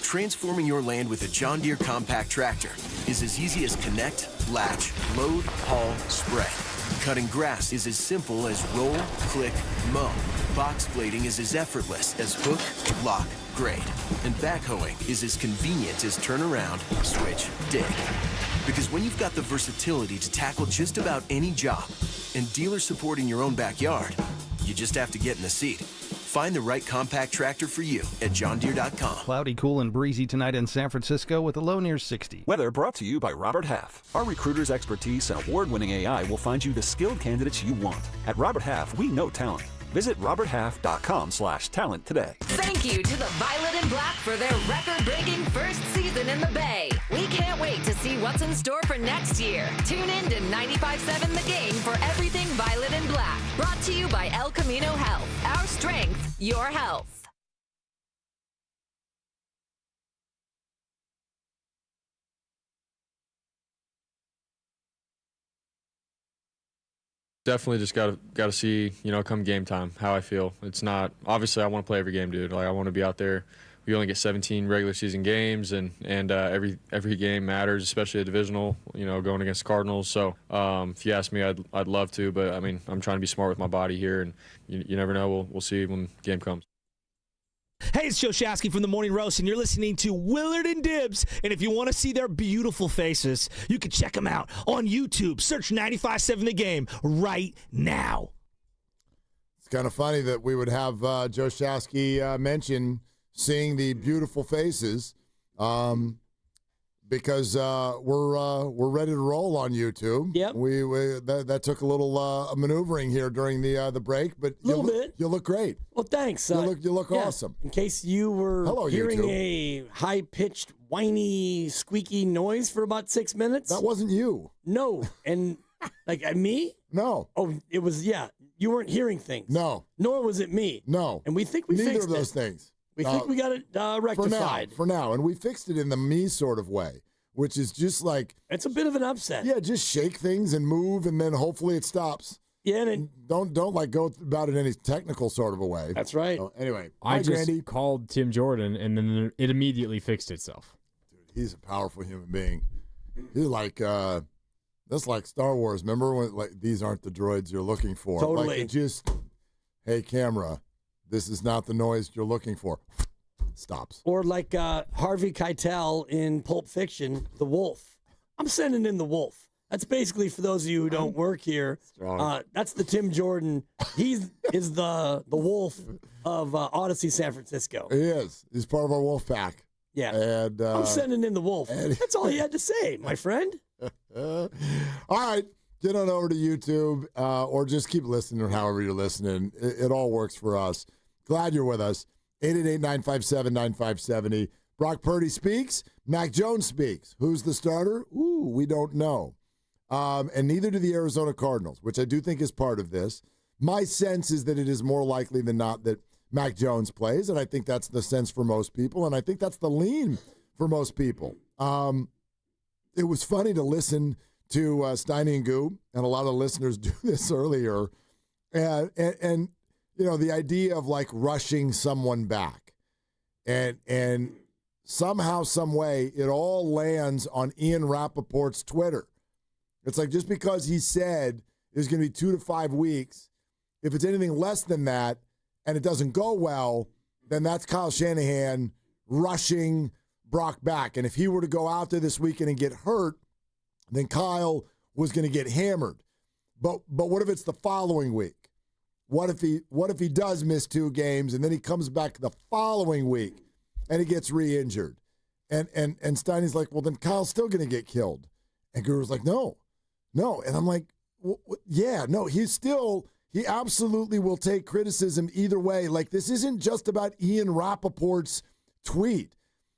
Transforming your land with a John Deere compact tractor is as easy as connect, latch, load, haul, spray. Cutting grass is as simple as roll, click, mow. Box blading is as effortless as hook, lock, grade. And backhoeing is as convenient as turn around, switch, dig. Because when you've got the versatility to tackle just about any job and dealer support in your own backyard, you just have to get in the seat. Find the right compact tractor for you at johndeere.com. Cloudy, cool, and breezy tonight in San Francisco with a low near 60. Weather brought to you by Robert Half. Our recruiters' expertise and award-winning AI will find you the skilled candidates you want. At Robert Half, we know talent. Visit roberthalf.com/talent today. Thank you to the Violet and Black for their record-breaking first season in the Bay. We can't wait to see what's in store for next year. Tune in to 95.7 The Game for everything Violet and Black. Brought to you by El Camino Health. Our strength, your health. Definitely just got to see, come game time, how I feel. It's not, obviously I want to play every game, dude. Like, I want to be out there. We only get 17 regular season games, and every game matters, especially a divisional, going against Cardinals. So if you ask me, I'd love to, but I mean, I'm trying to be smart with my body here, and you never know. We'll see when the game comes. Hey, it's Joe Shasky from the Morning Roast, and you're listening to Willard and Dibs. And if you want to see their beautiful faces, you can check them out on YouTube. Search 95.7 The Game right now. It's kind of funny that we would have Joe Shasky mention seeing the beautiful faces because we're ready to roll on YouTube. Yep. We that took a little maneuvering here during the break, but you look great. Well, thanks. You look awesome. In case you were hearing YouTube. a high-pitched, whiny, squeaky noise for about 6 minutes. That wasn't you. No. And, me? No. Oh, it was, you weren't hearing things. No. Nor was it me. No. And we think we Neither fixed of those it. things. We think we got it rectified. For now. And we fixed it in the me sort of way, which is just like... It's a bit of an upset. Yeah, just shake things and move, and then hopefully it stops. Yeah, and don't go about it in any technical sort of a way. That's right. So, anyway, I just Grandy. called Tim Jordan, and then it immediately fixed itself. Dude, he's a powerful human being. He's like... that's like Star Wars. Remember when these aren't the droids you're looking for? Totally. Like it just... Hey, camera, this is not the noise you're looking for. Stops. Or like Harvey Keitel in Pulp Fiction, the wolf. I'm sending in the wolf. That's basically, for those of you who don't work here, that's the Tim Jordan. He is the wolf of Odyssey San Francisco. He is. He's part of our wolf pack. Yeah. And I'm sending in the wolf. That's all he had to say, my friend. All right. Get on over to YouTube or just keep listening or however you're listening. It all works for us. Glad you're with us. 888-957-9570. Brock Purdy speaks. Mac Jones speaks. Who's the starter? Ooh, we don't know. And neither do the Arizona Cardinals, which I do think is part of this. My sense is that it is more likely than not that Mac Jones plays, and I think that's the sense for most people, and I think that's the lean for most people. It was funny to listen to Steiny Guru, and a lot of listeners do this earlier, and you know, the idea of like rushing someone back, and somehow, some way, it all lands on Ian Rappaport's Twitter. It's like, just because he said it's going to be 2 to 5 weeks, if it's anything less than that and it doesn't go well, then that's Kyle Shanahan rushing Brock back. And if he were to go out there this weekend and get hurt, then Kyle was going to get hammered. But what if it's the following week? What if he does miss 2 games and then he comes back the following week and he gets re-injured? And Steiny's like, well, then Kyle's still going to get killed. And Guru's like, no. And I'm like, yeah, no, he absolutely will take criticism either way. Like, this isn't just about Ian Rappaport's tweet.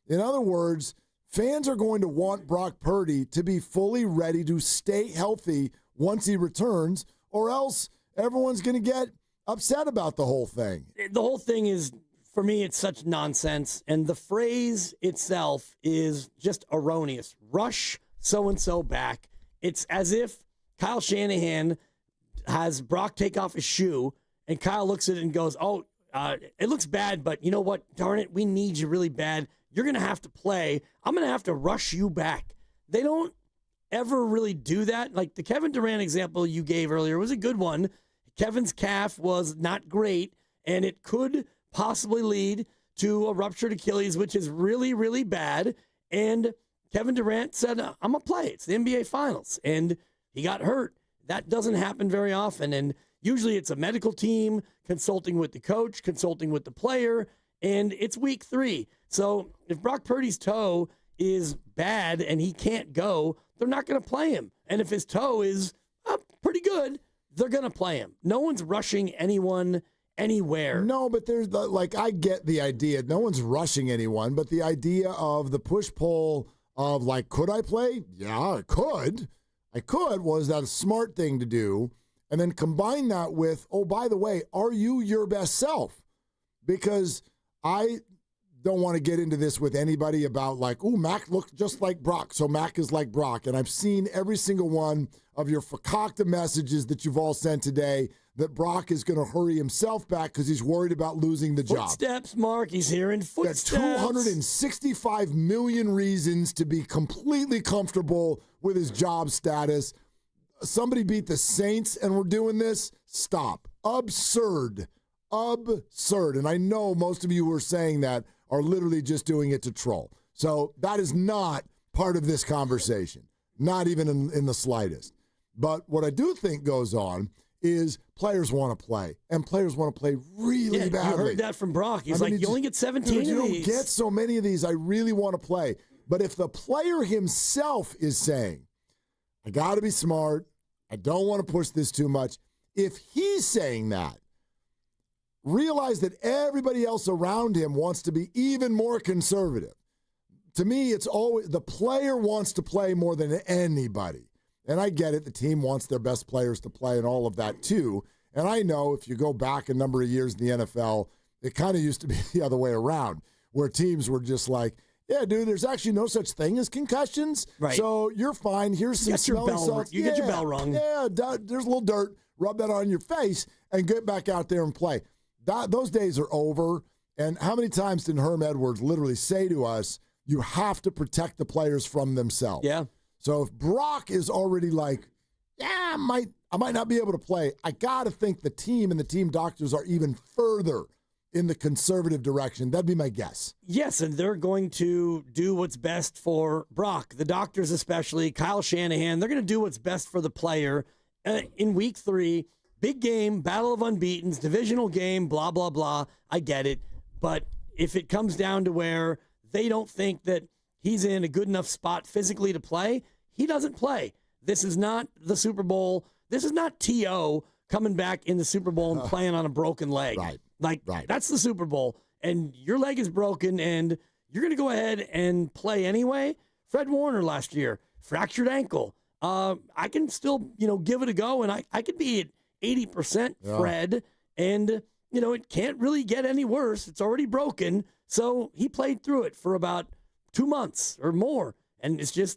In other words, fans are going to want Brock Purdy to be fully ready to stay healthy once he returns, or else everyone's going to get upset about the whole thing. The whole thing is, for me, it's such nonsense. And the phrase itself is just erroneous. Rush so-and-so back. It's as if Kyle Shanahan has Brock take off his shoe, and Kyle looks at it and goes, it looks bad, but you know what? Darn it, we need you really bad. You're going to have to play. I'm going to have to rush you back. They don't ever really do that. Like the Kevin Durant example you gave earlier was a good one. Kevin's calf was not great, and it could possibly lead to a ruptured Achilles, which is really, really bad. And Kevin Durant said, I'm going to play. It's the NBA Finals. And he got hurt. That doesn't happen very often. And usually it's a medical team consulting with the coach, consulting with the player, and it's week 3. So if Brock Purdy's toe is bad and he can't go, they're not going to play him. And if his toe is pretty good, they're going to play him. No one's rushing anyone anywhere. No, but there's I get the idea. No one's rushing anyone, but the idea of the push-pull of could I play? Yeah, I could. Was that a smart thing to do? And then combine that with, oh, by the way, are you your best self? Because I don't want to get into this with anybody about Mac looked just like Brock, so Mac is like Brock. And I've seen every single one of your fakakta messages that you've all sent today that Brock is going to hurry himself back because he's worried about losing the job. Footsteps, Mark. He's hearing footsteps. Got 265 million reasons to be completely comfortable with his job status. Somebody beat the Saints and we're doing this? Stop. Absurd. And I know most of you who are saying that are literally just doing it to troll. So that is not part of this conversation, not even in the slightest. But what I do think goes on is players want to play, and players want to play really badly. You heard that from Brock. He's you only get 17 of these. You don't get so many of these. I really want to play. But if the player himself is saying, I got to be smart, I don't want to push this too much, if he's saying that, realize that everybody else around him wants to be even more conservative. To me, it's always the player wants to play more than anybody. And I get it. The team wants their best players to play and all of that too. And I know if you go back a number of years in the NFL, it kind of used to be the other way around, where teams were just like, yeah, dude, there's actually no such thing as concussions. Right. So you're fine. Here's some smelling salts. You get your bell rung. Yeah, there's a little dirt. Rub that on your face and get back out there and play. Those days are over. And how many times did Herm Edwards literally say to us, you have to protect the players from themselves? Yeah. So if Brock is already I might not be able to play, I got to think the team and the team doctors are even further in the conservative direction. That'd be my guess. Yes, and they're going to do what's best for Brock. The doctors especially, Kyle Shanahan, they're going to do what's best for the player in week 3. Big game, battle of unbeatens, divisional game, blah, blah, blah. I get it. But if it comes down to where they don't think that he's in a good enough spot physically to play, he doesn't play. This is not the Super Bowl. This is not T.O. coming back in the Super Bowl and playing on a broken leg. Right. That's the Super Bowl. And your leg is broken and you're going to go ahead and play anyway. Fred Warner last year, fractured ankle. I can still, give it a go, and I could be at 80% Fred, and, it can't really get any worse. It's already broken. So he played through it for about 2 months or more, and it's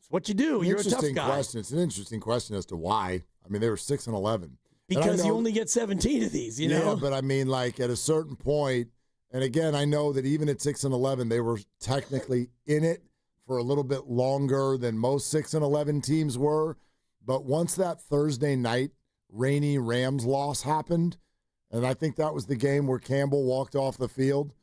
what you do. You're a tough guy. It's an interesting question as to why. I mean, they were 6-11. Because you only get 17 of these, Yeah, but I mean, like at a certain point, and again, I know that even at 6-11, they were technically in it for a little bit longer than most 6-11 teams were. But once that Thursday night rainy Rams loss happened, and I think that was the game where Campbell walked off the field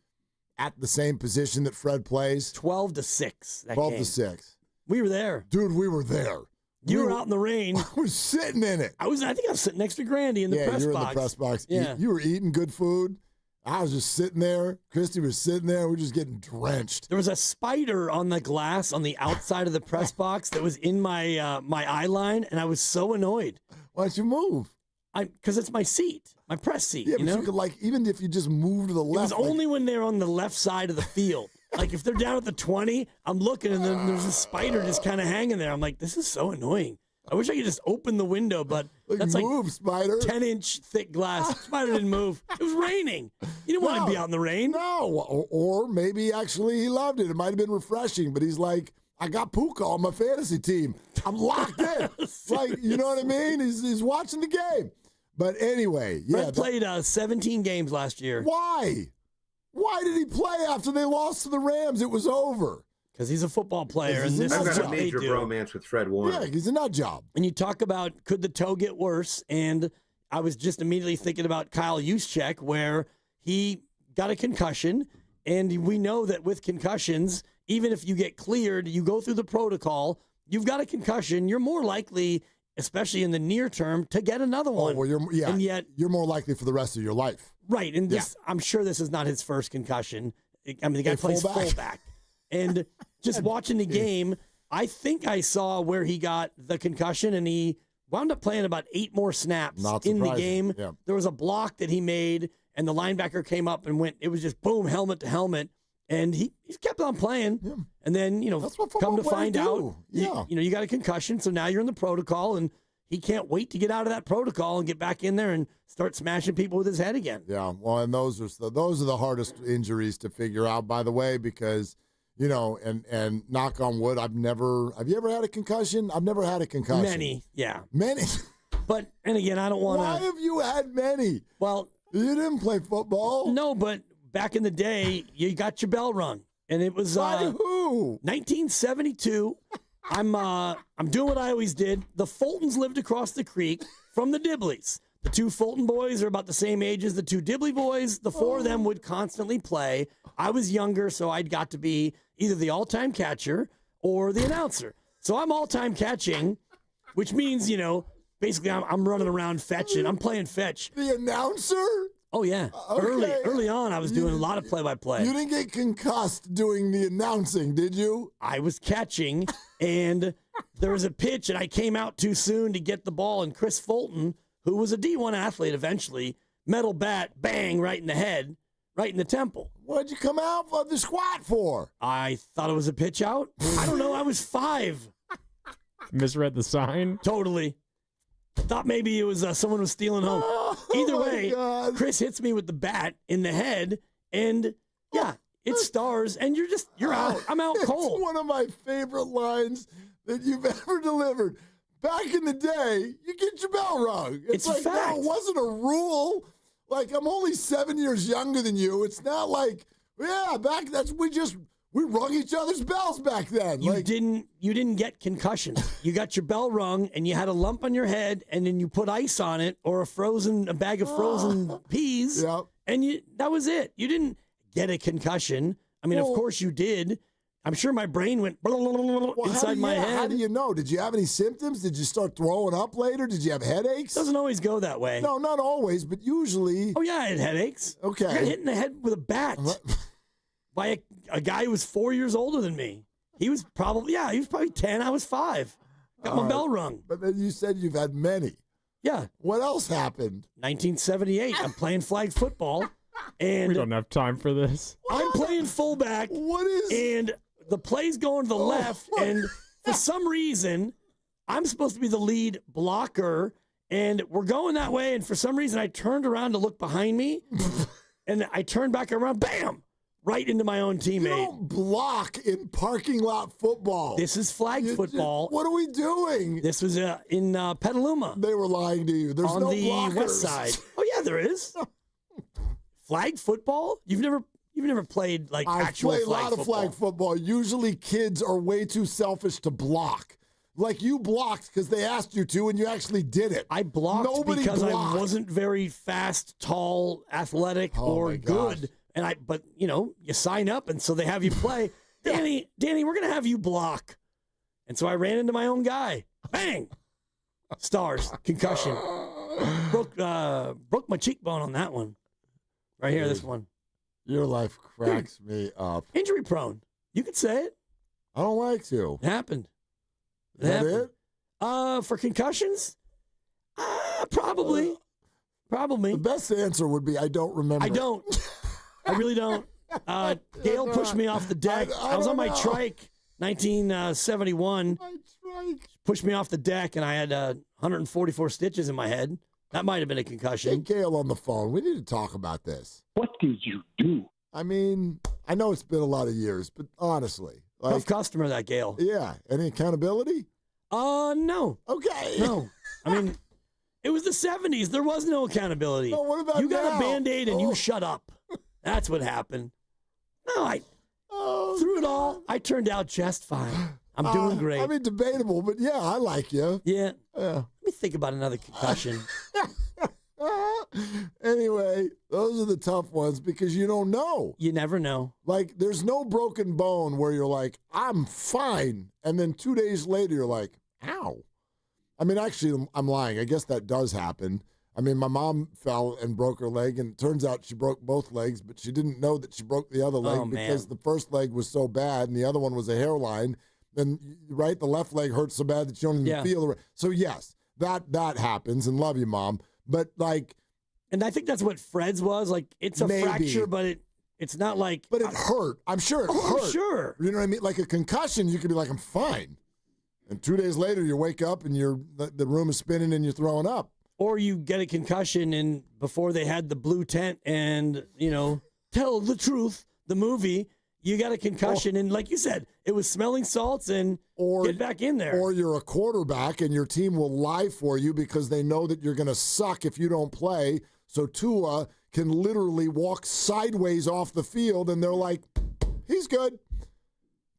at the same position that Fred plays. 12-6. 12-6. We were there. Dude, we were there. You were out in the rain. I was sitting in it. I think I was sitting next to Grandy in the press box. Yeah, you were in the press box. Yeah. You were eating good food. I was just sitting there. Christy was sitting there. We're just getting drenched. There was a spider on the glass on the outside of the press box that was in my my eye line, and I was so annoyed. Why don't you move? Because it's my seat, my press seat. Yeah, but you could, even if you just move to the left. It was only when they're on the left side of the field. Like, if they're down at the 20, I'm looking, and then there's a spider just kind of hanging there. I'm like, this is so annoying. I wish I could just open the window, but that's move, spider. 10-inch thick glass. Spider didn't move. It was raining. You didn't want to be out in the rain. No, or maybe actually he loved it. It might have been refreshing, but he's like, I got Puka on my fantasy team. I'm locked in. You know what I mean? He's watching the game. But anyway, Fred played 17 games last year. Why? Why did he play after they lost to the Rams? It was over. Because he's a football player. And this I've is got a what major they do. bromance with Fred Warner. Yeah, he's a nut job. And you talk about, could the toe get worse? And I was just immediately thinking about Kyle Juszczyk, where he got a concussion. And we know that with concussions, even if you get cleared, you go through the protocol, you've got a concussion, you're more likely, especially in the near term, to get another one. Oh, well, and yet you're more likely for the rest of your life. Right. And this, I'm sure this is not his first concussion. I mean, the guy plays fullback. And just watching the game, I think I saw where he got the concussion, and he wound up playing about 8 more snaps in the game. Yeah. There was a block that he made, and the linebacker came up and went, it was just boom, helmet to helmet. And he kept on playing. Yeah. And then, come to find out, you got a concussion, so now you're in the protocol, and he can't wait to get out of that protocol and get back in there and start smashing people with his head again. Yeah, well, and those are the hardest injuries to figure out, by the way, because and knock on wood, have you ever had a concussion? I've never had a concussion. Many, yeah. Many. But, and again, I don't want to. Why have you had many? Well, you didn't play football. No, but back in the day, you got your bell rung. And it was by who? 1972. I'm doing what I always did. The Fultons lived across the creek from the Dibleys. The 2 Fulton boys are about the same age as the 2 Dibley boys. The 4 of them would constantly play. I was younger, so I'd got to be either the all-time catcher or the announcer. So I'm all-time catching, which means, basically I'm running around fetching. I'm playing fetch. The announcer? Oh, yeah. Okay. Early on, I was doing a lot of play-by-play. You didn't get concussed doing the announcing, did you? I was catching, and there was a pitch, and I came out too soon to get the ball, and Chris Fulton, who was a D1 athlete eventually, metal bat, bang, right in the head, right in the temple. What'd you come out for the squat for? I thought it was a pitch out. I don't know. I was 5. Misread the sign? Totally. Thought maybe it was someone was stealing home. Either way, Chris hits me with the bat in the head, and yeah, it stars, and you're out. I'm out cold. It's one of my favorite lines that you've ever delivered. Back in the day, you get your bell rung. It's like, no, it wasn't a rule. Like, I'm only 7 years younger than you. It's not like, we rung each other's bells back then. You didn't get concussions. You got your bell rung, and you had a lump on your head, and then you put ice on it or a bag of frozen peas, and that was it. You didn't get a concussion. I mean, of course you did. I'm sure my brain went inside my head. How do you know? Did you have any symptoms? Did you start throwing up later? Did you have headaches? Doesn't always go that way. No, not always, but usually. Oh, yeah, I had headaches. Okay. I got hit in the head with a bat by a guy who was 4 years older than me. He was probably 10. I was 5. Got my bell rung. But then you said you've had many. Yeah. What else happened? 1978. I'm playing flag football. And we don't have time for this. I'm playing fullback. And the play's going to the left, and for some reason, I'm supposed to be the lead blocker, and we're going that way, and for some reason, I turned around to look behind me, and I turned back around, bam, right into my own teammate. You don't block in parking lot football. This is flag football. What are we doing? This was in Petaluma. They were lying to you. There's on no the blockers. west side. Oh yeah, there is. Flag football? You've never played like actual I've played flag a lot football. of flag football. Usually kids are way too selfish to block. Like you blocked because they asked you to and you actually did it. I blocked because I wasn't very fast, tall, athletic, or good. And but you sign up and so they have you play. Danny, we're gonna have you block. And so I ran into my own guy. Bang! Stars, concussion. Broke my cheekbone on that one. Right here, this one. Your life cracks me up. Injury prone. You could say it. I don't like to. It happened. Is that it? For concussions? Probably. Probably. The best answer would be I don't remember. I don't. I really don't. Gail pushed me off the deck. I was on my trike, 1971. My trike. Pushed me off the deck, and I had 144 stitches in my head. That might have been a concussion. Get Gail on the phone. We need to talk about this. What did you do? I mean, I know it's been a lot of years, but honestly. Tough customer, that Gail. Yeah. Any accountability? No. Okay. No. I mean, it was the 70s. There was no accountability. No, what about you got now? a Band-Aid and you shut up. That's what happened. No, through it all, I turned out just fine. I'm doing great. I mean, debatable, but yeah, I like you. Yeah. Let me think about another concussion. Anyway, those are the tough ones because you don't know. You never know. Like, there's no broken bone where you're like, I'm fine. And then 2 days later, you're like, ow. I mean, actually, I'm lying. I guess that does happen. I mean, my mom fell and broke her leg, and it turns out she broke both legs, but she didn't know that she broke the other leg because the first leg was so bad and the other one was a hairline. Then, right, the left leg hurts so bad that you don't even feel it. So, yes, that happens, and love you, Mom. But, like... And I think that's what Fred's was. Like, it's a fracture, but it's not like... But it hurt. I'm sure it hurt. I'm sure. You know what I mean? Like a concussion, you could be like, I'm fine. And 2 days later, you wake up and the room is spinning and you're throwing up. Or you get a concussion and before they had the blue tent and, Tell the Truth, the movie, you got a concussion. And like you said, it was smelling salts and get back in there. Or you're a quarterback and your team will lie for you because they know that you're going to suck if you don't play. So Tua can literally walk sideways off the field and they're like, he's good.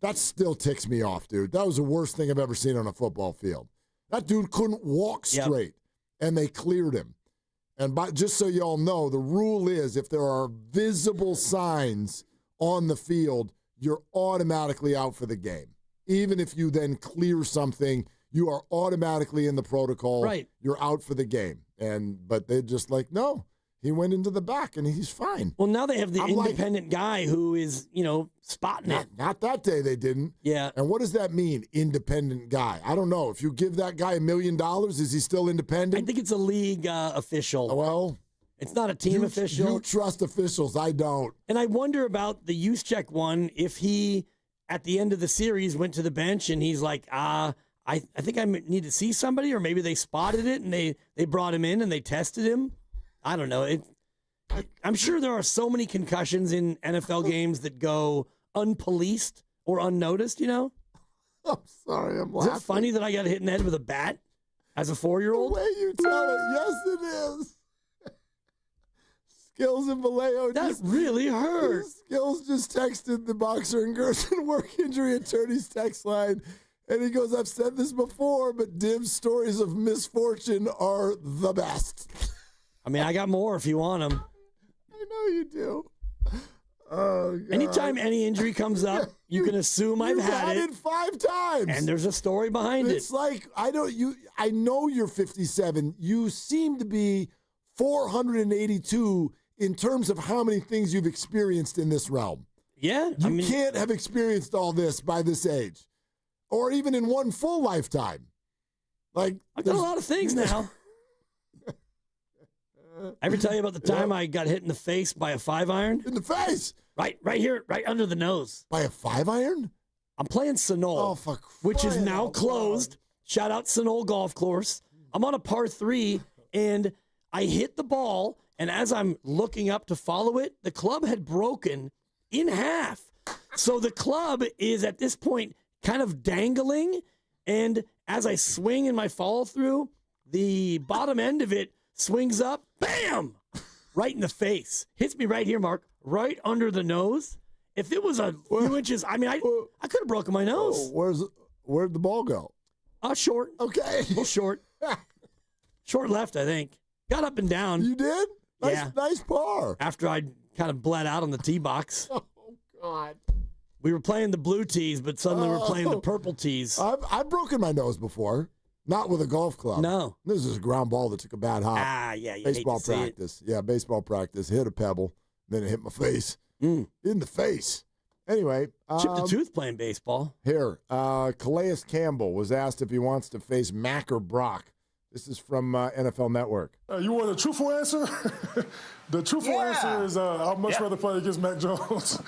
That still ticks me off, dude. That was the worst thing I've ever seen on a football field. That dude couldn't walk straight, and they cleared him. And just so y'all know, the rule is if there are visible signs on the field, you're automatically out for the game. Even if you then clear something, you are automatically in the protocol. Right. You're out for the game. But they're just like, no, he went into the back and he's fine. Well, now they have the independent guy who is, spotting it. Not that day they didn't. Yeah. And what does that mean, independent guy? I don't know. If you give that guy $1 million, is he still independent? I think it's a league official. Well, it's not a team official. You trust officials. I don't. And I wonder about the Juszczyk one, if he, at the end of the series, went to the bench and he's like, I think I need to see somebody, or maybe they spotted it and they brought him in and they tested him. I don't know. I'm sure there are so many concussions in NFL games that go unpoliced or unnoticed, I'm sorry, I'm laughing. Is it funny that I got hit in the head with a bat as a 4-year-old? The way you tell it, yes it is. Skills and Vallejo. That really hurt. Skills just texted the Boxer and Gerson work injury attorney's text line. And he goes, I've said this before, but Dibs' stories of misfortune are the best. I mean, I got more if you want them. I know you do. Oh, God. Anytime any injury comes up, you can assume I've had it 5 times. And there's a story behind it. It's like, I know you're 57. You seem to be 482 in terms of how many things you've experienced in this realm. Yeah. You can't have experienced all this by this age. Or even in one full lifetime. Like, I've done a lot of things now. Ever tell you about the time I got hit in the face by a 5-iron? In the face? Right here, right under the nose. By a 5-iron? I'm playing Sonol, which is now closed. Shout out Sonol Golf Course. I'm on a par 3, and I hit the ball, and as I'm looking up to follow it, the club had broken in half. So the club is, at this point, kind of dangling, and as I swing in my follow-through, the bottom end of it swings up, bam, right in the face. Hits me right here, Mark, right under the nose. If it was a few inches, I could have broken my nose. Where'd the ball go? Short. Okay. A little short. Short left, I think. Got up and down. You did? Nice par. After I kind of bled out on the tee box. Oh, God. We were playing the blue tees, but suddenly we're playing the purple tees. I've broken my nose before. Not with a golf club. No. This is a ground ball that took a bad hop. Yeah. Baseball practice. Yeah, baseball practice. Hit a pebble. Then it hit my face. In the face. Anyway. Chipped a tooth playing baseball. Here. Calais Campbell was asked if he wants to face Mac or Brock. This is from NFL Network. You want a truthful answer? The truthful answer is I'd much rather play against Mac Jones.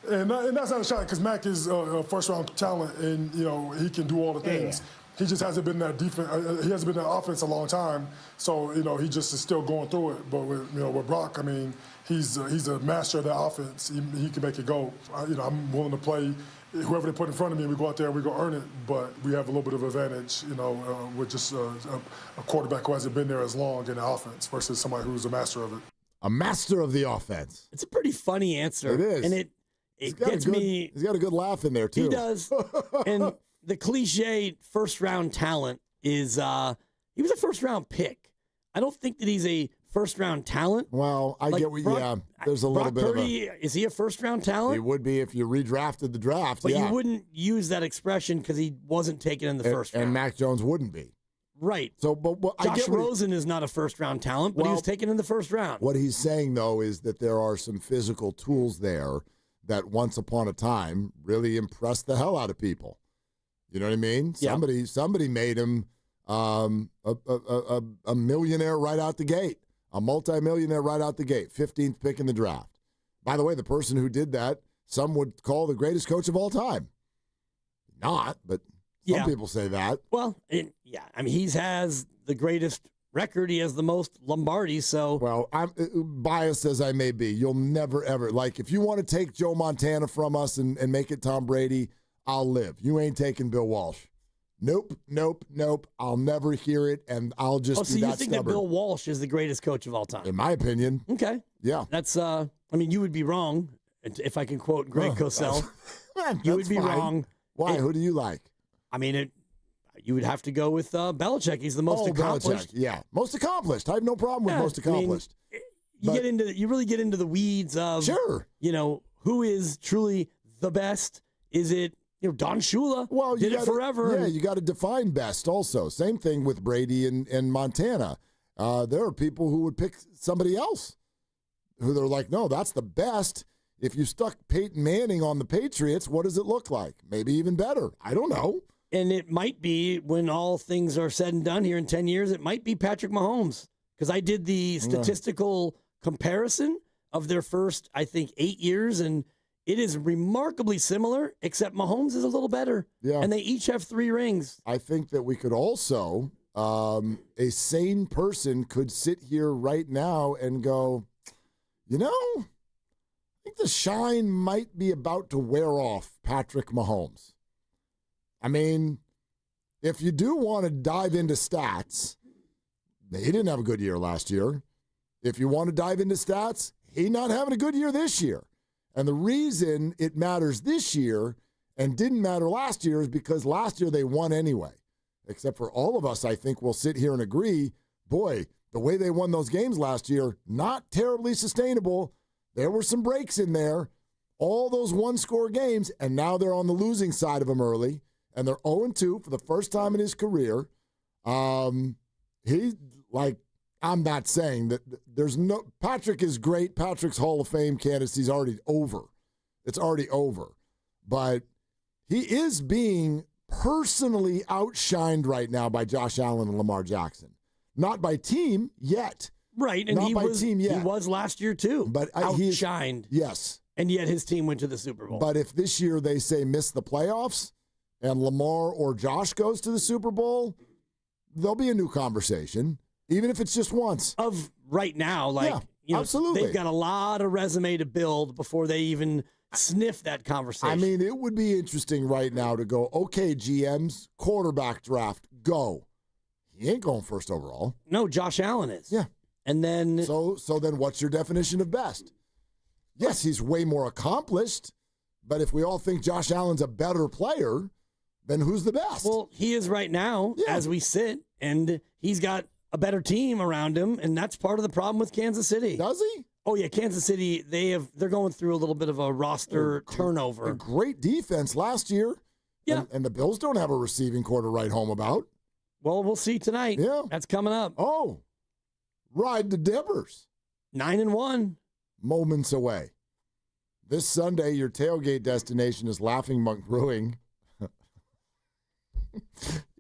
and that's not a shot because Mac is a first-round talent, and he can do all the things. He just hasn't been that defense. He hasn't been that offense a long time, so he just is still going through it. But with Brock, I mean, he's a master of that offense. He can make it go. I'm willing to play whoever they put in front of me. We go out there and we go earn it. But we have a little bit of advantage, with just a quarterback who hasn't been there as long in the offense versus somebody who's a master of it. A master of the offense. It's a pretty funny answer. It is, and it gets me. He's got a good laugh in there too. He does, and. The cliche first-round talent is he was a first-round pick. I don't think that he's a first-round talent. Well, I get what there's a little bit Purdy, of is he a first-round talent? He would be if you redrafted the draft, but you wouldn't use that expression because he wasn't taken in the first round. And Mac Jones wouldn't be. Right. So, but Josh Rosen is not a first-round talent, but he was taken in the first round. What he's saying, though, is that there are some physical tools there that once upon a time really impressed the hell out of people. You know what I mean? Yeah. Somebody made him a millionaire right out the gate, a multimillionaire right out the gate, 15th pick in the draft. By the way, the person who did that, some would call the greatest coach of all time. Not, but some people say that. Well, I mean, he has the greatest record. He has the most Lombardi, so. Well, I'm biased as I may be. You'll never, ever, if you want to take Joe Montana from us and make it Tom Brady, I'll live. You ain't taking Bill Walsh. Nope. I'll never hear it, and I'll just be so you that think stubborn. that Bill Walsh is the greatest coach of all time? In my opinion. Okay. Yeah. That's, I mean, you would be wrong, if I can quote Greg Cosell. You would be wrong. Why? Who do you like? I mean, you would have to go with Belichick. He's the most accomplished. Belichick. Yeah, most accomplished. I have no problem with most accomplished. I mean, you really get into the weeds of, who is truly the best. Is it, Don Shula did it forever. Yeah, you got to define best also. Same thing with Brady and Montana. There are people who would pick somebody else who they're like, no, that's the best. If you stuck Peyton Manning on the Patriots, what does it look like? Maybe even better. I don't know. And it might be, when all things are said and done here in 10 years, it might be Patrick Mahomes. Because I did the statistical comparison of their first, I think, 8 years, and it is remarkably similar, except Mahomes is a little better. Yeah. And they each have 3 rings. I think that we could also, a sane person could sit here right now and go, I think the shine might be about to wear off Patrick Mahomes. I mean, if you do want to dive into stats, he didn't have a good year last year. If you want to dive into stats, he's not having a good year this year. And the reason it matters this year and didn't matter last year is because last year they won anyway. Except for all of us, I think, will sit here and agree, boy, the way they won those games last year, not terribly sustainable. There were some breaks in there. All those one-score games, and now they're on the losing side of them early, and they're 0-2 for the first time in his career. I'm not saying that there's no – Patrick is great. Patrick's Hall of Fame candidacy is already over. It's already over. But he is being personally outshined right now by Josh Allen and Lamar Jackson. Not by team yet. Right, and Not he by was team yet. he was last year too. But outshined. Yes. And yet his team went to the Super Bowl. But if this year they say miss the playoffs and Lamar or Josh goes to the Super Bowl, there'll be a new conversation, even if it's just once. Of right now, absolutely. They've got a lot of resume to build before they even sniff that conversation. I mean, it would be interesting right now to go, okay, GMs, quarterback draft, go. He ain't going first overall. No, Josh Allen is. Yeah. And then So then what's your definition of best? Yes, he's way more accomplished, but if we all think Josh Allen's a better player, then who's the best? Well, he is right now as we sit, and he's got a better team around him, and that's part of the problem with Kansas City. Does he? Oh yeah, Kansas City, they're going through a little bit of a roster turnover. A great defense last year. Yeah. And the Bills don't have a receiving core to write home about. Well, we'll see tonight. Yeah. That's coming up. Oh. Ride the Dibbers. 9-1. Moments away. This Sunday, your tailgate destination is Laughing Monk Brewing.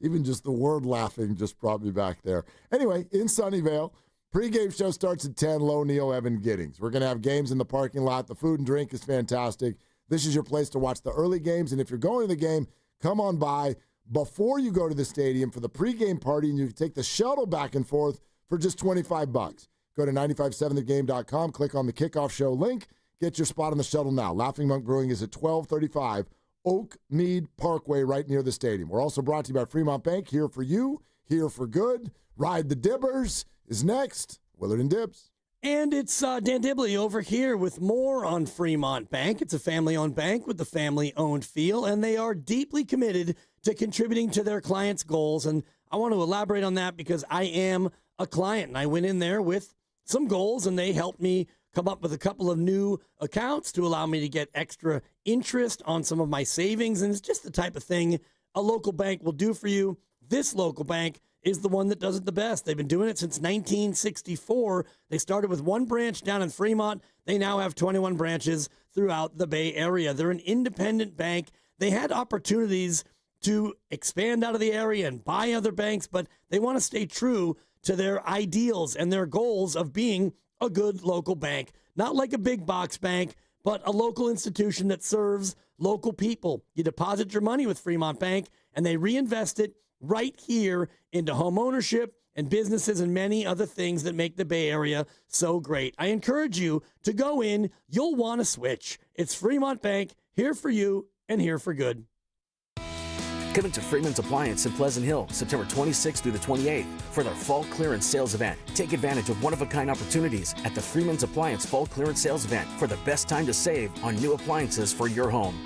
Even just the word laughing just brought me back there. Anyway, in Sunnyvale, pregame show starts at 10, Low Neil, Evan Giddings. We're going to have games in the parking lot. The food and drink is fantastic. This is your place to watch the early games, and if you're going to the game, come on by before you go to the stadium for the pregame party, and you can take the shuttle back and forth for just $25. Go to 957thegame.com, click on the kickoff show link, get your spot on the shuttle now. Laughing Monk Brewing is at 1235 Oak Mead Parkway right near the stadium. We're also brought to you by Fremont Bank, here for you, here for good. Ride the Dibbers is next. Willard and Dibs. And it's Dan Dibley over here with more on Fremont Bank. It's a family-owned bank with the family-owned feel, and they are deeply committed to contributing to their clients' goals. And I want to elaborate on that because I am a client, and I went in there with some goals, and they helped me come up with a couple of new accounts to allow me to get extra interest on some of my savings. And it's just the type of thing a local bank will do for you. This local bank is the one that does it the best. They've been doing it since 1964. They started with one branch down in Fremont. They now have 21 branches throughout the Bay Area. They're an independent bank. They had opportunities to expand out of the area and buy other banks, but they want to stay true to their ideals and their goals of being a good local bank. Not like a big box bank, but a local institution that serves local people. You deposit your money with Fremont Bank, and they reinvest it right here into home ownership and businesses and many other things that make the Bay Area so great. I encourage you to go in. You'll want to switch. It's Fremont Bank, here for you and here for good. Coming to Freeman's Appliance in Pleasant Hill, September 26th through the 28th for their fall clearance sales event. Take advantage of one-of-a-kind opportunities at the Freeman's Appliance Fall Clearance Sales Event for the best time to save on new appliances for your home.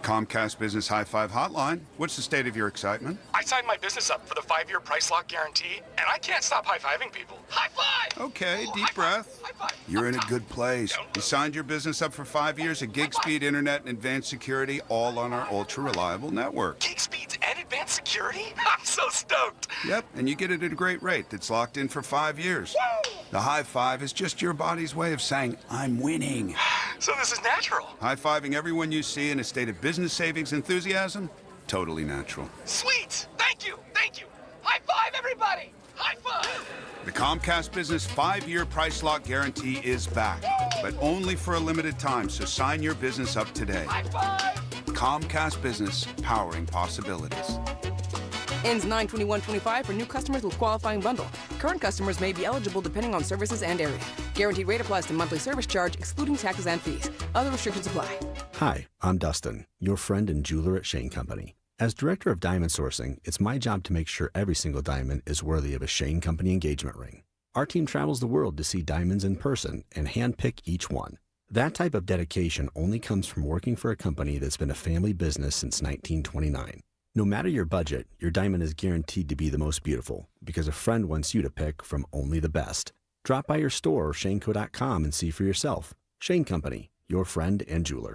Comcast Business High Five Hotline. What's the state of your excitement? I signed my business up for the 5-year price lock guarantee, and I can't stop high-fiving people. High five! Okay, deep breath. High five. You're in a good place. You signed your business up for 5 years at gig speed internet and advanced security, all on our ultra-reliable network. Gig speeds and advanced security? I'm so stoked. Yep, and you get it at a great rate that's locked in for 5 years. Woo! The high five is just your body's way of saying, I'm winning. So this is natural. High-fiving everyone you see in a state of business savings enthusiasm, totally natural. Sweet! Thank you! Thank you! High five, everybody! High five! The Comcast Business 5-year price lock guarantee is back, but only for a limited time, so sign your business up today. High five! Comcast Business, powering possibilities. Ends 9/21/25 for new customers with qualifying bundle. Current customers may be eligible depending on services and area. Guaranteed rate applies to monthly service charge, excluding taxes and fees. Other restrictions apply. Hi, I'm Dustin, your friend and jeweler at Shane Company. As director of diamond sourcing, it's my job to make sure every single diamond is worthy of a Shane Company engagement ring. Our team travels the world to see diamonds in person and handpick each one. That type of dedication only comes from working for a company that's been a family business since 1929. No matter your budget, your diamond is guaranteed to be the most beautiful because a friend wants you to pick from only the best. Drop by your store or shaneco.com and see for yourself. Shane Company, your friend and jeweler.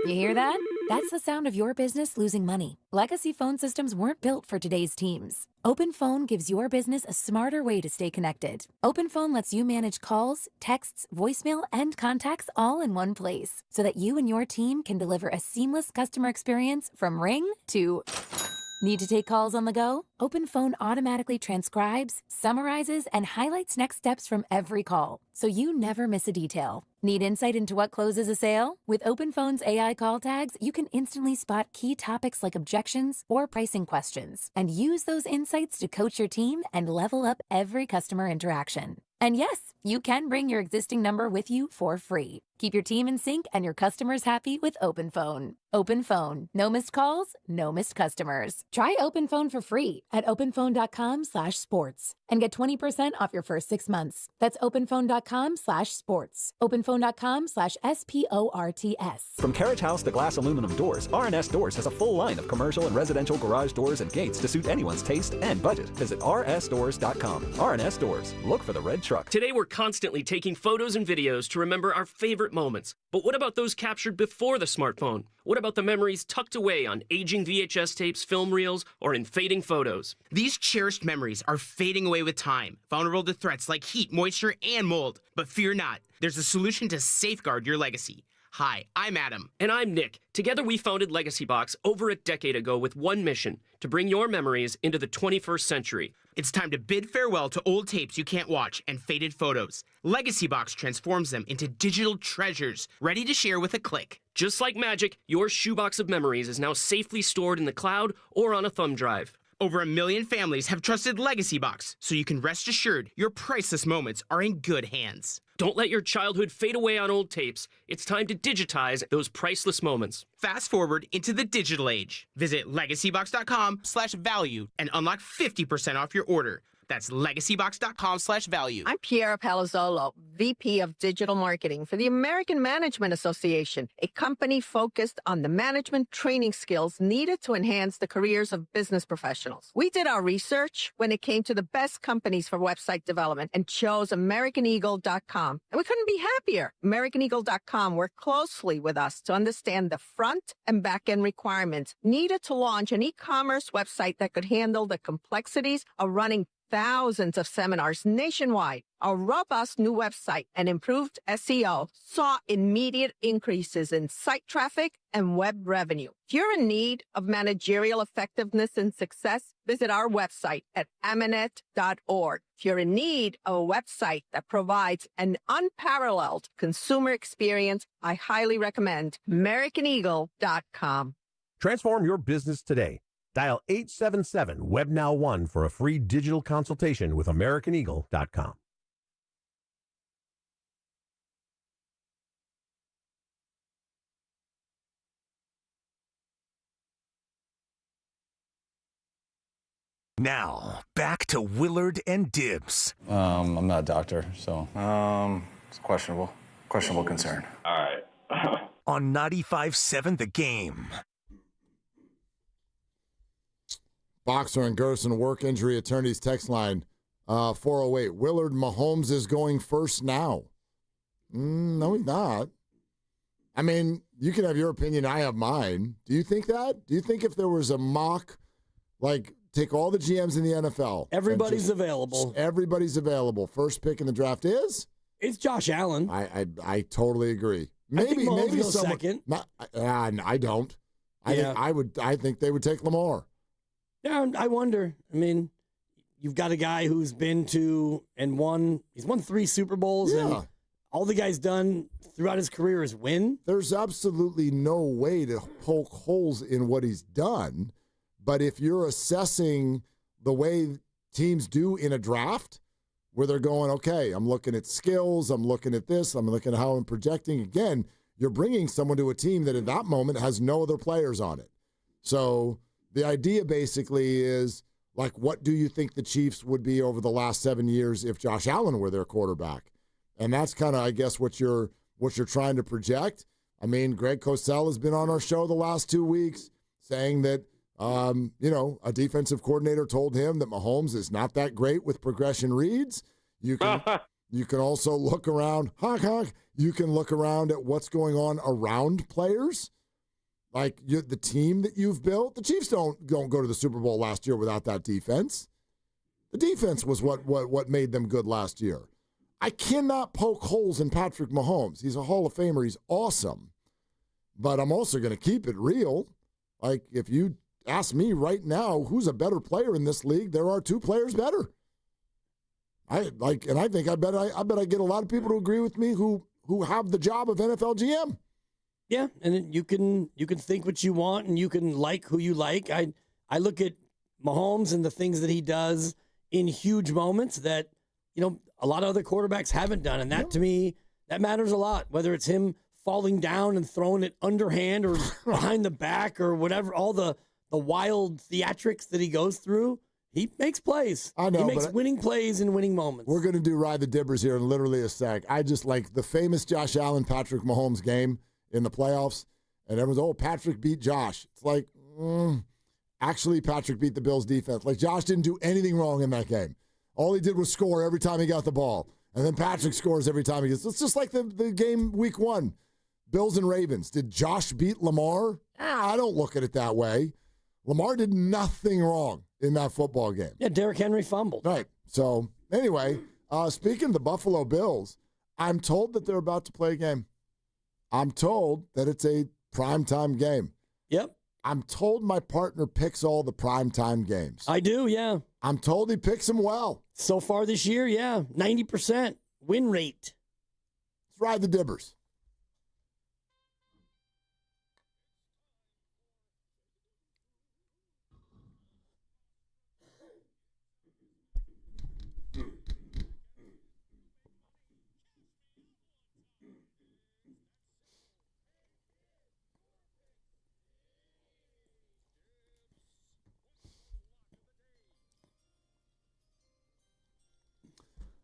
You hear that? That's the sound of your business losing money. Legacy phone systems weren't built for today's teams. Open Phone gives your business a smarter way to stay connected. Open Phone lets you manage calls, texts, voicemail, and contacts all in one place so that you and your team can deliver a seamless customer experience from ring to Need to take calls on the go? OpenPhone automatically transcribes, summarizes, and highlights next steps from every call, so you never miss a detail. Need insight into what closes a sale? With OpenPhone's AI call tags, you can instantly spot key topics like objections or pricing questions, and use those insights to coach your team and level up every customer interaction. And yes, you can bring your existing number with you for free. Keep your team in sync and your customers happy with OpenPhone. OpenPhone. No missed calls, no missed customers. Try OpenPhone for free at openphone.com/sports and get 20% off your first 6 months. That's openphone.com/sports. openphone.com/SPORTS. From carriage house to glass aluminum doors, R&S Doors has a full line of commercial and residential garage doors and gates to suit anyone's taste and budget. Visit rsdoors.com. R&S Doors. Look for the red truck. Today we're constantly taking photos and videos to remember our favorite moments. But what about those captured before the smartphone? What about the memories tucked away on aging VHS tapes, film reels, or in fading photos? These cherished memories are fading away with time, vulnerable to threats like heat, moisture, and mold. But fear not, there's a solution to safeguard your legacy. Hi, I'm Adam. And I'm Nick. Together we founded Legacy Box over a decade ago with one mission, to bring your memories into the 21st century. It's time to bid farewell to old tapes you can't watch and faded photos. Legacy Box transforms them into digital treasures, ready to share with a click. Just like magic, your shoebox of memories is now safely stored in the cloud or on a thumb drive. Over 1 million families have trusted Legacy Box, so you can rest assured your priceless moments are in good hands. Don't let your childhood fade away on old tapes. It's time to digitize those priceless moments. Fast forward into the digital age. Visit legacybox.com/value and unlock 50% off your order. That's legacybox.com/value. I'm Piera Palazzolo, VP of Digital Marketing for the American Management Association, a company focused on the management training skills needed to enhance the careers of business professionals. We did our research when it came to the best companies for website development and chose AmericanEagle.com. And we couldn't be happier. AmericanEagle.com worked closely with us to understand the front and back end requirements needed to launch an e-commerce website that could handle the complexities of running thousands of seminars nationwide. Our robust new website and improved SEO saw immediate increases in site traffic and web revenue. If you're in need of managerial effectiveness and success, visit our website at aminet.org. If you're in need of a website that provides an unparalleled consumer experience, I highly recommend AmericanEagle.com. Transform your business today. Dial 877-WEB-NOW1 for a free digital consultation with AmericanEagle.com. Now, back to Willard and Dibs. I'm not a doctor, so it's questionable. Questionable concern. All right. On 95.7 The Game. Boxer and Gerson work injury attorneys text line 408. Willard Mahomes is going first now. No, he's not. I mean, you can have your opinion. I have mine. Do you think that? Do you think if there was a mock, like take all the GMs in the NFL. Everybody's available. Everybody's available. First pick in the draft is? It's Josh Allen. I totally agree. Maybe someone, second. I don't. I think they would take Lamar. Yeah, I wonder. I mean, you've got a guy who's been to and won. He's won 3 Super Bowls, and all the guy's done throughout his career is win. There's absolutely no way to poke holes in what he's done. But if you're assessing the way teams do in a draft, where they're going, okay, I'm looking at skills, I'm looking at this, I'm looking at how I'm projecting. Again, you're bringing someone to a team that at that moment has no other players on it. So the idea basically is, like, what do you think the Chiefs would be over the last 7 years if Josh Allen were their quarterback? And that's kind of, I guess, what you're trying to project. I mean, Greg Cosell has been on our show the last 2 weeks saying that, a defensive coordinator told him that Mahomes is not that great with progression reads. You can also look around, you can look around at what's going on around players. Like the team that you've built, the Chiefs don't go to the Super Bowl last year without that defense. The defense was what made them good last year. I cannot poke holes in Patrick Mahomes. He's a Hall of Famer. He's awesome. But I'm also going to keep it real. Like, if you ask me right now who's a better player in this league, there are 2 players better. I bet I get a lot of people to agree with me who have the job of NFL GM. Yeah, and you can think what you want, and you can like who you like. I look at Mahomes and the things that he does in huge moments that a lot of other quarterbacks haven't done, and that to me that matters a lot. Whether it's him falling down and throwing it underhand or behind the back or whatever, all the wild theatrics that he goes through. He makes plays. I know. He makes winning plays in winning moments. We're going to do Ride the Dibbers here in literally a sec. I just like the famous Josh Allen, Patrick Mahomes game in the playoffs. And everyone's, Patrick beat Josh. It's like, actually, Patrick beat the Bills defense. Like, Josh didn't do anything wrong in that game. All he did was score every time he got the ball. And then Patrick scores every time he gets. It's just like the game week 1, Bills and Ravens. Did Josh beat Lamar? I don't look at it that way. Lamar did nothing wrong in that football game. Yeah, Derrick Henry fumbled. Right. So, anyway, speaking of the Buffalo Bills, I'm told that they're about to play a game. I'm told that it's a primetime game. Yep. I'm told my partner picks all the primetime games. I do, yeah. I'm told he picks them well. So far this year, yeah. 90% win rate. Let's ride the Dibbers.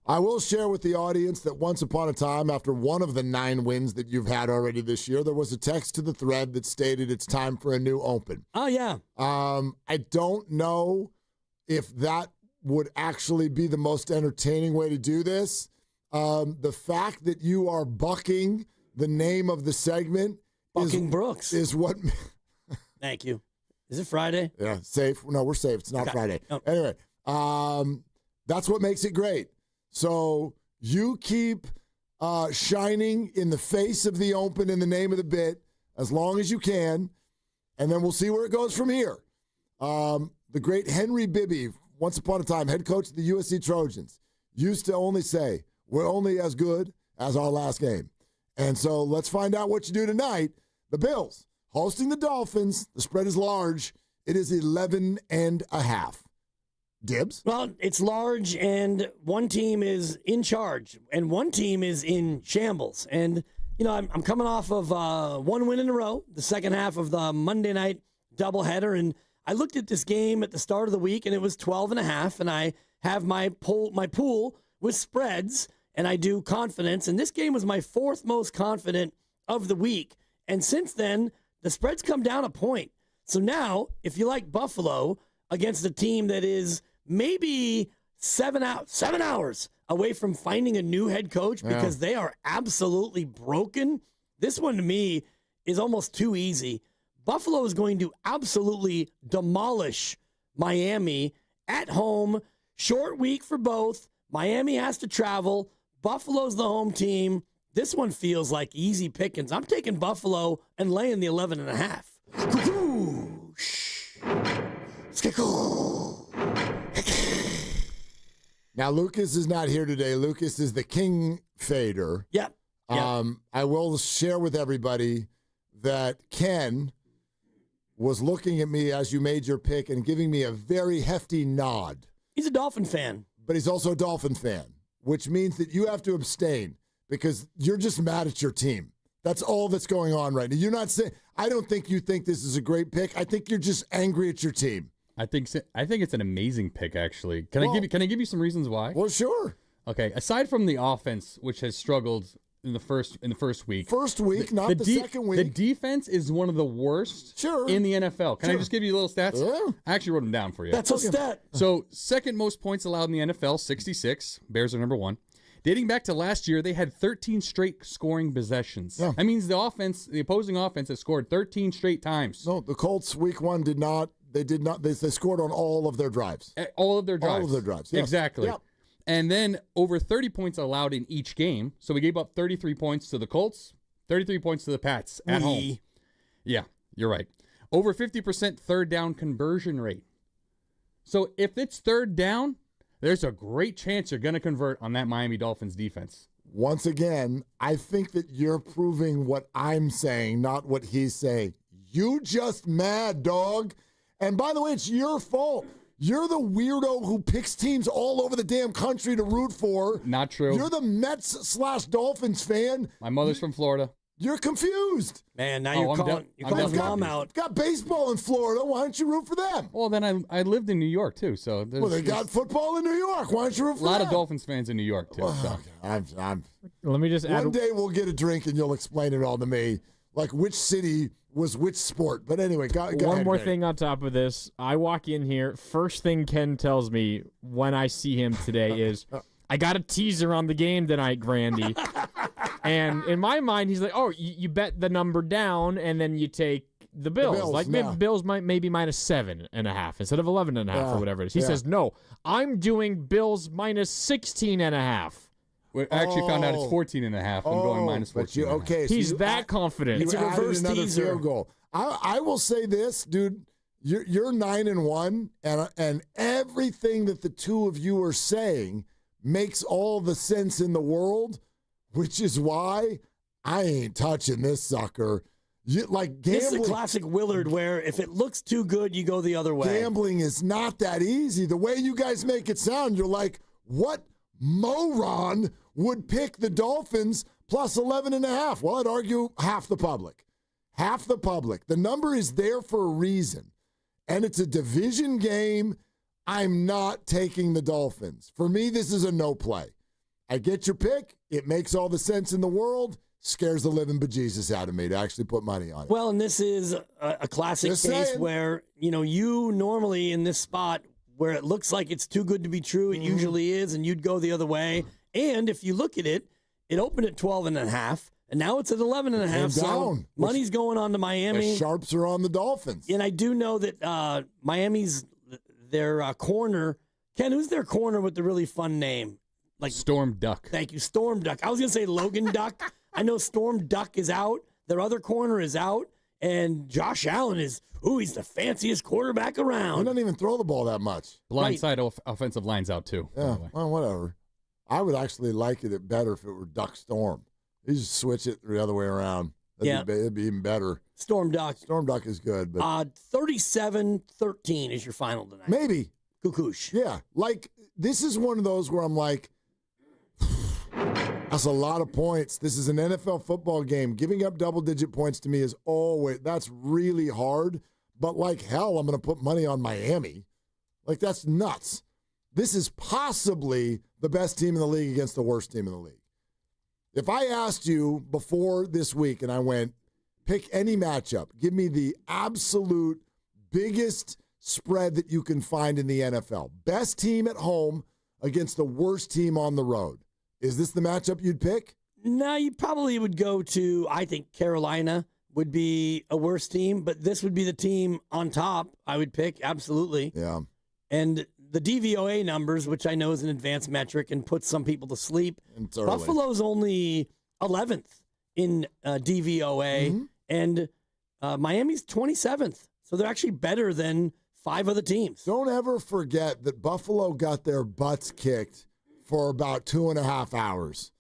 I will share with the audience that once upon a time, after one of the 9 wins that you've had already this year, there was a text to the thread that stated it's time for a new open. Oh, yeah. I don't know if that would actually be the most entertaining way to do this. The fact that you are bucking the name of the segment Brooks is what... Thank you. Is it Friday? Yeah, safe. No, we're safe. It's not Okay. Friday. Oh. Anyway, that's what makes it great. So you keep shining in the face of the open in the name of the bit as long as you can, and then we'll see where it goes from here. The great Henry Bibby, once upon a time head coach of the USC Trojans, used to only say, we're only as good as our last game. And so let's find out what you do tonight. The Bills hosting the Dolphins. The spread is large. It is 11.5. Dibs? Well, it's large, and one team is in charge, and one team is in shambles. And, I'm coming off of 1 win in a row, the second half of the Monday night doubleheader, and I looked at this game at the start of the week, and it was 12.5, and I have my pool with spreads, and I do confidence, and this game was my 4th most confident of the week. And since then, the spread's come down a point. So now, if you like Buffalo against a team that is maybe 7 hours away from finding a new head coach because they are absolutely broken, this one to me is almost too easy. Buffalo is going to absolutely demolish Miami at home. Short week for both. Miami has to travel. Buffalo's the home team. This one feels like easy pickings. I'm taking Buffalo and laying the 11.5. Now, Lucas is not here today. Lucas is the king fader. Yep. I will share with everybody that Ken was looking at me as you made your pick and giving me a very hefty nod. He's a Dolphin fan. But he's also a Dolphin fan, which means that you have to abstain because you're just mad at your team. That's all that's going on right now. You're not saying, I don't think you think this is a great pick. I think you're just angry at your team. I think it's an amazing pick, actually. Can I give you some reasons why? Well, sure. Okay. Aside from the offense, which has struggled in the first week. First week, not the second week. The defense is one of the worst in the NFL. Can I just give you a little stats? Yeah. I actually wrote them down for you. That's a stat. So, second most points allowed in the NFL, 66. Bears are number 1. Dating back to last year, they had 13 straight scoring possessions. Yeah. That means the opposing offense has scored 13 straight times. No, the Colts week 1 did not. They did not. They scored on all of their drives. All of their drives. All of their drives. Yes. Exactly. Yep. And then over 30 points allowed in each game. So we gave up 33 points to the Colts, 33 points to the Pats at home. Yeah, you're right. Over 50% third down conversion rate. So if it's third down, there's a great chance you're going to convert on that Miami Dolphins defense. Once again, I think that you're proving what I'm saying, not what he's saying. You just mad, dog. And by the way, it's your fault. You're the weirdo who picks teams all over the damn country to root for. Not true. You're the Mets/Dolphins fan. My mother's from Florida. You're confused. Man, now you're calling his mom out. Got baseball in Florida. Why don't you root for them? Well, then I lived in New York, too. So they got football in New York. Why don't you root for them? A lot of Dolphins fans in New York, too. So. Let me just add. One day we'll get a drink and you'll explain it all to me, like which city was which sport. But anyway, go ahead. One more thing on top of this. I walk in here. First thing Ken tells me when I see him today is, I got a teaser on the game tonight, Grandy. And in my mind, he's like, oh, you bet the number down, and then you take the Bills. Maybe Bills might maybe minus 7.5 instead of 11.5 or whatever it is. He says, no, I'm doing Bills minus 16.5. We actually found out it's 14.5. I'm going minus 14. He's that confident. It's a reverse teaser. Field goal. I will say this, dude. You're 9-1, and everything that the two of you are saying makes all the sense in the world, which is why I ain't touching this sucker. Like gambling, this is a classic Willard where if it looks too good, you go the other way. Gambling is not that easy. The way you guys make it sound, you're like, what moron would pick the Dolphins plus 11.5? Well, I'd argue half the public. Half the public. The number is there for a reason, and it's a division game. I'm not taking the Dolphins. For me, this is a no play. I get your pick. It makes all the sense in the world. Scares the living bejesus out of me to actually put money on it. Well, and this is a classic case where, you normally in this spot where it looks like it's too good to be true, it usually is, and you'd go the other way. And if you look at it, it opened at 12.5, and now it's at 11.5. So money's going on to Miami. The sharps are on the Dolphins. And I do know that Miami's their corner. Ken, who's their corner with the really fun name? Like Storm Duck. Thank you, Storm Duck. I was going to say Logan Duck. I know Storm Duck is out. Their other corner is out. And Josh Allen is, he's the fanciest quarterback around. He doesn't even throw the ball that much. Blindside offensive line's out, too. Yeah, well, whatever. I would actually like it better if it were Duck Storm. You just switch it the other way around. It'd be even better. Storm Duck. Storm Duck is good. But 37-13 is your final tonight. Maybe. Kukush. Yeah. Like, this is one of those where I'm like, that's a lot of points. This is an NFL football game. Giving up double-digit points to me is always, that's really hard. But like hell, I'm going to put money on Miami. Like, that's nuts. This is possibly the best team in the league against the worst team in the league. If I asked you before this week and I went, pick any matchup, give me the absolute biggest spread that you can find in the NFL. Best team at home against the worst team on the road. Is this the matchup you'd pick? No, you probably would go to, I think Carolina would be a worse team, but this would be the team on top I would pick, absolutely. Yeah. And the DVOA numbers, which I know is an advanced metric and puts some people to sleep, Buffalo's only 11th in DVOA, and Miami's 27th. So they're actually better than 5 other teams. Don't ever forget that Buffalo got their butts kicked for about 2.5 hours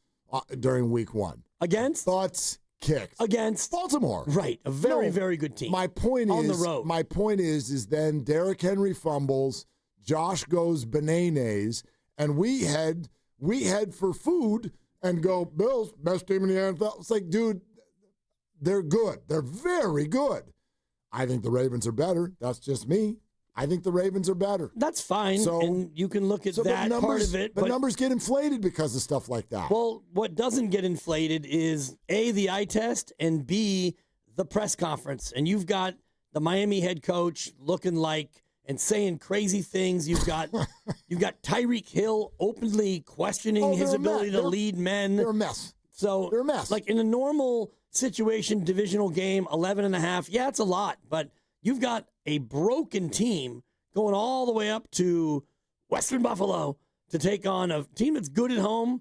during week 1. Against? Butts kicked. Against? Baltimore. Right. A very, very good team. My point on is, the road. My point is then Derrick Henry fumbles, Josh goes bananas, and we head for food and go, Bills, best team in the NFL. It's like, dude, they're good. They're very good. I think the Ravens are better. That's just me. I think the Ravens are better. That's fine, and you can look at that part of it. But numbers get inflated because of stuff like that. Well, what doesn't get inflated is, A, the eye test, and B, the press conference. And you've got the Miami head coach looking like and saying crazy things. You've got Tyreek Hill openly questioning his ability to lead men. They're a mess. So they're a mess. Like in a normal situation, divisional game, 11.5, yeah, it's a lot, but you've got a broken team going all the way up to Western Buffalo to take on a team that's good at home.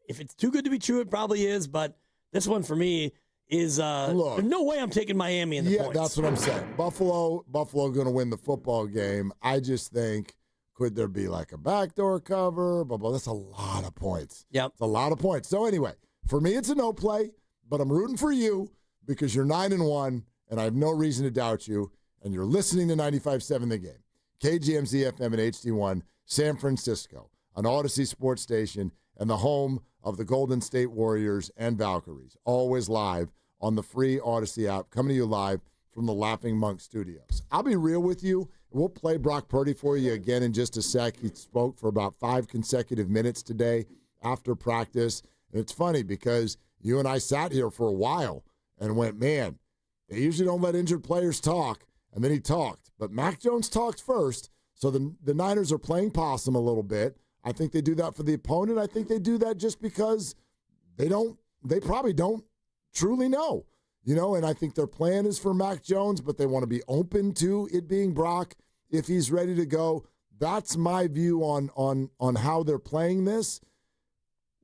If it's too good to be true, it probably is, but this one for me is there's no way I'm taking Miami in the points. Yeah, that's what I'm saying. Buffalo going to win the football game. I just think, could there be like a backdoor cover? Blah, blah. That's a lot of points. Yep. It's a lot of points. So anyway, for me, it's a no play, but I'm rooting for you because you're 9-1, and I have no reason to doubt you, and you're listening to 95.7 The Game. KGMZ FM and HD1, San Francisco, an Odyssey sports station, and the home of the Golden State Warriors and Valkyries, always live on the free Odyssey app, coming to you live from the Laughing Monk Studios. I'll be real with you. We'll play Brock Purdy for you again in just a sec. He spoke for about 5 consecutive minutes today after practice. And it's funny because you and I sat here for a while and went, man, they usually don't let injured players talk. And then he talked. But Mac Jones talked first, so the Niners are playing possum a little bit. I think they do that for the opponent. I think they do that just because they probably don't truly know, and I think their plan is for Mac Jones, but they want to be open to it being Brock if he's ready to go. That's my view on how they're playing this.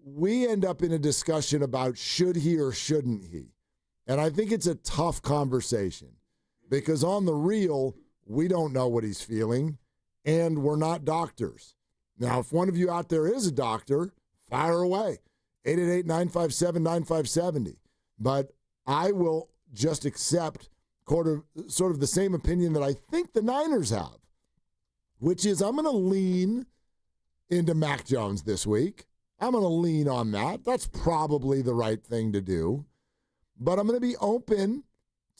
We end up in a discussion about should he or shouldn't he, and I think it's a tough conversation because on the real, we don't know what he's feeling, and we're not doctors. Now, if one of you out there is a doctor, fire away. 888-957-9570. But I will just accept sort of the same opinion that I think the Niners have, which is I'm going to lean into Mac Jones this week. I'm going to lean on that. That's probably the right thing to do. But I'm going to be open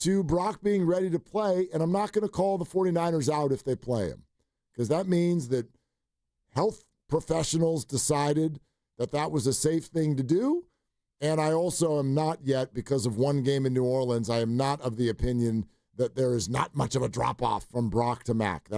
to Brock being ready to play, and I'm not going to call the 49ers out if they play him because that means that health professionals decided that was a safe thing to do. And I also am not yet, because of one game in New Orleans, I am not of the opinion that there is not much of a drop-off from Brock to Mac.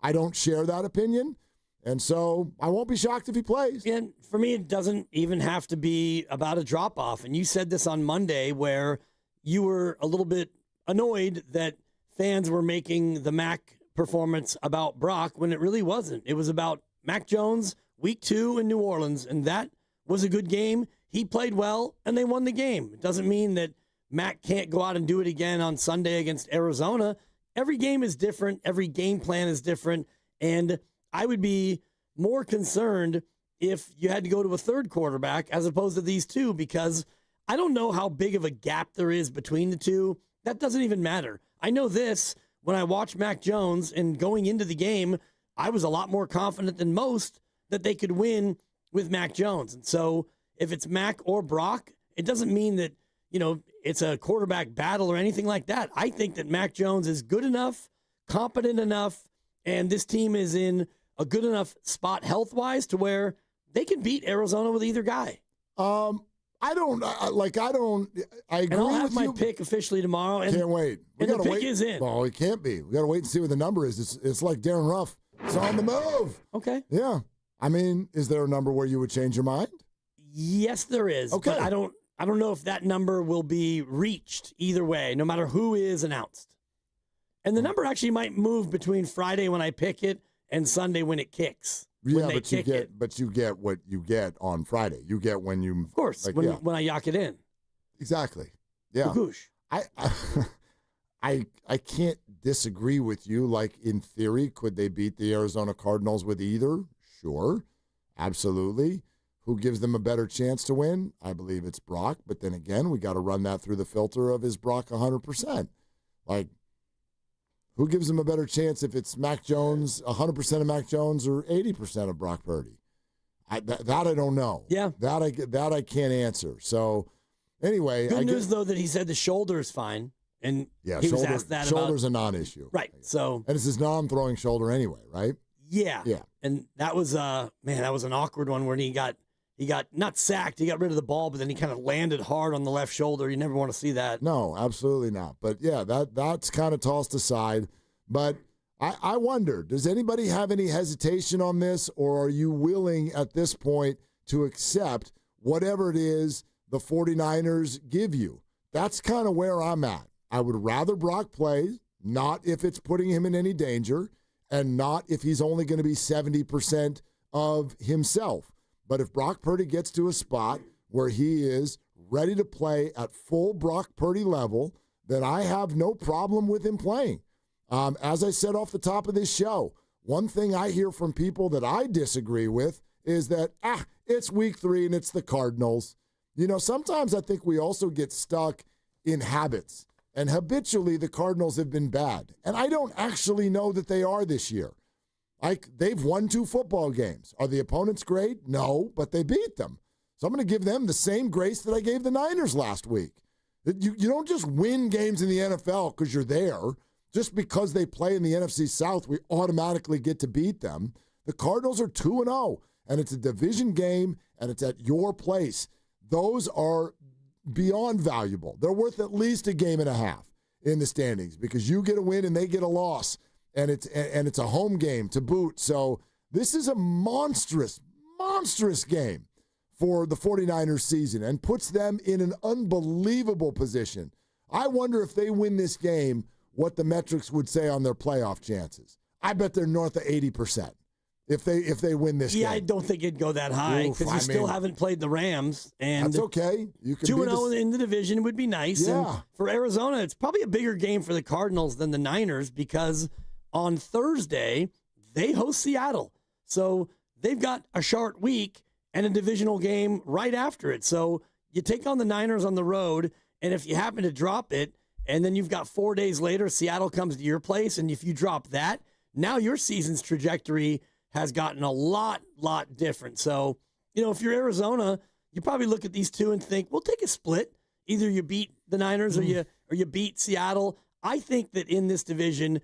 I don't share that opinion. And so I won't be shocked if he plays. And for me, it doesn't even have to be about a drop-off. And you said this on Monday where you were a little bit annoyed that fans were making the Mac performance about Brock when it really wasn't. It was about Mac Jones, week 2 in New Orleans, and that was a good game. He played well, and they won the game. It doesn't mean that Mac can't go out and do it again on Sunday against Arizona. Every game is different. Every game plan is different. And I would be more concerned if you had to go to a third quarterback as opposed to these two, because I don't know how big of a gap there is between the two. That doesn't even matter. I know this. When I watched Mac Jones and going into the game, I was a lot more confident than most that they could win with Mac Jones. And so if it's Mac or Brock, it doesn't mean that, it's a quarterback battle or anything like that. I think that Mac Jones is good enough, competent enough, and this team is in a good enough spot health-wise to where they can beat Arizona with either guy. I agree and I'll have with my you. Pick officially tomorrow. And, Can't wait. And the pick is in. Well, it can't be. We got to wait and see what the number is. It's like Darren Ruff. It's on the move. Okay. Yeah. I mean, is there a number where you would change your mind? Yes, there is. Okay. But I don't know if that number will be reached either way, no matter who is announced. And the number actually might move between Friday when I pick it and Sunday when it kicks. Yeah, but you get what you get on Friday. You get when you, of course, when I yak it in. Exactly. Yeah. Bagoosh. I can't disagree with you. Like, in theory, could they beat the Arizona Cardinals with either? Sure. Absolutely. Who gives them a better chance to win? I believe it's Brock. But then again, we got to run that through the filter of is Brock 100%? Like, who gives them a better chance if it's Mac Jones, 100% of Mac Jones, or 80% of Brock Purdy? That I don't know. Yeah. That I can't answer. So, anyway. Good news, though, that he said the shoulder is fine. And he was asked that shoulder's a non-issue. Right. So, and it's his non-throwing shoulder anyway, right? Yeah. Yeah. And that was that was an awkward one where he got not sacked, he got rid of the ball, but then he kind of landed hard on the left shoulder. You never want to see that. No, absolutely not. But yeah, that's kind of tossed aside. But I wonder, does anybody have any hesitation on this, or are you willing at this point to accept whatever it is the 49ers give you? That's kind of where I'm at. I would rather Brock play, not if it's putting him in any danger, and not if he's only going to be 70% of himself. But if Brock Purdy gets to a spot where he is ready to play at full Brock Purdy level, then I have no problem with him playing. As I said off the top of this show, one thing I hear from people that I disagree with is that, it's week 3 and it's the Cardinals. You know, sometimes I think we also get stuck in habits. And habitually, the Cardinals have been bad. And I don't actually know that they are this year. They've won 2 football games. Are the opponents great? No, but they beat them. So I'm going to give them the same grace that I gave the Niners last week. You don't just win games in the NFL because you're there. Just because they play in the NFC South, we automatically get to beat them. The Cardinals are 2-0, and it's a division game, and it's at your place. Those are beyond valuable. They're worth at least a game and a half in the standings because you get a win and they get a loss, and it's a home game to boot. So this is a monstrous game for the 49ers season and puts them in an unbelievable position. I wonder if they win this game, what the metrics would say on their playoff chances. I bet they're north of 80% if they win this game. Yeah, I don't think it'd go that high because you still haven't played the Rams. And that's okay. You can 2-0 in the division would be nice. Yeah. And for Arizona, it's probably a bigger game for the Cardinals than the Niners because on Thursday, they host Seattle. So they've got a short week and a divisional game right after it. So you take on the Niners on the road, and if you happen to drop it, and then you've got 4 days later, Seattle comes to your place, and if you drop that, now your season's trajectory has gotten a lot different. So, you know, if you're Arizona, you probably look at these two and think, we'll take a split. Either you beat the Niners or you beat Seattle. I think that in this division,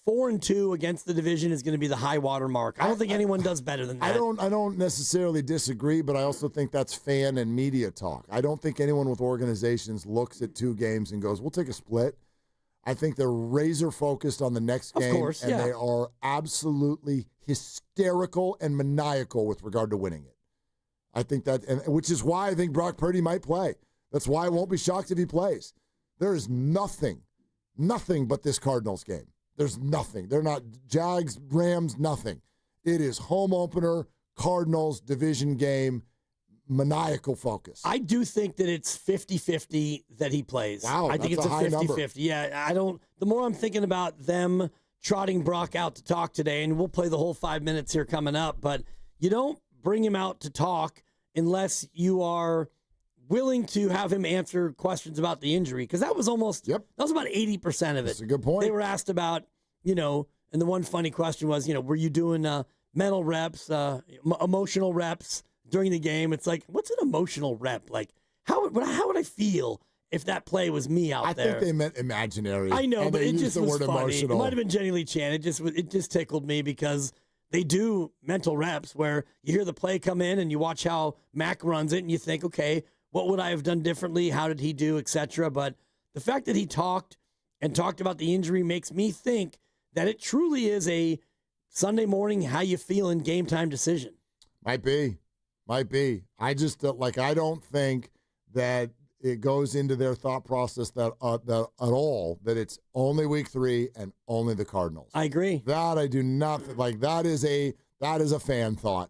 4-2 against the division is going to be the high water mark. I don't think anyone does better than that. I don't necessarily disagree, but I also think that's fan and media talk. I don't think anyone with organizations looks at 2 games and goes, we'll take a split. I think they're razor focused on the next game, and they are absolutely hysterical and maniacal with regard to winning it. I think that, and which is why I think Brock Purdy might play. That's why I won't be shocked if he plays. There is nothing but this Cardinals game. There's nothing. They're not Jags, Rams, nothing. It is home opener, Cardinals, division game, maniacal focus. I do think that it's 50-50 that he plays. Wow, I think it's a 50-50. Yeah, the more I'm thinking about them trotting Brock out to talk today, and we'll play the whole 5 minutes here coming up, but you don't bring him out to talk unless you are willing to have him answer questions about the injury, because that was almost, that was about 80% of it. That's a good point. They were asked about, and the one funny question was, were you doing mental reps, emotional reps during the game? It's like, what's an emotional rep? Like, how would I feel if that play was me out there? I think they meant imaginary. I know, and but they it used just the was word funny. emotional. It might have been Jenny Lee Chan. It just tickled me because they do mental reps where you hear the play come in and you watch how Mac runs it and you think, okay, what would I have done differently? How did he do, etc. But the fact that he talked about the injury makes me think that it truly is a Sunday morning, how you feeling, game time decision. Might be. I just I don't think that it goes into their thought process that at all that it's only week 3 and only the Cardinals. I agree. That I do not like. That is a fan thought.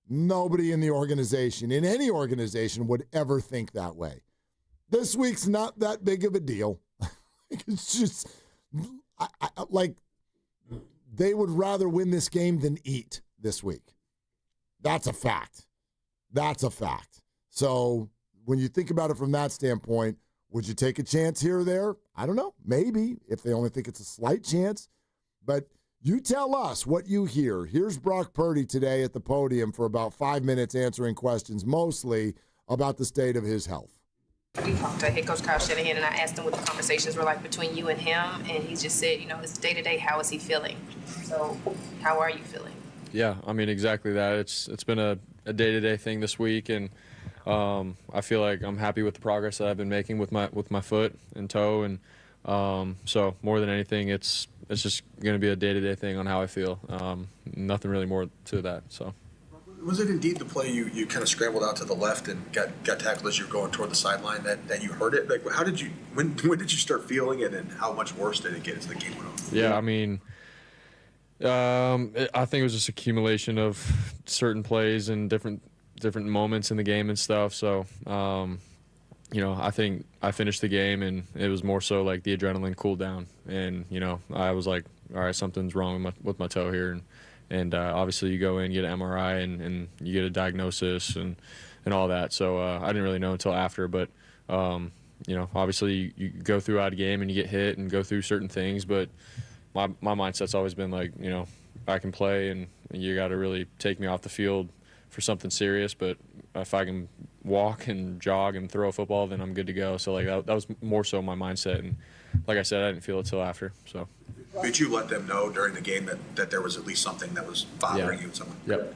Nobody in the organization, in any organization, would ever think that way. This week's not that big of a deal. It's just they would rather win this game than eat this week. That's a fact. So when you think about it from that standpoint, would you take a chance here or there? I don't know. Maybe, if they only think it's a slight chance. But you tell us what you hear. Here's Brock Purdy today at the podium for about 5 minutes answering questions, mostly about the state of his health. We talked to head coach Kyle Shanahan, and I asked him what the conversations were like between you and him, and he just said, it's day-to-day, how is he feeling? So how are you feeling? Yeah, I mean, exactly that. It's been a day-to-day thing this week, and I feel like I'm happy with the progress that I've been making with my foot and toe, and so more than anything, it's just going to be a day-to-day thing on how I feel. Nothing really more to that. So. Was it indeed the play you kind of scrambled out to the left and got tackled as you were going toward the sideline that you hurt it? Like, how did you when did you start feeling it, and how much worse did it get as the game went on? Yeah, I mean, I think it was just accumulation of certain plays and different moments in the game and stuff. So I think I finished the game, and it was more so like the adrenaline cooled down, and I was like, all right, something's wrong with my toe here, and obviously you go in, get an MRI, and you get a diagnosis and all that. So I didn't really know until after, but obviously you go throughout a game and you get hit and go through certain things, but my mindset's always been like, I can play, and you got to really take me off the field for something serious, but if I can walk and jog and throw a football, then I'm good to go. So like that was more so my mindset, and like I said, I didn't feel it till after. So did you let them know during the game that there was at least something that was bothering you? Someone? Yep.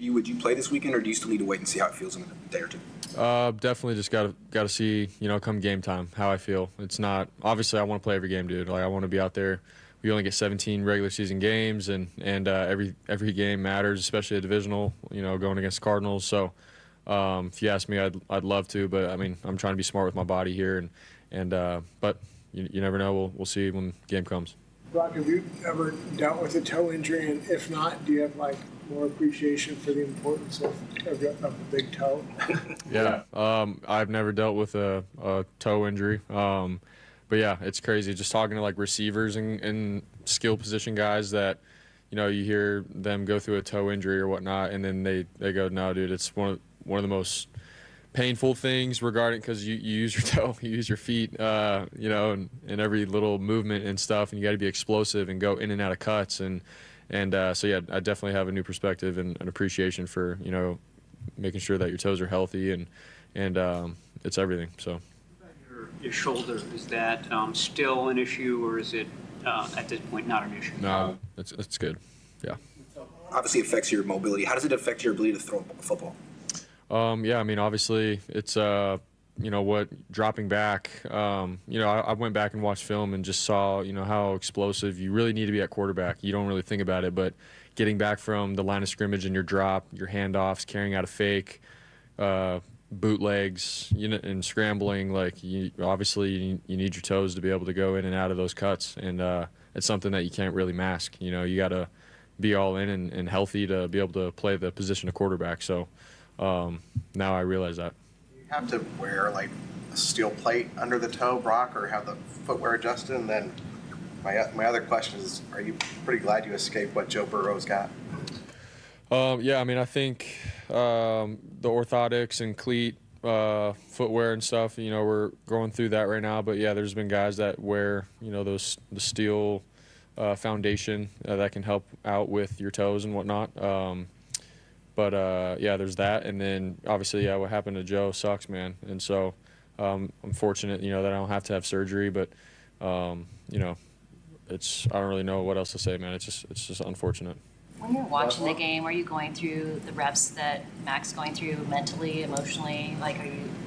Would you play this weekend, or do you still need to wait and see how it feels in a day or two? Definitely just got to see, come game time, how I feel. It's not, obviously I want to play every game, dude. Like I want to be out there. We only get 17 regular season games, and every game matters, especially a divisional, going against Cardinals. So if you ask me, I'd love to, but I mean, I'm trying to be smart with my body here, but you never know. We'll see when the game comes. Brock, have you ever dealt with a toe injury, and if not, do you have more appreciation for the importance of the big toe? Yeah, I've never dealt with a toe injury, but yeah, it's crazy. Just talking to receivers and skill position guys that, you hear them go through a toe injury or whatnot, and then they go, no, dude, it's one of the most painful things regarding, because you use your toe, you use your feet, and every little movement and stuff, and you got to be explosive and go in and out of cuts, and so yeah, I definitely have a new perspective and an appreciation for making sure that your toes are healthy, and it's everything. So your shoulder, is that still an issue, or is it at this point not an issue? No, it's good. Yeah. Obviously, it affects your mobility. How does it affect your ability to throw a football? Yeah, I mean, obviously, it's dropping back. I went back and watched film and just saw, how explosive you really need to be at quarterback. You don't really think about it, but getting back from the line of scrimmage and your drop, your handoffs, carrying out a fake, bootlegs, and scrambling, obviously you need your toes to be able to go in and out of those cuts, and it's something that you can't really mask. You got to be all in and healthy to be able to play the position of quarterback. So now I realize that. You have to wear a steel plate under the toe, Brock, or have the footwear adjusted. And then my other question is, are you pretty glad you escaped what Joe Burrow's got? Yeah, I mean, I think the orthotics and cleat footwear and stuff, we're going through that right now. But yeah, there's been guys that wear, the steel foundation that can help out with your toes and whatnot. But yeah, there's that, and then obviously, yeah, what happened to Joe sucks, man. And so I'm fortunate, that I don't have to have surgery. But I don't really know what else to say, man. It's just unfortunate. When you're watching the game, are you going through the reps that Mac's going through mentally, emotionally?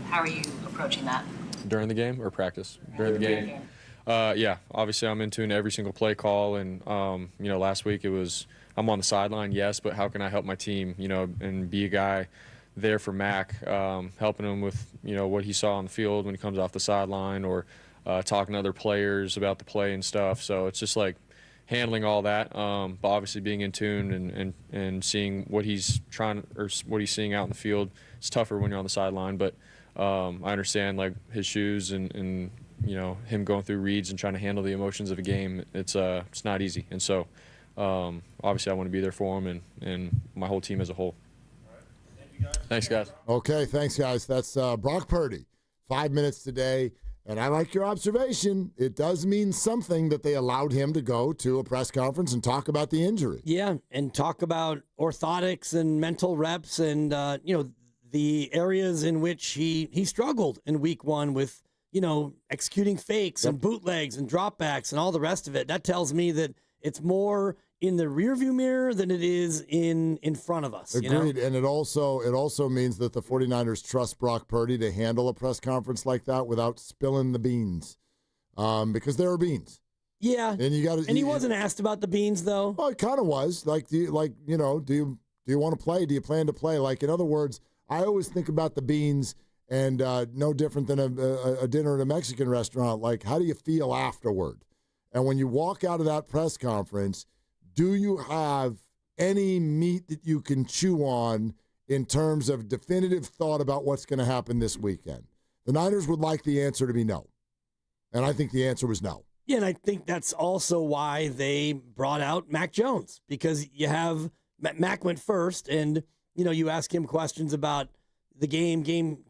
How are you approaching that? During the game or practice? During the game. Yeah, obviously I'm in tune to every single play call, and last week it was, I'm on the sideline, yes, but how can I help my team, and be a guy there for Mac, helping him with, what he saw on the field when he comes off the sideline, or talking to other players about the play and stuff. So it's just handling all that, but obviously being in tune and seeing what he's what he's seeing out in the field. It's tougher when you're on the sideline, but I understand his shoes and him going through reads and trying to handle the emotions of a game. It's not easy, and so obviously I want to be there for him and my whole team as a whole. Thank you, guys. Thanks, guys. Okay, thanks, guys. That's Brock Purdy. 5 minutes today. And I like your observation. It does mean something that they allowed him to go to a press conference and talk about the injury. Yeah, and talk about orthotics and mental reps and, the areas in which he struggled in week one with, executing fakes and bootlegs and dropbacks and all the rest of it. That tells me that it's more in the rearview mirror than it is in front of us. Agreed. And it also means that the 49ers trust Brock Purdy to handle a press conference like that without spilling the beans, because there are beans. Yeah, and he wasn't asked about the beans though. Well, it kind of was. Do you want to play? Do you plan to play? In other words, I always think about the beans, and no different than a dinner at a Mexican restaurant. How do you feel afterward? And when you walk out of that press conference, do you have any meat that you can chew on in terms of definitive thought about what's going to happen this weekend? The Niners would like the answer to be no. And I think the answer was no. Yeah, and I think that's also why they brought out Mac Jones, because you have Mac went first, and you ask him questions about the game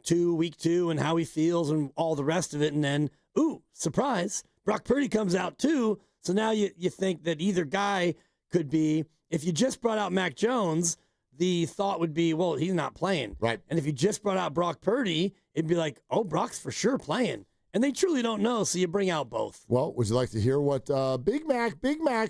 2, week 2, and how he feels and all the rest of it, and then, ooh, surprise, Brock Purdy comes out too. So now you think that either guy could be. If you just brought out Mac Jones, the thought would be, well, he's not playing. Right. And if you just brought out Brock Purdy, it'd be like, oh, Brock's for sure playing. And they truly don't know, so you bring out both. Well, would you like to hear what Big Mac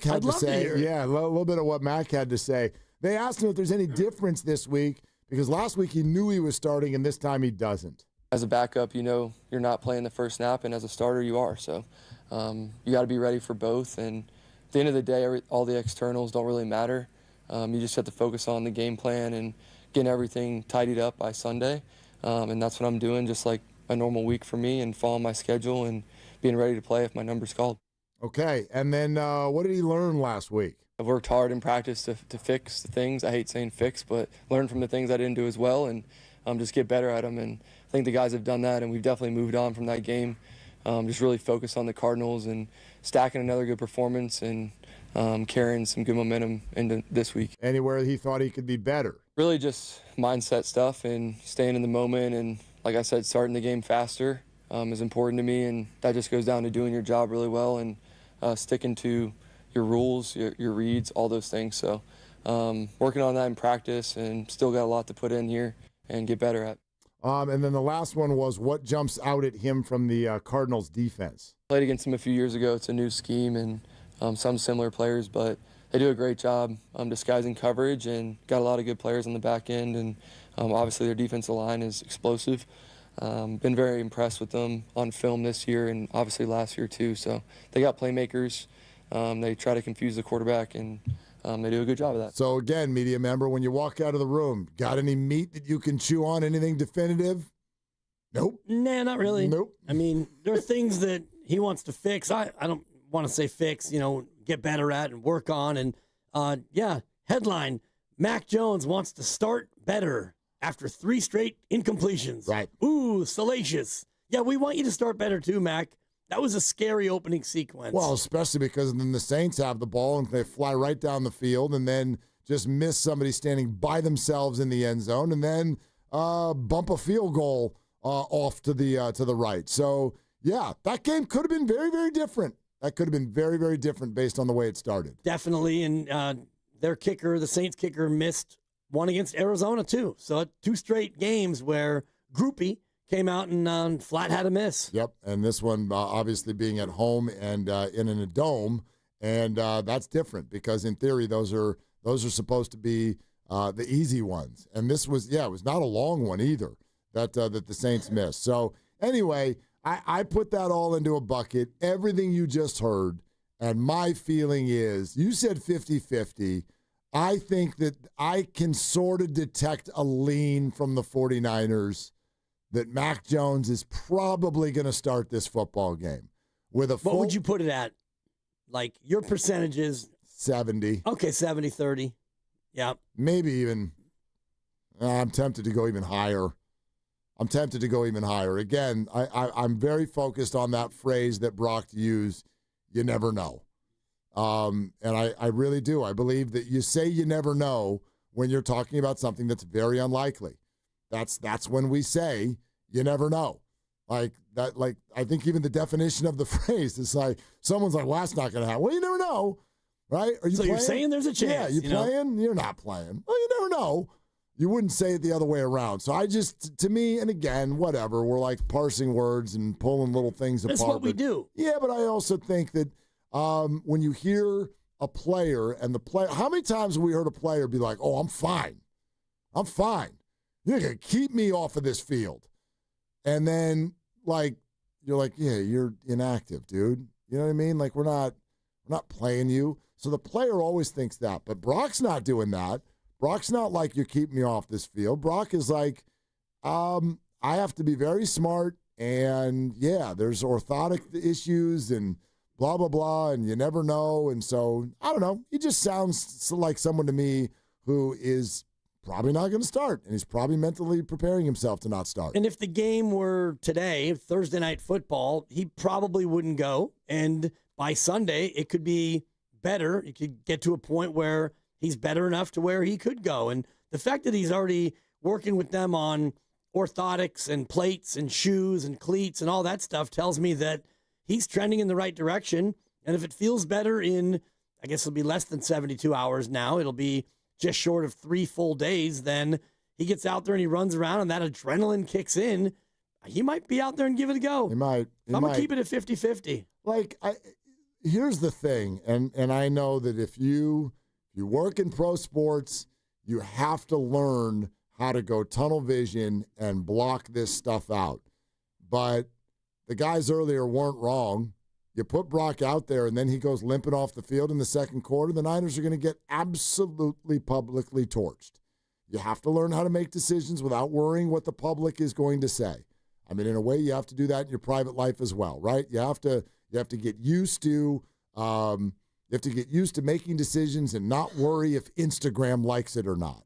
had to say? Yeah, a little bit of what Mac had to say. They asked him if there's any difference this week, because last week he knew he was starting, and this time he doesn't. As a backup, you're not playing the first snap, and as a starter, you are. So you got to be ready for both. And at the end of the day, all the externals don't really matter. You just have to focus on the game plan and getting everything tidied up by Sunday. And that's what I'm doing, just like a normal week for me, and following my schedule and being ready to play if my number's called. Okay, and then what did he learn last week? I've worked hard in practice to fix the things. I hate saying fix, but learn from the things I didn't do as well, and just get better at them. And I think the guys have done that, and we've definitely moved on from that game. Just really focus on the Cardinals and stacking another good performance and carrying some good momentum into this week. Anywhere he thought he could be better? Really just mindset stuff and staying in the moment, and like I said, starting the game faster is important to me, and that just goes down to doing your job really well and sticking to your rules, your reads, all those things. So working on that in practice, and still got a lot to put in here and get better at. And then the last one was, what jumps out at him from the Cardinals defense? Played against them a few years ago. It's a new scheme and some similar players, but they do a great job disguising coverage, and got a lot of good players on the back end, and obviously their defensive line is explosive. Been very impressed with them on film this year, and obviously last year too. So they got playmakers. They try to confuse the quarterback, and they do a good job of that. So again, media member, when you walk out of the room, got any meat that you can chew on? Anything definitive? Nope. Nah, not really. Nope. I mean, there are things that he wants to fix. I don't want to say fix, get better at and work on. And headline, Mac Jones wants to start better after 3 straight incompletions. Right. Ooh, salacious. Yeah, we want you to start better too, Mac. That was a scary opening sequence. Well, especially because then the Saints have the ball and they fly right down the field and then just miss somebody standing by themselves in the end zone, and then bump a field goal off to the right. So, yeah, that game could have been very, very different. That could have been very, very different based on the way it started. Definitely, and their kicker, the Saints kicker, missed one against Arizona too. So 2 straight games where Groupie came out and flat had a miss. Yep, and this one obviously being at home and in a dome, and that's different because in theory those are supposed to be the easy ones, and this was it was not a long one either that the Saints missed. So anyway, I put that all into a bucket, everything you just heard, and my feeling is you said 50-50. I think that I can sort of detect a lean from the 49ers that Mac Jones is probably going to start this football game with a full. What would you put it at? Like your percentages? 70. Okay, 70-30. Yeah. Maybe even. I'm tempted to go even higher. Again, I'm very focused on that phrase that Brock used, you never know. And I really do. I believe that you say you never know when you're talking about something that's very unlikely. That's when we say you never know. Like that, like I think even the definition of the phrase is like someone's like, well, that's not gonna happen. Well, you never know. Right? Are you so playing? You're saying there's a chance. Yeah, you playing? You're not playing. Well, you never know. You wouldn't say it the other way around. So to me, and again, whatever, we're like parsing words and pulling little things apart. That's what we do. Yeah, but I also think that when you hear a player and the player, how many times have we heard a player be like, oh, I'm fine. You're going to keep me off of this field. And then, you're like, yeah, you're inactive, dude. You know what I mean? Like, we're not playing you. So the player always thinks that. But Brock's not doing that. Brock's not like, you're keeping me off this field. Brock is like, I have to be very smart. And, yeah, there's orthotic issues and blah, blah, blah, and you never know. And so, I don't know. He just sounds like someone to me who is probably not going to start, and he's probably mentally preparing himself to not start. And if the game were today, Thursday Night Football, he probably wouldn't go. And by Sunday, it could be better. It could get to a point where he's better enough to where he could go. And the fact that he's already working with them on orthotics and plates and shoes and cleats and all that stuff tells me that he's trending in the right direction. And if it feels better in, I guess it'll be less than 72 hours now, it'll be just short of 3 full days, then he gets out there and he runs around and that adrenaline kicks in, he might be out there and give it a go. He might. I'm going to keep it at 50-50. Here's the thing, and I know that if you work in pro sports, you have to learn how to go tunnel vision and block this stuff out. But the guys earlier weren't wrong. You put Brock out there, and then he goes limping off the field in the second quarter, the Niners are going to get absolutely publicly torched. You have to learn how to make decisions without worrying what the public is going to say. I mean, in a way, you have to do that in your private life as well, right? You have to get used to making decisions and not worry if Instagram likes it or not.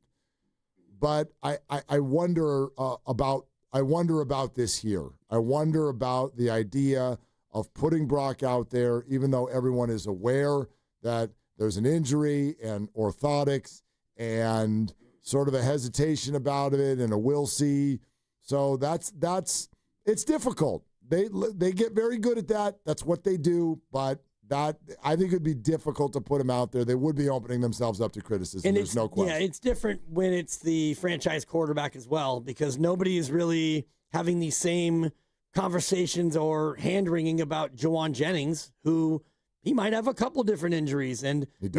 But I wonder about this here. I wonder about the idea of putting Brock out there, even though everyone is aware that there's an injury and orthotics and sort of a hesitation about it and a we'll see. So it's difficult. They get very good at that. That's what they do. But that I think it would be difficult to put them out there. They would be opening themselves up to criticism. And there's no question. Yeah, it's different when it's the franchise quarterback as well, because nobody is really having the same conversations or hand-wringing about Juwan Jennings, who he might have a couple different injuries. And but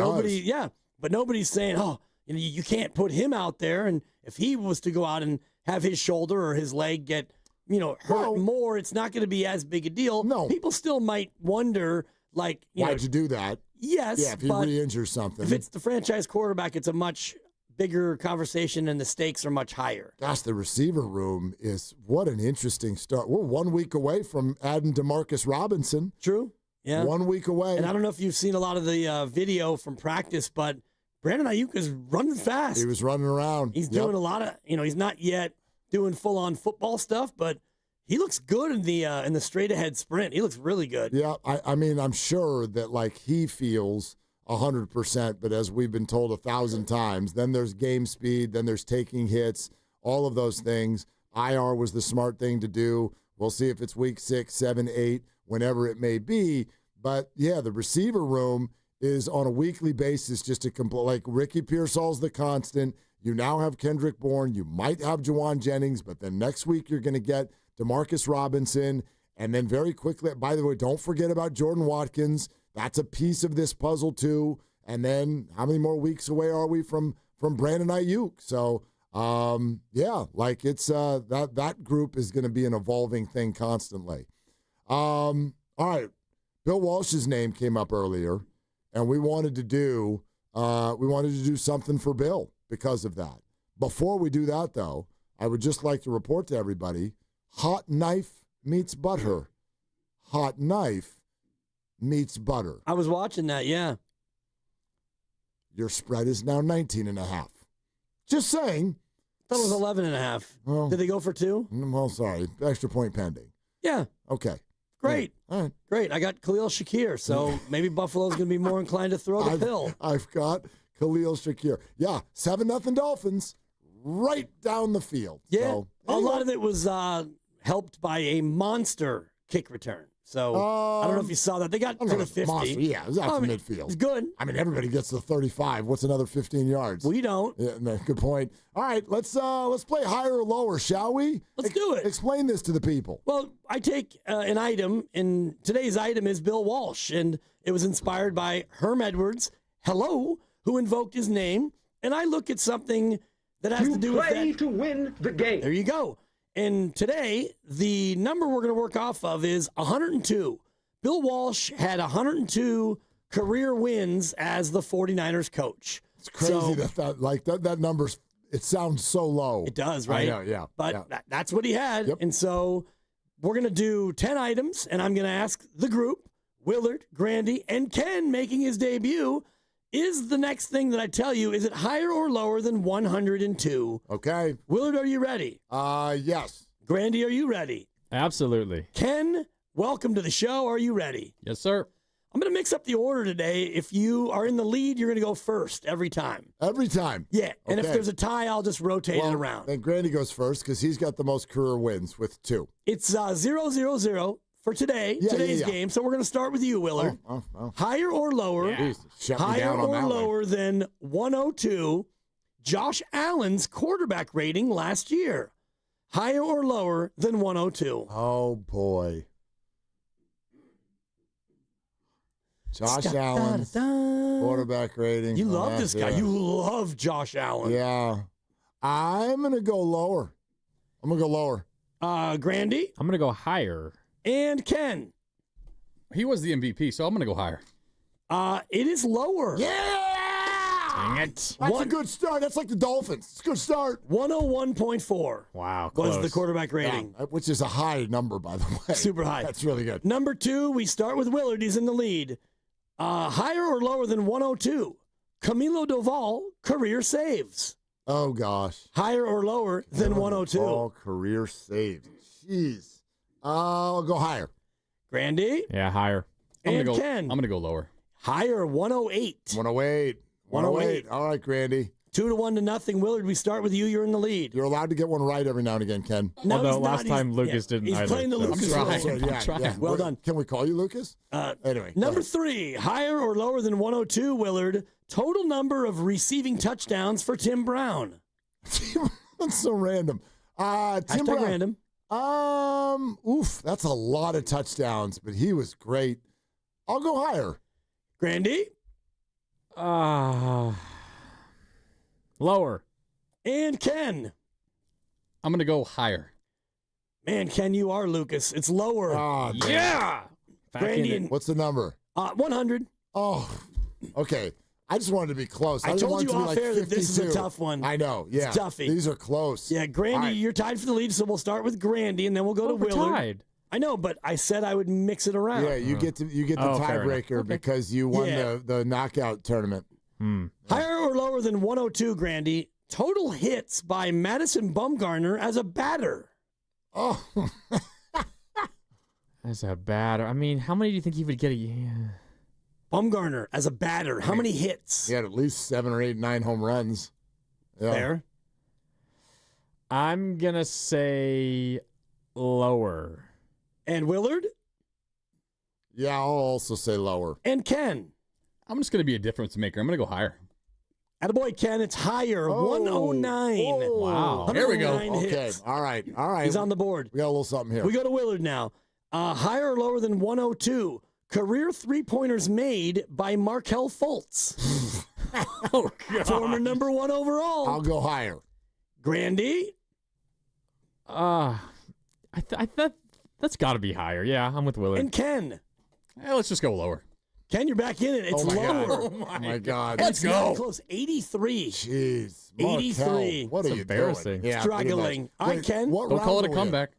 nobody's saying, you can't put him out there. And if he was to go out and have his shoulder or his leg get, hurt more, it's not going to be as big a deal. No. People still might wonder, why'd you do that? Yes. Yeah, if he re-injures something. If it's the franchise quarterback, it's a much bigger conversation and the stakes are much higher. Gosh, the receiver room is what an interesting start. We're 1 week away from adding DeMarcus Robinson. True. Yeah. 1 week away. And I don't know if you've seen a lot of the video from practice, but Brandon Ayuk is running fast. He was running around. He's doing a lot of, he's not yet doing full-on football stuff, but he looks good in the straight-ahead sprint. He looks really good. Yeah, I mean, I'm sure that he feels 100%, but as we've been told 1,000 times, then there's game speed, then there's taking hits, all of those things. IR was the smart thing to do. We'll see if it's week 6, 7, 8, whenever it may be. But, yeah, the receiver room is on a weekly basis just like Ricky Pearsall's the constant. You now have Kendrick Bourne. You might have Juwan Jennings, but then next week you're going to get DeMarcus Robinson. And then very quickly, by the way, don't forget about Jordan Watkins. That's a piece of this puzzle too. And then how many more weeks away are we from Brandon Ayuk? So, it's that group is going to be an evolving thing constantly. All right. Bill Walsh's name came up earlier, and we wanted to do something for Bill because of that. Before we do that, though, I would just like to report to everybody, hot knife meets butter. Hot knife meets butter. I was watching that, yeah. Your spread is now 19.5. Just saying. I thought it was 11.5. Well, did they go for 2? Well, sorry. Extra point pending. Yeah. Okay. Great. Yeah. All right. Great. I got Khalil Shakir, so maybe Buffalo's going to be more inclined to throw the pill. I've got Khalil Shakir. Yeah, 7-0 Dolphins right down the field. Yeah. So, a lot of it was helped by a monster kick return. So I don't know if you saw that. They got to the 50. Monster. Yeah, it was out to midfield. It's good. I mean, everybody gets to the 35. What's another 15 yards? We don't. Yeah, no, good point. All right, let's play higher or lower, shall we? Let's do it. Explain this to the people. Well, I take an item, and today's item is Bill Walsh, and it was inspired by Herm Edwards, who invoked his name, and I look at something that has to do with that. To win the game. There you go. And today, the number we're going to work off of is 102. Bill Walsh had 102 career wins as the 49ers coach. It's crazy that number's, it sounds so low. It does, right? I know, yeah. But that's what he had. Yep. And so we're going to do 10 items, and I'm going to ask the group, Willard, Grandy, and Ken making his debut, Is the next thing that I tell you, is it higher or lower than 102? Okay. Willard, are you ready? Yes. Grandy, are you ready? Absolutely. Ken, welcome to the show. Are you ready? Yes, sir. I'm going to mix up the order today. If you are in the lead, you're going to go first every time. Every time? Yeah, and if Okay. there's a tie, I'll just rotate it around. Then Grandy goes first because he's got the most career wins with 2. It's 0-0-0 for today's game. So we're going to start with you, Willard. Higher or lower? Jeez, shut me Higher down on or that one. lower than 102? Josh Allen's quarterback rating last year. Higher or lower than 102? Oh, boy. Josh Allen's quarterback rating. You love this guy. Yeah. You love Josh Allen. Yeah. I'm going to go lower. Grandy? I'm going to go higher. And Ken? He was the MVP, so I'm going to go higher. It is lower. Yeah! Dang it. That's a good start. That's like the Dolphins. It's a good start. 101.4. Wow, was close. the quarterback rating. Yeah, which is a high number, by the way. Super high. That's really good. Number 2, we start with Willard. He's in the lead. Higher or lower than 102? Camilo Doval, career saves. Oh, gosh. Higher or lower than 102? All career saved. Jeez. I'll go higher. Grandy? Yeah, higher. And Ken? I'm going to go lower. Higher, 108. 108. All right, Grandy. 2-1-0. Willard, we start with you. You're in the lead. You're allowed to get one right every now and again, Ken. No, Although he's last not. time Lucas didn't He's either. playing the so. Lucas role. I'm trying. Well done. Can we call you Lucas? Anyway. Number 3, higher or lower than 102, Willard? Total number of receiving touchdowns for Tim Brown. That's so random. Tim Brown. Random. That's a lot of touchdowns, but he was great. I'll go higher. Grandy? Lower. And Ken? I'm going to go higher. Man, Ken, you are Lucas. It's lower. Oh, Yeah. Grandy and What's the number? 100. Oh, okay. I just wanted to be close. I didn't told want it you to be off like air that this is a 52. tough one. I know. Yeah. It's toughy. These are close. Yeah, Grandy, All right. you're tied for the lead, so we'll start with Grandy, and then we'll go to We're Willard. tied. I know, but I said I would mix it around. Yeah, you get the Oh, fair enough. tiebreaker because you won Yeah. the knockout tournament. Higher or lower than 102, Grandy? Total hits by Madison Bumgarner as a batter. Oh, That's a batter. I mean, how many do you think he would get a year? Bumgarner as a batter. How many hits? he had at least 7 or 8, 9 home runs. Yeah. Fair. I'm going to say lower. And Willard? Yeah, I'll also say lower. And Ken? I'm just going to be a difference maker. I'm going to go higher. Attaboy, Ken, it's higher. Oh. 109. Whoa. Wow. There we go. 109 Okay. hits. All right. He's on the board. We got a little something here. We go to Willard now. Higher or lower than 102? Career three-pointers made by Markelle Fultz. Oh, God. Former number 1 overall. I'll go higher. Grandy? I thought that's got to be higher. Yeah, I'm with Willard. And Ken? Let's just go lower. Ken, you're back in it. It's Oh, my lower. God. Oh, my God. And Let's it's not go. close. 83. Jeez. 83. Markelle, what are That's you embarrassing. doing? Yeah, Struggling. pretty much. All right, Ken. What Don't round call it a are we in? comeback.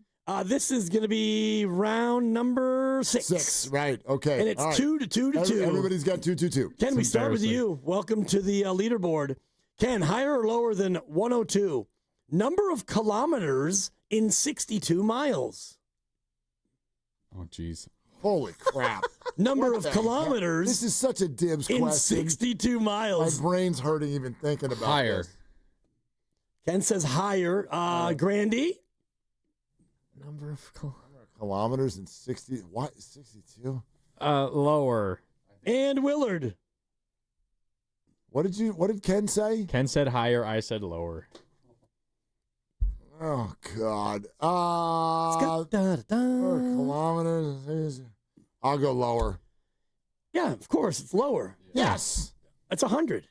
This is going to be round number 6. 6, right. Okay. And it's All right. 2 to 2 to 2. Everybody's got 2, 2, 2. Ken, we It's start with embarrassing. you. Welcome to the leaderboard. Ken, higher or lower than 102? Number of kilometers in 62 miles. Oh, jeez. Holy crap. Number What of the heck? kilometers This is such a Dibs in question. 62 My miles. brain's hurting even thinking about Higher. this. Ken says higher. Grandy? Number of Kilometers in 60. What? 62? lower. And Willard? What did Ken say? Ken said higher. I said lower. Oh God. Da-da-da. Kilometers. I'll go lower. Yeah, of course, it's lower. Yes. That's 100.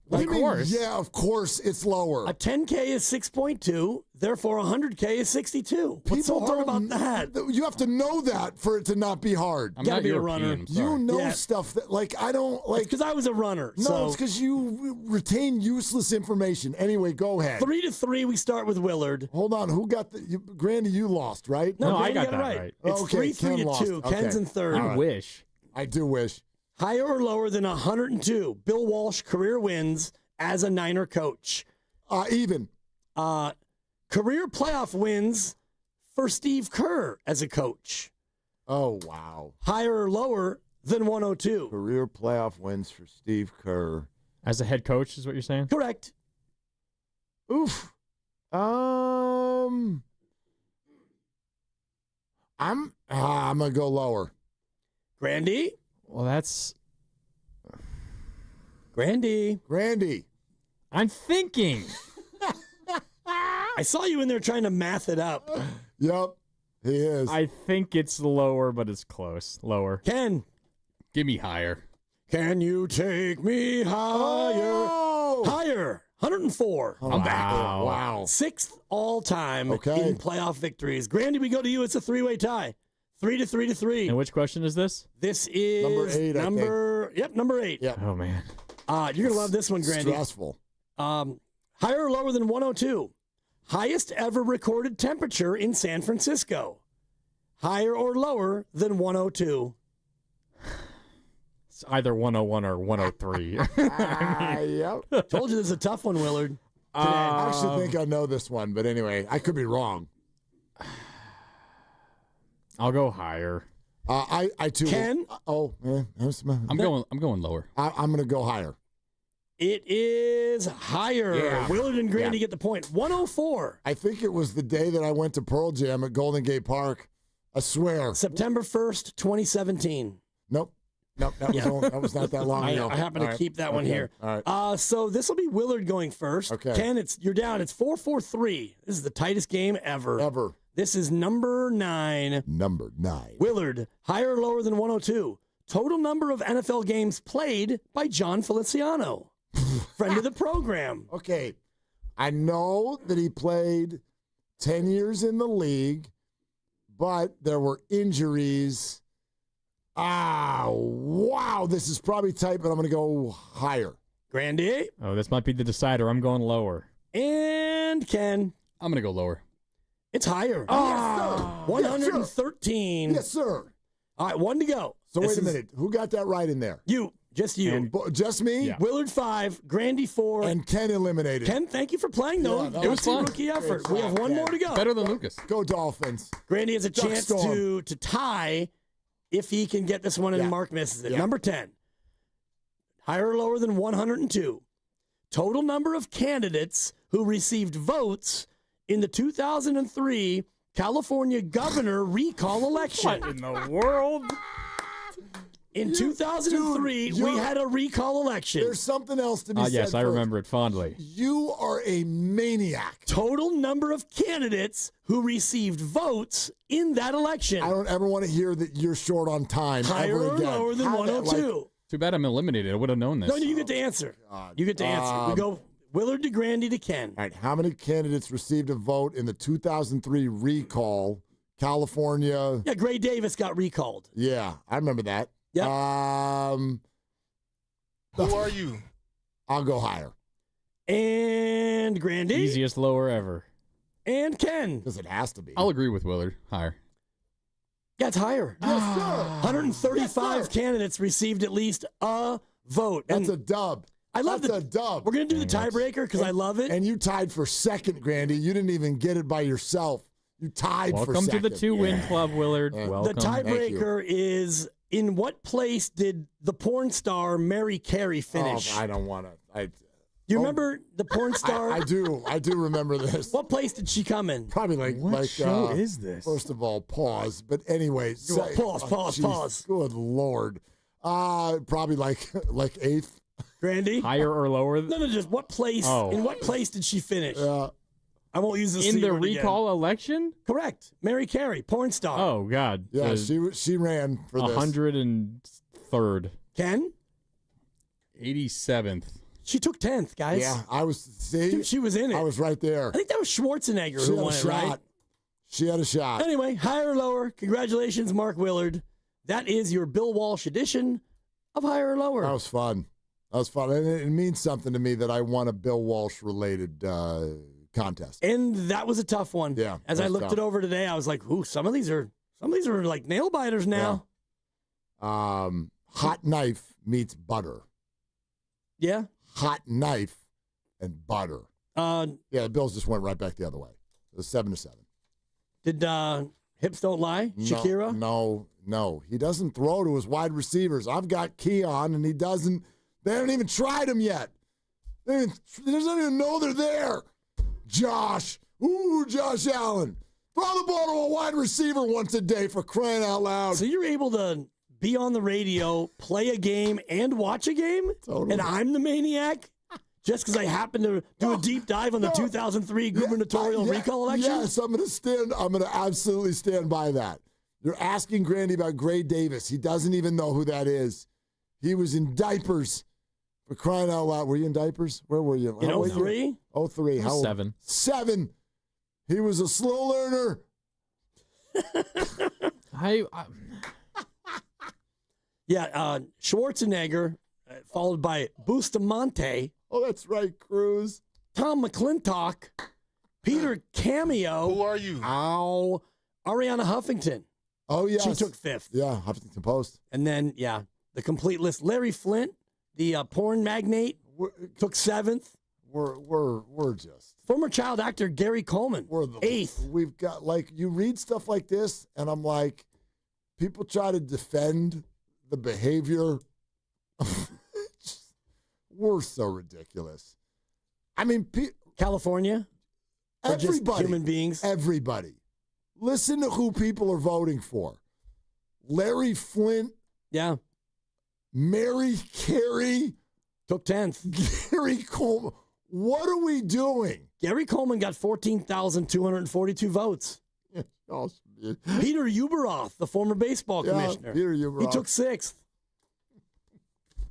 What do you Of mean, course. yeah, of course it's lower. A 10K is 6.2, therefore 100K is 62. What's so hard about that? You have to know that for it to not be hard. I'm Gotta not be a European. runner. I'm sorry. You know Yeah. stuff that, like, I don't, like. Because I was a runner. No, so it's because you retain useless information. Anyway, go ahead. 3 to 3, we start with Willard. Hold on. Who got Grandy, you lost, right? No, Granny I got it that right. It's Okay, 3 Ken to lost. 2. Okay. Ken's in third. I wish. I do wish. Higher or lower than 102? Bill Walsh career wins as a Niner coach. Even. Career playoff wins for Steve Kerr as a coach. Oh, wow. Higher or lower than 102? Career playoff wins for Steve Kerr. As a head coach is what you're saying? Correct. Oof. I'm gonna go lower. Grandy? Well, that's Grandy. I'm thinking. I saw you in there trying to math it up. Yep, he is. I think it's lower, but it's close. Lower. Ken. Give me higher. Can you take me higher? Oh! Higher. 104. I'm back. Wow. Sixth all time Okay. in playoff victories. Grandy, we go to you. It's a three-way tie. 3-3. And which question is this? This is Number 8, I think. number 8. Yep. Oh, man. You're going to love this one, Grandy. Stressful. Higher or lower than 102? Highest ever recorded temperature in San Francisco. Higher or lower than 102? It's either 101 or 103. Yep. Told you this is a tough one, Willard. I actually think I know this one, but anyway, I could be wrong. I'll go higher. I too. Ken? I'm going lower. I'm going to go higher. It is higher. Yeah. Willard and Grandy Yeah. get the point. 104. I think it was the day that I went to Pearl Jam at Golden Gate Park. I swear. September 1st, 2017. Nope, that was not that long ago. I happen to keep that one Okay. here. All right. So this will be Willard going first. Okay. Ken, you're down. It's 4-4-3. This is the tightest game ever. This is number 9. Number 9. Willard, higher or lower than 102? Total number of NFL games played by John Feliciano, friend of the program. Okay. I know that he played 10 years in the league, but there were injuries. Wow. This is probably tight, but I'm going to go higher. Grandy? Oh, this might be the decider. I'm going lower. And Ken? I'm going to go lower. It's higher. Yes, sir. 113. Yes, sir. All right, 1 to go. So wait a minute. Who got that right in there? You. Just you. Just me? Yeah. Willard 5, Grandy 4. And Ken eliminated. Ken, thank you for playing, though. Yeah, that it was was fun. a rookie effort. Great We have job, one Ken. more to go. Better than Lucas. Go Dolphins. Grandy has a Duck chance storm. to tie if he can get this one and Yeah. Mark misses it. Yeah. Number 10. Higher or lower than 102? Total number of candidates who received votes in the 2003 California governor recall election. What in the world? In 2003, Dude, we had a recall election. There's something else to be said. Yes, I first. remember it fondly. You are a maniac. Total number of candidates who received votes in that election. I don't ever want to hear that you're short on time Higher ever or again. lower than How that, 102? Too bad I'm eliminated. I would have known this. No, you get to answer. You get to answer. We go Willard to Grandy to Ken. All right, how many candidates received a vote in the 2003 recall? California. Yeah, Gray Davis got recalled. Yeah, I remember that. Yep. Who are you? I'll go higher. And Grandy. Easiest lower ever. And Ken. Because it has to be. I'll agree with Willard. Higher. Yeah, it's higher. Yes, sir. 135 Yes, sir. candidates received at least a vote. That's And a dub. I love That's the a dub. We're going to do the tiebreaker because I love it. And you tied for second, Grandy. You didn't even get it by yourself. You tied for Welcome second. to the 2-win club, Willard. Welcome. The tiebreaker is, in what place did the porn star Mary Carey finish? Oh, I don't want to. You remember the porn star? I do. I do remember this. What place did she come in? Probably like. What show is this? First of all, pause. But anyway, Pause. Good Lord. Probably like eighth. Grandy? Higher or lower? No, just what place? Oh. In what place did she finish? I won't use this In the recall election? Correct. Mary Carey, porn star. Oh, God. Yeah, she ran for this. 103rd. Ken? 87th. She took 10th, guys. Yeah, I was. See, She was in it. I was right there. I think that was Schwarzenegger She who had won a it, shot. right? She had a shot. Anyway, higher or lower? Congratulations, Mark Willard. That is your Bill Walsh edition of Higher or Lower. That was fun. And it means something to me that I won a Bill Walsh related contest. And that was a tough one. Yeah. As I that's looked tough. it over today, I was like, ooh, some of these are like nail biters now. Yeah. hot knife meets butter. Yeah. Hot knife and butter. Yeah, the Bills just went right back the other way. It was 7-7. Did Hips Don't Lie, Shakira? No. He doesn't throw to his wide receivers. I've got Keon, and he doesn't. They haven't even tried him yet. They don't even know they're there. Josh Allen. Throw the ball to a wide receiver once a day, for crying out loud. So you're able to be on the radio, play a game, and watch a game? Totally. And I'm the maniac? Just because I happen to do a deep dive on the 2003 gubernatorial recall election? Yes, I'm going to absolutely stand by that. You're asking Grandy about Gray Davis. He doesn't even know who that is. He was in diapers. For crying out loud. Were you in diapers? Where were you? In 03? 03. How old? 7. 7. He was a slow learner. Schwarzenegger, followed by Bustamante. Oh, that's right, Cruz. Tom McClintock. Peter Cameo. Who are you? Ow. Ariana Huffington. Oh, yes. She took 5th. Yeah, Huffington Post. And then, the complete list. Larry Flint, the porn magnate, took 7th. We're just. Former child actor Gary Coleman, 8th. We've got, you read stuff like this, and I'm like, people try to defend the behavior. We're so ridiculous. I mean, California? Everybody. Just human beings? Everybody. Listen to who people are voting for. Larry Flint. Yeah. Mary Carey. Took 10th. Gary Coleman. What are we doing? Gary Coleman got 14,242 votes. Peter Uberoth, the former baseball commissioner. Peter Uberoth. He took 6th.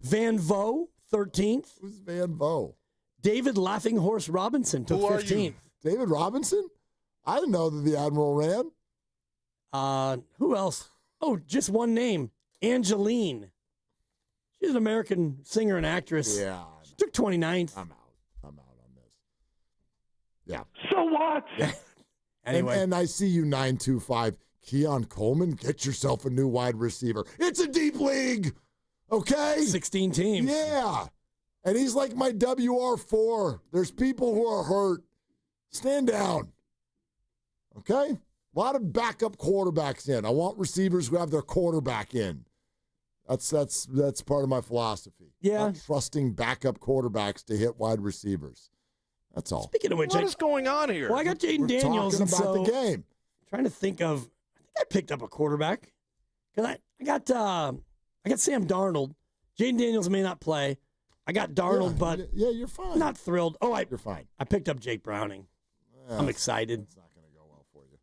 Van Vo, 13th. Who's Van Vo? David Laughing Horse Robinson took 15th. David Robinson? I didn't know that the Admiral ran. Who else? Oh, just one name. Angeline. She's an American singer and actress. Yeah. She took 29th. I'm out on this. Yeah. So what? Anyway. And I see you 925. Keon Coleman, get yourself a new wide receiver. It's a deep league. Okay? 16 teams. Yeah. And he's like my WR4. There's people who are hurt. Stand down. Okay? A lot of backup quarterbacks in. I want receivers who have their quarterback in. That's part of my philosophy. Yeah. Not trusting backup quarterbacks to hit wide receivers. That's all. Speaking of which, What is going on here? Well, I got Jaden Daniels. Talking about the game. Trying to think of. I think I picked up a quarterback. Cause I got Sam Darnold. Jaden Daniels may not play. I got Darnold, but you're fine. Not thrilled. Oh, you're fine. I picked up Jake Browning. I'm excited. It's not going to go well for you.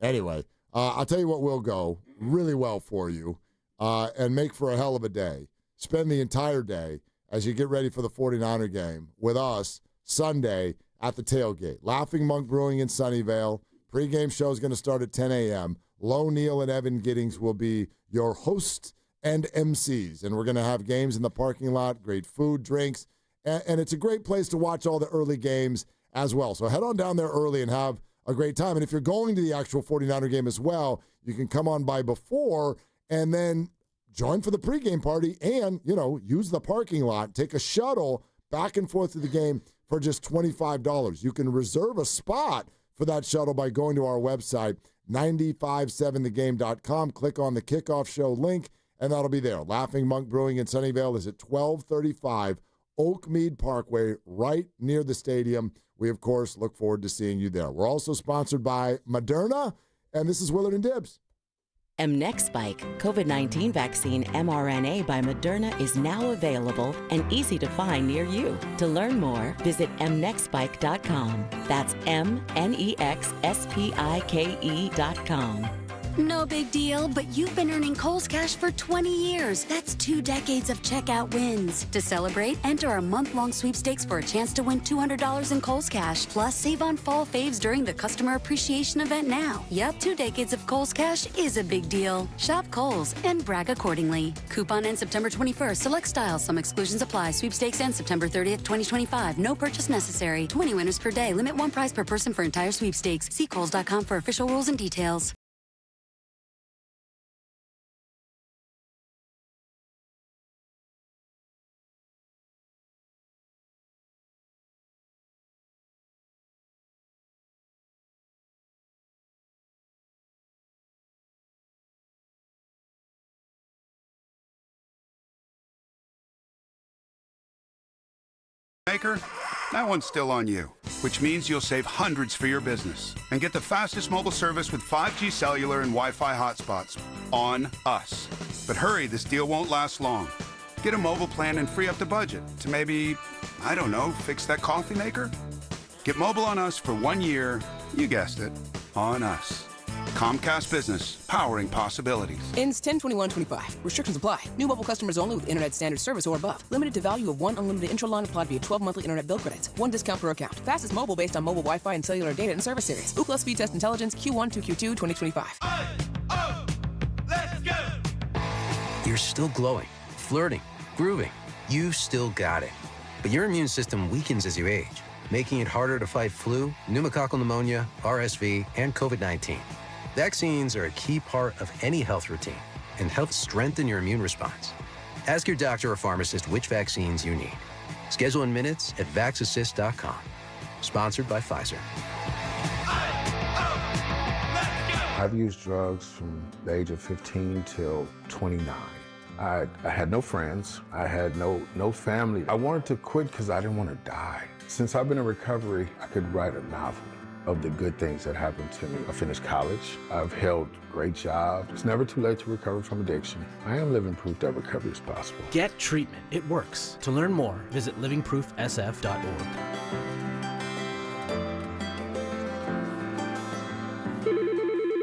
Anyway, I'll tell you what will go really well for you and make for a hell of a day. Spend the entire day as you get ready for the 49er game with us Sunday at the tailgate. Laughing Monk Brewing in Sunnyvale. Pre-game show is going to start at 10 a.m. Lo Neal and Evan Giddings will be your hosts and MCs. And we're going to have games in the parking lot, great food, drinks, and it's a great place to watch all the early games as well. So head on down there early and have a great time. And if you're going to the actual 49er game as well, you can come on by before and then join for the pregame party and, use the parking lot, take a shuttle back and forth to the game for just $25. You can reserve a spot for that shuttle by going to our website, 957thegame.com. Click on the kickoff show link, and that'll be there. Laughing Monk Brewing in Sunnyvale is at 1235 Oakmead Parkway, right near the stadium. We, of course, look forward to seeing you there. We're also sponsored by Moderna, and this is Willard and Dibs. Mnexspike, COVID-19 vaccine mRNA by Moderna is now available and easy to find near you. To learn more, visit mnexspike.com. That's MNEXSPIKE.com. No big deal, but you've been earning Kohl's Cash for 20 years. That's 2 decades of checkout wins. To celebrate, enter our month-long sweepstakes for a chance to win $200 in Kohl's Cash. Plus, save on fall faves during the Customer Appreciation event now. Yep, 2 decades of Kohl's Cash is a big deal. Shop Kohl's and brag accordingly. Coupon ends September 21st. Select styles. Some exclusions apply. Sweepstakes ends September 30th, 2025. No purchase necessary. 20 winners per day. Limit 1 prize per person for entire sweepstakes. See Kohls.com for official rules and details. Maker, that one's still on you, which means you'll save hundreds for your business and get the fastest mobile service with 5G cellular and Wi-Fi hotspots on us. But hurry, this deal won't last long. Get a mobile plan and free up the budget to maybe, I don't know, fix that coffee maker? Get mobile on us for 1 year, you guessed it, on us. Comcast Business, powering possibilities. Ends 10/21/25. Restrictions apply. New mobile customers only with internet standard service or above. Limited to value of one unlimited intra-line applied via 12 monthly internet bill credits. One discount per account. Fastest mobile based on mobile Wi-Fi and cellular data and service series. Ookla Speed Test Intelligence Q1 to Q2 2025. Let's go! You're still glowing, flirting, grooving. You still got it. But your immune system weakens as you age, making it harder to fight flu, pneumococcal pneumonia, RSV, and COVID-19. Vaccines are a key part of any health routine and help strengthen your immune response. Ask your doctor or pharmacist which vaccines you need. Schedule in minutes at vaxassist.com. Sponsored by Pfizer. I've used drugs from the age of 15 till 29. I had no friends. I had no family. I wanted to quit because I didn't want to die. Since I've been in recovery, I could write a novel of the good things that happened to me. I finished college. I've held great jobs. It's never too late to recover from addiction. I am living proof that recovery is possible. Get treatment. It works. To learn more, visit livingproofsf.org.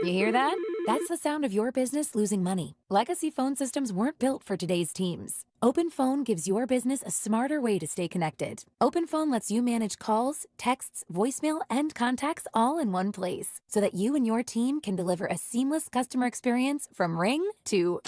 You hear that? That's the sound of your business losing money. Legacy phone systems weren't built for today's teams. OpenPhone gives your business a smarter way to stay connected. OpenPhone lets you manage calls, texts, voicemail, and contacts all in one place so that you and your team can deliver a seamless customer experience from ring to...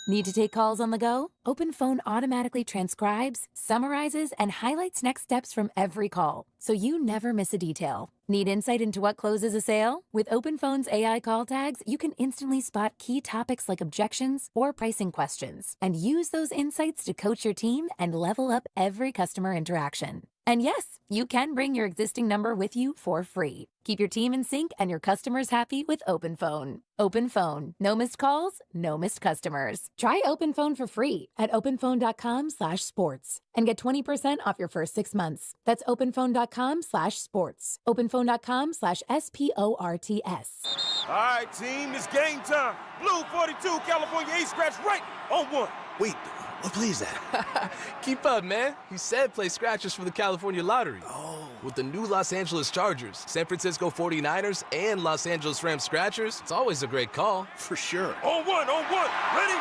Need to take calls on the go? OpenPhone automatically transcribes, summarizes, and highlights next steps from every call, so you never miss a detail. Need insight into what closes a sale? With OpenPhone's AI call tags, you can instantly spot key topics like objections or pricing questions, and use those insights to coach your team and level up every customer interaction. And yes, you can bring your existing number with you for free. Keep your team in sync and your customers happy with OpenPhone. OpenPhone. No missed calls, no missed customers. Try OpenPhone for free at openphone.com/sports and get 20% off your first 6 months. That's openphone.com/sports. openphone.com/SPORTS. All right, team, it's game time. Blue 42, California Ace scratch right on one. Wait, what play is that? Keep up, man. He said play scratchers for the California Lottery. Oh. With the new Los Angeles Chargers, San Francisco 49ers, and Los Angeles Rams scratchers, it's always a great call. For sure. On one. Ready,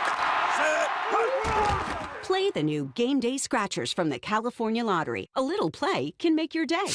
set, Play the new Game Day Scratchers from the California Lottery. A little play can make your day.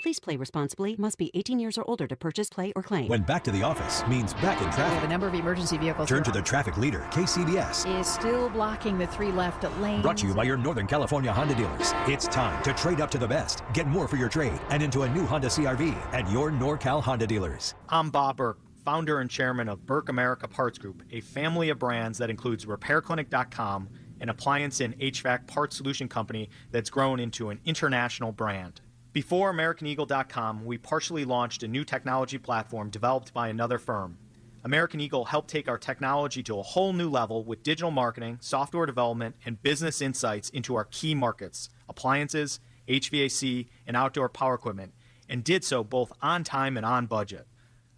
Please play responsibly. Must be 18 years or older to purchase, play, or claim. When back to the office means back in We traffic. have a number of emergency vehicles. Turn to the traffic leader, KCBS. Is still blocking the 3 left lanes. Brought to you by your Northern California Honda dealers. It's time to trade up to the best. Get more for your trade and into a new Honda CRV at your NorCal Honda dealers. I'm Bob Burke, founder and chairman of Burke America Parts Group, a family of brands that includes RepairClinic.com, an appliance and HVAC parts solution company that's grown into an international brand. Before AmericanEagle.com, we partially launched a new technology platform developed by another firm. American Eagle helped take our technology to a whole new level with digital marketing, software development, and business insights into our key markets, appliances, HVAC, and outdoor power equipment, and did so both on time and on budget.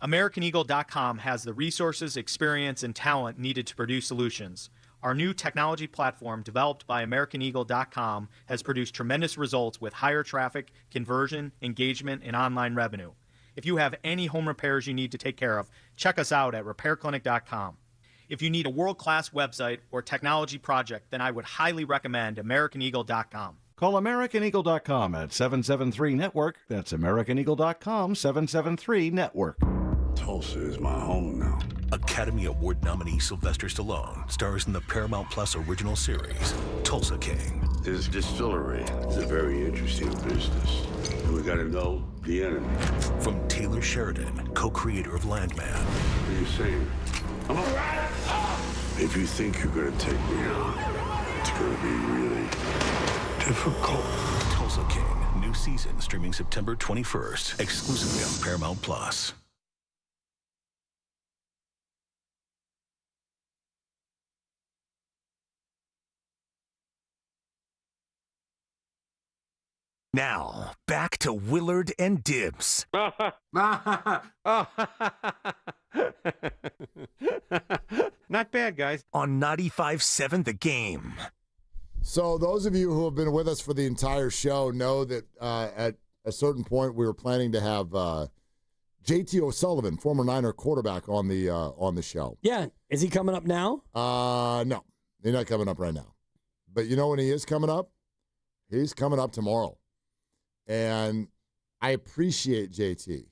AmericanEagle.com has the resources, experience, and talent needed to produce solutions. Our new technology platform, developed by AmericanEagle.com, has produced tremendous results with higher traffic, conversion, engagement, and online revenue. If you have any home repairs you need to take care of, check us out at RepairClinic.com. If you need a world-class website or technology project, then I would highly recommend AmericanEagle.com. Call AmericanEagle.com at 773-NETWORK. That's AmericanEagle.com, 773-NETWORK. Tulsa is my home now. Academy Award nominee Sylvester Stallone stars in the Paramount Plus original series, Tulsa King. This distillery is a very interesting business. And we gotta know the enemy. From Taylor Sheridan, co-creator of Landman. What are you saying? I'm all right. If you think you're gonna take me on, it's gonna be really difficult. Tulsa King, new season streaming September 21st, exclusively on Paramount Plus. Now, back to Willard and Dibs. Not bad, guys. On 95.7 The Game. So those of you who have been with us for the entire show know that at a certain point we were planning to have JT O'Sullivan, former Niner quarterback, on the show. Yeah. Is he coming up now? No. He's not coming up right now. But you know when he is coming up? He's coming up tomorrow. And I appreciate JT.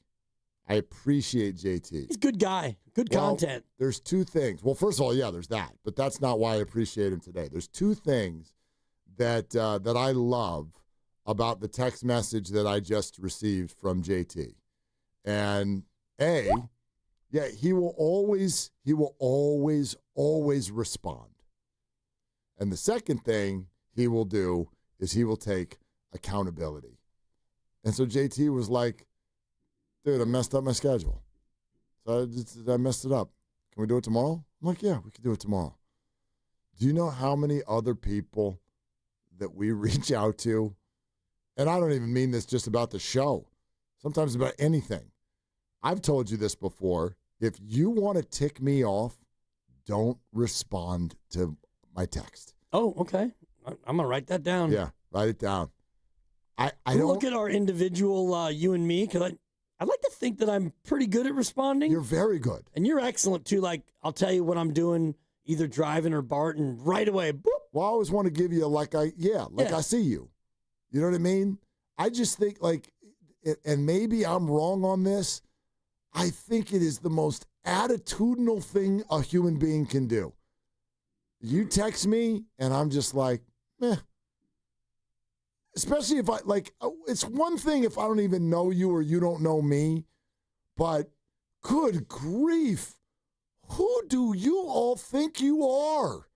He's a good guy. Good content. There's two things. Well, first of all, yeah, there's that. But that's not why I appreciate him today. There's two things that I love about the text message that I just received from JT. And he will always respond. And the second thing he will do is he will take accountability. And so JT was like, dude, I messed up my schedule. So I messed it up. Can we do it tomorrow? I'm like, yeah, we can do it tomorrow. Do you know how many other people that we reach out to? And I don't even mean this just about the show. Sometimes about anything. I've told you this before. If you want to tick me off, don't respond to my text. Oh, okay. I'm going to write that down. Yeah, write it down. I don't look at our individual, you and me, because I'd like to think that I'm pretty good at responding. You're very good. And you're excellent, too. Like, I'll tell you what I'm doing, either driving or Barton, right away. Boop. Well, I always want to give you I see you. You know what I mean? I just think, and maybe I'm wrong on this, I think it is the most attitudinal thing a human being can do. You text me, and I'm just like, meh. Especially if it's one thing if I don't even know you or you don't know me, but good grief, who do you all think you are?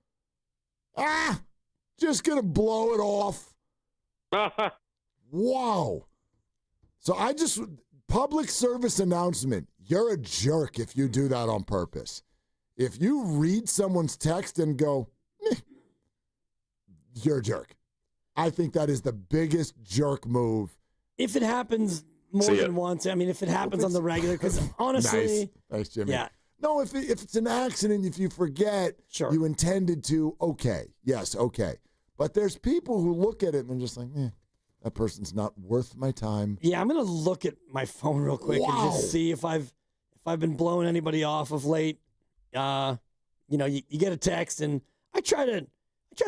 Just going to blow it off. Wow. So public service announcement, you're a jerk if you do that on purpose. If you read someone's text and go, you're a jerk. I think that is the biggest jerk move. If it happens more than once, I mean, if it happens on the regular, because honestly. Nice, Jimmy. Yeah. No, if it's an accident, if you forget, you intended to, okay. Yes, okay. But there's people who look at it and they're just like, that person's not worth my time. Yeah, I'm going to look at my phone real quick and just see if I've been blowing anybody off of late. You get a text and I try to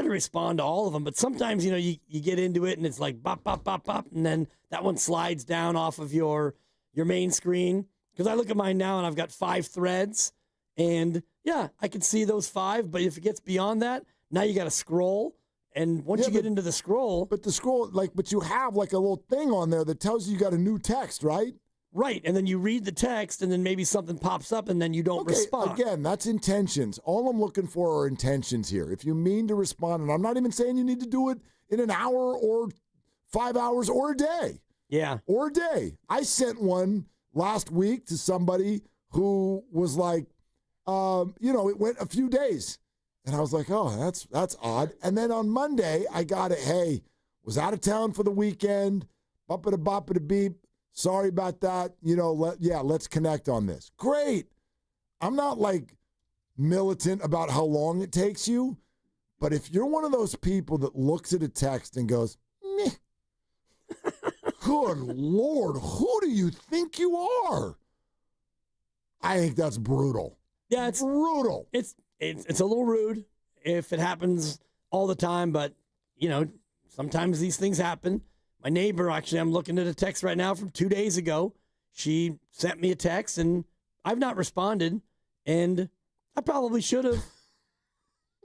respond to all of them, but sometimes, you get into it and it's like bop, bop, bop, bop, and then that one slides down off of your main screen. Because I look at mine now and I've got 5 threads, and yeah, I can see those 5, but if it gets beyond that, now you got to scroll, and once you get into the scroll. But the scroll, but you have a little thing on there that tells you got a new text, right? Right, and then you read the text, and then maybe something pops up, and then you don't respond. Again, that's intentions. All I'm looking for are intentions here. If you mean to respond, and I'm not even saying you need to do it in an hour or 5 hours or a day. Yeah. Or a day. I sent one last week to somebody who was like, it went a few days. And I was like, oh, that's odd. And then on Monday, I got it, hey, was out of town for the weekend, bop-a-da-bop-a-da-beep. Sorry about that. Let's connect on this. Great. I'm not militant about how long it takes you, but if you're one of those people that looks at a text and goes, meh, good Lord, who do you think you are? I think that's brutal. Yeah, it's brutal. It's a little rude if it happens all the time, but sometimes these things happen. My neighbor, actually, I'm looking at a text right now from 2 days ago. She sent me a text, and I've not responded, and I probably should have.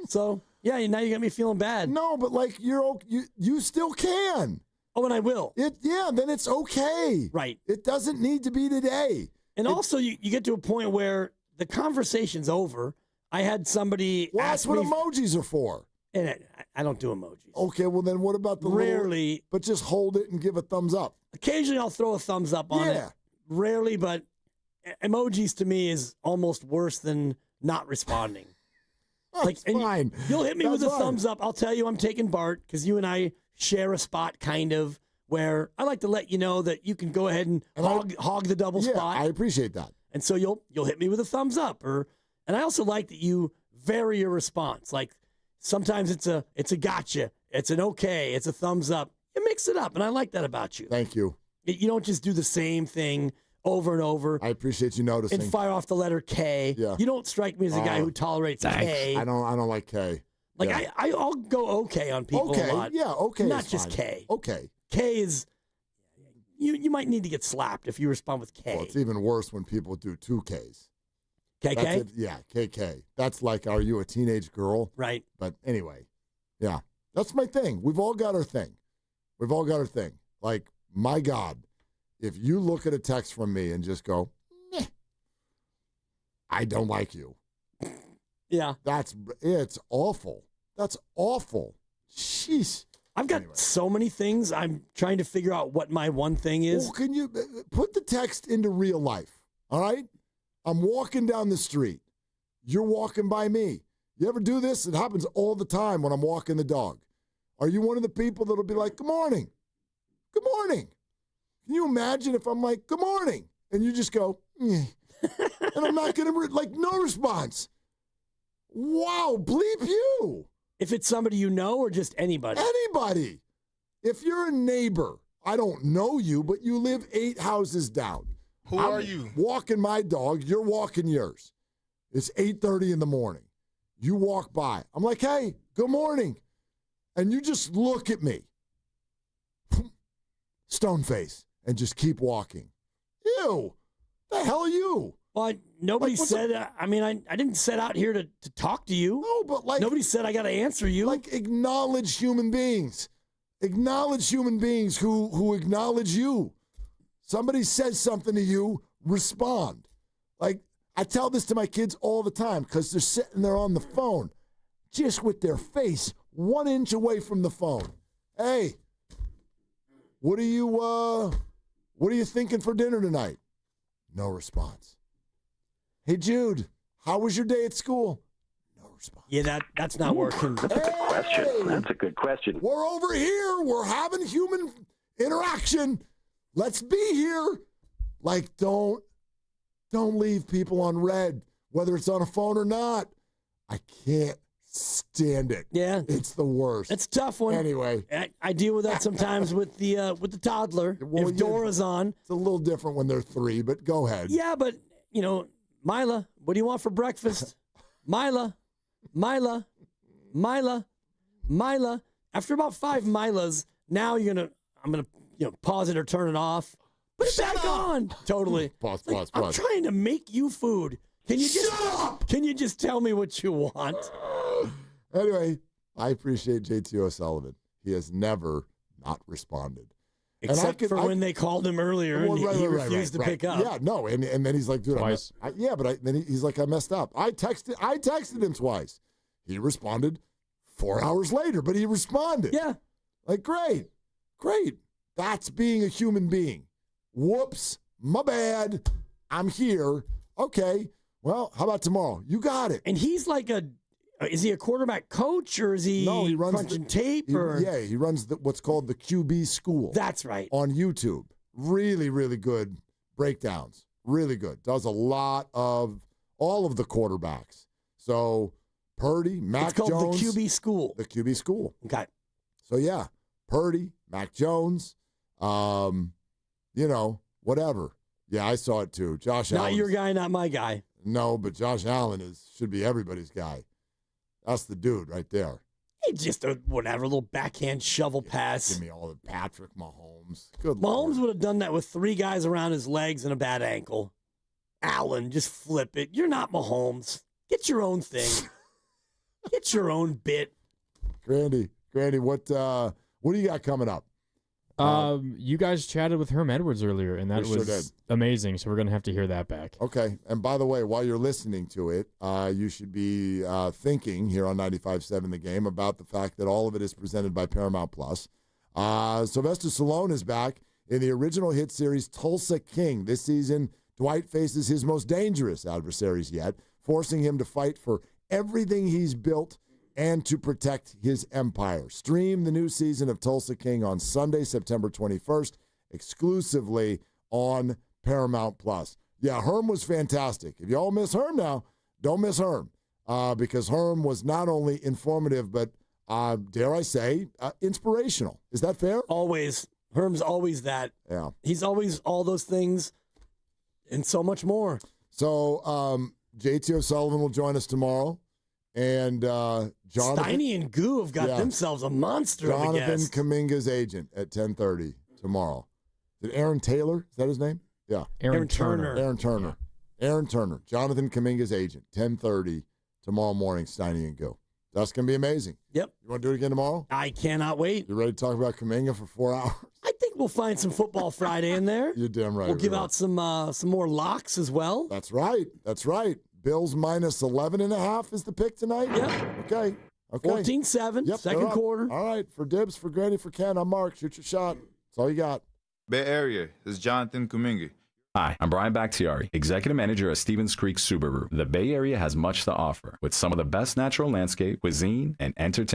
So, yeah, now you got me feeling bad. No, but you still can. Oh, and I will. Then it's okay. Right. It doesn't need to be today. And also, you get to a point where the conversation's over. I had somebody ask me. That's what emojis are for. And I don't do emojis. Okay, well then what about the rarely? But just hold it and give a thumbs up. Occasionally I'll throw a thumbs up on it. Rarely, but emojis to me is almost worse than not responding. That's fine. You'll hit me with a thumbs up. I'll tell you I'm taking Bart because you and I share a spot kind of where I like to let you know that you can go ahead and hog the double spot. I appreciate that. And so you'll hit me with a thumbs up, and I also like that you vary your response. Like sometimes it's a gotcha, it's an okay, it's a thumbs up. You mix it up, and I like that about you. Thank you. You don't just do the same thing over and over. I appreciate you noticing. And fire off the letter K. Yeah. You don't strike me as a guy who tolerates K. I don't like K. Like Yeah. I'll go okay on people Okay, a lot. yeah, okay Not is just fine. K. Okay. K is you might need to get slapped if you respond with K. Well, it's even worse when people do 2 Ks. KK? That's it. Yeah, KK. That's like, are you a teenage girl? Right. But anyway, yeah, that's my thing. We've all got our thing. Like, my God, if you look at a text from me and just go, meh, I don't like you. Yeah. It's awful. That's awful. Jeez. I've got so many things. I'm trying to figure out what my one thing is. Well, can you put the text into real life? All right? I'm walking down the street. You're walking by me. You ever do this? It happens all the time when I'm walking the dog. Are you one of the people that'll be like, good morning? Good morning. Can you imagine if I'm like, good morning? And you just go, and I'm not going to, no response. Wow, bleep you. If it's somebody you know or just anybody? Anybody. If you're a neighbor, I don't know you, but you live 8 houses down. Who are you? Walking my dog, you're walking yours. It's 8:30 in the morning. You walk by. I'm like, hey, good morning. And you just look at me. Stone face. And just keep walking. Ew. The hell are you? Well, nobody said, I didn't set out here to talk to you. No, but nobody said I got to answer you. Acknowledge human beings. Acknowledge human beings who acknowledge you. Somebody says something to you, respond. I tell this to my kids all the time because they're sitting there on the phone, just with their face 1 inch away from the phone. Hey, what are you thinking for dinner tonight? No response. Hey, Jude, how was your day at school? No response. Yeah, that's not working. That's a good question. That's a good question. We're over here. We're having human interaction. Let's be here. Don't leave people on red, whether it's on a phone or not. I can't stand it. Yeah. It's the worst. It's a tough one. Anyway. I deal with that sometimes with the toddler. Well, if Dora's on. It's a little different when they're 3, but go ahead. Yeah, but, Mila, what do you want for breakfast? Mila. After about 5 Milas, now I'm going to pause it or turn it off. Put it back on. Totally. Pause. I'm trying to make you food. Can you just tell me what you want? Anyway, I appreciate JT O'Sullivan. He has never not responded. Except for when they called him earlier and he refused to pick up. Yeah, no, and then he's like, dude, twice. Then he's like, I messed up. I texted him twice. He responded 4 hours later, but he responded. Yeah. Great. That's being a human being. Whoops, my bad. I'm here. Okay. Well, how about tomorrow? You got it. And he's like is he a quarterback coach or is he runs crunching tape? He runs what's called the QB school. That's right. On YouTube. Really, really good breakdowns. Really good. Does a lot of all of the quarterbacks. So Purdy, Mac Jones. It's called the QB school. The QB school. Okay. So yeah, Purdy, Mac Jones, whatever. Yeah, I saw it too. Josh Allen. Not your guy, not my guy. No, but Josh Allen should be everybody's guy. That's the dude right there. He just a little backhand shovel pass. Give me all the Patrick Mahomes. Good Mahomes would have done that with 3 guys around his legs and a bad ankle. Allen, just flip it. You're not Mahomes. Get your own thing. Get your own bit. Grandy, what do you got coming up? You guys chatted with Herm Edwards earlier, and that was amazing. So we're gonna have to hear that back. Okay. And by the way, while you're listening to it, you should be thinking here on 95.7 The Game about the fact that all of it is presented by Paramount Plus. Sylvester Stallone is back in the original hit series Tulsa King. This season, Dwight faces his most dangerous adversaries yet, forcing him to fight for everything he's built and to protect his empire. Stream the new season of Tulsa King on Sunday, September 21st, exclusively on Paramount Plus. Yeah, Herm was fantastic. If y'all miss Herm now, don't miss Herm, because Herm was not only informative, but dare I say, inspirational. Is that fair? Always. Herm's always that. Yeah. He's always all those things and so much more. So JT O'Sullivan will join us tomorrow. And Jonathan, Steiny and Goo have got themselves a monster of a Jonathan guest. Kaminga's agent at 10:30 tomorrow. Is it Aaron Taylor? Is that his name? Yeah. Aaron Turner. Aaron Turner. Aaron Turner. Jonathan Kaminga's agent. 10:30 tomorrow morning, Steiny and Goo. That's going to be amazing. Yep. You want to do it again tomorrow? I cannot wait. You ready to talk about Kaminga for 4 hours? I think we'll find some Football Friday in there. You're damn right. We'll give out some more locks as well. That's right. That's right. Bills minus 11.5 is the pick tonight? Yeah. Okay. 14-7, second quarter. All right. For Dibs, for Granny, for Ken, I'm Mark. Shoot your shot. That's all you got. Bay Area. This is Jonathan Kaminga. Hi, I'm Brian Bakhtiari, Executive Manager at Stevens Creek Subaru. The Bay Area has much to offer, with some of the best natural landscape, cuisine, and entertainment